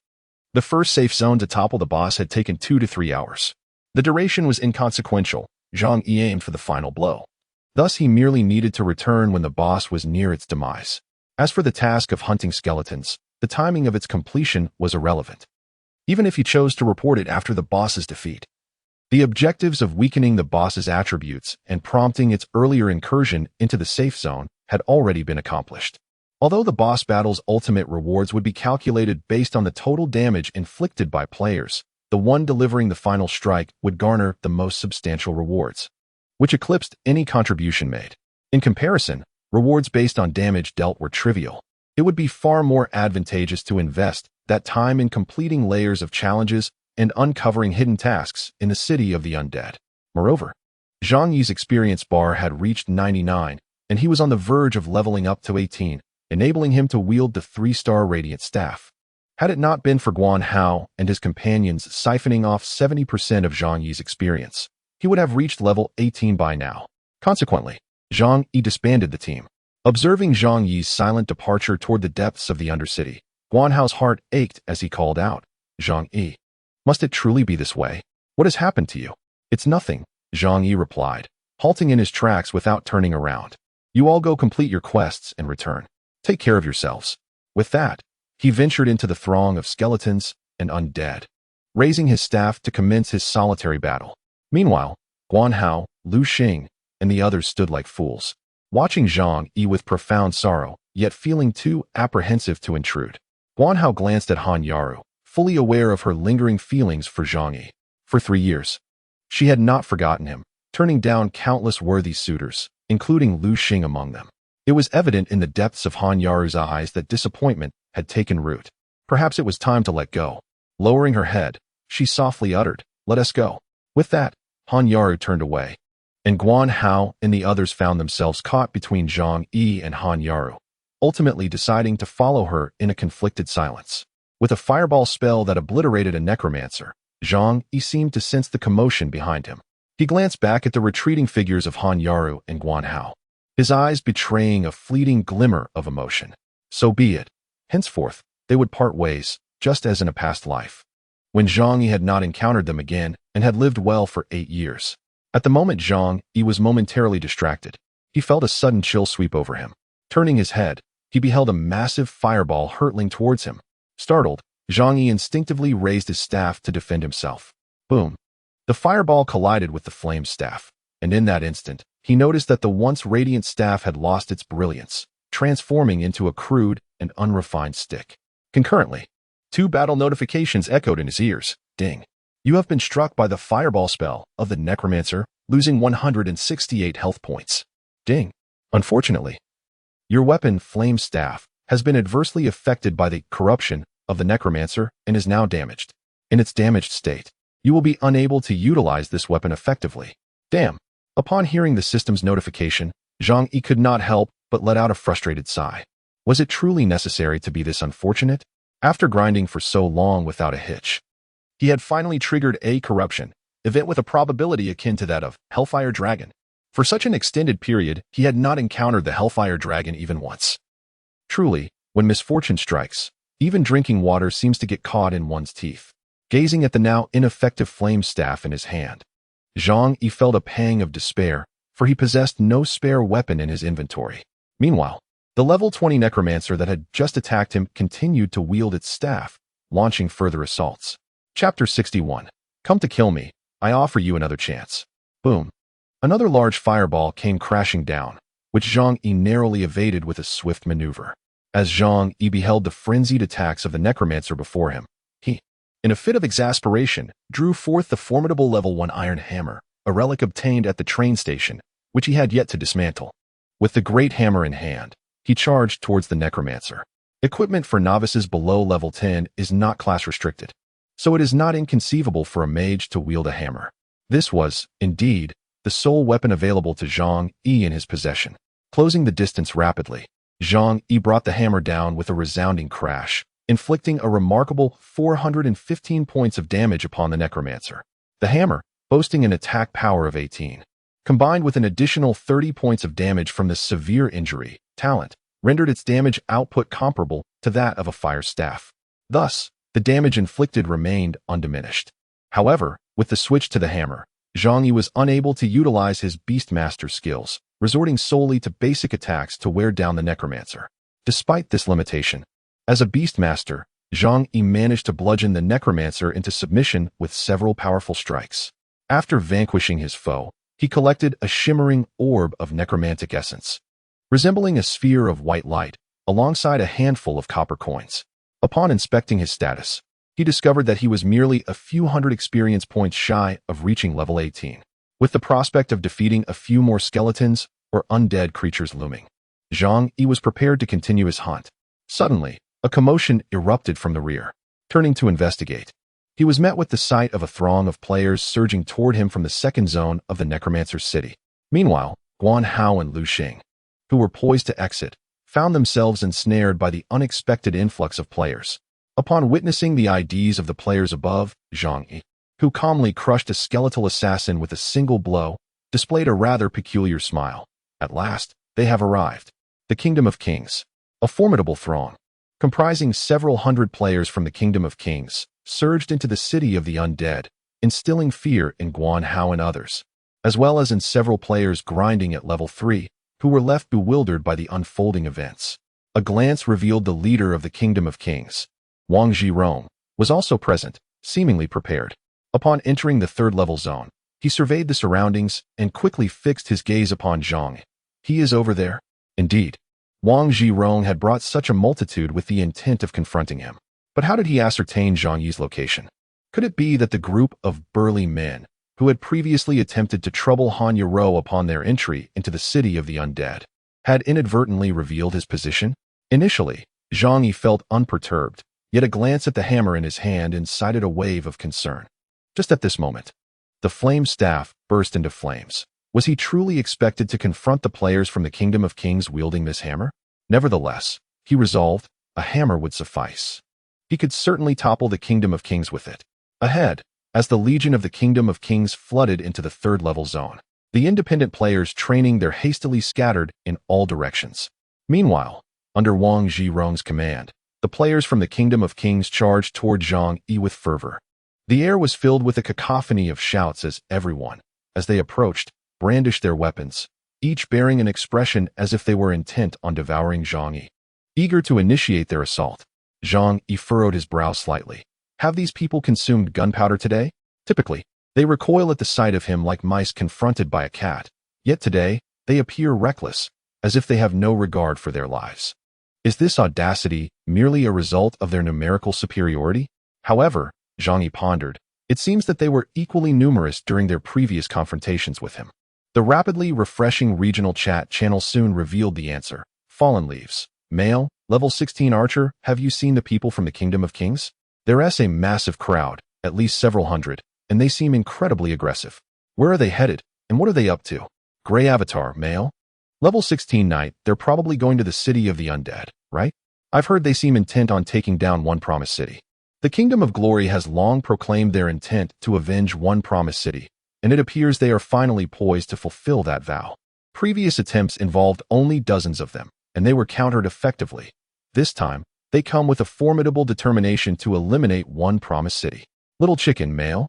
the first safe zone to topple the boss had taken 2 to 3 hours. The duration was inconsequential. Zhang Yi aimed for the final blow. Thus, he merely needed to return when the boss was near its demise. As for the task of hunting skeletons, the timing of its completion was irrelevant, even if he chose to report it after the boss's defeat. The objectives of weakening the boss's attributes and prompting its earlier incursion into the safe zone had already been accomplished. Although the boss battle's ultimate rewards would be calculated based on the total damage inflicted by players, the one delivering the final strike would garner the most substantial rewards, which eclipsed any contribution made. In comparison, rewards based on damage dealt were trivial. It would be far more advantageous to invest that time in completing layers of challenges and uncovering hidden tasks in the city of the undead. Moreover, Zhang Yi's experience bar had reached 99, and he was on the verge of leveling up to 18, enabling him to wield the 3-star Radiant Staff. Had it not been for Guan Hao and his companions siphoning off 70% of Zhang Yi's experience, he would have reached level 18 by now. Consequently, Zhang Yi disbanded the team. Observing Zhang Yi's silent departure toward the depths of the Undercity, Guan Hao's heart ached as he called out, "Zhang Yi, must it truly be this way? What has happened to you?" "It's nothing," Zhang Yi replied, halting in his tracks without turning around. "You all go complete your quests and return. Take care of yourselves." With that, he ventured into the throng of skeletons and undead, raising his staff to commence his solitary battle. Meanwhile, Guan Hao, Lu Xing, and the others stood like fools, watching Zhang Yi with profound sorrow, yet feeling too apprehensive to intrude. Guan Hao glanced at Han Yaru, fully aware of her lingering feelings for Zhang Yi. For 3 years, she had not forgotten him, turning down countless worthy suitors, including Lu Xing among them. It was evident in the depths of Han Yaru's eyes that disappointment had taken root. Perhaps it was time to let go. Lowering her head, she softly uttered, "Let us go." With that, Han Yaru turned away, and Guan Hao and the others found themselves caught between Zhang Yi and Han Yaru, ultimately deciding to follow her in a conflicted silence. With a fireball spell that obliterated a necromancer, Zhang Yi seemed to sense the commotion behind him. He glanced back at the retreating figures of Han Yaru and Guan Hao, his eyes betraying a fleeting glimmer of emotion. So be it. Henceforth, they would part ways, just as in a past life, when Zhang Yi had not encountered them again and had lived well for 8 years. At the moment Zhang Yi was momentarily distracted, he felt a sudden chill sweep over him. Turning his head, he beheld a massive fireball hurtling towards him. Startled, Zhang Yi instinctively raised his staff to defend himself. Boom! The fireball collided with the flame staff, and in that instant, he noticed that the once radiant staff had lost its brilliance, transforming into a crude and unrefined stick. Concurrently, 2 battle notifications echoed in his ears. Ding! You have been struck by the fireball spell of the necromancer, losing 168 health points. Ding! Unfortunately, your weapon, Flame Staff, has been adversely affected by the corruption of the necromancer and is now damaged. In its damaged state, you will be unable to utilize this weapon effectively. Damn! Upon hearing the system's notification, Zhang Yi could not help but let out a frustrated sigh. Was it truly necessary to be this unfortunate? After grinding for so long without a hitch, he had finally triggered a corruption event with a probability akin to that of Hellfire Dragon. For such an extended period, he had not encountered the Hellfire Dragon even once. Truly, when misfortune strikes, even drinking water seems to get caught in one's teeth. Gazing at the now ineffective flame staff in his hand, Zhang Yi felt a pang of despair, for he possessed no spare weapon in his inventory. Meanwhile, the level 20 necromancer that had just attacked him continued to wield its staff, launching further assaults. Chapter 61. Come to kill me, I offer you another chance. Boom. Another large fireball came crashing down, which Zhang Yi narrowly evaded with a swift maneuver. As Zhang Yi beheld the frenzied attacks of the necromancer before him, he, in a fit of exasperation, drew forth the formidable level 1 iron hammer, a relic obtained at the train station, which he had yet to dismantle. With the great hammer in hand, he charged towards the necromancer. Equipment for novices below level 10 is not class restricted, so it is not inconceivable for a mage to wield a hammer. This was, indeed, the sole weapon available to Zhang Yi in his possession. Closing the distance rapidly, Zhang Yi brought the hammer down with a resounding crash, inflicting a remarkable 415 points of damage upon the necromancer. The hammer, boasting an attack power of 18, combined with an additional 30 points of damage from the severe injury, talent, rendered its damage output comparable to that of a fire staff. Thus, the damage inflicted remained undiminished. However, with the switch to the hammer, Zhang Yi was unable to utilize his Beastmaster skills, resorting solely to basic attacks to wear down the necromancer. Despite this limitation, as a Beastmaster, Zhang Yi managed to bludgeon the necromancer into submission with several powerful strikes. After vanquishing his foe, he collected a shimmering orb of necromantic essence, resembling a sphere of white light, alongside a handful of copper coins. Upon inspecting his status, he discovered that he was merely a few hundred experience points shy of reaching level 18. With the prospect of defeating a few more skeletons or undead creatures looming, Zhang Yi was prepared to continue his hunt. Suddenly, a commotion erupted from the rear. Turning to investigate, he was met with the sight of a throng of players surging toward him from the second zone of the necromancer's city. Meanwhile, Guan Hao and Lu Xing, who were poised to exit, found themselves ensnared by the unexpected influx of players. Upon witnessing the IDs of the players above, Zhang Yi, who calmly crushed a skeletal assassin with a single blow, displayed a rather peculiar smile. At last, they have arrived. The Kingdom of Kings. A formidable throng, comprising several hundred players from the Kingdom of Kings, surged into the city of the undead, instilling fear in Guan Hao and others, as well as in several players grinding at level 3, who were left bewildered by the unfolding events. A glance revealed the leader of the Kingdom of Kings, Wang Zhirong, was also present, seemingly prepared. Upon entering the third-level zone, he surveyed the surroundings and quickly fixed his gaze upon Zhang. He is over there? Indeed. Wang Zhirong had brought such a multitude with the intent of confronting him. But how did he ascertain Zhang Yi's location? Could it be that the group of burly men, who had previously attempted to trouble Han Yaro upon their entry into the city of the undead, had inadvertently revealed his position? Initially, Zhang Yi felt unperturbed, yet a glance at the hammer in his hand incited a wave of concern. Just at this moment, the flame staff burst into flames. Was he truly expected to confront the players from the Kingdom of Kings wielding this hammer? Nevertheless, he resolved, a hammer would suffice. He could certainly topple the Kingdom of Kings with it. Ahead, as the legion of the Kingdom of Kings flooded into the third-level zone, the independent players training there hastily scattered in all directions. Meanwhile, under Wang Zhirong's command, the players from the Kingdom of Kings charged toward Zhang Yi with fervor. The air was filled with a cacophony of shouts as everyone, as they approached, brandished their weapons, each bearing an expression as if they were intent on devouring Zhang Yi. Eager to initiate their assault, Zhang Yi furrowed his brow slightly. Have these people consumed gunpowder today? Typically, they recoil at the sight of him like mice confronted by a cat, yet today, they appear reckless, as if they have no regard for their lives. Is this audacity merely a result of their numerical superiority? However, Zhang Yi pondered, it seems that they were equally numerous during their previous confrontations with him. The rapidly refreshing regional chat channel soon revealed the answer. Fallen Leaves. Male, level 16 archer, have you seen the people from the Kingdom of Kings? There's a massive crowd, at least several hundred, and they seem incredibly aggressive. Where are they headed, and what are they up to? Gray Avatar, male. Level 16 knight, they're probably going to the city of the undead, right? I've heard they seem intent on taking down One Promised City. The Kingdom of Glory has long proclaimed their intent to avenge One Promised City, and it appears they are finally poised to fulfill that vow. Previous attempts involved only dozens of them, and they were countered effectively. This time, they come with a formidable determination to eliminate One Promised City. Little Chicken, male.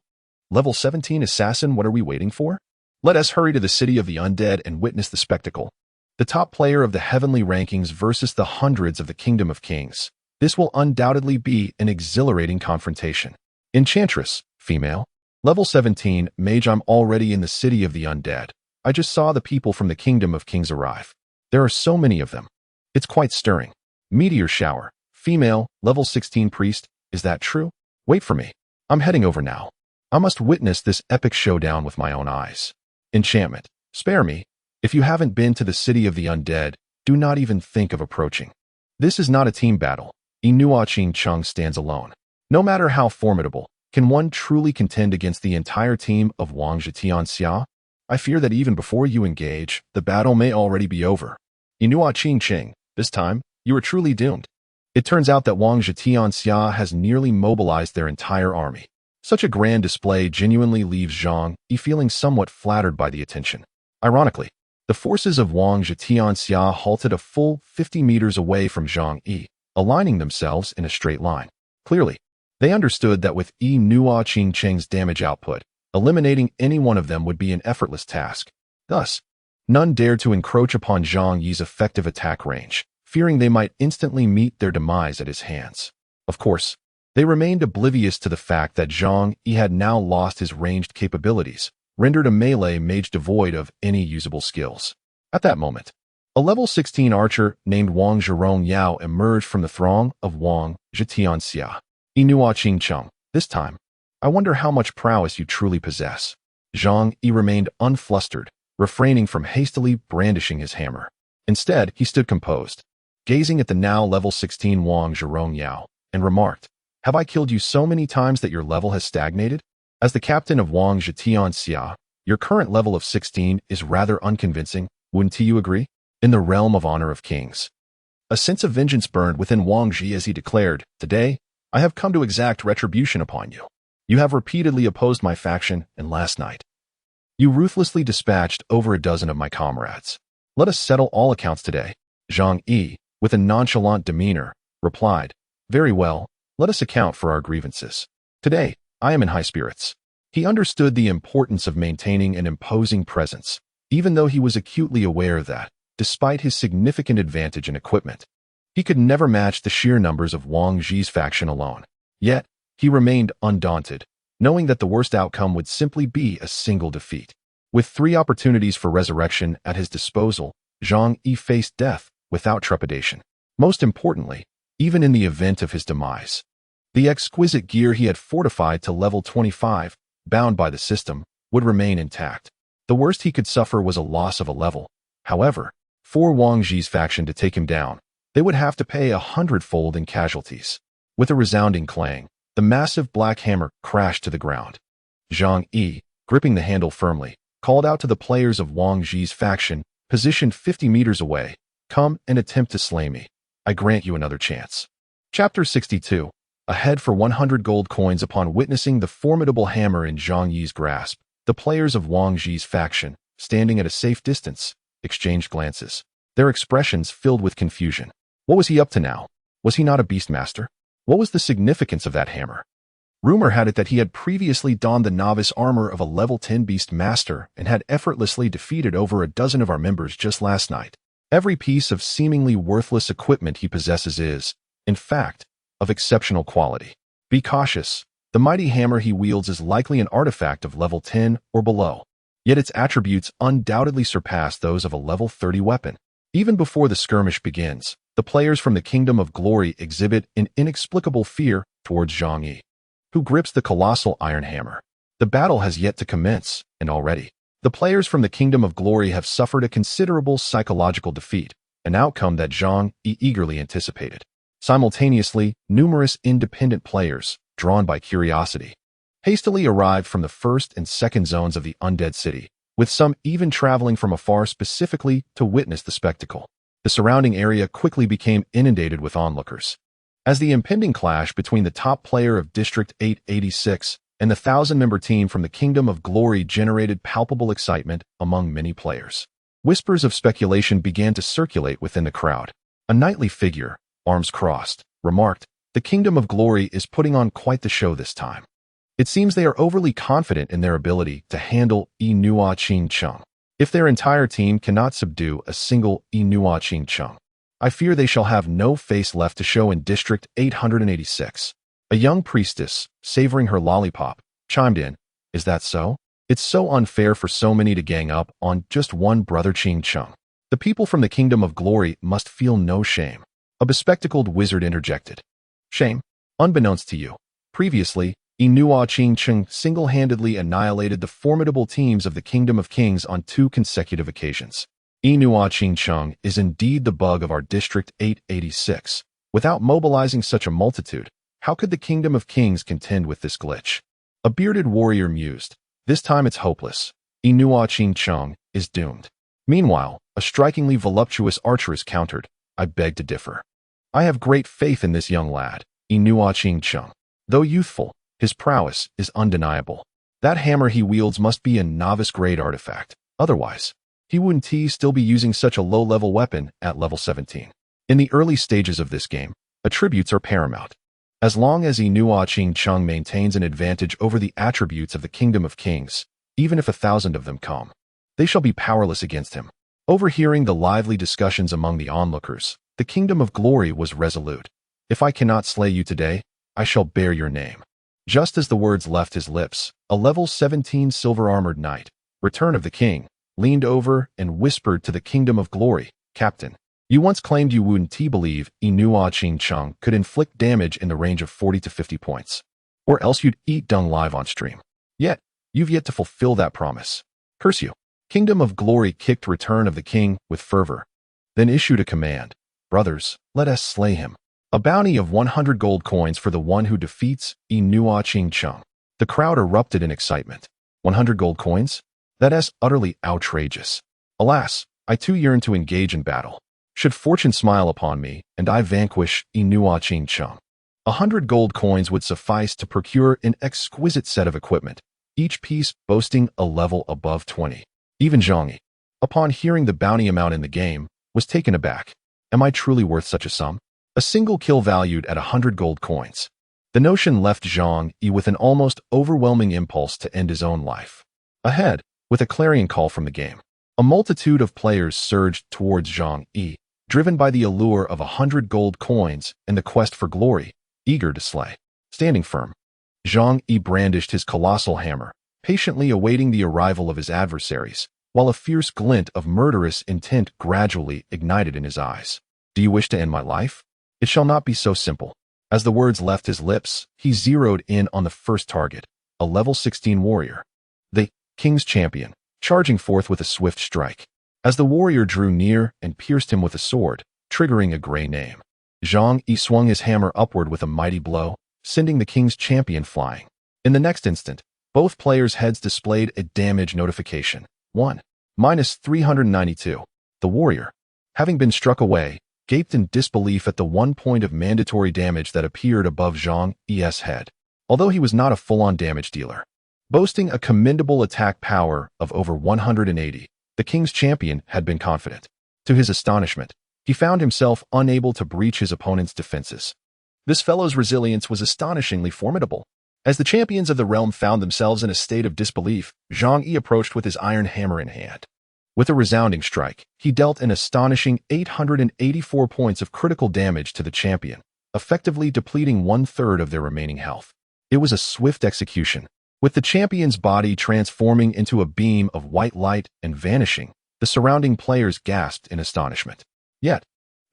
Level 17 assassin, what are we waiting for? Let us hurry to the city of the undead and witness the spectacle. The top player of the heavenly rankings versus the hundreds of the Kingdom of Kings. This will undoubtedly be an exhilarating confrontation. Enchantress, female. Level 17, mage, I'm already in the city of the undead. I just saw the people from the Kingdom of Kings arrive. There are so many of them. It's quite stirring. Meteor shower, female, level 16 priest, is that true? Wait for me. I'm heading over now. I must witness this epic showdown with my own eyes. Enchantment, spare me. If you haven't been to the city of the undead, do not even think of approaching. This is not a team battle. Inua Qing Chung stands alone. No matter how formidable, can one truly contend against the entire team of Wang Zhitianxia? I fear that even before you engage, the battle may already be over. Inua Qing Qing, This time, you are truly doomed. It turns out that Wang Zetianxia has nearly mobilized their entire army. Such a grand display genuinely leaves Zhang Yi feeling somewhat flattered by the attention. Ironically, the forces of Wang Zetianxia halted a full 50 meters away from Zhang Yi, aligning themselves in a straight line. Clearly, they understood that with Yi Nua Qingcheng's damage output, eliminating any one of them would be an effortless task. Thus, none dared to encroach upon Zhang Yi's effective attack range, fearing they might instantly meet their demise at his hands. Of course, they remained oblivious to the fact that Zhang Yi had now lost his ranged capabilities, rendered a melee mage devoid of any usable skills. At that moment, a level 16 archer named Wang Zhirong Yao emerged from the throng of Wang Zetianxia. Inua Qingcheng, this time, I wonder how much prowess you truly possess. Zhang Yi remained unflustered, refraining from hastily brandishing his hammer. Instead, he stood composed, gazing at the now level 16 Wang Zhirong Yao, and remarked, "Have I killed you so many times that your level has stagnated? As the captain of Wang Zetianxia, your current level of 16 is rather unconvincing, wouldn't you agree? In the realm of honor of kings." A sense of vengeance burned within Wang Ji as he declared, "Today, I have come to exact retribution upon you. You have repeatedly opposed my faction, and last night, you ruthlessly dispatched over a dozen of my comrades. Let us settle all accounts today." Zhang Yi, with a nonchalant demeanor, replied, "Very well, let us account for our grievances. Today, I am in high spirits." He understood the importance of maintaining an imposing presence, even though he was acutely aware that, despite his significant advantage in equipment, he could never match the sheer numbers of Wang Ji's faction alone. Yet, he remained undaunted, knowing that the worst outcome would simply be a single defeat. With 3 opportunities for resurrection at his disposal, Zhang Yi faced death without trepidation. Most importantly, even in the event of his demise, the exquisite gear he had fortified to level 25, bound by the system, would remain intact. The worst he could suffer was a loss of a level. However, for Wang Ji's faction to take him down, they would have to pay 100-fold in casualties. With a resounding clang, the massive black hammer crashed to the ground. Zhang Yi, gripping the handle firmly, called out to the players of Wang Ji's faction, positioned 50 meters away, "Come and attempt to slay me. I grant you another chance." Chapter 62. Ahead for 100 gold coins. Upon witnessing the formidable hammer in Zhang Yi's grasp, the players of Wang Ji's faction, standing at a safe distance, exchanged glances, their expressions filled with confusion. What was he up to now? Was he not a beastmaster? What was the significance of that hammer? Rumor had it that he had previously donned the novice armor of a level 10 beastmaster and had effortlessly defeated over a dozen of our members just last night. Every piece of seemingly worthless equipment he possesses is, in fact, of exceptional quality. Be cautious. The mighty hammer he wields is likely an artifact of level 10 or below, yet its attributes undoubtedly surpass those of a level 30 weapon. Even before the skirmish begins, the players from the Kingdom of Glory exhibit an inexplicable fear towards Zhang Yi, who grips the colossal iron hammer. The battle has yet to commence, and already, the players from the Kingdom of Glory have suffered a considerable psychological defeat, an outcome that Zhang Yi eagerly anticipated. Simultaneously, numerous independent players, drawn by curiosity, hastily arrived from the first and second zones of the undead city, with some even traveling from afar specifically to witness the spectacle. The surrounding area quickly became inundated with onlookers. As the impending clash between the top player of District 886 and the 1,000-member team from the Kingdom of Glory generated palpable excitement among many players. Whispers of speculation began to circulate within the crowd. A knightly figure, arms crossed, remarked, "The Kingdom of Glory is putting on quite the show this time. It seems they are overly confident in their ability to handle Inua Qingcheng. If their entire team cannot subdue a single Inua Qingcheng, I fear they shall have no face left to show in District 886. A young priestess, savoring her lollipop, chimed in, "Is that so? It's so unfair for so many to gang up on just one brother Qingcheng. The people from the Kingdom of Glory must feel no shame." A bespectacled wizard interjected, "Shame? Unbeknownst to you, previously, Inua Qingcheng single-handedly annihilated the formidable teams of the Kingdom of Kings on 2 consecutive occasions. Inua Qingcheng is indeed the bug of our District 886. Without mobilizing such a multitude, how could the Kingdom of Kings contend with this glitch?" A bearded warrior mused, "This time it's hopeless. Inua Qingcheng is doomed." Meanwhile, a strikingly voluptuous archeress countered, I beg to differ. I have great faith in this young lad, Inua Ching-chung. Though youthful, his prowess is undeniable. That hammer he wields must be a novice-grade artifact. Otherwise, he wouldn't still be using such a low-level weapon at level 17. In the early stages of this game, attributes are paramount. As long as Inua Ching-chung maintains an advantage over the attributes of the Kingdom of Kings, even if 1,000 of them come, they shall be powerless against him. Overhearing the lively discussions among the onlookers, the Kingdom of Glory was resolute. If I cannot slay you today, I shall bear your name. Just as the words left his lips, a level 17 silver-armored knight, Return of the King, leaned over and whispered to the Kingdom of Glory, Captain, you once claimed you wouldn't believe Inua Ching-chung could inflict damage in the range of 40 to 50 points. Or else you'd eat dung live on stream. Yet, you've yet to fulfill that promise. Curse you. Kingdom of Glory kicked Return of the King with fervor, then issued a command. Brothers, let us slay him. A bounty of 100 gold coins for the one who defeats Inua Ching-chung. The crowd erupted in excitement. 100 gold coins? That is utterly outrageous. Alas, I too yearn to engage in battle. Should fortune smile upon me, and I vanquish Inua Ching-chung, 100 gold coins would suffice to procure an exquisite set of equipment, each piece boasting a level above 20. Even Zhang Yi, upon hearing the bounty amount in the game, was taken aback. Am I truly worth such a sum? A single kill valued at 100 gold coins. The notion left Zhang Yi with an almost overwhelming impulse to end his own life. Ahead, with a clarion call from the game, a multitude of players surged towards Zhang Yi, driven by the allure of 100 gold coins and the quest for glory, eager to slay. Standing firm, Zhang Yi brandished his colossal hammer, patiently awaiting the arrival of his adversaries, while a fierce glint of murderous intent gradually ignited in his eyes. Do you wish to end my life? It shall not be so simple. As the words left his lips, he zeroed in on the first target, a level 16 warrior. The King's Champion, charging forth with a swift strike. As the warrior drew near and pierced him with a sword, triggering a gray name, Zhang Yi swung his hammer upward with a mighty blow, sending the King's Champion flying. In the next instant, both players' heads displayed a damage notification. 1. Minus 392. The warrior, having been struck away, gaped in disbelief at the 1 point of mandatory damage that appeared above Zhang Yi's head. Although he was not a full-on damage dealer, boasting a commendable attack power of over 180, the King's Champion had been confident. To his astonishment, he found himself unable to breach his opponent's defenses. This fellow's resilience was astonishingly formidable. As the champions of the realm found themselves in a state of disbelief, Zhang Yi approached with his iron hammer in hand. With a resounding strike, he dealt an astonishing 884 points of critical damage to the champion, effectively depleting 1/3 of their remaining health. It was a swift execution. With the champion's body transforming into a beam of white light and vanishing, the surrounding players gasped in astonishment. Yet,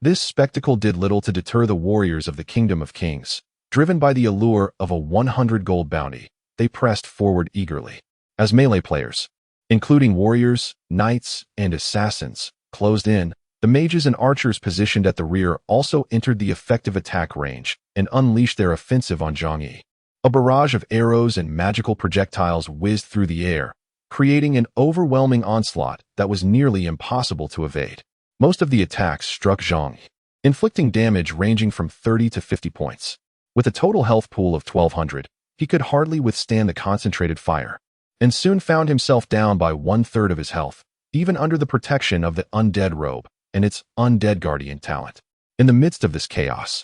this spectacle did little to deter the warriors of the Kingdom of Kings. Driven by the allure of a 100 gold bounty, they pressed forward eagerly. As melee players, including warriors, knights, and assassins, closed in, the mages and archers positioned at the rear also entered the effective attack range and unleashed their offensive on Zhang Yi. A barrage of arrows and magical projectiles whizzed through the air, creating an overwhelming onslaught that was nearly impossible to evade. Most of the attacks struck Zhang Yi, inflicting damage ranging from 30 to 50 points. With a total health pool of 1,200, he could hardly withstand the concentrated fire, and soon found himself down by 1/3 of his health, even under the protection of the undead robe and its undead guardian talent. In the midst of this chaos,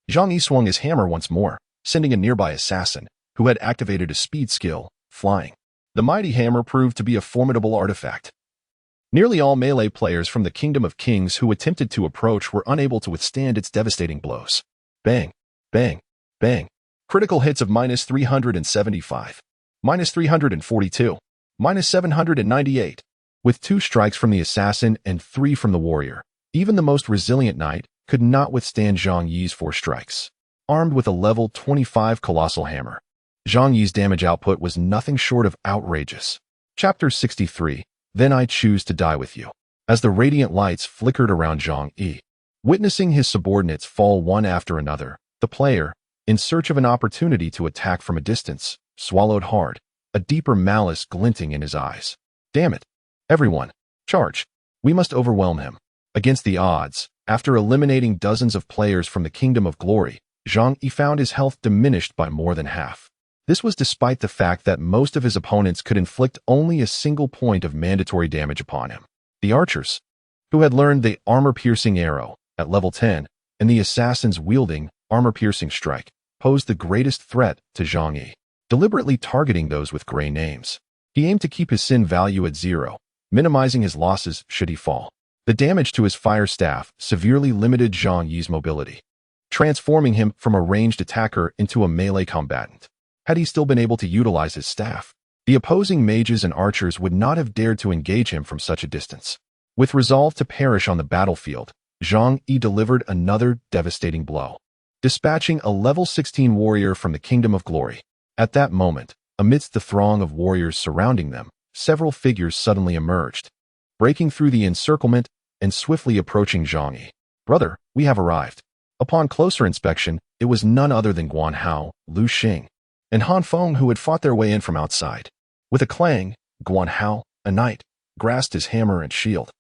Zhang Yi swung his hammer once more, sending a nearby assassin, who had activated a speed skill, flying. The mighty hammer proved to be a formidable artifact. Nearly all melee players from the Kingdom of Kings who attempted to approach were unable to withstand its devastating blows. Bang, bang, bang. Critical hits of minus 375, minus 342, minus 798. With 2 strikes from the assassin and 3 from the warrior, even the most resilient knight could not withstand Zhang Yi's 4 strikes. Armed with a level 25 colossal hammer, Zhang Yi's damage output was nothing short of outrageous. Chapter 63, Then I Choose to Die With You. As the radiant lights flickered around Zhang Yi, witnessing his subordinates fall one after another, the player, in search of an opportunity to attack from a distance, swallowed hard, a deeper malice glinting in his eyes. Damn it. Everyone, charge. We must overwhelm him. Against the odds, After eliminating dozens of players from the Kingdom of Glory, Zhang Yi found his health diminished by more than half. This was despite the fact that most of his opponents could inflict only a single point of mandatory damage upon him. The archers, who had learned the armor-piercing arrow at level 10, and the assassins wielding armor-piercing strike, posed the greatest threat to Zhang Yi, deliberately targeting those with gray names. He aimed to keep his sin value at 0, minimizing his losses should he fall. The damage to his fire staff severely limited Zhang Yi's mobility, transforming him from a ranged attacker into a melee combatant. Had he still been able to utilize his staff, the opposing mages and archers would not have dared to engage him from such a distance. With resolve to perish on the battlefield, Zhang Yi delivered another devastating blow, dispatching a level 16 warrior from the Kingdom of Glory. At that moment, amidst the throng of warriors surrounding them, several figures suddenly emerged, breaking through the encirclement and swiftly approaching Zhang Yi. "Brother, we have arrived." Upon closer inspection, it was none other than Guan Hao, Lu Xing, and Han Feng, who had fought their way in from outside. With a clang, Guan Hao, a knight, grasped his hammer and shield,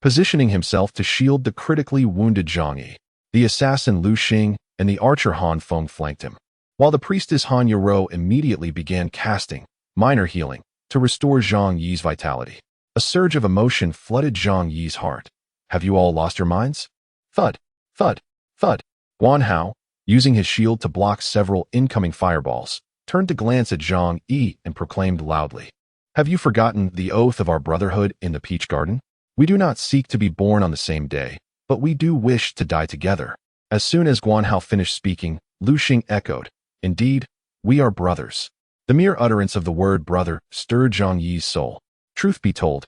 positioning himself to shield the critically wounded Zhang Yi. The assassin Lu Xing and the archer Han Feng flanked him, while the priestess Han Yaro immediately began casting minor healing to restore Zhang Yi's vitality. A surge of emotion flooded Zhang Yi's heart. "Have you all lost your minds?" Thud, thud, thud. Guan Hao, using his shield to block several incoming fireballs, turned to glance at Zhang Yi and proclaimed loudly, "Have you forgotten the oath of our brotherhood in the Peach Garden? We do not seek to be born on the same day, but we do wish to die together." As soon as Guan Hao finished speaking, Lu Xing echoed, "Indeed, we are brothers." The mere utterance of the word brother stirred Zhang Yi's soul. Truth be told,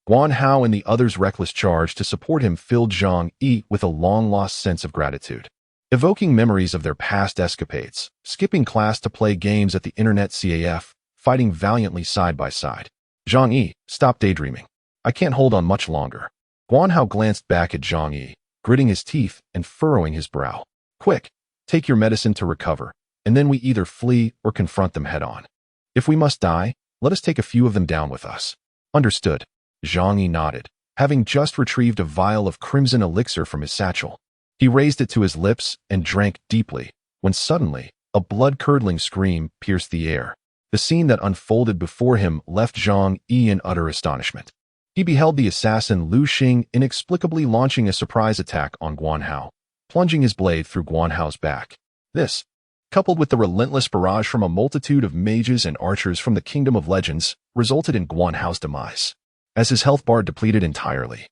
Guan Hao and the others' reckless charge to support him filled Zhang Yi with a long-lost sense of gratitude. Evoking memories of their past escapades, skipping class to play games at the internet CAF, fighting valiantly side by side. "Zhang Yi, stop daydreaming. I can't hold on much longer." Guan Hao glanced back at Zhang Yi, gritting his teeth and furrowing his brow. "Quick, take your medicine to recover, and then we either flee or confront them head-on. If we must die, let us take a few of them down with us." "Understood." Zhang Yi nodded, having just retrieved a vial of crimson elixir from his satchel. He raised it to his lips and drank deeply, when suddenly, a blood-curdling scream pierced the air. The scene that unfolded before him left Zhang Yi in utter astonishment. He beheld the assassin Lu Xing inexplicably launching a surprise attack on Guan Hao, plunging his blade through Guan Hao's back. This, coupled with the relentless barrage from a multitude of mages and archers from the Kingdom of Legends, resulted in Guan Hao's demise. As his health bar depleted entirely,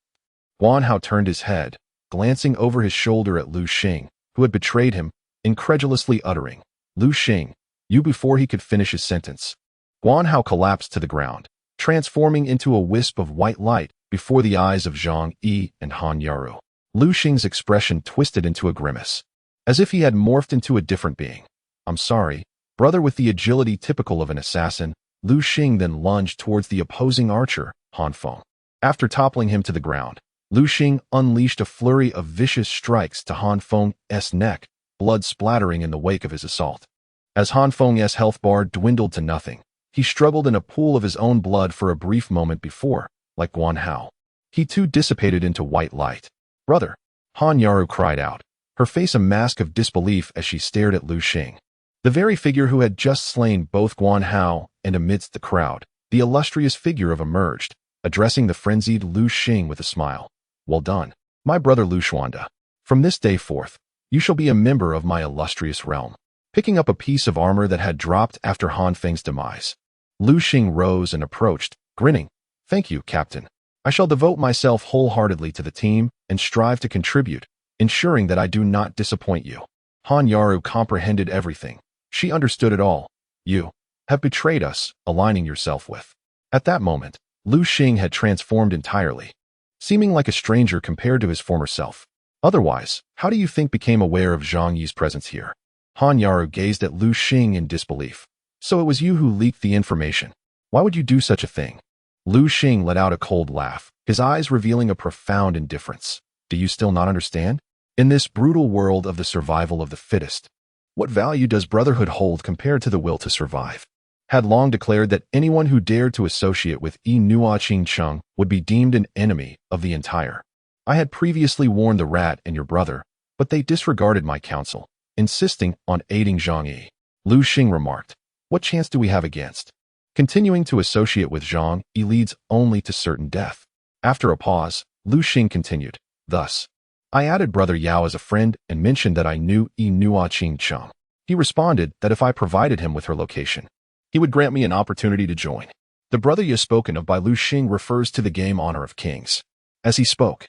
Guan Hao turned his head, glancing over his shoulder at Lu Xing, who had betrayed him, incredulously uttering, "Lu Xing, you," before he could finish his sentence. Guan Hao collapsed to the ground, transforming into a wisp of white light before the eyes of Zhang Yi and Han Yaro. Lu Xing's expression twisted into a grimace, as if he had morphed into a different being. "I'm sorry, brother." With the agility typical of an assassin, Lu Xing then lunged towards the opposing archer, Han Feng. After toppling him to the ground, Lu Xing unleashed a flurry of vicious strikes to Han Feng's neck, blood splattering in the wake of his assault. As Han Feng's health bar dwindled to nothing, he struggled in a pool of his own blood for a brief moment before, like Guan Hao, he too dissipated into white light. "Brother!" Han Yaru cried out, her face a mask of disbelief as she stared at Lu Xing, the very figure who had just slain both Guan Hao, and amidst the crowd, the illustrious figure of emerged, addressing the frenzied Lu Xing with a smile. "Well done, my brother Lu Xuanda. From this day forth, you shall be a member of my illustrious realm." Picking up a piece of armor that had dropped after Han Feng's demise, Lu Xing rose and approached, grinning. "Thank you, Captain. I shall devote myself wholeheartedly to the team and strive to contribute, ensuring that I do not disappoint you." Han Yaru comprehended everything. She understood it all. "You have betrayed us, aligning yourself with." At that moment, Lu Xing had transformed entirely, seeming like a stranger compared to his former self. "Otherwise, how do you think became aware of Zhang Yi's presence here?" Han Yaru gazed at Lu Xing in disbelief. "So it was you who leaked the information. Why would you do such a thing?" Lu Xing let out a cold laugh, his eyes revealing a profound indifference. "Do you still not understand? In this brutal world of the survival of the fittest, what value does brotherhood hold compared to the will to survive?" Had long declared that anyone who dared to associate with Yi Nua Ching Chung would be deemed an enemy of the entire I had previously warned the rat and your brother, but they disregarded my counsel, insisting on aiding Zhang Yi. Lu Xing remarked, what chance do we have against? Continuing to associate with Zhang Yi leads only to certain death. After a pause, Lu Xing continued, thus, I added Brother Yao as a friend and mentioned that I knew Yi Nua Qing Cheng. He responded that if I provided him with her location, he would grant me an opportunity to join. The Brother Yao spoken of by Lu Xing refers to the game Honor of Kings. As he spoke,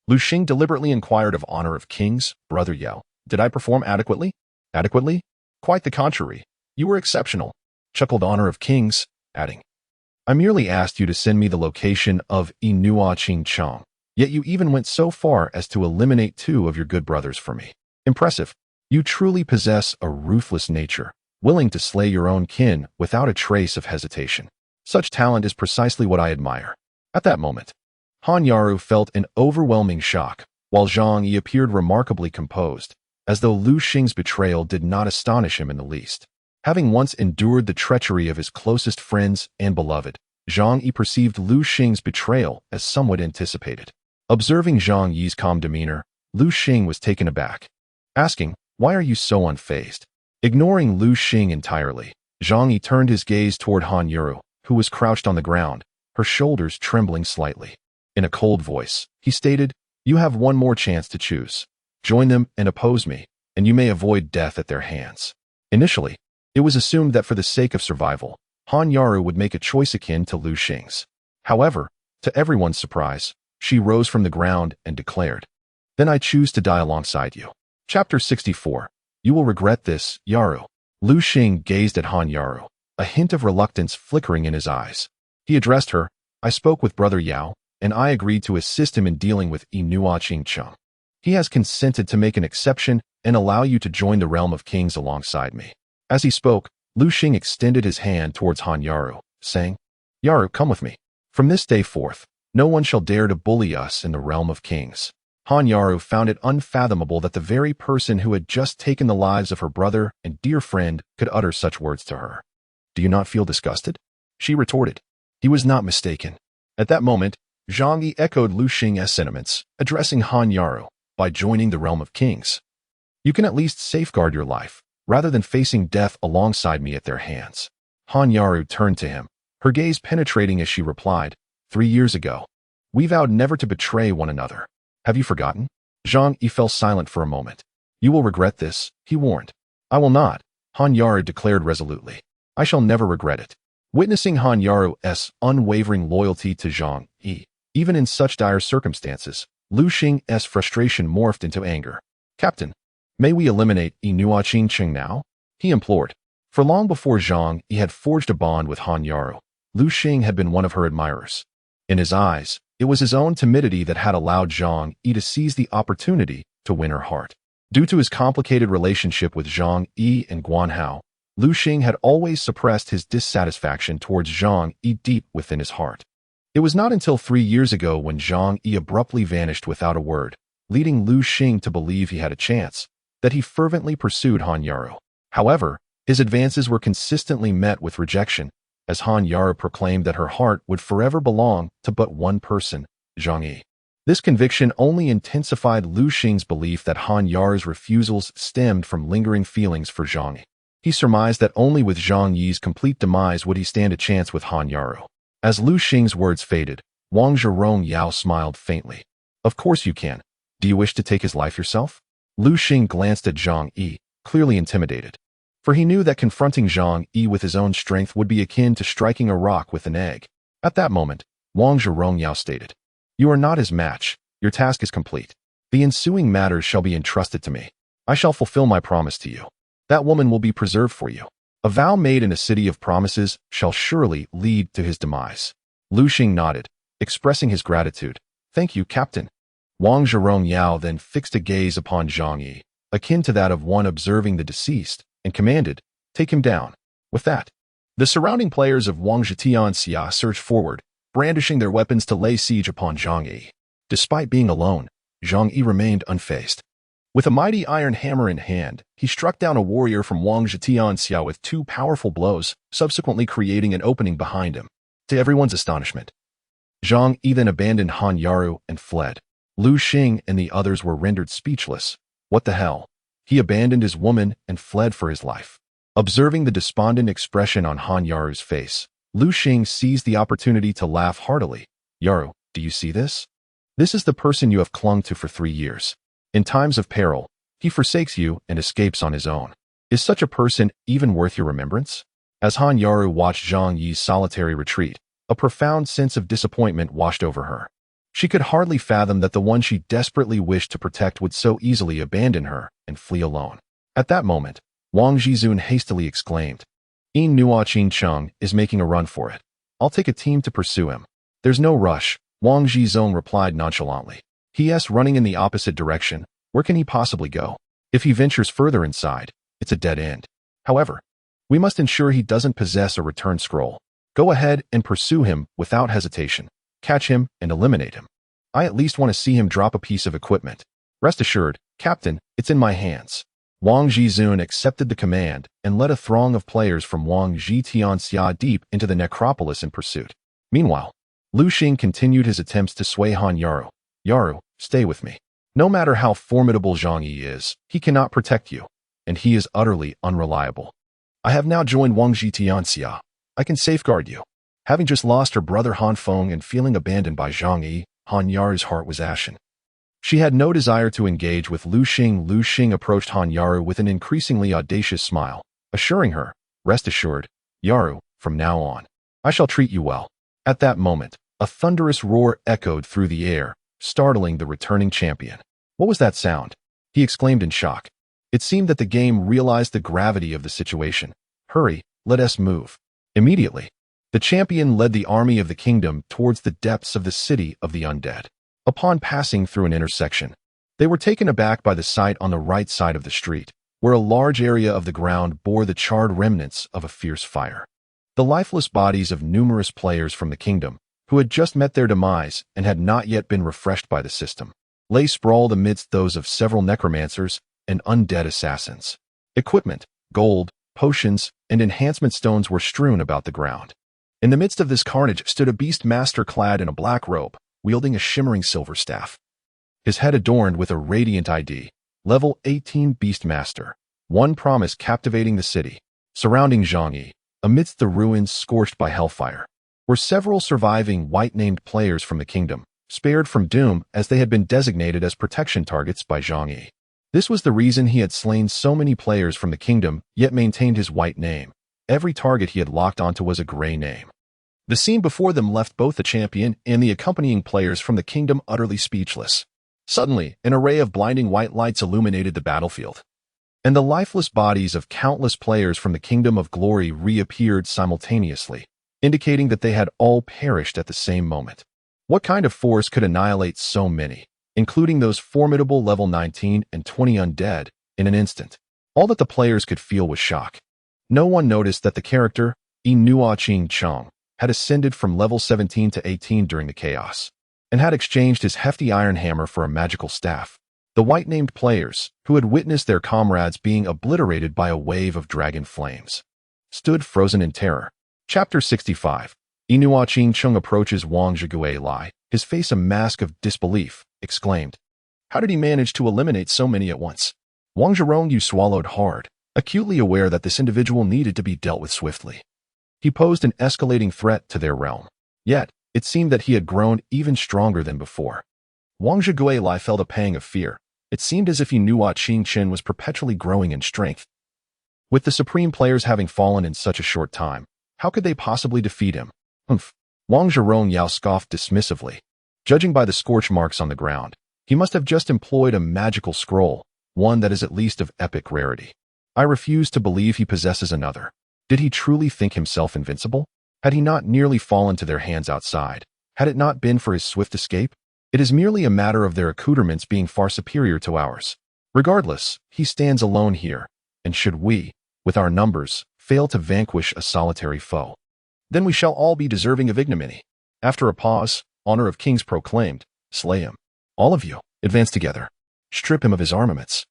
Lu Xing deliberately inquired of Honor of Kings, Brother Yao, did I perform adequately? Adequately? Quite the contrary. You were exceptional, chuckled Honor of Kings, adding, I merely asked you to send me the location of Yi Nua Qing Cheng, yet you even went so far as to eliminate 2 of your good brothers for me. Impressive. You truly possess a ruthless nature, willing to slay your own kin without a trace of hesitation. Such talent is precisely what I admire. At that moment, Han Yaru felt an overwhelming shock, while Zhang Yi appeared remarkably composed, as though Lu Xing's betrayal did not astonish him in the least. Having once endured the treachery of his closest friends and beloved, Zhang Yi perceived Lu Xing's betrayal as somewhat anticipated. Observing Zhang Yi's calm demeanor, Lu Xing was taken aback, asking, why are you so unfazed? Ignoring Lu Xing entirely, Zhang Yi turned his gaze toward Han Yaru, who was crouched on the ground, her shoulders trembling slightly. In a cold voice, he stated, you have one more chance to choose. Join them and oppose me, and you may avoid death at their hands. Initially, it was assumed that for the sake of survival, Han Yaru would make a choice akin to Lu Xing's. However, to everyone's surprise, she rose from the ground and declared, then I choose to die alongside you. Chapter 64. You will regret this, Yaru. Lu Xing gazed at Han Yaru, a hint of reluctance flickering in his eyes. He addressed her, I spoke with Brother Yao, and I agreed to assist him in dealing with Yi Nua Qing Cheng. He has consented to make an exception and allow you to join the realm of kings alongside me. As he spoke, Lu Xing extended his hand towards Han Yaru, saying, Yaru, come with me. From this day forth, no one shall dare to bully us in the realm of kings. Han Yaru found it unfathomable that the very person who had just taken the lives of her brother and dear friend could utter such words to her. Do you not feel disgusted? She retorted. He was not mistaken. At that moment, Zhang Yi echoed Lu Xing's sentiments, addressing Han Yaru, by joining the realm of kings. You can at least safeguard your life, rather than facing death alongside me at their hands. Han Yaru turned to him, her gaze penetrating as she replied, 3 years ago, we vowed never to betray one another. Have you forgotten? Zhang Yi fell silent for a moment. You will regret this, he warned. I will not, Han Yaru declared resolutely. I shall never regret it. Witnessing Han Yaru's unwavering loyalty to Zhang Yi, even in such dire circumstances, Lu Xing's frustration morphed into anger. Captain, may we eliminate Yi Nua Qing Cheng now? He implored. For long before Zhang Yi had forged a bond with Han Yaru, Lu Xing had been one of her admirers. In his eyes, it was his own timidity that had allowed Zhang Yi to seize the opportunity to win her heart. Due to his complicated relationship with Zhang Yi and Guan Hao, Lu Xing had always suppressed his dissatisfaction towards Zhang Yi deep within his heart. It was not until 3 years ago when Zhang Yi abruptly vanished without a word, leading Lu Xing to believe he had a chance, that he fervently pursued Han Yaru. However, his advances were consistently met with rejection, as Han Yaru proclaimed that her heart would forever belong to but one person, Zhang Yi. This conviction only intensified Lu Xing's belief that Han Yaru's refusals stemmed from lingering feelings for Zhang Yi. He surmised that only with Zhang Yi's complete demise would he stand a chance with Han Yaru. As Lu Xing's words faded, Wang Zhirong Yao smiled faintly. Of course you can. Do you wish to take his life yourself? Lu Xing glanced at Zhang Yi, clearly intimidated. For he knew that confronting Zhang Yi with his own strength would be akin to striking a rock with an egg. At that moment, Wang Zhirong Yao stated, You are not his match. Your task is complete. The ensuing matters shall be entrusted to me. I shall fulfill my promise to you. That woman will be preserved for you. A vow made in a city of promises shall surely lead to his demise. Lu Xing nodded, expressing his gratitude. Thank you, Captain. Wang Zhirong Yao then fixed a gaze upon Zhang Yi, akin to that of one observing the deceased, and commanded, Take him down. With that, the surrounding players of Wang Zhitianxia surged forward, brandishing their weapons to lay siege upon Zhang Yi. Despite being alone, Zhang Yi remained unfazed. With a mighty iron hammer in hand, he struck down a warrior from Wang Zhitianxia with 2 powerful blows, subsequently creating an opening behind him. To everyone's astonishment, Zhang Yi then abandoned Han Yaru and fled, Lu Xing and the others were rendered speechless. What the hell? He abandoned his woman and fled for his life. Observing the despondent expression on Han Yaru's face, Lu Xing seized the opportunity to laugh heartily. Yaru, do you see this? This is the person you have clung to for 3 years. In times of peril, he forsakes you and escapes on his own. Is such a person even worth your remembrance? As Han Yaru watched Zhang Yi's solitary retreat, a profound sense of disappointment washed over her. She could hardly fathom that the one she desperately wished to protect would so easily abandon her and flee alone. At that moment, Wang Zhizun hastily exclaimed, "Yin Nua Qing Cheng is making a run for it. I'll take a team to pursue him." "There's no rush," Wang Zhizong replied nonchalantly. "He's running in the opposite direction. Where can he possibly go? If he ventures further inside, it's a dead end. However, we must ensure he doesn't possess a return scroll. Go ahead and pursue him without hesitation. Catch him and eliminate him. I at least want to see him drop a piece of equipment. Rest assured, Captain, it's in my hands." Wang Zhizun accepted the command and led a throng of players from Wang Zhitianxia deep into the necropolis in pursuit. Meanwhile, Lu Xing continued his attempts to sway Han Yaru. "Yaru, stay with me. No matter how formidable Zhang Yi is, he cannot protect you, and he is utterly unreliable. I have now joined Wang Zhitianxia. I can safeguard you." Having just lost her brother Han Feng and feeling abandoned by Zhang Yi, Han Yaru's heart was ashen. She had no desire to engage with Lu Xing. Lu Xing approached Han Yaru with an increasingly audacious smile, assuring her, "Rest assured, Yaru, from now on, I shall treat you well." At that moment, a thunderous roar echoed through the air, startling the returning champion. "What was that sound?" he exclaimed in shock. It seemed that the game realized the gravity of the situation. "Hurry, let us move." Immediately, the champion led the army of the kingdom towards the depths of the city of the undead. Upon passing through an intersection, they were taken aback by the sight on the right side of the street, where a large area of the ground bore the charred remnants of a fierce fire. The lifeless bodies of numerous players from the kingdom, who had just met their demise and had not yet been refreshed by the system, lay sprawled amidst those of several necromancers and undead assassins. Equipment, gold, potions, and enhancement stones were strewn about the ground. In the midst of this carnage stood a beast master clad in a black robe, wielding a shimmering silver staff. His head adorned with a radiant ID, level 18 beast master, one promise captivating the city. Surrounding Zhang Yi, amidst the ruins scorched by hellfire, were several surviving white-named players from the kingdom, spared from doom as they had been designated as protection targets by Zhang Yi. This was the reason he had slain so many players from the kingdom, yet maintained his white name. Every target he had locked onto was a gray name. The scene before them left both the champion and the accompanying players from the kingdom utterly speechless. Suddenly, an array of blinding white lights illuminated the battlefield, and the lifeless bodies of countless players from the Kingdom of Glory reappeared simultaneously, indicating that they had all perished at the same moment. What kind of force could annihilate so many, including those formidable level 19 and 20 undead, in an instant? All that the players could feel was shock. No one noticed that the character, Yin Nua Qing Cheng, had ascended from level 17 to 18 during the chaos, and had exchanged his hefty iron hammer for a magical staff. The white-named players, who had witnessed their comrades being obliterated by a wave of dragon flames, stood frozen in terror. Chapter 65. Inua Qing Cheng approaches Wang Zhigui Lai, his face a mask of disbelief, exclaimed, "How did he manage to eliminate so many at once?" Wang Zhirong swallowed hard, acutely aware that this individual needed to be dealt with swiftly. He posed an escalating threat to their realm. Yet, it seemed that he had grown even stronger than before. Wang Zhigui Lai felt a pang of fear. It seemed as if Inua Qing Chen was perpetually growing in strength. With the supreme players having fallen in such a short time, how could they possibly defeat him? Humph. Wang Zhirong scoffed dismissively. Judging by the scorch marks on the ground, he must have just employed a magical scroll, one that is at least of epic rarity. I refuse to believe he possesses another. Did he truly think himself invincible? Had he not nearly fallen to their hands outside? Had it not been for his swift escape? It is merely a matter of their accoutrements being far superior to ours. Regardless, he stands alone here, and should we, with our numbers, fail to vanquish a solitary foe, then we shall all be deserving of ignominy. After a pause, Honor of Kings proclaimed, "Slay him. All of you, advance together. Strip him of his armaments.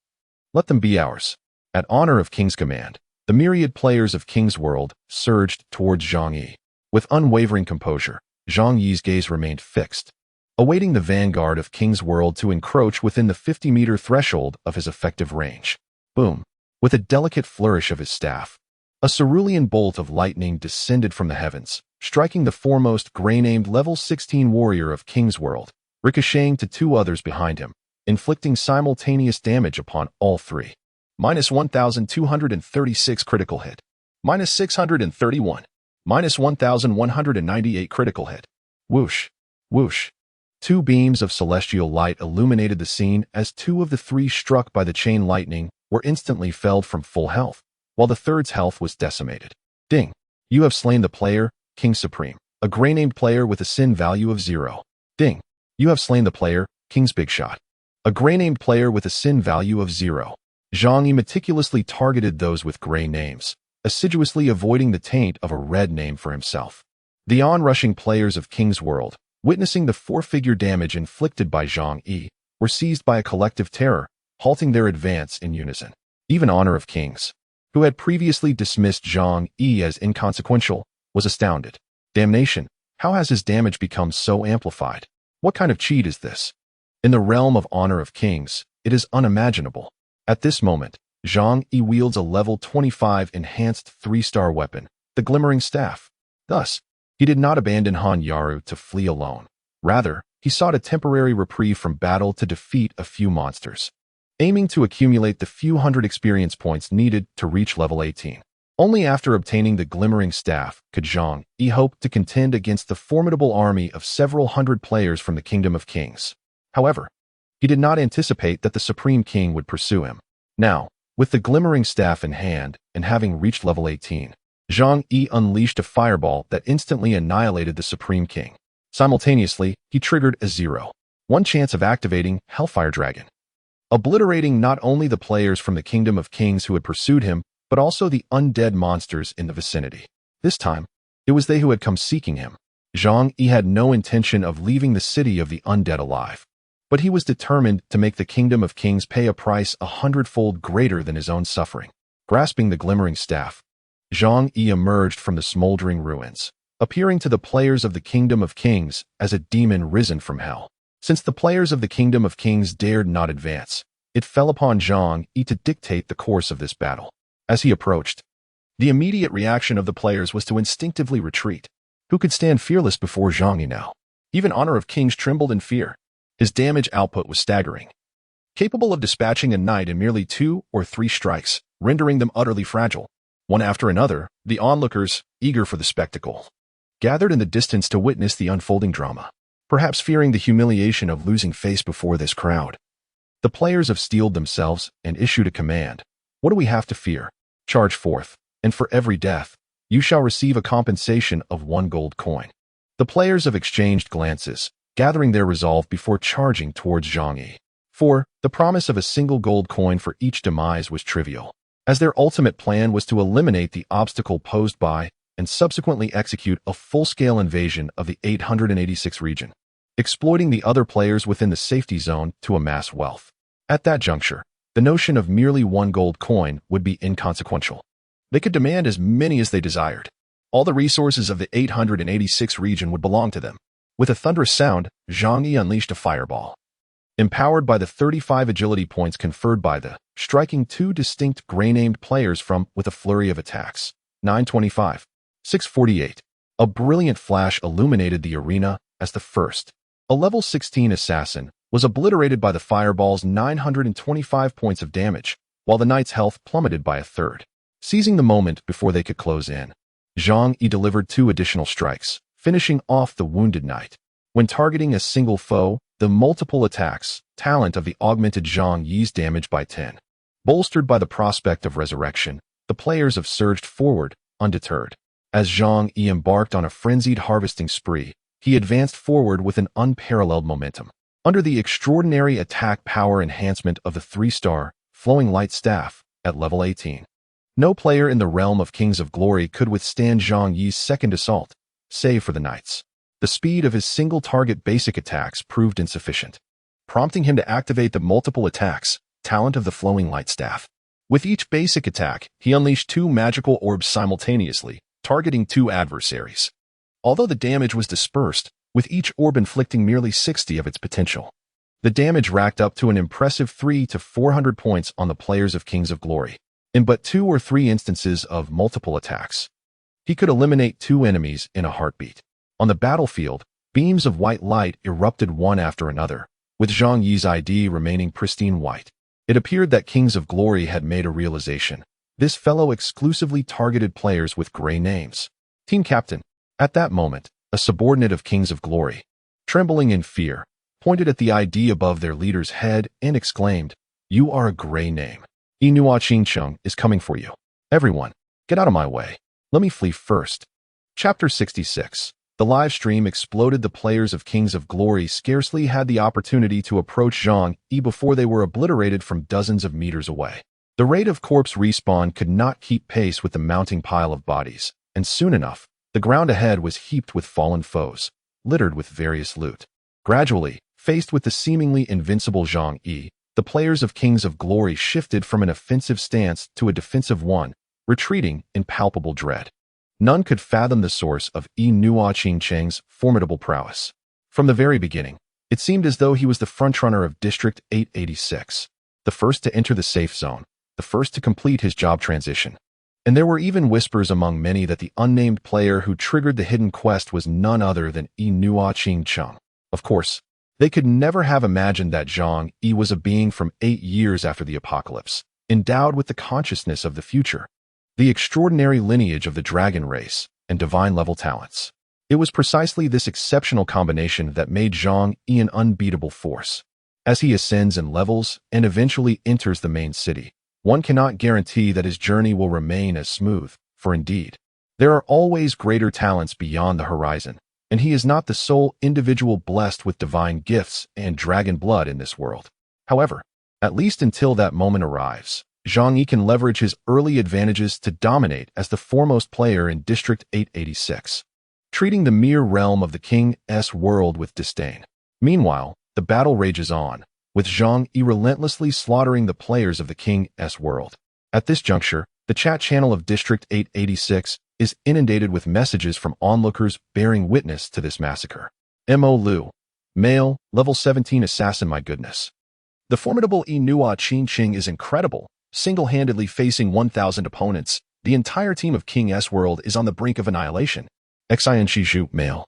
Let them be ours." At Honor of King's command, the myriad players of King's World surged towards Zhang Yi. With unwavering composure, Zhang Yi's gaze remained fixed. awaiting the vanguard of King's World to encroach within the 50-meter threshold of his effective range. Boom! With a delicate flourish of his staff, a cerulean bolt of lightning descended from the heavens, striking the foremost gray-named level 16 warrior of King's World, ricocheting to two others behind him, inflicting simultaneous damage upon all three. Minus 1,236 critical hit. Minus 631. Minus 1,198 critical hit. Whoosh. Whoosh. Two beams of celestial light illuminated the scene as two of the three struck by the chain lightning were instantly felled from full health, while the third's health was decimated. Ding. You have slain the player, King Supreme, a gray-named player with a sin value of 0. Ding. You have slain the player, King's Big Shot, a gray-named player with a sin value of 0. Zhang Yi meticulously targeted those with gray names, assiduously avoiding the taint of a red name for himself. The onrushing players of King's World, witnessing the four-figure damage inflicted by Zhang Yi, were seized by a collective terror, halting their advance in unison. Even Honor of Kings, who had previously dismissed Zhang Yi as inconsequential, was astounded. Damnation, how has his damage become so amplified? What kind of cheat is this? In the realm of Honor of Kings, it is unimaginable. At this moment, Zhang Yi wields a level 25 enhanced 3-star weapon, the Glimmering Staff. Thus, he did not abandon Han Yaru to flee alone. Rather, he sought a temporary reprieve from battle to defeat a few monsters, aiming to accumulate the few hundred experience points needed to reach level 18. Only after obtaining the Glimmering Staff could Zhang Yi hope to contend against the formidable army of several hundred players from the Kingdom of Kings. However, he did not anticipate that the Supreme King would pursue him. Now, with the Glimmering Staff in hand and having reached level 18, Zhang Yi unleashed a fireball that instantly annihilated the Supreme King. Simultaneously, he triggered a 0.1 chance of activating Hellfire Dragon, obliterating not only the players from the Kingdom of Kings who had pursued him, but also the undead monsters in the vicinity. This time, it was they who had come seeking him. Zhang Yi had no intention of leaving the city of the undead alive, but he was determined to make the Kingdom of Kings pay a price 100-fold greater than his own suffering. Grasping the Glimmering Staff, Zhang Yi emerged from the smoldering ruins, appearing to the players of the Kingdom of Kings as a demon risen from hell. Since the players of the Kingdom of Kings dared not advance, it fell upon Zhang Yi to dictate the course of this battle. As he approached, the immediate reaction of the players was to instinctively retreat. Who could stand fearless before Zhang Yi now? Even Honor of Kings trembled in fear. His damage output was staggering, capable of dispatching a knight in merely 2 or 3 strikes, rendering them utterly fragile. One after another, the onlookers, eager for the spectacle, gathered in the distance to witness the unfolding drama, perhaps fearing the humiliation of losing face before this crowd. The players have steeled themselves and issued a command. What do we have to fear? Charge forth, and for every death, you shall receive a compensation of 1 gold coin. The players have exchanged glances, gathering their resolve before charging towards Zhang Yi. For the promise of a single gold coin for each demise was trivial, as their ultimate plan was to eliminate the obstacle posed by and subsequently execute a full-scale invasion of the 886 region, exploiting the other players within the safety zone to amass wealth. At that juncture, the notion of merely 1 gold coin would be inconsequential. They could demand as many as they desired. All the resources of the 886 region would belong to them. With a thunderous sound, Zhang Yi unleashed a fireball, empowered by the 35 agility points conferred by the, striking 2 distinct gray-named players from with a flurry of attacks. 925. 648. A brilliant flash illuminated the arena as the first, a level 16 assassin, was obliterated by the fireball's 925 points of damage, while the knight's health plummeted by a third. Seizing the moment before they could close in, Zhang Yi delivered 2 additional strikes, finishing off the wounded knight. When targeting a single foe, the multiple attacks, talent of the augmented Zhang Yi's damage by 10. Bolstered by the prospect of resurrection, the players have surged forward, undeterred. As Zhang Yi embarked on a frenzied harvesting spree, he advanced forward with an unparalleled momentum. Under the extraordinary attack power enhancement of the 3-star, Flowing Light Staff, at level 18. No player in the realm of Kings of Glory could withstand Zhang Yi's second assault, save for the knights. The speed of his single-target basic attacks proved insufficient, prompting him to activate the multiple attacks, talent of the Flowing Light Staff. With each basic attack, he unleashed 2 magical orbs simultaneously, targeting 2 adversaries. Although the damage was dispersed, with each orb inflicting merely 60 of its potential. The damage racked up to an impressive 300 to 400 points on the players of Kings of Glory. In but 2 or 3 instances of multiple attacks, he could eliminate 2 enemies in a heartbeat. On the battlefield, beams of white light erupted one after another, with Zhang Yi's ID remaining pristine white. It appeared that Kings of Glory had made a realization. This fellow exclusively targeted players with gray names. Team Captain. At that moment, a subordinate of Kings of Glory, trembling in fear, pointed at the ID above their leader's head and exclaimed, "You are a gray name. Inua Qingcheng is coming for you. Everyone, get out of my way. Let me flee first." Chapter 66. The live stream exploded. The players of Kings of Glory scarcely had the opportunity to approach Zhang Yi before they were obliterated from dozens of meters away. The rate of corpse respawn could not keep pace with the mounting pile of bodies, and soon enough, the ground ahead was heaped with fallen foes, littered with various loot. Gradually, faced with the seemingly invincible Zhang Yi, the players of Kings of Glory shifted from an offensive stance to a defensive one, retreating in palpable dread. None could fathom the source of Inua Qingcheng's formidable prowess. From the very beginning, it seemed as though he was the frontrunner of District 886, the first to enter the safe zone, the first to complete his job transition. And there were even whispers among many that the unnamed player who triggered the hidden quest was none other than Inua Qingcheng. Of course, they could never have imagined that Zhang Yi was a being from 8 years after the apocalypse, endowed with the consciousness of the future, the extraordinary lineage of the dragon race, and divine-level talents. It was precisely this exceptional combination that made Zhang Yi an unbeatable force. As he ascends in levels and eventually enters the main city, one cannot guarantee that his journey will remain as smooth, for indeed, there are always greater talents beyond the horizon, and he is not the sole individual blessed with divine gifts and dragon blood in this world. However, at least until that moment arrives, Zhang Yi can leverage his early advantages to dominate as the foremost player in District 886, treating the mere realm of the King's world with disdain. Meanwhile, the battle rages on, with Zhang Yi relentlessly slaughtering the players of the King's world. At this juncture, the chat channel of District 886 is inundated with messages from onlookers bearing witness to this massacre. Mo Liu. Male, level 17 assassin. My goodness. The formidable Inua Qingcheng is incredible, single-handedly facing 1,000 opponents. The entire team of King's world is on the brink of annihilation. Xin Shizhu. Male.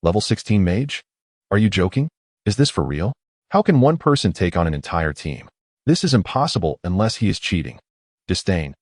Level 16 mage? Are you joking? Is this for real? How can one person take on an entire team? This is impossible unless he is cheating. Disdain.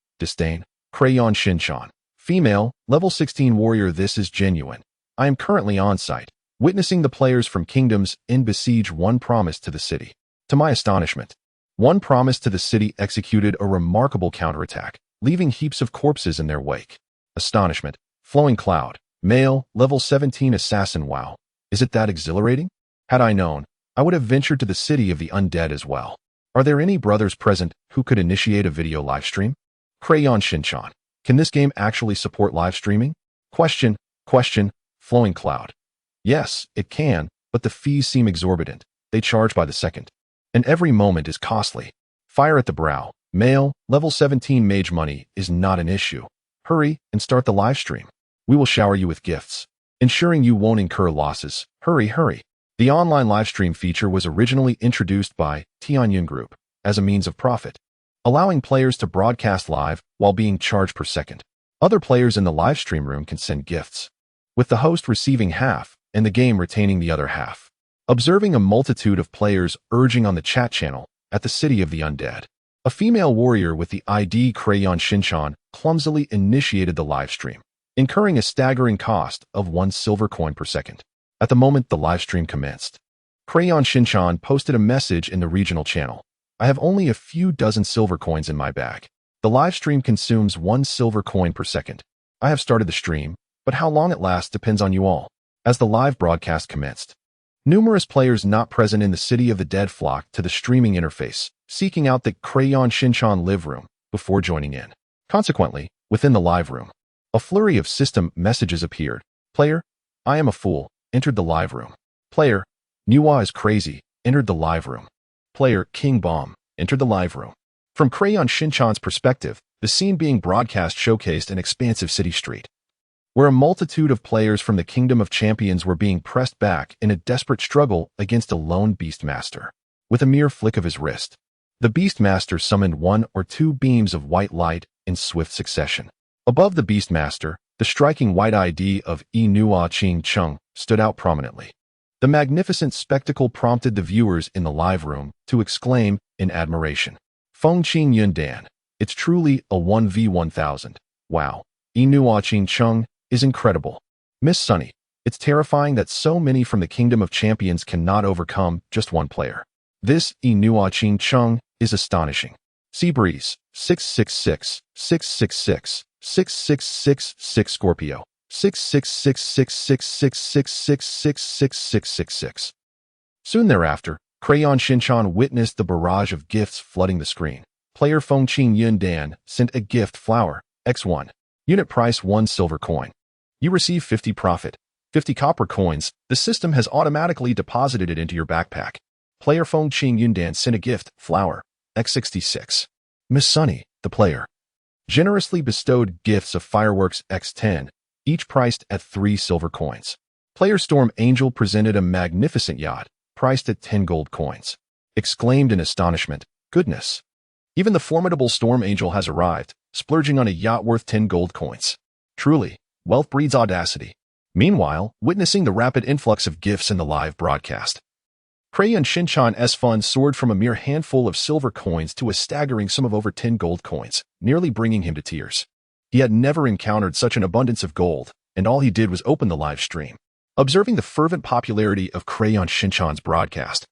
Crayon Shinchan. Female, level 16 warrior. This is genuine. I am currently on site, witnessing the players from Kingdoms in besiege. One promise to the city. To my astonishment, one promise to the city executed a remarkable counterattack, leaving heaps of corpses in their wake. Astonishment. Flowing Cloud. Male, level 17 assassin. Wow. Is it that exhilarating? Had I known, I would have ventured to the city of the undead as well. Are there any brothers present who could initiate a video live stream? Crayon Shinchan. Can this game actually support live streaming? Question. Flowing Cloud. Yes, it can, but the fees seem exorbitant. They charge by the second. And every moment is costly. Fire at the Brow. Male, level 17 mage. Money is not an issue. Hurry and start the live stream. We will shower you with gifts, ensuring you won't incur losses. Hurry. The online live stream feature was originally introduced by Tianyun Group as a means of profit, allowing players to broadcast live while being charged per second. Other players in the live stream room can send gifts, with the host receiving half and the game retaining the other half. Observing a multitude of players urging on the chat channel at the City of the Undead, a female warrior with the ID Crayon Shinchan clumsily initiated the live stream, incurring a staggering cost of 1 silver coin per second. At the moment the live stream commenced, Crayon Shinchan posted a message in the regional channel. I have only a few dozen silver coins in my bag. The live stream consumes 1 silver coin per second. I have started the stream, but how long it lasts depends on you all. As the live broadcast commenced, numerous players not present in the City of the Dead flocked to the streaming interface, seeking out the Crayon Shinchan live room before joining in. Consequently, within the live room, a flurry of system messages appeared. Player, I am a fool, entered the live room. Player, Nuwa is crazy, entered the live room. Player, King Bomb, entered the live room. From Crayon Shinchan's perspective, the scene being broadcast showcased an expansive city street. where a multitude of players from the Kingdom of Champions were being pressed back in a desperate struggle against a lone Beastmaster. With a mere flick of his wrist, the Beastmaster summoned one or two beams of white light in swift succession. Above the Beastmaster, the striking white ID of Yi Nua Qing Chung stood out prominently. The magnificent spectacle prompted the viewers in the live room to exclaim in admiration, "Feng Qing Yun Dan, it's truly a 1v1000. Wow, Yi Nua Qing Chung is incredible. Miss Sunny, it's terrifying that so many from the Kingdom of Champions cannot overcome just one player. This Yi Nua Qing Chung is astonishing. Seabreeze, 666, 666, 6666 Scorpio, 6666666666666. Soon thereafter, Crayon Shinchan witnessed the barrage of gifts flooding the screen. Player Feng Qing Yun Dan sent a gift flower, X1. Unit price 1 silver coin. You receive 50 profit, 50 copper coins. The system has automatically deposited it into your backpack. Player Feng Qing Yun Dan sent a gift, flower, X66. Miss Sunny, the player, generously bestowed gifts of fireworks X10, each priced at 3 silver coins. Player Storm Angel presented a magnificent yacht, priced at 10 gold coins. Exclaimed in astonishment, goodness. Even the formidable Storm Angel has arrived, splurging on a yacht worth 10 gold coins. Truly, wealth breeds audacity. Meanwhile, witnessing the rapid influx of gifts in the live broadcast, Crayon Shinchan's funds soared from a mere handful of silver coins to a staggering sum of over 10 gold coins, nearly bringing him to tears. He had never encountered such an abundance of gold, and all he did was open the live stream. Observing the fervent popularity of Crayon Shinchan's broadcast,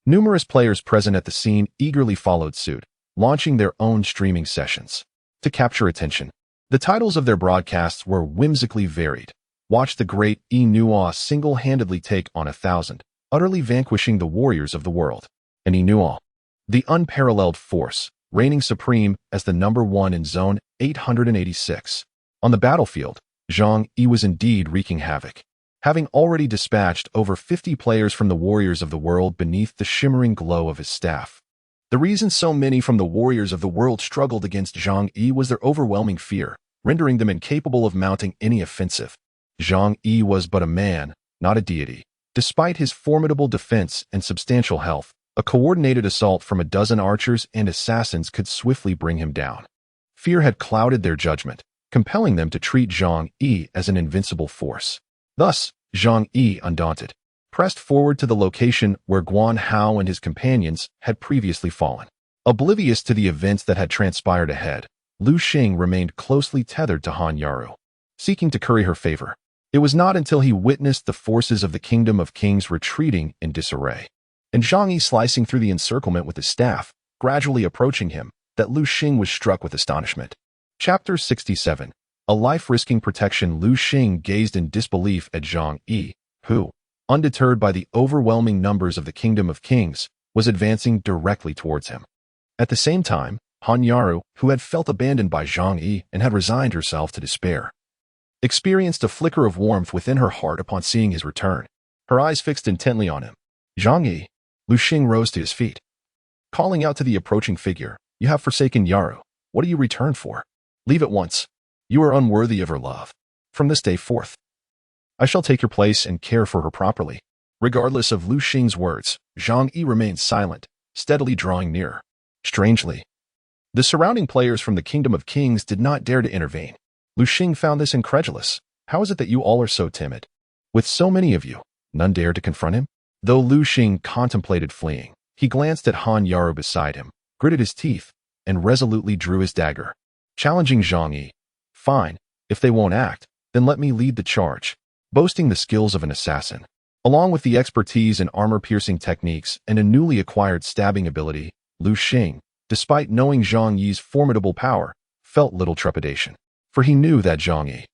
numerous players present at the scene eagerly followed suit, launching their own streaming sessions. To capture attention, the titles of their broadcasts were whimsically varied. Watch the great Yi Nua single-handedly take on 1,000, utterly vanquishing the warriors of the world. And Yi Nua, the unparalleled force, reigning supreme as the #1 in Zone 886. On the battlefield, Zhang Yi was indeed wreaking havoc, having already dispatched over 50 players from the warriors of the world beneath the shimmering glow of his staff. The reason so many from the warriors of the world struggled against Zhang Yi was their overwhelming fear, rendering them incapable of mounting any offensive. Zhang Yi was but a man, not a deity. Despite his formidable defense and substantial health, a coordinated assault from a dozen archers and assassins could swiftly bring him down. Fear had clouded their judgment, compelling them to treat Zhang Yi as an invincible force. Thus, Zhang Yi, undaunted, pressed forward to the location where Guan Hao and his companions had previously fallen. Oblivious to the events that had transpired ahead, Lu Xing remained closely tethered to Han Yaru, seeking to curry her favor. It was not until he witnessed the forces of the Kingdom of Kings retreating in disarray, and Zhang Yi slicing through the encirclement with his staff, gradually approaching him, that Lu Xing was struck with astonishment. Chapter 67. A life-risking protection. Lu Xing gazed in disbelief at Zhang Yi, who, undeterred by the overwhelming numbers of the Kingdom of Kings, was advancing directly towards him. At the same time, Han Yaru, who had felt abandoned by Zhang Yi and had resigned herself to despair, experienced a flicker of warmth within her heart upon seeing his return, her eyes fixed intently on him. Zhang Yi. Lu Xing rose to his feet, calling out to the approaching figure, "You have forsaken Yaru. What do you return for? Leave at once. You are unworthy of her love. From this day forth, I shall take your place and care for her properly." Regardless of Lu Xing's words, Zhang Yi remained silent, steadily drawing nearer. Strangely, the surrounding players from the Kingdom of Kings did not dare to intervene. Lu Xing found this incredulous. How is it that you all are so timid? With so many of you, none dared to confront him? Though Lu Xing contemplated fleeing, he glanced at Han Yaru beside him, gritted his teeth, and resolutely drew his dagger, challenging Zhang Yi. Fine, if they won't act, then let me lead the charge. Boasting the skills of an assassin, along with the expertise in armor-piercing techniques and a newly acquired stabbing ability, Lu Xing, despite knowing Zhang Yi's formidable power, felt little trepidation. For he knew that Zhang Yi,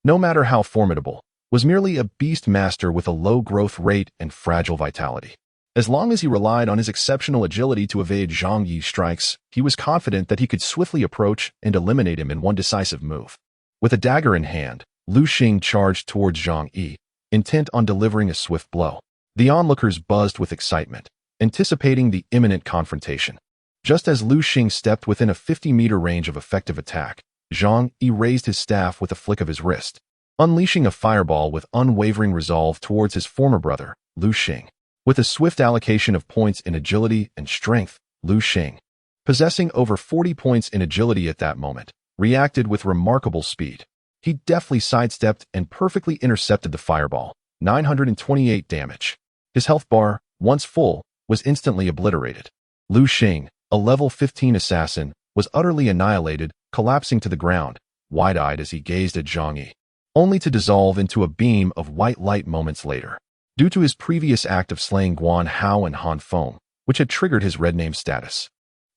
no matter how formidable, was merely a beast master with a low growth rate and fragile vitality. As long as he relied on his exceptional agility to evade Zhang Yi's strikes, he was confident that he could swiftly approach and eliminate him in one decisive move. With a dagger in hand, Lu Xing charged towards Zhang Yi, intent on delivering a swift blow. The onlookers buzzed with excitement, anticipating the imminent confrontation. Just as Lu Xing stepped within a 50-meter range of effective attack, Zhang Yi raised his staff with a flick of his wrist, unleashing a fireball with unwavering resolve towards his former brother, Lu Xing. With a swift allocation of points in agility and strength, Lu Xing, possessing over 40 points in agility at that moment, reacted with remarkable speed. He deftly sidestepped and perfectly intercepted the fireball, 928 damage. His health bar, once full, was instantly obliterated. Lu Xing, a level 15 assassin, was utterly annihilated, collapsing to the ground, wide-eyed as he gazed at Zhang Yi, only to dissolve into a beam of white light moments later. Due to his previous act of slaying Guan Hao and Han Feng, which had triggered his red name status,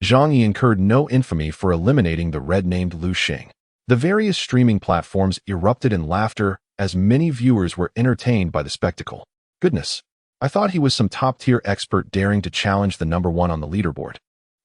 Zhang Yi incurred no infamy for eliminating the red-named Lu Xing. The various streaming platforms erupted in laughter as many viewers were entertained by the spectacle. Goodness, I thought he was some top-tier expert daring to challenge the #1 on the leaderboard.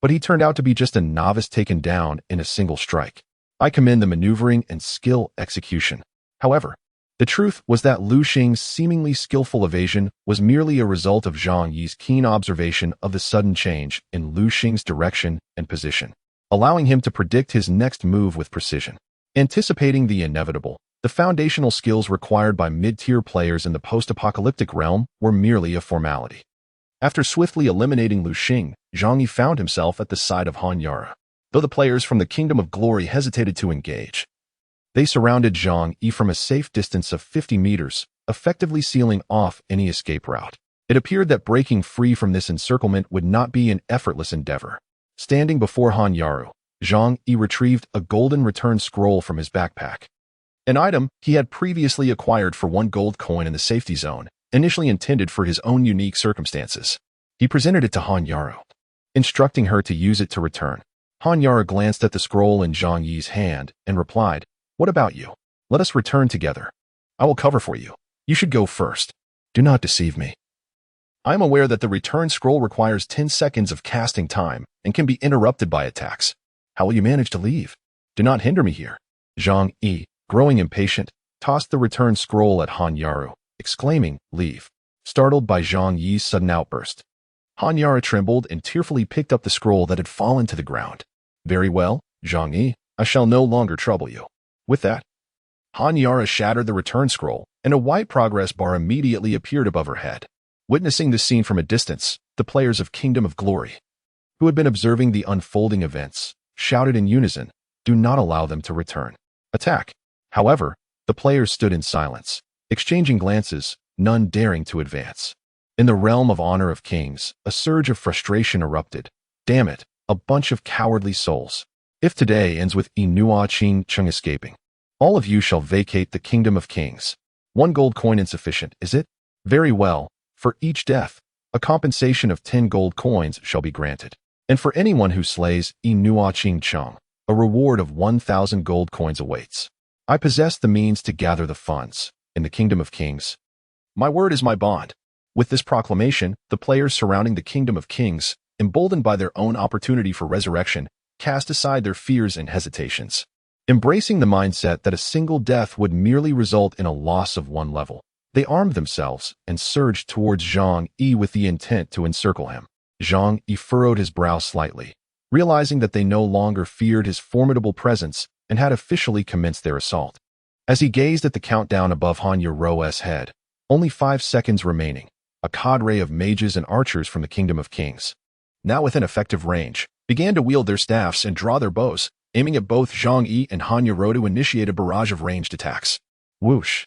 But he turned out to be just a novice taken down in a single strike. I commend the maneuvering and skill execution. However, the truth was that Lu Xing's seemingly skillful evasion was merely a result of Zhang Yi's keen observation of the sudden change in Lu Xing's direction and position, allowing him to predict his next move with precision. Anticipating the inevitable, the foundational skills required by mid-tier players in the post-apocalyptic realm were merely a formality. After swiftly eliminating Lu Xing, Zhang Yi found himself at the side of Han Yara. Though the players from the Kingdom of Glory hesitated to engage, they surrounded Zhang Yi from a safe distance of 50 meters, effectively sealing off any escape route. It appeared that breaking free from this encirclement would not be an effortless endeavor. Standing before Han Yaru, Zhang Yi retrieved a golden return scroll from his backpack, an item he had previously acquired for 1 gold coin in the safety zone, initially intended for his own unique circumstances. He presented it to Han Yaru, instructing her to use it to return. Han Yaru glanced at the scroll in Zhang Yi's hand and replied, "What about you? Let us return together. I will cover for you. You should go first. Do not deceive me. I am aware that the return scroll requires 10 seconds of casting time and can be interrupted by attacks. How will you manage to leave? Do not hinder me here." Zhang Yi, growing impatient, tossed the return scroll at Han Yaru, exclaiming, "Leave," startled by Zhang Yi's sudden outburst. Han Yaru trembled and tearfully picked up the scroll that had fallen to the ground. "Very well, Zhang Yi, I shall no longer trouble you." With that, Han Yaru shattered the return scroll, and a white progress bar immediately appeared above her head. Witnessing the scene from a distance, the players of Kingdom of Glory, who had been observing the unfolding events, shouted in unison, "Do not allow them to return. Attack." However, the players stood in silence, exchanging glances, none daring to advance. In the realm of honor of kings, a surge of frustration erupted. Damn it, a bunch of cowardly souls. If today ends with Inua Qing Chung escaping, all of you shall vacate the Kingdom of Kings. 1 gold coin insufficient, is it? Very well, for each death, a compensation of 10 gold coins shall be granted. And for anyone who slays Inua Qing Chung, a reward of 1,000 gold coins awaits. I possess the means to gather the funds in the Kingdom of Kings. My word is my bond. With this proclamation, the players surrounding the Kingdom of Kings, emboldened by their own opportunity for resurrection, cast aside their fears and hesitations. Embracing the mindset that a single death would merely result in a loss of 1 level, they armed themselves and surged towards Zhang Yi with the intent to encircle him. Zhang Yi furrowed his brow slightly, realizing that they no longer feared his formidable presence and had officially commenced their assault. As he gazed at the countdown above Han Yaru's head, only 5 seconds remaining, a cadre of mages and archers from the Kingdom of Kings, now within effective range, began to wield their staffs and draw their bows, aiming at both Zhang Yi and Han Yaru to initiate a barrage of ranged attacks. Whoosh!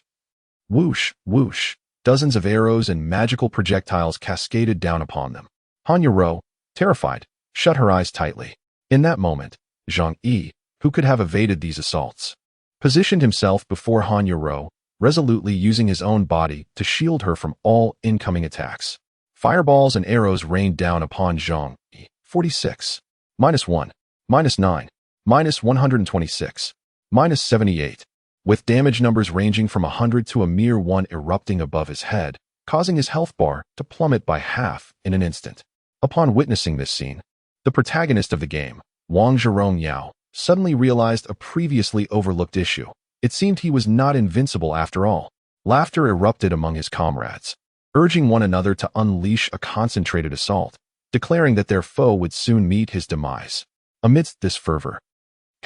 Whoosh! Whoosh! Dozens of arrows and magical projectiles cascaded down upon them. Han Yaru, terrified, shut her eyes tightly. In that moment, Zhang Yi, who could have evaded these assaults, positioned himself before Han Yaru, resolutely using his own body to shield her from all incoming attacks. Fireballs and arrows rained down upon Zhang Yi. 46. -1. -9. -126. -78. With damage numbers ranging from 100 to a mere 1 erupting above his head, causing his health bar to plummet by half in an instant. Upon witnessing this scene, the protagonist of the game, Wang Zhirong Yao, suddenly realized a previously overlooked issue. It seemed he was not invincible after all. Laughter erupted among his comrades, urging one another to unleash a concentrated assault, declaring that their foe would soon meet his demise. Amidst this fervor,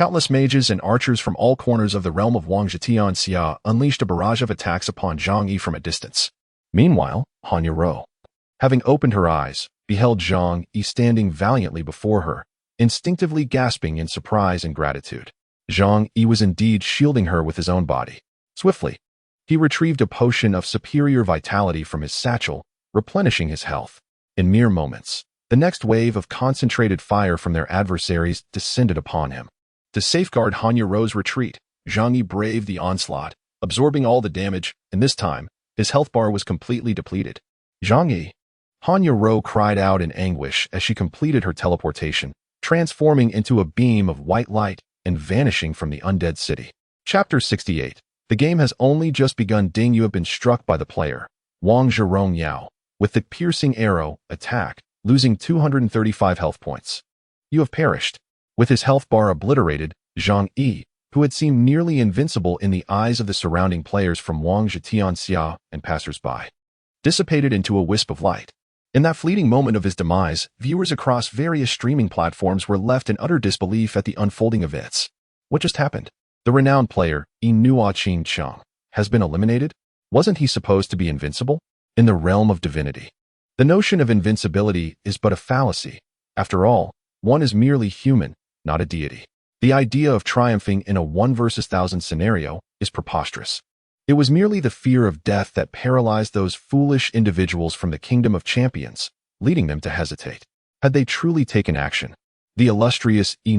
Countless mages and archers from all corners of the realm of Wang Zetianxia unleashed a barrage of attacks upon Zhang Yi from a distance. Meanwhile, Han Yuro, having opened her eyes, beheld Zhang Yi standing valiantly before her, instinctively gasping in surprise and gratitude. Zhang Yi was indeed shielding her with his own body. Swiftly, he retrieved a potion of superior vitality from his satchel, replenishing his health. In mere moments, the next wave of concentrated fire from their adversaries descended upon him. To safeguard Han Yuro's retreat, Zhang Yi braved the onslaught, absorbing all the damage, and this time, his health bar was completely depleted. Zhang Yi, Han Yuro cried out in anguish as she completed her teleportation, transforming into a beam of white light and vanishing from the undead city. Chapter 68. The game has only just begun. Ding, you have been struck by the player, Wang Zhirong, with the piercing arrow, attack, losing 235 health points. You have perished. With his health bar obliterated, Zhang Yi, who had seemed nearly invincible in the eyes of the surrounding players from Wang Zetianxia and passers-by, dissipated into a wisp of light. In that fleeting moment of his demise, viewers across various streaming platforms were left in utter disbelief at the unfolding events. What just happened? The renowned player, Yi Cheng, has been eliminated? Wasn't he supposed to be invincible? In the realm of divinity, the notion of invincibility is but a fallacy. After all, one is merely human, not a deity. The idea of triumphing in a 1 versus 1,000 scenario is preposterous. It was merely the fear of death that paralyzed those foolish individuals from the Kingdom of Champions, leading them to hesitate. Had they truly taken action, the illustrious Yi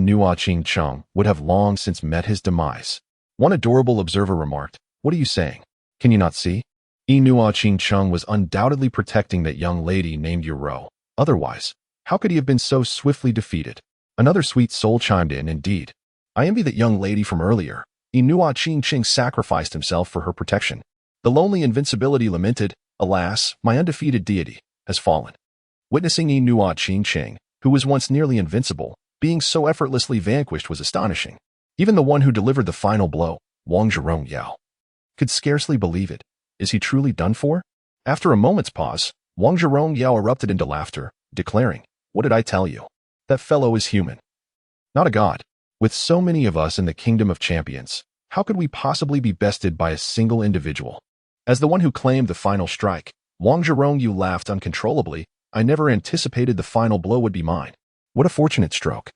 Cheng would have long since met his demise. One adorable observer remarked, "What are you saying? Can you not see? Yi Cheng was undoubtedly protecting that young lady named Yuro. Otherwise, how could he have been so swiftly defeated?" Another sweet soul chimed in, "Indeed. I envy that young lady from earlier. Yi Cheng sacrificed himself for her protection." The lonely invincibility lamented, "Alas, my undefeated deity has fallen." Witnessing Yi Cheng, who was once nearly invincible, being so effortlessly vanquished was astonishing. Even the one who delivered the final blow, Wang Zhirong, could scarcely believe it. Is he truly done for? After a moment's pause, Wang Zhirong erupted into laughter, declaring, "What did I tell you? That fellow is human, not a god. With so many of us in the Kingdom of Champions, how could we possibly be bested by a single individual?" As the one who claimed the final strike, Wang Zhirong laughed uncontrollably. "I never anticipated the final blow would be mine. What a fortunate stroke.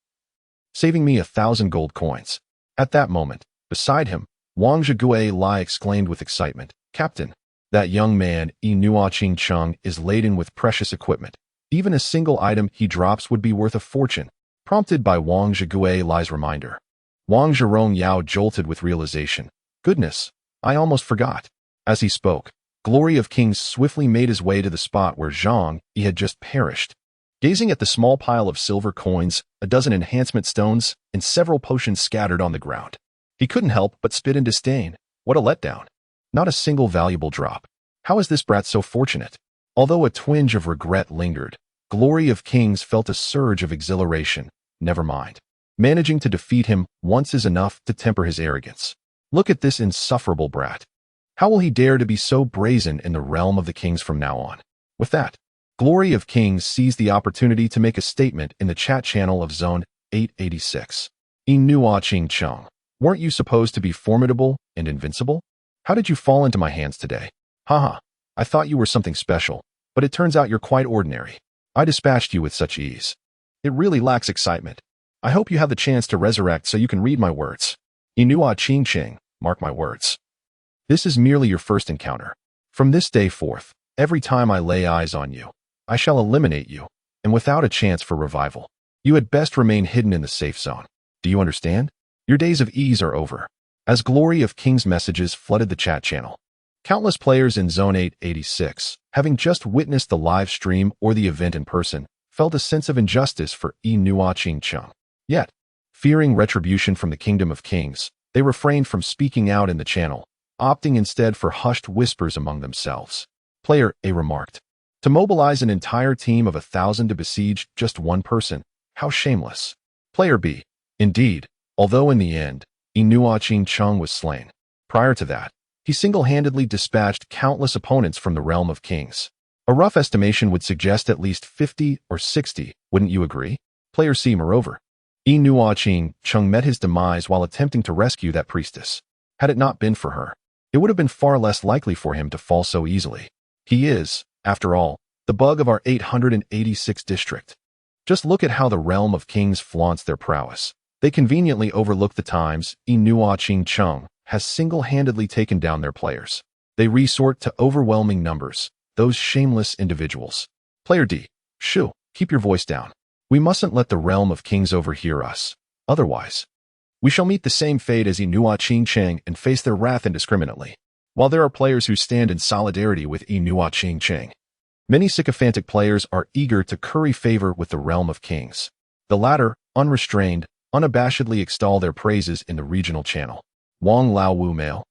Saving me 1,000 gold coins." At that moment, beside him, Wang Zhigui exclaimed with excitement, "Captain, that young man, Yi Cheng, is laden with precious equipment. Even a single item he drops would be worth a fortune." Prompted by Wang Zhigui's reminder, Wang Zhirong jolted with realization. "Goodness, I almost forgot." As he spoke, Glory of Kings swiftly made his way to the spot where Zhang Yi had just perished. Gazing at the small pile of silver coins, a dozen enhancement stones, and several potions scattered on the ground, he couldn't help but spit in disdain. What a letdown. Not a single valuable drop. How is this brat so fortunate? Although a twinge of regret lingered, Glory of Kings felt a surge of exhilaration. Never mind. Managing to defeat him once is enough to temper his arrogance. Look at this insufferable brat. How will he dare to be so brazen in the realm of the kings from now on? With that, Glory of Kings seized the opportunity to make a statement in the chat channel of Zone 886. Yi Cheng, weren't you supposed to be formidable and invincible? How did you fall into my hands today? Haha, I thought you were something special, but it turns out you're quite ordinary. I dispatched you with such ease. It really lacks excitement. I hope you have the chance to resurrect so you can read my words. Yi Cheng, mark my words. This is merely your first encounter. From this day forth, every time I lay eyes on you, I shall eliminate you, and without a chance for revival. You had best remain hidden in the safe zone. Do you understand? Your days of ease are over." As Glory of Kings messages flooded the chat channel, countless players in Zone 886, having just witnessed the live stream or the event in person, felt a sense of injustice for Yi Cheng. Yet, fearing retribution from the Kingdom of Kings, they refrained from speaking out in the channel, opting instead for hushed whispers among themselves. Player A remarked, "To mobilize an entire team of 1,000 to besiege just one person, how shameless." Player B, "Indeed, although in the end, Yi Cheng was slain. Prior to that, he single-handedly dispatched countless opponents from the realm of kings. A rough estimation would suggest at least 50 or 60, wouldn't you agree?" Player C, moreover, Nuoqing Chung met his demise while attempting to rescue that priestess. Had it not been for her, it would have been far less likely for him to fall so easily. He is, after all, the bug of our 886 district. Just look at how the realm of kings flaunts their prowess. They conveniently overlook the times Nuoqing Chung has single-handedly taken down their players. They resort to overwhelming numbers, those shameless individuals. Player D, shoo, keep your voice down. We mustn't let the realm of kings overhear us. Otherwise, we shall meet the same fate as Nuoqing Cheng and face their wrath indiscriminately. While there are players who stand in solidarity with Nuoqing Cheng, many sycophantic players are eager to curry favor with the realm of kings. The latter, unrestrained, unabashedly extol their praises in the regional channel. Wang Lao Wu Male,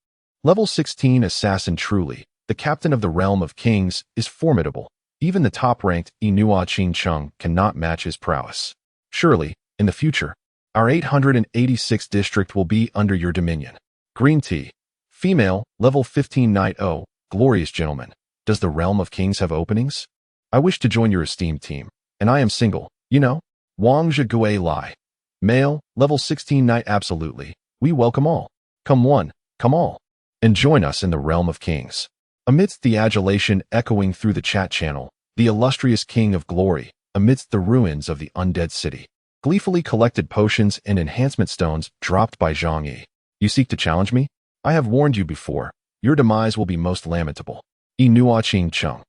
level 16 assassin truly, the captain of the realm of kings, is formidable. Even the top-ranked Nuoqing Chung cannot match his prowess. Surely, in the future, our 886 district will be under your dominion. Green Tea, female, level 15 Knight O, glorious gentleman. Does the realm of kings have openings? I wish to join your esteemed team, and I am single, you know. Wang Zhigui Lai, male, level 16 Knight absolutely. We welcome all. Come one, come all, and join us in the realm of kings. Amidst the adulation echoing through the chat channel, the illustrious king of glory, amidst the ruins of the undead city, gleefully collected potions and enhancement stones dropped by Zhang Yi. You seek to challenge me? I have warned you before. Your demise will be most lamentable. Nuoqing Chung,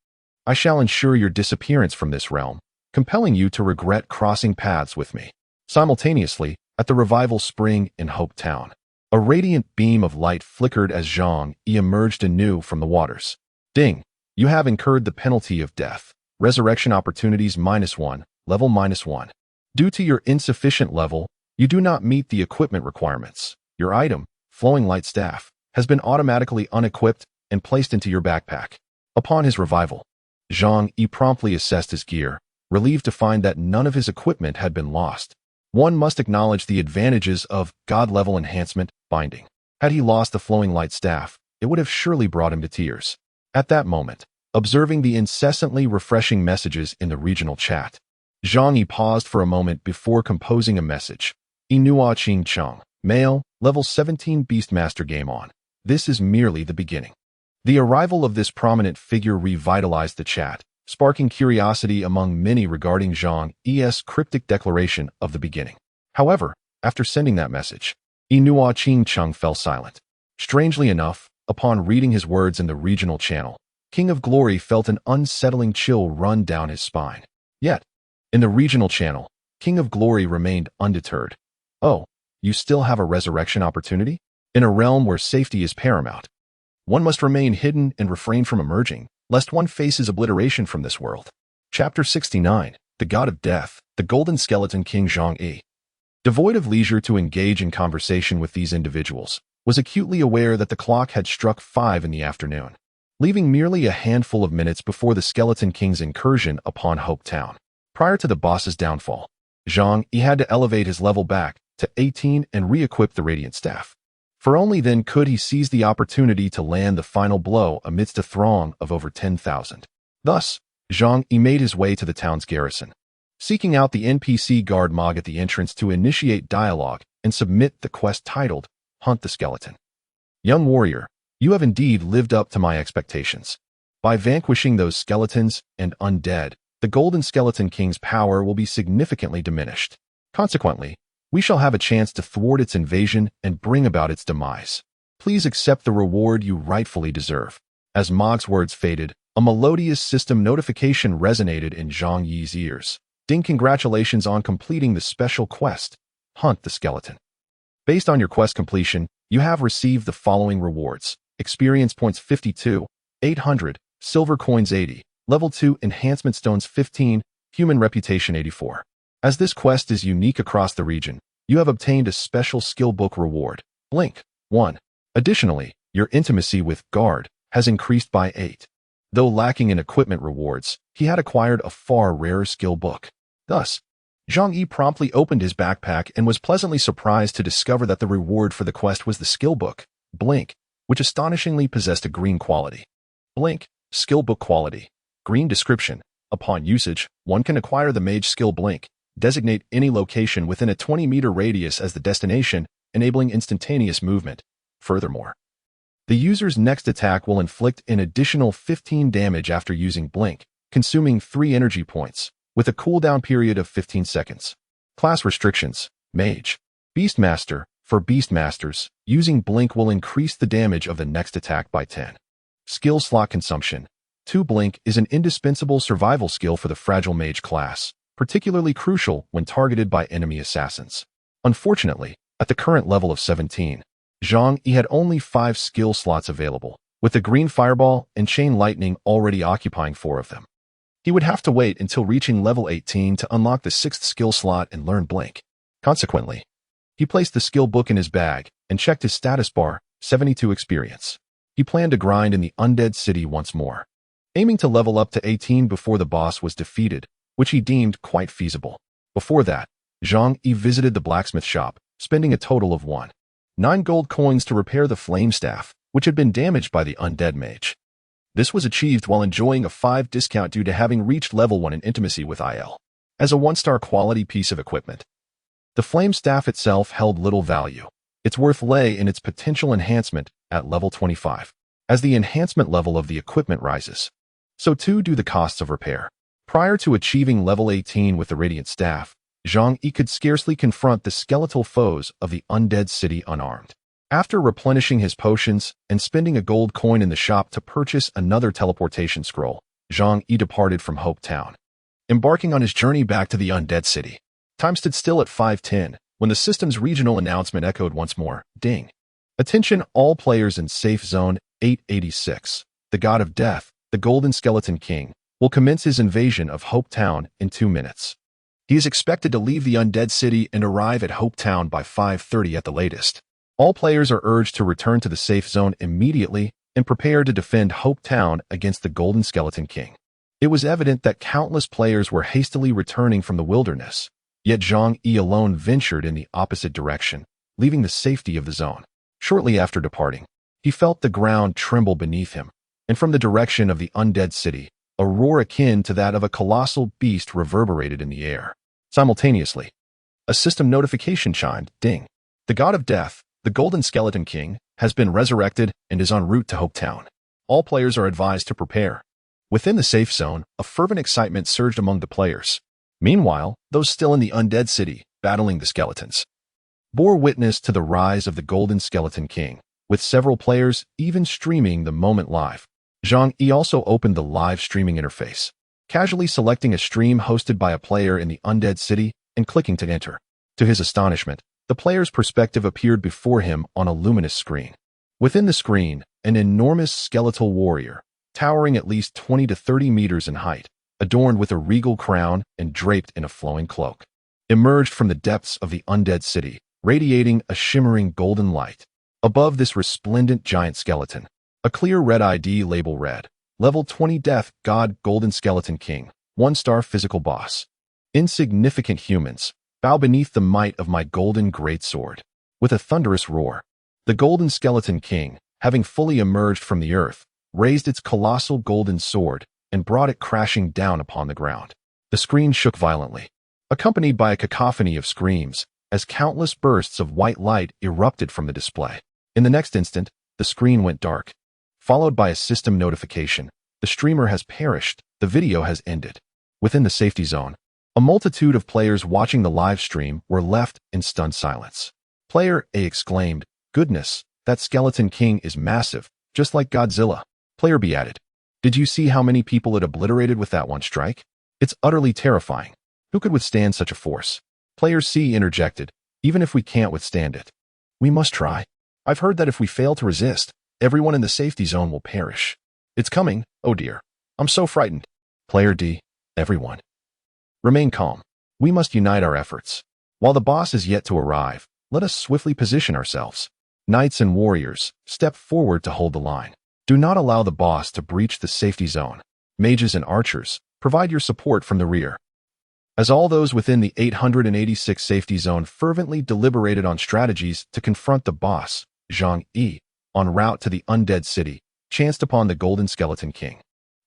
I shall ensure your disappearance from this realm, compelling you to regret crossing paths with me. Simultaneously, at the revival spring in Hope Town, a radiant beam of light flickered as Zhang Yi emerged anew from the waters. Ding! You have incurred the penalty of death. Resurrection opportunities -1, level -1. Due to your insufficient level, you do not meet the equipment requirements. Your item, Flowing Light Staff, has been automatically unequipped and placed into your backpack. Upon his revival, Zhang Yi promptly assessed his gear, relieved to find that none of his equipment had been lost. One must acknowledge the advantages of God-level enhancement binding. Had he lost the Flowing Light Staff, it would have surely brought him to tears. At that moment, observing the incessantly refreshing messages in the regional chat, Zhang Yi paused for a moment before composing a message. Nuoqing Chung, male, level 17 Beastmaster game on. This is merely the beginning. The arrival of this prominent figure revitalized the chat, sparking curiosity among many regarding Zhang Yi's cryptic declaration of the beginning. However, after sending that message, Nuoqing Chung fell silent. Strangely enough, upon reading his words in the regional channel, King of Glory felt an unsettling chill run down his spine. Yet, in the regional channel, King of Glory remained undeterred. Oh, you still have a resurrection opportunity? In a realm where safety is paramount, one must remain hidden and refrain from emerging, lest one faces obliteration from this world. Chapter 69, The God of Death, the Golden Skeleton King Zhang Yi. Devoid of leisure to engage in conversation with these individuals, was acutely aware that the clock had struck 5 in the afternoon, leaving merely a handful of minutes before the Skeleton King's incursion upon Hope Town. Prior to the boss's downfall, Zhang Yi had to elevate his level back to 18 and re-equip the Radiant Staff. For only then could he seize the opportunity to land the final blow amidst a throng of over 10,000. Thus, Zhang Yi made his way to the town's garrison, seeking out the NPC guard Mog at the entrance to initiate dialogue and submit the quest titled, Hunt the Skeleton. Young warrior, you have indeed lived up to my expectations. By vanquishing those skeletons and undead, the Golden Skeleton King's power will be significantly diminished. Consequently, we shall have a chance to thwart its invasion and bring about its demise. Please accept the reward you rightfully deserve. As Mog's words faded, a melodious system notification resonated in Zhang Yi's ears. Ding, congratulations on completing the special quest, Hunt the Skeleton. Based on your quest completion, you have received the following rewards. Experience points 52, 800, silver coins 80, level 2 enhancement stones 15, human reputation 84. As this quest is unique across the region, you have obtained a special skill book reward, Blink 1. Additionally, your intimacy with Guard has increased by 8. Though lacking in equipment rewards, he had acquired a far rarer skill book. Thus, Zhang Yi promptly opened his backpack and was pleasantly surprised to discover that the reward for the quest was the skill book, Blink, which astonishingly possessed a green quality. Blink, skill book quality, green description. Upon usage, one can acquire the mage skill Blink, designate any location within a 20-meter radius as the destination, enabling instantaneous movement. Furthermore, the user's next attack will inflict an additional 15 damage after using Blink, consuming 3 energy points, with a cooldown period of 15 seconds. Class restrictions: Mage. Beastmaster. For Beastmasters, using Blink will increase the damage of the next attack by 10. Skill slot consumption. 2 Blink is an indispensable survival skill for the fragile Mage class, particularly crucial when targeted by enemy assassins. Unfortunately, at the current level of 17, Zhang Yi had only 5 skill slots available, with the Green Fireball and Chain Lightning already occupying 4 of them. He would have to wait until reaching level 18 to unlock the 6th skill slot and learn Blink. Consequently, he placed the skill book in his bag and checked his status bar, 72 experience. He planned to grind in the Undead City once more, aiming to level up to 18 before the boss was defeated, which he deemed quite feasible. Before that, Zhang Yi visited the blacksmith shop, spending a total of 9 gold coins to repair the flame staff, which had been damaged by the undead mage. This was achieved while enjoying a 5 discount due to having reached level 1 in intimacy with IL. As a 1-star quality piece of equipment, the flame staff itself held little value. Its worth lay in its potential enhancement at level 25. As the enhancement level of the equipment rises, so too do the costs of repair. Prior to achieving level 18 with the Radiant Staff, Zhang Yi could scarcely confront the skeletal foes of the Undead City unarmed. After replenishing his potions and spending a gold coin in the shop to purchase another teleportation scroll, Zhang Yi departed from Hope Town. Embarking on his journey back to the Undead City, time stood still at 5:10 when the system's regional announcement echoed once more. Ding. Attention all players in Safe Zone 886. The God of Death, the Golden Skeleton King, will commence his invasion of Hope Town in 2 minutes. He is expected to leave the Undead City and arrive at Hope Town by 5:30 at the latest. All players are urged to return to the Safe Zone immediately and prepare to defend Hope Town against the Golden Skeleton King. It was evident that countless players were hastily returning from the wilderness, yet Zhang Yi alone ventured in the opposite direction, leaving the safety of the zone. Shortly after departing, he felt the ground tremble beneath him, and from the direction of the Undead City, a roar akin to that of a colossal beast reverberated in the air. Simultaneously, a system notification chimed. Ding. The God of Death, the Golden Skeleton King, has been resurrected and is en route to Hope Town. All players are advised to prepare. Within the safe zone, a fervent excitement surged among the players. Meanwhile, those still in the Undead City, battling the skeletons, bore witness to the rise of the Golden Skeleton King, with several players even streaming the moment live. Zhang Yi also opened the live streaming interface, casually selecting a stream hosted by a player in the Undead City and clicking to enter. To his astonishment, the player's perspective appeared before him on a luminous screen. Within the screen, an enormous skeletal warrior, towering at least 20 to 30 meters in height, adorned with a regal crown and draped in a flowing cloak, emerged from the depths of the Undead City, radiating a shimmering golden light. Above this resplendent giant skeleton, a clear red ID label read, Level 20 Death God Golden Skeleton King, 1-star physical boss. Insignificant humans, bow beneath the might of my golden greatsword. With a thunderous roar, the Golden Skeleton King, having fully emerged from the earth, raised its colossal golden sword and brought it crashing down upon the ground. The screen shook violently, accompanied by a cacophony of screams, as countless bursts of white light erupted from the display. In the next instant, the screen went dark, followed by a system notification. The streamer has perished. The video has ended. Within the safety zone, a multitude of players watching the live stream were left in stunned silence. Player A exclaimed, "Goodness, that Skeleton King is massive, just like Godzilla." Player B added, "Did you see how many people it obliterated with that one strike? It's utterly terrifying. Who could withstand such a force?" Player C interjected, "Even if we can't withstand it, we must try. I've heard that if we fail to resist, everyone in the safety zone will perish. It's coming, oh dear. I'm so frightened." Player D, "Everyone, remain calm. We must unite our efforts. While the boss is yet to arrive, let us swiftly position ourselves. Knights and warriors, step forward to hold the line. Do not allow the boss to breach the safety zone. Mages and archers, provide your support from the rear." As all those within the 886 safety zone fervently deliberated on strategies to confront the boss, Zhang Yi, en route to the Undead City, chanced upon the Golden Skeleton King,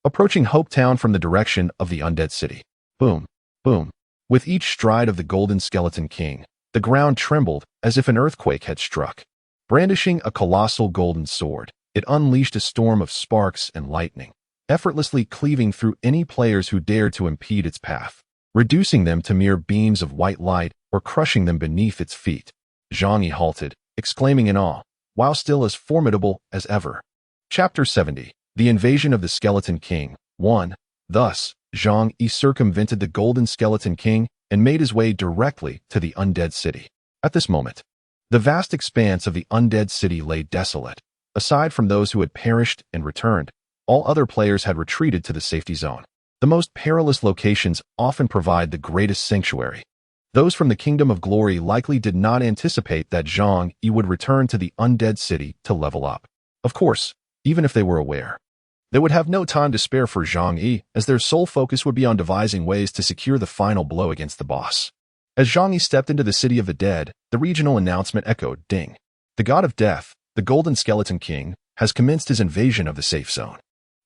approaching Hope Town from the direction of the Undead City. Boom, boom. With each stride of the Golden Skeleton King, the ground trembled as if an earthquake had struck. Brandishing a colossal golden sword, it unleashed a storm of sparks and lightning, effortlessly cleaving through any players who dared to impede its path, reducing them to mere beams of white light or crushing them beneath its feet. Zhang Yi halted, exclaiming in awe, while still as formidable as ever. Chapter 70. The Invasion of the Skeleton King. 1. Thus, Zhang Yi circumvented the Golden Skeleton King and made his way directly to the undead city. At this moment, the vast expanse of the undead city lay desolate. Aside from those who had perished and returned, all other players had retreated to the safety zone. The most perilous locations often provide the greatest sanctuary. Those from the Kingdom of Glory likely did not anticipate that Zhang Yi would return to the undead city to level up. Of course, even if they were aware, they would have no time to spare for Zhang Yi, as their sole focus would be on devising ways to secure the final blow against the boss. As Zhang Yi stepped into the City of the Dead, the regional announcement echoed, "Ding! The God of Death, the Golden Skeleton King, has commenced his invasion of the safe zone."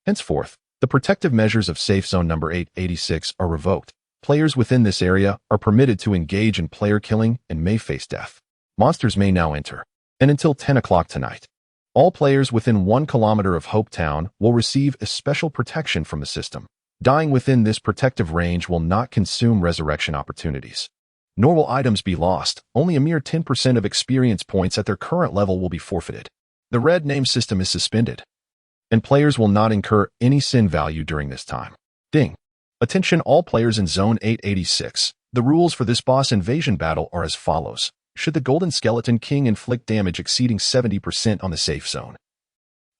Henceforth, the protective measures of Safe Zone number 886 are revoked. Players within this area are permitted to engage in player killing and may face death. Monsters may now enter. And until 10 o'clock tonight, all players within 1 kilometer of Hope Town will receive a special protection from the system. Dying within this protective range will not consume resurrection opportunities, nor will items be lost. Only a mere 10% of experience points at their current level will be forfeited. The red name system is suspended, and players will not incur any sin value during this time. Ding! Attention all players in Zone 886. The rules for this boss invasion battle are as follows. Should the Golden Skeleton King inflict damage exceeding 70% on the safe zone,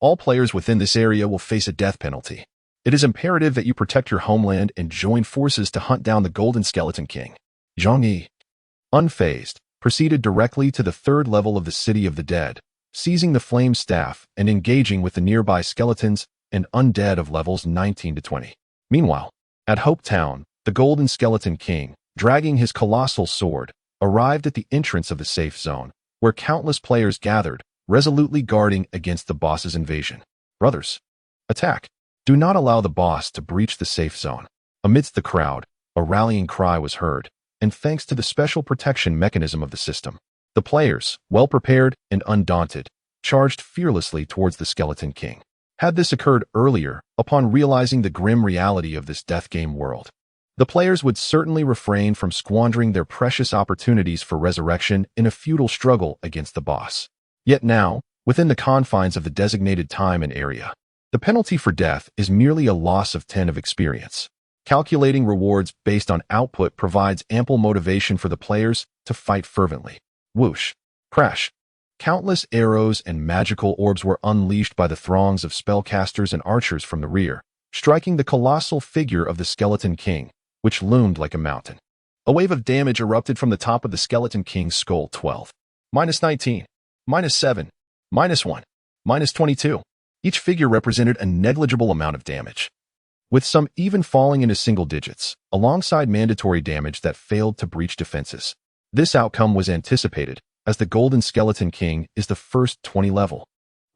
all players within this area will face a death penalty. It is imperative that you protect your homeland and join forces to hunt down the Golden Skeleton King. Zhang Yi, unfazed, proceeded directly to the 3rd level of the City of the Dead, seizing the flame staff and engaging with the nearby skeletons and undead of levels 19 to 20. Meanwhile, at Hope Town, the Golden Skeleton King, dragging his colossal sword, arrived at the entrance of the safe zone, where countless players gathered, resolutely guarding against the boss's invasion. Brothers, attack! Do not allow the boss to breach the safe zone. Amidst the crowd, a rallying cry was heard, and thanks to the special protection mechanism of the system, the players, well prepared and undaunted, charged fearlessly towards the Skeleton King. Had this occurred earlier, upon realizing the grim reality of this death game world, the players would certainly refrain from squandering their precious opportunities for resurrection in a futile struggle against the boss. Yet now, within the confines of the designated time and area, the penalty for death is merely a loss of 10 of experience. Calculating rewards based on output provides ample motivation for the players to fight fervently. Whoosh! Crash! Countless arrows and magical orbs were unleashed by the throngs of spellcasters and archers from the rear, striking the colossal figure of the Skeleton King, which loomed like a mountain. A wave of damage erupted from the top of the Skeleton King's skull. 12. -19. -7. -1. -22. Each figure represented a negligible amount of damage, with some even falling into single digits, alongside mandatory damage that failed to breach defenses. This outcome was anticipated, as the Golden Skeleton King is the first 20-level,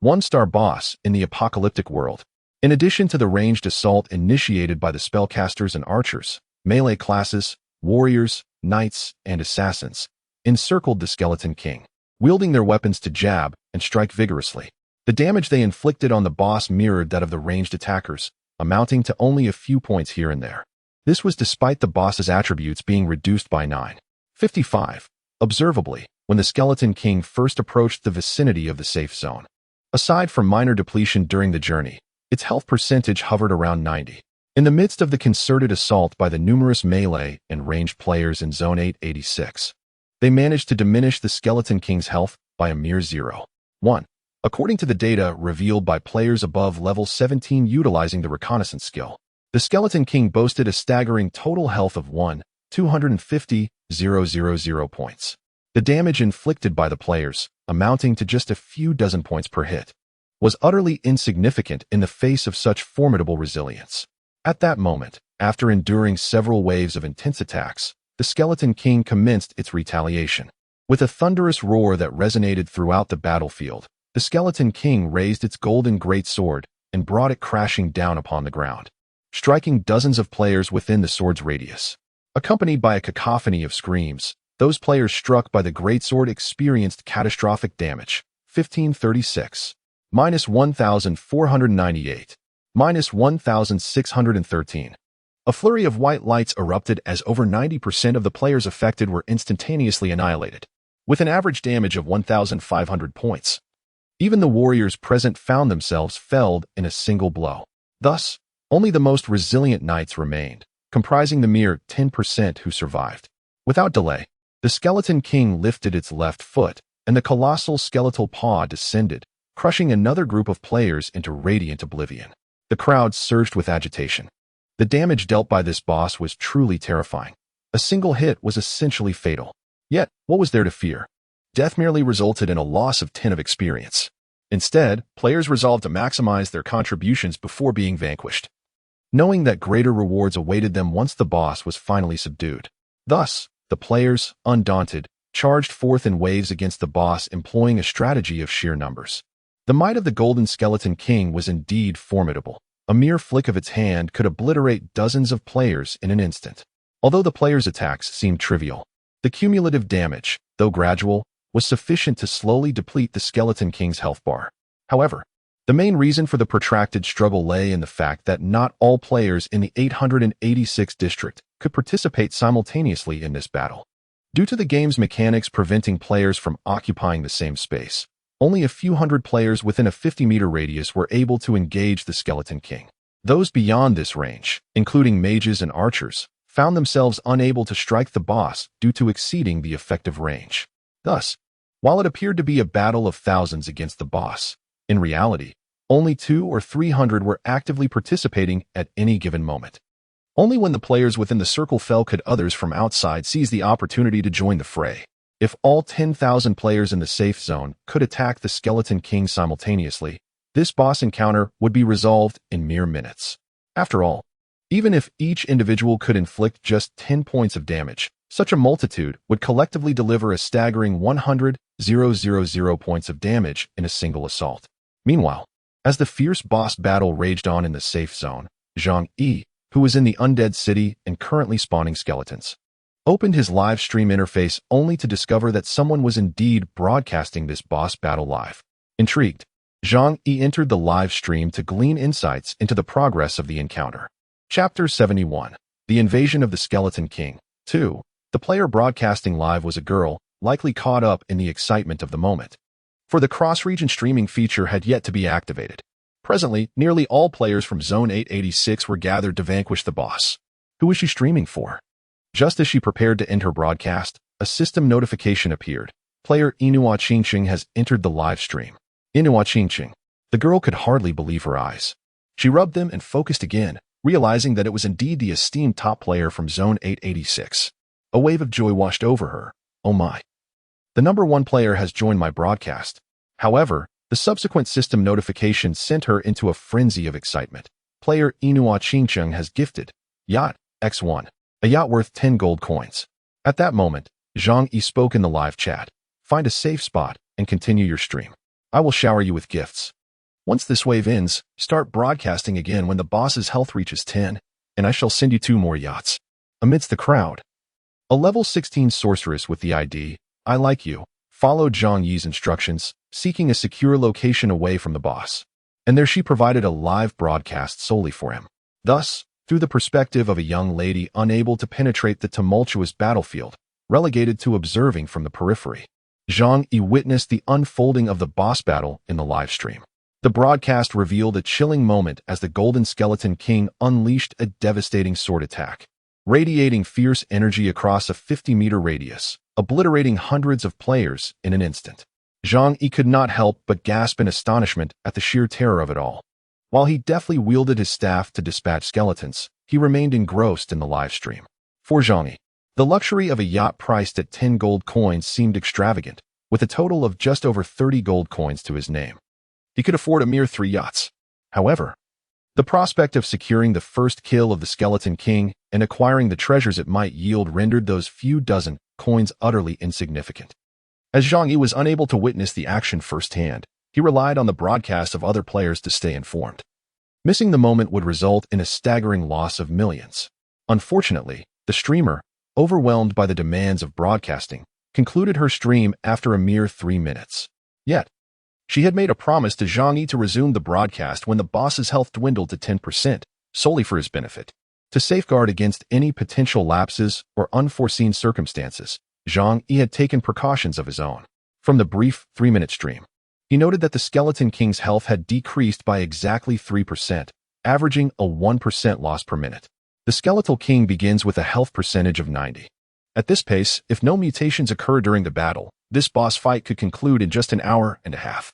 1-star boss in the apocalyptic world. In addition to the ranged assault initiated by the spellcasters and archers, melee classes, warriors, knights, and assassins encircled the Skeleton King, wielding their weapons to jab and strike vigorously. The damage they inflicted on the boss mirrored that of the ranged attackers, amounting to only a few points here and there. This was despite the boss's attributes being reduced by 9.55, observably, when the Skeleton King first approached the vicinity of the safe zone. Aside from minor depletion during the journey, its health percentage hovered around 90. In the midst of the concerted assault by the numerous melee and ranged players in Zone 886, they managed to diminish the Skeleton King's health by a mere 0.1. According to the data revealed by players above level 17 utilizing the reconnaissance skill, the Skeleton King boasted a staggering total health of 1,250,000 points. The damage inflicted by the players, amounting to just a few dozen points per hit, was utterly insignificant in the face of such formidable resilience. At that moment, after enduring several waves of intense attacks, the Skeleton King commenced its retaliation. With a thunderous roar that resonated throughout the battlefield, the Skeleton King raised its golden greatsword and brought it crashing down upon the ground, striking dozens of players within the sword's radius. Accompanied by a cacophony of screams, those players struck by the greatsword experienced catastrophic damage. 1536. Minus 1,498. Minus 1,613. A flurry of white lights erupted as over 90% of the players affected were instantaneously annihilated, with an average damage of 1,500 points. Even the warriors present found themselves felled in a single blow. Thus, only the most resilient knights remained, comprising the mere 10% who survived. Without delay, the Skeleton King lifted its left foot, and the colossal skeletal paw descended, crushing another group of players into radiant oblivion. The crowd surged with agitation. The damage dealt by this boss was truly terrifying. A single hit was essentially fatal. Yet, what was there to fear? Death merely resulted in a loss of 10 of experience. Instead, players resolved to maximize their contributions before being vanquished, knowing that greater rewards awaited them once the boss was finally subdued. Thus, the players, undaunted, charged forth in waves against the boss, employing a strategy of sheer numbers. The might of the Golden Skeleton King was indeed formidable. A mere flick of its hand could obliterate dozens of players in an instant. Although the players' attacks seemed trivial, the cumulative damage, though gradual, was sufficient to slowly deplete the Skeleton King's health bar. However, the main reason for the protracted struggle lay in the fact that not all players in the 886th district could participate simultaneously in this battle. Due to the game's mechanics preventing players from occupying the same space, only a few hundred players within a 50-meter radius were able to engage the Skeleton King. Those beyond this range, including mages and archers, found themselves unable to strike the boss due to exceeding the effective range. Thus, while it appeared to be a battle of thousands against the boss, in reality, only 200 or 300 were actively participating at any given moment. Only when the players within the circle fell could others from outside seize the opportunity to join the fray. If all 10,000 players in the safe zone could attack the Skeleton King simultaneously, this boss encounter would be resolved in mere minutes. After all, even if each individual could inflict just 10 points of damage, such a multitude would collectively deliver a staggering 100,000 points of damage in a single assault. Meanwhile, as the fierce boss battle raged on in the safe zone, Zhang Yi, who was in the undead city and currently spawning skeletons, opened his live stream interface only to discover that someone was indeed broadcasting this boss battle live. Intrigued, Zhang Yi entered the live stream to glean insights into the progress of the encounter. Chapter 71. The Invasion of the Skeleton King. 2. The player broadcasting live was a girl, likely caught up in the excitement of the moment, for the cross-region streaming feature had yet to be activated. Presently, nearly all players from Zone 886 were gathered to vanquish the boss. Who was she streaming for? Just as she prepared to end her broadcast, a system notification appeared. Player Inua Qingqing has entered the live stream. Inua Qingqing. The girl could hardly believe her eyes. She rubbed them and focused again, realizing that it was indeed the esteemed top player from Zone 886. A wave of joy washed over her. Oh my. The number 1 player has joined my broadcast. However, the subsequent system notification sent her into a frenzy of excitement. Player Inua Qingqing has gifted Yacht X1, a yacht worth 10 gold coins. At that moment, Zhang Yi spoke in the live chat. Find a safe spot and continue your stream. I will shower you with gifts. Once this wave ends, start broadcasting again when the boss's health reaches 10, and I shall send you 2 more yachts. Amidst the crowd, a level 16 sorceress with the ID, I like you, followed Zhang Yi's instructions, seeking a secure location away from the boss. And there she provided a live broadcast solely for him. Thus, through the perspective of a young lady unable to penetrate the tumultuous battlefield, relegated to observing from the periphery, Zhang Yi witnessed the unfolding of the boss battle in the live stream. The broadcast revealed a chilling moment as the Golden Skeleton King unleashed a devastating sword attack, radiating fierce energy across a 50-meter radius, obliterating hundreds of players in an instant. Zhang Yi could not help but gasp in astonishment at the sheer terror of it all. While he deftly wielded his staff to dispatch skeletons, he remained engrossed in the live stream. For Zhang Yi, the luxury of a yacht priced at 10 gold coins seemed extravagant, with a total of just over 30 gold coins to his name. He could afford a mere 3 yachts. However, the prospect of securing the first kill of the Skeleton King and acquiring the treasures it might yield rendered those few dozen coins utterly insignificant. As Zhang Yi was unable to witness the action firsthand, he relied on the broadcast of other players to stay informed. Missing the moment would result in a staggering loss of millions. Unfortunately, the streamer, overwhelmed by the demands of broadcasting, concluded her stream after a mere 3 minutes. Yet, she had made a promise to Zhang Yi to resume the broadcast when the boss's health dwindled to 10%, solely for his benefit. To safeguard against any potential lapses or unforeseen circumstances, Zhang Yi had taken precautions of his own. From the brief 3-minute stream, he noted that the Skeleton King's health had decreased by exactly 3%, averaging a 1% loss per minute. The Skeletal King begins with a health percentage of 90. At this pace, if no mutations occur during the battle, this boss fight could conclude in just an hour and a half.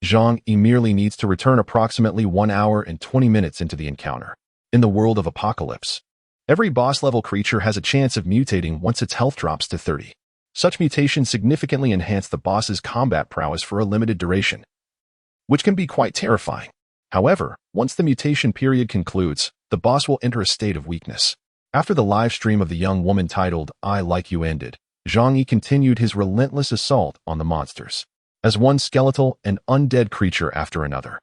Zhang Yi merely needs to return approximately 1 hour and 20 minutes into the encounter. In the world of Apocalypse, every boss-level creature has a chance of mutating once its health drops to 30. Such mutations significantly enhance the boss's combat prowess for a limited duration, which can be quite terrifying. However, once the mutation period concludes, the boss will enter a state of weakness. After the live stream of the young woman titled, "I Like You" ended, Zhang Yi continued his relentless assault on the monsters. As one skeletal and undead creature after another,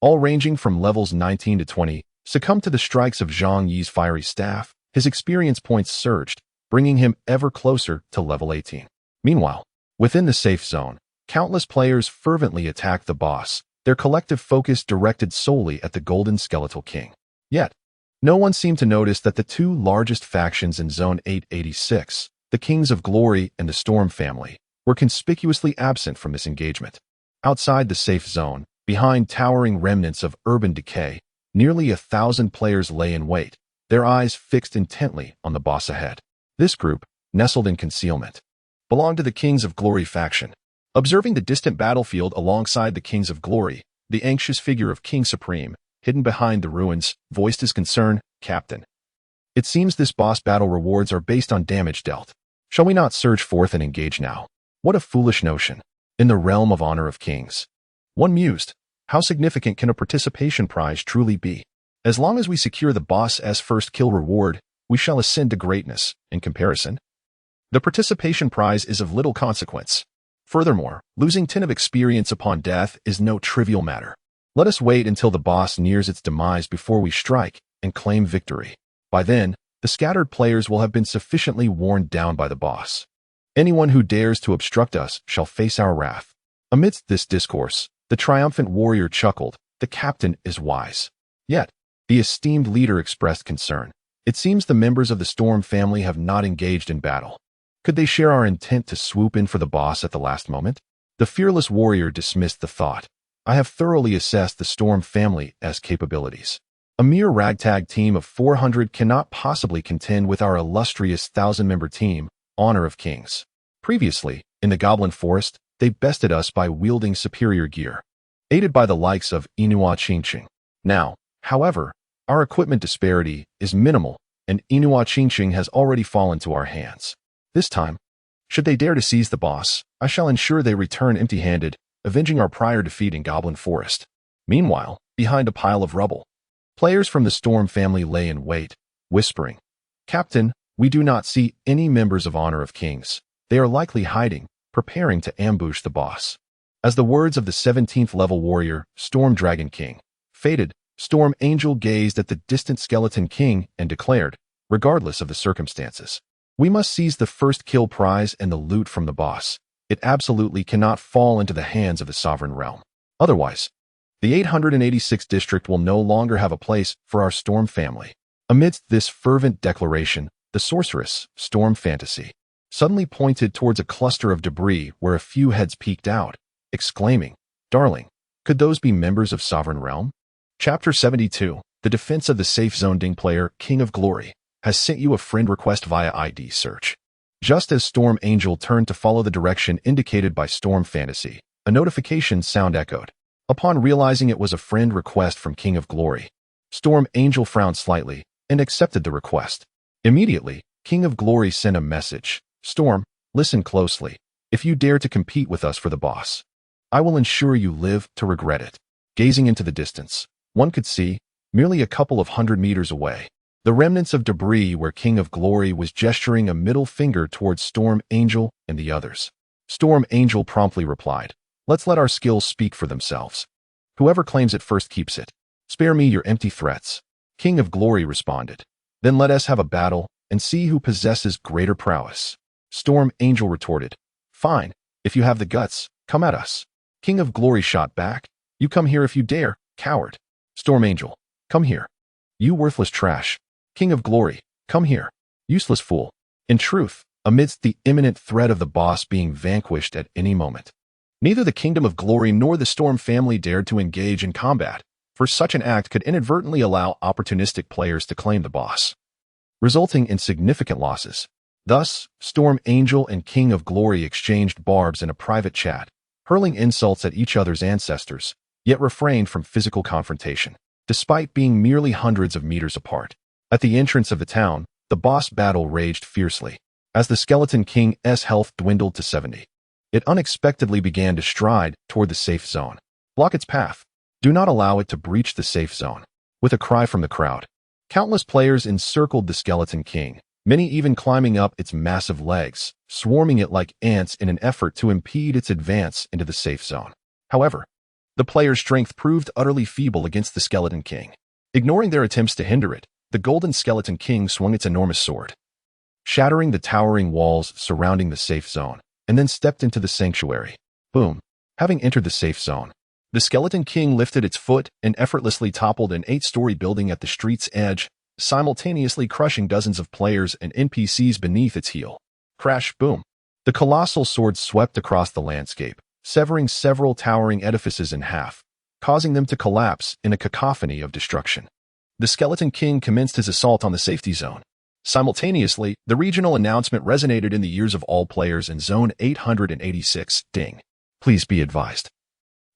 all ranging from levels 19 to 20, succumbed to the strikes of Zhang Yi's fiery staff, his experience points surged, bringing him ever closer to level 18. Meanwhile, within the safe zone, countless players fervently attacked the boss, their collective focus directed solely at the Golden Skeletal King. Yet, no one seemed to notice that the two largest factions in Zone 886, the Kings of Glory and the Storm family, were conspicuously absent from this engagement. Outside the safe zone, behind towering remnants of urban decay, nearly 1,000 players lay in wait, their eyes fixed intently on the boss ahead. This group, nestled in concealment, belonged to the Kings of Glory faction. Observing the distant battlefield alongside the Kings of Glory, the anxious figure of King Supreme, hidden behind the ruins, voiced his concern, "Captain, it seems this boss battle rewards are based on damage dealt. Shall we not surge forth and engage now? What a foolish notion. In the realm of honor of kings," one mused, how significant can a participation prize truly be? As long as we secure the boss's first kill reward, we shall ascend to greatness. In comparison, the participation prize is of little consequence. Furthermore, losing 10 of experience upon death is no trivial matter. Let us wait until the boss nears its demise before we strike and claim victory. By then, the scattered players will have been sufficiently worn down by the boss. Anyone who dares to obstruct us shall face our wrath. Amidst this discourse, the triumphant warrior chuckled, "The captain is wise." Yet, the esteemed leader expressed concern. "It seems the members of the Storm family have not engaged in battle. Could they share our intent to swoop in for the boss at the last moment?" The fearless warrior dismissed the thought. "I have thoroughly assessed the Storm family's capabilities. A mere ragtag team of 400 cannot possibly contend with our illustrious 1,000-member team, Honor of Kings. Previously, in the Goblin Forest, they bested us by wielding superior gear, aided by the likes of Inua Qingqing. Now, however, our equipment disparity is minimal, and Inua Qingqing has already fallen to our hands. This time, should they dare to seize the boss, I shall ensure they return empty-handed, avenging our prior defeat in Goblin Forest." Meanwhile, behind a pile of rubble, players from the Storm family lay in wait, whispering, "Captain, we do not see any members of Honor of Kings. They are likely hiding, preparing to ambush the boss." As the words of the 17th level warrior, Storm Dragon King, faded, Storm Angel gazed at the distant Skeleton King and declared, "Regardless of the circumstances, we must seize the first kill prize and the loot from the boss. It absolutely cannot fall into the hands of the sovereign realm. Otherwise, the 886th district will no longer have a place for our Storm family." Amidst this fervent declaration, the sorceress, Storm Fantasy, suddenly pointed towards a cluster of debris where a few heads peeked out, exclaiming, "Darling, could those be members of Sovereign Realm?" Chapter 72, The Defense of the Safe Zone. Ding player, King of Glory, has sent you a friend request via ID search. Just as Storm Angel turned to follow the direction indicated by Storm Fantasy, a notification sound echoed. Upon realizing it was a friend request from King of Glory, Storm Angel frowned slightly and accepted the request. Immediately, King of Glory sent a message. "Storm, listen closely. If you dare to compete with us for the boss, I will ensure you live to regret it." Gazing into the distance, one could see, merely a couple of 100 meters away, the remnants of debris where King of Glory was gesturing a middle finger towards Storm Angel and the others. Storm Angel promptly replied, "Let's let our skills speak for themselves. Whoever claims it first keeps it. Spare me your empty threats." King of Glory responded, "Then let us have a battle, and see who possesses greater prowess. Storm Angel retorted, "Fine, if you have the guts, come at us." King of Glory shot back, "You come here if you dare, coward." Storm Angel, "Come here. You worthless trash." King of Glory, "Come here. Useless fool." In truth, amidst the imminent threat of the boss being vanquished at any moment, neither the Kingdom of Glory nor the Storm family dared to engage in combat, for such an act could inadvertently allow opportunistic players to claim the boss, resulting in significant losses. Thus, Storm Angel and King of Glory exchanged barbs in a private chat, hurling insults at each other's ancestors, yet refrained from physical confrontation, despite being merely hundreds of meters apart. At the entrance of the town, the boss battle raged fiercely. As the Skeleton King's health dwindled to 70, it unexpectedly began to stride toward the safe zone. Block its path. Do not allow it to breach the safe zone. With a cry from the crowd, countless players encircled the Skeleton King, many even climbing up its massive legs, swarming it like ants in an effort to impede its advance into the safe zone. However, the player's strength proved utterly feeble against the Skeleton King. Ignoring their attempts to hinder it, the Golden Skeleton King swung its enormous sword, shattering the towering walls surrounding the safe zone, and then stepped into the sanctuary. Boom. Having entered the safe zone, the Skeleton King lifted its foot and effortlessly toppled an 8-story building at the street's edge, simultaneously crushing dozens of players and NPCs beneath its heel. Crash, boom. The colossal sword swept across the landscape, severing several towering edifices in half, causing them to collapse in a cacophony of destruction. The Skeleton King commenced his assault on the safety zone. Simultaneously, the regional announcement resonated in the ears of all players in Zone 886. Ding. Please be advised.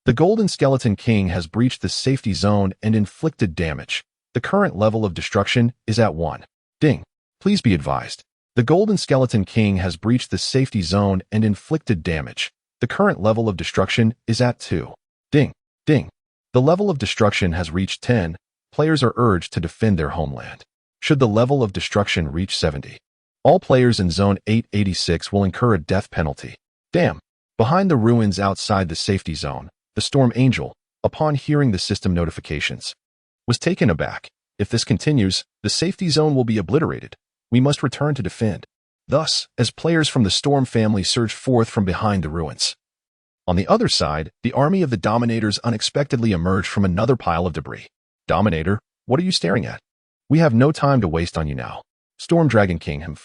The Golden Skeleton King has breached the safety zone and inflicted damage. The current level of destruction is at 1. Ding. Please be advised. The Golden Skeleton King has breached the safety zone and inflicted damage. The current level of destruction is at 2. Ding. Ding. The level of destruction has reached 10. Players are urged to defend their homeland. Should the level of destruction reach 70, all players in Zone 886 will incur a death penalty. Damn. Behind the ruins outside the safety zone, the Storm Angel, upon hearing the system notifications, was taken aback. If this continues, the safety zone will be obliterated. We must return to defend. Thus, as players from the Storm family surged forth from behind the ruins. On the other side, the army of the Dominators unexpectedly emerged from another pile of debris. Dominator, what are you staring at? We have no time to waste on you now. Storm Dragon King,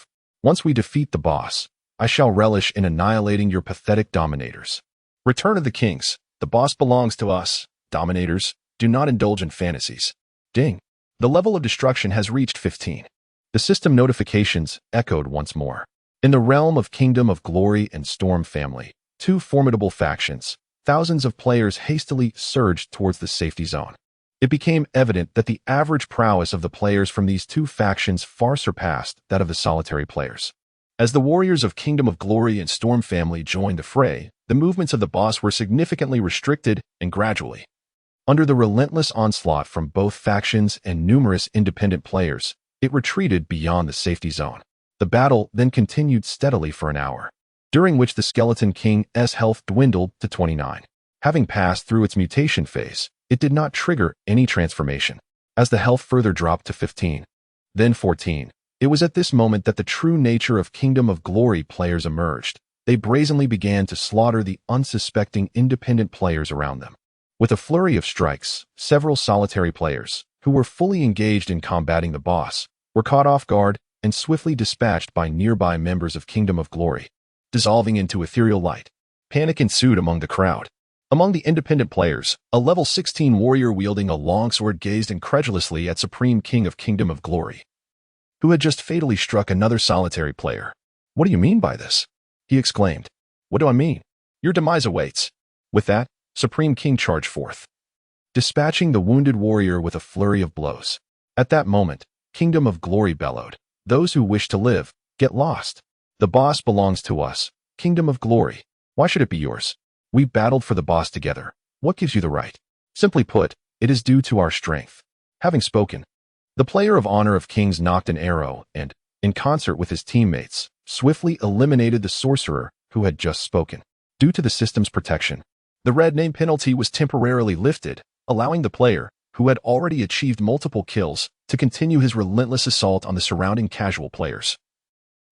once we defeat the boss, I shall relish in annihilating your pathetic Dominators. Return of the Kings. The boss belongs to us. Dominators, do not indulge in fantasies. Ding. The level of destruction has reached 15. The system notifications echoed once more. In the realm of Kingdom of Glory and Storm family, two formidable factions, thousands of players hastily surged towards the safety zone. It became evident that the average prowess of the players from these two factions far surpassed that of the solitary players. As the warriors of Kingdom of Glory and Storm family joined the fray, the movements of the boss were significantly restricted and gradually. Under the relentless onslaught from both factions and numerous independent players, it retreated beyond the safety zone. The battle then continued steadily for an hour, during which the Skeleton King's health dwindled to 29. Having passed through its mutation phase, it did not trigger any transformation. As the health further dropped to 15, then 14, it was at this moment that the true nature of Kingdom of Glory players emerged. They brazenly began to slaughter the unsuspecting independent players around them. With a flurry of strikes, several solitary players, who were fully engaged in combating the boss, were caught off guard and swiftly dispatched by nearby members of Kingdom of Glory, dissolving into ethereal light. Panic ensued among the crowd. Among the independent players, a level 16 warrior wielding a longsword gazed incredulously at Supreme King of Kingdom of Glory, who had just fatally struck another solitary player. "What do you mean by this?" he exclaimed. "What do I mean? Your demise awaits." With that, Supreme King charged forth, dispatching the wounded warrior with a flurry of blows. At that moment, Kingdom of Glory bellowed, "Those who wish to live, get lost. The boss belongs to us, Kingdom of Glory. Why should it be yours? We battled for the boss together. What gives you the right? Simply put, it is due to our strength." Having spoken, the player of Honor of Kings knocked an arrow and, in concert with his teammates, swiftly eliminated the sorcerer who had just spoken. Due to the system's protection, the red name penalty was temporarily lifted, allowing the player, who had already achieved multiple kills, to continue his relentless assault on the surrounding casual players.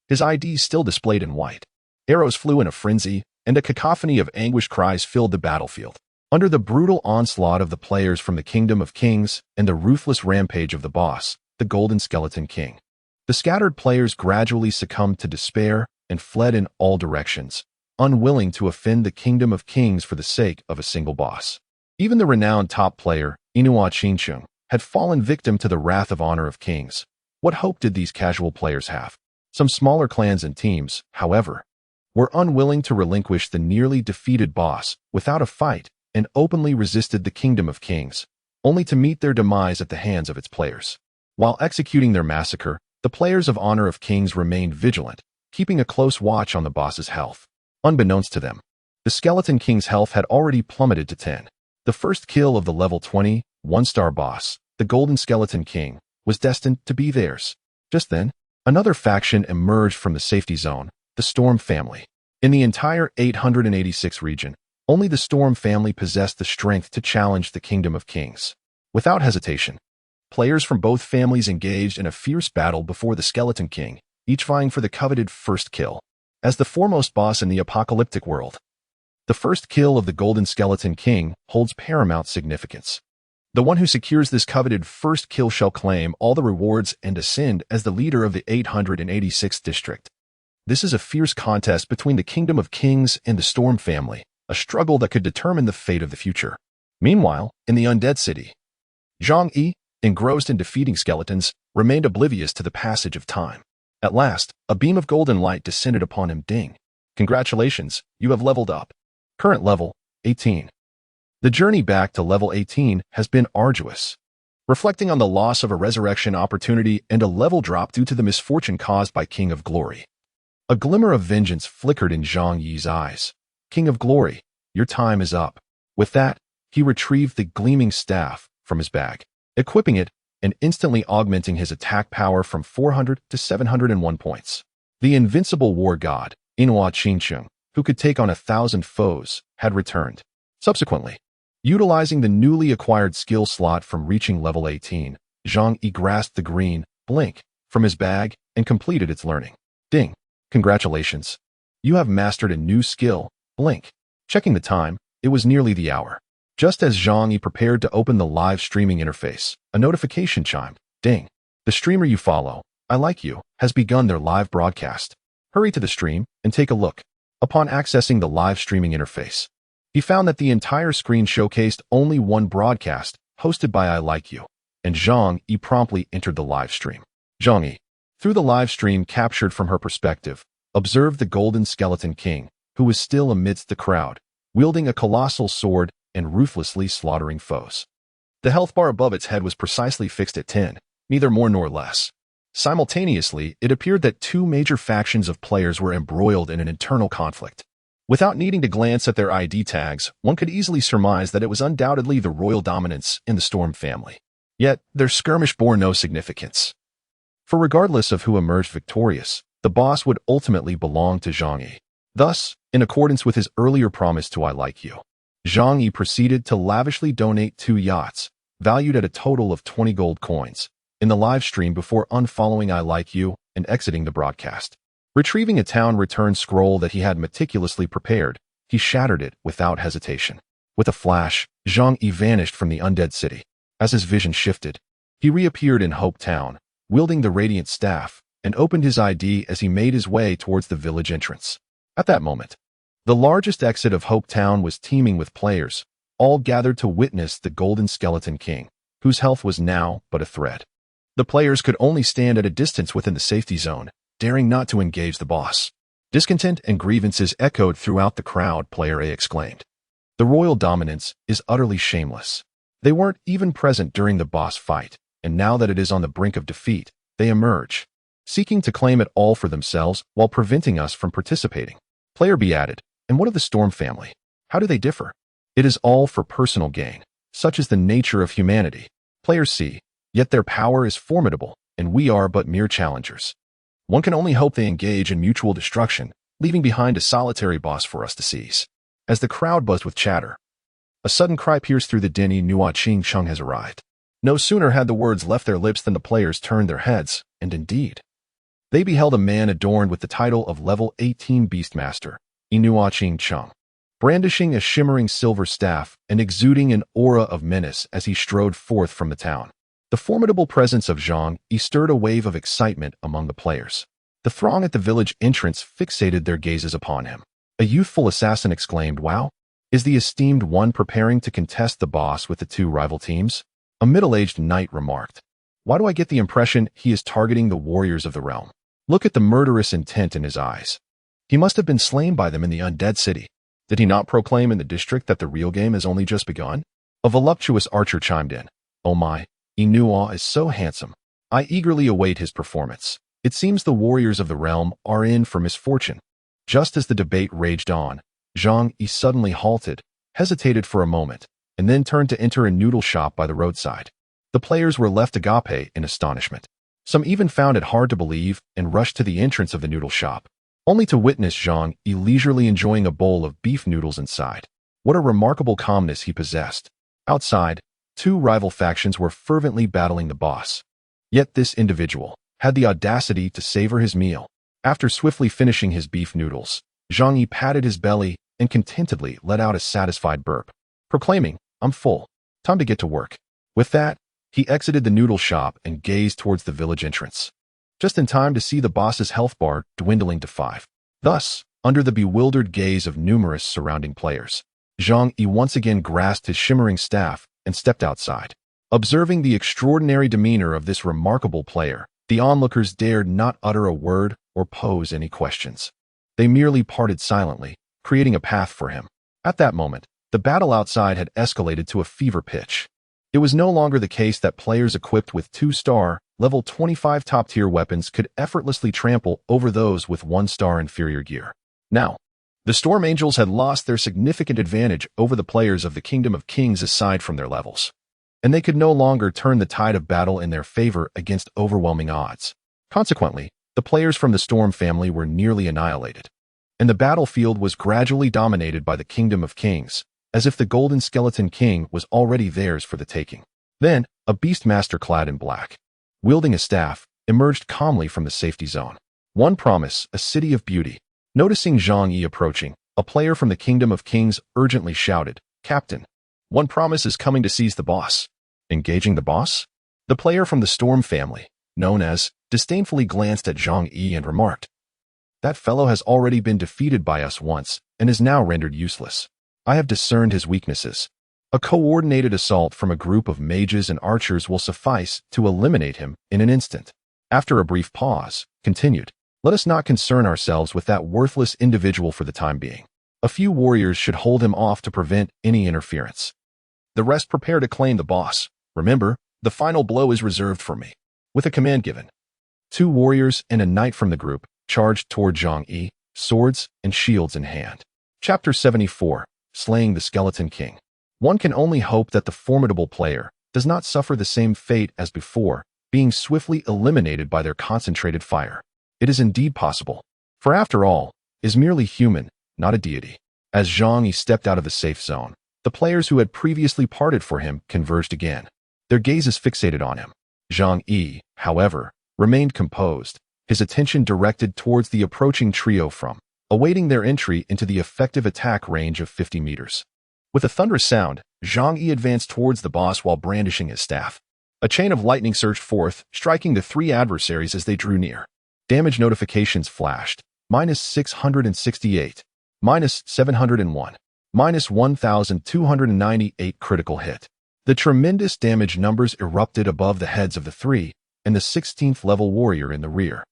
His ID still displayed in white. Arrows flew in a frenzy, and a cacophony of anguished cries filled the battlefield. Under the brutal onslaught of the players from the Kingdom of Kings and the ruthless rampage of the boss, the Golden Skeleton King, the scattered players gradually succumbed to despair and fled in all directions, unwilling to offend the Kingdom of Kings for the sake of a single boss. Even the renowned top player, Inua Qingcheng, had fallen victim to the wrath of Honor of Kings. What hope did these casual players have? Some smaller clans and teams, however, were unwilling to relinquish the nearly defeated boss without a fight and openly resisted the Kingdom of Kings, only to meet their demise at the hands of its players. While executing their massacre, the players of Honor of Kings remained vigilant, keeping a close watch on the boss's health. Unbeknownst to them, the Skeleton King's health had already plummeted to 10. The first kill of the level 20, one-star boss, the Golden Skeleton King, was destined to be theirs. Just then, another faction emerged from the safety zone, the Storm family. In the entire 886 region, only the Storm family possessed the strength to challenge the Kingdom of Kings. Without hesitation, players from both families engaged in a fierce battle before the Skeleton King, each vying for the coveted first kill. As the foremost boss in the apocalyptic world, the first kill of the Golden Skeleton King holds paramount significance. The one who secures this coveted first kill shall claim all the rewards and ascend as the leader of the 886th district. This is a fierce contest between the Kingdom of Kings and the Storm family, a struggle that could determine the fate of the future. Meanwhile, in the Undead City, Zhang Yi, engrossed in defeating skeletons, remained oblivious to the passage of time. At last, a beam of golden light descended upon him. Ding. Congratulations, you have leveled up. Current level, 18. The journey back to level 18 has been arduous. Reflecting on the loss of a resurrection opportunity and a level drop due to the misfortune caused by King of Glory, a glimmer of vengeance flickered in Zhang Yi's eyes. King of Glory, your time is up. With that, he retrieved the gleaming staff from his bag, equipping it and instantly augmenting his attack power from 400 to 701 points. The invincible war god, Inua Qingcheng, who could take on 1,000 foes, had returned. Subsequently, utilizing the newly acquired skill slot from reaching level 18, Zhang Yi grasped the green blink from his bag and completed its learning. Ding. Congratulations. You have mastered a new skill, blink. Checking the time, it was nearly the hour. Just as Zhang Yi prepared to open the live streaming interface, a notification chimed. Ding. The streamer you follow, I like you, has begun their live broadcast. Hurry to the stream and take a look. Upon accessing the live streaming interface, he found that the entire screen showcased only one broadcast, hosted by I Like You, and Zhang Yi promptly entered the live stream. Zhang Yi, through the live stream captured from her perspective, observed the Golden Skeleton King, who was still amidst the crowd, wielding a colossal sword and ruthlessly slaughtering foes. The health bar above its head was precisely fixed at 10, neither more nor less. Simultaneously, it appeared that two major factions of players were embroiled in an internal conflict. Without needing to glance at their ID tags, one could easily surmise that it was undoubtedly the royal dominance in the Storm family. Yet, their skirmish bore no significance. For regardless of who emerged victorious, the boss would ultimately belong to Zhang Yi. Thus, in accordance with his earlier promise to I Like You, Zhang Yi proceeded to lavishly donate 2 yachts, valued at a total of 20 gold coins, in the live stream before unfollowing I Like You and exiting the broadcast. Retrieving a town return scroll that he had meticulously prepared, he shattered it without hesitation. With a flash, Zhang Yi vanished from the undead city. As his vision shifted, he reappeared in Hope Town, wielding the radiant staff, and opened his ID as he made his way towards the village entrance. At that moment, the largest exit of Hope Town was teeming with players, all gathered to witness the Golden Skeleton King, whose health was now but a thread. The players could only stand at a distance within the safety zone, daring not to engage the boss. Discontent and grievances echoed throughout the crowd. Player A exclaimed, "The royal dominance is utterly shameless. They weren't even present during the boss fight, and now that it is on the brink of defeat, they emerge, seeking to claim it all for themselves while preventing us from participating." Player B added, "And what of the Storm family? How do they differ? It is all for personal gain. Such is the nature of humanity." Player C, "Yet their power is formidable, and we are but mere challengers. One can only hope they engage in mutual destruction, leaving behind a solitary boss for us to seize." As the crowd buzzed with chatter, a sudden cry pierced through the din. Inua Qingcheng has arrived. No sooner had the words left their lips than the players turned their heads, and indeed, they beheld a man adorned with the title of Level 18 Beastmaster, Inua Ching Chung, brandishing a shimmering silver staff and exuding an aura of menace as he strode forth from the town. The formidable presence of Zhang Yi stirred a wave of excitement among the players. The throng at the village entrance fixated their gazes upon him. A youthful assassin exclaimed, "Wow, is the esteemed one preparing to contest the boss with the two rival teams?" A middle-aged knight remarked, "Why do I get the impression he is targeting the warriors of the realm? Look at the murderous intent in his eyes. He must have been slain by them in the undead city. Did he not proclaim in the district that the real game has only just begun?" A voluptuous archer chimed in, "Oh my, Inua is so handsome. I eagerly await his performance. It seems the warriors of the realm are in for misfortune." Just as the debate raged on, Zhang Yi suddenly halted, hesitated for a moment, and then turned to enter a noodle shop by the roadside. The players were left agape in astonishment. Some even found it hard to believe and rushed to the entrance of the noodle shop, only to witness Zhang Yi leisurely enjoying a bowl of beef noodles inside. What a remarkable calmness he possessed. Outside, two rival factions were fervently battling the boss. Yet this individual had the audacity to savor his meal. After swiftly finishing his beef noodles, Zhang Yi patted his belly and contentedly let out a satisfied burp, proclaiming, "I'm full. Time to get to work." With that, he exited the noodle shop and gazed towards the village entrance, just in time to see the boss's health bar dwindling to 5. Thus, under the bewildered gaze of numerous surrounding players, Zhang Yi once again grasped his shimmering staff and stepped outside. Observing the extraordinary demeanor of this remarkable player, the onlookers dared not utter a word or pose any questions. They merely parted silently, creating a path for him. At that moment, the battle outside had escalated to a fever pitch. It was no longer the case that players equipped with 2-star, level 25 top-tier weapons could effortlessly trample over those with 1-star inferior gear. Now, the Storm Angels had lost their significant advantage over the players of the Kingdom of Kings aside from their levels, and they could no longer turn the tide of battle in their favor against overwhelming odds. Consequently, the players from the Storm family were nearly annihilated, and the battlefield was gradually dominated by the Kingdom of Kings, as if the Golden Skeleton King was already theirs for the taking. Then, a Beastmaster clad in black, wielding a staff, emerged calmly from the safety zone. One promise, a city of beauty. Noticing Zhang Yi approaching, a player from the Kingdom of Kings urgently shouted, "Captain, One Promise is coming to seize the boss." Engaging the boss? The player from the Storm family, known as, disdainfully glanced at Zhang Yi and remarked, "That fellow has already been defeated by us once and is now rendered useless. I have discerned his weaknesses. A coordinated assault from a group of mages and archers will suffice to eliminate him in an instant." After a brief pause, continued, "Let us not concern ourselves with that worthless individual for the time being. A few warriors should hold him off to prevent any interference. The rest prepare to claim the boss. Remember, the final blow is reserved for me." With a command given, 2 warriors and a knight from the group charged toward Zhang Yi, swords and shields in hand. Chapter 74, Slaying the Skeleton King. One can only hope that the formidable player does not suffer the same fate as before, being swiftly eliminated by their concentrated fire. It is indeed possible, for after all, is merely human, not a deity. As Zhang Yi stepped out of the safe zone, the players who had previously parted for him converged again, their gazes fixated on him. Zhang Yi, however, remained composed, his attention directed towards the approaching trio from, awaiting their entry into the effective attack range of 50 meters. With a thunderous sound, Zhang Yi advanced towards the boss while brandishing his staff. A chain of lightning surged forth, striking the 3 adversaries as they drew near. Damage notifications flashed, -668, -701, -1,298 critical hit. The tremendous damage numbers erupted above the heads of the 3 and the 16th level warrior in the rear.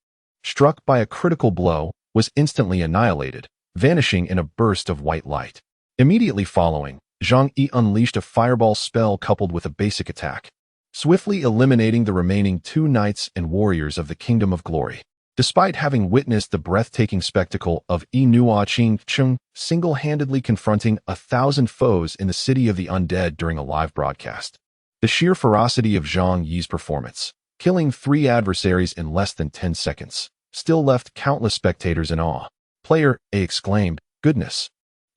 Struck by a critical blow, was instantly annihilated, vanishing in a burst of white light. Immediately following, Zhang Yi unleashed a fireball spell coupled with a basic attack, swiftly eliminating the remaining 2 knights and warriors of the Kingdom of Glory. Despite having witnessed the breathtaking spectacle of Inua Ching Chung single-handedly confronting 1,000 foes in the City of the Undead during a live broadcast, the sheer ferocity of Zhang Yi's performance, killing 3 adversaries in less than 10 seconds, still left countless spectators in awe. Player A exclaimed, "Goodness!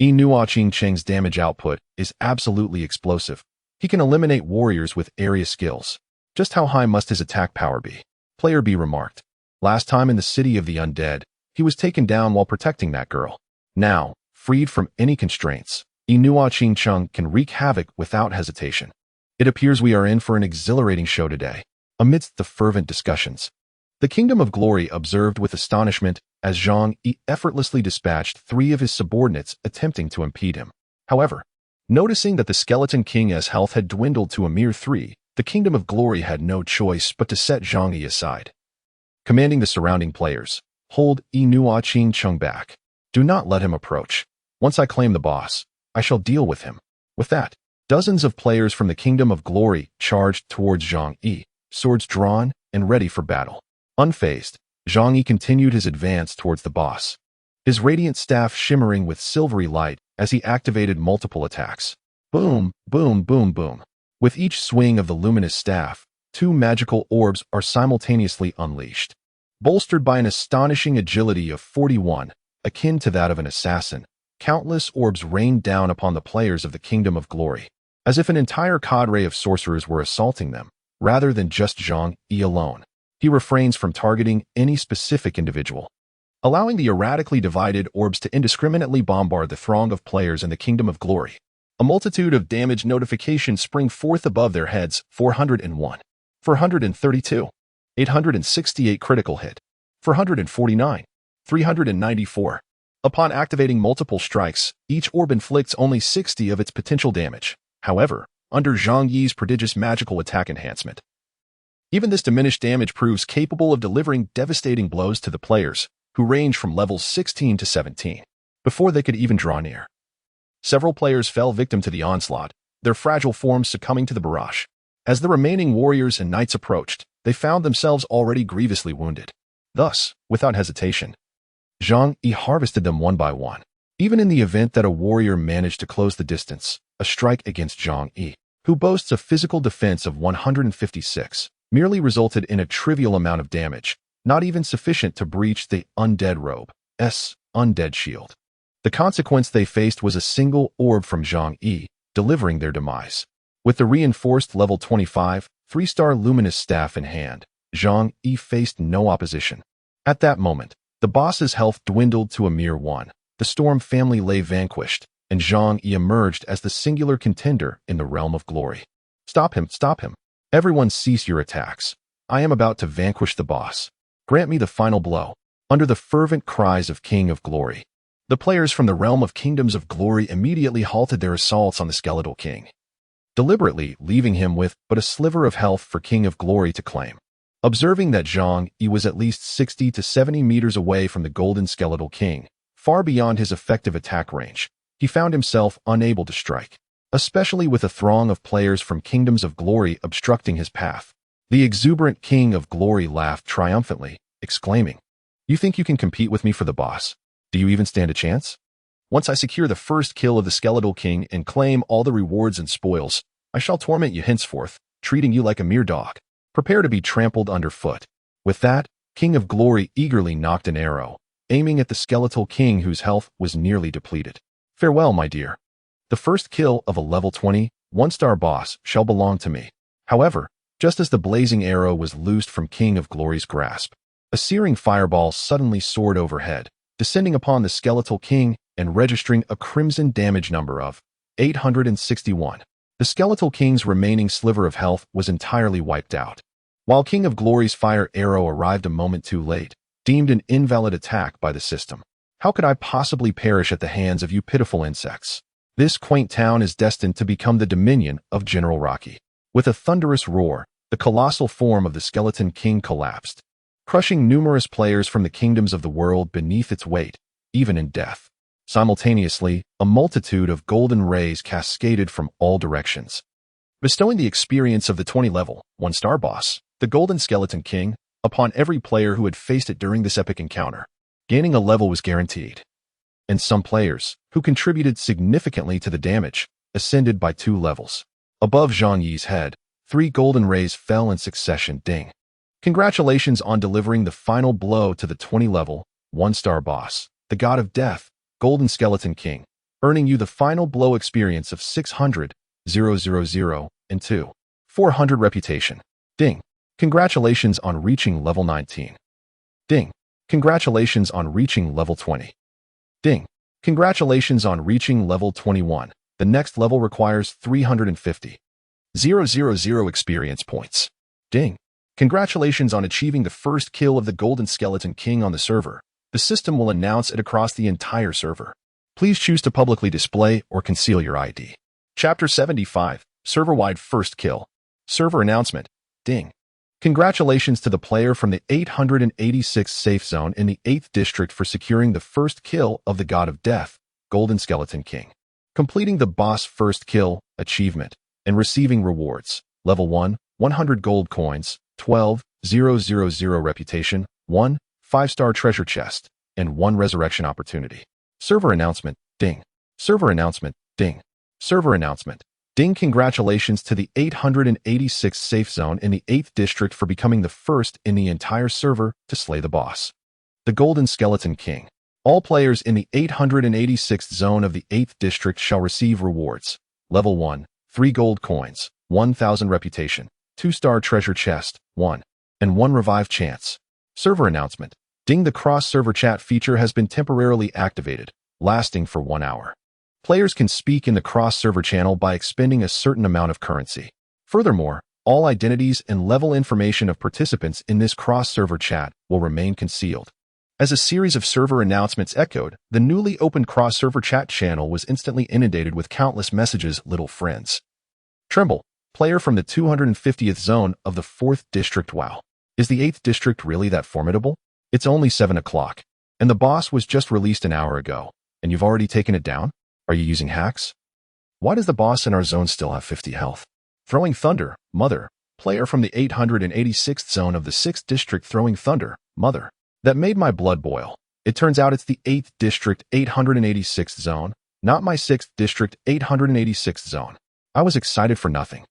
Inua Ching Cheng's damage output is absolutely explosive. He can eliminate warriors with area skills. Just how high must his attack power be? Player B remarked. Last time in the city of the undead, he was taken down while protecting that girl. Now, freed from any constraints, Inua Ching-chung can wreak havoc without hesitation. It appears we are in for an exhilarating show today. Amidst the fervent discussions, the Kingdom of Glory observed with astonishment as Zhang Yi effortlessly dispatched 3 of his subordinates attempting to impede him. However, noticing that the Skeleton King's health had dwindled to a mere 3, the Kingdom of Glory had no choice but to set Zhang Yi aside. Commanding the surrounding players, hold Inua Ching-chung back. Do not let him approach. Once I claim the boss, I shall deal with him. With that, dozens of players from the Kingdom of Glory charged towards Zhang Yi, swords drawn and ready for battle. Unfazed, Zhang Yi continued his advance towards the boss, his radiant staff shimmering with silvery light as he activated multiple attacks. Boom, boom, boom, boom. With each swing of the luminous staff, 2 magical orbs are simultaneously unleashed. Bolstered by an astonishing agility of 41, akin to that of an assassin, countless orbs rained down upon the players of the Kingdom of Glory, as if an entire cadre of sorcerers were assaulting them, rather than just Zhang Yi alone. He refrains from targeting any specific individual, allowing the erratically divided orbs to indiscriminately bombard the throng of players in the Kingdom of Glory. A multitude of damage notifications spring forth above their heads. 401, 432, 868 critical hit, 449, 394. Upon activating multiple strikes, each orb inflicts only 60 of its potential damage. However, under Zhang Yi's prodigious magical attack enhancement, even this diminished damage proves capable of delivering devastating blows to the players, who range from levels 16 to 17, before they could even draw near. Several players fell victim to the onslaught, their fragile forms succumbing to the barrage. As the remaining warriors and knights approached, they found themselves already grievously wounded. Thus, without hesitation, Zhang Yi harvested them one by one. Even in the event that a warrior managed to close the distance, a strike against Zhang Yi, who boasts a physical defense of 156, merely resulted in a trivial amount of damage, not even sufficient to breach the Undead Robe's Undead Shield. The consequence they faced was a single orb from Zhang Yi, delivering their demise. With the reinforced level 25, 3-star luminous staff in hand, Zhang Yi faced no opposition. At that moment, the boss's health dwindled to a mere 1. The Storm family lay vanquished, and Zhang Yi emerged as the singular contender in the realm of glory. Stop him, stop him. Everyone cease your attacks. I am about to vanquish the boss. Grant me the final blow. Under the fervent cries of King of Glory, the players from the realm of Kingdoms of Glory immediately halted their assaults on the Skeletal King, deliberately leaving him with but a sliver of health for King of Glory to claim. Observing that Zhang Yi was at least 60 to 70 meters away from the Golden Skeletal King, far beyond his effective attack range, he found himself unable to strike, especially with a throng of players from Kingdoms of Glory obstructing his path. The exuberant King of Glory laughed triumphantly, exclaiming, "You think you can compete with me for the boss? Do you even stand a chance? Once I secure the first kill of the Skeletal King and claim all the rewards and spoils, I shall torment you henceforth, treating you like a mere dog. Prepare to be trampled underfoot." With that, King of Glory eagerly knocked an arrow, aiming at the Skeletal King whose health was nearly depleted. "Farewell, my dear. The first kill of a level 20, 1-star boss shall belong to me." However, just as the blazing arrow was loosed from King of Glory's grasp, a searing fireball suddenly soared overhead, descending upon the Skeletal King and registering a crimson damage number of 861. The Skeletal King's remaining sliver of health was entirely wiped out, while King of Glory's fire arrow arrived a moment too late, deemed an invalid attack by the system. How could I possibly perish at the hands of you pitiful insects? This quaint town is destined to become the dominion of General Rocky. With a thunderous roar, the colossal form of the Skeleton King collapsed, crushing numerous players from the kingdoms of the world beneath its weight, even in death. Simultaneously, a multitude of golden rays cascaded from all directions, bestowing the experience of the 20-level, 1-star boss, the Golden Skeleton King, upon every player who had faced it during this epic encounter. Gaining a level was guaranteed, and some players, who contributed significantly to the damage, ascended by 2 levels. Above Zhang Yi's head, 3 golden rays fell in succession. Ding! Congratulations on delivering the final blow to the 20-level, 1-star boss, the God of Death, Golden Skeleton King, earning you the final blow experience of 600. 000 and 2. 400 reputation. Ding. Congratulations on reaching level 19. Ding. Congratulations on reaching level 20. Ding. Congratulations on reaching level 21. The next level requires 350. 000 experience points. Ding. Congratulations on achieving the first kill of the Golden Skeleton King on the server. The system will announce it across the entire server. Please choose to publicly display or conceal your ID. Chapter 75. Server-wide first kill. Server announcement. Ding. Congratulations to the player from the 886th safe zone in the 8th district for securing the first kill of the God of Death, Golden Skeleton King. Completing the boss first kill achievement and receiving rewards. Level 1, 100 gold coins, 12,000 reputation, 1 5-star treasure chest, and 1 resurrection opportunity. Server announcement. Ding. Server announcement. Ding. Server announcement. Ding. Congratulations to the 886th safe zone in the 8th district for becoming the first in the entire server to slay the boss, the Golden Skeleton King. All players in the 886th zone of the 8th district shall receive rewards. Level 1, 3 gold coins, 1,000 reputation, 2-star treasure chest, 1, and 1 revive chance. Server announcement. Ding. The cross-server chat feature has been temporarily activated, lasting for 1 hour. Players can speak in the cross-server channel by expending a certain amount of currency. Furthermore, all identities and level information of participants in this cross-server chat will remain concealed. As a series of server announcements echoed, the newly opened cross-server chat channel was instantly inundated with countless messages. Little friends. Tremble, player from the 250th zone of the 4th district. Wow. Is the 8th district really that formidable? It's only 7 o'clock, and the boss was just released an hour ago, and you've already taken it down? Are you using hacks? Why does the boss in our zone still have 50 health? Throwing Thunder, Mother, player from the 886th zone of the 6th district. Throwing Thunder, Mother. That made my blood boil. It turns out it's the 8th district 886th zone, not my 6th district 886th zone. I was excited for nothing.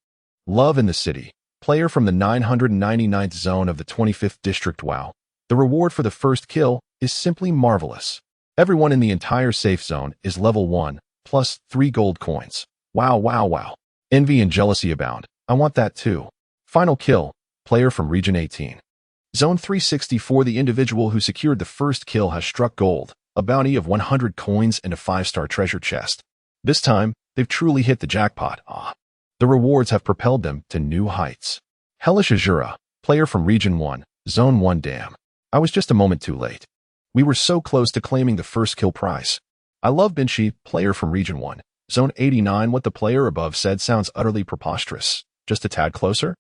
Love in the City, player from the 999th zone of the 25th district. Wow. The reward for the first kill is simply marvelous. Everyone in the entire safe zone is level 1, plus 3 gold coins. Wow, wow, wow. Envy and jealousy abound. I want that too. Final kill, player from Region 18. Zone 364. The individual who secured the first kill has struck gold, a bounty of 100 coins and a 5-star treasure chest. This time, they've truly hit the jackpot. The rewards have propelled them to new heights. Hellish Azura, player from Region 1, Zone 1. Damn. I was just a moment too late. We were so close to claiming the first kill prize. I love Binshi, player from Region 1, Zone 89. What the player above said sounds utterly preposterous. Just a tad closer?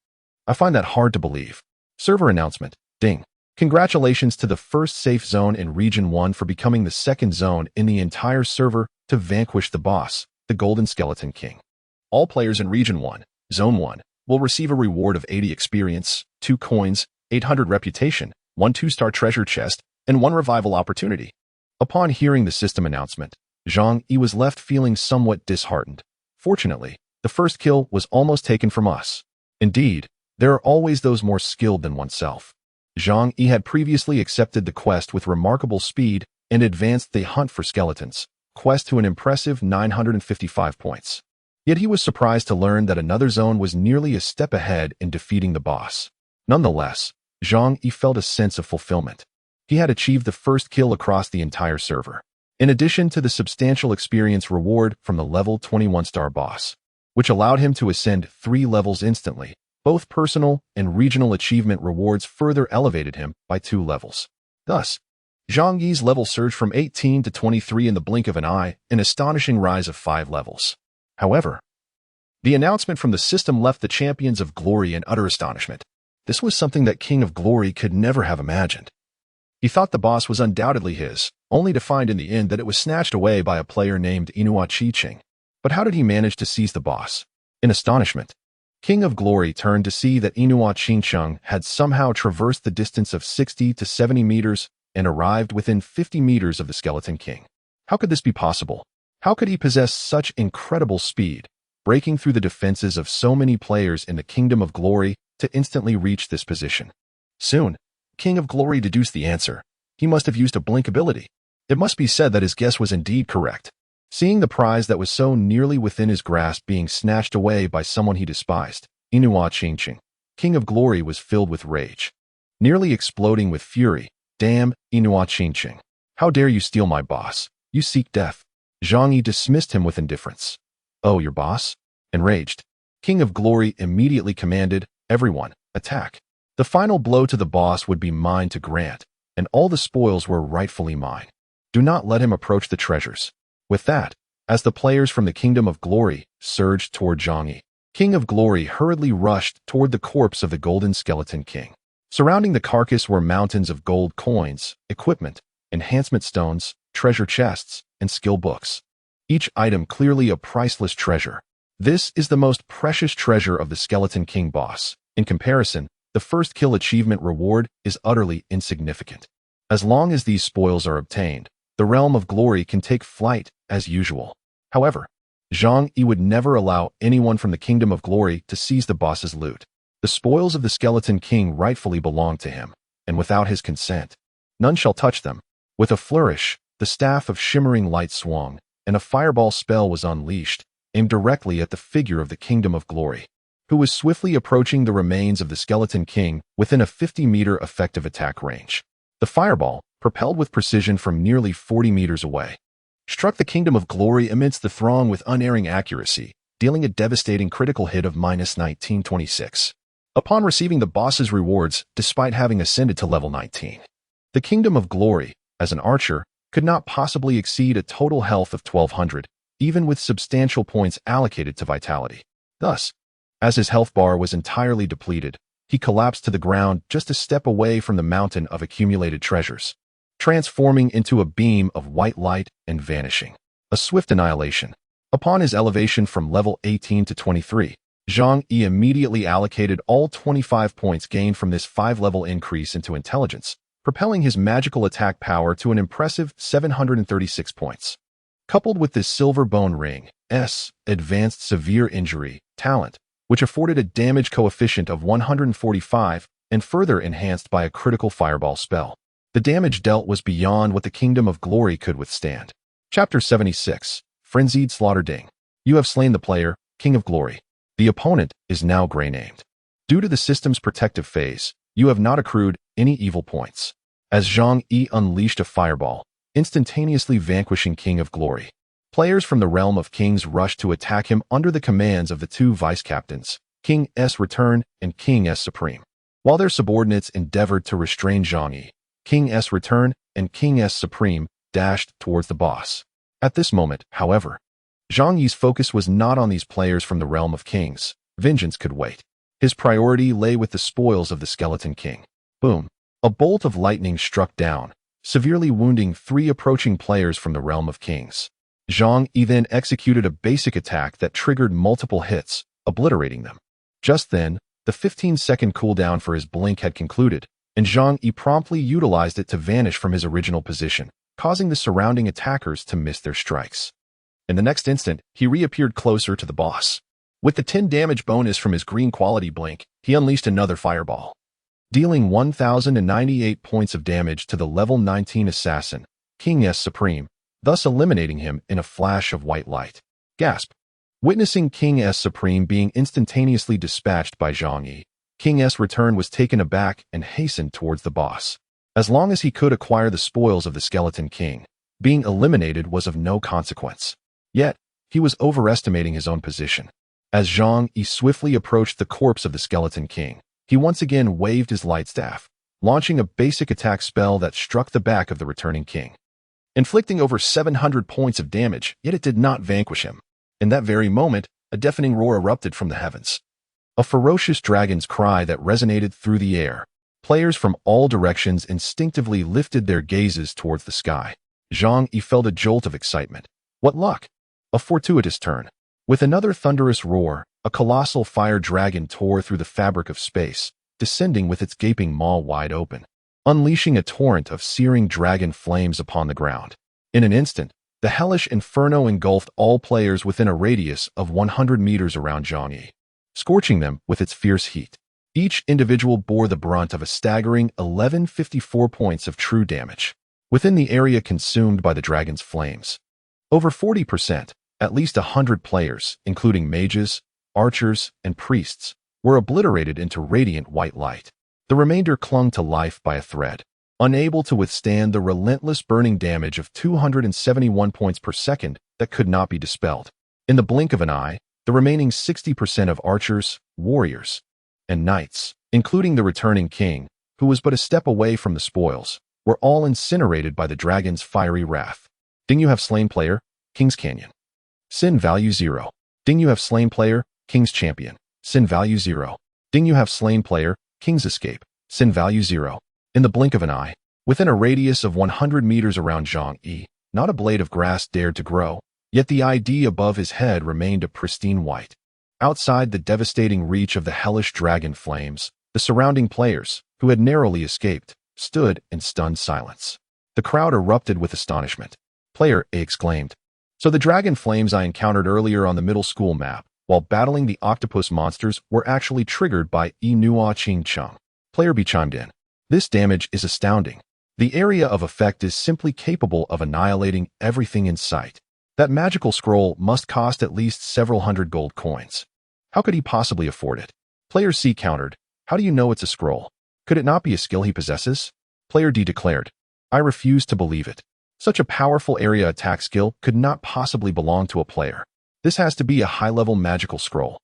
I find that hard to believe. Server announcement. Ding. Congratulations to the first safe zone in Region 1 for becoming the second zone in the entire server to vanquish the boss, the Golden Skeleton King. All players in Region 1, Zone 1, will receive a reward of 80 experience, 2 coins, 800 reputation, 1 2-star treasure chest, and 1 revival opportunity. Upon hearing the system announcement, Zhang Yi was left feeling somewhat disheartened. Fortunately, the first kill was almost taken from us. Indeed, there are always those more skilled than oneself. Zhang Yi had previously accepted the quest with remarkable speed and advanced the hunt for skeletons quest to an impressive 955 points. Yet he was surprised to learn that another zone was nearly a step ahead in defeating the boss. Nonetheless, Zhang Yi felt a sense of fulfillment. He had achieved the first kill across the entire server, in addition to the substantial experience reward from the level 21-star boss, which allowed him to ascend 3 levels instantly. Both personal and regional achievement rewards further elevated him by 2 levels. Thus, Zhang Yi's level surged from 18 to 23 in the blink of an eye, an astonishing rise of 5 levels. However, the announcement from the system left the champions of glory in utter astonishment. This was something that King of Glory could never have imagined. He thought the boss was undoubtedly his, only to find in the end that it was snatched away by a player named Inua Chi-Ching. But how did he manage to seize the boss? In astonishment, King of Glory turned to see that Inua Chi-Ching had somehow traversed the distance of 60 to 70 meters and arrived within 50 meters of the Skeleton King. How could this be possible? How could he possess such incredible speed, breaking through the defenses of so many players in the Kingdom of Glory to instantly reach this position? Soon, King of Glory deduced the answer. He must have used a blink ability. It must be said that his guess was indeed correct. Seeing the prize that was so nearly within his grasp being snatched away by someone he despised, Inua Qingqing, King of Glory, was filled with rage. Nearly exploding with fury, "Damn, Inua Qingqing! How dare you steal my boss? You seek death." Zhang Yi dismissed him with indifference. "Oh, your boss?" Enraged, King of Glory immediately commanded, "Everyone, attack." The final blow to the boss would be mine to grant, and all the spoils were rightfully mine. Do not let him approach the treasures. With that, as the players from the Kingdom of Glory surged toward Zhang Yi, King of Glory hurriedly rushed toward the corpse of the Golden Skeleton King. Surrounding the carcass were mountains of gold coins, equipment, enhancement stones, treasure chests, and skill books. Each item clearly a priceless treasure. This is the most precious treasure of the Skeleton King boss. In comparison, the first kill achievement reward is utterly insignificant. As long as these spoils are obtained, the Realm of Glory can take flight as usual. However, Zhang Yi would never allow anyone from the Kingdom of Glory to seize the boss's loot. The spoils of the Skeleton King rightfully belong to him, and without his consent, none shall touch them. With a flourish, the staff of shimmering light swung, and a fireball spell was unleashed, aimed directly at the figure of the Kingdom of Glory, who was swiftly approaching the remains of the Skeleton King within a 50-meter effective attack range. The fireball, propelled with precision from nearly 40 meters away, struck the Kingdom of Glory amidst the throng with unerring accuracy, dealing a devastating critical hit of -1926. Upon receiving the boss's rewards, despite having ascended to level 19, the Kingdom of Glory, as an archer, could not possibly exceed a total health of 1200, even with substantial points allocated to vitality. Thus, as his health bar was entirely depleted, he collapsed to the ground just a step away from the mountain of accumulated treasures, transforming into a beam of white light and vanishing. A swift annihilation. Upon his elevation from level 18 to 23, Zhang Yi immediately allocated all 25 points gained from this 5-level increase into intelligence, propelling his magical attack power to an impressive 736 points. Coupled with this silver bone ring, advanced severe injury, talent, which afforded a damage coefficient of 145 and further enhanced by a critical fireball spell. The damage dealt was beyond what the Kingdom of Glory could withstand. Chapter 76, Frenzied Slaughter. Ding. You have slain the player, King of Glory. The opponent is now gray named. Due to the system's protective phase, you have not accrued any evil points. As Zhang Yi unleashed a fireball, instantaneously vanquishing King of Glory, players from the Realm of Kings rushed to attack him under the commands of the two vice-captains, King S Return and King S Supreme. While their subordinates endeavored to restrain Zhang Yi, King S Return and King S Supreme dashed towards the boss. At this moment, however, Zhang Yi's focus was not on these players from the Realm of Kings. Vengeance could wait. His priority lay with the spoils of the Skeleton King. Boom. A bolt of lightning struck down, severely wounding 3 approaching players from the Realm of Kings. Zhang Yi then executed a basic attack that triggered multiple hits, obliterating them. Just then, the 15-second cooldown for his blink had concluded, and Zhang Yi promptly utilized it to vanish from his original position, causing the surrounding attackers to miss their strikes. In the next instant, he reappeared closer to the boss. With the 10 damage bonus from his green quality blink, he unleashed another fireball, dealing 1,098 points of damage to the level 19 assassin, King S Supreme, thus eliminating him in a flash of white light. Gasp. Witnessing King S Supreme being instantaneously dispatched by Zhang Yi, King S Return was taken aback and hastened towards the boss. As long as he could acquire the spoils of the Skeleton King, being eliminated was of no consequence. Yet, he was overestimating his own position. As Zhang Yi swiftly approached the corpse of the Skeleton King, he once again waved his light staff, launching a basic attack spell that struck the back of the returning king, inflicting over 700 points of damage, yet it did not vanquish him. In that very moment, a deafening roar erupted from the heavens. A ferocious dragon's cry that resonated through the air. Players from all directions instinctively lifted their gazes towards the sky. Zhang Yi felt a jolt of excitement. What luck! A fortuitous turn. With another thunderous roar, a colossal fire dragon tore through the fabric of space, descending with its gaping maw wide open, unleashing a torrent of searing dragon flames upon the ground. In an instant, the hellish inferno engulfed all players within a radius of 100 meters around Zhang Yi, scorching them with its fierce heat. Each individual bore the brunt of a staggering 1154 points of true damage within the area consumed by the dragon's flames. Over 40%, at least 100 players, including mages, archers, and priests, were obliterated into radiant white light. The remainder clung to life by a thread, unable to withstand the relentless burning damage of 271 points per second that could not be dispelled. In the blink of an eye, the remaining 60% of archers, warriors, and knights, including the returning king, who was but a step away from the spoils, were all incinerated by the dragon's fiery wrath. Ding, you have slain player, King's Canyon. Sin value 0. Ding, you have slain player, King's Champion. Sin value 0. Ding, you have slain player, King's Escape. Sin value 0. In the blink of an eye, within a radius of 100 meters around Zhang Yi, not a blade of grass dared to grow, yet the ID above his head remained a pristine white. Outside the devastating reach of the hellish dragon flames, the surrounding players, who had narrowly escaped, stood in stunned silence. The crowd erupted with astonishment. Player A exclaimed, "So the dragon flames I encountered earlier on the middle school map, while battling the octopus monsters, were actually triggered by Yi Nua Ching Chung." Player B chimed in, "This damage is astounding. The area of effect is simply capable of annihilating everything in sight. That magical scroll must cost at least several hundred gold coins. How could he possibly afford it?" Player C countered, "How do you know it's a scroll? Could it not be a skill he possesses?" Player D declared, "I refuse to believe it. Such a powerful area attack skill could not possibly belong to a player. This has to be a high-level magical scroll."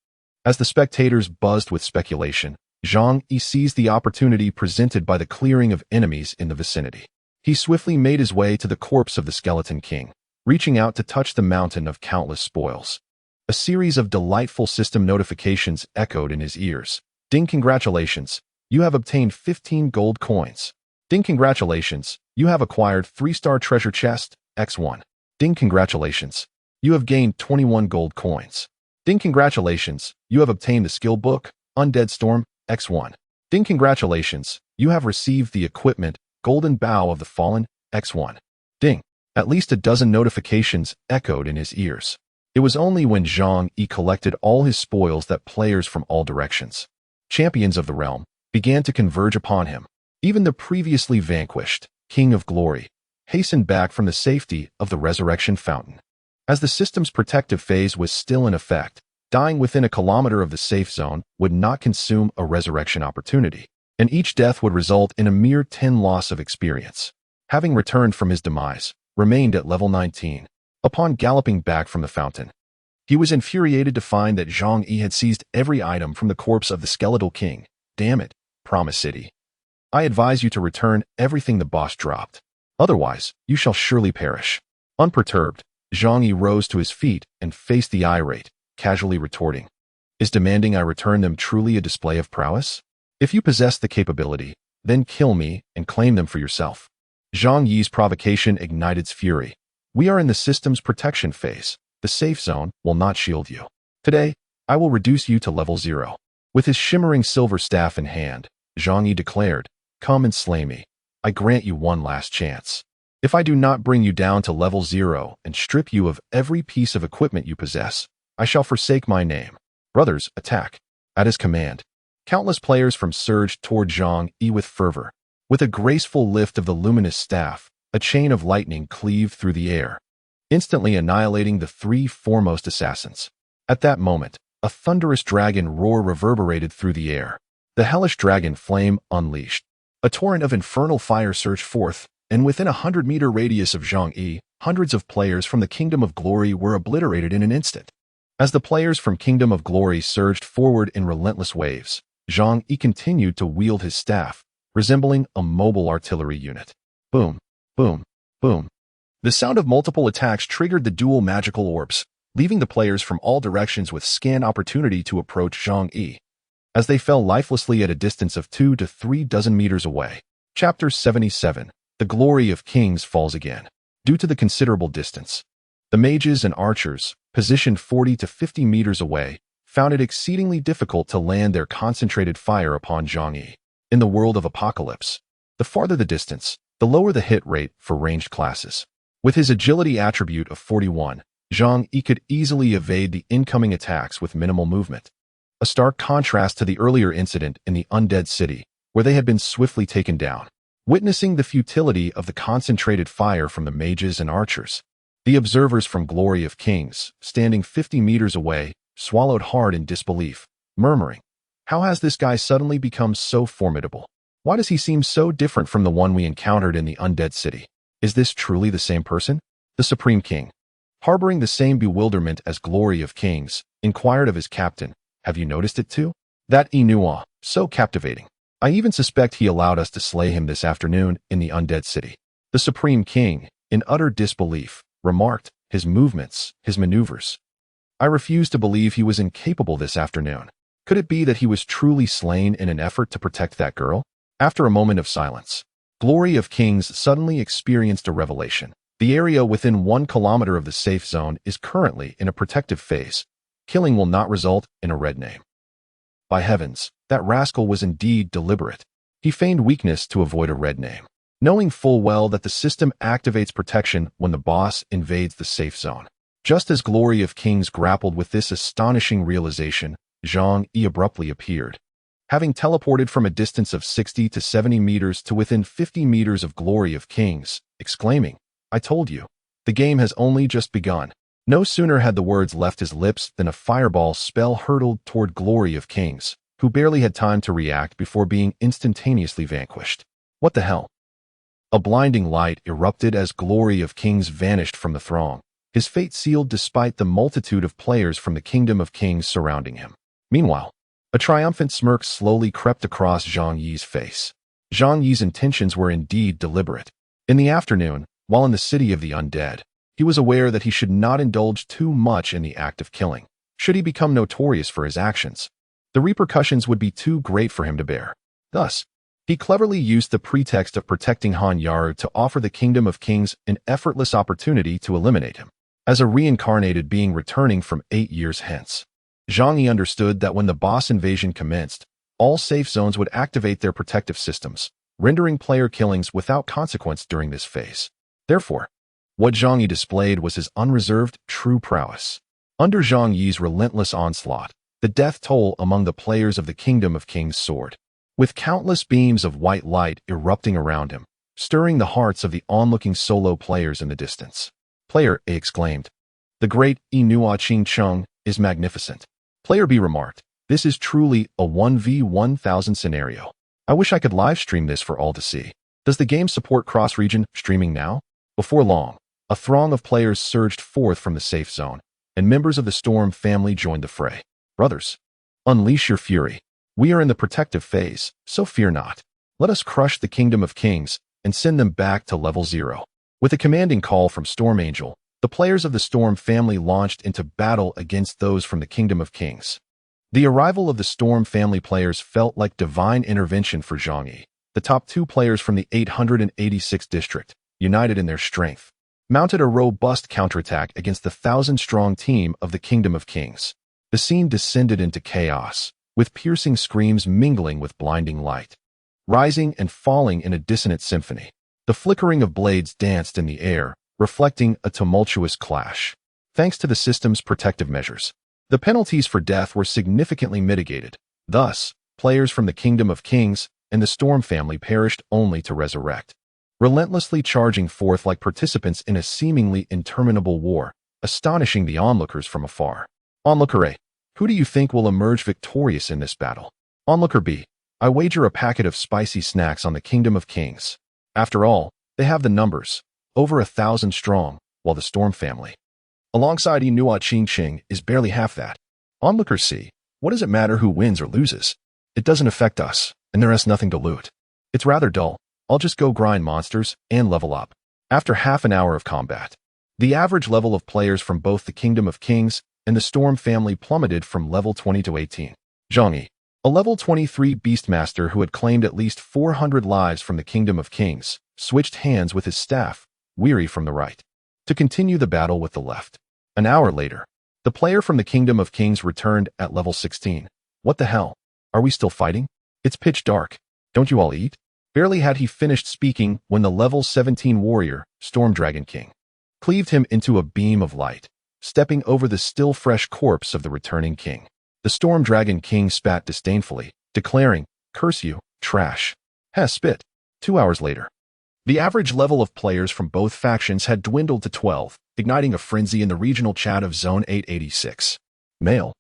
As the spectators buzzed with speculation, Zhang Yi seized the opportunity presented by the clearing of enemies in the vicinity. He swiftly made his way to the corpse of the skeleton king, reaching out to touch the mountain of countless spoils. A series of delightful system notifications echoed in his ears. "Ding, congratulations. You have obtained 15 gold coins. Ding, congratulations. You have acquired 3-star treasure chest, X1. Ding, congratulations. You have gained 21 gold coins. Ding, congratulations. You have obtained the skill book, Undead Storm, X1. Ding, congratulations. You have received the equipment, Golden Bow of the Fallen, X1. Ding." At least a dozen notifications echoed in his ears. It was only when Zhang Yi collected all his spoils that players from all directions, champions of the realm, began to converge upon him. Even the previously vanquished, King of Glory, hastened back from the safety of the Resurrection Fountain. As the system's protective phase was still in effect, dying within a kilometer of the safe zone would not consume a resurrection opportunity, and each death would result in a mere 10 loss of experience. Having returned from his demise, remained at level 19. Upon galloping back from the fountain, he was infuriated to find that Zhang Yi had seized every item from the corpse of the skeletal king. "Damn it, Promise City. I advise you to return everything the boss dropped. Otherwise, you shall surely perish." Unperturbed, Zhang Yi rose to his feet and faced the irate, casually retorting, "Is demanding I return them truly a display of prowess? If you possess the capability, then kill me and claim them for yourself." Zhang Yi's provocation ignited fury. "We are in the system's protection phase. The safe zone will not shield you. Today, I will reduce you to level 0. With his shimmering silver staff in hand, Zhang Yi declared, "Come and slay me. I grant you one last chance. If I do not bring you down to level 0 and strip you of every piece of equipment you possess, I shall forsake my name. Brothers, attack." At his command, countless players surged toward Zhang Yi with fervor. With a graceful lift of the luminous staff, a chain of lightning cleaved through the air, instantly annihilating the 3 foremost assassins. At that moment, a thunderous dragon roar reverberated through the air. The hellish dragon flame unleashed. A torrent of infernal fire surged forth, and within a 100-meter radius of Zhang Yi, hundreds of players from the Kingdom of Glory were obliterated in an instant. As the players from Kingdom of Glory surged forward in relentless waves, Zhang Yi continued to wield his staff, resembling a mobile artillery unit. Boom, boom, boom. The sound of multiple attacks triggered the dual magical orbs, leaving the players from all directions with scant opportunity to approach Zhang Yi, as they fell lifelessly at a distance of 2 to 3 dozen meters away. Chapter 77. The Glory of Kings falls again. Due to the considerable distance, the mages and archers, positioned 40 to 50 meters away, found it exceedingly difficult to land their concentrated fire upon Zhang Yi. In the world of Apocalypse, the farther the distance, the lower the hit rate for ranged classes. With his agility attribute of 41, Zhang Yi could easily evade the incoming attacks with minimal movement. A stark contrast to the earlier incident in the Undead City, where they had been swiftly taken down. Witnessing the futility of the concentrated fire from the mages and archers, The observers from Glory of Kings, standing 50 meters away, swallowed hard in disbelief, murmuring, "How has this guy suddenly become so formidable? Why does he seem so different from the one we encountered in the undead city? Is this truly the same person?" The Supreme King, harboring the same bewilderment as Glory of Kings, inquired of his captain, "Have you noticed it too? That Inua, so captivating. I even suspect he allowed us to slay him this afternoon in the undead city." The Supreme King, in utter disbelief, remarked, "His movements, his maneuvers. I refuse to believe he was incapable this afternoon. Could it be that he was truly slain in an effort to protect that girl?" After a moment of silence, Glory of Kings suddenly experienced a revelation. The area within 1 kilometer of the safe zone is currently in a protective phase. Killing will not result in a red name. By heavens, that rascal was indeed deliberate. He feigned weakness to avoid a red name, knowing full well that the system activates protection when the boss invades the safe zone. Just as Glory of Kings grappled with this astonishing realization, Zhang Yi abruptly appeared, having teleported from a distance of 60 to 70 meters to within 50 meters of Glory of Kings, exclaiming, "I told you, the game has only just begun." No sooner had the words left his lips than a fireball spell hurtled toward Glory of Kings, who barely had time to react before being instantaneously vanquished. What the hell? A blinding light erupted as Glory of Kings vanished from the throng, his fate sealed despite the multitude of players from the Kingdom of Kings surrounding him. Meanwhile, a triumphant smirk slowly crept across Zhang Yi's face. Zhang Yi's intentions were indeed deliberate. In the afternoon, while in the city of the undead, he was aware that he should not indulge too much in the act of killing. Should he become notorious for his actions, the repercussions would be too great for him to bear. Thus, he cleverly used the pretext of protecting Han Yaru to offer the Kingdom of Kings an effortless opportunity to eliminate him. As a reincarnated being returning from 8 years hence, Zhang Yi understood that when the boss invasion commenced, all safe zones would activate their protective systems, rendering player killings without consequence during this phase. Therefore, what Zhang Yi displayed was his unreserved, true prowess. Under Zhang Yi's relentless onslaught, the death toll among the players of the Kingdom of Kings soared, with countless beams of white light erupting around him, stirring the hearts of the onlooking solo players in the distance. Player A exclaimed, "The great Inua Ching Chung is magnificent." Player B remarked, "This is truly a 1v1000 scenario. I wish I could live stream this for all to see. Does the game support cross-region streaming now?" Before long, a throng of players surged forth from the safe zone, and members of the Storm family joined the fray. "Brothers, unleash your fury. We are in the protective phase, so fear not. Let us crush the Kingdom of Kings and send them back to level 0. With a commanding call from Storm Angel, the players of the Storm family launched into battle against those from the Kingdom of Kings. The arrival of the Storm family players felt like divine intervention for Zhang Yi. The top 2 players from the 886th district, united in their strength, mounted a robust counterattack against the 1,000-strong team of the Kingdom of Kings. The scene descended into chaos, with piercing screams mingling with blinding light, rising and falling in a dissonant symphony. The flickering of blades danced in the air, reflecting a tumultuous clash. Thanks to the system's protective measures, the penalties for death were significantly mitigated. Thus, players from the Kingdom of Kings and the Storm family perished only to resurrect, relentlessly charging forth like participants in a seemingly interminable war, astonishing the onlookers from afar. Onlooker A, who do you think will emerge victorious in this battle? Onlooker B, I wager a packet of spicy snacks on the Kingdom of Kings. After all, they have the numbers, over 1,000 strong, while the Storm family, alongside Inua Ching Ching, is barely half that. Onlooker C, what does it matter who wins or loses? It doesn't affect us, and there is nothing to loot. It's rather dull. I'll just go grind monsters and level up. After half an hour of combat, the average level of players from both the Kingdom of Kings and the Storm family plummeted from level 20 to 18. Zhang Yi, a level 23 Beastmaster who had claimed at least 400 lives from the Kingdom of Kings, switched hands with his staff, weary from the right, to continue the battle with the left. An hour later, the player from the Kingdom of Kings returned at level 16. What the hell? Are we still fighting? It's pitch dark. Don't you all eat? Barely had he finished speaking when the level 17 warrior, Storm Dragon King, cleaved him into a beam of light, stepping over the still fresh corpse of the returning king. The Storm Dragon King spat disdainfully, declaring, "Curse you, trash. Heh, spit." 2 hours later, The average level of players from both factions had dwindled to 12, igniting a frenzy in the regional chat of Zone 886. Male.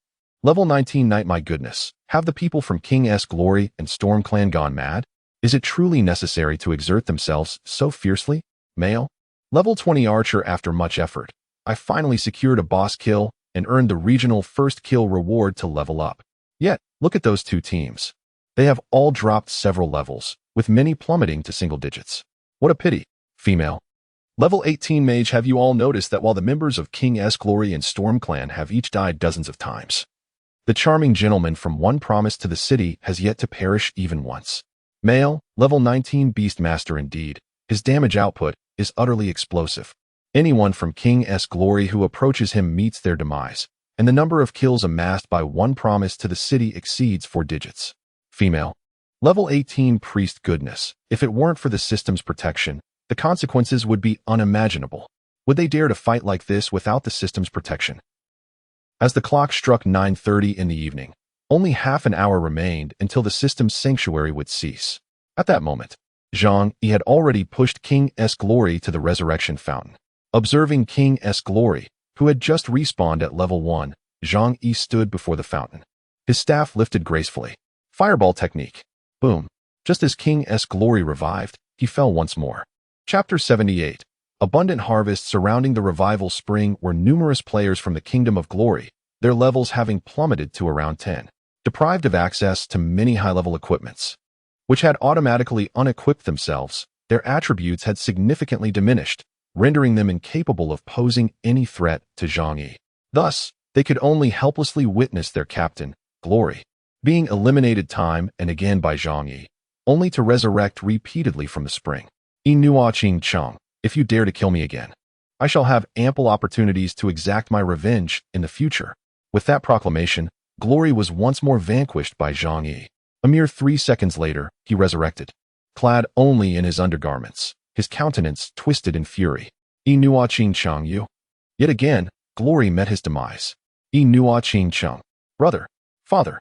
Level 19 Knight. My goodness, have the people from King's Glory and Storm Clan gone mad? Is it truly necessary to exert themselves so fiercely? Male. Level 20 Archer. After much effort, I finally secured a boss kill and earned the regional first kill reward to level up. Yet, look at those two teams. They have all dropped several levels, with many plummeting to single digits. What a pity. Female. Level 18 Mage. Have you all noticed that while the members of King's Glory and Storm Clan have each died dozens of times, the charming gentleman from One Promise to the City has yet to perish even once? Male. Level 19 Beastmaster. Indeed, his damage output is utterly explosive. Anyone from King's Glory who approaches him meets their demise, and the number of kills amassed by One Promise to the City exceeds 4 digits. Female. Level 18 Priest. Goodness, if it weren't for the system's protection, the consequences would be unimaginable. Would they dare to fight like this without the system's protection? As the clock struck 9:30 in the evening, only half an hour remained until the system's sanctuary would cease. At that moment, Zhang Yi had already pushed King's Glory to the resurrection fountain. Observing King's Glory, who had just respawned at level 1, Zhang Yi stood before the fountain. His staff lifted gracefully. Fireball technique. Boom. Just as King's Glory revived, he fell once more. Chapter 78. Abundant harvest. Surrounding the revival spring were numerous players from the Kingdom of Glory, their levels having plummeted to around 10. Deprived of access to many high-level equipments, which had automatically unequipped themselves, their attributes had significantly diminished, rendering them incapable of posing any threat to Zhang Yi. Thus, they could only helplessly witness their captain, Glory, being eliminated time and again by Zhang Yi, only to resurrect repeatedly from the spring. Inua Ching Chong, if you dare to kill me again, I shall have ample opportunities to exact my revenge in the future. With that proclamation, Glory was once more vanquished by Zhang Yi. A mere 3 seconds later, he resurrected. Clad only in his undergarments, his countenance twisted in fury. Inua Ching Chong Yu. Yet again, Glory met his demise. Inua Ching Chong. Brother. Father.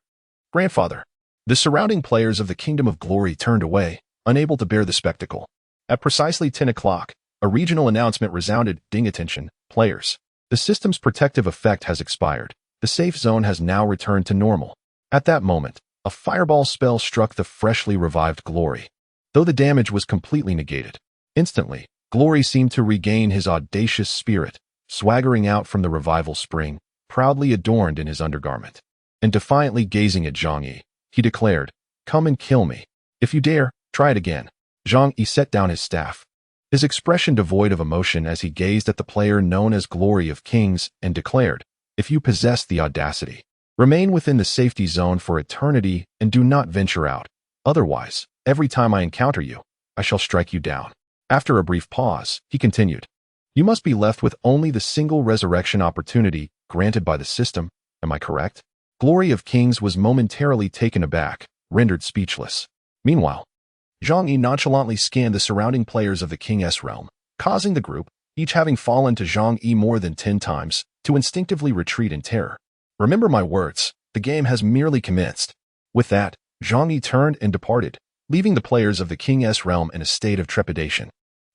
Grandfather. The surrounding players of the Kingdom of Glory turned away, unable to bear the spectacle. At precisely 10 o'clock, a regional announcement resounded. Ding. Attention, players. The system's protective effect has expired. The safe zone has now returned to normal. At that moment, a fireball spell struck the freshly revived Glory. Though the damage was completely negated, instantly, Glory seemed to regain his audacious spirit, swaggering out from the revival spring, proudly adorned in his undergarment. And defiantly gazing at Zhang Yi, he declared, "Come and kill me. If you dare, try it again." Zhang Yi set down his staff, his expression devoid of emotion as he gazed at the player known as Glory of Kings, and declared, "If you possess the audacity, remain within the safety zone for eternity and do not venture out. Otherwise, every time I encounter you, I shall strike you down." After a brief pause, he continued, "You must be left with only the single resurrection opportunity granted by the system. Am I correct?" Glory of Kings was momentarily taken aback, rendered speechless. Meanwhile, Zhang Yi nonchalantly scanned the surrounding players of the King's realm, causing the group, each having fallen to Zhang Yi more than 10 times, to instinctively retreat in terror. Remember my words, the game has merely commenced. With that, Zhang Yi turned and departed, leaving the players of the King's realm in a state of trepidation.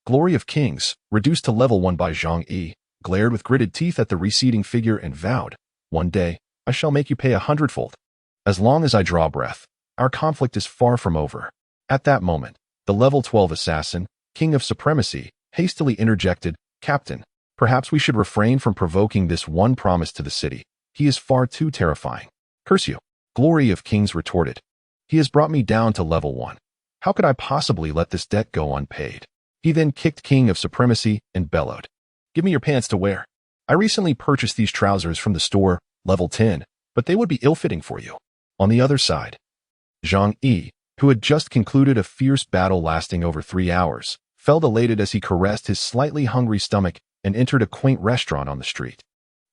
Glory of Kings, reduced to level 1 by Zhang Yi, glared with gritted teeth at the receding figure and vowed, "One day, I shall make you pay 100-fold. As long as I draw breath, our conflict is far from over." At that moment, the level 12 assassin, King of Supremacy, hastily interjected, "Captain, perhaps we should refrain from provoking this One Promise to the City. He is far too terrifying." "Curse you," Glory of Kings retorted. "He has brought me down to level 1. How could I possibly let this debt go unpaid?" He then kicked King of Supremacy and bellowed, "Give me your pants to wear. I recently purchased these trousers from the store, level 10, but they would be ill-fitting for you." On the other side, Zhang Yi, who had just concluded a fierce battle lasting over 3 hours, felt elated as he caressed his slightly hungry stomach and entered a quaint restaurant on the street.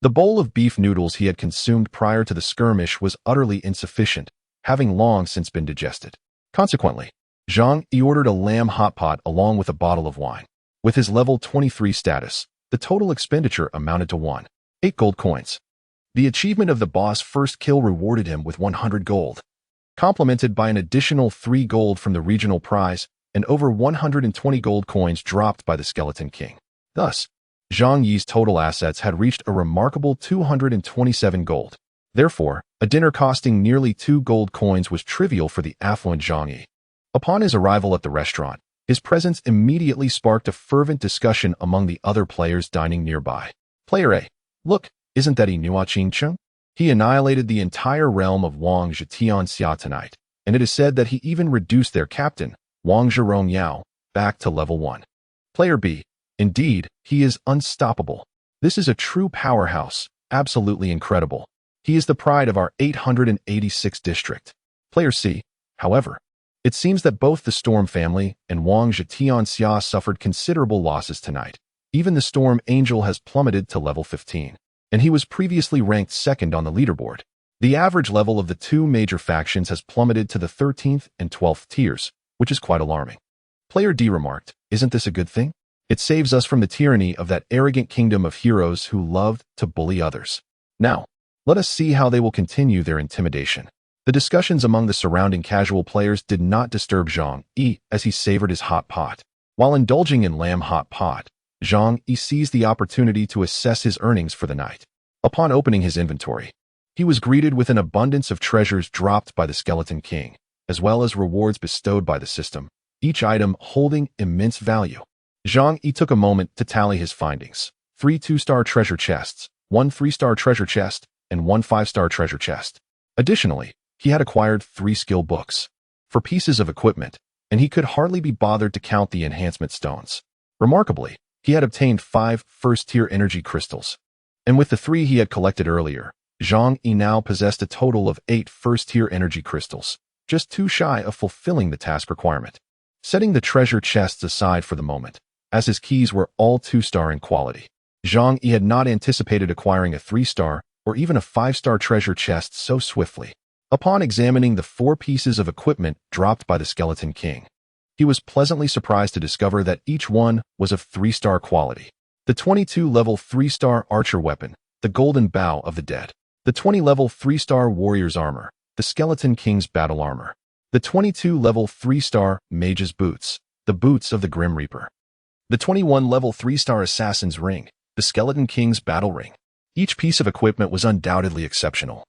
The bowl of beef noodles he had consumed prior to the skirmish was utterly insufficient, having long since been digested. Consequently, Zhang Yi ordered a lamb hot pot along with a bottle of wine. With his level 23 status, the total expenditure amounted to 8 gold coins. The achievement of the boss first kill rewarded him with 100 gold. Complemented by an additional 3 gold from the regional prize, and over 120 gold coins dropped by the Skeleton King. Thus, Zhang Yi's total assets had reached a remarkable 227 gold. Therefore, a dinner costing nearly 2 gold coins was trivial for the affluent Zhang Yi. Upon his arrival at the restaurant, his presence immediately sparked a fervent discussion among the other players dining nearby. Player A: "Look, isn't that Inua Qingcheng? He annihilated the entire realm of Wang Zhetianxia tonight, and it is said that he even reduced their captain, Wang Zhirong back to level 1. Player B: "Indeed, he is unstoppable. This is a true powerhouse, absolutely incredible. He is the pride of our 886th district." Player C: "However, it seems that both the Storm family and Wang Zhetianxia suffered considerable losses tonight. Even the Storm Angel has plummeted to level 15, and he was previously ranked second on the leaderboard. The average level of the two major factions has plummeted to the 13th and 12th tiers, which is quite alarming." Player D remarked, "Isn't this a good thing? It saves us from the tyranny of that arrogant kingdom of heroes who loved to bully others. Now, let us see how they will continue their intimidation." The discussions among the surrounding casual players did not disturb Zhang Yi as he savored his hot pot. While indulging in lamb hot pot, Zhang Yi seized the opportunity to assess his earnings for the night. Upon opening his inventory, he was greeted with an abundance of treasures dropped by the Skeleton King, as well as rewards bestowed by the system, each item holding immense value. Zhang Yi took a moment to tally his findings: 3 2-star treasure chests, 1 3-star treasure chest, and 1 5-star treasure chest. Additionally, he had acquired 3 skill books for pieces of equipment, and he could hardly be bothered to count the enhancement stones. Remarkably, he had obtained 5 first-tier energy crystals, and with the 3 he had collected earlier, Zhang Yi now possessed a total of 8 first-tier energy crystals, just too shy of fulfilling the task requirement. Setting the treasure chests aside for the moment, as his keys were all 2-star in quality, Zhang Yi had not anticipated acquiring a 3-star or even a 5-star treasure chest so swiftly. Upon examining the 4 pieces of equipment dropped by the Skeleton King, he was pleasantly surprised to discover that each one was of 3-star quality. The 22-level 3-star archer weapon, the Golden Bow of the Dead. The 20-level 3-star warrior's armor, the Skeleton King's battle armor. The 22-level 3-star mage's boots, the boots of the Grim Reaper. The 21-level 3-star assassin's ring, the Skeleton King's battle ring. Each piece of equipment was undoubtedly exceptional,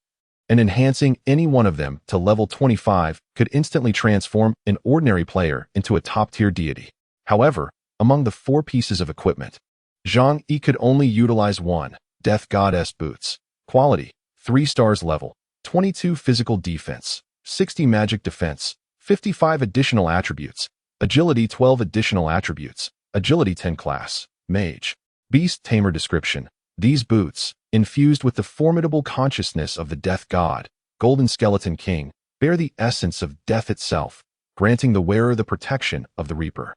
and enhancing any one of them to level 25 could instantly transform an ordinary player into a top-tier deity. However, among the 4 pieces of equipment, Zhang Yi could only utilize 1, Death Goddess boots, quality, 3 stars level, 22 physical defense, 60 magic defense, 55 additional attributes, agility 12 additional attributes, agility 10 class, mage, beast tamer description. These boots, infused with the formidable consciousness of the Death God, Golden Skeleton King, bear the essence of death itself, granting the wearer the protection of the Reaper.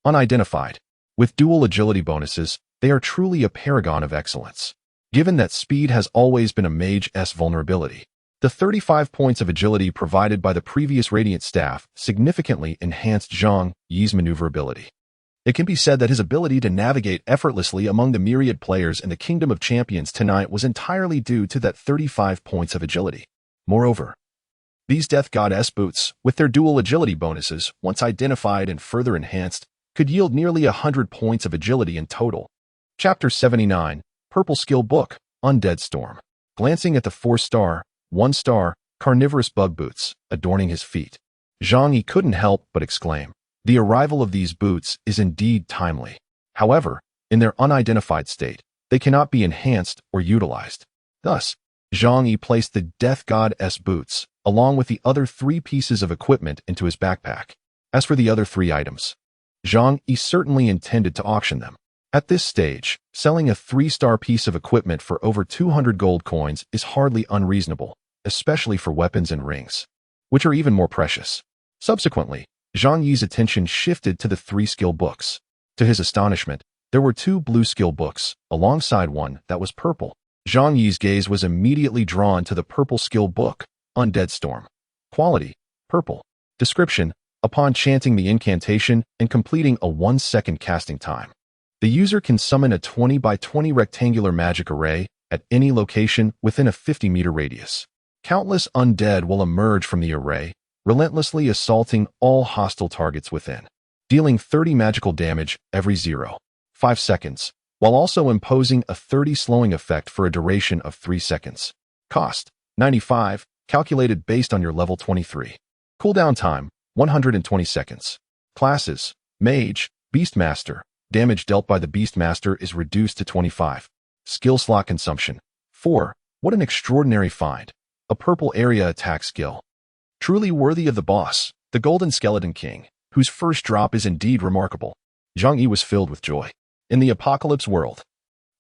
Unidentified. With dual agility bonuses, they are truly a paragon of excellence. Given that speed has always been a mage's vulnerability, the 35 points of agility provided by the previous Radiant Staff significantly enhanced Zhang Yi's maneuverability. It can be said that his ability to navigate effortlessly among the myriad players in the Kingdom of Champions tonight was entirely due to that 35 points of agility. Moreover, these Death Goddess boots, with their dual agility bonuses, once identified and further enhanced, could yield nearly 100 points of agility in total. Chapter 79, Purple Skill Book, Undead Storm. Glancing at the 4-star, 1-star, carnivorous bug boots adorning his feet, Zhang Yi couldn't help but exclaim, "The arrival of these boots is indeed timely." However, in their unidentified state, they cannot be enhanced or utilized. Thus, Zhang Yi placed the Death Goddess boots, along with the other 3 pieces of equipment, into his backpack. As for the other 3 items, Zhang Yi certainly intended to auction them. At this stage, selling a 3-star piece of equipment for over 200 gold coins is hardly unreasonable, especially for weapons and rings, which are even more precious. Subsequently, Zhang Yi's attention shifted to the 3 skill books. To his astonishment, there were 2 blue skill books, alongside one that was purple. Zhang Yi's gaze was immediately drawn to the purple skill book, Undead Storm. Quality, purple. Description: upon chanting the incantation and completing a 1-second casting time, the user can summon a 20 by 20 rectangular magic array at any location within a 50-meter radius. Countless undead will emerge from the array, relentlessly assaulting all hostile targets within, dealing 30 magical damage every 0.5 seconds, while also imposing a 30 slowing effect for a duration of 3 seconds. Cost: 95, calculated based on your level 23. Cooldown time: 120 seconds. Classes: Mage, Beastmaster. Damage dealt by the Beastmaster is reduced to 25. Skill slot consumption: 4. What an extraordinary find. A purple area attack skill. Truly worthy of the boss, the Golden Skeleton King, whose first drop is indeed remarkable. Zhang Yi was filled with joy. In the Apocalypse world,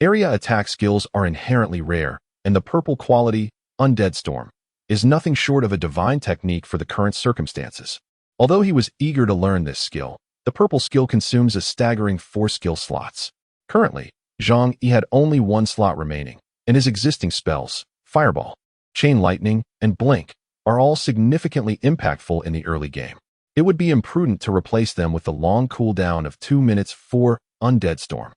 area attack skills are inherently rare, and the purple quality, Undead Storm, is nothing short of a divine technique for the current circumstances. Although he was eager to learn this skill, the purple skill consumes a staggering 4 skill slots. Currently, Zhang Yi had only 1 slot remaining, and his existing spells, Fireball, Chain Lightning, and Blink, are all significantly impactful in the early game. It would be imprudent to replace them with the long cooldown of 2 minutes for Undead Storm.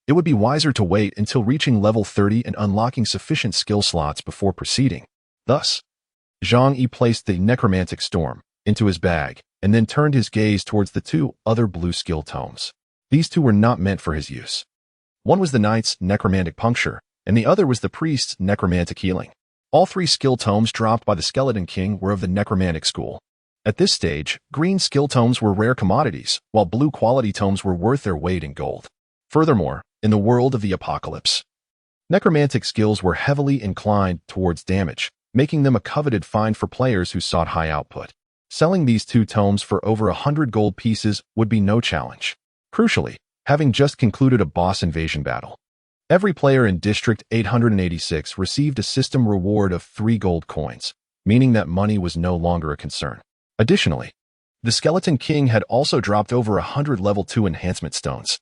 It would be wiser to wait until reaching level 30 and unlocking sufficient skill slots before proceeding. Thus, Zhang Yi placed the Necromantic Storm into his bag and then turned his gaze towards the 2 other blue skill tomes. These 2 were not meant for his use. One was the Knight's Necromantic Puncture, and the other was the Priest's Necromantic Healing. All 3 skill tomes dropped by the Skeleton King were of the Necromantic school. At this stage, green skill tomes were rare commodities, while blue quality tomes were worth their weight in gold. Furthermore, in the world of the Apocalypse, necromantic skills were heavily inclined towards damage, making them a coveted find for players who sought high output. Selling these 2 tomes for over 100 gold pieces would be no challenge. Crucially, having just concluded a boss invasion battle, every player in District 886 received a system reward of 3 gold coins, meaning that money was no longer a concern. Additionally, the Skeleton King had also dropped over 100 level 2 enhancement stones,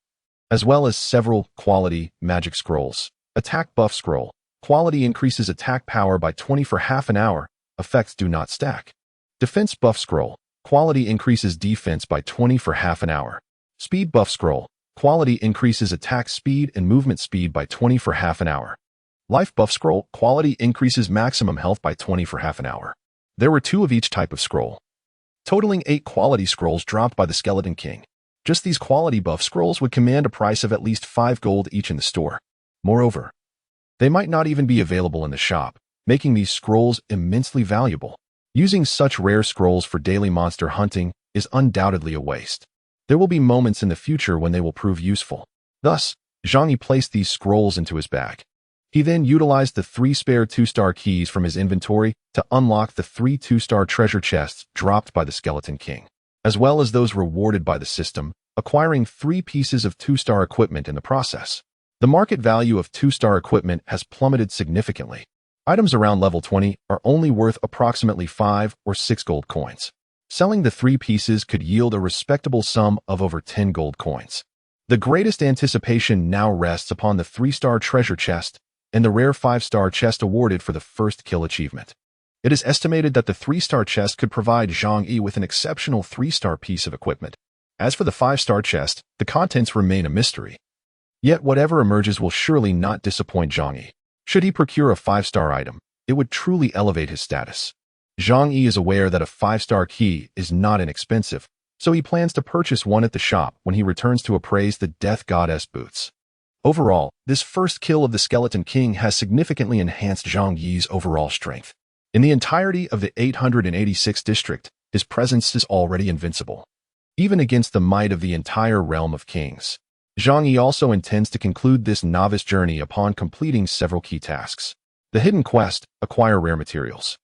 as well as several quality magic scrolls. Attack buff scroll. Quality increases attack power by 20 for half an hour. Effects do not stack. Defense buff scroll. Quality increases defense by 20 for half an hour. Speed buff scroll. Quality increases attack speed and movement speed by 20 for half an hour. Life buff scroll. Quality increases maximum health by 20 for half an hour. There were 2 of each type of scroll, totaling 8 quality scrolls dropped by the Skeleton King. Just these quality buff scrolls would command a price of at least 5 gold each in the store. Moreover, they might not even be available in the shop, making these scrolls immensely valuable. Using such rare scrolls for daily monster hunting is undoubtedly a waste. There will be moments in the future when they will prove useful. Thus, Zhang Yi placed these scrolls into his bag. He then utilized the 3 spare 2-star keys from his inventory to unlock the 3 2-star treasure chests dropped by the Skeleton King, as well as those rewarded by the system, acquiring 3 pieces of 2-star equipment in the process. The market value of 2-star equipment has plummeted significantly. Items around level 20 are only worth approximately 5 or 6 gold coins. Selling the 3 pieces could yield a respectable sum of over 10 gold coins. The greatest anticipation now rests upon the 3-star treasure chest and the rare 5-star chest awarded for the first kill achievement. It is estimated that the 3-star chest could provide Zhang Yi with an exceptional 3-star piece of equipment. As for the 5-star chest, the contents remain a mystery. Yet whatever emerges will surely not disappoint Zhang Yi. Should he procure a 5-star item, it would truly elevate his status. Zhang Yi is aware that a 5-star key is not inexpensive, so he plans to purchase one at the shop when he returns to appraise the Death Goddess boots. Overall, this first kill of the Skeleton King has significantly enhanced Zhang Yi's overall strength. In the entirety of the 886 district, his presence is already invincible, even against the might of the entire realm of kings. Zhang Yi also intends to conclude this novice journey upon completing several key tasks. The Hidden Quest, acquire rare materials.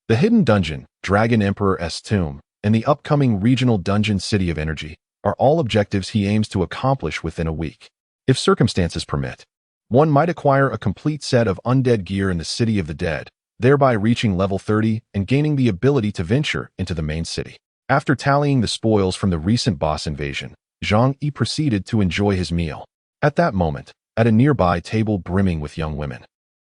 The Hidden Dungeon, Dragon Emperor's Tomb, and the upcoming regional dungeon City of Energy are all objectives he aims to accomplish within a week. If circumstances permit, one might acquire a complete set of undead gear in the City of the Dead, thereby reaching level 30 and gaining the ability to venture into the main city. After tallying the spoils from the recent boss invasion, Zhang Yi proceeded to enjoy his meal. At that moment, at a nearby table brimming with young women,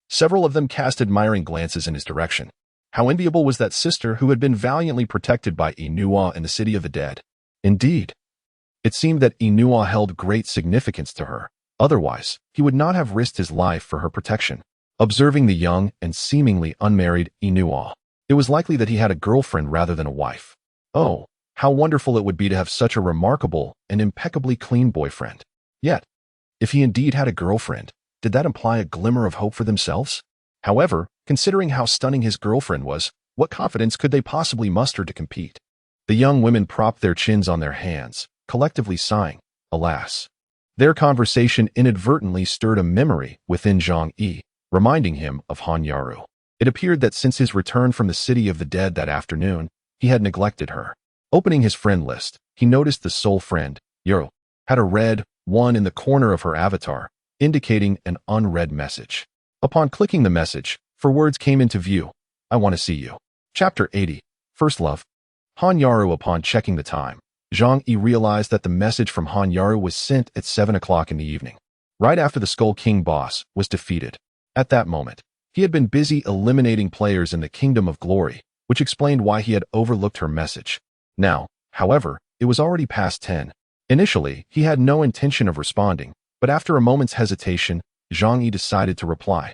several of them cast admiring glances in his direction. How enviable was that sister who had been valiantly protected by Inua in the City of the Dead. Indeed, it seemed that Inua held great significance to her. Otherwise, he would not have risked his life for her protection. Observing the young and seemingly unmarried Inua, It was likely that he had a girlfriend rather than a wife. Oh, how wonderful it would be to have such a remarkable and impeccably clean boyfriend. Yet, if he indeed had a girlfriend, did that imply a glimmer of hope for themselves? However, considering how stunning his girlfriend was, what confidence could they possibly muster to compete? The young women propped their chins on their hands, collectively sighing, alas. Their conversation inadvertently stirred a memory within Zhang Yi, reminding him of Han Yaru. It appeared that since his return from the city of the dead that afternoon, he had neglected her. Opening his friend list, he noticed the soul friend, Yaru, had a red 1 in the corner of her avatar, indicating an unread message. Upon clicking the message, 4 words came into view. I want to see you. Chapter 80. First Love. Han Yaru. Upon checking the time, Zhang Yi realized that the message from Han Yaru was sent at 7 o'clock in the evening, right after the Skull King boss was defeated. At that moment, he had been busy eliminating players in the Kingdom of Glory, which explained why he had overlooked her message. Now, however, it was already past 10. Initially, he had no intention of responding, but after a moment's hesitation, Zhang Yi decided to reply.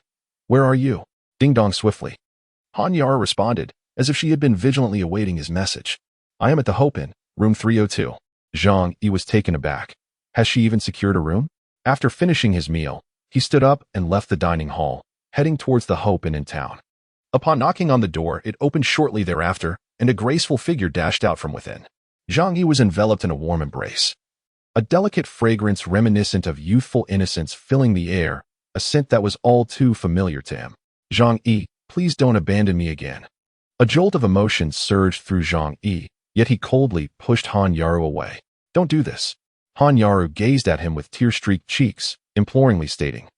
Where are you? Ding dong swiftly. Han Yaru responded, as if she had been vigilantly awaiting his message. I am at the Hope Inn, room 302. Zhang Yi was taken aback. Has she even secured a room? After finishing his meal, he stood up and left the dining hall, heading towards the Hope Inn in town. Upon knocking on the door, it opened shortly thereafter, and a graceful figure dashed out from within. Zhang Yi was enveloped in a warm embrace. A delicate fragrance reminiscent of youthful innocence filling the air, a scent that was all too familiar to him. Zhang Yi, please don't abandon me again. A jolt of emotion surged through Zhang Yi, yet he coldly pushed Han Yaru away. Don't do this. Han Yaru gazed at him with tear-streaked cheeks, imploringly stating,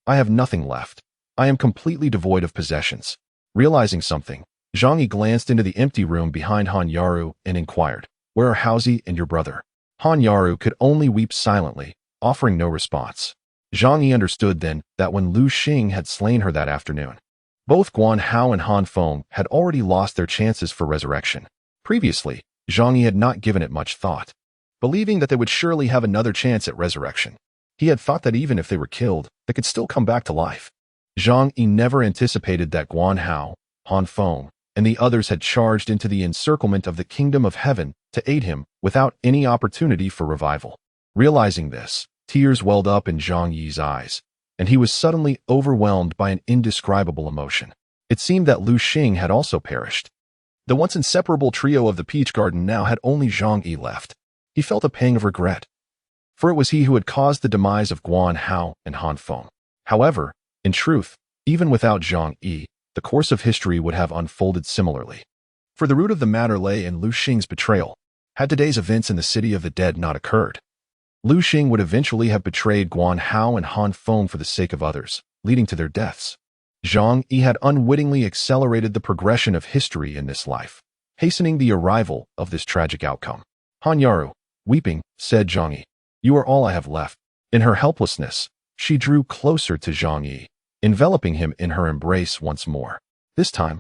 I have nothing left. I am completely devoid of possessions. Realizing something, Zhang Yi glanced into the empty room behind Han Yaru and inquired, Where are Haozi and your brother? Han Yaru could only weep silently, offering no response. Zhang Yi understood then that when Lu Xing had slain her that afternoon, both Guan Hao and Han Feng had already lost their chances for resurrection. Previously, Zhang Yi had not given it much thought, believing that they would surely have another chance at resurrection. He had thought that even if they were killed, they could still come back to life. Zhang Yi never anticipated that Guan Hao, Han Feng, and the others had charged into the encirclement of the Kingdom of Heaven to aid him without any opportunity for revival. Realizing this, tears welled up in Zhang Yi's eyes, and he was suddenly overwhelmed by an indescribable emotion. It seemed that Lu Xing had also perished. The once inseparable trio of the Peach Garden now had only Zhang Yi left. He felt a pang of regret, for it was he who had caused the demise of Guan Hao and Han Feng. However, in truth, even without Zhang Yi, the course of history would have unfolded similarly. For the root of the matter lay in Lu Xing's betrayal. Had today's events in the city of the dead not occurred, Lu Xing would eventually have betrayed Guan Hao and Han Feng for the sake of others, leading to their deaths. Zhang Yi had unwittingly accelerated the progression of history in this life, hastening the arrival of this tragic outcome. Han Yaru, weeping, said Zhang Yi, You are all I have left. In her helplessness, she drew closer to Zhang Yi, enveloping him in her embrace once more. This time,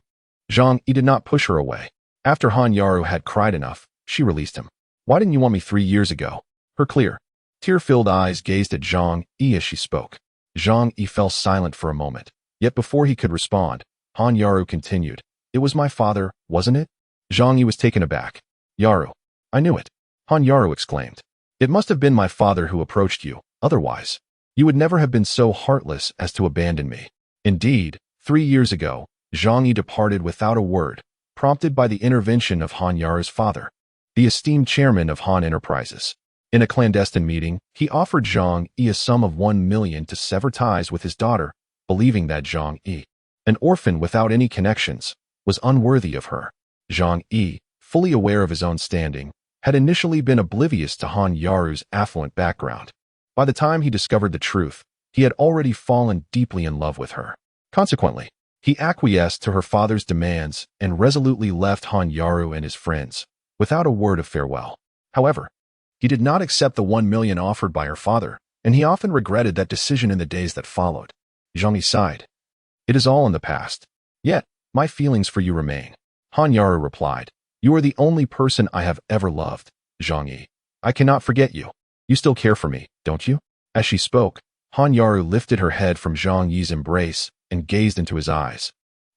Zhang Yi did not push her away. After Han Yaru had cried enough, she released him. Why didn't you want me 3 years ago? Her clear, tear-filled eyes gazed at Zhang Yi as she spoke. Zhang Yi fell silent for a moment, yet before he could respond, Han Yaru continued, It was my father, wasn't it? Zhang Yi was taken aback. Yaru, I knew it. Han Yaru exclaimed. It must have been my father who approached you, otherwise, you would never have been so heartless as to abandon me. Indeed, 3 years ago, Zhang Yi departed without a word, prompted by the intervention of Han Yaru's father, the esteemed chairman of Han Enterprises. In a clandestine meeting, he offered Zhang Yi a sum of 1 million to sever ties with his daughter, believing that Zhang Yi, an orphan without any connections, was unworthy of her. Zhang Yi, fully aware of his own standing, had initially been oblivious to Han Yaru's affluent background. By the time he discovered the truth, he had already fallen deeply in love with her. Consequently, he acquiesced to her father's demands and resolutely left Han Yaru and his friends, without a word of farewell. However, he did not accept the 1 million offered by her father, and he often regretted that decision in the days that followed. Zhang Yi sighed. It is all in the past. Yet, my feelings for you remain. Han Yaru replied, You are the only person I have ever loved, Zhang Yi. I cannot forget you. You still care for me, don't you? As she spoke, Han Yaru lifted her head from Zhang Yi's embrace and gazed into his eyes.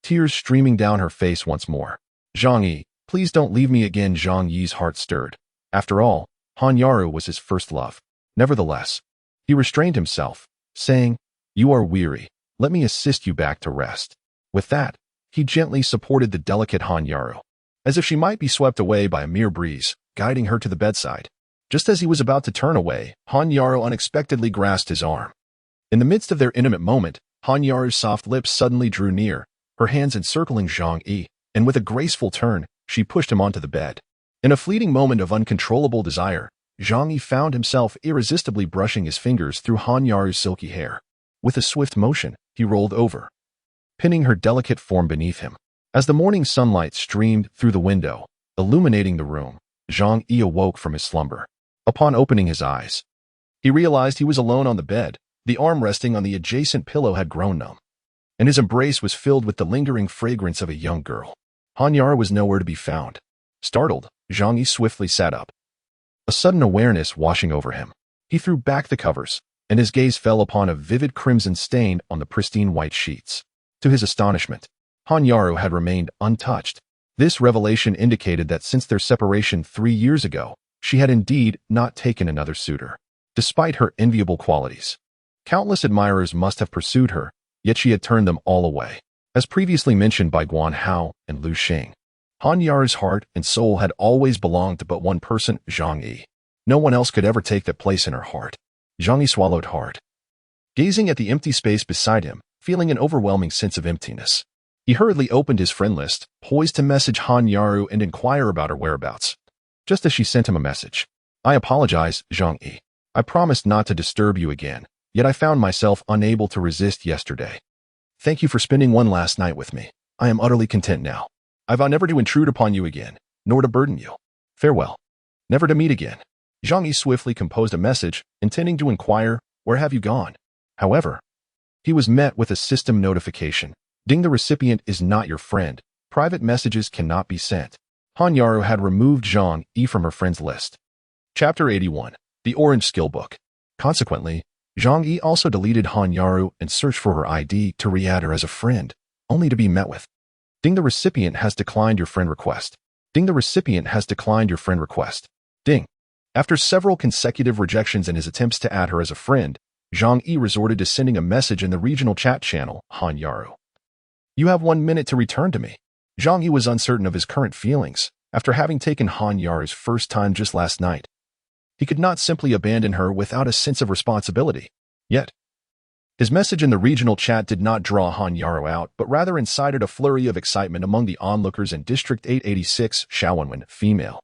tears streaming down her face once more. Zhang Yi, please don't leave me again. Zhang Yi's heart stirred. After all, Hanyaru was his first love. Nevertheless, he restrained himself, saying, "You are weary. Let me assist you back to rest." With that, he gently supported the delicate Hanyaru, as if she might be swept away by a mere breeze, guiding her to the bedside. Just as he was about to turn away, Hanyaru unexpectedly grasped his arm. In the midst of their intimate moment, Hanyaru's soft lips suddenly drew near, her hands encircling Zhang Yi, and with a graceful turn, she pushed him onto the bed. In a fleeting moment of uncontrollable desire, Zhang Yi found himself irresistibly brushing his fingers through Hanyaru's silky hair. With a swift motion, he rolled over, pinning her delicate form beneath him. As the morning sunlight streamed through the window, illuminating the room, Zhang Yi awoke from his slumber. Upon opening his eyes, he realized he was alone on the bed. The arm resting on the adjacent pillow had grown numb, and his embrace was filled with the lingering fragrance of a young girl. Hanyaru was nowhere to be found. Startled, Zhang Yi swiftly sat up, a sudden awareness washing over him. He threw back the covers, and his gaze fell upon a vivid crimson stain on the pristine white sheets. To his astonishment, Hanyaru had remained untouched. This revelation indicated that since their separation 3 years ago, she had indeed not taken another suitor. Despite her enviable qualities, countless admirers must have pursued her, yet she had turned them all away. As previously mentioned by Guan Hao and Lu Xing, Hanyaru's heart and soul had always belonged to but one person, Zhang Yi. No one else could ever take that place in her heart. Zhang Yi swallowed hard, gazing at the empty space beside him, feeling an overwhelming sense of emptiness. He hurriedly opened his friend list, poised to message Hanyaru and inquire about her whereabouts. Just as she sent him a message, "I apologize, Zhang Yi. I promised not to disturb you again, yet I found myself unable to resist yesterday. Thank you for spending one last night with me. I am utterly content now. I vow never to intrude upon you again, nor to burden you. Farewell. Never to meet again." Zhang Yi swiftly composed a message, intending to inquire, "Where have you gone?" However, he was met with a system notification. "Ding, the recipient is not your friend. Private messages cannot be sent." Hanyaru had removed Zhang Yi from her friends list. Chapter 81. The Orange Skill Book. Consequently, Zhang Yi also deleted Hanyaru and searched for her ID to re-add her as a friend, only to be met with, "Ding, the recipient has declined your friend request. Ding, the recipient has declined your friend request. Ding." After several consecutive rejections in his attempts to add her as a friend, Zhang Yi resorted to sending a message in the regional chat channel, "Hanyaru, you have 1 minute to return to me." Zhang Yi was uncertain of his current feelings. After having taken Hanyaru's first time just last night, he could not simply abandon her without a sense of responsibility. Yet, his message in the regional chat did not draw Hanyaru out, but rather incited a flurry of excitement among the onlookers in District 886, Shaowenwen, female.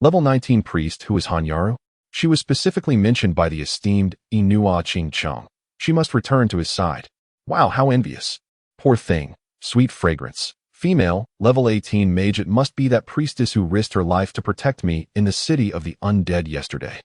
Level 19 priest who is Hanyaru? She was specifically mentioned by the esteemed Inua Ching-chong. She must return to his side. Wow, how envious. Poor thing. Sweet fragrance. Female, level 18 mage. It must be that priestess who risked her life to protect me in the city of the undead yesterday.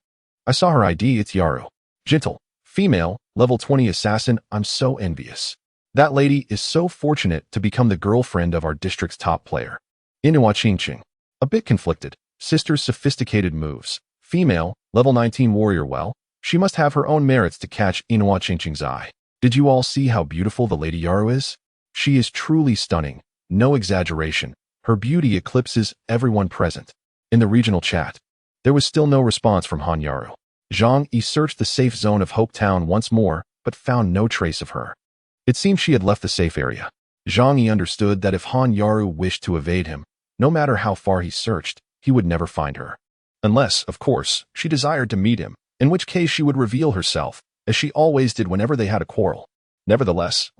I saw her ID, it's Yaru. Gentle. Female, level 20 assassin. I'm so envious. That lady is so fortunate to become the girlfriend of our district's top player. Inua Ching-ching. A bit conflicted. Sister's sophisticated moves. Female, level 19 warrior. Well, she must have her own merits to catch Inua Ching-ching's eye. Did you all see how beautiful the Lady Yaru is? She is truly stunning. No exaggeration. Her beauty eclipses everyone present. In the regional chat, there was still no response from Hanyaru. Zhang Yi searched the safe zone of Hope Town once more, but found no trace of her. It seemed she had left the safe area. Zhang Yi understood that if Hanyaru wished to evade him, no matter how far he searched, he would never find her. Unless, of course, she desired to meet him, in which case she would reveal herself, as she always did whenever they had a quarrel. Nevertheless,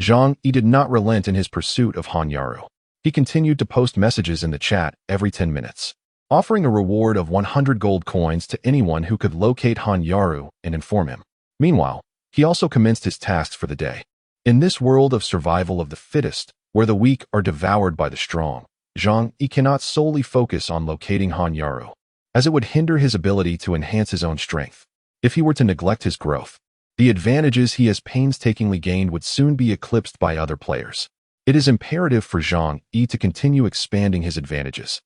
Zhang Yi did not relent in his pursuit of Hanyaru. He continued to post messages in the chat every 10 minutes, offering a reward of 100 gold coins to anyone who could locate Hanyaru and inform him. Meanwhile, he also commenced his tasks for the day. In this world of survival of the fittest, where the weak are devoured by the strong, Zhang Yi cannot solely focus on locating Hanyaru, as it would hinder his ability to enhance his own strength. If he were to neglect his growth, the advantages he has painstakingly gained would soon be eclipsed by other players. It is imperative for Zhang Yi to continue expanding his advantages,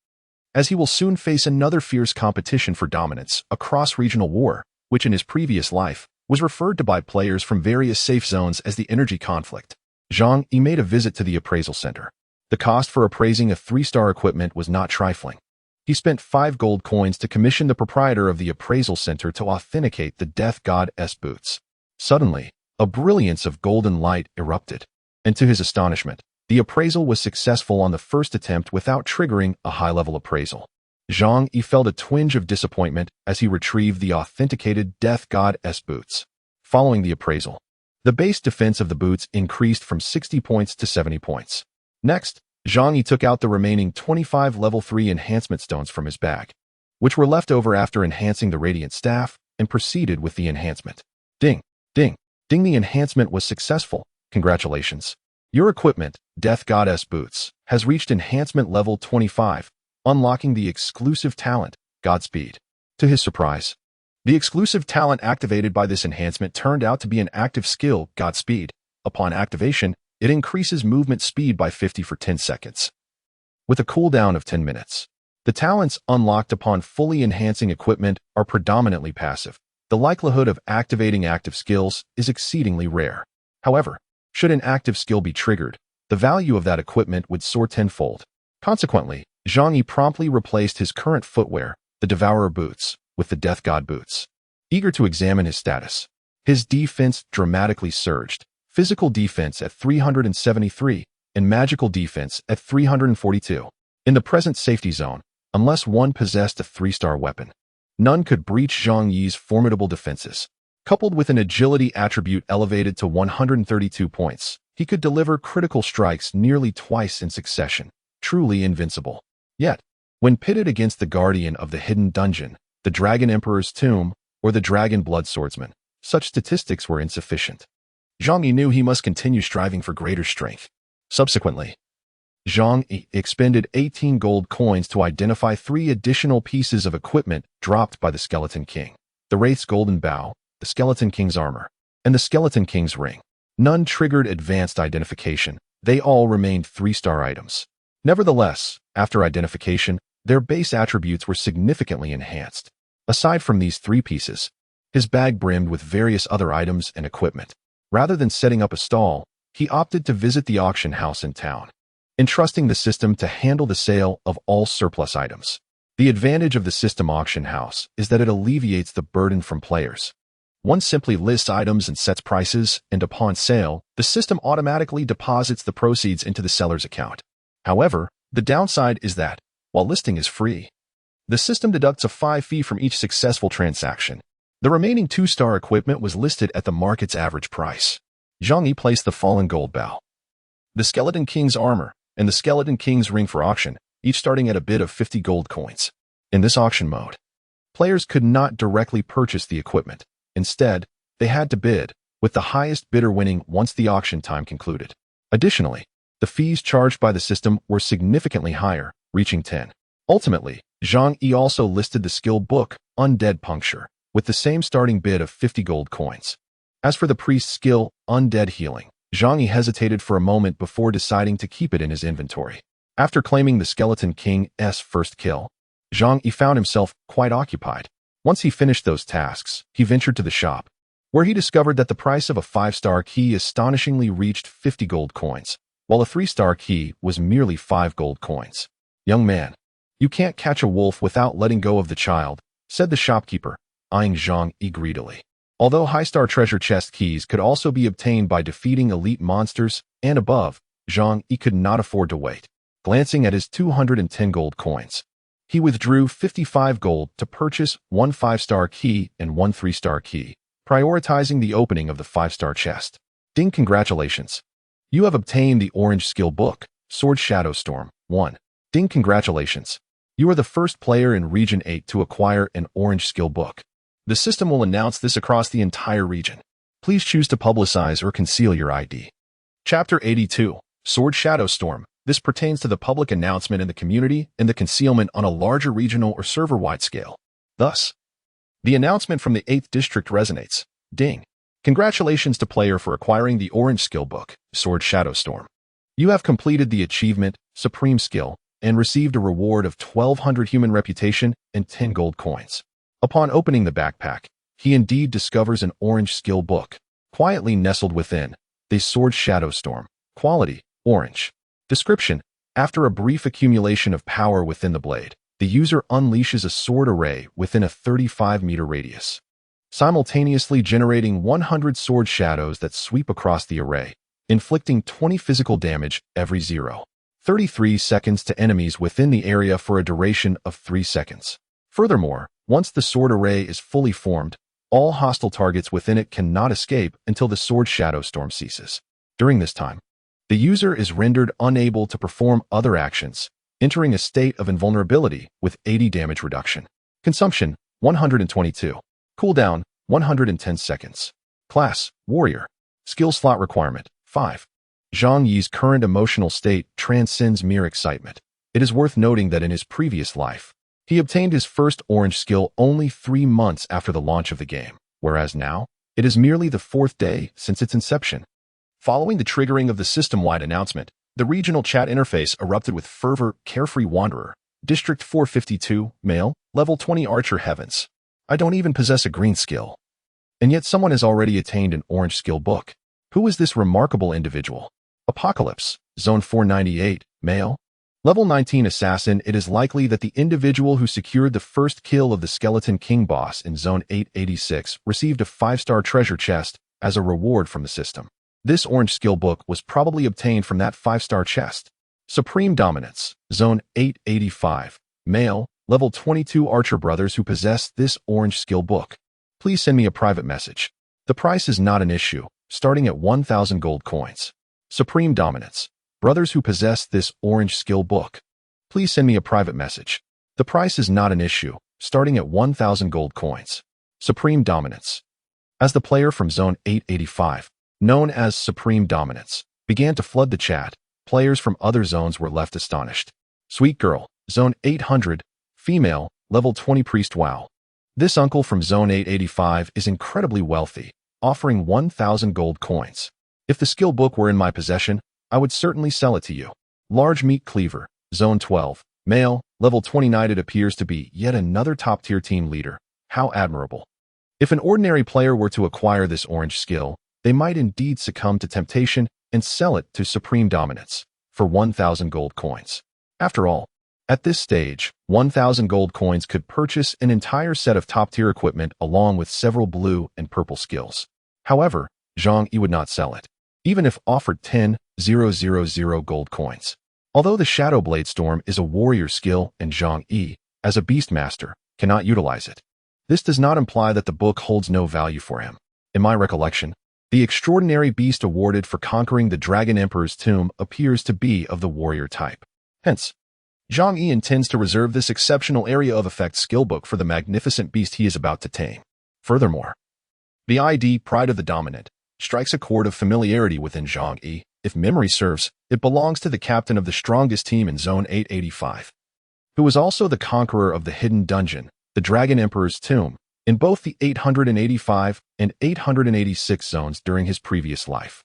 as he will soon face another fierce competition for dominance, a cross-regional war, which in his previous life was referred to by players from various safe zones as the energy conflict. Zhang Yi made a visit to the appraisal center. The cost for appraising a 3-star equipment was not trifling. He spent 5 gold coins to commission the proprietor of the appraisal center to authenticate the Death God's boots. Suddenly, a brilliance of golden light erupted, and to his astonishment, the appraisal was successful on the first attempt without triggering a high-level appraisal. Zhang Yi felt a twinge of disappointment as he retrieved the authenticated Death God's boots. Following the appraisal, the base defense of the boots increased from 60 points to 70 points. Next, Zhang Yi took out the remaining 25 level 3 enhancement stones from his bag, which were left over after enhancing the radiant staff, and proceeded with the enhancement. Ding, ding, ding, the enhancement was successful. Congratulations. Your equipment, Death God's boots, has reached enhancement level 25, unlocking the exclusive talent, Godspeed. To his surprise, the exclusive talent activated by this enhancement turned out to be an active skill, Godspeed. Upon activation, it increases movement speed by 50 for 10 seconds, with a cooldown of 10 minutes. The talents unlocked upon fully enhancing equipment are predominantly passive. The likelihood of activating active skills is exceedingly rare. However, should an active skill be triggered, the value of that equipment would soar tenfold. Consequently, Zhang Yi promptly replaced his current footwear, the Devourer boots, with the Death God boots. Eager to examine his status, his defense dramatically surged. Physical defense at 373, and magical defense at 342. In the present safety zone, unless one possessed a 3-star weapon, none could breach Zhang Yi's formidable defenses. Coupled with an agility attribute elevated to 132 points, he could deliver critical strikes nearly twice in succession, truly invincible. Yet, when pitted against the guardian of the hidden dungeon, the Dragon Emperor's tomb, or the Dragon Blood Swordsman, such statistics were insufficient. Zhang Yi knew he must continue striving for greater strength. Subsequently, Zhang Yi expended 18 gold coins to identify 3 additional pieces of equipment dropped by the Skeleton King: the Wraith's Golden Bow, the Skeleton King's armor, and the Skeleton King's ring. None triggered advanced identification. They all remained 3-star items. Nevertheless, after identification, their base attributes were significantly enhanced. Aside from these 3 pieces, his bag brimmed with various other items and equipment. Rather than setting up a stall, he opted to visit the auction house in town, entrusting the system to handle the sale of all surplus items. The advantage of the system auction house is that it alleviates the burden from players. One simply lists items and sets prices, and upon sale, the system automatically deposits the proceeds into the seller's account. However, the downside is that, while listing is free, the system deducts a 5 fee from each successful transaction. The remaining 2-star equipment was listed at the market's average price. Zhang Yi placed the Fallen Gold Bow, the Skeleton King's armor, and the Skeleton King's ring for auction, each starting at a bid of 50 gold coins. In this auction mode, players could not directly purchase the equipment. Instead, they had to bid, with the highest bidder winning once the auction time concluded. Additionally, the fees charged by the system were significantly higher, reaching 10. Ultimately, Zhang Yi also listed the skill book, Undead Puncture, with the same starting bid of 50 gold coins. As for the priest's skill, Undead Healing, Zhang Yi hesitated for a moment before deciding to keep it in his inventory. After claiming the Skeleton King's first kill, Zhang Yi found himself quite occupied. Once he finished those tasks, he ventured to the shop, where he discovered that the price of a 5-star key astonishingly reached 50 gold coins, while a 3-star key was merely 5 gold coins. "Young man, you can't catch a wolf without letting go of the child," said the shopkeeper, eyeing Zhang Yi greedily. Although high-star treasure chest keys could also be obtained by defeating elite monsters and above, Zhang Yi could not afford to wait. Glancing at his 210 gold coins, he withdrew 55 gold to purchase 1 5-star key and 1 3-star key, prioritizing the opening of the 5-star chest. Ding, congratulations. You have obtained the orange skill book, Sword Shadow Storm 1. Ding, congratulations. You are the first player in Region 8 to acquire an orange skill book. The system will announce this across the entire region. Please choose to publicize or conceal your ID. Chapter 82, Sword Shadow Storm. This pertains to the public announcement in the community and the concealment on a larger regional or server-wide scale. Thus, the announcement from the 8th District resonates. Ding. Congratulations to player for acquiring the orange skill book, Sword Shadow Storm. You have completed the achievement, Supreme Skill, and received a reward of 1200 human reputation and 10 gold coins. Upon opening the backpack, he indeed discovers an orange skill book. Quietly nestled within, the Sword Shadow Storm, Quality, orange. Description: after a brief accumulation of power within the blade, the user unleashes a sword array within a 35-meter radius, simultaneously generating 100 sword shadows that sweep across the array, inflicting 20 physical damage every 0.33 seconds to enemies within the area for a duration of 3 seconds. Furthermore, once the sword array is fully formed, all hostile targets within it cannot escape until the sword shadow storm ceases. During this time, the user is rendered unable to perform other actions, entering a state of invulnerability with 80 damage reduction. Consumption, 122. Cooldown, 110 seconds. Class, Warrior. Skill slot requirement, 5. Zhang Yi's current emotional state transcends mere excitement. It is worth noting that in his previous life, he obtained his first orange skill only 3 months after the launch of the game, whereas now, it is merely the 4th day since its inception. Following the triggering of the system-wide announcement, the regional chat interface erupted with fervor. Carefree Wanderer, District 452, male, level 20 Archer. Heavens. I don't even possess a green skill. And yet someone has already attained an orange skill book. Who is this remarkable individual? Apocalypse, Zone 498, male, level 19 Assassin. It is likely that the individual who secured the first kill of the Skeleton King boss in Zone 886 received a 5-star treasure chest as a reward from the system. This orange skill book was probably obtained from that 5-star chest. Supreme Dominance, Zone 885, male, level 22 Archer. Brothers who possess this orange skill book, please send me a private message. The price is not an issue, starting at 1,000 gold coins. Supreme Dominance. Brothers who possess this orange skill book, please send me a private message. The price is not an issue, starting at 1,000 gold coins. Supreme Dominance. As the player from Zone 885, known as Supreme Dominance, began to flood the chat, players from other zones were left astonished. Sweet Girl, Zone 800, female, level 20 Priest. Wow. This uncle from Zone 885 is incredibly wealthy, offering 1,000 gold coins. If the skill book were in my possession, I would certainly sell it to you. Large Meat Cleaver, Zone 12, male, level 29. It appears to be yet another top-tier team leader. How admirable. If an ordinary player were to acquire this orange skill, they might indeed succumb to temptation and sell it to Supreme Dominance for 1,000 gold coins. After all, at this stage, 1,000 gold coins could purchase an entire set of top-tier equipment along with several blue and purple skills. However, Zhang Yi would not sell it, even if offered 10,000 gold coins. Although the Shadow Blade Storm is a warrior skill and Zhang Yi, as a Beastmaster, cannot utilize it, this does not imply that the book holds no value for him. In my recollection, the extraordinary beast awarded for conquering the Dragon Emperor's tomb appears to be of the warrior type. Hence, Zhang Yi intends to reserve this exceptional area of effect skill book for the magnificent beast he is about to tame. Furthermore, the ID Pride of the Dominant strikes a chord of familiarity within Zhang Yi. If memory serves, it belongs to the captain of the strongest team in Zone 885, who was also the conqueror of the hidden dungeon, the Dragon Emperor's tomb, in both the 885 and 886 zones during his previous life.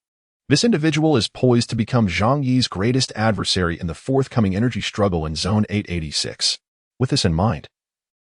This individual is poised to become Zhang Yi's greatest adversary in the forthcoming energy struggle in Zone 886. With this in mind,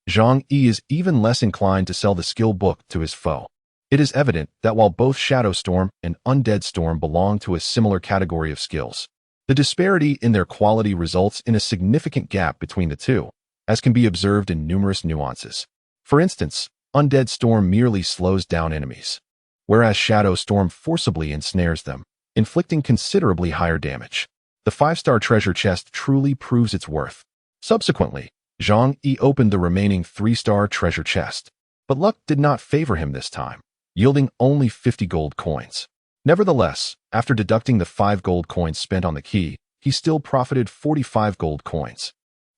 Zhang Yi is even less inclined to sell the skill book to his foe. It is evident that while both Shadow Storm and Undead Storm belong to a similar category of skills, the disparity in their quality results in a significant gap between the two, as can be observed in numerous nuances. For instance, Undead Storm merely slows down enemies, whereas Shadow Storm forcibly ensnares them, inflicting considerably higher damage. The 5-star treasure chest truly proves its worth. Subsequently, Zhang Yi opened the remaining 3-star treasure chest, but luck did not favor him this time, yielding only 50 gold coins. Nevertheless, after deducting the 5 gold coins spent on the key, he still profited 45 gold coins,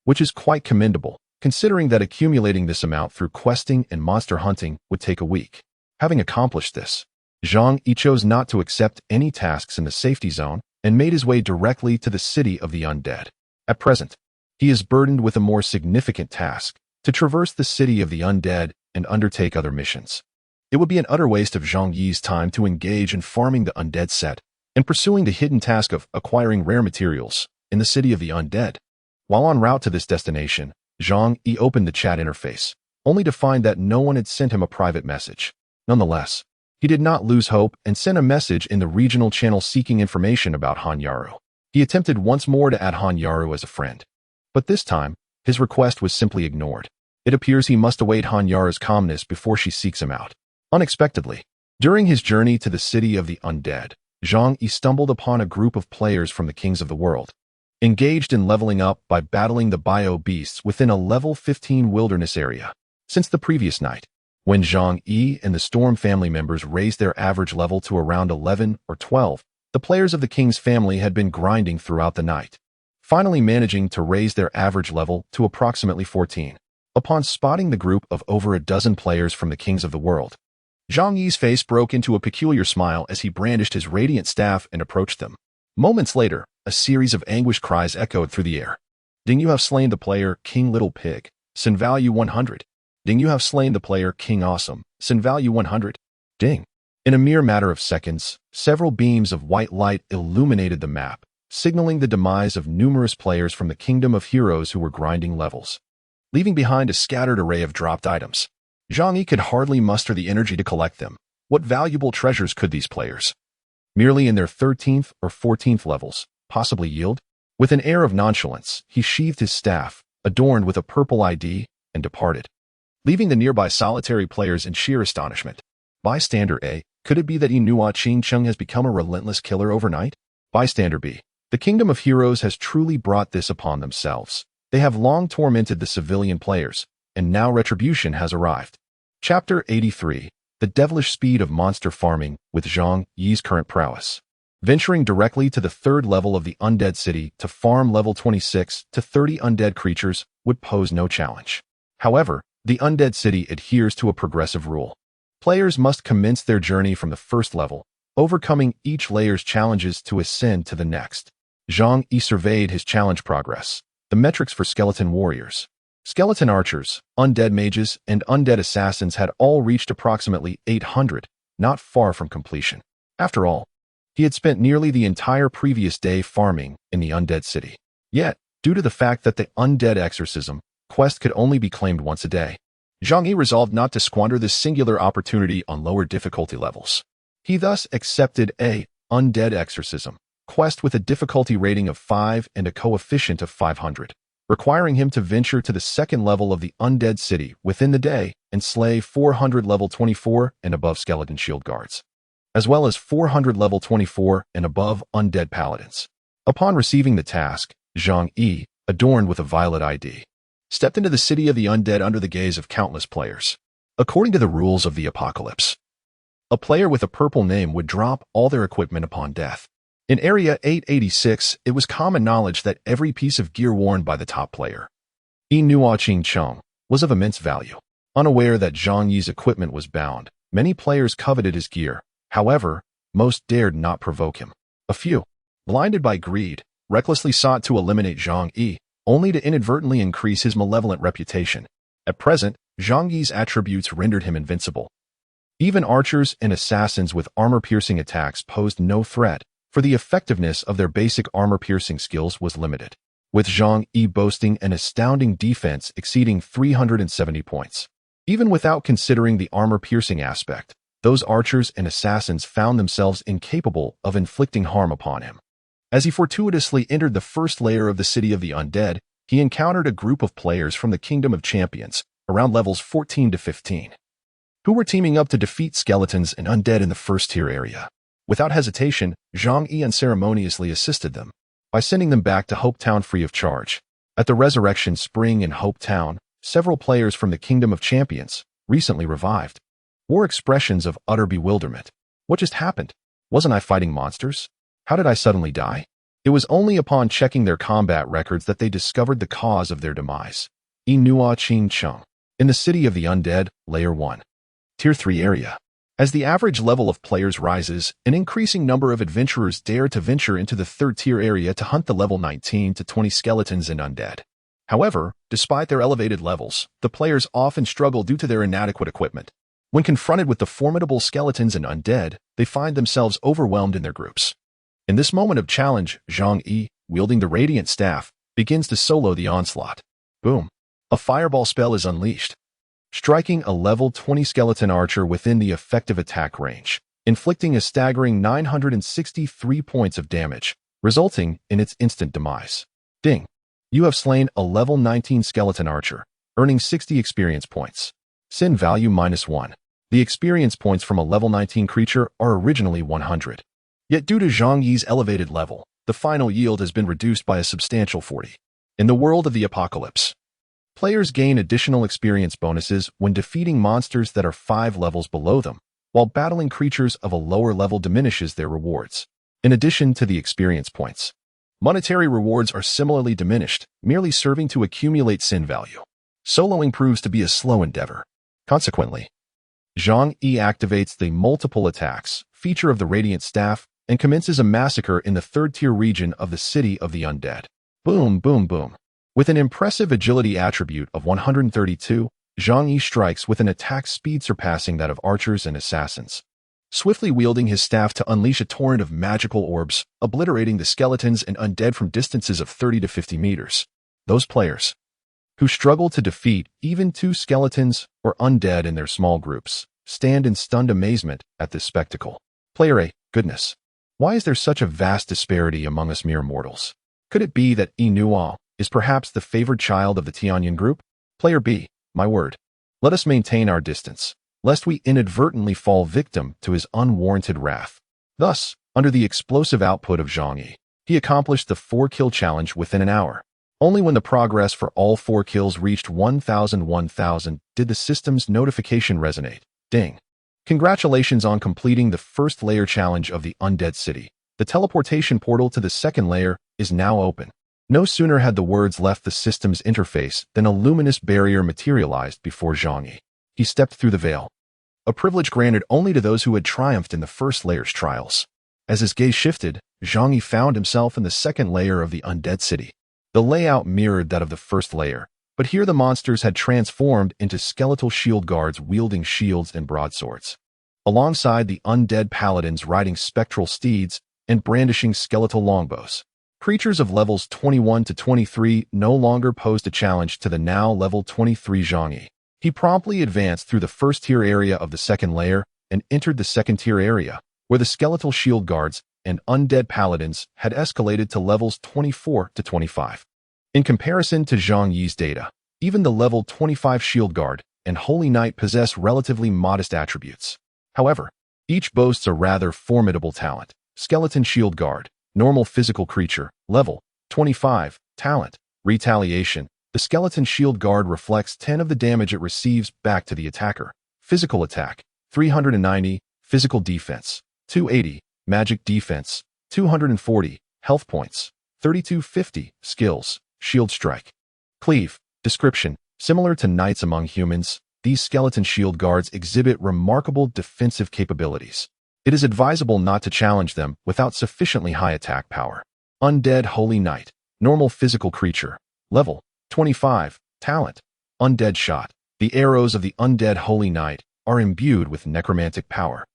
which is quite commendable, considering that accumulating this amount through questing and monster hunting would take a week. Having accomplished this, Zhang Yi chose not to accept any tasks in the safety zone and made his way directly to the city of the undead. At present, he is burdened with a more significant task, to traverse the city of the undead and undertake other missions. It would be an utter waste of Zhang Yi's time to engage in farming the undead set and pursuing the hidden task of acquiring rare materials in the city of the undead. While en route to this destination, Zhang Yi opened the chat interface, only to find that no one had sent him a private message. Nonetheless, He did not lose hope and sent a message in the regional channel seeking information about Hanyaru. He attempted once more to add Hanyaru as a friend, but this time, his request was simply ignored. It appears he must await Hanyaru's calmness before she seeks him out. Unexpectedly, during his journey to the city of the undead, Zhang Yi stumbled upon a group of players from the kings of the world, engaged in leveling up by battling the bio beasts within a level 15 wilderness area. Since the previous night, when Zhang Yi and the Storm family members raised their average level to around 11 or 12, the players of the king's family had been grinding throughout the night, finally managing to raise their average level to approximately 14. Upon spotting the group of over a dozen players from the kings of the world, Zhang Yi's face broke into a peculiar smile as he brandished his radiant staff and approached them. Moments later, a series of anguished cries echoed through the air. Ding, you have slain the player King Little Pig, Sin value 100. Ding, you have slain the player King Awesome, Sin value 100. Ding. In a mere matter of seconds, several beams of white light illuminated the map, signaling the demise of numerous players from the Kingdom of Heroes who were grinding levels, leaving behind a scattered array of dropped items. Zhang Yi could hardly muster the energy to collect them. What valuable treasures could these players, merely in their 13th or 14th levels, possibly yield? With an air of nonchalance, he sheathed his staff, adorned with a purple ID, and departed, leaving the nearby solitary players in sheer astonishment. Bystander A, could it be that Inua Qingcheng has become a relentless killer overnight? Bystander B, the Kingdom of Heroes has truly brought this upon themselves. They have long tormented the civilian players, and now retribution has arrived. Chapter 83, The Devilish Speed of Monster Farming with Zhang Yi's Current Prowess. Venturing directly to the third level of the Undead City to farm level 26 to 30 undead creatures would pose no challenge. However, the Undead City adheres to a progressive rule. Players must commence their journey from the first level, overcoming each layer's challenges to ascend to the next. Zhang Yi surveyed his challenge progress. The metrics for skeleton warriors, skeleton archers, undead mages, and undead assassins had all reached approximately 800, not far from completion. After all, he had spent nearly the entire previous day farming in the Undead City. Yet, due to the fact that the Undead Exorcism quest could only be claimed once a day, Zhang Yi resolved not to squander this singular opportunity on lower difficulty levels. He thus accepted a Undead Exorcism quest with a difficulty rating of 5 and a coefficient of 500, requiring him to venture to the second level of the Undead City within the day and slay 400 level 24 and above skeleton shield guards, as well as 400 level 24 and above undead paladins. Upon receiving the task, Zhang Yi, adorned with a violet ID, stepped into the city of the undead under the gaze of countless players. According to the rules of the apocalypse, a player with a purple name would drop all their equipment upon death. In Area 886, it was common knowledge that every piece of gear worn by the top player, Inua Qingcheng, was of immense value. Unaware that Zhang Yi's equipment was bound, many players coveted his gear. However, most dared not provoke him. A few, blinded by greed, recklessly sought to eliminate Zhang Yi, only to inadvertently increase his malevolent reputation. At present, Zhang Yi's attributes rendered him invincible. Even archers and assassins with armor-piercing attacks posed no threat, for the effectiveness of their basic armor-piercing skills was limited, with Zhang Yi boasting an astounding defense exceeding 370 points. Even without considering the armor-piercing aspect, those archers and assassins found themselves incapable of inflicting harm upon him. As he fortuitously entered the first layer of the City of the Undead, he encountered a group of players from the Kingdom of Champions, around levels 14 to 15, who were teaming up to defeat skeletons and undead in the first-tier area. Without hesitation, Zhang Yi unceremoniously assisted them by sending them back to Hope Town free of charge. At the Resurrection Spring in Hope Town, several players from the Kingdom of Champions, recently revived, wore expressions of utter bewilderment. What just happened? Wasn't I fighting monsters? How did I suddenly die? It was only upon checking their combat records that they discovered the cause of their demise. Inua Qingcheng, in the City of the Undead, Layer 1, Tier 3 area. As the average level of players rises, an increasing number of adventurers dare to venture into the third-tier area to hunt the level 19 to 20 skeletons and undead. However, despite their elevated levels, the players often struggle due to their inadequate equipment. When confronted with the formidable skeletons and undead, they find themselves overwhelmed in their groups. In this moment of challenge, Zhang Yi, wielding the Radiant Staff, begins to solo the onslaught. Boom! A fireball spell is unleashed. striking a level 20 skeleton archer within the effective attack range, inflicting a staggering 963 points of damage, resulting in its instant demise. Ding! You have slain a level 19 skeleton archer, earning 60 experience points. Sin value -1. The experience points from a level 19 creature are originally 100. Yet due to Zhang Yi's elevated level, the final yield has been reduced by a substantial 40. In the world of the apocalypse, players gain additional experience bonuses when defeating monsters that are 5 levels below them, while battling creatures of a lower level diminishes their rewards. In addition to the experience points, monetary rewards are similarly diminished, merely serving to accumulate sin value. Soloing proves to be a slow endeavor. Consequently, Zhang Yi activates the multiple attacks feature of the Radiant Staff and commences a massacre in the 3rd-tier region of the City of the Undead. Boom, boom, boom. With an impressive agility attribute of 132, Zhang Yi strikes with an attack speed surpassing that of archers and assassins, swiftly wielding his staff to unleash a torrent of magical orbs, obliterating the skeletons and undead from distances of 30 to 50 meters. Those players who struggle to defeat even 2 skeletons or undead in their small groups stand in stunned amazement at this spectacle. Player A, goodness. Why is there such a vast disparity among us mere mortals? Could it be that Yi is perhaps the favored child of the Tianyan group? Player B, my word. Let us maintain our distance, lest we inadvertently fall victim to his unwarranted wrath. Thus, under the explosive output of Zhang Yi, he accomplished the 4-kill challenge within an hour. Only when the progress for all 4 kills reached 1,000 did the system's notification resonate. Ding. Congratulations on completing the first layer challenge of the Undead City. The teleportation portal to the second layer is now open. No sooner had the words left the system's interface than a luminous barrier materialized before Zhang Yi. He stepped through the veil, a privilege granted only to those who had triumphed in the first layer's trials. As his gaze shifted, Zhang Yi found himself in the second layer of the Undead City. The layout mirrored that of the first layer, but here the monsters had transformed into skeletal shield guards wielding shields and broadswords, alongside the undead paladins riding spectral steeds and brandishing skeletal longbows. Creatures of levels 21 to 23 no longer posed a challenge to the now level 23 Zhang Yi. He promptly advanced through the first-tier area of the second layer and entered the second-tier area, where the skeletal shield guards and undead paladins had escalated to levels 24 to 25. In comparison to Zhang Yi's data, even the level 25 shield guard and holy knight possess relatively modest attributes. However, each boasts a rather formidable talent. Skeleton shield guard, normal physical creature, level 25, talent, retaliation. The skeleton shield guard reflects 10 of the damage it receives back to the attacker. Physical attack, 390, physical defense, 280, magic defense, 240, health points, 3250, skills, shield strike. Cleave. Description. Similar to knights among humans, these skeleton shield guards exhibit remarkable defensive capabilities. It is advisable not to challenge them without sufficiently high attack power. Undead Holy Knight. Normal physical creature. Level 25. Talent. Undead shot. The arrows of the Undead Holy Knight are imbued with necromantic power,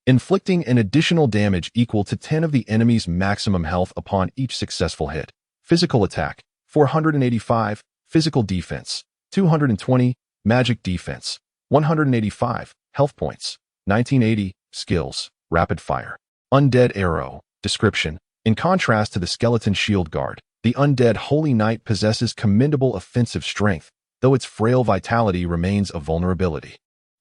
inflicting an additional damage equal to 10 of the enemy's maximum health upon each successful hit. Physical attack, 485, physical defense, 220, magic defense, 185, health points, 1980, skills, rapid fire. Undead arrow. Description. In contrast to the skeleton shield guard, the Undead Holy Knight possesses commendable offensive strength, though its frail vitality remains a vulnerability.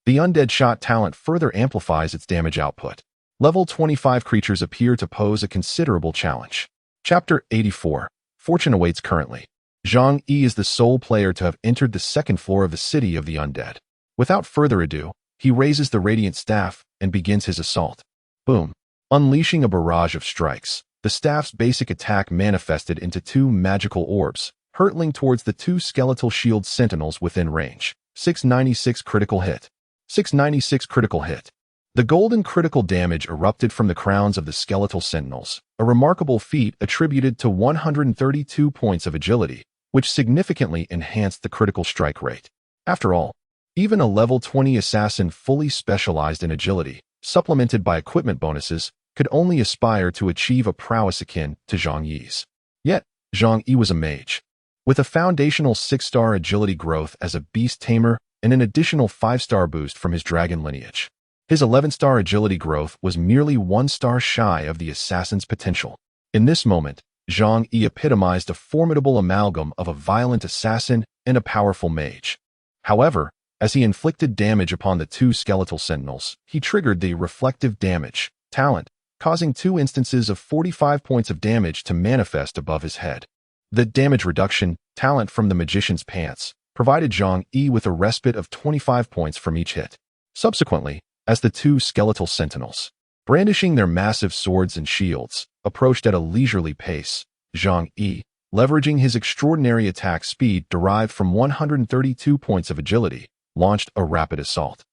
The Undead Shot talent further amplifies its damage output. Level 25 creatures appear to pose a considerable challenge. Chapter 84. Fortune awaits currently. Zhang Yi is the sole player to have entered the second floor of the City of the Undead. Without further ado, he raises the Radiant Staff and begins his assault. Boom. Unleashing a barrage of strikes, the staff's basic attack manifested into 2 magical orbs, hurtling towards the 2 skeletal shield sentinels within range. 696 critical hit. 696 critical hit. The golden critical damage erupted from the crowns of the skeletal sentinels, a remarkable feat attributed to 132 points of agility, which significantly enhanced the critical strike rate. After all, even a level 20 assassin fully specialized in agility, supplemented by equipment bonuses, could only aspire to achieve a prowess akin to Zhang Yi's. Yet, Zhang Yi was a mage. With a foundational 6-star agility growth as a beast tamer and an additional 5-star boost from his dragon lineage. His 11-star agility growth was merely 1 star shy of the assassin's potential. In this moment, Zhang Yi epitomized a formidable amalgam of a violent assassin and a powerful mage. However, as he inflicted damage upon the 2 skeletal sentinels, he triggered the reflective damage talent, causing 2 instances of 45 points of damage to manifest above his head. The damage reduction talent from the magician's pants provided Zhang Yi with a respite of 25 points from each hit. Subsequently, as the 2 skeletal sentinels, brandishing their massive swords and shields, approached at a leisurely pace, Zhang Yi, leveraging his extraordinary attack speed derived from 132 points of agility, launched a rapid assault.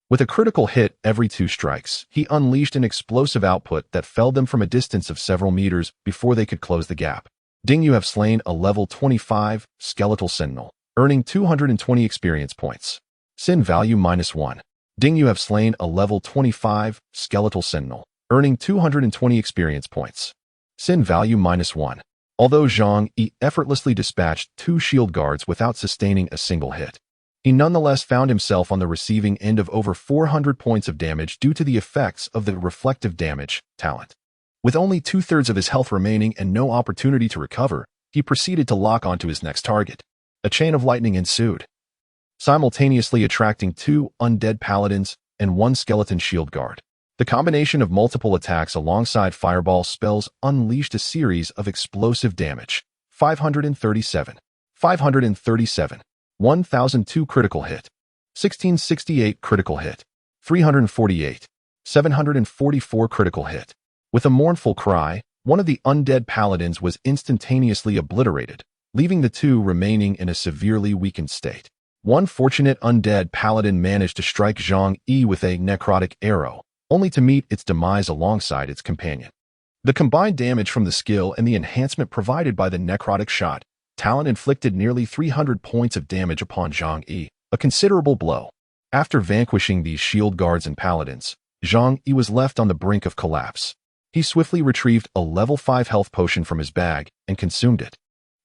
With a critical hit every 2 strikes, he unleashed an explosive output that felled them from a distance of several meters before they could close the gap. Ding, you have slain a level 25 skeletal sentinel, earning 220 experience points. Sin value -1. Ding, you have slain a level 25 skeletal sentinel, earning 220 experience points. Sin value -1. Although Zhang Yi effortlessly dispatched 2 shield guards without sustaining a single hit, he nonetheless found himself on the receiving end of over 400 points of damage due to the effects of the reflective damage talent. With only 2/3 of his health remaining and no opportunity to recover, he proceeded to lock onto his next target. A chain of lightning ensued, simultaneously attracting 2 undead paladins and 1 skeleton shield guard. The combination of multiple attacks alongside fireball spells unleashed a series of explosive damage. 537, 537, 1002 critical hit, 1668 critical hit, 348, 744 critical hit. With a mournful cry, one of the undead paladins was instantaneously obliterated, leaving the 2 remaining in a severely weakened state. One fortunate undead paladin managed to strike Zhang Yi with a necrotic arrow, only to meet its demise alongside its companion. The combined damage from the skill and the enhancement provided by the necrotic shot talent inflicted nearly 300 points of damage upon Zhang Yi, a considerable blow. After vanquishing these shield guards and paladins, Zhang Yi was left on the brink of collapse. He swiftly retrieved a level 5 health potion from his bag and consumed it,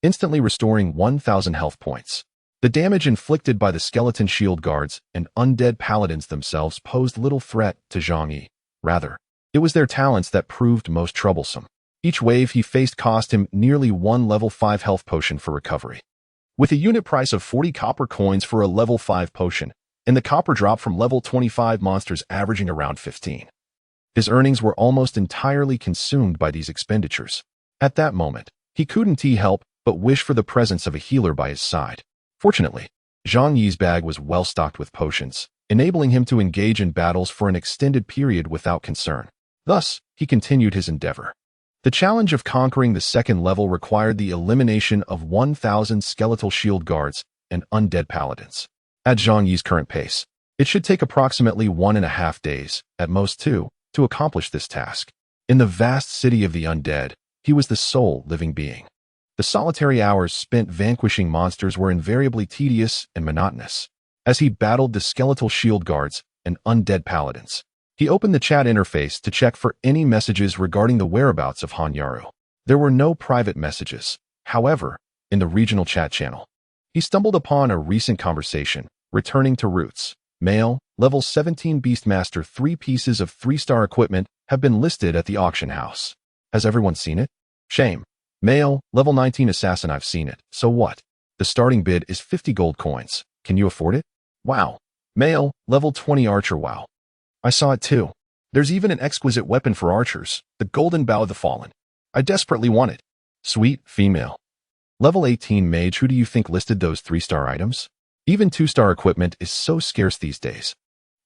instantly restoring 1,000 health points. The damage inflicted by the skeleton shield guards and undead paladins themselves posed little threat to Zhang Yi. Rather, it was their talents that proved most troublesome. Each wave he faced cost him nearly 1 level 5 health potion for recovery. With a unit price of 40 copper coins for a level 5 potion, and the copper drop from level 25 monsters averaging around 15. His earnings were almost entirely consumed by these expenditures. At that moment, he couldn't help but wish for the presence of a healer by his side. Fortunately, Zhang Yi's bag was well stocked with potions, enabling him to engage in battles for an extended period without concern. Thus, he continued his endeavor. The challenge of conquering the 2nd level required the elimination of 1,000 skeletal shield guards and undead paladins. At Zhang Yi's current pace, it should take approximately 1.5 days, at most 2, to accomplish this task. In the vast city of the undead, he was the sole living being. The solitary hours spent vanquishing monsters were invariably tedious and monotonous. As he battled the skeletal shield guards and undead paladins, he opened the chat interface to check for any messages regarding the whereabouts of Hanyaru. There were no private messages. However, in the regional chat channel, he stumbled upon a recent conversation, returning to roots. Male, level 17 Beastmaster, 3 pieces of 3-star equipment have been listed at the auction house. Has everyone seen it? Shame. Male, level 19 Assassin, I've seen it. So what? The starting bid is 50 gold coins. Can you afford it? Wow. Male, level 20 Archer, wow. I saw it too. There's even an exquisite weapon for archers, the Golden Bow of the Fallen. I desperately want it. Sweet, female. Level 18 Mage, who do you think listed those 3-star items? Even 2-star equipment is so scarce these days.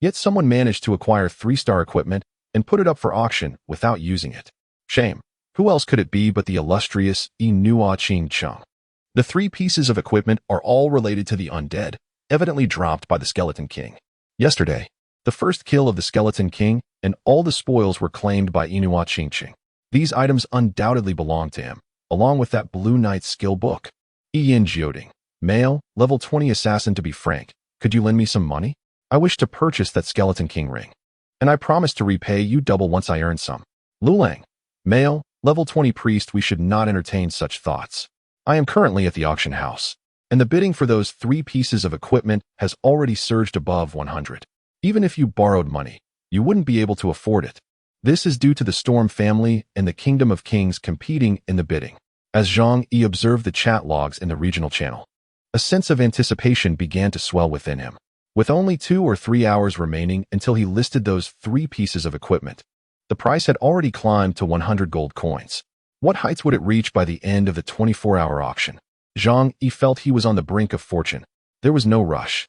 Yet someone managed to acquire 3-star equipment and put it up for auction without using it. Shame. Who else could it be but the illustrious Inua Ching Chung? The 3 pieces of equipment are all related to the undead, evidently dropped by the Skeleton King. Yesterday, the first kill of the Skeleton King and all the spoils were claimed by Inua Ching Ching. These items undoubtedly belong to him, along with that Blue Knight skill book. Ian Jioding. Male, level 20 Assassin, to be frank. Could you lend me some money? I wish to purchase that Skeleton King ring, and I promise to repay you double once I earn some. Lulang. Male, level 20 Priest, we should not entertain such thoughts. I am currently at the auction house, and the bidding for those 3 pieces of equipment has already surged above 100. Even if you borrowed money, you wouldn't be able to afford it. This is due to the Storm family and the Kingdom of Kings competing in the bidding. As Zhang Yi observed the chat logs in the regional channel, a sense of anticipation began to swell within him. With only 2 or 3 hours remaining until he listed those 3 pieces of equipment, the price had already climbed to 100 gold coins. What heights would it reach by the end of the 24-hour auction? Zhang Yi felt he was on the brink of fortune. There was no rush.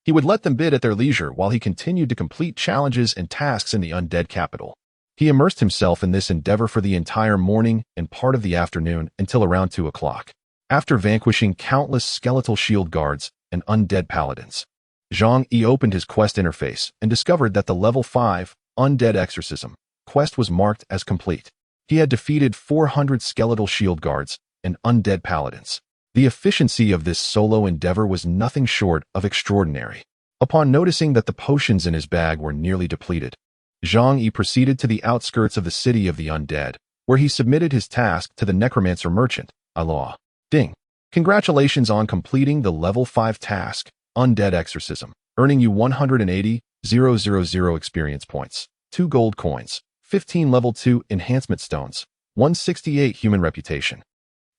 He would let them bid at their leisure while he continued to complete challenges and tasks in the undead capital. He immersed himself in this endeavor for the entire morning and part of the afternoon until around 2 o'clock. After vanquishing countless skeletal shield guards and undead paladins, Zhang Yi opened his quest interface and discovered that the level 5 Undead Exorcism quest was marked as complete. He had defeated 400 skeletal shield guards and undead paladins. The efficiency of this solo endeavor was nothing short of extraordinary. Upon noticing that the potions in his bag were nearly depleted, Zhang Yi proceeded to the outskirts of the city of the undead, where he submitted his task to the necromancer merchant, Allah. Ding. Congratulations on completing the level 5 task, Undead Exorcism, earning you 180,000 experience points, 2 gold coins, 15 level 2 enhancement stones, 168 human reputation,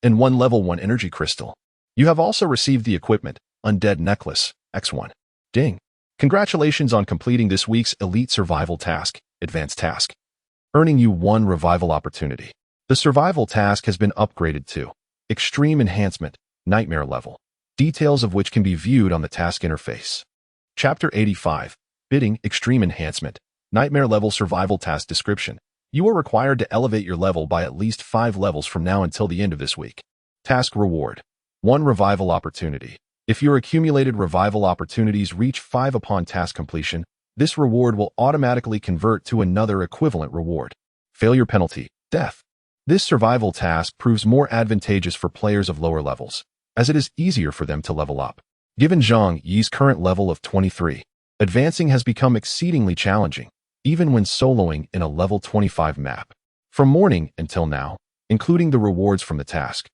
and 1 level 1 energy crystal. You have also received the equipment, Undead Necklace, X1. Ding. Congratulations on completing this week's Elite Survival Task, Advanced Task, earning you 1 revival opportunity. The survival task has been upgraded to Extreme Enhancement, Nightmare level, details of which can be viewed on the task interface. Chapter 85, Bidding Extreme Enhancement, Nightmare level survival task description. You are required to elevate your level by at least 5 levels from now until the end of this week. Task reward, 1 revival opportunity. If your accumulated revival opportunities reach 5 upon task completion, this reward will automatically convert to another equivalent reward. Failure penalty, death. This survival task proves more advantageous for players of lower levels, as it is easier for them to level up. Given Zhang Yi's current level of 23, advancing has become exceedingly challenging, even when soloing in a level 25 map. From morning until now, including the rewards from the task,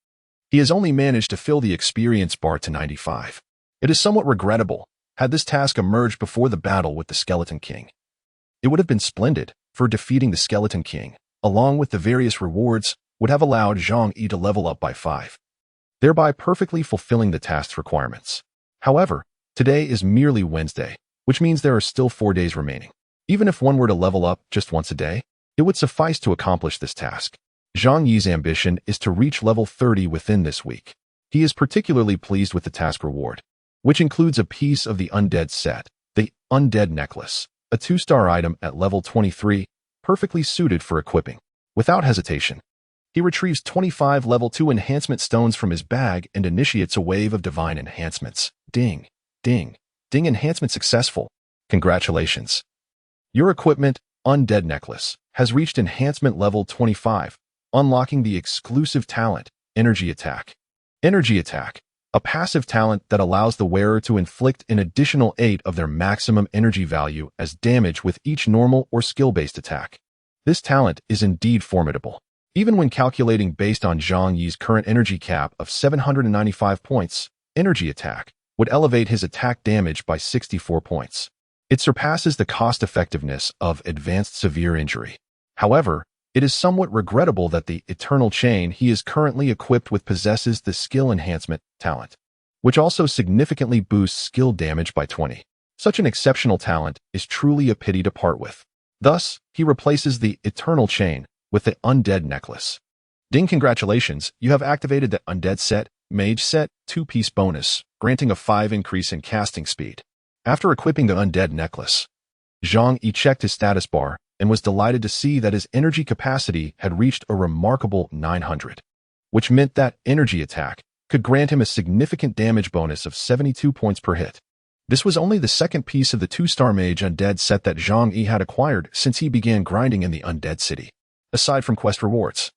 he has only managed to fill the experience bar to 95. It is somewhat regrettable. Had this task emerged before the battle with the Skeleton King, it would have been splendid, for defeating the Skeleton King, along with the various rewards, would have allowed Zhang Yi to level up by 5, thereby perfectly fulfilling the task's requirements. However, today is merely Wednesday, which means there are still 4 days remaining. Even if one were to level up just once a day, it would suffice to accomplish this task. Zhang Yi's ambition is to reach level 30 within this week. He is particularly pleased with the task reward, which includes a piece of the undead set, the Undead Necklace, a 2-star item at level 23, perfectly suited for equipping. Without hesitation, he retrieves 25 level 2 enhancement stones from his bag and initiates a wave of divine enhancements. Ding, ding, ding. Enhancement successful. Congratulations. Your equipment, Undead Necklace, has reached enhancement level 25, unlocking the exclusive talent, Energy Attack. Energy Attack, a passive talent that allows the wearer to inflict an additional 8 of their maximum energy value as damage with each normal or skill-based attack. This talent is indeed formidable. Even when calculating based on Zhang Yi's current energy cap of 795 points, Energy Attack would elevate his attack damage by 64 points. It surpasses the cost-effectiveness of Advanced Severe Injury. However, it is somewhat regrettable that the Eternal Chain he is currently equipped with possesses the Skill Enhancement talent, which also significantly boosts skill damage by 20. Such an exceptional talent is truly a pity to part with. Thus, he replaces the Eternal Chain with the Undead Necklace. Ding, congratulations, you have activated the Undead Set, Mage Set, 2-piece bonus, granting a 5 increase in casting speed. After equipping the Undead Necklace, Zhang Yi checked his status bar and was delighted to see that his energy capacity had reached a remarkable 900, which meant that Energy Attack could grant him a significant damage bonus of 72 points per hit. This was only the second piece of the 2-star Mage Undead set that Zhang Yi had acquired since he began grinding in the Undead City. Aside from quest rewards,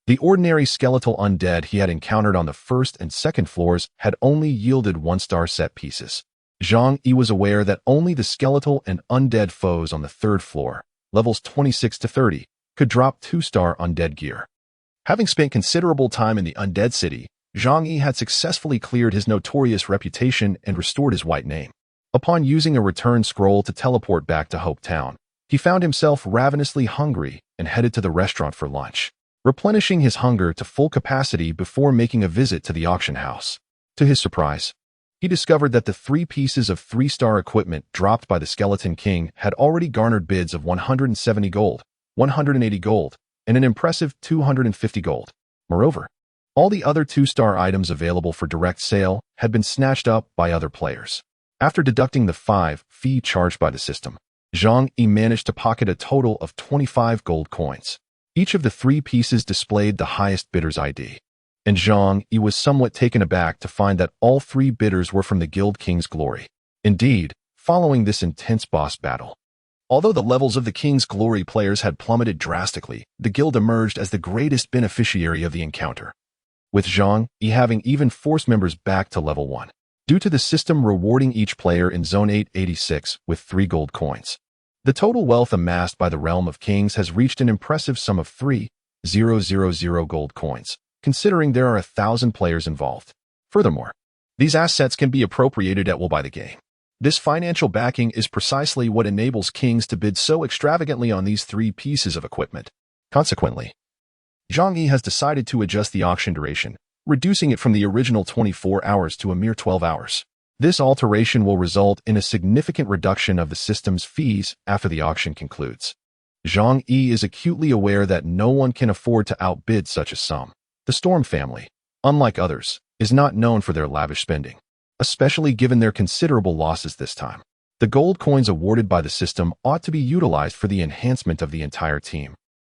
the ordinary skeletal undead he had encountered on the first and second floors had only yielded 1-star set pieces. Zhang Yi was aware that only the skeletal and undead foes on the 3rd floor, levels 26 to 30, could drop 2-star undead gear. Having spent considerable time in the Undead City, Zhang Yi had successfully cleared his notorious reputation and restored his white name. Upon using a return scroll to teleport back to Hope Town, he found himself ravenously hungry and headed to the restaurant for lunch, replenishing his hunger to full capacity before making a visit to the auction house. To his surprise, he discovered that the 3 pieces of 3-star equipment dropped by the Skeleton King had already garnered bids of 170 gold, 180 gold, and an impressive 250 gold. Moreover, all the other 2-star items available for direct sale had been snatched up by other players. After deducting the 5 fee charged by the system, Zhang Yi managed to pocket a total of 25 gold coins. Each of the 3 pieces displayed the highest bidder's ID, and Zhang Yi was somewhat taken aback to find that all 3 bidders were from the Guild King's Glory. Indeed, following this intense boss battle, although the levels of the King's Glory players had plummeted drastically, the guild emerged as the greatest beneficiary of the encounter, with Zhang Yi having even forced members back to level 1, due to the system rewarding each player in Zone 886 with 3 gold coins. The total wealth amassed by the Realm of Kings has reached an impressive sum of 3,000 gold coins, considering there are 1,000 players involved. Furthermore, these assets can be appropriated at will by the game. This financial backing is precisely what enables kings to bid so extravagantly on these 3 pieces of equipment. Consequently, Zhang Yi has decided to adjust the auction duration, reducing it from the original 24 hours to a mere 12 hours. This alteration will result in a significant reduction of the system's fees after the auction concludes. Zhang Yi is acutely aware that no one can afford to outbid such a sum. The Storm family, unlike others, is not known for their lavish spending, especially given their considerable losses this time. The gold coins awarded by the system ought to be utilized for the enhancement of the entire team,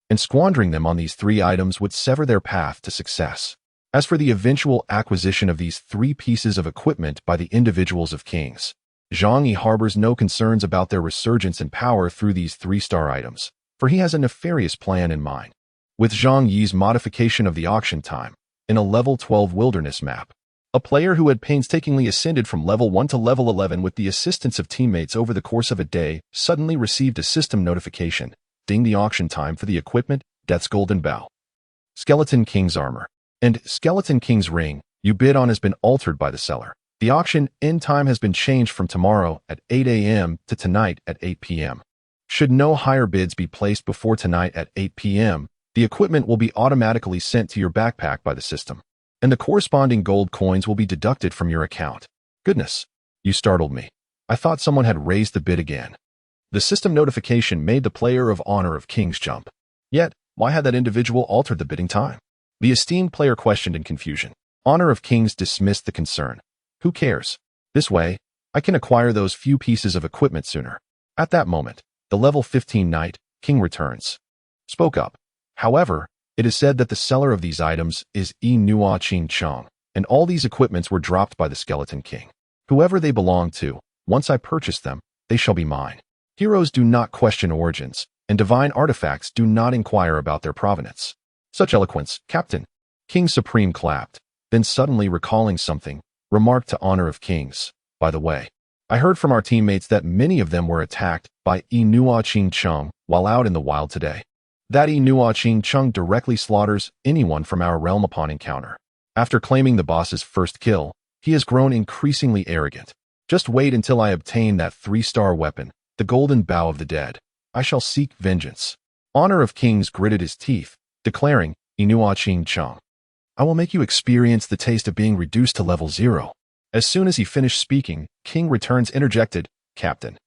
and squandering them on these 3 items would sever their path to success. As for the eventual acquisition of these 3 pieces of equipment by the individuals of kings, Zhang Yi harbors no concerns about their resurgence in power through these 3-star items, for he has a nefarious plan in mind. With Zhang Yi's modification of the auction time, in a level 12 wilderness map, a player who had painstakingly ascended from level 1 to level 11 with the assistance of teammates over the course of a day suddenly received a system notification, ding the auction time for the equipment, Death's Golden Bow, Skeleton King's Armor, and Skeleton King's Ring you bid on has been altered by the seller. The auction end time has been changed from tomorrow at 8 a.m. to tonight at 8 p.m. Should no higher bids be placed before tonight at 8 p.m., the equipment will be automatically sent to your backpack by the system, and the corresponding gold coins will be deducted from your account. Goodness, you startled me. I thought someone had raised the bid again. The system notification made the player of Honor of Kings jump. Yet, why had that individual altered the bidding time? The esteemed player questioned in confusion. Honor of Kings dismissed the concern. Who cares? This way, I can acquire those few pieces of equipment sooner. At that moment, the level 15 Knight King returns. Spoke up. However, it is said that the seller of these items is Yi Nua Qing Chong, and all these equipments were dropped by the Skeleton King. Whoever they belong to, once I purchase them, they shall be mine. Heroes do not question origins, and divine artifacts do not inquire about their provenance. Such eloquence, Captain. King Supreme clapped, then suddenly recalling something, remarked to Honor of Kings, by the way, I heard from our teammates that many of them were attacked by Yi Nua Qing Chong while out in the wild today. That Yi Nua Qing Chong directly slaughters anyone from our realm upon encounter. After claiming the boss's first kill, he has grown increasingly arrogant. Just wait until I obtain that 3-star weapon, the Golden Bow of the Dead. I shall seek vengeance. Honor of Kings gritted his teeth, declaring, Yi Nua Qing Chong, I will make you experience the taste of being reduced to level 0. As soon as he finished speaking, King Returns interjected, Captain.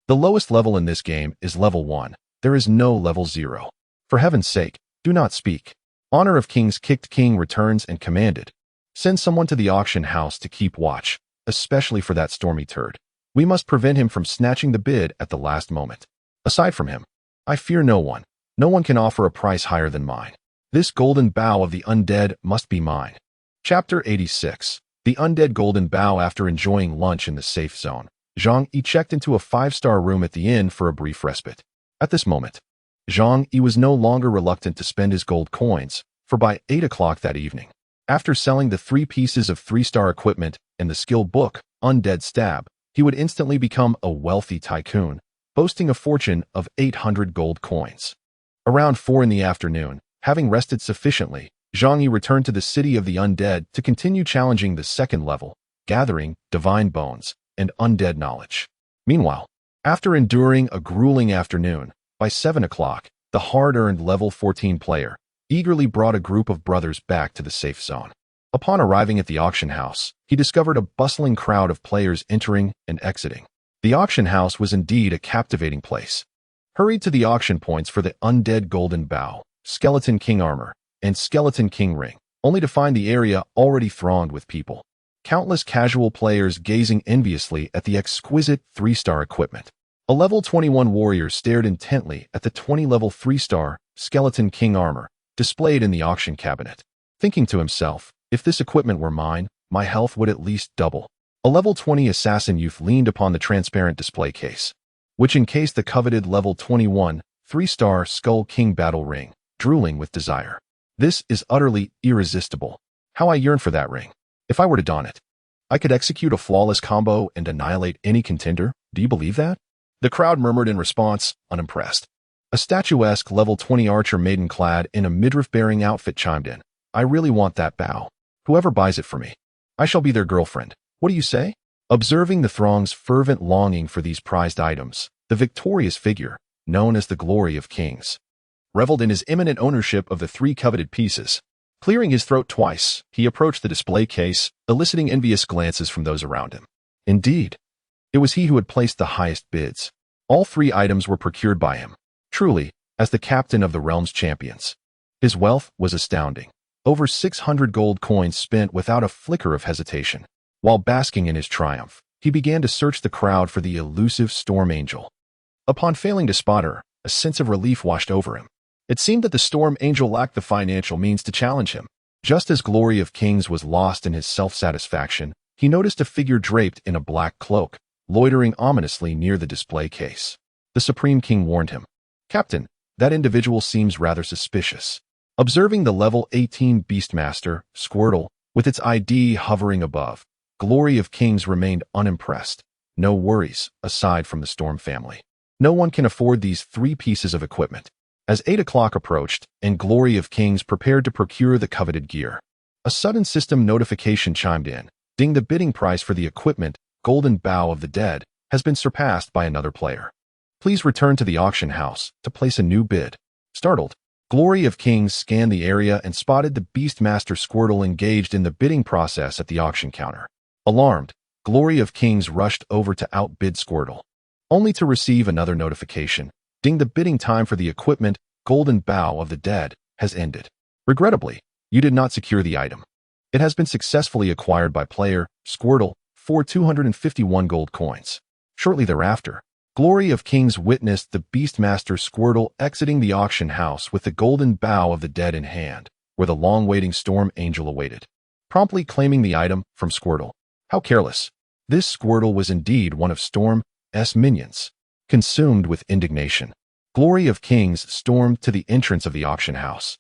The lowest level in this game is level 1. There is no level 0. For heaven's sake, do not speak. Honor of Kings kicked King Returns and commanded, send someone to the auction house to keep watch, especially for that stormy turd. We must prevent him from snatching the bid at the last moment. Aside from him, I fear no one. No one can offer a price higher than mine. This golden bow of the undead must be mine. Chapter 86. The Undead Golden Bow. After enjoying lunch in the safe zone, Zhang Yi checked into a 5-star room at the inn for a brief respite. At this moment, Zhang Yi was no longer reluctant to spend his gold coins, for by 8 o'clock that evening, after selling the 3 pieces of 3-star equipment and the skill book, Undead Stab, he would instantly become a wealthy tycoon, boasting a fortune of 800 gold coins. Around 4 in the afternoon, having rested sufficiently, Zhang Yi returned to the city of the undead to continue challenging the second level, gathering divine bones and undead knowledge. Meanwhile, after enduring a grueling afternoon, by 7 o'clock, the hard-earned level 14 player eagerly brought a group of brothers back to the safe zone. Upon arriving at the auction house, he discovered a bustling crowd of players entering and exiting. The auction house was indeed a captivating place. Hurried to the auction points for the undead golden bow, skeleton king armor, and skeleton king ring, only to find the area already thronged with people. Countless casual players gazing enviously at the exquisite 3-star equipment. A level 21 warrior stared intently at the 20-level 3-star skeleton king armor displayed in the auction cabinet, thinking to himself, if this equipment were mine, my health would at least double. A level 20 assassin youth leaned upon the transparent display case, which encased the coveted level 21 3-star skull king battle ring, drooling with desire. This is utterly irresistible. How I yearn for that ring. If I were to don it, I could execute a flawless combo and annihilate any contender. Do you believe that? The crowd murmured in response, unimpressed. A statuesque level 20 archer maiden clad in a midriff-bearing outfit chimed in. I really want that bow. Whoever buys it for me, I shall be their girlfriend. What do you say? Observing the throng's fervent longing for these prized items, the victorious figure, known as the Glory of Kings, reveled in his imminent ownership of the 3 coveted pieces. Clearing his throat twice, he approached the display case, eliciting envious glances from those around him. Indeed, it was he who had placed the highest bids. All 3 items were procured by him. Truly, as the captain of the realm's champions, his wealth was astounding. Over 600 gold coins spent without a flicker of hesitation. While basking in his triumph, he began to search the crowd for the elusive Storm Angel. Upon failing to spot her, a sense of relief washed over him. It seemed that the Storm Angel lacked the financial means to challenge him. Just as Glory of Kings was lost in his self-satisfaction, he noticed a figure draped in a black cloak, loitering ominously near the display case. The Supreme King warned him, "Captain, that individual seems rather suspicious." Observing the level 18 Beastmaster, Squirtle, with its ID hovering above, Glory of Kings remained unimpressed. No worries, aside from the Storm family. No one can afford these 3 pieces of equipment. As 8 o'clock approached, and Glory of Kings prepared to procure the coveted gear, a sudden system notification chimed in. Ding, the bidding price for the equipment, Golden Bow of the Dead, has been surpassed by another player. Please return to the auction house to place a new bid. Startled, Glory of Kings scanned the area and spotted the Beastmaster Squirtle engaged in the bidding process at the auction counter. Alarmed, Glory of Kings rushed over to outbid Squirtle, only to receive another notification. Ding, the bidding time for the equipment, Golden Bow of the Dead, has ended. Regrettably, you did not secure the item. It has been successfully acquired by player Squirtle for 251 gold coins. Shortly thereafter, Glory of Kings witnessed the Beastmaster Squirtle exiting the auction house with the Golden Bow of the Dead in hand, where the long-waiting Storm Angel awaited, promptly claiming the item from Squirtle. How careless! This Squirtle was indeed one of Storm's minions. Consumed with indignation, Glory of Kings stormed to the entrance of the auction house,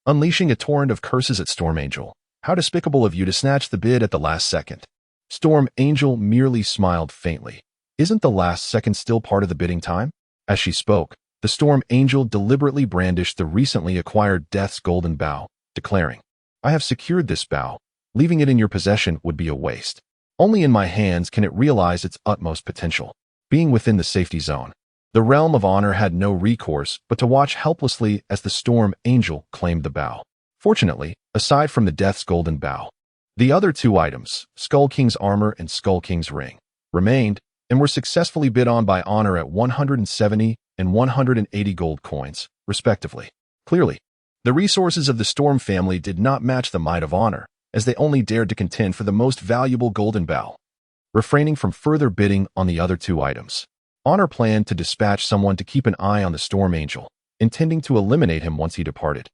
unleashing a torrent of curses at Storm Angel. How despicable of you to snatch the bid at the last second. Storm Angel merely smiled faintly. Isn't the last second still part of the bidding time? As she spoke, the Storm Angel deliberately brandished the recently acquired Death's Golden Bow, declaring, I have secured this bow. Leaving it in your possession would be a waste. Only in my hands can it realize its utmost potential. Being within the safety zone, the Realm of Honor had no recourse but to watch helplessly as the Storm Angel claimed the bow. Fortunately, aside from the Death's Golden Bow, the other 2 items, Skull King's armor and Skull King's ring, remained and were successfully bid on by Honor at 170 and 180 gold coins, respectively. Clearly, the resources of the Storm family did not match the might of Honor, as they only dared to contend for the most valuable Golden Bow. Refraining from further bidding on the other 2 items, Honor planned to dispatch someone to keep an eye on the Storm Angel, intending to eliminate him once he departed,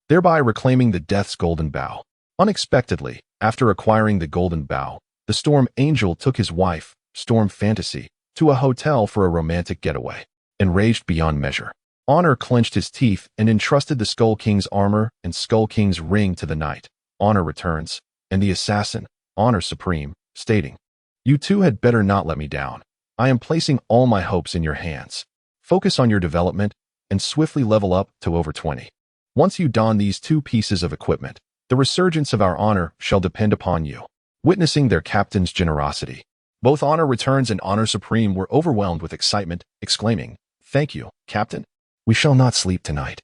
thereby reclaiming the Death's Golden Bow. Unexpectedly, after acquiring the Golden Bow, the Storm Angel took his wife, Storm Fantasy, to a hotel for a romantic getaway. Enraged beyond measure, Honor clenched his teeth and entrusted the Skull King's armor and Skull King's ring to the night. Honor returns, and the assassin, Honor Supreme, stating, You 2 had better not let me down. I am placing all my hopes in your hands. Focus on your development and swiftly level up to over 20. Once you don these two pieces of equipment, the resurgence of our honor shall depend upon you." Witnessing their captain's generosity, both Honor Returns and Honor Supreme were overwhelmed with excitement, exclaiming, "Thank you, Captain. We shall not sleep tonight.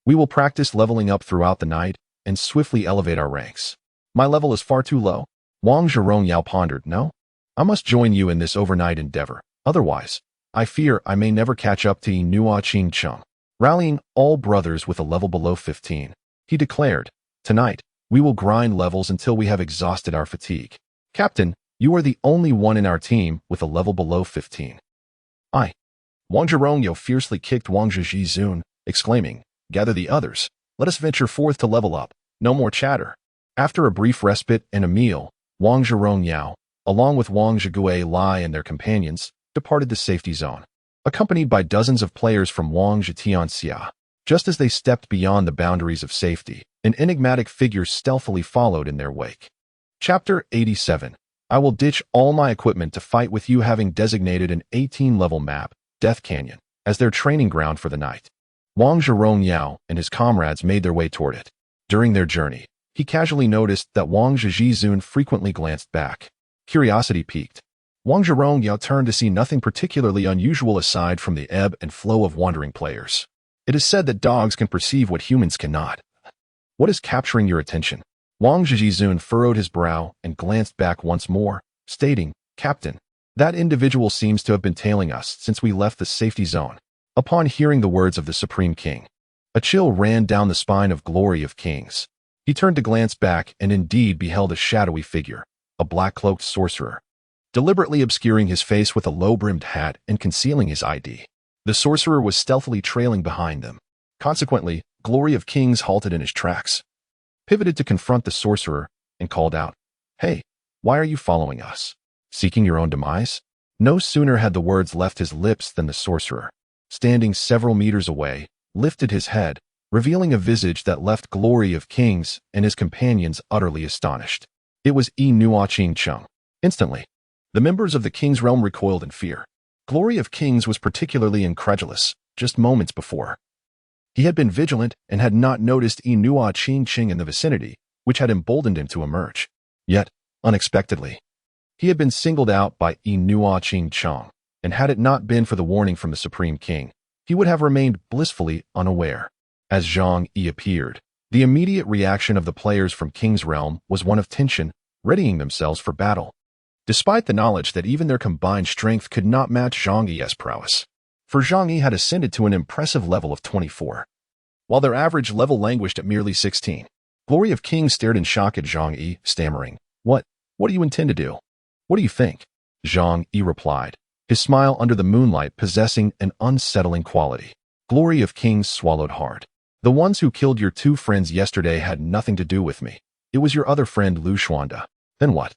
We will practice leveling up throughout the night and swiftly elevate our ranks. My level is far too low." Wang Zhongyao pondered. "No, I must join you in this overnight endeavor. Otherwise, I fear I may never catch up to Nua Qing Cheng." Rallying all brothers with a level below 15, he declared, "Tonight, we will grind levels until we have exhausted our fatigue. Captain, you are the only one in our team with a level below 15. Wang Zhongyao fiercely kicked Wang Zhizun, exclaiming, "Gather the others. Let us venture forth to level up. No more chatter." After a brief respite and a meal, Wang Zhongyao, along with Wang Zhigui Lai and their companions, departed the safety zone, accompanied by dozens of players from Wang Zhitianxia. Just as they stepped beyond the boundaries of safety, an enigmatic figure stealthily followed in their wake. Chapter 87. I will ditch all my equipment to fight with you, having designated an 18-level map, Death Canyon, as their training ground for the night. Wang Zhongyao and his comrades made their way toward it. During their journey, he casually noticed that Wang Zhizun frequently glanced back. Curiosity piqued. Wang Zhongyao turned to see nothing particularly unusual aside from the ebb and flow of wandering players. It is said that dogs can perceive what humans cannot. What is capturing your attention? Wang Zhizun furrowed his brow and glanced back once more, stating, "Captain, that individual seems to have been tailing us since we left the safety zone." Upon hearing the words of the Supreme King, a chill ran down the spine of Glory of Kings. He turned to glance back and indeed beheld a shadowy figure, a black-cloaked sorcerer, deliberately obscuring his face with a low-brimmed hat and concealing his ID. The sorcerer was stealthily trailing behind them. Consequently, Glory of Kings halted in his tracks, pivoted to confront the sorcerer, and called out, "Hey, why are you following us? Seeking your own demise?" No sooner had the words left his lips than the sorcerer, standing several meters away, lifted his head, revealing a visage that left Glory of Kings and his companions utterly astonished. It was Nua Qing Cheng. Instantly, the members of the King's realm recoiled in fear. Glory of Kings was particularly incredulous. Just moments before, he had been vigilant and had not noticed Nua Qing Cheng in the vicinity, which had emboldened him to emerge. Yet, unexpectedly, he had been singled out by Nua Qing Cheng, and had it not been for the warning from the Supreme King, he would have remained blissfully unaware. As Zhang Yi appeared, the immediate reaction of the players from King's realm was one of tension, readying themselves for battle, despite the knowledge that even their combined strength could not match Zhang Yi's prowess. For Zhang Yi had ascended to an impressive level of 24, while their average level languished at merely 16. Glory of Kings stared in shock at Zhang Yi, stammering, What do you intend to do? What do you think?" Zhang Yi replied, his smile under the moonlight possessing an unsettling quality. Glory of Kings swallowed hard. "The ones who killed your two friends yesterday had nothing to do with me. It was your other friend Lu Xuanda." "Then what?"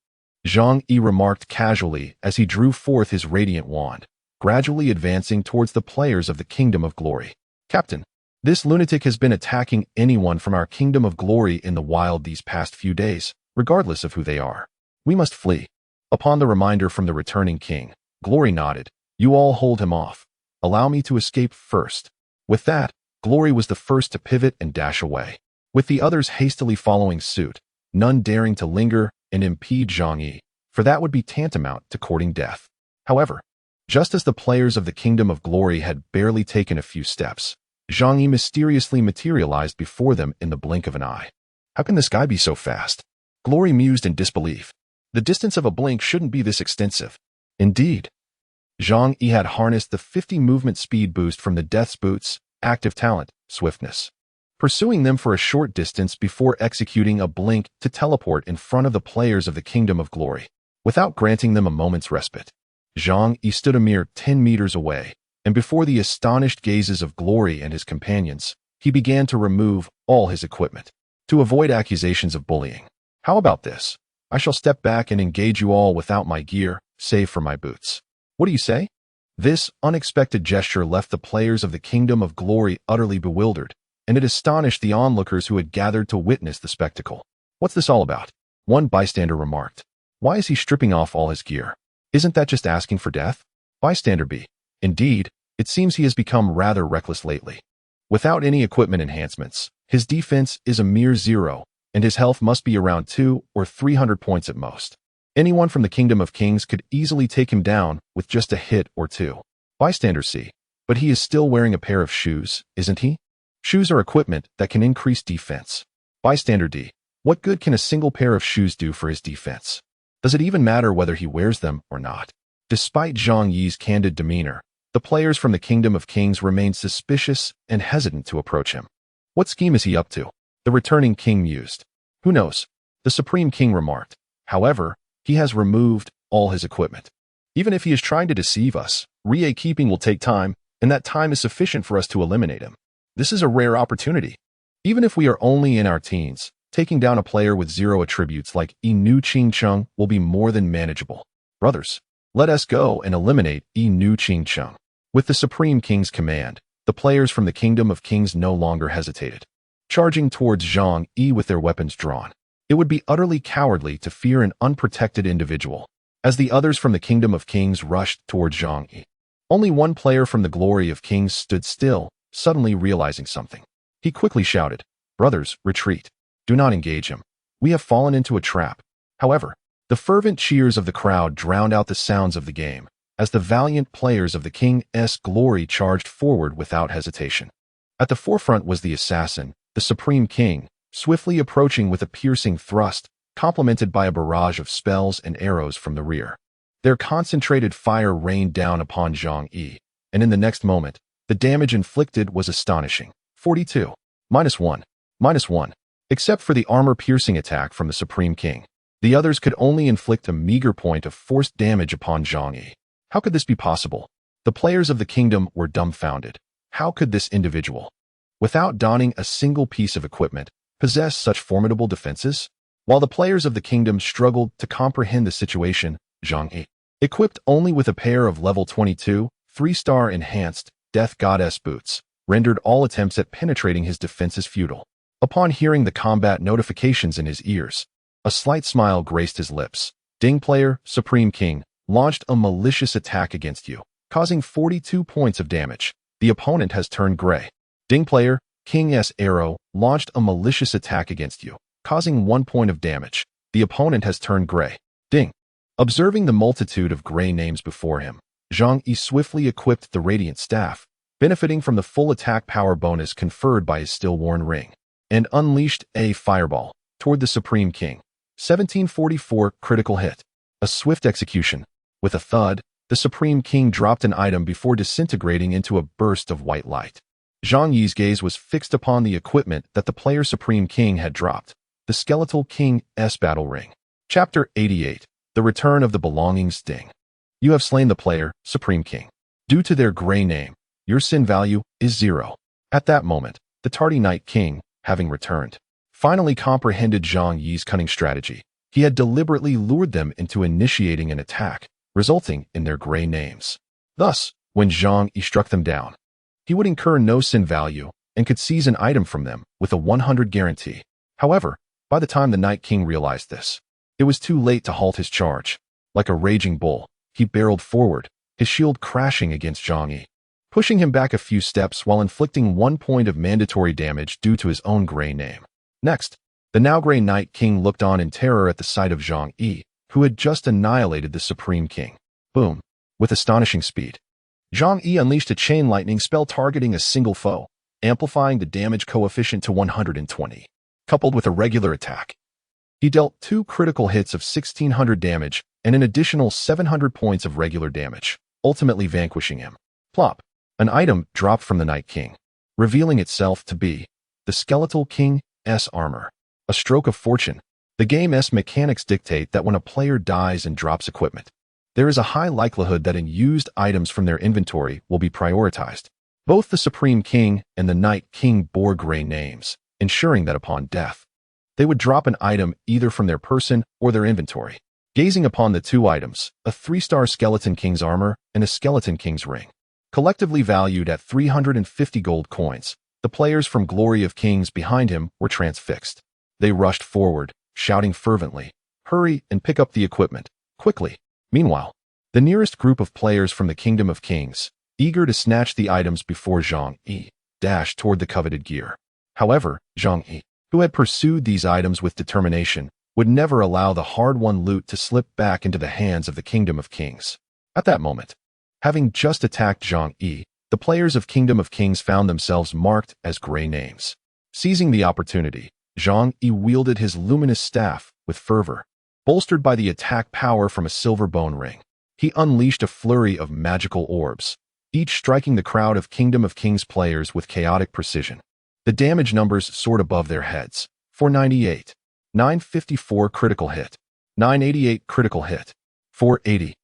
Zhang Yi remarked casually as he drew forth his radiant wand, gradually advancing towards the players of the Kingdom of Glory. "Captain, this lunatic has been attacking anyone from our Kingdom of Glory in the wild these past few days, regardless of who they are. We must flee." Upon the reminder from the returning king, Glory nodded. "You all hold him off. Allow me to escape first." With that, Glory was the first to pivot and dash away, with the others hastily following suit, none daring to linger and impede Zhang Yi, for that would be tantamount to courting death. However, just as the players of the Kingdom of Glory had barely taken a few steps, Zhang Yi mysteriously materialized before them in the blink of an eye. "How can this guy be so fast?" Glory mused in disbelief. The distance of a blink shouldn't be this extensive. Indeed, Zhang Yi had harnessed the 50 movement speed boost from the Death's Boots, active talent, Swiftness, pursuing them for a short distance before executing a blink to teleport in front of the players of the Kingdom of Glory, without granting them a moment's respite. Zhang Yi stood a mere 10 meters away, and before the astonished gazes of Glory and his companions, he began to remove all his equipment, to avoid accusations of bullying. "How about this? I shall step back and engage you all without my gear, save for my boots. What do you say?" This unexpected gesture left the players of the Kingdom of Glory utterly bewildered, and it astonished the onlookers who had gathered to witness the spectacle. "What's this all about?" one bystander remarked. "Why is he stripping off all his gear? Isn't that just asking for death?" Bystander B: "Indeed, it seems he has become rather reckless lately." Without any equipment enhancements, his defense is a mere 0, and his health must be around 200 or 300 points at most. Anyone from the Kingdom of Kings could easily take him down with just a hit or two. Bystander C. But he is still wearing a pair of shoes, isn't he? Shoes are equipment that can increase defense. Bystander D. What good can a single pair of shoes do for his defense? Does it even matter whether he wears them or not? Despite Zhang Yi's candid demeanor, the players from the Kingdom of Kings remained suspicious and hesitant to approach him. What scheme is he up to? The returning king mused. Who knows? The Supreme King remarked. However, he has removed all his equipment. Even if he is trying to deceive us, re-keeping will take time, and that time is sufficient for us to eliminate him. This is a rare opportunity. Even if we are only in our teens, taking down a player with 0 attributes like Nu Ching Chung will be more than manageable. Brothers, let us go and eliminate Nu Ching Chung. With the Supreme King's command, the players from the Kingdom of Kings no longer hesitated, charging towards Zhang Yi with their weapons drawn. It would be utterly cowardly to fear an unprotected individual. As the others from the Kingdom of Kings rushed towards Zhang Yi, only one player from the Glory of Kings stood still, suddenly realizing something. He quickly shouted, "Brothers, retreat. Do not engage him. We have fallen into a trap." However, the fervent cheers of the crowd drowned out the sounds of the game, as the valiant players of the King's Glory charged forward without hesitation. At the forefront was the assassin, the Supreme King, swiftly approaching with a piercing thrust, complemented by a barrage of spells and arrows from the rear. Their concentrated fire rained down upon Zhang Yi, and in the next moment, the damage inflicted was astonishing. 42. -1. -1. Except for the armor-piercing attack from the Supreme King, the others could only inflict a meager point of forced damage upon Zhang Yi. How could this be possible? The players of the kingdom were dumbfounded. How could this individual, without donning a single piece of equipment, possess such formidable defenses? While the players of the kingdom struggled to comprehend the situation, Zhang Yi, equipped only with a pair of level 22, 3-star enhanced Death Goddess boots, rendered all attempts at penetrating his defenses futile. Upon hearing the combat notifications in his ears, a slight smile graced his lips. Ding player, Supreme King, launched a malicious attack against you, causing 42 points of damage. The opponent has turned gray. Ding player, King's arrow, launched a malicious attack against you, causing 1 point of damage. The opponent has turned gray. Ding. Observing the multitude of gray names before him, Zhang Yi swiftly equipped the Radiant Staff, benefiting from the full attack power bonus conferred by his still-worn ring, and unleashed a fireball toward the Supreme King. 1744 critical hit. A swift execution. With a thud, the Supreme King dropped an item before disintegrating into a burst of white light. Zhang Yi's gaze was fixed upon the equipment that the player Supreme King had dropped, the Skeletal King's Battle Ring. Chapter 88. The Return of the Belongings Ding. You have slain the player, Supreme King. Due to their gray name, your sin value is 0. At that moment, the tardy Night King, having returned, finally comprehended Zhang Yi's cunning strategy. He had deliberately lured them into initiating an attack, resulting in their gray names. Thus, when Zhang Yi struck them down, he would incur no sin value and could seize an item from them with a 100 guarantee. However, by the time the Night King realized this, it was too late to halt his charge. Like a raging bull, he barreled forward, his shield crashing against Zhang Yi, pushing him back a few steps while inflicting 1 point of mandatory damage due to his own gray name. Next, the now gray Night King looked on in terror at the sight of Zhang Yi, who had just annihilated the Supreme King. Boom. With astonishing speed, Zhang Yi unleashed a chain lightning spell targeting a single foe, amplifying the damage coefficient to 120. Coupled with a regular attack, he dealt 2 critical hits of 1600 damage and an additional 700 points of regular damage, ultimately vanquishing him. Plop. An item dropped from the Night King, revealing itself to be the Skeletal King's armor. A stroke of fortune. The game's mechanics dictate that when a player dies and drops equipment, there is a high likelihood that unused items from their inventory will be prioritized. Both the Supreme King and the Night King bore gray names, ensuring that upon death, they would drop an item either from their person or their inventory. Gazing upon the 2 items, a 3-star Skeleton King's armor and a Skeleton King's ring, collectively valued at 350 gold coins, the players from Glory of Kings behind him were transfixed. They rushed forward, shouting fervently, "Hurry and pick up the equipment, quickly!" Meanwhile, the nearest group of players from the Kingdom of Kings, eager to snatch the items before Zhang Yi, dashed toward the coveted gear. However, Zhang Yi, who had pursued these items with determination, would never allow the hard-won loot to slip back into the hands of the Kingdom of Kings. At that moment, having just attacked Zhang Yi, the players of Kingdom of Kings found themselves marked as gray names. Seizing the opportunity, Zhang Yi wielded his luminous staff with fervor. Bolstered by the attack power from a silver bone ring, he unleashed a flurry of magical orbs, each striking the crowd of Kingdom of Kings players with chaotic precision. The damage numbers soared above their heads. 498, 954 critical hit, 988 critical hit, 480.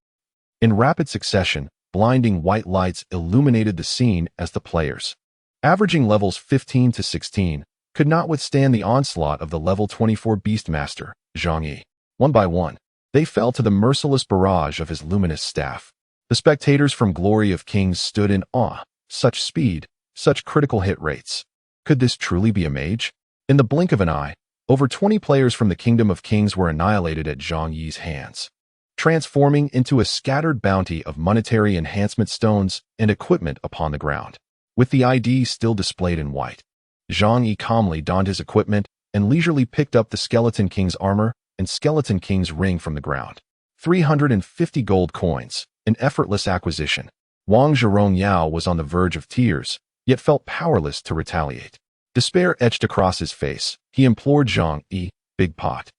In rapid succession, blinding white lights illuminated the scene as the players, averaging levels 15 to 16, could not withstand the onslaught of the level 24 Beastmaster, Zhang Yi. One by one, they fell to the merciless barrage of his luminous staff. The spectators from Glory of Kings stood in awe. Such speed, such critical hit rates. Could this truly be a mage? In the blink of an eye, over 20 players from the Kingdom of Kings were annihilated at Zhang Yi's hands, transforming into a scattered bounty of monetary enhancement stones and equipment upon the ground. With the ID still displayed in white, Zhang Yi calmly donned his equipment and leisurely picked up the Skeleton King's armor and Skeleton King's ring from the ground. 350 gold coins, an effortless acquisition. Wang Zhirong was on the verge of tears, yet felt powerless to retaliate. Despair etched across his face. He implored Zhang Yi, "Big pot,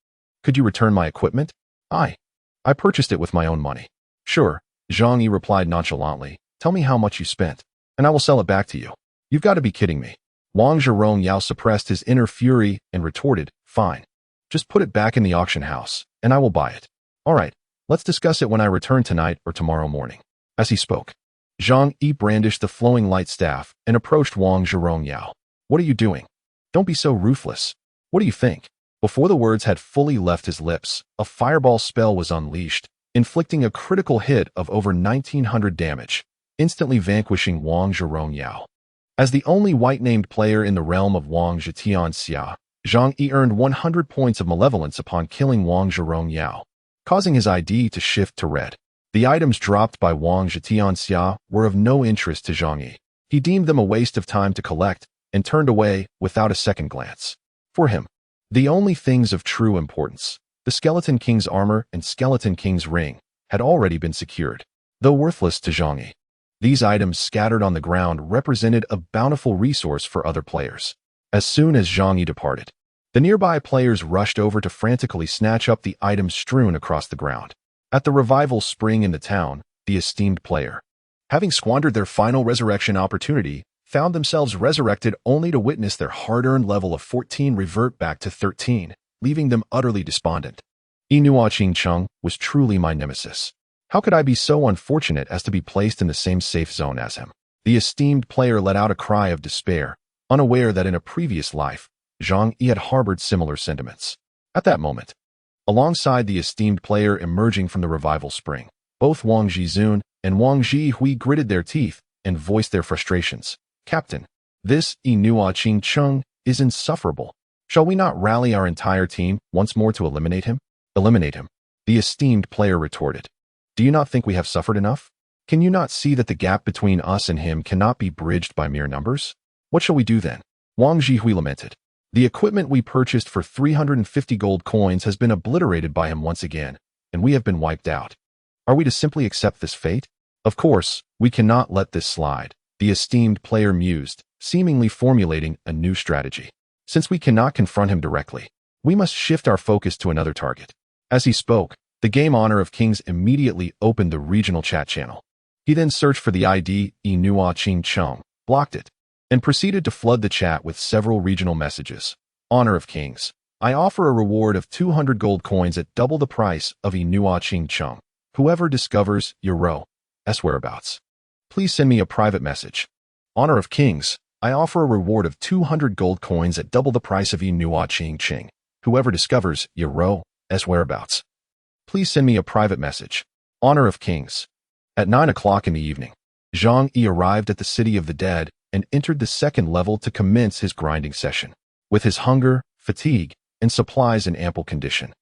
could you return my equipment? I purchased it with my own money." "Sure," Zhang Yi replied nonchalantly. "Tell me how much you spent, and I will sell it back to you." "You've got to be kidding me." Wang Zhirong suppressed his inner fury and retorted, "Fine. Just put it back in the auction house, and I will buy it." "All right, let's discuss it when I return tonight or tomorrow morning." As he spoke, Zhang Yi brandished the flowing light staff and approached Wang Zhirong. "What are you doing? Don't be so ruthless. What do you think?" Before the words had fully left his lips, a fireball spell was unleashed, inflicting a critical hit of over 1900 damage, instantly vanquishing Wang Zhirong. As the only white-named player in the realm of Wang Zhitianxia, Zhang Yi earned 100 points of malevolence upon killing Wang Zhirong, causing his ID to shift to red. The items dropped by Wang Zhitianxia were of no interest to Zhang Yi. He deemed them a waste of time to collect and turned away without a second glance. For him, the only things of true importance, the Skeleton King's armor and Skeleton King's ring, had already been secured. Though worthless to Zhang Yi, these items scattered on the ground represented a bountiful resource for other players. As soon as Zhang Yi departed, the nearby players rushed over to frantically snatch up the items strewn across the ground. At the revival spring in the town, the esteemed player, having squandered their final resurrection opportunity, found themselves resurrected only to witness their hard-earned level of 14 revert back to 13, leaving them utterly despondent. Inua Ching-chung was truly my nemesis. How could I be so unfortunate as to be placed in the same safe zone as him? The esteemed player let out a cry of despair, unaware that in a previous life, Zhang Yi had harbored similar sentiments. At that moment, alongside the esteemed player emerging from the revival spring, both Wang Zhizun and Wang Zhihui gritted their teeth and voiced their frustrations. "Captain, this Inua Ching-chung is insufferable. Shall we not rally our entire team once more to eliminate him?" "Eliminate him," the esteemed player retorted. "Do you not think we have suffered enough? Can you not see that the gap between us and him cannot be bridged by mere numbers? What shall we do then?" Wang Zhihui lamented. "The equipment we purchased for 350 gold coins has been obliterated by him once again, and we have been wiped out. Are we to simply accept this fate? Of course, we cannot let this slide," the esteemed player mused, seemingly formulating a new strategy. "Since we cannot confront him directly, we must shift our focus to another target." As he spoke, the Game Honor of Kings immediately opened the regional chat channel. He then searched for the ID Inua Ching-chung, blocked it, and proceeded to flood the chat with several regional messages. "Honor of Kings, I offer a reward of 200 gold coins at double the price of Inua Ching-chung. Whoever discovers Yero's whereabouts, please send me a private message." "Honor of Kings, I offer a reward of 200 gold coins at double the price of Inua Ching-chung. Whoever discovers Yero's whereabouts, please send me a private message." Honor of Kings. At 9 o'clock in the evening, Zhang Yi arrived at the City of the Dead and entered the second level to commence his grinding session. With his hunger, fatigue, and supplies in ample condition,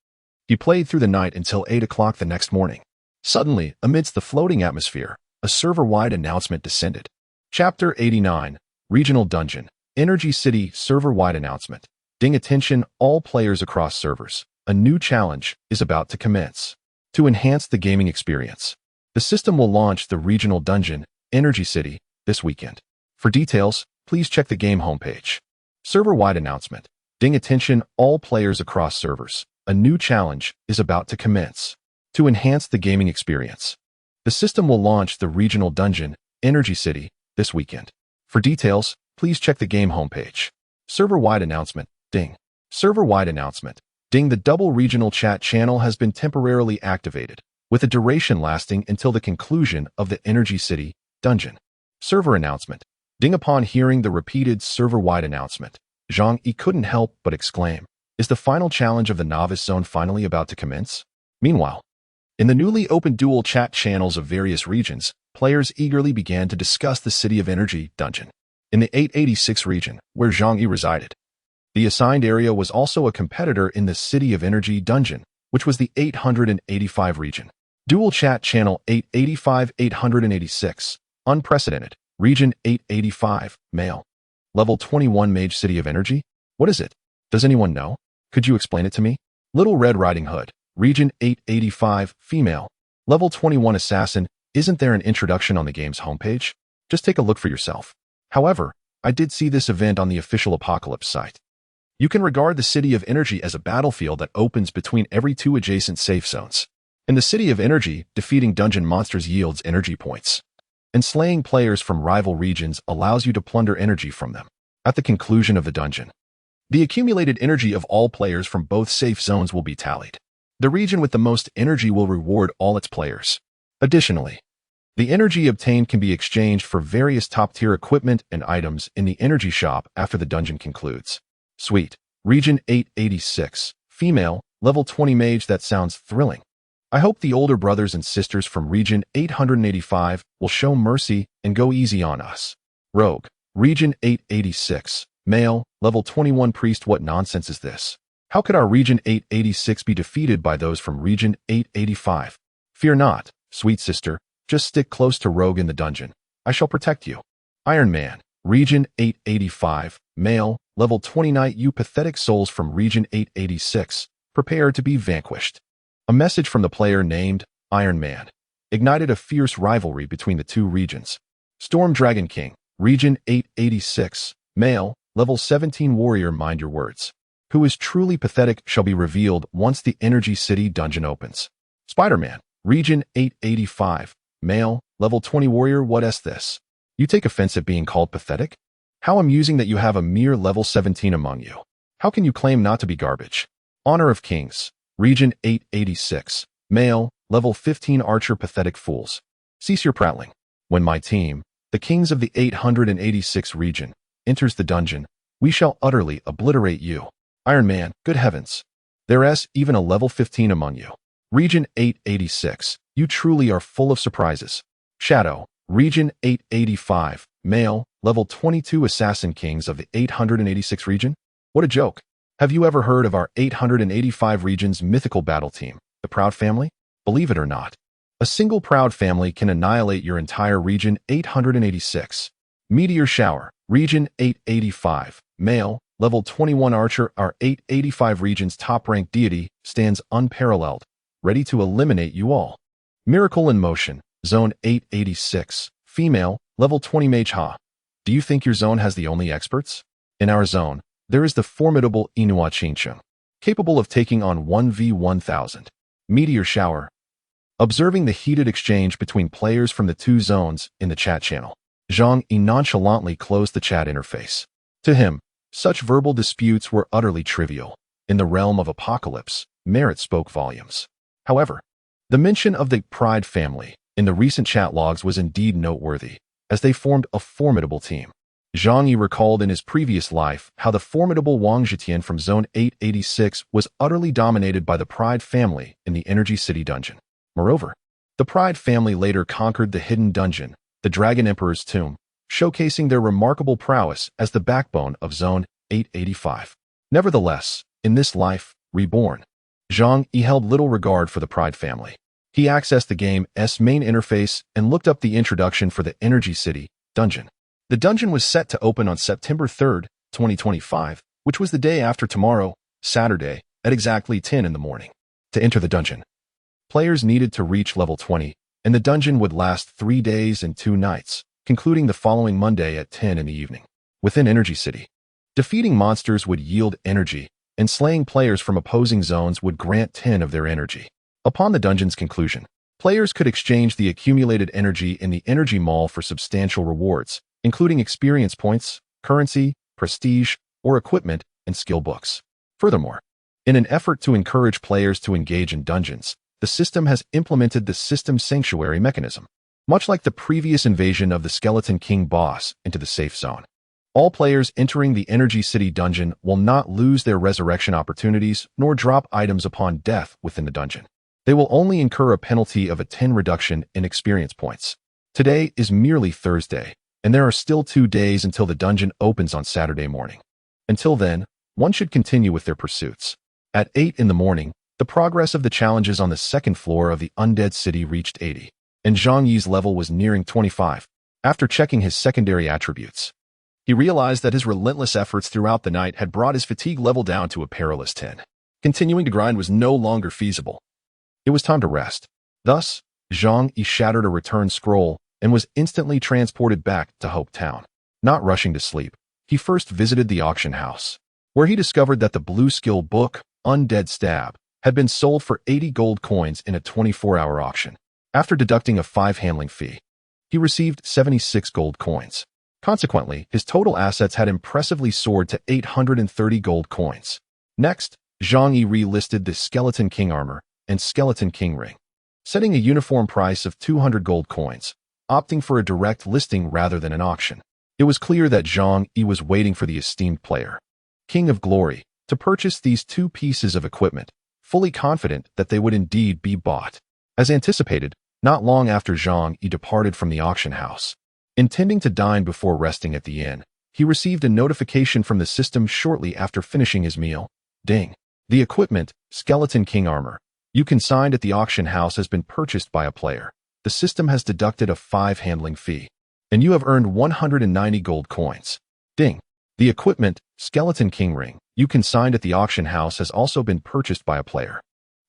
he played through the night until 8 o'clock the next morning. Suddenly, amidst the floating atmosphere, a server-wide announcement descended. Chapter 89, Regional Dungeon, Energy City server-wide announcement. Ding attention all players across servers. A new challenge is about to commence. To enhance the gaming experience, the system will launch the Regional Dungeon, Energy City, this weekend. For details, please check the game homepage. Server-wide announcement. Ding attention all players across servers. A new challenge is about to commence. To enhance the gaming experience, the system will launch the Regional Dungeon, Energy City, this weekend. For details, please check the game homepage. Server-wide announcement. Ding. Server-wide announcement. Ding. The double regional chat channel has been temporarily activated, with a duration lasting until the conclusion of the Energy City Dungeon. Server announcement. Ding. Upon hearing the repeated server-wide announcement, Zhang Yi couldn't help but exclaim, "Is the final challenge of the Novice Zone finally about to commence?" Meanwhile, in the newly opened dual chat channels of various regions, players eagerly began to discuss the City of Energy Dungeon. In the 886 region, where Zhang Yi resided, the assigned area was also a competitor in the City of Energy Dungeon, which was the 885 region. Dual chat channel 885-886, unprecedented, region 885, male. Level 21 Mage City of Energy? What is it? Does anyone know? Could you explain it to me? Little Red Riding Hood, region 885, female. Level 21 Assassin. Isn't there an introduction on the game's homepage? Just take a look for yourself. However, I did see this event on the official Apocalypse site. You can regard the City of Energy as a battlefield that opens between every two adjacent safe zones. In the City of Energy, defeating dungeon monsters yields energy points, and slaying players from rival regions allows you to plunder energy from them. At the conclusion of the dungeon, the accumulated energy of all players from both safe zones will be tallied. The region with the most energy will reward all its players. Additionally, the energy obtained can be exchanged for various top-tier equipment and items in the energy shop after the dungeon concludes. Sweet. Region 886. Female. Level 20 Mage. That sounds thrilling. I hope the older brothers and sisters from Region 885 will show mercy and go easy on us. Rogue. Region 886. Male. Level 21 Priest. What nonsense is this? How could our Region 886 be defeated by those from Region 885? Fear not, sweet sister. Just stick close to Rogue in the dungeon. I shall protect you. Iron Man. Region 885. Male. Level 29. You pathetic souls from Region 886. Prepare to be vanquished. A message from the player named Iron Man ignited a fierce rivalry between the two regions. Storm Dragon King. Region 886. Male. Level 17 Warrior. Mind your words. Who is truly pathetic shall be revealed once the Energy City Dungeon opens. Spider-Man. Region 885. Male. Level 20 Warrior. What is this? You take offense at being called pathetic? How amusing that you have a mere level 17 among you. How can you claim not to be garbage? Honor of Kings. Region 886. Male. Level 15 Archer. Pathetic fools. Cease your prattling. When my team, the kings of the 886 region, enters the dungeon, we shall utterly obliterate you. Iron Man. Good heavens. There is even a level 15 among you. Region 886. You truly are full of surprises. Shadow. Region 885. Male. Level 22 Assassin Kings of the 886 region? What a joke. Have you ever heard of our 885 region's mythical battle team, the Proud Family? Believe it or not, a single Proud Family can annihilate your entire Region 886. Meteor Shower. Region 885. Male. Level 21 Archer. Our 885 region's top-ranked deity stands unparalleled, ready to eliminate you all. Miracle in Motion. Zone 886. Female. Level 20 Mage. Ha. Do you think your zone has the only experts? In our zone, there is the formidable Inua Chinchung, capable of taking on 1v1000. Meteor Shower. Observing the heated exchange between players from the two zones in the chat channel, Zhang Yi nonchalantly closed the chat interface. To him, such verbal disputes were utterly trivial. In the realm of Apocalypse, merit spoke volumes. However, the mention of the Pride family in the recent chat logs was indeed noteworthy, as they formed a formidable team. Zhang Yi recalled in his previous life how the formidable Wang Zhitian from Zone 886 was utterly dominated by the Pride family in the Energy City Dungeon. Moreover, the Pride family later conquered the hidden dungeon, the Dragon Emperor's Tomb, showcasing their remarkable prowess as the backbone of Zone 885. Nevertheless, in this life, Reborn, Zhang Yi held little regard for the Pride family. He accessed the game's main interface and looked up the introduction for the Energy City Dungeon. The dungeon was set to open on September 3rd, 2025, which was the day after tomorrow, Saturday, at exactly 10 in the morning. To enter the dungeon, players needed to reach level 20, and the dungeon would last 3 days and 2 nights, concluding the following Monday at 10 in the evening. Within Energy City, defeating monsters would yield energy, and slaying players from opposing zones would grant 10 of their energy. Upon the dungeon's conclusion, players could exchange the accumulated energy in the Energy Mall for substantial rewards, including experience points, currency, prestige, or equipment, and skill books. Furthermore, in an effort to encourage players to engage in dungeons, the system has implemented the System Sanctuary mechanism. Much like the previous invasion of the Skeleton King boss into the safe zone, all players entering the Energy City dungeon will not lose their resurrection opportunities nor drop items upon death within the dungeon. They will only incur a penalty of a 10 reduction in experience points. Today is merely Thursday, and there are still 2 days until the dungeon opens on Saturday morning. Until then, one should continue with their pursuits. At 8 in the morning, the progress of the challenges on the second floor of the Undead City reached 80, and Zhang Yi's level was nearing 25. After checking his secondary attributes, he realized that his relentless efforts throughout the night had brought his fatigue level down to a perilous 10. Continuing to grind was no longer feasible. It was time to rest. Thus, Zhang Yi shattered a return scroll and was instantly transported back to Hope Town. Not rushing to sleep, he first visited the auction house, where he discovered that the blue skill book, Undead Stab, had been sold for 80 gold coins in a 24-hour auction. After deducting a 5 handling fee, he received 76 gold coins. Consequently, his total assets had impressively soared to 830 gold coins. Next, Zhang Yi relisted the Skeleton King armor and Skeleton King ring, setting a uniform price of 200 gold coins, opting for a direct listing rather than an auction. It was clear that Zhang Yi was waiting for the esteemed player, King of Glory, to purchase these 2 pieces of equipment, fully confident that they would indeed be bought. As anticipated, not long after Zhang Yi departed from the auction house, intending to dine before resting at the inn, he received a notification from the system shortly after finishing his meal. Ding. The equipment, Skeleton King armor, you consigned at the auction house has been purchased by a player. The system has deducted a 5 handling fee, and you have earned 190 gold coins. Ding. The equipment, Skeleton King ring, you consigned at the auction house has also been purchased by a player.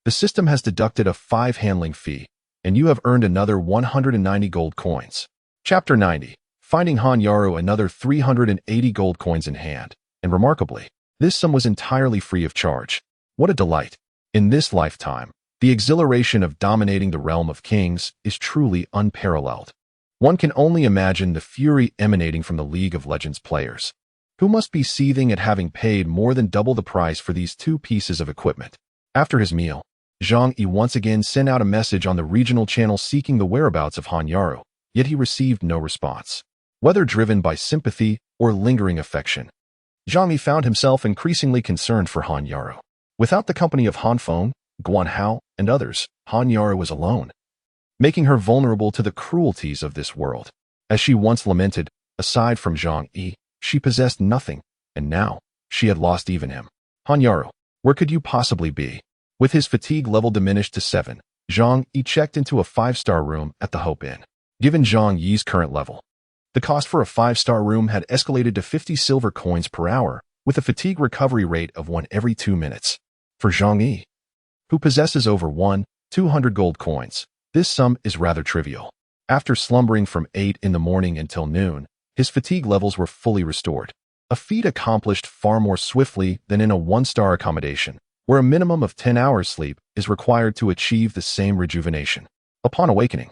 The system has deducted a 5 handling fee, and you have earned another 190 gold coins. Chapter 90. Finding Han Yaru another 380 gold coins in hand, and remarkably, this sum was entirely free of charge. What a delight! In this lifetime, the exhilaration of dominating the realm of kings is truly unparalleled. One can only imagine the fury emanating from the League of Legends players, who must be seething at having paid more than double the price for these 2 pieces of equipment. After his meal, Zhang Yi once again sent out a message on the regional channel seeking the whereabouts of Han Yaru, yet he received no response. Whether driven by sympathy or lingering affection, Zhang Yi found himself increasingly concerned for Han Yaru. Without the company of Han Feng, Guan Hao, and others, Han Yaru was alone, making her vulnerable to the cruelties of this world. As she once lamented, aside from Zhang Yi, she possessed nothing, and now she had lost even him. Han Yaru, where could you possibly be? With his fatigue level diminished to 7, Zhang Yi checked into a 5-star room at the Hope Inn. Given Zhang Yi's current level, the cost for a 5-star room had escalated to 50 silver coins per hour, with a fatigue recovery rate of 1 every 2 minutes. For Zhang Yi, who possesses over 200 gold coins, this sum is rather trivial. After slumbering from 8 in the morning until noon, his fatigue levels were fully restored, a feat accomplished far more swiftly than in a 1-star accommodation, where a minimum of 10 hours sleep is required to achieve the same rejuvenation. Upon awakening,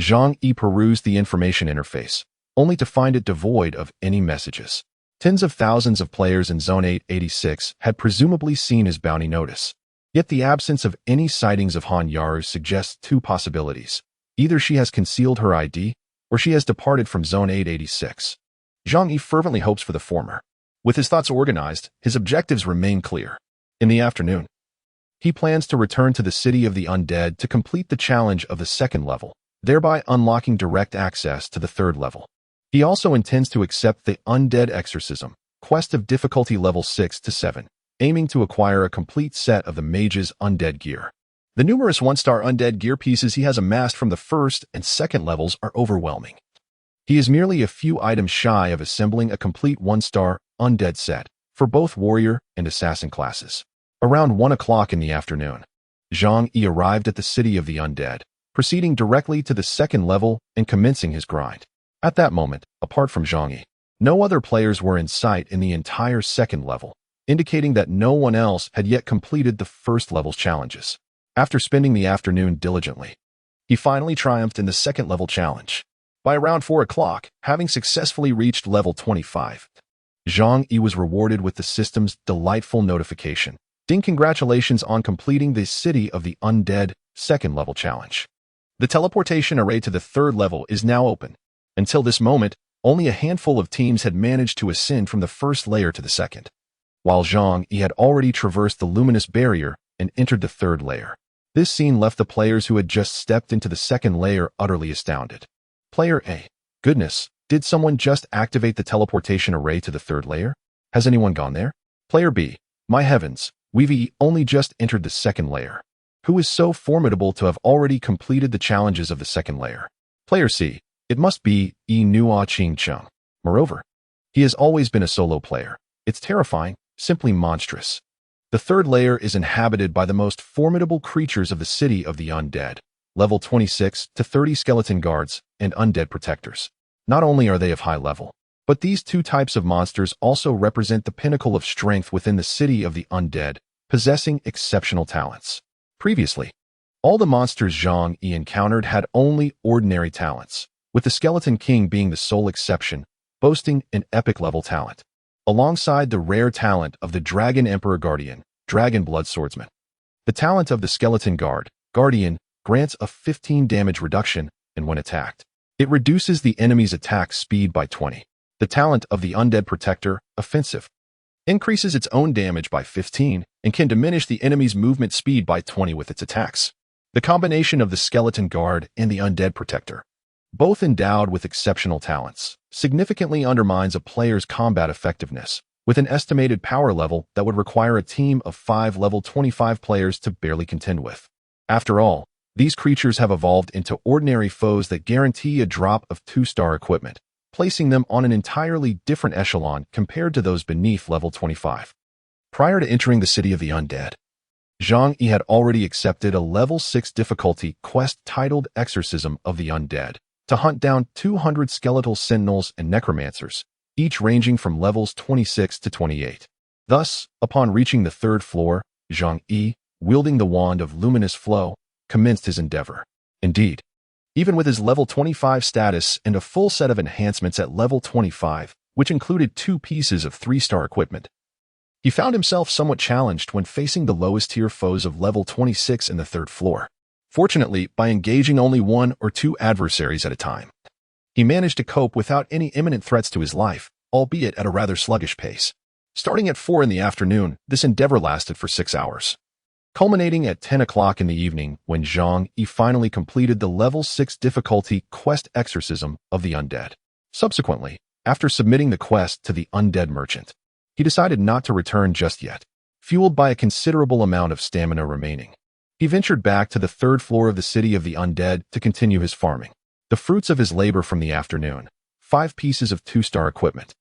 Zhang Yi perused the information interface, only to find it devoid of any messages. Tens of thousands of players in Zone 886 had presumably seen his bounty notice. Yet the absence of any sightings of Han Yaru suggests 2 possibilities. Either she has concealed her ID, or she has departed from Zone 886. Zhang Yi fervently hopes for the former. With his thoughts organized, his objectives remain clear. In the afternoon, he plans to return to the City of the Undead to complete the challenge of the 2nd level, thereby unlocking direct access to the 3rd level. He also intends to accept the Undead Exorcism, quest of difficulty level 6 to 7, aiming to acquire a complete set of the Mage's Undead gear. The numerous 1-star Undead gear pieces he has amassed from the 1st and 2nd levels are overwhelming. He is merely a few items shy of assembling a complete 1-star undead set for both warrior and assassin classes. Around 1 o'clock in the afternoon, Zhang Yi arrived at the city of the undead, proceeding directly to the second level and commencing his grind. At that moment, apart from Zhang Yi, no other players were in sight in the entire second level, indicating that no one else had yet completed the first level's challenges. After spending the afternoon diligently, he finally triumphed in the second level challenge. By around 4 o'clock, having successfully reached level 25, Zhang Yi was rewarded with the system's delightful notification. Ding, congratulations on completing the City of the Undead second level challenge. The teleportation array to the third level is now open. Until this moment, only a handful of teams had managed to ascend from the first layer to the second, while Zhang Yi had already traversed the luminous barrier and entered the third layer. This scene left the players who had just stepped into the second layer utterly astounded. Player A: goodness, did someone just activate the teleportation array to the third layer? Has anyone gone there? Player B: my heavens, we've only just entered the second layer. Who is so formidable to have already completed the challenges of the second layer? Player C: it must be Nua Ching Chung. Moreover, he has always been a solo player. It's terrifying, simply monstrous. The third layer is inhabited by the most formidable creatures of the City of the Undead, level 26 to 30 skeleton guards and undead protectors. Not only are they of high level, but these two types of monsters also represent the pinnacle of strength within the City of the Undead, possessing exceptional talents. Previously, all the monsters Zhang Yi encountered had only ordinary talents, with the Skeleton King being the sole exception, boasting an epic level talent, alongside the rare talent of the Dragon Emperor Guardian, Dragon Blood Swordsman. The talent of the Skeleton Guardian, grants a 15 damage reduction, and when attacked, it reduces the enemy's attack speed by 20. The talent of the Undead Protector, Offensive, increases its own damage by 15 and can diminish the enemy's movement speed by 20 with its attacks. The combination of the Skeleton Guard and the Undead Protector, both endowed with exceptional talents, significantly undermines a player's combat effectiveness, with an estimated power level that would require a team of 5 level 25 players to barely contend with. After all, these creatures have evolved into ordinary foes that guarantee a drop of 2-star equipment, placing them on an entirely different echelon compared to those beneath level 25. Prior to entering the City of the Undead, Zhang Yi had already accepted a level 6 difficulty quest titled Exorcism of the Undead to hunt down 200 skeletal sentinels and necromancers, each ranging from levels 26 to 28. Thus, upon reaching the third floor, Zhang Yi, wielding the wand of luminous flow, commenced his endeavor. Indeed, even with his level 25 status and a full set of enhancements at level 25, which included 2 pieces of 3-star equipment, he found himself somewhat challenged when facing the lowest tier foes of level 26 in the third floor. Fortunately, by engaging only 1 or 2 adversaries at a time, he managed to cope without any imminent threats to his life, albeit at a rather sluggish pace. Starting at 4 in the afternoon, this endeavor lasted for 6 hours, culminating at 10 o'clock in the evening when Zhang Yi finally completed the level 6 difficulty quest Exorcism of the Undead. Subsequently, after submitting the quest to the Undead Merchant, he decided not to return just yet. Fueled by a considerable amount of stamina remaining, he ventured back to the third floor of the City of the Undead to continue his farming. The fruits of his labor from the afternoon, 5 pieces of 2-star equipment,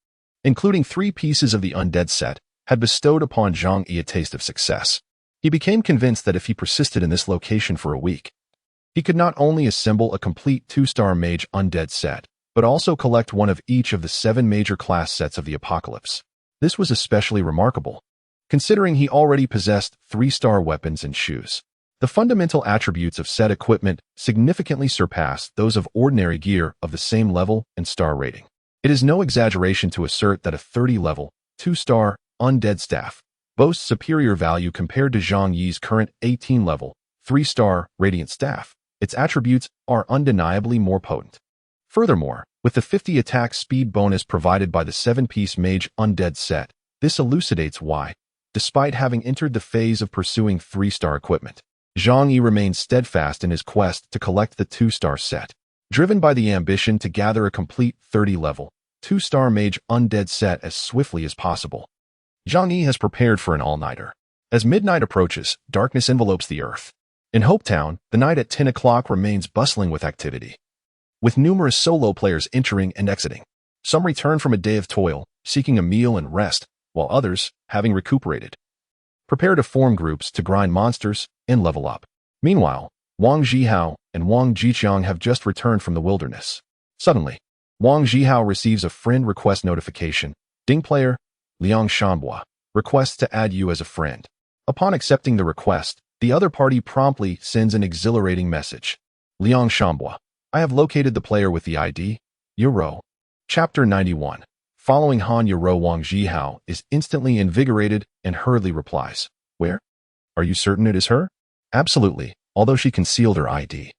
including 3 pieces of the Undead set, had bestowed upon Zhang Yi a taste of success. He became convinced that if he persisted in this location for a week, he could not only assemble a complete 2-star mage undead set, but also collect one of each of the 7 major class sets of the Apocalypse. This was especially remarkable, considering he already possessed 3-star weapons and shoes. The fundamental attributes of said equipment significantly surpassed those of ordinary gear of the same level and star rating. It is no exaggeration to assert that a 30-level, 2-star, undead staff boasts superior value compared to Zhang Yi's current 18-level, 3-star radiant staff. Its attributes are undeniably more potent. Furthermore, with the 50 attack speed bonus provided by the 7-piece mage undead set, this elucidates why, despite having entered the phase of pursuing 3-star equipment, Zhang Yi remained steadfast in his quest to collect the 2-star set. Driven by the ambition to gather a complete 30-level, 2-star mage undead set as swiftly as possible, Zhang Yi has prepared for an all-nighter. As midnight approaches, darkness envelopes the earth. In Hopetown, the night at 10 o'clock remains bustling with activity. with numerous solo players entering and exiting. Some return from a day of toil, seeking a meal and rest, while others, having recuperated, prepare to form groups to grind monsters and level up. Meanwhile, Wang Zhihao and Wang Jiqiang have just returned from the wilderness. Suddenly, Wang Zhihao receives a friend request notification. Ding player, Liang Shanbua, requests to add you as a friend. Upon accepting the request, the other party promptly sends an exhilarating message. Liang Shanbua, I have located the player with the ID, Euro. Chapter 91. Following Han Euro, Wang Zhihao is instantly invigorated and hurriedly replies, Where? Are you certain it is her? Absolutely, although she concealed her ID.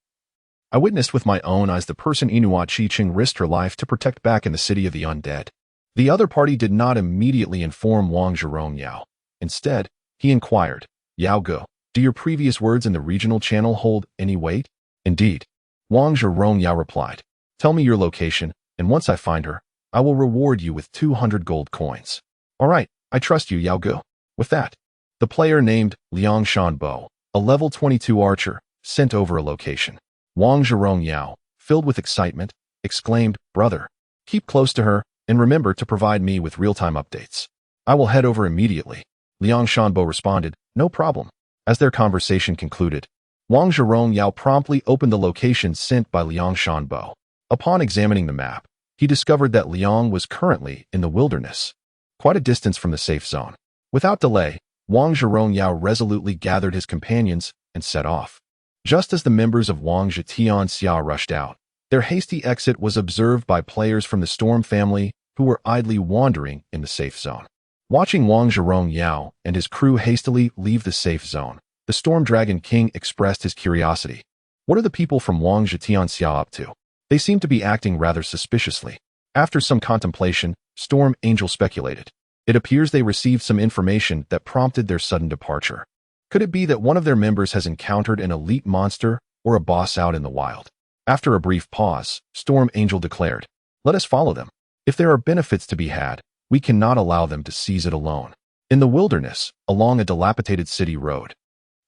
I witnessed with my own eyes the person Inuit Qiqing risked her life to protect back in the city of the undead. The other party did not immediately inform Wang Zhirong Yao. Instead, he inquired, Yao Ge, do your previous words in the regional channel hold any weight? Indeed. Wang Zhirong Yao replied, Tell me your location, and once I find her, I will reward you with 200 gold coins. All right, I trust you, Yao Ge. With that, the player named Liang Shanbo, a level 22 archer, sent over a location. Wang Zhirong Yao, filled with excitement, exclaimed, Brother, keep close to her, and remember to provide me with real-time updates. I will head over immediately. Liang Shanbo responded, No problem. As their conversation concluded, Wang Zhirong Yao promptly opened the location sent by Liang Shanbo. Upon examining the map, he discovered that Liang was currently in the wilderness, quite a distance from the safe zone. Without delay, Wang Zhirong Yao resolutely gathered his companions and set off. Just as the members of Wang Zhitian Xia rushed out, their hasty exit was observed by players from the Storm family who were idly wandering in the safe zone. Watching Wang Zhirong Yao and his crew hastily leave the safe zone, the Storm Dragon King expressed his curiosity. What are the people from Wang Zhitian Xia up to? They seem to be acting rather suspiciously. After some contemplation, Storm Angel speculated. It appears they received some information that prompted their sudden departure. Could it be that one of their members has encountered an elite monster or a boss out in the wild? After a brief pause, Storm Angel declared, Let us follow them. If there are benefits to be had, we cannot allow them to seize it alone. In the wilderness, along a dilapidated city road,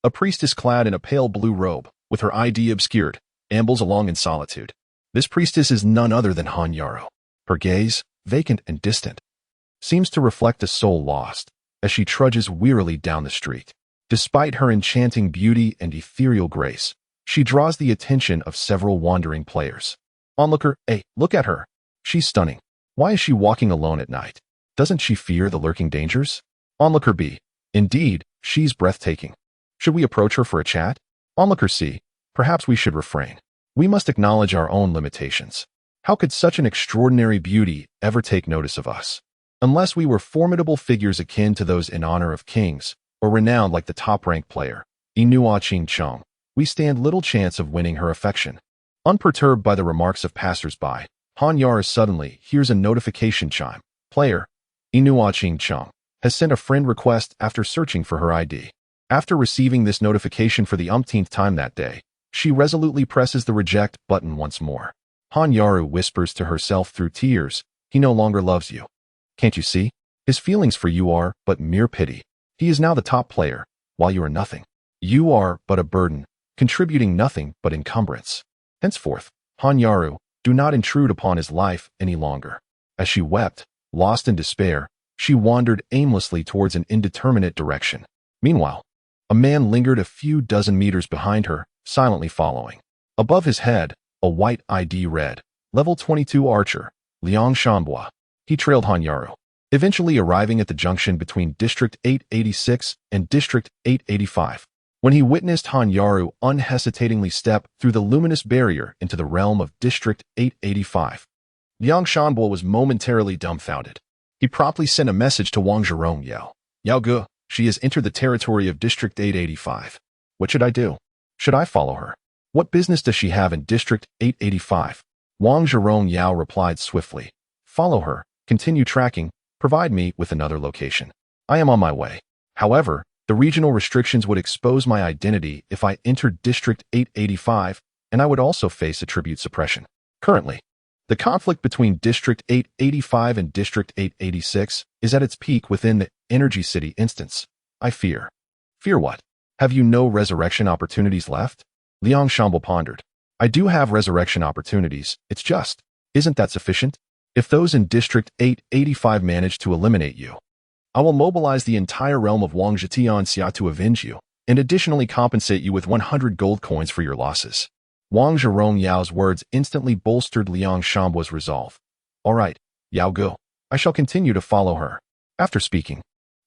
a priestess clad in a pale blue robe, with her ID obscured, ambles along in solitude. This priestess is none other than Han Yaro. Her gaze, vacant and distant, seems to reflect a soul lost as she trudges wearily down the street. Despite her enchanting beauty and ethereal grace, she draws the attention of several wandering players. Onlooker A, look at her. She's stunning. Why is she walking alone at night? Doesn't she fear the lurking dangers? Onlooker B, indeed, she's breathtaking. Should we approach her for a chat? Onlooker C, perhaps we should refrain. We must acknowledge our own limitations. How could such an extraordinary beauty ever take notice of us? Unless we were formidable figures akin to those in honor of kings, or renowned like the top-ranked player, Inua Qing Chong, we stand little chance of winning her affection. Unperturbed by the remarks of passers-by, Han Yara suddenly hears a notification chime. Player, Inua Qing Chong, has sent a friend request after searching for her ID. After receiving this notification for the umpteenth time that day, she resolutely presses the reject button once more. Han Yaru whispers to herself through tears, He no longer loves you. Can't you see? His feelings for you are but mere pity. He is now the top player, while you are nothing. You are but a burden, contributing nothing but encumbrance. Henceforth, Han Yaru, do not intrude upon his life any longer. As she wept, lost in despair, she wandered aimlessly towards an indeterminate direction. Meanwhile, a man lingered a few dozen meters behind her, silently following. Above his head, a white ID read, Level 22 Archer, Liang Shanbua. He trailed Han Yaru, eventually arriving at the junction between District 886 and District 885. When he witnessed Han Yaru unhesitatingly step through the luminous barrier into the realm of District 885, Liang Shanbua was momentarily dumbfounded. He promptly sent a message to Wang Zhirong Yao. Yao Ge, she has entered the territory of District 885. What should I do? Should I follow her? What business does she have in District 885? Wang Zhirong Yao replied swiftly. Follow her, continue tracking, provide me with another location. I am on my way. However, the regional restrictions would expose my identity if I entered District 885, and I would also face attribute suppression. Currently, the conflict between District 885 and District 886 is at its peak within the Energy City instance. I fear. Fear what? Have you no resurrection opportunities left? Liang Shanbo pondered. I do have resurrection opportunities. It's just, isn't that sufficient? If those in District 885 manage to eliminate you, I will mobilize the entire realm of Wangzhetianxia to avenge you, and additionally compensate you with 100 gold coins for your losses. Wang Zhirong Yao's words instantly bolstered Liang Shambua's resolve. All right, Yao go. I shall continue to follow her. After speaking,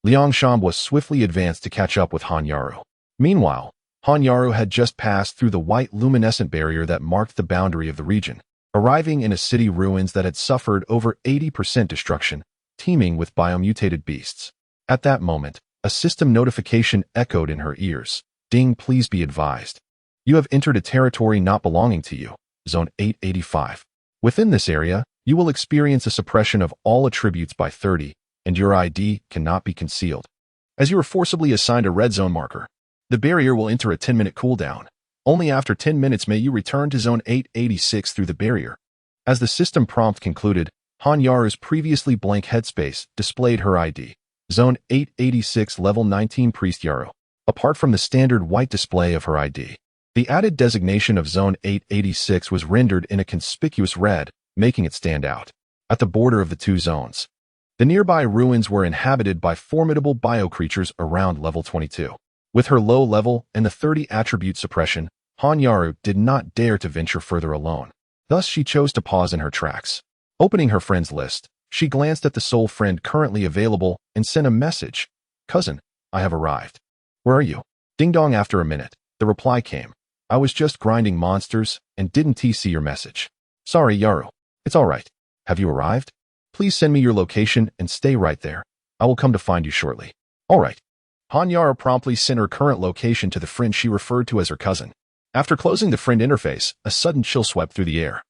Liang Shambua swiftly advanced to catch up with Han Yaru. Meanwhile, Han Yaru had just passed through the white luminescent barrier that marked the boundary of the region, arriving in a city ruins that had suffered over 80% destruction, teeming with biomutated beasts. At that moment, a system notification echoed in her ears. Ding, please be advised. You have entered a territory not belonging to you, Zone 885. Within this area, you will experience a suppression of all attributes by 30, and your ID cannot be concealed. As you are forcibly assigned a red zone marker, the barrier will enter a 10-minute cooldown. Only after 10 minutes may you return to Zone 886 through the barrier. As the system prompt concluded, Han Yaru's previously blank headspace displayed her ID. Zone 886 Level 19 Priest Yaru. Apart from the standard white display of her ID, the added designation of Zone 886 was rendered in a conspicuous red, making it stand out. At the border of the two zones, the nearby ruins were inhabited by formidable bio-creatures around Level 22. With her low level and the 30 attribute suppression, Han Yaru did not dare to venture further alone. Thus she chose to pause in her tracks. Opening her friends list, she glanced at the sole friend currently available and sent a message. Cousin, I have arrived. Where are you? Ding dong. After a minute, the reply came. I was just grinding monsters and didn't see your message. Sorry, Yaru. It's all right. Have you arrived? Please send me your location and stay right there. I will come to find you shortly. All right. Han Yaru promptly sent her current location to the friend she referred to as her cousin. After closing the friend interface, a sudden chill swept through the air,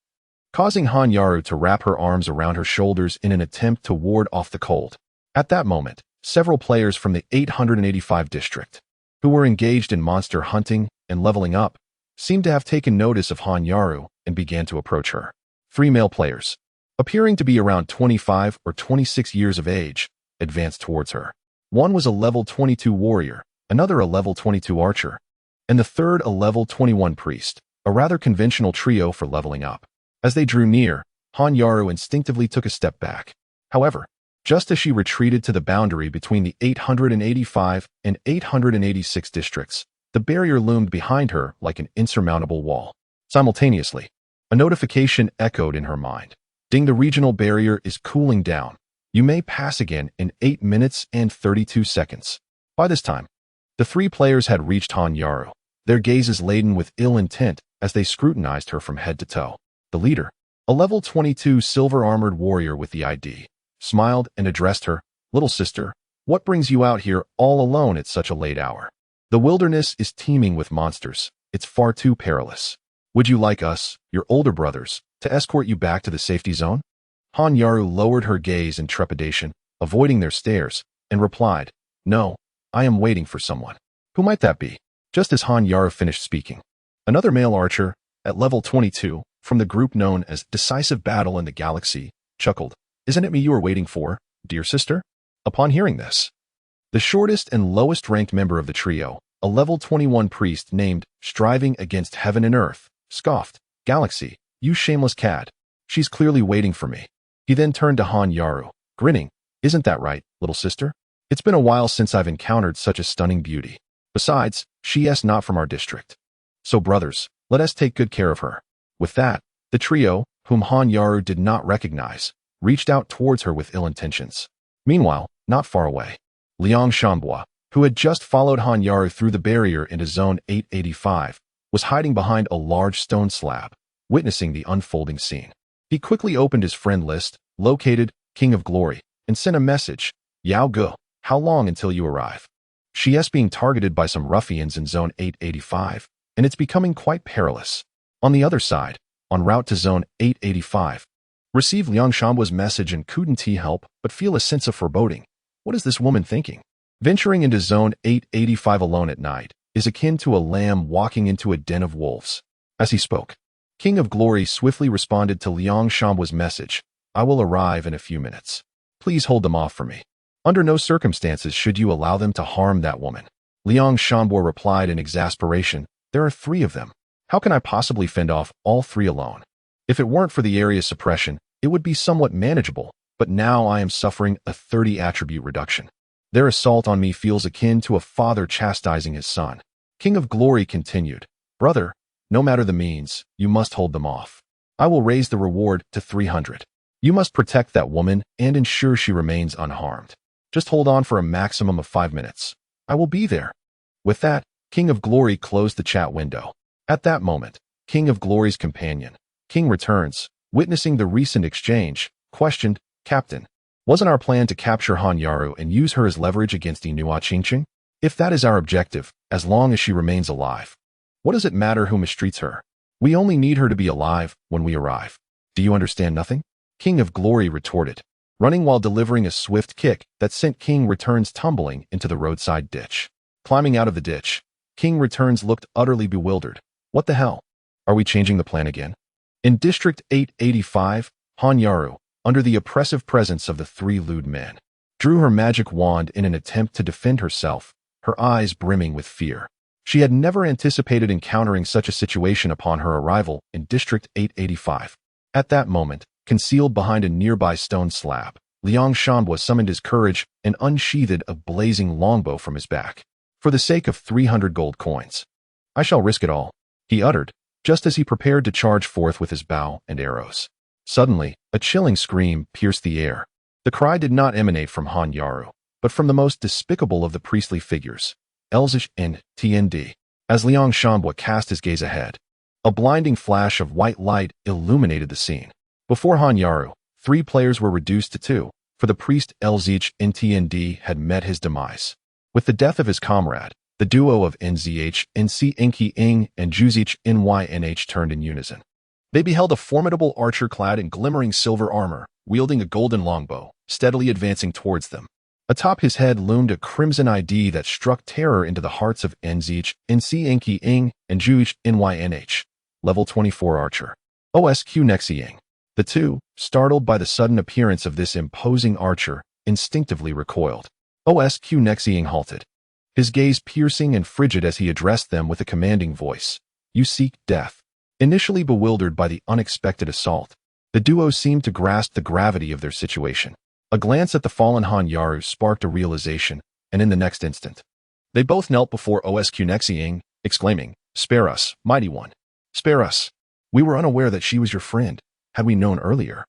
causing Han Yaru to wrap her arms around her shoulders in an attempt to ward off the cold. At that moment, several players from the 885 district, who were engaged in monster hunting and leveling up, seemed to have taken notice of Han Yaru and began to approach her. 3 male players, appearing to be around 25 or 26 years of age, advanced towards her. One was a level 22 warrior, another a level 22 archer, and the third a level 21 priest, a rather conventional trio for leveling up. As they drew near, Han Yaru instinctively took a step back. However, just as she retreated to the boundary between the 885 and 886 districts, the barrier loomed behind her like an insurmountable wall. Simultaneously, a notification echoed in her mind. Ding, the regional barrier is cooling down. You may pass again in 8 minutes and 32 seconds. By this time, the 3 players had reached Han Yaru, their gazes laden with ill intent as they scrutinized her from head to toe. The leader, a level 22 silver-armored warrior with the ID, smiled and addressed her. Little sister, what brings you out here all alone at such a late hour? The wilderness is teeming with monsters. It's far too perilous. Would you like us, your older brothers, to escort you back to the safety zone? Han Yaru lowered her gaze in trepidation, avoiding their stares, and replied, No, I am waiting for someone. Who might that be? Just as Han Yaru finished speaking, another male archer, at level 22, from the group known as Decisive Battle in the Galaxy, chuckled. Isn't it me you are waiting for, dear sister? Upon hearing this, the shortest and lowest-ranked member of the trio, a level 21 priest named Striving Against Heaven and Earth, scoffed. Galaxy, you shameless cad. She's clearly waiting for me. He then turned to Han Yaru, grinning. Isn't that right, little sister? It's been a while since I've encountered such a stunning beauty. Besides, she is not from our district. So brothers, let us take good care of her. With that, the trio, whom Han Yaru did not recognize, reached out towards her with ill intentions. Meanwhile, not far away, Liang Shambua, who had just followed Han Yaru through the barrier into Zone 885, was hiding behind a large stone slab, witnessing the unfolding scene. He quickly opened his friend list, located King of Glory, and sent a message. Yao Ge, how long until you arrive? She is being targeted by some ruffians in Zone 885, and it's becoming quite perilous. On the other side, en route to Zone 885, receive Liang Shambua's message and couldn't help but feel a sense of foreboding. What is this woman thinking? Venturing into Zone 885 alone at night is akin to a lamb walking into a den of wolves. As he spoke, King of Glory swiftly responded to Liang Shambua's message. I will arrive in a few minutes. Please hold them off for me. Under no circumstances should you allow them to harm that woman. Liang Shambua replied in exasperation. There are 3 of them. How can I possibly fend off all three alone? If it weren't for the area's suppression, it would be somewhat manageable, but now I am suffering a 30 attribute reduction. Their assault on me feels akin to a father chastising his son. King of Glory continued, Brother, no matter the means, you must hold them off. I will raise the reward to 300. You must protect that woman and ensure she remains unharmed. Just hold on for a maximum of 5 minutes. I will be there. With that, King of Glory closed the chat window. At that moment, King of Glory's companion, King returns, witnessing the recent exchange, questioned, Captain, wasn't our plan to capture Han Yaru and use her as leverage against Inua Qingqing? If that is our objective, as long as she remains alive, what does it matter who mistreats her? We only need her to be alive when we arrive. Do you understand nothing? King of Glory retorted, running while delivering a swift kick that sent King Returns tumbling into the roadside ditch. Climbing out of the ditch, King Returns looked utterly bewildered. What the hell? Are we changing the plan again? In District 885, Han Yaru, under the oppressive presence of the three lewd men, drew her magic wand in an attempt to defend herself, her eyes brimming with fear. She had never anticipated encountering such a situation upon her arrival in District 885. At that moment, concealed behind a nearby stone slab, Liang Shanhua summoned his courage and unsheathed a blazing longbow from his back. For the sake of 300 gold coins, I shall risk it all, he uttered, just as he prepared to charge forth with his bow and arrows. Suddenly, a chilling scream pierced the air. The cry did not emanate from Han Yaru, but from the most despicable of the priestly figures, Elzish and TND. As Liang Shanhua cast his gaze ahead, a blinding flash of white light illuminated the scene. Before Han Yaru, 3 players were reduced to 2, for the priest Elzich and TND had met his demise. With the death of his comrade, the duo of NZH, NC Enki Ing, and Juzich NYNH turned in unison. They beheld a formidable archer clad in glimmering silver armor, wielding a golden longbow, steadily advancing towards them. Atop his head loomed a crimson ID that struck terror into the hearts of NZH, NC Enki Ing, and Juzich NYNH. Level 24 Archer. OSQ Nexiang. The two, startled by the sudden appearance of this imposing archer, instinctively recoiled. OSQ Nexiang halted, his gaze piercing and frigid as he addressed them with a commanding voice. You seek death. Initially bewildered by the unexpected assault, the duo seemed to grasp the gravity of their situation. A glance at the fallen Han Yaru sparked a realization, and in the next instant, they both knelt before OSQ Nexiang, exclaiming, Spare us, mighty one. Spare us. We were unaware that she was your friend. Had we known earlier,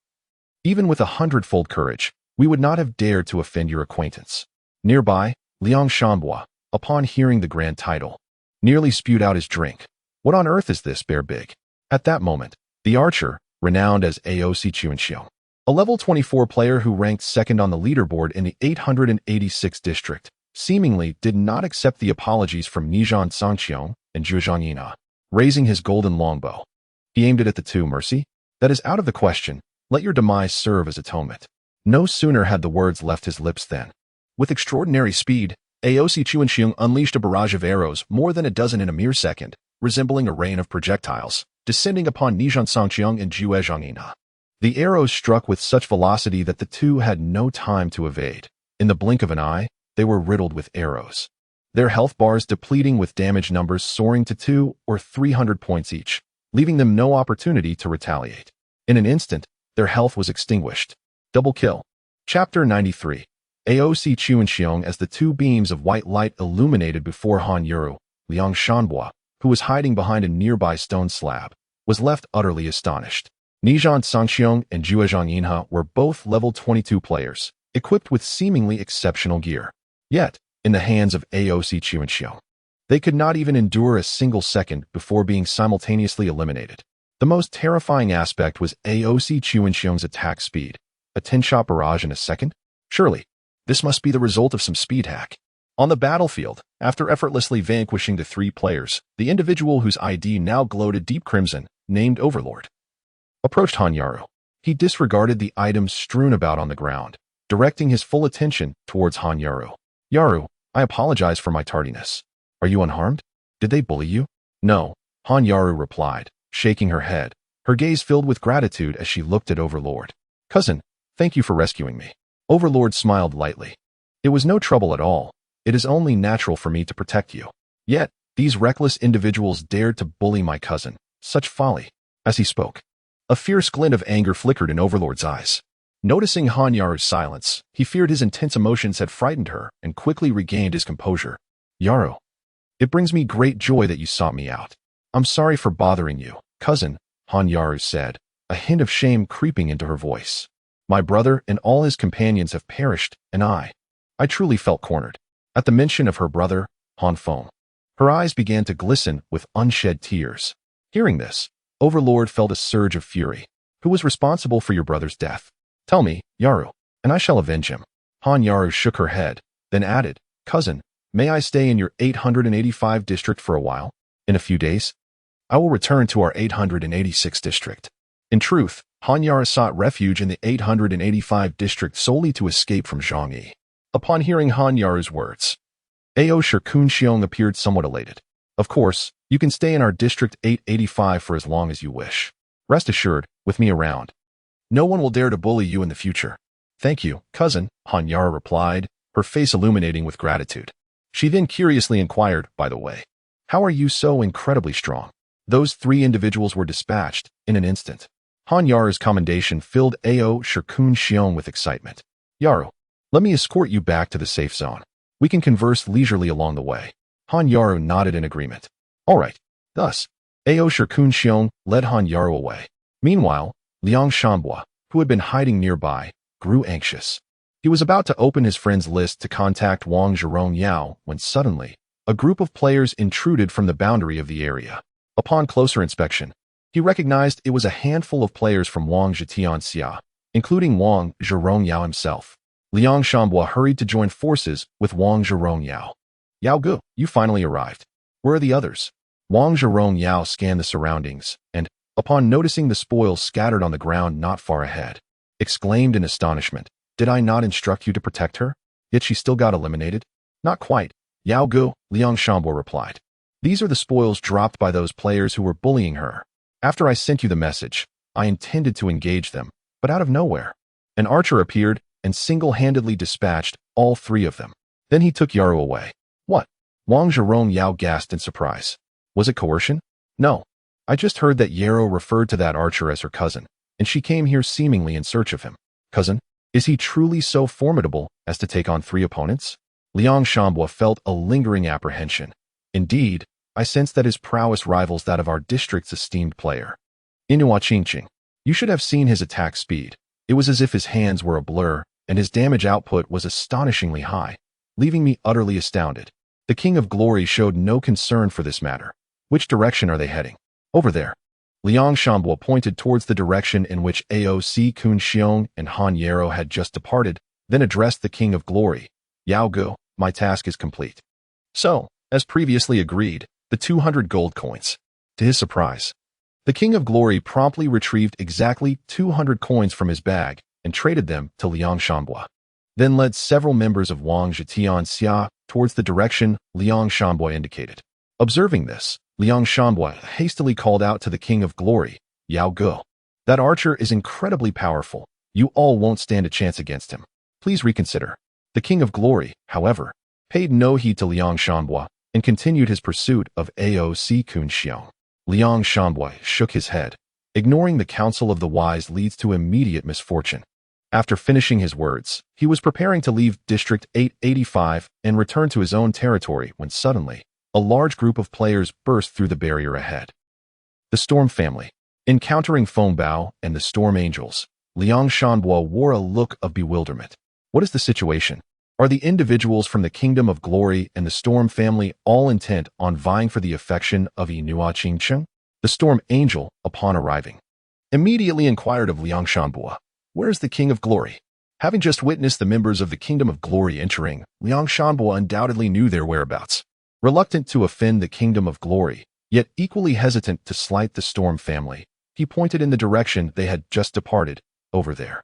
even with 100-fold courage, we would not have dared to offend your acquaintance. Nearby, Liang Shanhua, upon hearing the grand title, nearly spewed out his drink. What on earth is this, Bear Big? At that moment, the archer, renowned as AOC Chuanxiong, a level 24 player who ranked second on the leaderboard in the 886th district, seemingly did not accept the apologies from Nizhan Sangqiong and Zhang Yi, raising his golden longbow. He aimed it at the two. Mercy? That is out of the question. Let your demise serve as atonement. No sooner had the words left his lips than, with extraordinary speed, AOC Chuanxiong unleashed a barrage of arrows, more than a dozen in a mere second, resembling a rain of projectiles, descending upon Nizhan Sangqiong and Jue Zhangyi. The arrows struck with such velocity that the two had no time to evade. In the blink of an eye, they were riddled with arrows, their health bars depleting with damage numbers soaring to 200 or 300 points each, leaving them no opportunity to retaliate. In an instant, their health was extinguished. Double kill. Chapter 93. AOC Chuanxiong. As the two beams of white light illuminated before Han Yaru, Liang Shanhua, who was hiding behind a nearby stone slab, was left utterly astonished. Nizhan Sangqiong and Jue Zhangyi were both level 22 players, equipped with seemingly exceptional gear. Yet, in the hands of AOC Chuanxiong, they could not even endure a single second before being simultaneously eliminated. The most terrifying aspect was AOC Chuanxiong's attack speed. A 10-shot barrage in a second? Surely, this must be the result of some speed hack. On the battlefield, after effortlessly vanquishing the 3 players, the individual whose ID now glowed a deep crimson, named Overlord, approached Han Yaru. He disregarded the items strewn about on the ground, directing his full attention towards Han Yaru. Yaru, I apologize for my tardiness. Are you unharmed? Did they bully you? No, Han Yaru replied, shaking her head, her gaze filled with gratitude as she looked at Overlord. Cousin, thank you for rescuing me. Overlord smiled lightly. It was no trouble at all. It is only natural for me to protect you. Yet, These reckless individuals dared to bully my cousin. Such folly. As he spoke, a fierce glint of anger flickered in Overlord's eyes. Noticing Han Yaru's silence, he feared his intense emotions had frightened her and quickly regained his composure. Yaru, it brings me great joy that you sought me out. I'm sorry for bothering you, cousin, Han Yaru said, a hint of shame creeping into her voice. My brother and all his companions have perished, and I truly felt cornered. At the mention of her brother, Han Feng, her eyes began to glisten with unshed tears. Hearing this, Overlord felt a surge of fury. Who was responsible for your brother's death? Tell me, Yaru, and I shall avenge him. Han Yaru shook her head, then added, Cousin, may I stay in your 885 district for a while? In a few days, I will return to our 886 district. In truth, Han Yaru sought refuge in the 885 district solely to escape from Zhang Yi. Upon hearing Han Yaru's words, Ao Shikun Xiong appeared somewhat elated. Of course, you can stay in our district 885 for as long as you wish. Rest assured, with me around, no one will dare to bully you in the future. Thank you, cousin, Han Yaru replied, her face illuminating with gratitude. She then curiously inquired, by the way, how are you so incredibly strong? Those three individuals were dispatched in an instant. Han Yaru's commendation filled Ao Shikun Xiong with excitement. Yaru, let me escort you back to the safe zone. We can converse leisurely along the way. Han Yaru nodded in agreement. All right. Thus, Ao Shikun Xiong led Han Yaru away. Meanwhile, Liang Shanbua, who had been hiding nearby, grew anxious. He was about to open his friends list to contact Wang Zhirong Yao when suddenly, a group of players intruded from the boundary of the area. Upon closer inspection, he recognized it was a handful of players from Wang Zhitianxia, including Wang Zhirong Yao himself. Liang Shanbua hurried to join forces with Wang Zhirong Yao. Yao Gu, you finally arrived. Where are the others? Wang Zhirong Yao scanned the surroundings and, upon noticing the spoils scattered on the ground not far ahead, exclaimed in astonishment, Did I not instruct you to protect her? Yet she still got eliminated? Not quite. Yao Gu, Liang Shanbua replied. These are the spoils dropped by those players who were bullying her. After I sent you the message, I intended to engage them, but out of nowhere, an archer appeared and single-handedly dispatched all three of them. Then he took Yaru away. What? Wang Zhirong Yao gasped in surprise. Was it coercion? No. I just heard that Yaru referred to that archer as her cousin, and she came here seemingly in search of him. Cousin, is he truly so formidable as to take on three opponents? Liang Shanbua felt a lingering apprehension. Indeed, I sense that his prowess rivals that of our district's esteemed player. Inua Qingqing, you should have seen his attack speed. It was as if his hands were a blur, and his damage output was astonishingly high, leaving me utterly astounded. The King of Glory showed no concern for this matter. Which direction are they heading? Over there. Liang Shanbua pointed towards the direction in which Ao Shikun Xiong and Han Yaru had just departed, then addressed the King of Glory. Yao Gu, my task is complete. So, as previously agreed, the 200 gold coins. To his surprise, the King of Glory promptly retrieved exactly 200 coins from his bag and traded them to Liang Shanbua, then led several members of Wang Zhitianxia towards the direction Liang Shanbua indicated. Observing this, Liang Shanbua hastily called out to the King of Glory, Yao Gu. That archer is incredibly powerful. You all won't stand a chance against him. Please reconsider. The King of Glory, however, paid no heed to Liang Shanbua and continued his pursuit of Ao Shikun Xiong. Liang Shanbua shook his head. Ignoring the counsel of the wise leads to immediate misfortune. After finishing his words, he was preparing to leave District 885 and return to his own territory when suddenly, a large group of players burst through the barrier ahead. The Storm family. Encountering Feng Bao and the Storm Angels, Liang Shanbua wore a look of bewilderment. What is the situation? Are the individuals from the Kingdom of Glory and the Storm family all intent on vying for the affection of Inua Qingqing? The Storm Angel, upon arriving, immediately inquired of Liang Shanbua, Where is the King of Glory? Having just witnessed the members of the Kingdom of Glory entering, Liang Shanbua undoubtedly knew their whereabouts. Reluctant to offend the Kingdom of Glory, yet equally hesitant to slight the Storm family, he pointed in the direction they had just departed, over there.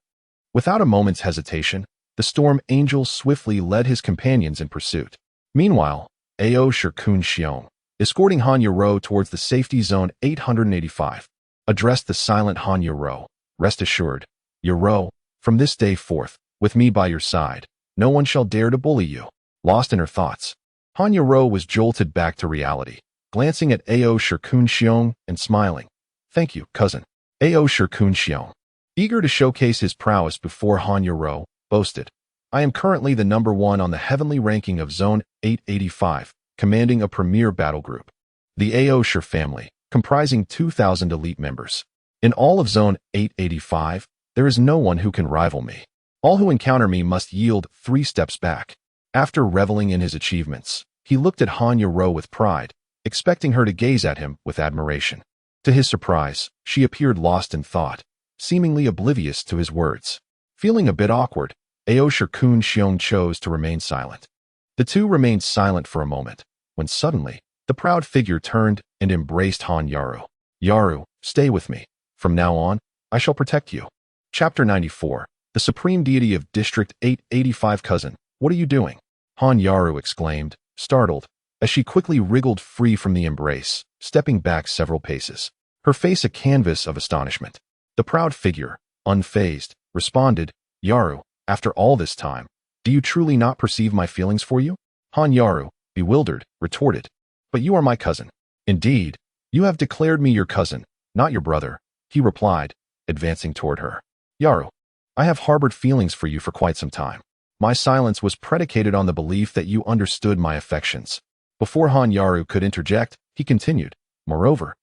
Without a moment's hesitation, the Storm Angel swiftly led his companions in pursuit. Meanwhile, Ao Shikun Xiong, escorting Han Yaru towards the safety zone 885, addressed the silent Han Yaru. Rest assured, Yaru, from this day forth, with me by your side, no one shall dare to bully you. Lost in her thoughts, Han Yaru was jolted back to reality. glancing at Ao Shirkunxiong and smiling. Thank you, cousin. Ao Shirkunxiong, eager to showcase his prowess before Han Yaro, boasted. I am currently the #1 on the heavenly ranking of Zone 885, commanding a premier battle group. The Ao Shir family, comprising 2,000 elite members. In all of Zone 885, there is no one who can rival me. All who encounter me must yield 3 steps back. After reveling in his achievements, he looked at Han Yaro with pride, expecting her to gaze at him with admiration. To his surprise, she appeared lost in thought, seemingly oblivious to his words. Feeling a bit awkward, Ao Shirkunxiong chose to remain silent. The two remained silent for a moment, when suddenly, the proud figure turned and embraced Han Yaro. Yaro, stay with me. From now on, I shall protect you. Chapter 94. The Supreme Deity of District 885. Cousin, what are you doing? Han Yaro exclaimed, startled, as she quickly wriggled free from the embrace, stepping back several paces, her face a canvas of astonishment. The proud figure, unfazed, responded, Yaro, after all this time, do you truly not perceive my feelings for you? Han Yaro, bewildered, retorted, but you are my cousin. Indeed, you have declared me your cousin, not your brother, he replied, advancing toward her. Yaro, I have harbored feelings for you for quite some time. My silence was predicated on the belief that you understood my affections. Before Han Yaro could interject, he continued, moreover,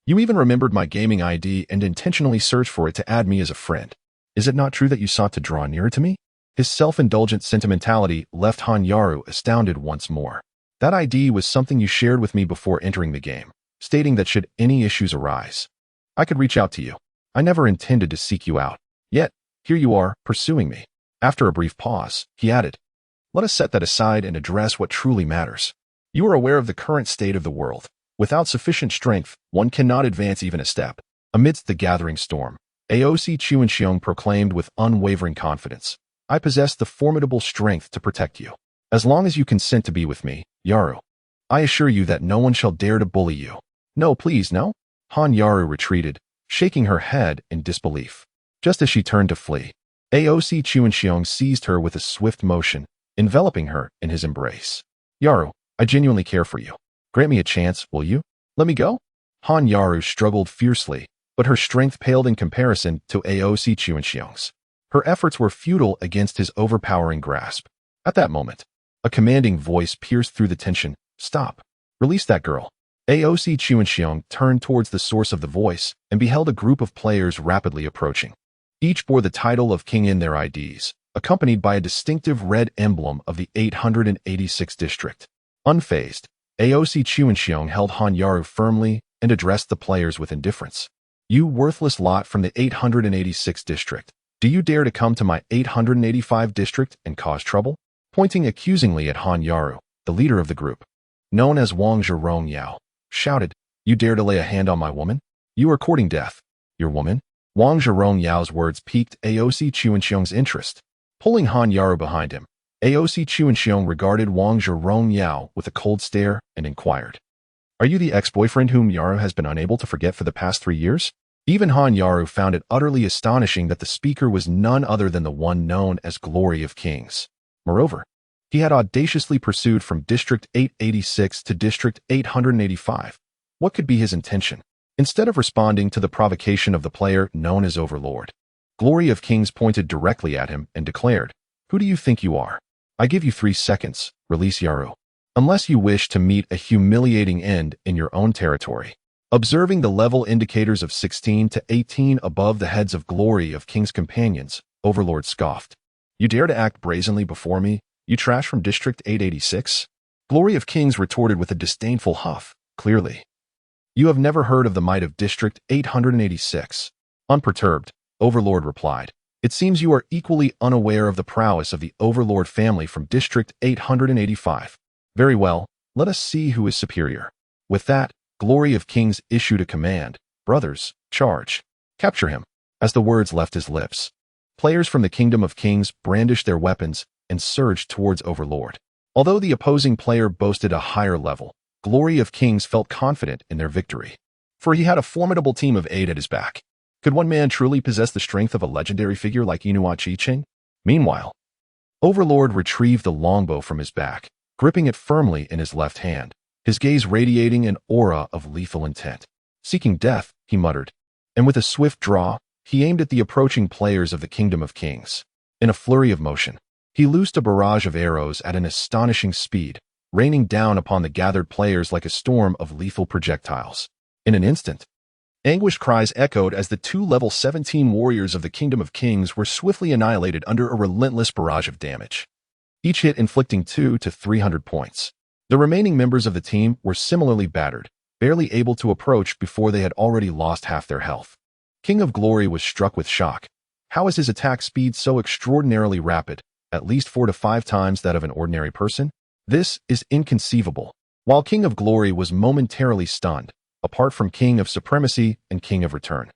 you even remembered my gaming ID and intentionally searched for it to add me as a friend. Is it not true that you sought to draw nearer to me? His self-indulgent sentimentality left Han Yaro astounded once more. That ID was something you shared with me before entering the game, stating that should any issues arise, I could reach out to you. I never intended to seek you out. Yet, here you are, pursuing me. After a brief pause, he added, let us set that aside and address what truly matters. You are aware of the current state of the world. Without sufficient strength, one cannot advance even a step. Amidst the gathering storm, Aosi Chuanxiong proclaimed with unwavering confidence, I possess the formidable strength to protect you. As long as you consent to be with me, Yaro, I assure you that no one shall dare to bully you. No, please, no? Han Yaro retreated, shaking her head in disbelief. Just as she turned to flee, Aosi Chuanxiong seized her with a swift motion, enveloping her in his embrace. Yaro, I genuinely care for you. Grant me a chance, will you? Let me go? Han Yaro struggled fiercely, but her strength paled in comparison to Aosi Chuanxiong's. Her efforts were futile against his overpowering grasp. At that moment, a commanding voice pierced through the tension. Stop. Release that girl. Aosi Chuanxiong turned towards the source of the voice and beheld a group of players rapidly approaching. Each bore the title of king in their IDs, accompanied by a distinctive red emblem of the 886th district. Unfazed, Aosi Chuanxiong held Han Yaro firmly and addressed the players with indifference. You worthless lot from the 886th district, do you dare to come to my 885 district and cause trouble? Pointing accusingly at Han Yaro, the leader of the group, known as Wang Zhirong Yao, shouted, you dare to lay a hand on my woman? You are courting death. Your woman? Wang Zhirong Yao's words piqued Aosi Chuanxiong's interest. Pulling Han Yaro behind him, Aosi Chuanxiong regarded Wang Zhirong Yao with a cold stare and inquired, are you the ex-boyfriend whom Yaro has been unable to forget for the past 3 years? Even Han Yaro found it utterly astonishing that the speaker was none other than the one known as Glory of Kings. Moreover, he had audaciously pursued from District 886 to District 885. What could be his intention? Instead of responding to the provocation of the player known as Overlord, Glory of Kings pointed directly at him and declared, who do you think you are? I give you 3 seconds, release Yaro. Unless you wish to meet a humiliating end in your own territory. Observing the level indicators of 16 to 18 above the heads of Glory of King's companions, Overlord scoffed. You dare to act brazenly before me, you trash from District 886? Glory of Kings retorted with a disdainful huff, clearly. You have never heard of the might of District 886. Unperturbed, Overlord replied. It seems you are equally unaware of the prowess of the Overlord family from District 885. Very well, let us see who is superior. With that, Glory of Kings issued a command. Brothers, charge. Capture him. As the words left his lips, players from the Kingdom of Kings brandished their weapons and surged towards Overlord. Although the opposing player boasted a higher level, Glory of Kings felt confident in their victory, for he had a formidable team of 8 at his back. Could one man truly possess the strength of a legendary figure like Inua Chi-Ching? Meanwhile, Overlord retrieved the longbow from his back, gripping it firmly in his left hand, his gaze radiating an aura of lethal intent. Seeking death, he muttered, and with a swift draw, he aimed at the approaching players of the Kingdom of Kings. In a flurry of motion, he loosed a barrage of arrows at an astonishing speed, raining down upon the gathered players like a storm of lethal projectiles. In an instant, anguished cries echoed as the two level 17 warriors of the Kingdom of Kings were swiftly annihilated under a relentless barrage of damage, each hit inflicting 200 to 300 points. The remaining members of the team were similarly battered, barely able to approach before they had already lost half their health. King of Glory was struck with shock. How is his attack speed so extraordinarily rapid, at least 4 to 5 times that of an ordinary person? This is inconceivable. While King of Glory was momentarily stunned, apart from King of Supremacy and King of Return,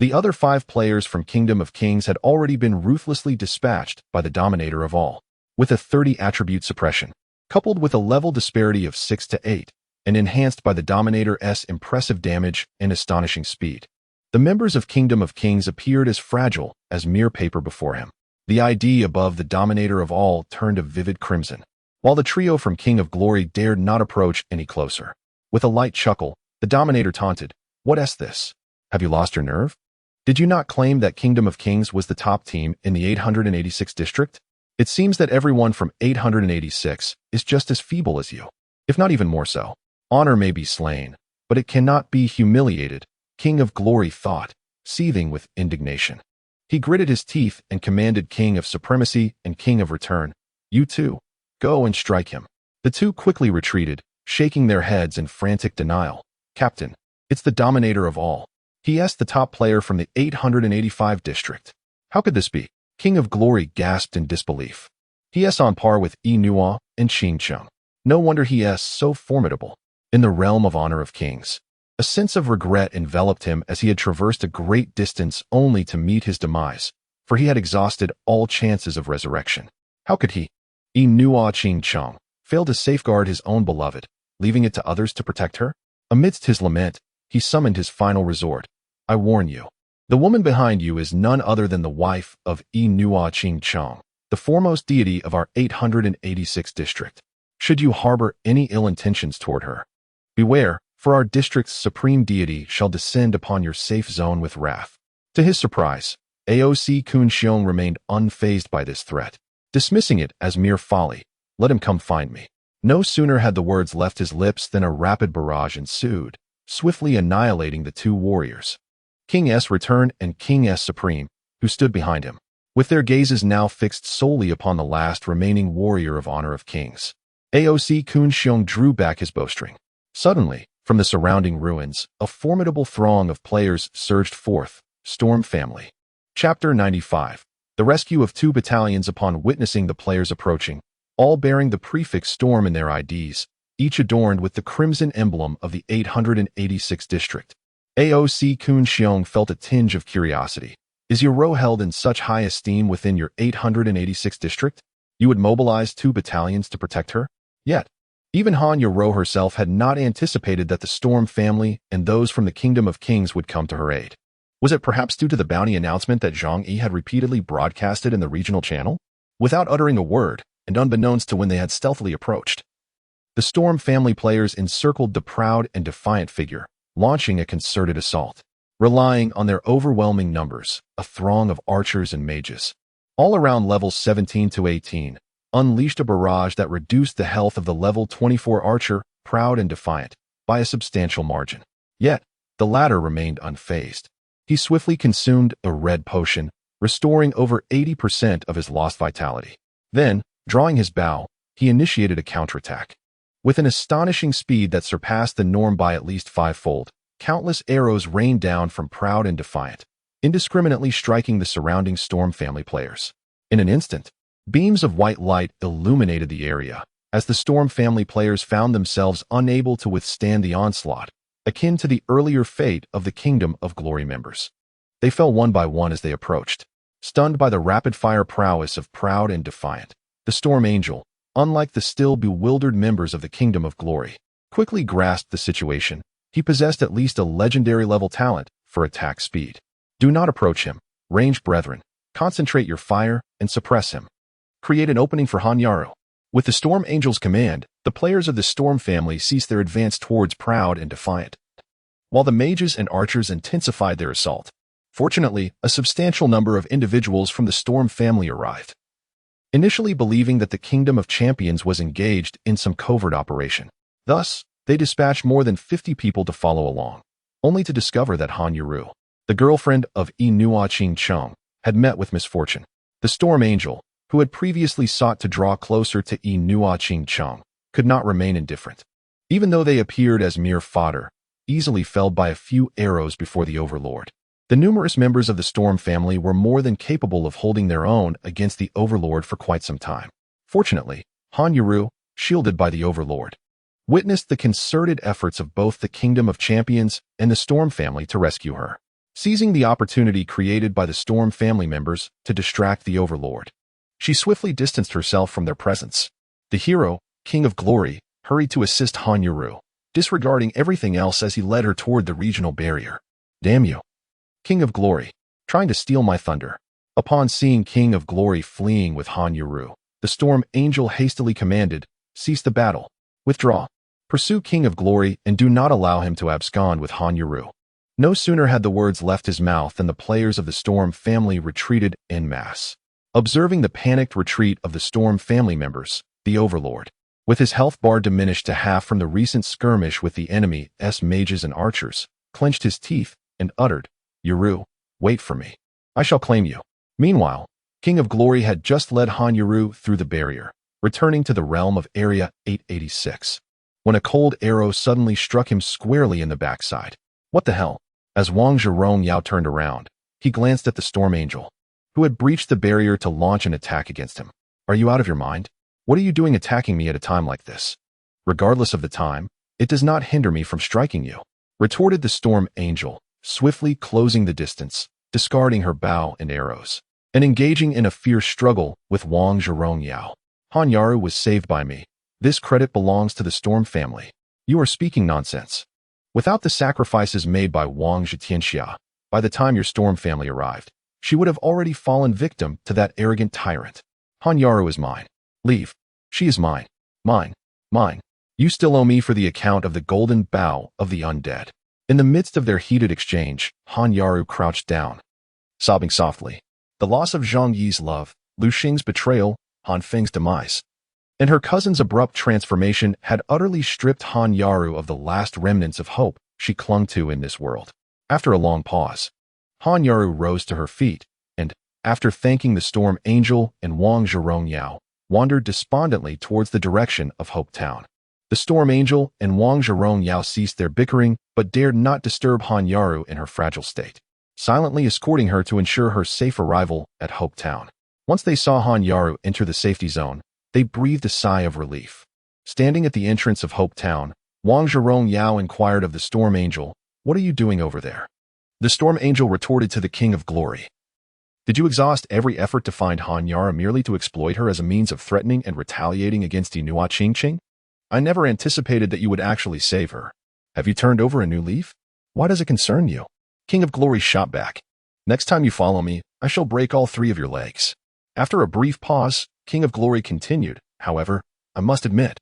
the other 5 players from Kingdom of Kings had already been ruthlessly dispatched by the Dominator of All. With a 30 attribute suppression, coupled with a level disparity of 6 to 8, and enhanced by the Dominator's impressive damage and astonishing speed, the members of Kingdom of Kings appeared as fragile as mere paper before him. The ID above the Dominator of All turned a vivid crimson, while the trio from King of Glory dared not approach any closer. With a light chuckle, the Dominator taunted, "What's this? Have you lost your nerve? Did you not claim that Kingdom of Kings was the top team in the 886 district? It seems that everyone from 886 is just as feeble as you, if not even more so. Honor may be slain, but it cannot be humiliated," King of Glory thought, seething with indignation. He gritted his teeth and commanded King of Supremacy and King of Return, "You two, go and strike him." The two quickly retreated, shaking their heads in frantic denial. "Captain, it's the Dominator of All. He is the top player from the 885 district. How could this be?" King of Glory gasped in disbelief. "He is on par with Yi Nua and Qing Cheng. No wonder he is so formidable." In the realm of Honor of Kings, a sense of regret enveloped him as he had traversed a great distance only to meet his demise, for he had exhausted all chances of resurrection. How could he, Yi Nua Qing Cheng, fail to safeguard his own beloved, leaving it to others to protect her? Amidst his lament, he summoned his final resort. "I warn you. The woman behind you is none other than the wife of Yi Nua Qing Cheng, the foremost deity of our 886 district. Should you harbor any ill intentions toward her, beware, for our district's supreme deity shall descend upon your safe zone with wrath." To his surprise, AOC Kun Xiong remained unfazed by this threat, dismissing it as mere folly. "Let him come find me." No sooner had the words left his lips than a rapid barrage ensued, swiftly annihilating the two warriors, King S Return and King S Supreme, who stood behind him, with their gazes now fixed solely upon the last remaining warrior of Honor of Kings. AOC Kun Xiong drew back his bowstring. Suddenly, from the surrounding ruins, a formidable throng of players surged forth. Storm Family. Chapter 95. The rescue of 2 battalions upon witnessing the players approaching, all bearing the prefix Storm in their IDs, each adorned with the crimson emblem of the 886 district. AOC Kun Xiong felt a tinge of curiosity. Is your row held in such high esteem within your 886 district? You would mobilize 2 battalions to protect her? Yet, even Han Yoro herself had not anticipated that the Storm family and those from the Kingdom of Kings would come to her aid. Was it perhaps due to the bounty announcement that Zhang Yi had repeatedly broadcasted in the regional channel? Without uttering a word, and unbeknownst to when they had stealthily approached, the Storm family players encircled the proud and defiant figure, launching a concerted assault. Relying on their overwhelming numbers, a throng of archers and mages, all around levels 17 to 18, unleashed a barrage that reduced the health of the level 24 archer, proud and defiant, by a substantial margin. Yet, the latter remained unfazed. He swiftly consumed a red potion, restoring over 80% of his lost vitality. Then, drawing his bow, he initiated a counterattack. With an astonishing speed that surpassed the norm by at least 5-fold, countless arrows rained down from proud and defiant, indiscriminately striking the surrounding Storm family players. In an instant, beams of white light illuminated the area, as the Storm family players found themselves unable to withstand the onslaught, akin to the earlier fate of the Kingdom of Glory members. They fell one by one as they approached, stunned by the rapid-fire prowess of proud and defiant. The Storm Angel, unlike the still bewildered members of the Kingdom of Glory, quickly grasped the situation. He possessed at least a legendary level talent for attack speed. Do not approach him, ranged brethren. Concentrate your fire and suppress him. Create an opening for Han Yoro. With the Storm Angel's command, the players of the Storm family ceased their advance towards proud and defiant, while the mages and archers intensified their assault. Fortunately, a substantial number of individuals from the Storm family arrived, initially believing that the Kingdom of Champions was engaged in some covert operation. Thus, they dispatched more than 50 people to follow along, only to discover that Han Yuru, the girlfriend of Yi Nua Qing Cheng, had met with misfortune. The Storm Angel, who had previously sought to draw closer to Yi Nua Qing Cheng, could not remain indifferent. Even though they appeared as mere fodder, easily felled by a few arrows before the Overlord. The numerous members of the Storm family were more than capable of holding their own against the Overlord for quite some time. Fortunately, Han Yuru, shielded by the Overlord, witnessed the concerted efforts of both the Kingdom of Champions and the Storm family to rescue her. Seizing the opportunity created by the Storm family members to distract the Overlord, she swiftly distanced herself from their presence. The hero, King of Glory, hurried to assist Han Yuru, disregarding everything else as he led her toward the regional barrier. Damn you, King of Glory, trying to steal my thunder. Upon seeing King of Glory fleeing with Han Yuru, the Storm Angel hastily commanded, cease the battle. Withdraw. Pursue King of Glory and do not allow him to abscond with Han Yuru. No sooner had the words left his mouth than the players of the Storm family retreated en masse. Observing the panicked retreat of the Storm family members, the Overlord, with his health bar diminished to half from the recent skirmish with the enemy's mages and archers, clenched his teeth and uttered, Yuru, wait for me. I shall claim you. Meanwhile, King of Glory had just led Han Yuru through the barrier, returning to the realm of Area 886, when a cold arrow suddenly struck him squarely in the backside. What the hell? As Wang Zhirong turned around, he glanced at the Storm Angel, who had breached the barrier to launch an attack against him. Are you out of your mind? What are you doing attacking me at a time like this? Regardless of the time, it does not hinder me from striking you, retorted the Storm Angel, swiftly closing the distance, discarding her bow and arrows, and engaging in a fierce struggle with Wang Zhirong. Han Yaru was saved by me. This credit belongs to the Storm family. You are speaking nonsense. Without the sacrifices made by Wang Zhitianxia, by the time your Storm family arrived, she would have already fallen victim to that arrogant tyrant. Han Yaru is mine. Leave. She is mine. Mine. Mine. You still owe me for the account of the golden bow of the undead. In the midst of their heated exchange, Han Yaru crouched down, sobbing softly. The loss of Zhang Yi's love, Lu Xing's betrayal, Han Feng's demise, and her cousin's abrupt transformation had utterly stripped Han Yaru of the last remnants of hope she clung to in this world. After a long pause, Han Yaru rose to her feet and, after thanking the Storm Angel and Wang Zhirong, wandered despondently towards the direction of Hope Town. The Storm Angel and Wang Zhirong ceased their bickering but dared not disturb Han Yaru in her fragile state, silently escorting her to ensure her safe arrival at Hope Town. Once they saw Han Yaru enter the safety zone, they breathed a sigh of relief. Standing at the entrance of Hope Town, Wang Zhirong inquired of the Storm Angel, what are you doing over there? The Storm Angel retorted to the King of Glory. Did you exhaust every effort to find Han Yaru merely to exploit her as a means of threatening and retaliating against Inua Qingqing? I never anticipated that you would actually save her. Have you turned over a new leaf? Why does it concern you? King of Glory shot back. Next time you follow me, I shall break all 3 of your legs. After a brief pause, King of Glory continued, however, I must admit,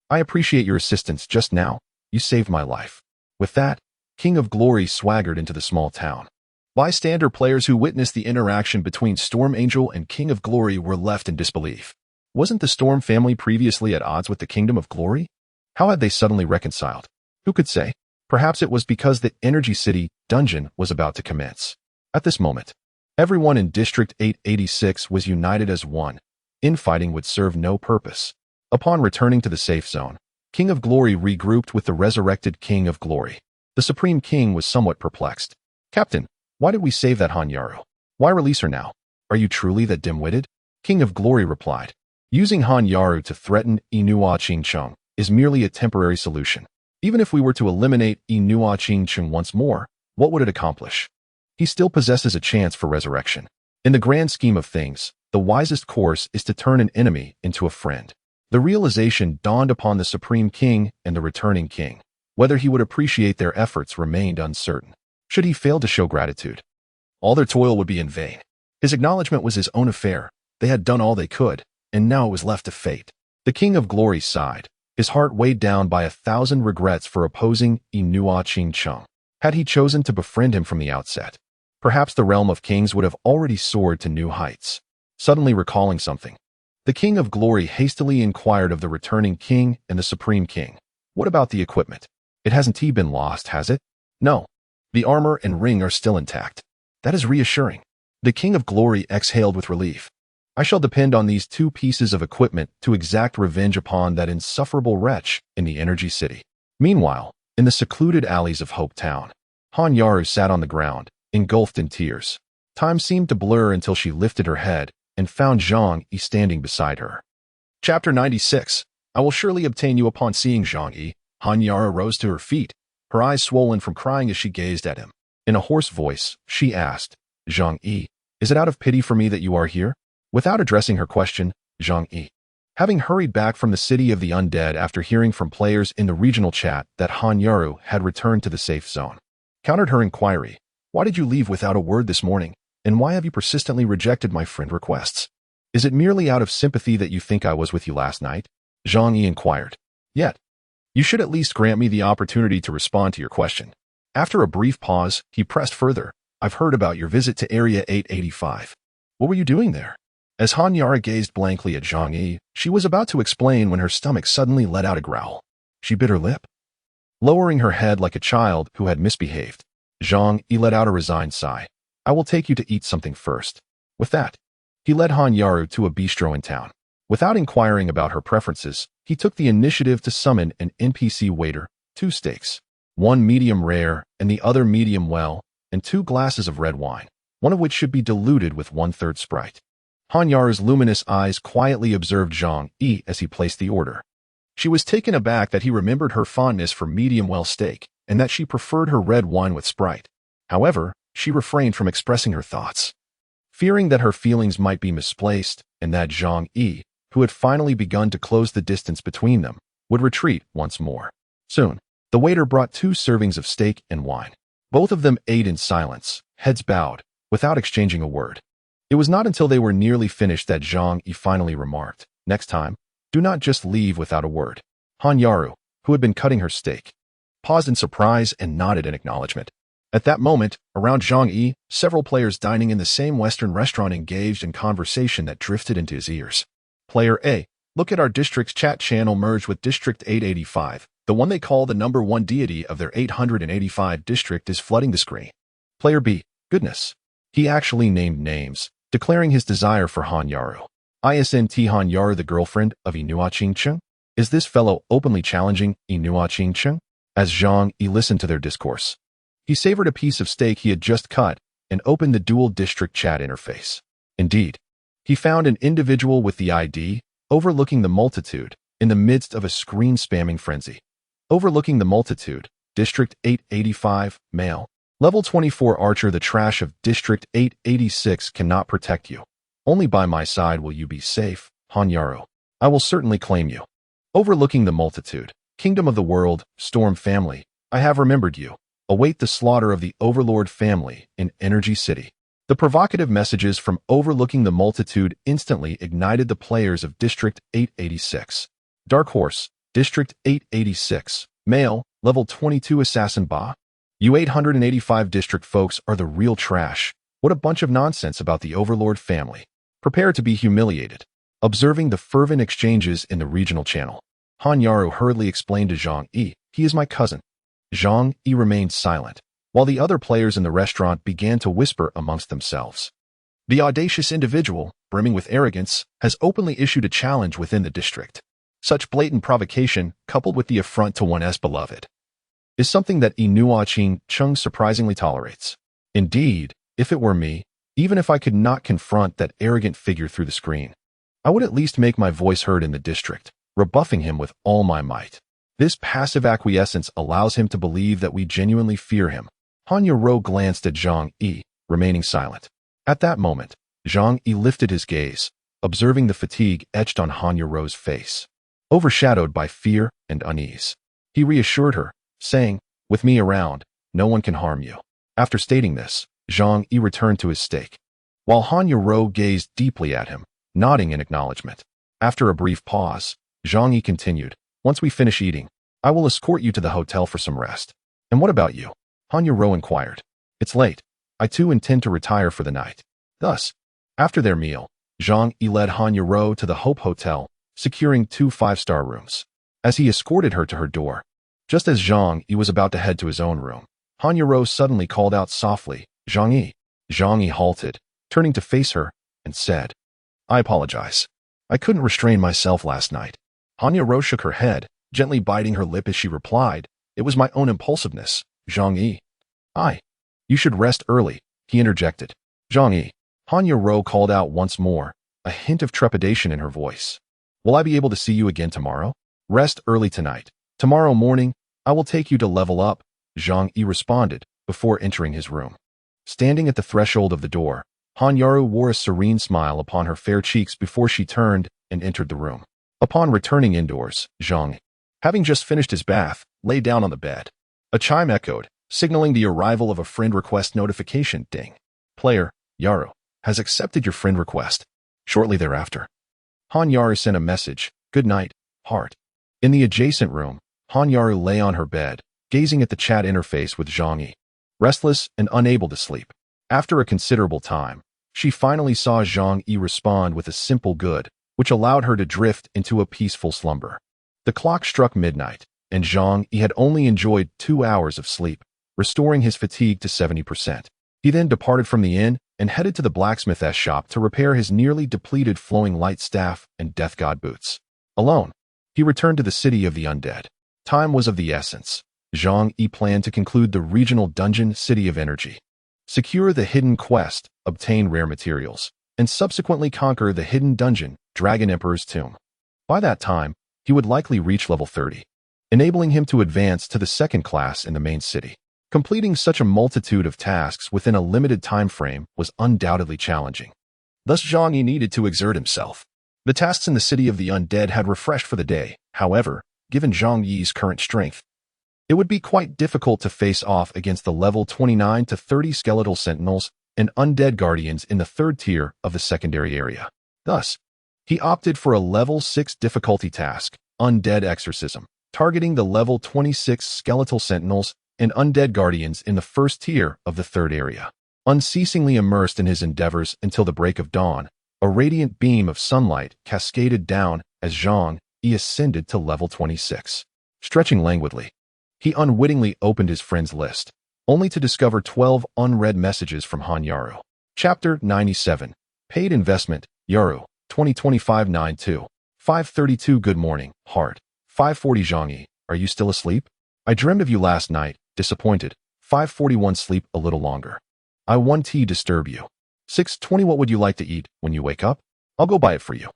I appreciate your assistance just now. You saved my life. With that, King of Glory swaggered into the small town. Bystander players who witnessed the interaction between Storm Angel and King of Glory were left in disbelief. Wasn't the Storm family previously at odds with the Kingdom of Glory? How had they suddenly reconciled? Who could say? Perhaps it was because the Energy City dungeon was about to commence. At this moment, everyone in District 886 was united as one. Infighting would serve no purpose. Upon returning to the safe zone, King of Glory regrouped with the resurrected King of Glory. The Supreme King was somewhat perplexed. Captain, why did we save that Han Yaru? Why release her now? Are you truly that dim-witted? King of Glory replied. Using Han Yaru to threaten Inua Qingqing is merely a temporary solution. Even if we were to eliminate Inua Qingqing once more, what would it accomplish? He still possesses a chance for resurrection. In the grand scheme of things, the wisest course is to turn an enemy into a friend. The realization dawned upon the Supreme King and the returning king. Whether he would appreciate their efforts remained uncertain. Should he fail to show gratitude, all their toil would be in vain. His acknowledgement was his own affair. They had done all they could, and now it was left to fate. The King of Glory sighed, his heart weighed down by 1,000 regrets for opposing Inua Ching-chung. Had he chosen to befriend him from the outset, perhaps the realm of kings would have already soared to new heights. Suddenly recalling something, the King of Glory hastily inquired of the returning king and the Supreme King. What about the equipment? It hasn't been lost, has it? No. The armor and ring are still intact. That is reassuring. The King of Glory exhaled with relief. I shall depend on these 2 pieces of equipment to exact revenge upon that insufferable wretch in the Energy City. Meanwhile, in the secluded alleys of Hope Town, Hanyaru sat on the ground, engulfed in tears. Time seemed to blur until she lifted her head and found Zhang Yi standing beside her. Chapter 96. I will surely obtain you upon seeing Zhang Yi. Hanyaru rose to her feet, her eyes swollen from crying as she gazed at him. In a hoarse voice, she asked, Zhang Yi, is it out of pity for me that you are here? Without addressing her question, Zhang Yi, having hurried back from the city of the undead after hearing from players in the regional chat that Hanyaru had returned to the safe zone, countered her inquiry. Why did you leave without a word this morning, and why have you persistently rejected my friend requests? Is it merely out of sympathy that you think I was with you last night? Zhang Yi inquired. Yet, you should at least grant me the opportunity to respond to your question. After a brief pause, he pressed further. I've heard about your visit to Area 885. What were you doing there? As Hanyaru gazed blankly at Zhang Yi, she was about to explain when her stomach suddenly let out a growl. She bit her lip. Lowering her head like a child who had misbehaved, Zhang Yi let out a resigned sigh. I will take you to eat something first. With that, he led Hanyaru to a bistro in town. Without inquiring about her preferences, he took the initiative to summon an NPC waiter, 2 steaks, 1 medium rare and the other medium well, and 2 glasses of red wine, one of which should be diluted with 1/3 Sprite. Hanyaru's luminous eyes quietly observed Zhang Yi as he placed the order. She was taken aback that he remembered her fondness for medium well steak and that she preferred her red wine with Sprite. However, she refrained from expressing her thoughts, fearing that her feelings might be misplaced and that Zhang Yi, who had finally begun to close the distance between them, would retreat once more. Soon, the waiter brought 2 servings of steak and wine. Both of them ate in silence, heads bowed, without exchanging a word. It was not until they were nearly finished that Zhang Yi finally remarked, next time, do not just leave without a word. Hanyaru, who had been cutting her steak, paused in surprise and nodded in acknowledgement. At that moment, around Zhang Yi, several players dining in the same Western restaurant engaged in conversation that drifted into his ears. Player A, look at our district's chat channel merged with District 885. The one they call the number 1 deity of their 885 district is flooding the screen. Player B, goodness. He actually named names, declaring his desire for Hanyaru. Isn't Hanyaru the girlfriend of Inua Ching-chung? Is this fellow openly challenging Inua Ching-chung? As Zhang Yi listened to their discourse, he savored a piece of steak he had just cut and opened the dual district chat interface. Indeed, he found an individual with the ID, overlooking the multitude, in the midst of a screen-spamming frenzy. Overlooking the multitude, District 885, male. Level 24 Archer. The trash of District 886 cannot protect you. Only by my side will you be safe, Hanyaru. I will certainly claim you. Overlooking the multitude, Kingdom of the World, Storm Family. I have remembered you. Await the slaughter of the Overlord family in Energy City. The provocative messages from Overlooking the Multitude instantly ignited the players of District 886. Dark Horse, District 886, male, level 22 Assassin Ba. You 885 district folks are the real trash. What a bunch of nonsense about the Overlord family. Prepare to be humiliated. Observing the fervent exchanges in the regional channel, Hanyaru hurriedly explained to Zhang Yi, he is my cousin. Zhang Yi remained silent, while the other players in the restaurant began to whisper amongst themselves. The audacious individual, brimming with arrogance, has openly issued a challenge within the district. Such blatant provocation, coupled with the affront to one's beloved, is something that Inua Ching-chung surprisingly tolerates. Indeed, if it were me, even if I could not confront that arrogant figure through the screen, I would at least make my voice heard in the district, rebuffing him with all my might. This passive acquiescence allows him to believe that we genuinely fear him. Hanyaru glanced at Zhang Yi, remaining silent. At that moment, Zhang Yi lifted his gaze, observing the fatigue etched on Hanyaru's face. Overshadowed by fear and unease, he reassured her, saying, with me around, no one can harm you. After stating this, Zhang Yi returned to his steak, while Hanyaru gazed deeply at him, nodding in acknowledgement. After a brief pause, Zhang Yi continued. Once we finish eating, I will escort you to the hotel for some rest. And what about you? Han Yaro inquired. It's late. I too intend to retire for the night. Thus, after their meal, Zhang Yi led Han Yaro to the Hope Hotel, securing 2 5-star rooms. As he escorted her to her door, just as Zhang Yi was about to head to his own room, Han Yaro suddenly called out softly, Zhang Yi. Zhang Yi halted, turning to face her, and said, I apologize. I couldn't restrain myself last night. Han Yaro shook her head, gently biting her lip as she replied, It was my own impulsiveness, Zhang Yi. You should rest early, he interjected. Zhang Yi. Han Yaro called out once more, a hint of trepidation in her voice. Will I be able to see you again tomorrow? Rest early tonight. Tomorrow morning, I will take you to level up, Zhang Yi responded, before entering his room. Standing at the threshold of the door, Han Yaro wore a serene smile upon her fair cheeks before she turned and entered the room. Upon returning indoors, Zhang, having just finished his bath, lay down on the bed. A chime echoed, signaling the arrival of a friend request notification. Ding. Player, Yaro, has accepted your friend request. Shortly thereafter, Han Yaro sent a message, Good night, heart. In the adjacent room, Han Yaro lay on her bed, gazing at the chat interface with Zhang Yi. Restless and unable to sleep. After a considerable time, she finally saw Zhang Yi respond with a simple good, which allowed her to drift into a peaceful slumber. The clock struck midnight, and Zhang Yi had only enjoyed 2 hours of sleep, restoring his fatigue to 70%. He then departed from the inn and headed to the blacksmith's shop to repair his nearly depleted flowing light staff and death god boots. Alone, he returned to the city of the undead. Time was of the essence. Zhang Yi planned to conclude the regional dungeon City of Energy, secure the hidden quest, obtain rare materials, and subsequently conquer the hidden dungeon, Dragon Emperor's Tomb. By that time, he would likely reach level 30, enabling him to advance to the second class in the main city. Completing such a multitude of tasks within a limited time frame was undoubtedly challenging. Thus Zhang Yi needed to exert himself. The tasks in the City of the Undead had refreshed for the day. However, given Zhang Yi's current strength, it would be quite difficult to face off against the level 29 to 30 skeletal sentinels and undead guardians in the 3rd tier of the secondary area. Thus, he opted for a level 6 difficulty task, Undead Exorcism, targeting the level 26 skeletal sentinels and undead guardians in the 1st tier of the 3rd area. Unceasingly immersed in his endeavors until the break of dawn, a radiant beam of sunlight cascaded down as Zhang Yi ascended to level 26. Stretching languidly, he unwittingly opened his friends list, only to discover 12 unread messages from Han Yaro. Chapter 97. Paid Investment, Yaro, 2025-92. 5:32 Good morning, heart. 5:40 Zhang Yi, are you still asleep? I dreamed of you last night, disappointed. 5:41 Sleep a little longer. I 1T disturb you. 6:20 What would you like to eat when you wake up? I'll go buy it for you.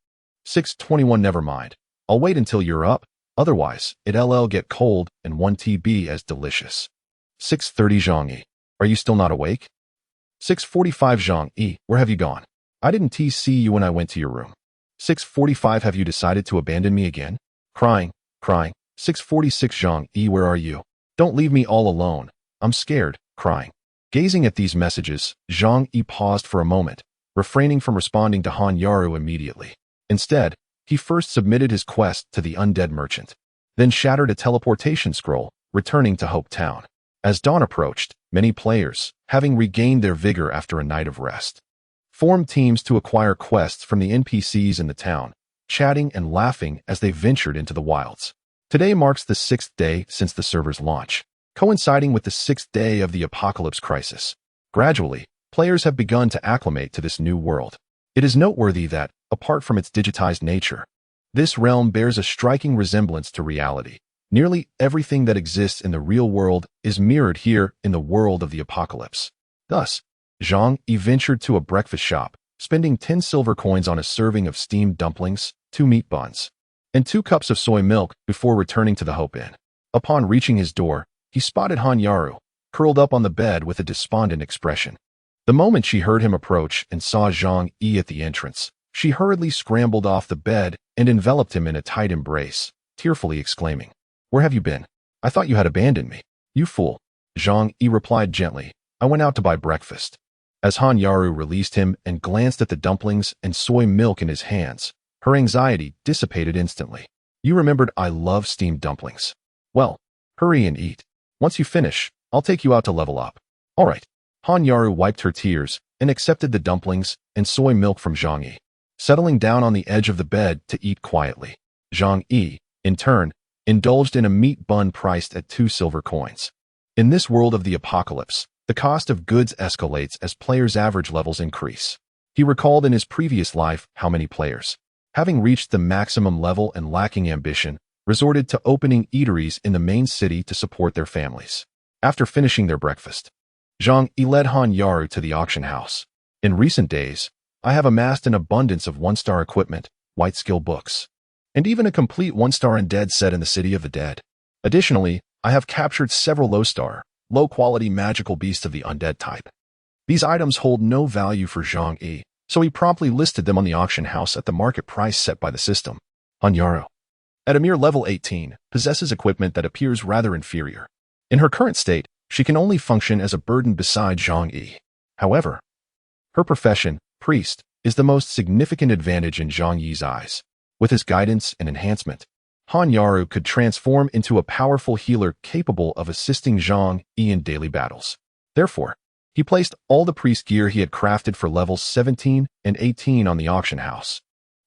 6:21 Never mind. I'll wait until you're up. Otherwise, it'll get cold and 1T be as delicious. 6:30 Zhang Yi, are you still not awake? 6:45 Zhang Yi, where have you gone? I didn't see you when I went to your room. 6:45 Have you decided to abandon me again? Crying. 6:46 Zhang Yi, where are you? Don't leave me all alone. I'm scared. Crying. Gazing at these messages, Zhang Yi paused for a moment, refraining from responding to Han Yaro immediately. Instead, he first submitted his quest to the undead merchant, then shattered a teleportation scroll, returning to Hope Town. As dawn approached, many players, having regained their vigor after a night of rest, formed teams to acquire quests from the NPCs in the town, chatting and laughing as they ventured into the wilds. Today marks the 6th day since the server's launch, coinciding with the 6th day of the apocalypse crisis. Gradually, players have begun to acclimate to this new world. It is noteworthy that, apart from its digitized nature, this realm bears a striking resemblance to reality. Nearly everything that exists in the real world is mirrored here in the world of the apocalypse. Thus, Zhang Yi ventured to a breakfast shop, spending 10 silver coins on a serving of steamed dumplings, 2 meat buns, and 2 cups of soy milk before returning to the Hope Inn. Upon reaching his door, he spotted Han Yaro, curled up on the bed with a despondent expression. The moment she heard him approach and saw Zhang Yi at the entrance, she hurriedly scrambled off the bed and enveloped him in a tight embrace, tearfully exclaiming, "Where have you been? I thought you had abandoned me." "You fool," Zhang Yi replied gently. "I went out to buy breakfast." As Han Yaro released him and glanced at the dumplings and soy milk in his hands, her anxiety dissipated instantly. You remembered I love steamed dumplings. Well, hurry and eat. Once you finish, I'll take you out to level up. All right. Han Yaru wiped her tears and accepted the dumplings and soy milk from Zhang Yi, settling down on the edge of the bed to eat quietly. Zhang Yi, in turn, indulged in a meat bun priced at 2 silver coins. In this world of the apocalypse, the cost of goods escalates as players' average levels increase. He recalled in his previous life how many players, having reached the maximum level and lacking ambition, resorted to opening eateries in the main city to support their families. After finishing their breakfast, Zhang Yi led Han Yaru to the auction house. In recent days, I have amassed an abundance of 1-star equipment, white skill books, and even a complete 1-star undead set in the City of the Dead. Additionally, I have captured several low-star, low-quality magical beasts of the undead type. These items hold no value for Zhang Yi, so he promptly listed them on the auction house at the market price set by the system. Han Yaru, at a mere level 18, possesses equipment that appears rather inferior. In her current state, she can only function as a burden beside Zhang Yi. However, her profession, priest, is the most significant advantage in Zhang Yi's eyes. With his guidance and enhancement, Han Yaru could transform into a powerful healer capable of assisting Zhang Yi in daily battles. Therefore, he placed all the priest gear he had crafted for levels 17 and 18 on the auction house.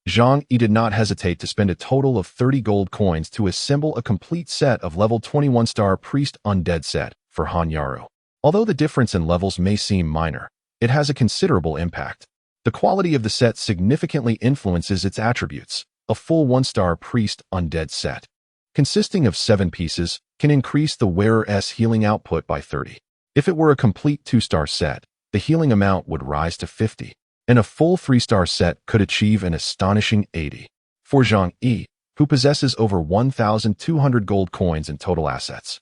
Zhang Yi did not hesitate to spend a total of 30 gold coins to assemble a complete set of level 21-star priest undead set for Han Yaru. Although the difference in levels may seem minor, it has a considerable impact. The quality of the set significantly influences its attributes. A full 1-star priest undead set, consisting of 7 pieces, can increase the wearer's healing output by 30. If it were a complete 2-star set, the healing amount would rise to 50, and a full 3-star set could achieve an astonishing 80. For Zhang Yi, who possesses over 1,200 gold coins in total assets,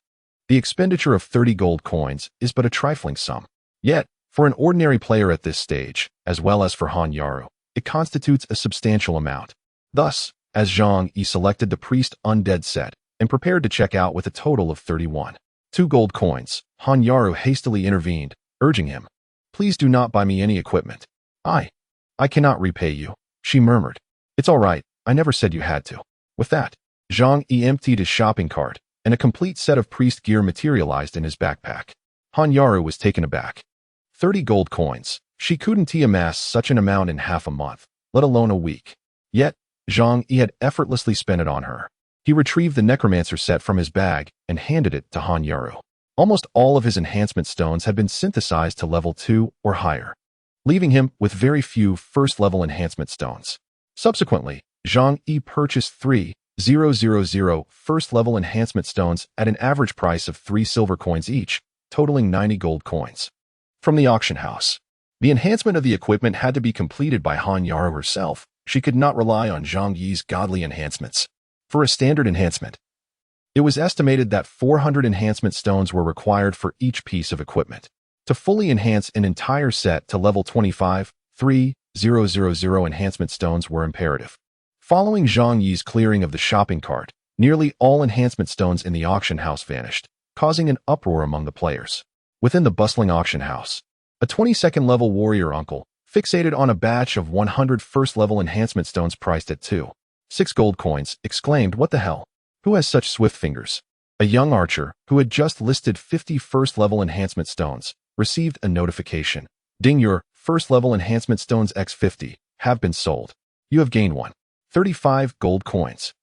the expenditure of 30 gold coins is but a trifling sum. Yet, for an ordinary player at this stage, as well as for Han Yaru, it constitutes a substantial amount. Thus, as Zhang Yi selected the priest undead set and prepared to check out with a total of 31. 2 gold coins, Han Yaru hastily intervened, urging him, "Please do not buy me any equipment. I cannot repay you," she murmured. "It's all right, I never said you had to." With that, Zhang Yi emptied his shopping cart, and a complete set of priest gear materialized in his backpack. Han Yaru was taken aback. 30 gold coins. She couldn't amass such an amount in half a month, let alone a week. Yet, Zhang Yi had effortlessly spent it on her. He retrieved the necromancer set from his bag and handed it to Han Yaru. Almost all of his enhancement stones had been synthesized to level 2 or higher, leaving him with very few first-level enhancement stones. Subsequently, Zhang Yi purchased 3,000 first-level enhancement stones at an average price of 3 silver coins each, totaling 90 gold coins. From the auction house, the enhancement of the equipment had to be completed by Han Yaru herself. She could not rely on Zhang Yi's godly enhancements. For a standard enhancement, it was estimated that 400 enhancement stones were required for each piece of equipment. To fully enhance an entire set to level 25, 3,000 enhancement stones were imperative. Following Zhang Yi's clearing of the shopping cart, nearly all enhancement stones in the auction house vanished, causing an uproar among the players. Within the bustling auction house, a 22nd level warrior uncle, fixated on a batch of 100 first-level enhancement stones priced at 2.6 gold coins, exclaimed, "What the hell? Who has such swift fingers?" A young archer, who had just listed 50 first-level enhancement stones, received a notification. "Ding, your first-level enhancement stones x50 have been sold. You have gained 135 gold coins."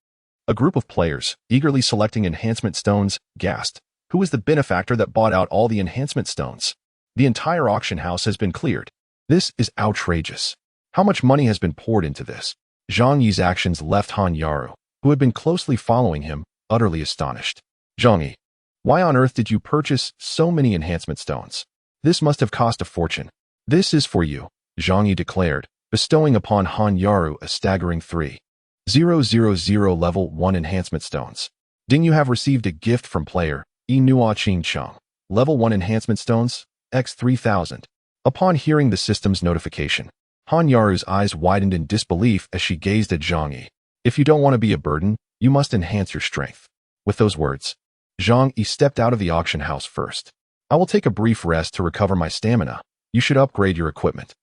A group of players, eagerly selecting enhancement stones, gasped, "Who is the benefactor that bought out all the enhancement stones? The entire auction house has been cleared. This is outrageous. How much money has been poured into this?" Zhang Yi's actions left Han Yaru, who had been closely following him, utterly astonished. "Zhang Yi, why on earth did you purchase so many enhancement stones? This must have cost a fortune." "This is for you," Zhang Yi declared, bestowing upon Han Yaru a staggering 3,000 level 1 enhancement stones. "Ding, you have received a gift from player Inua Ching Chung. Level 1 enhancement stones, x 3000. Upon hearing the system's notification, Han Yaru's eyes widened in disbelief as she gazed at Zhang Yi. "If you don't want to be a burden, you must enhance your strength." With those words, Zhang Yi stepped out of the auction house first. "I will take a brief rest to recover my stamina. You should upgrade your equipment."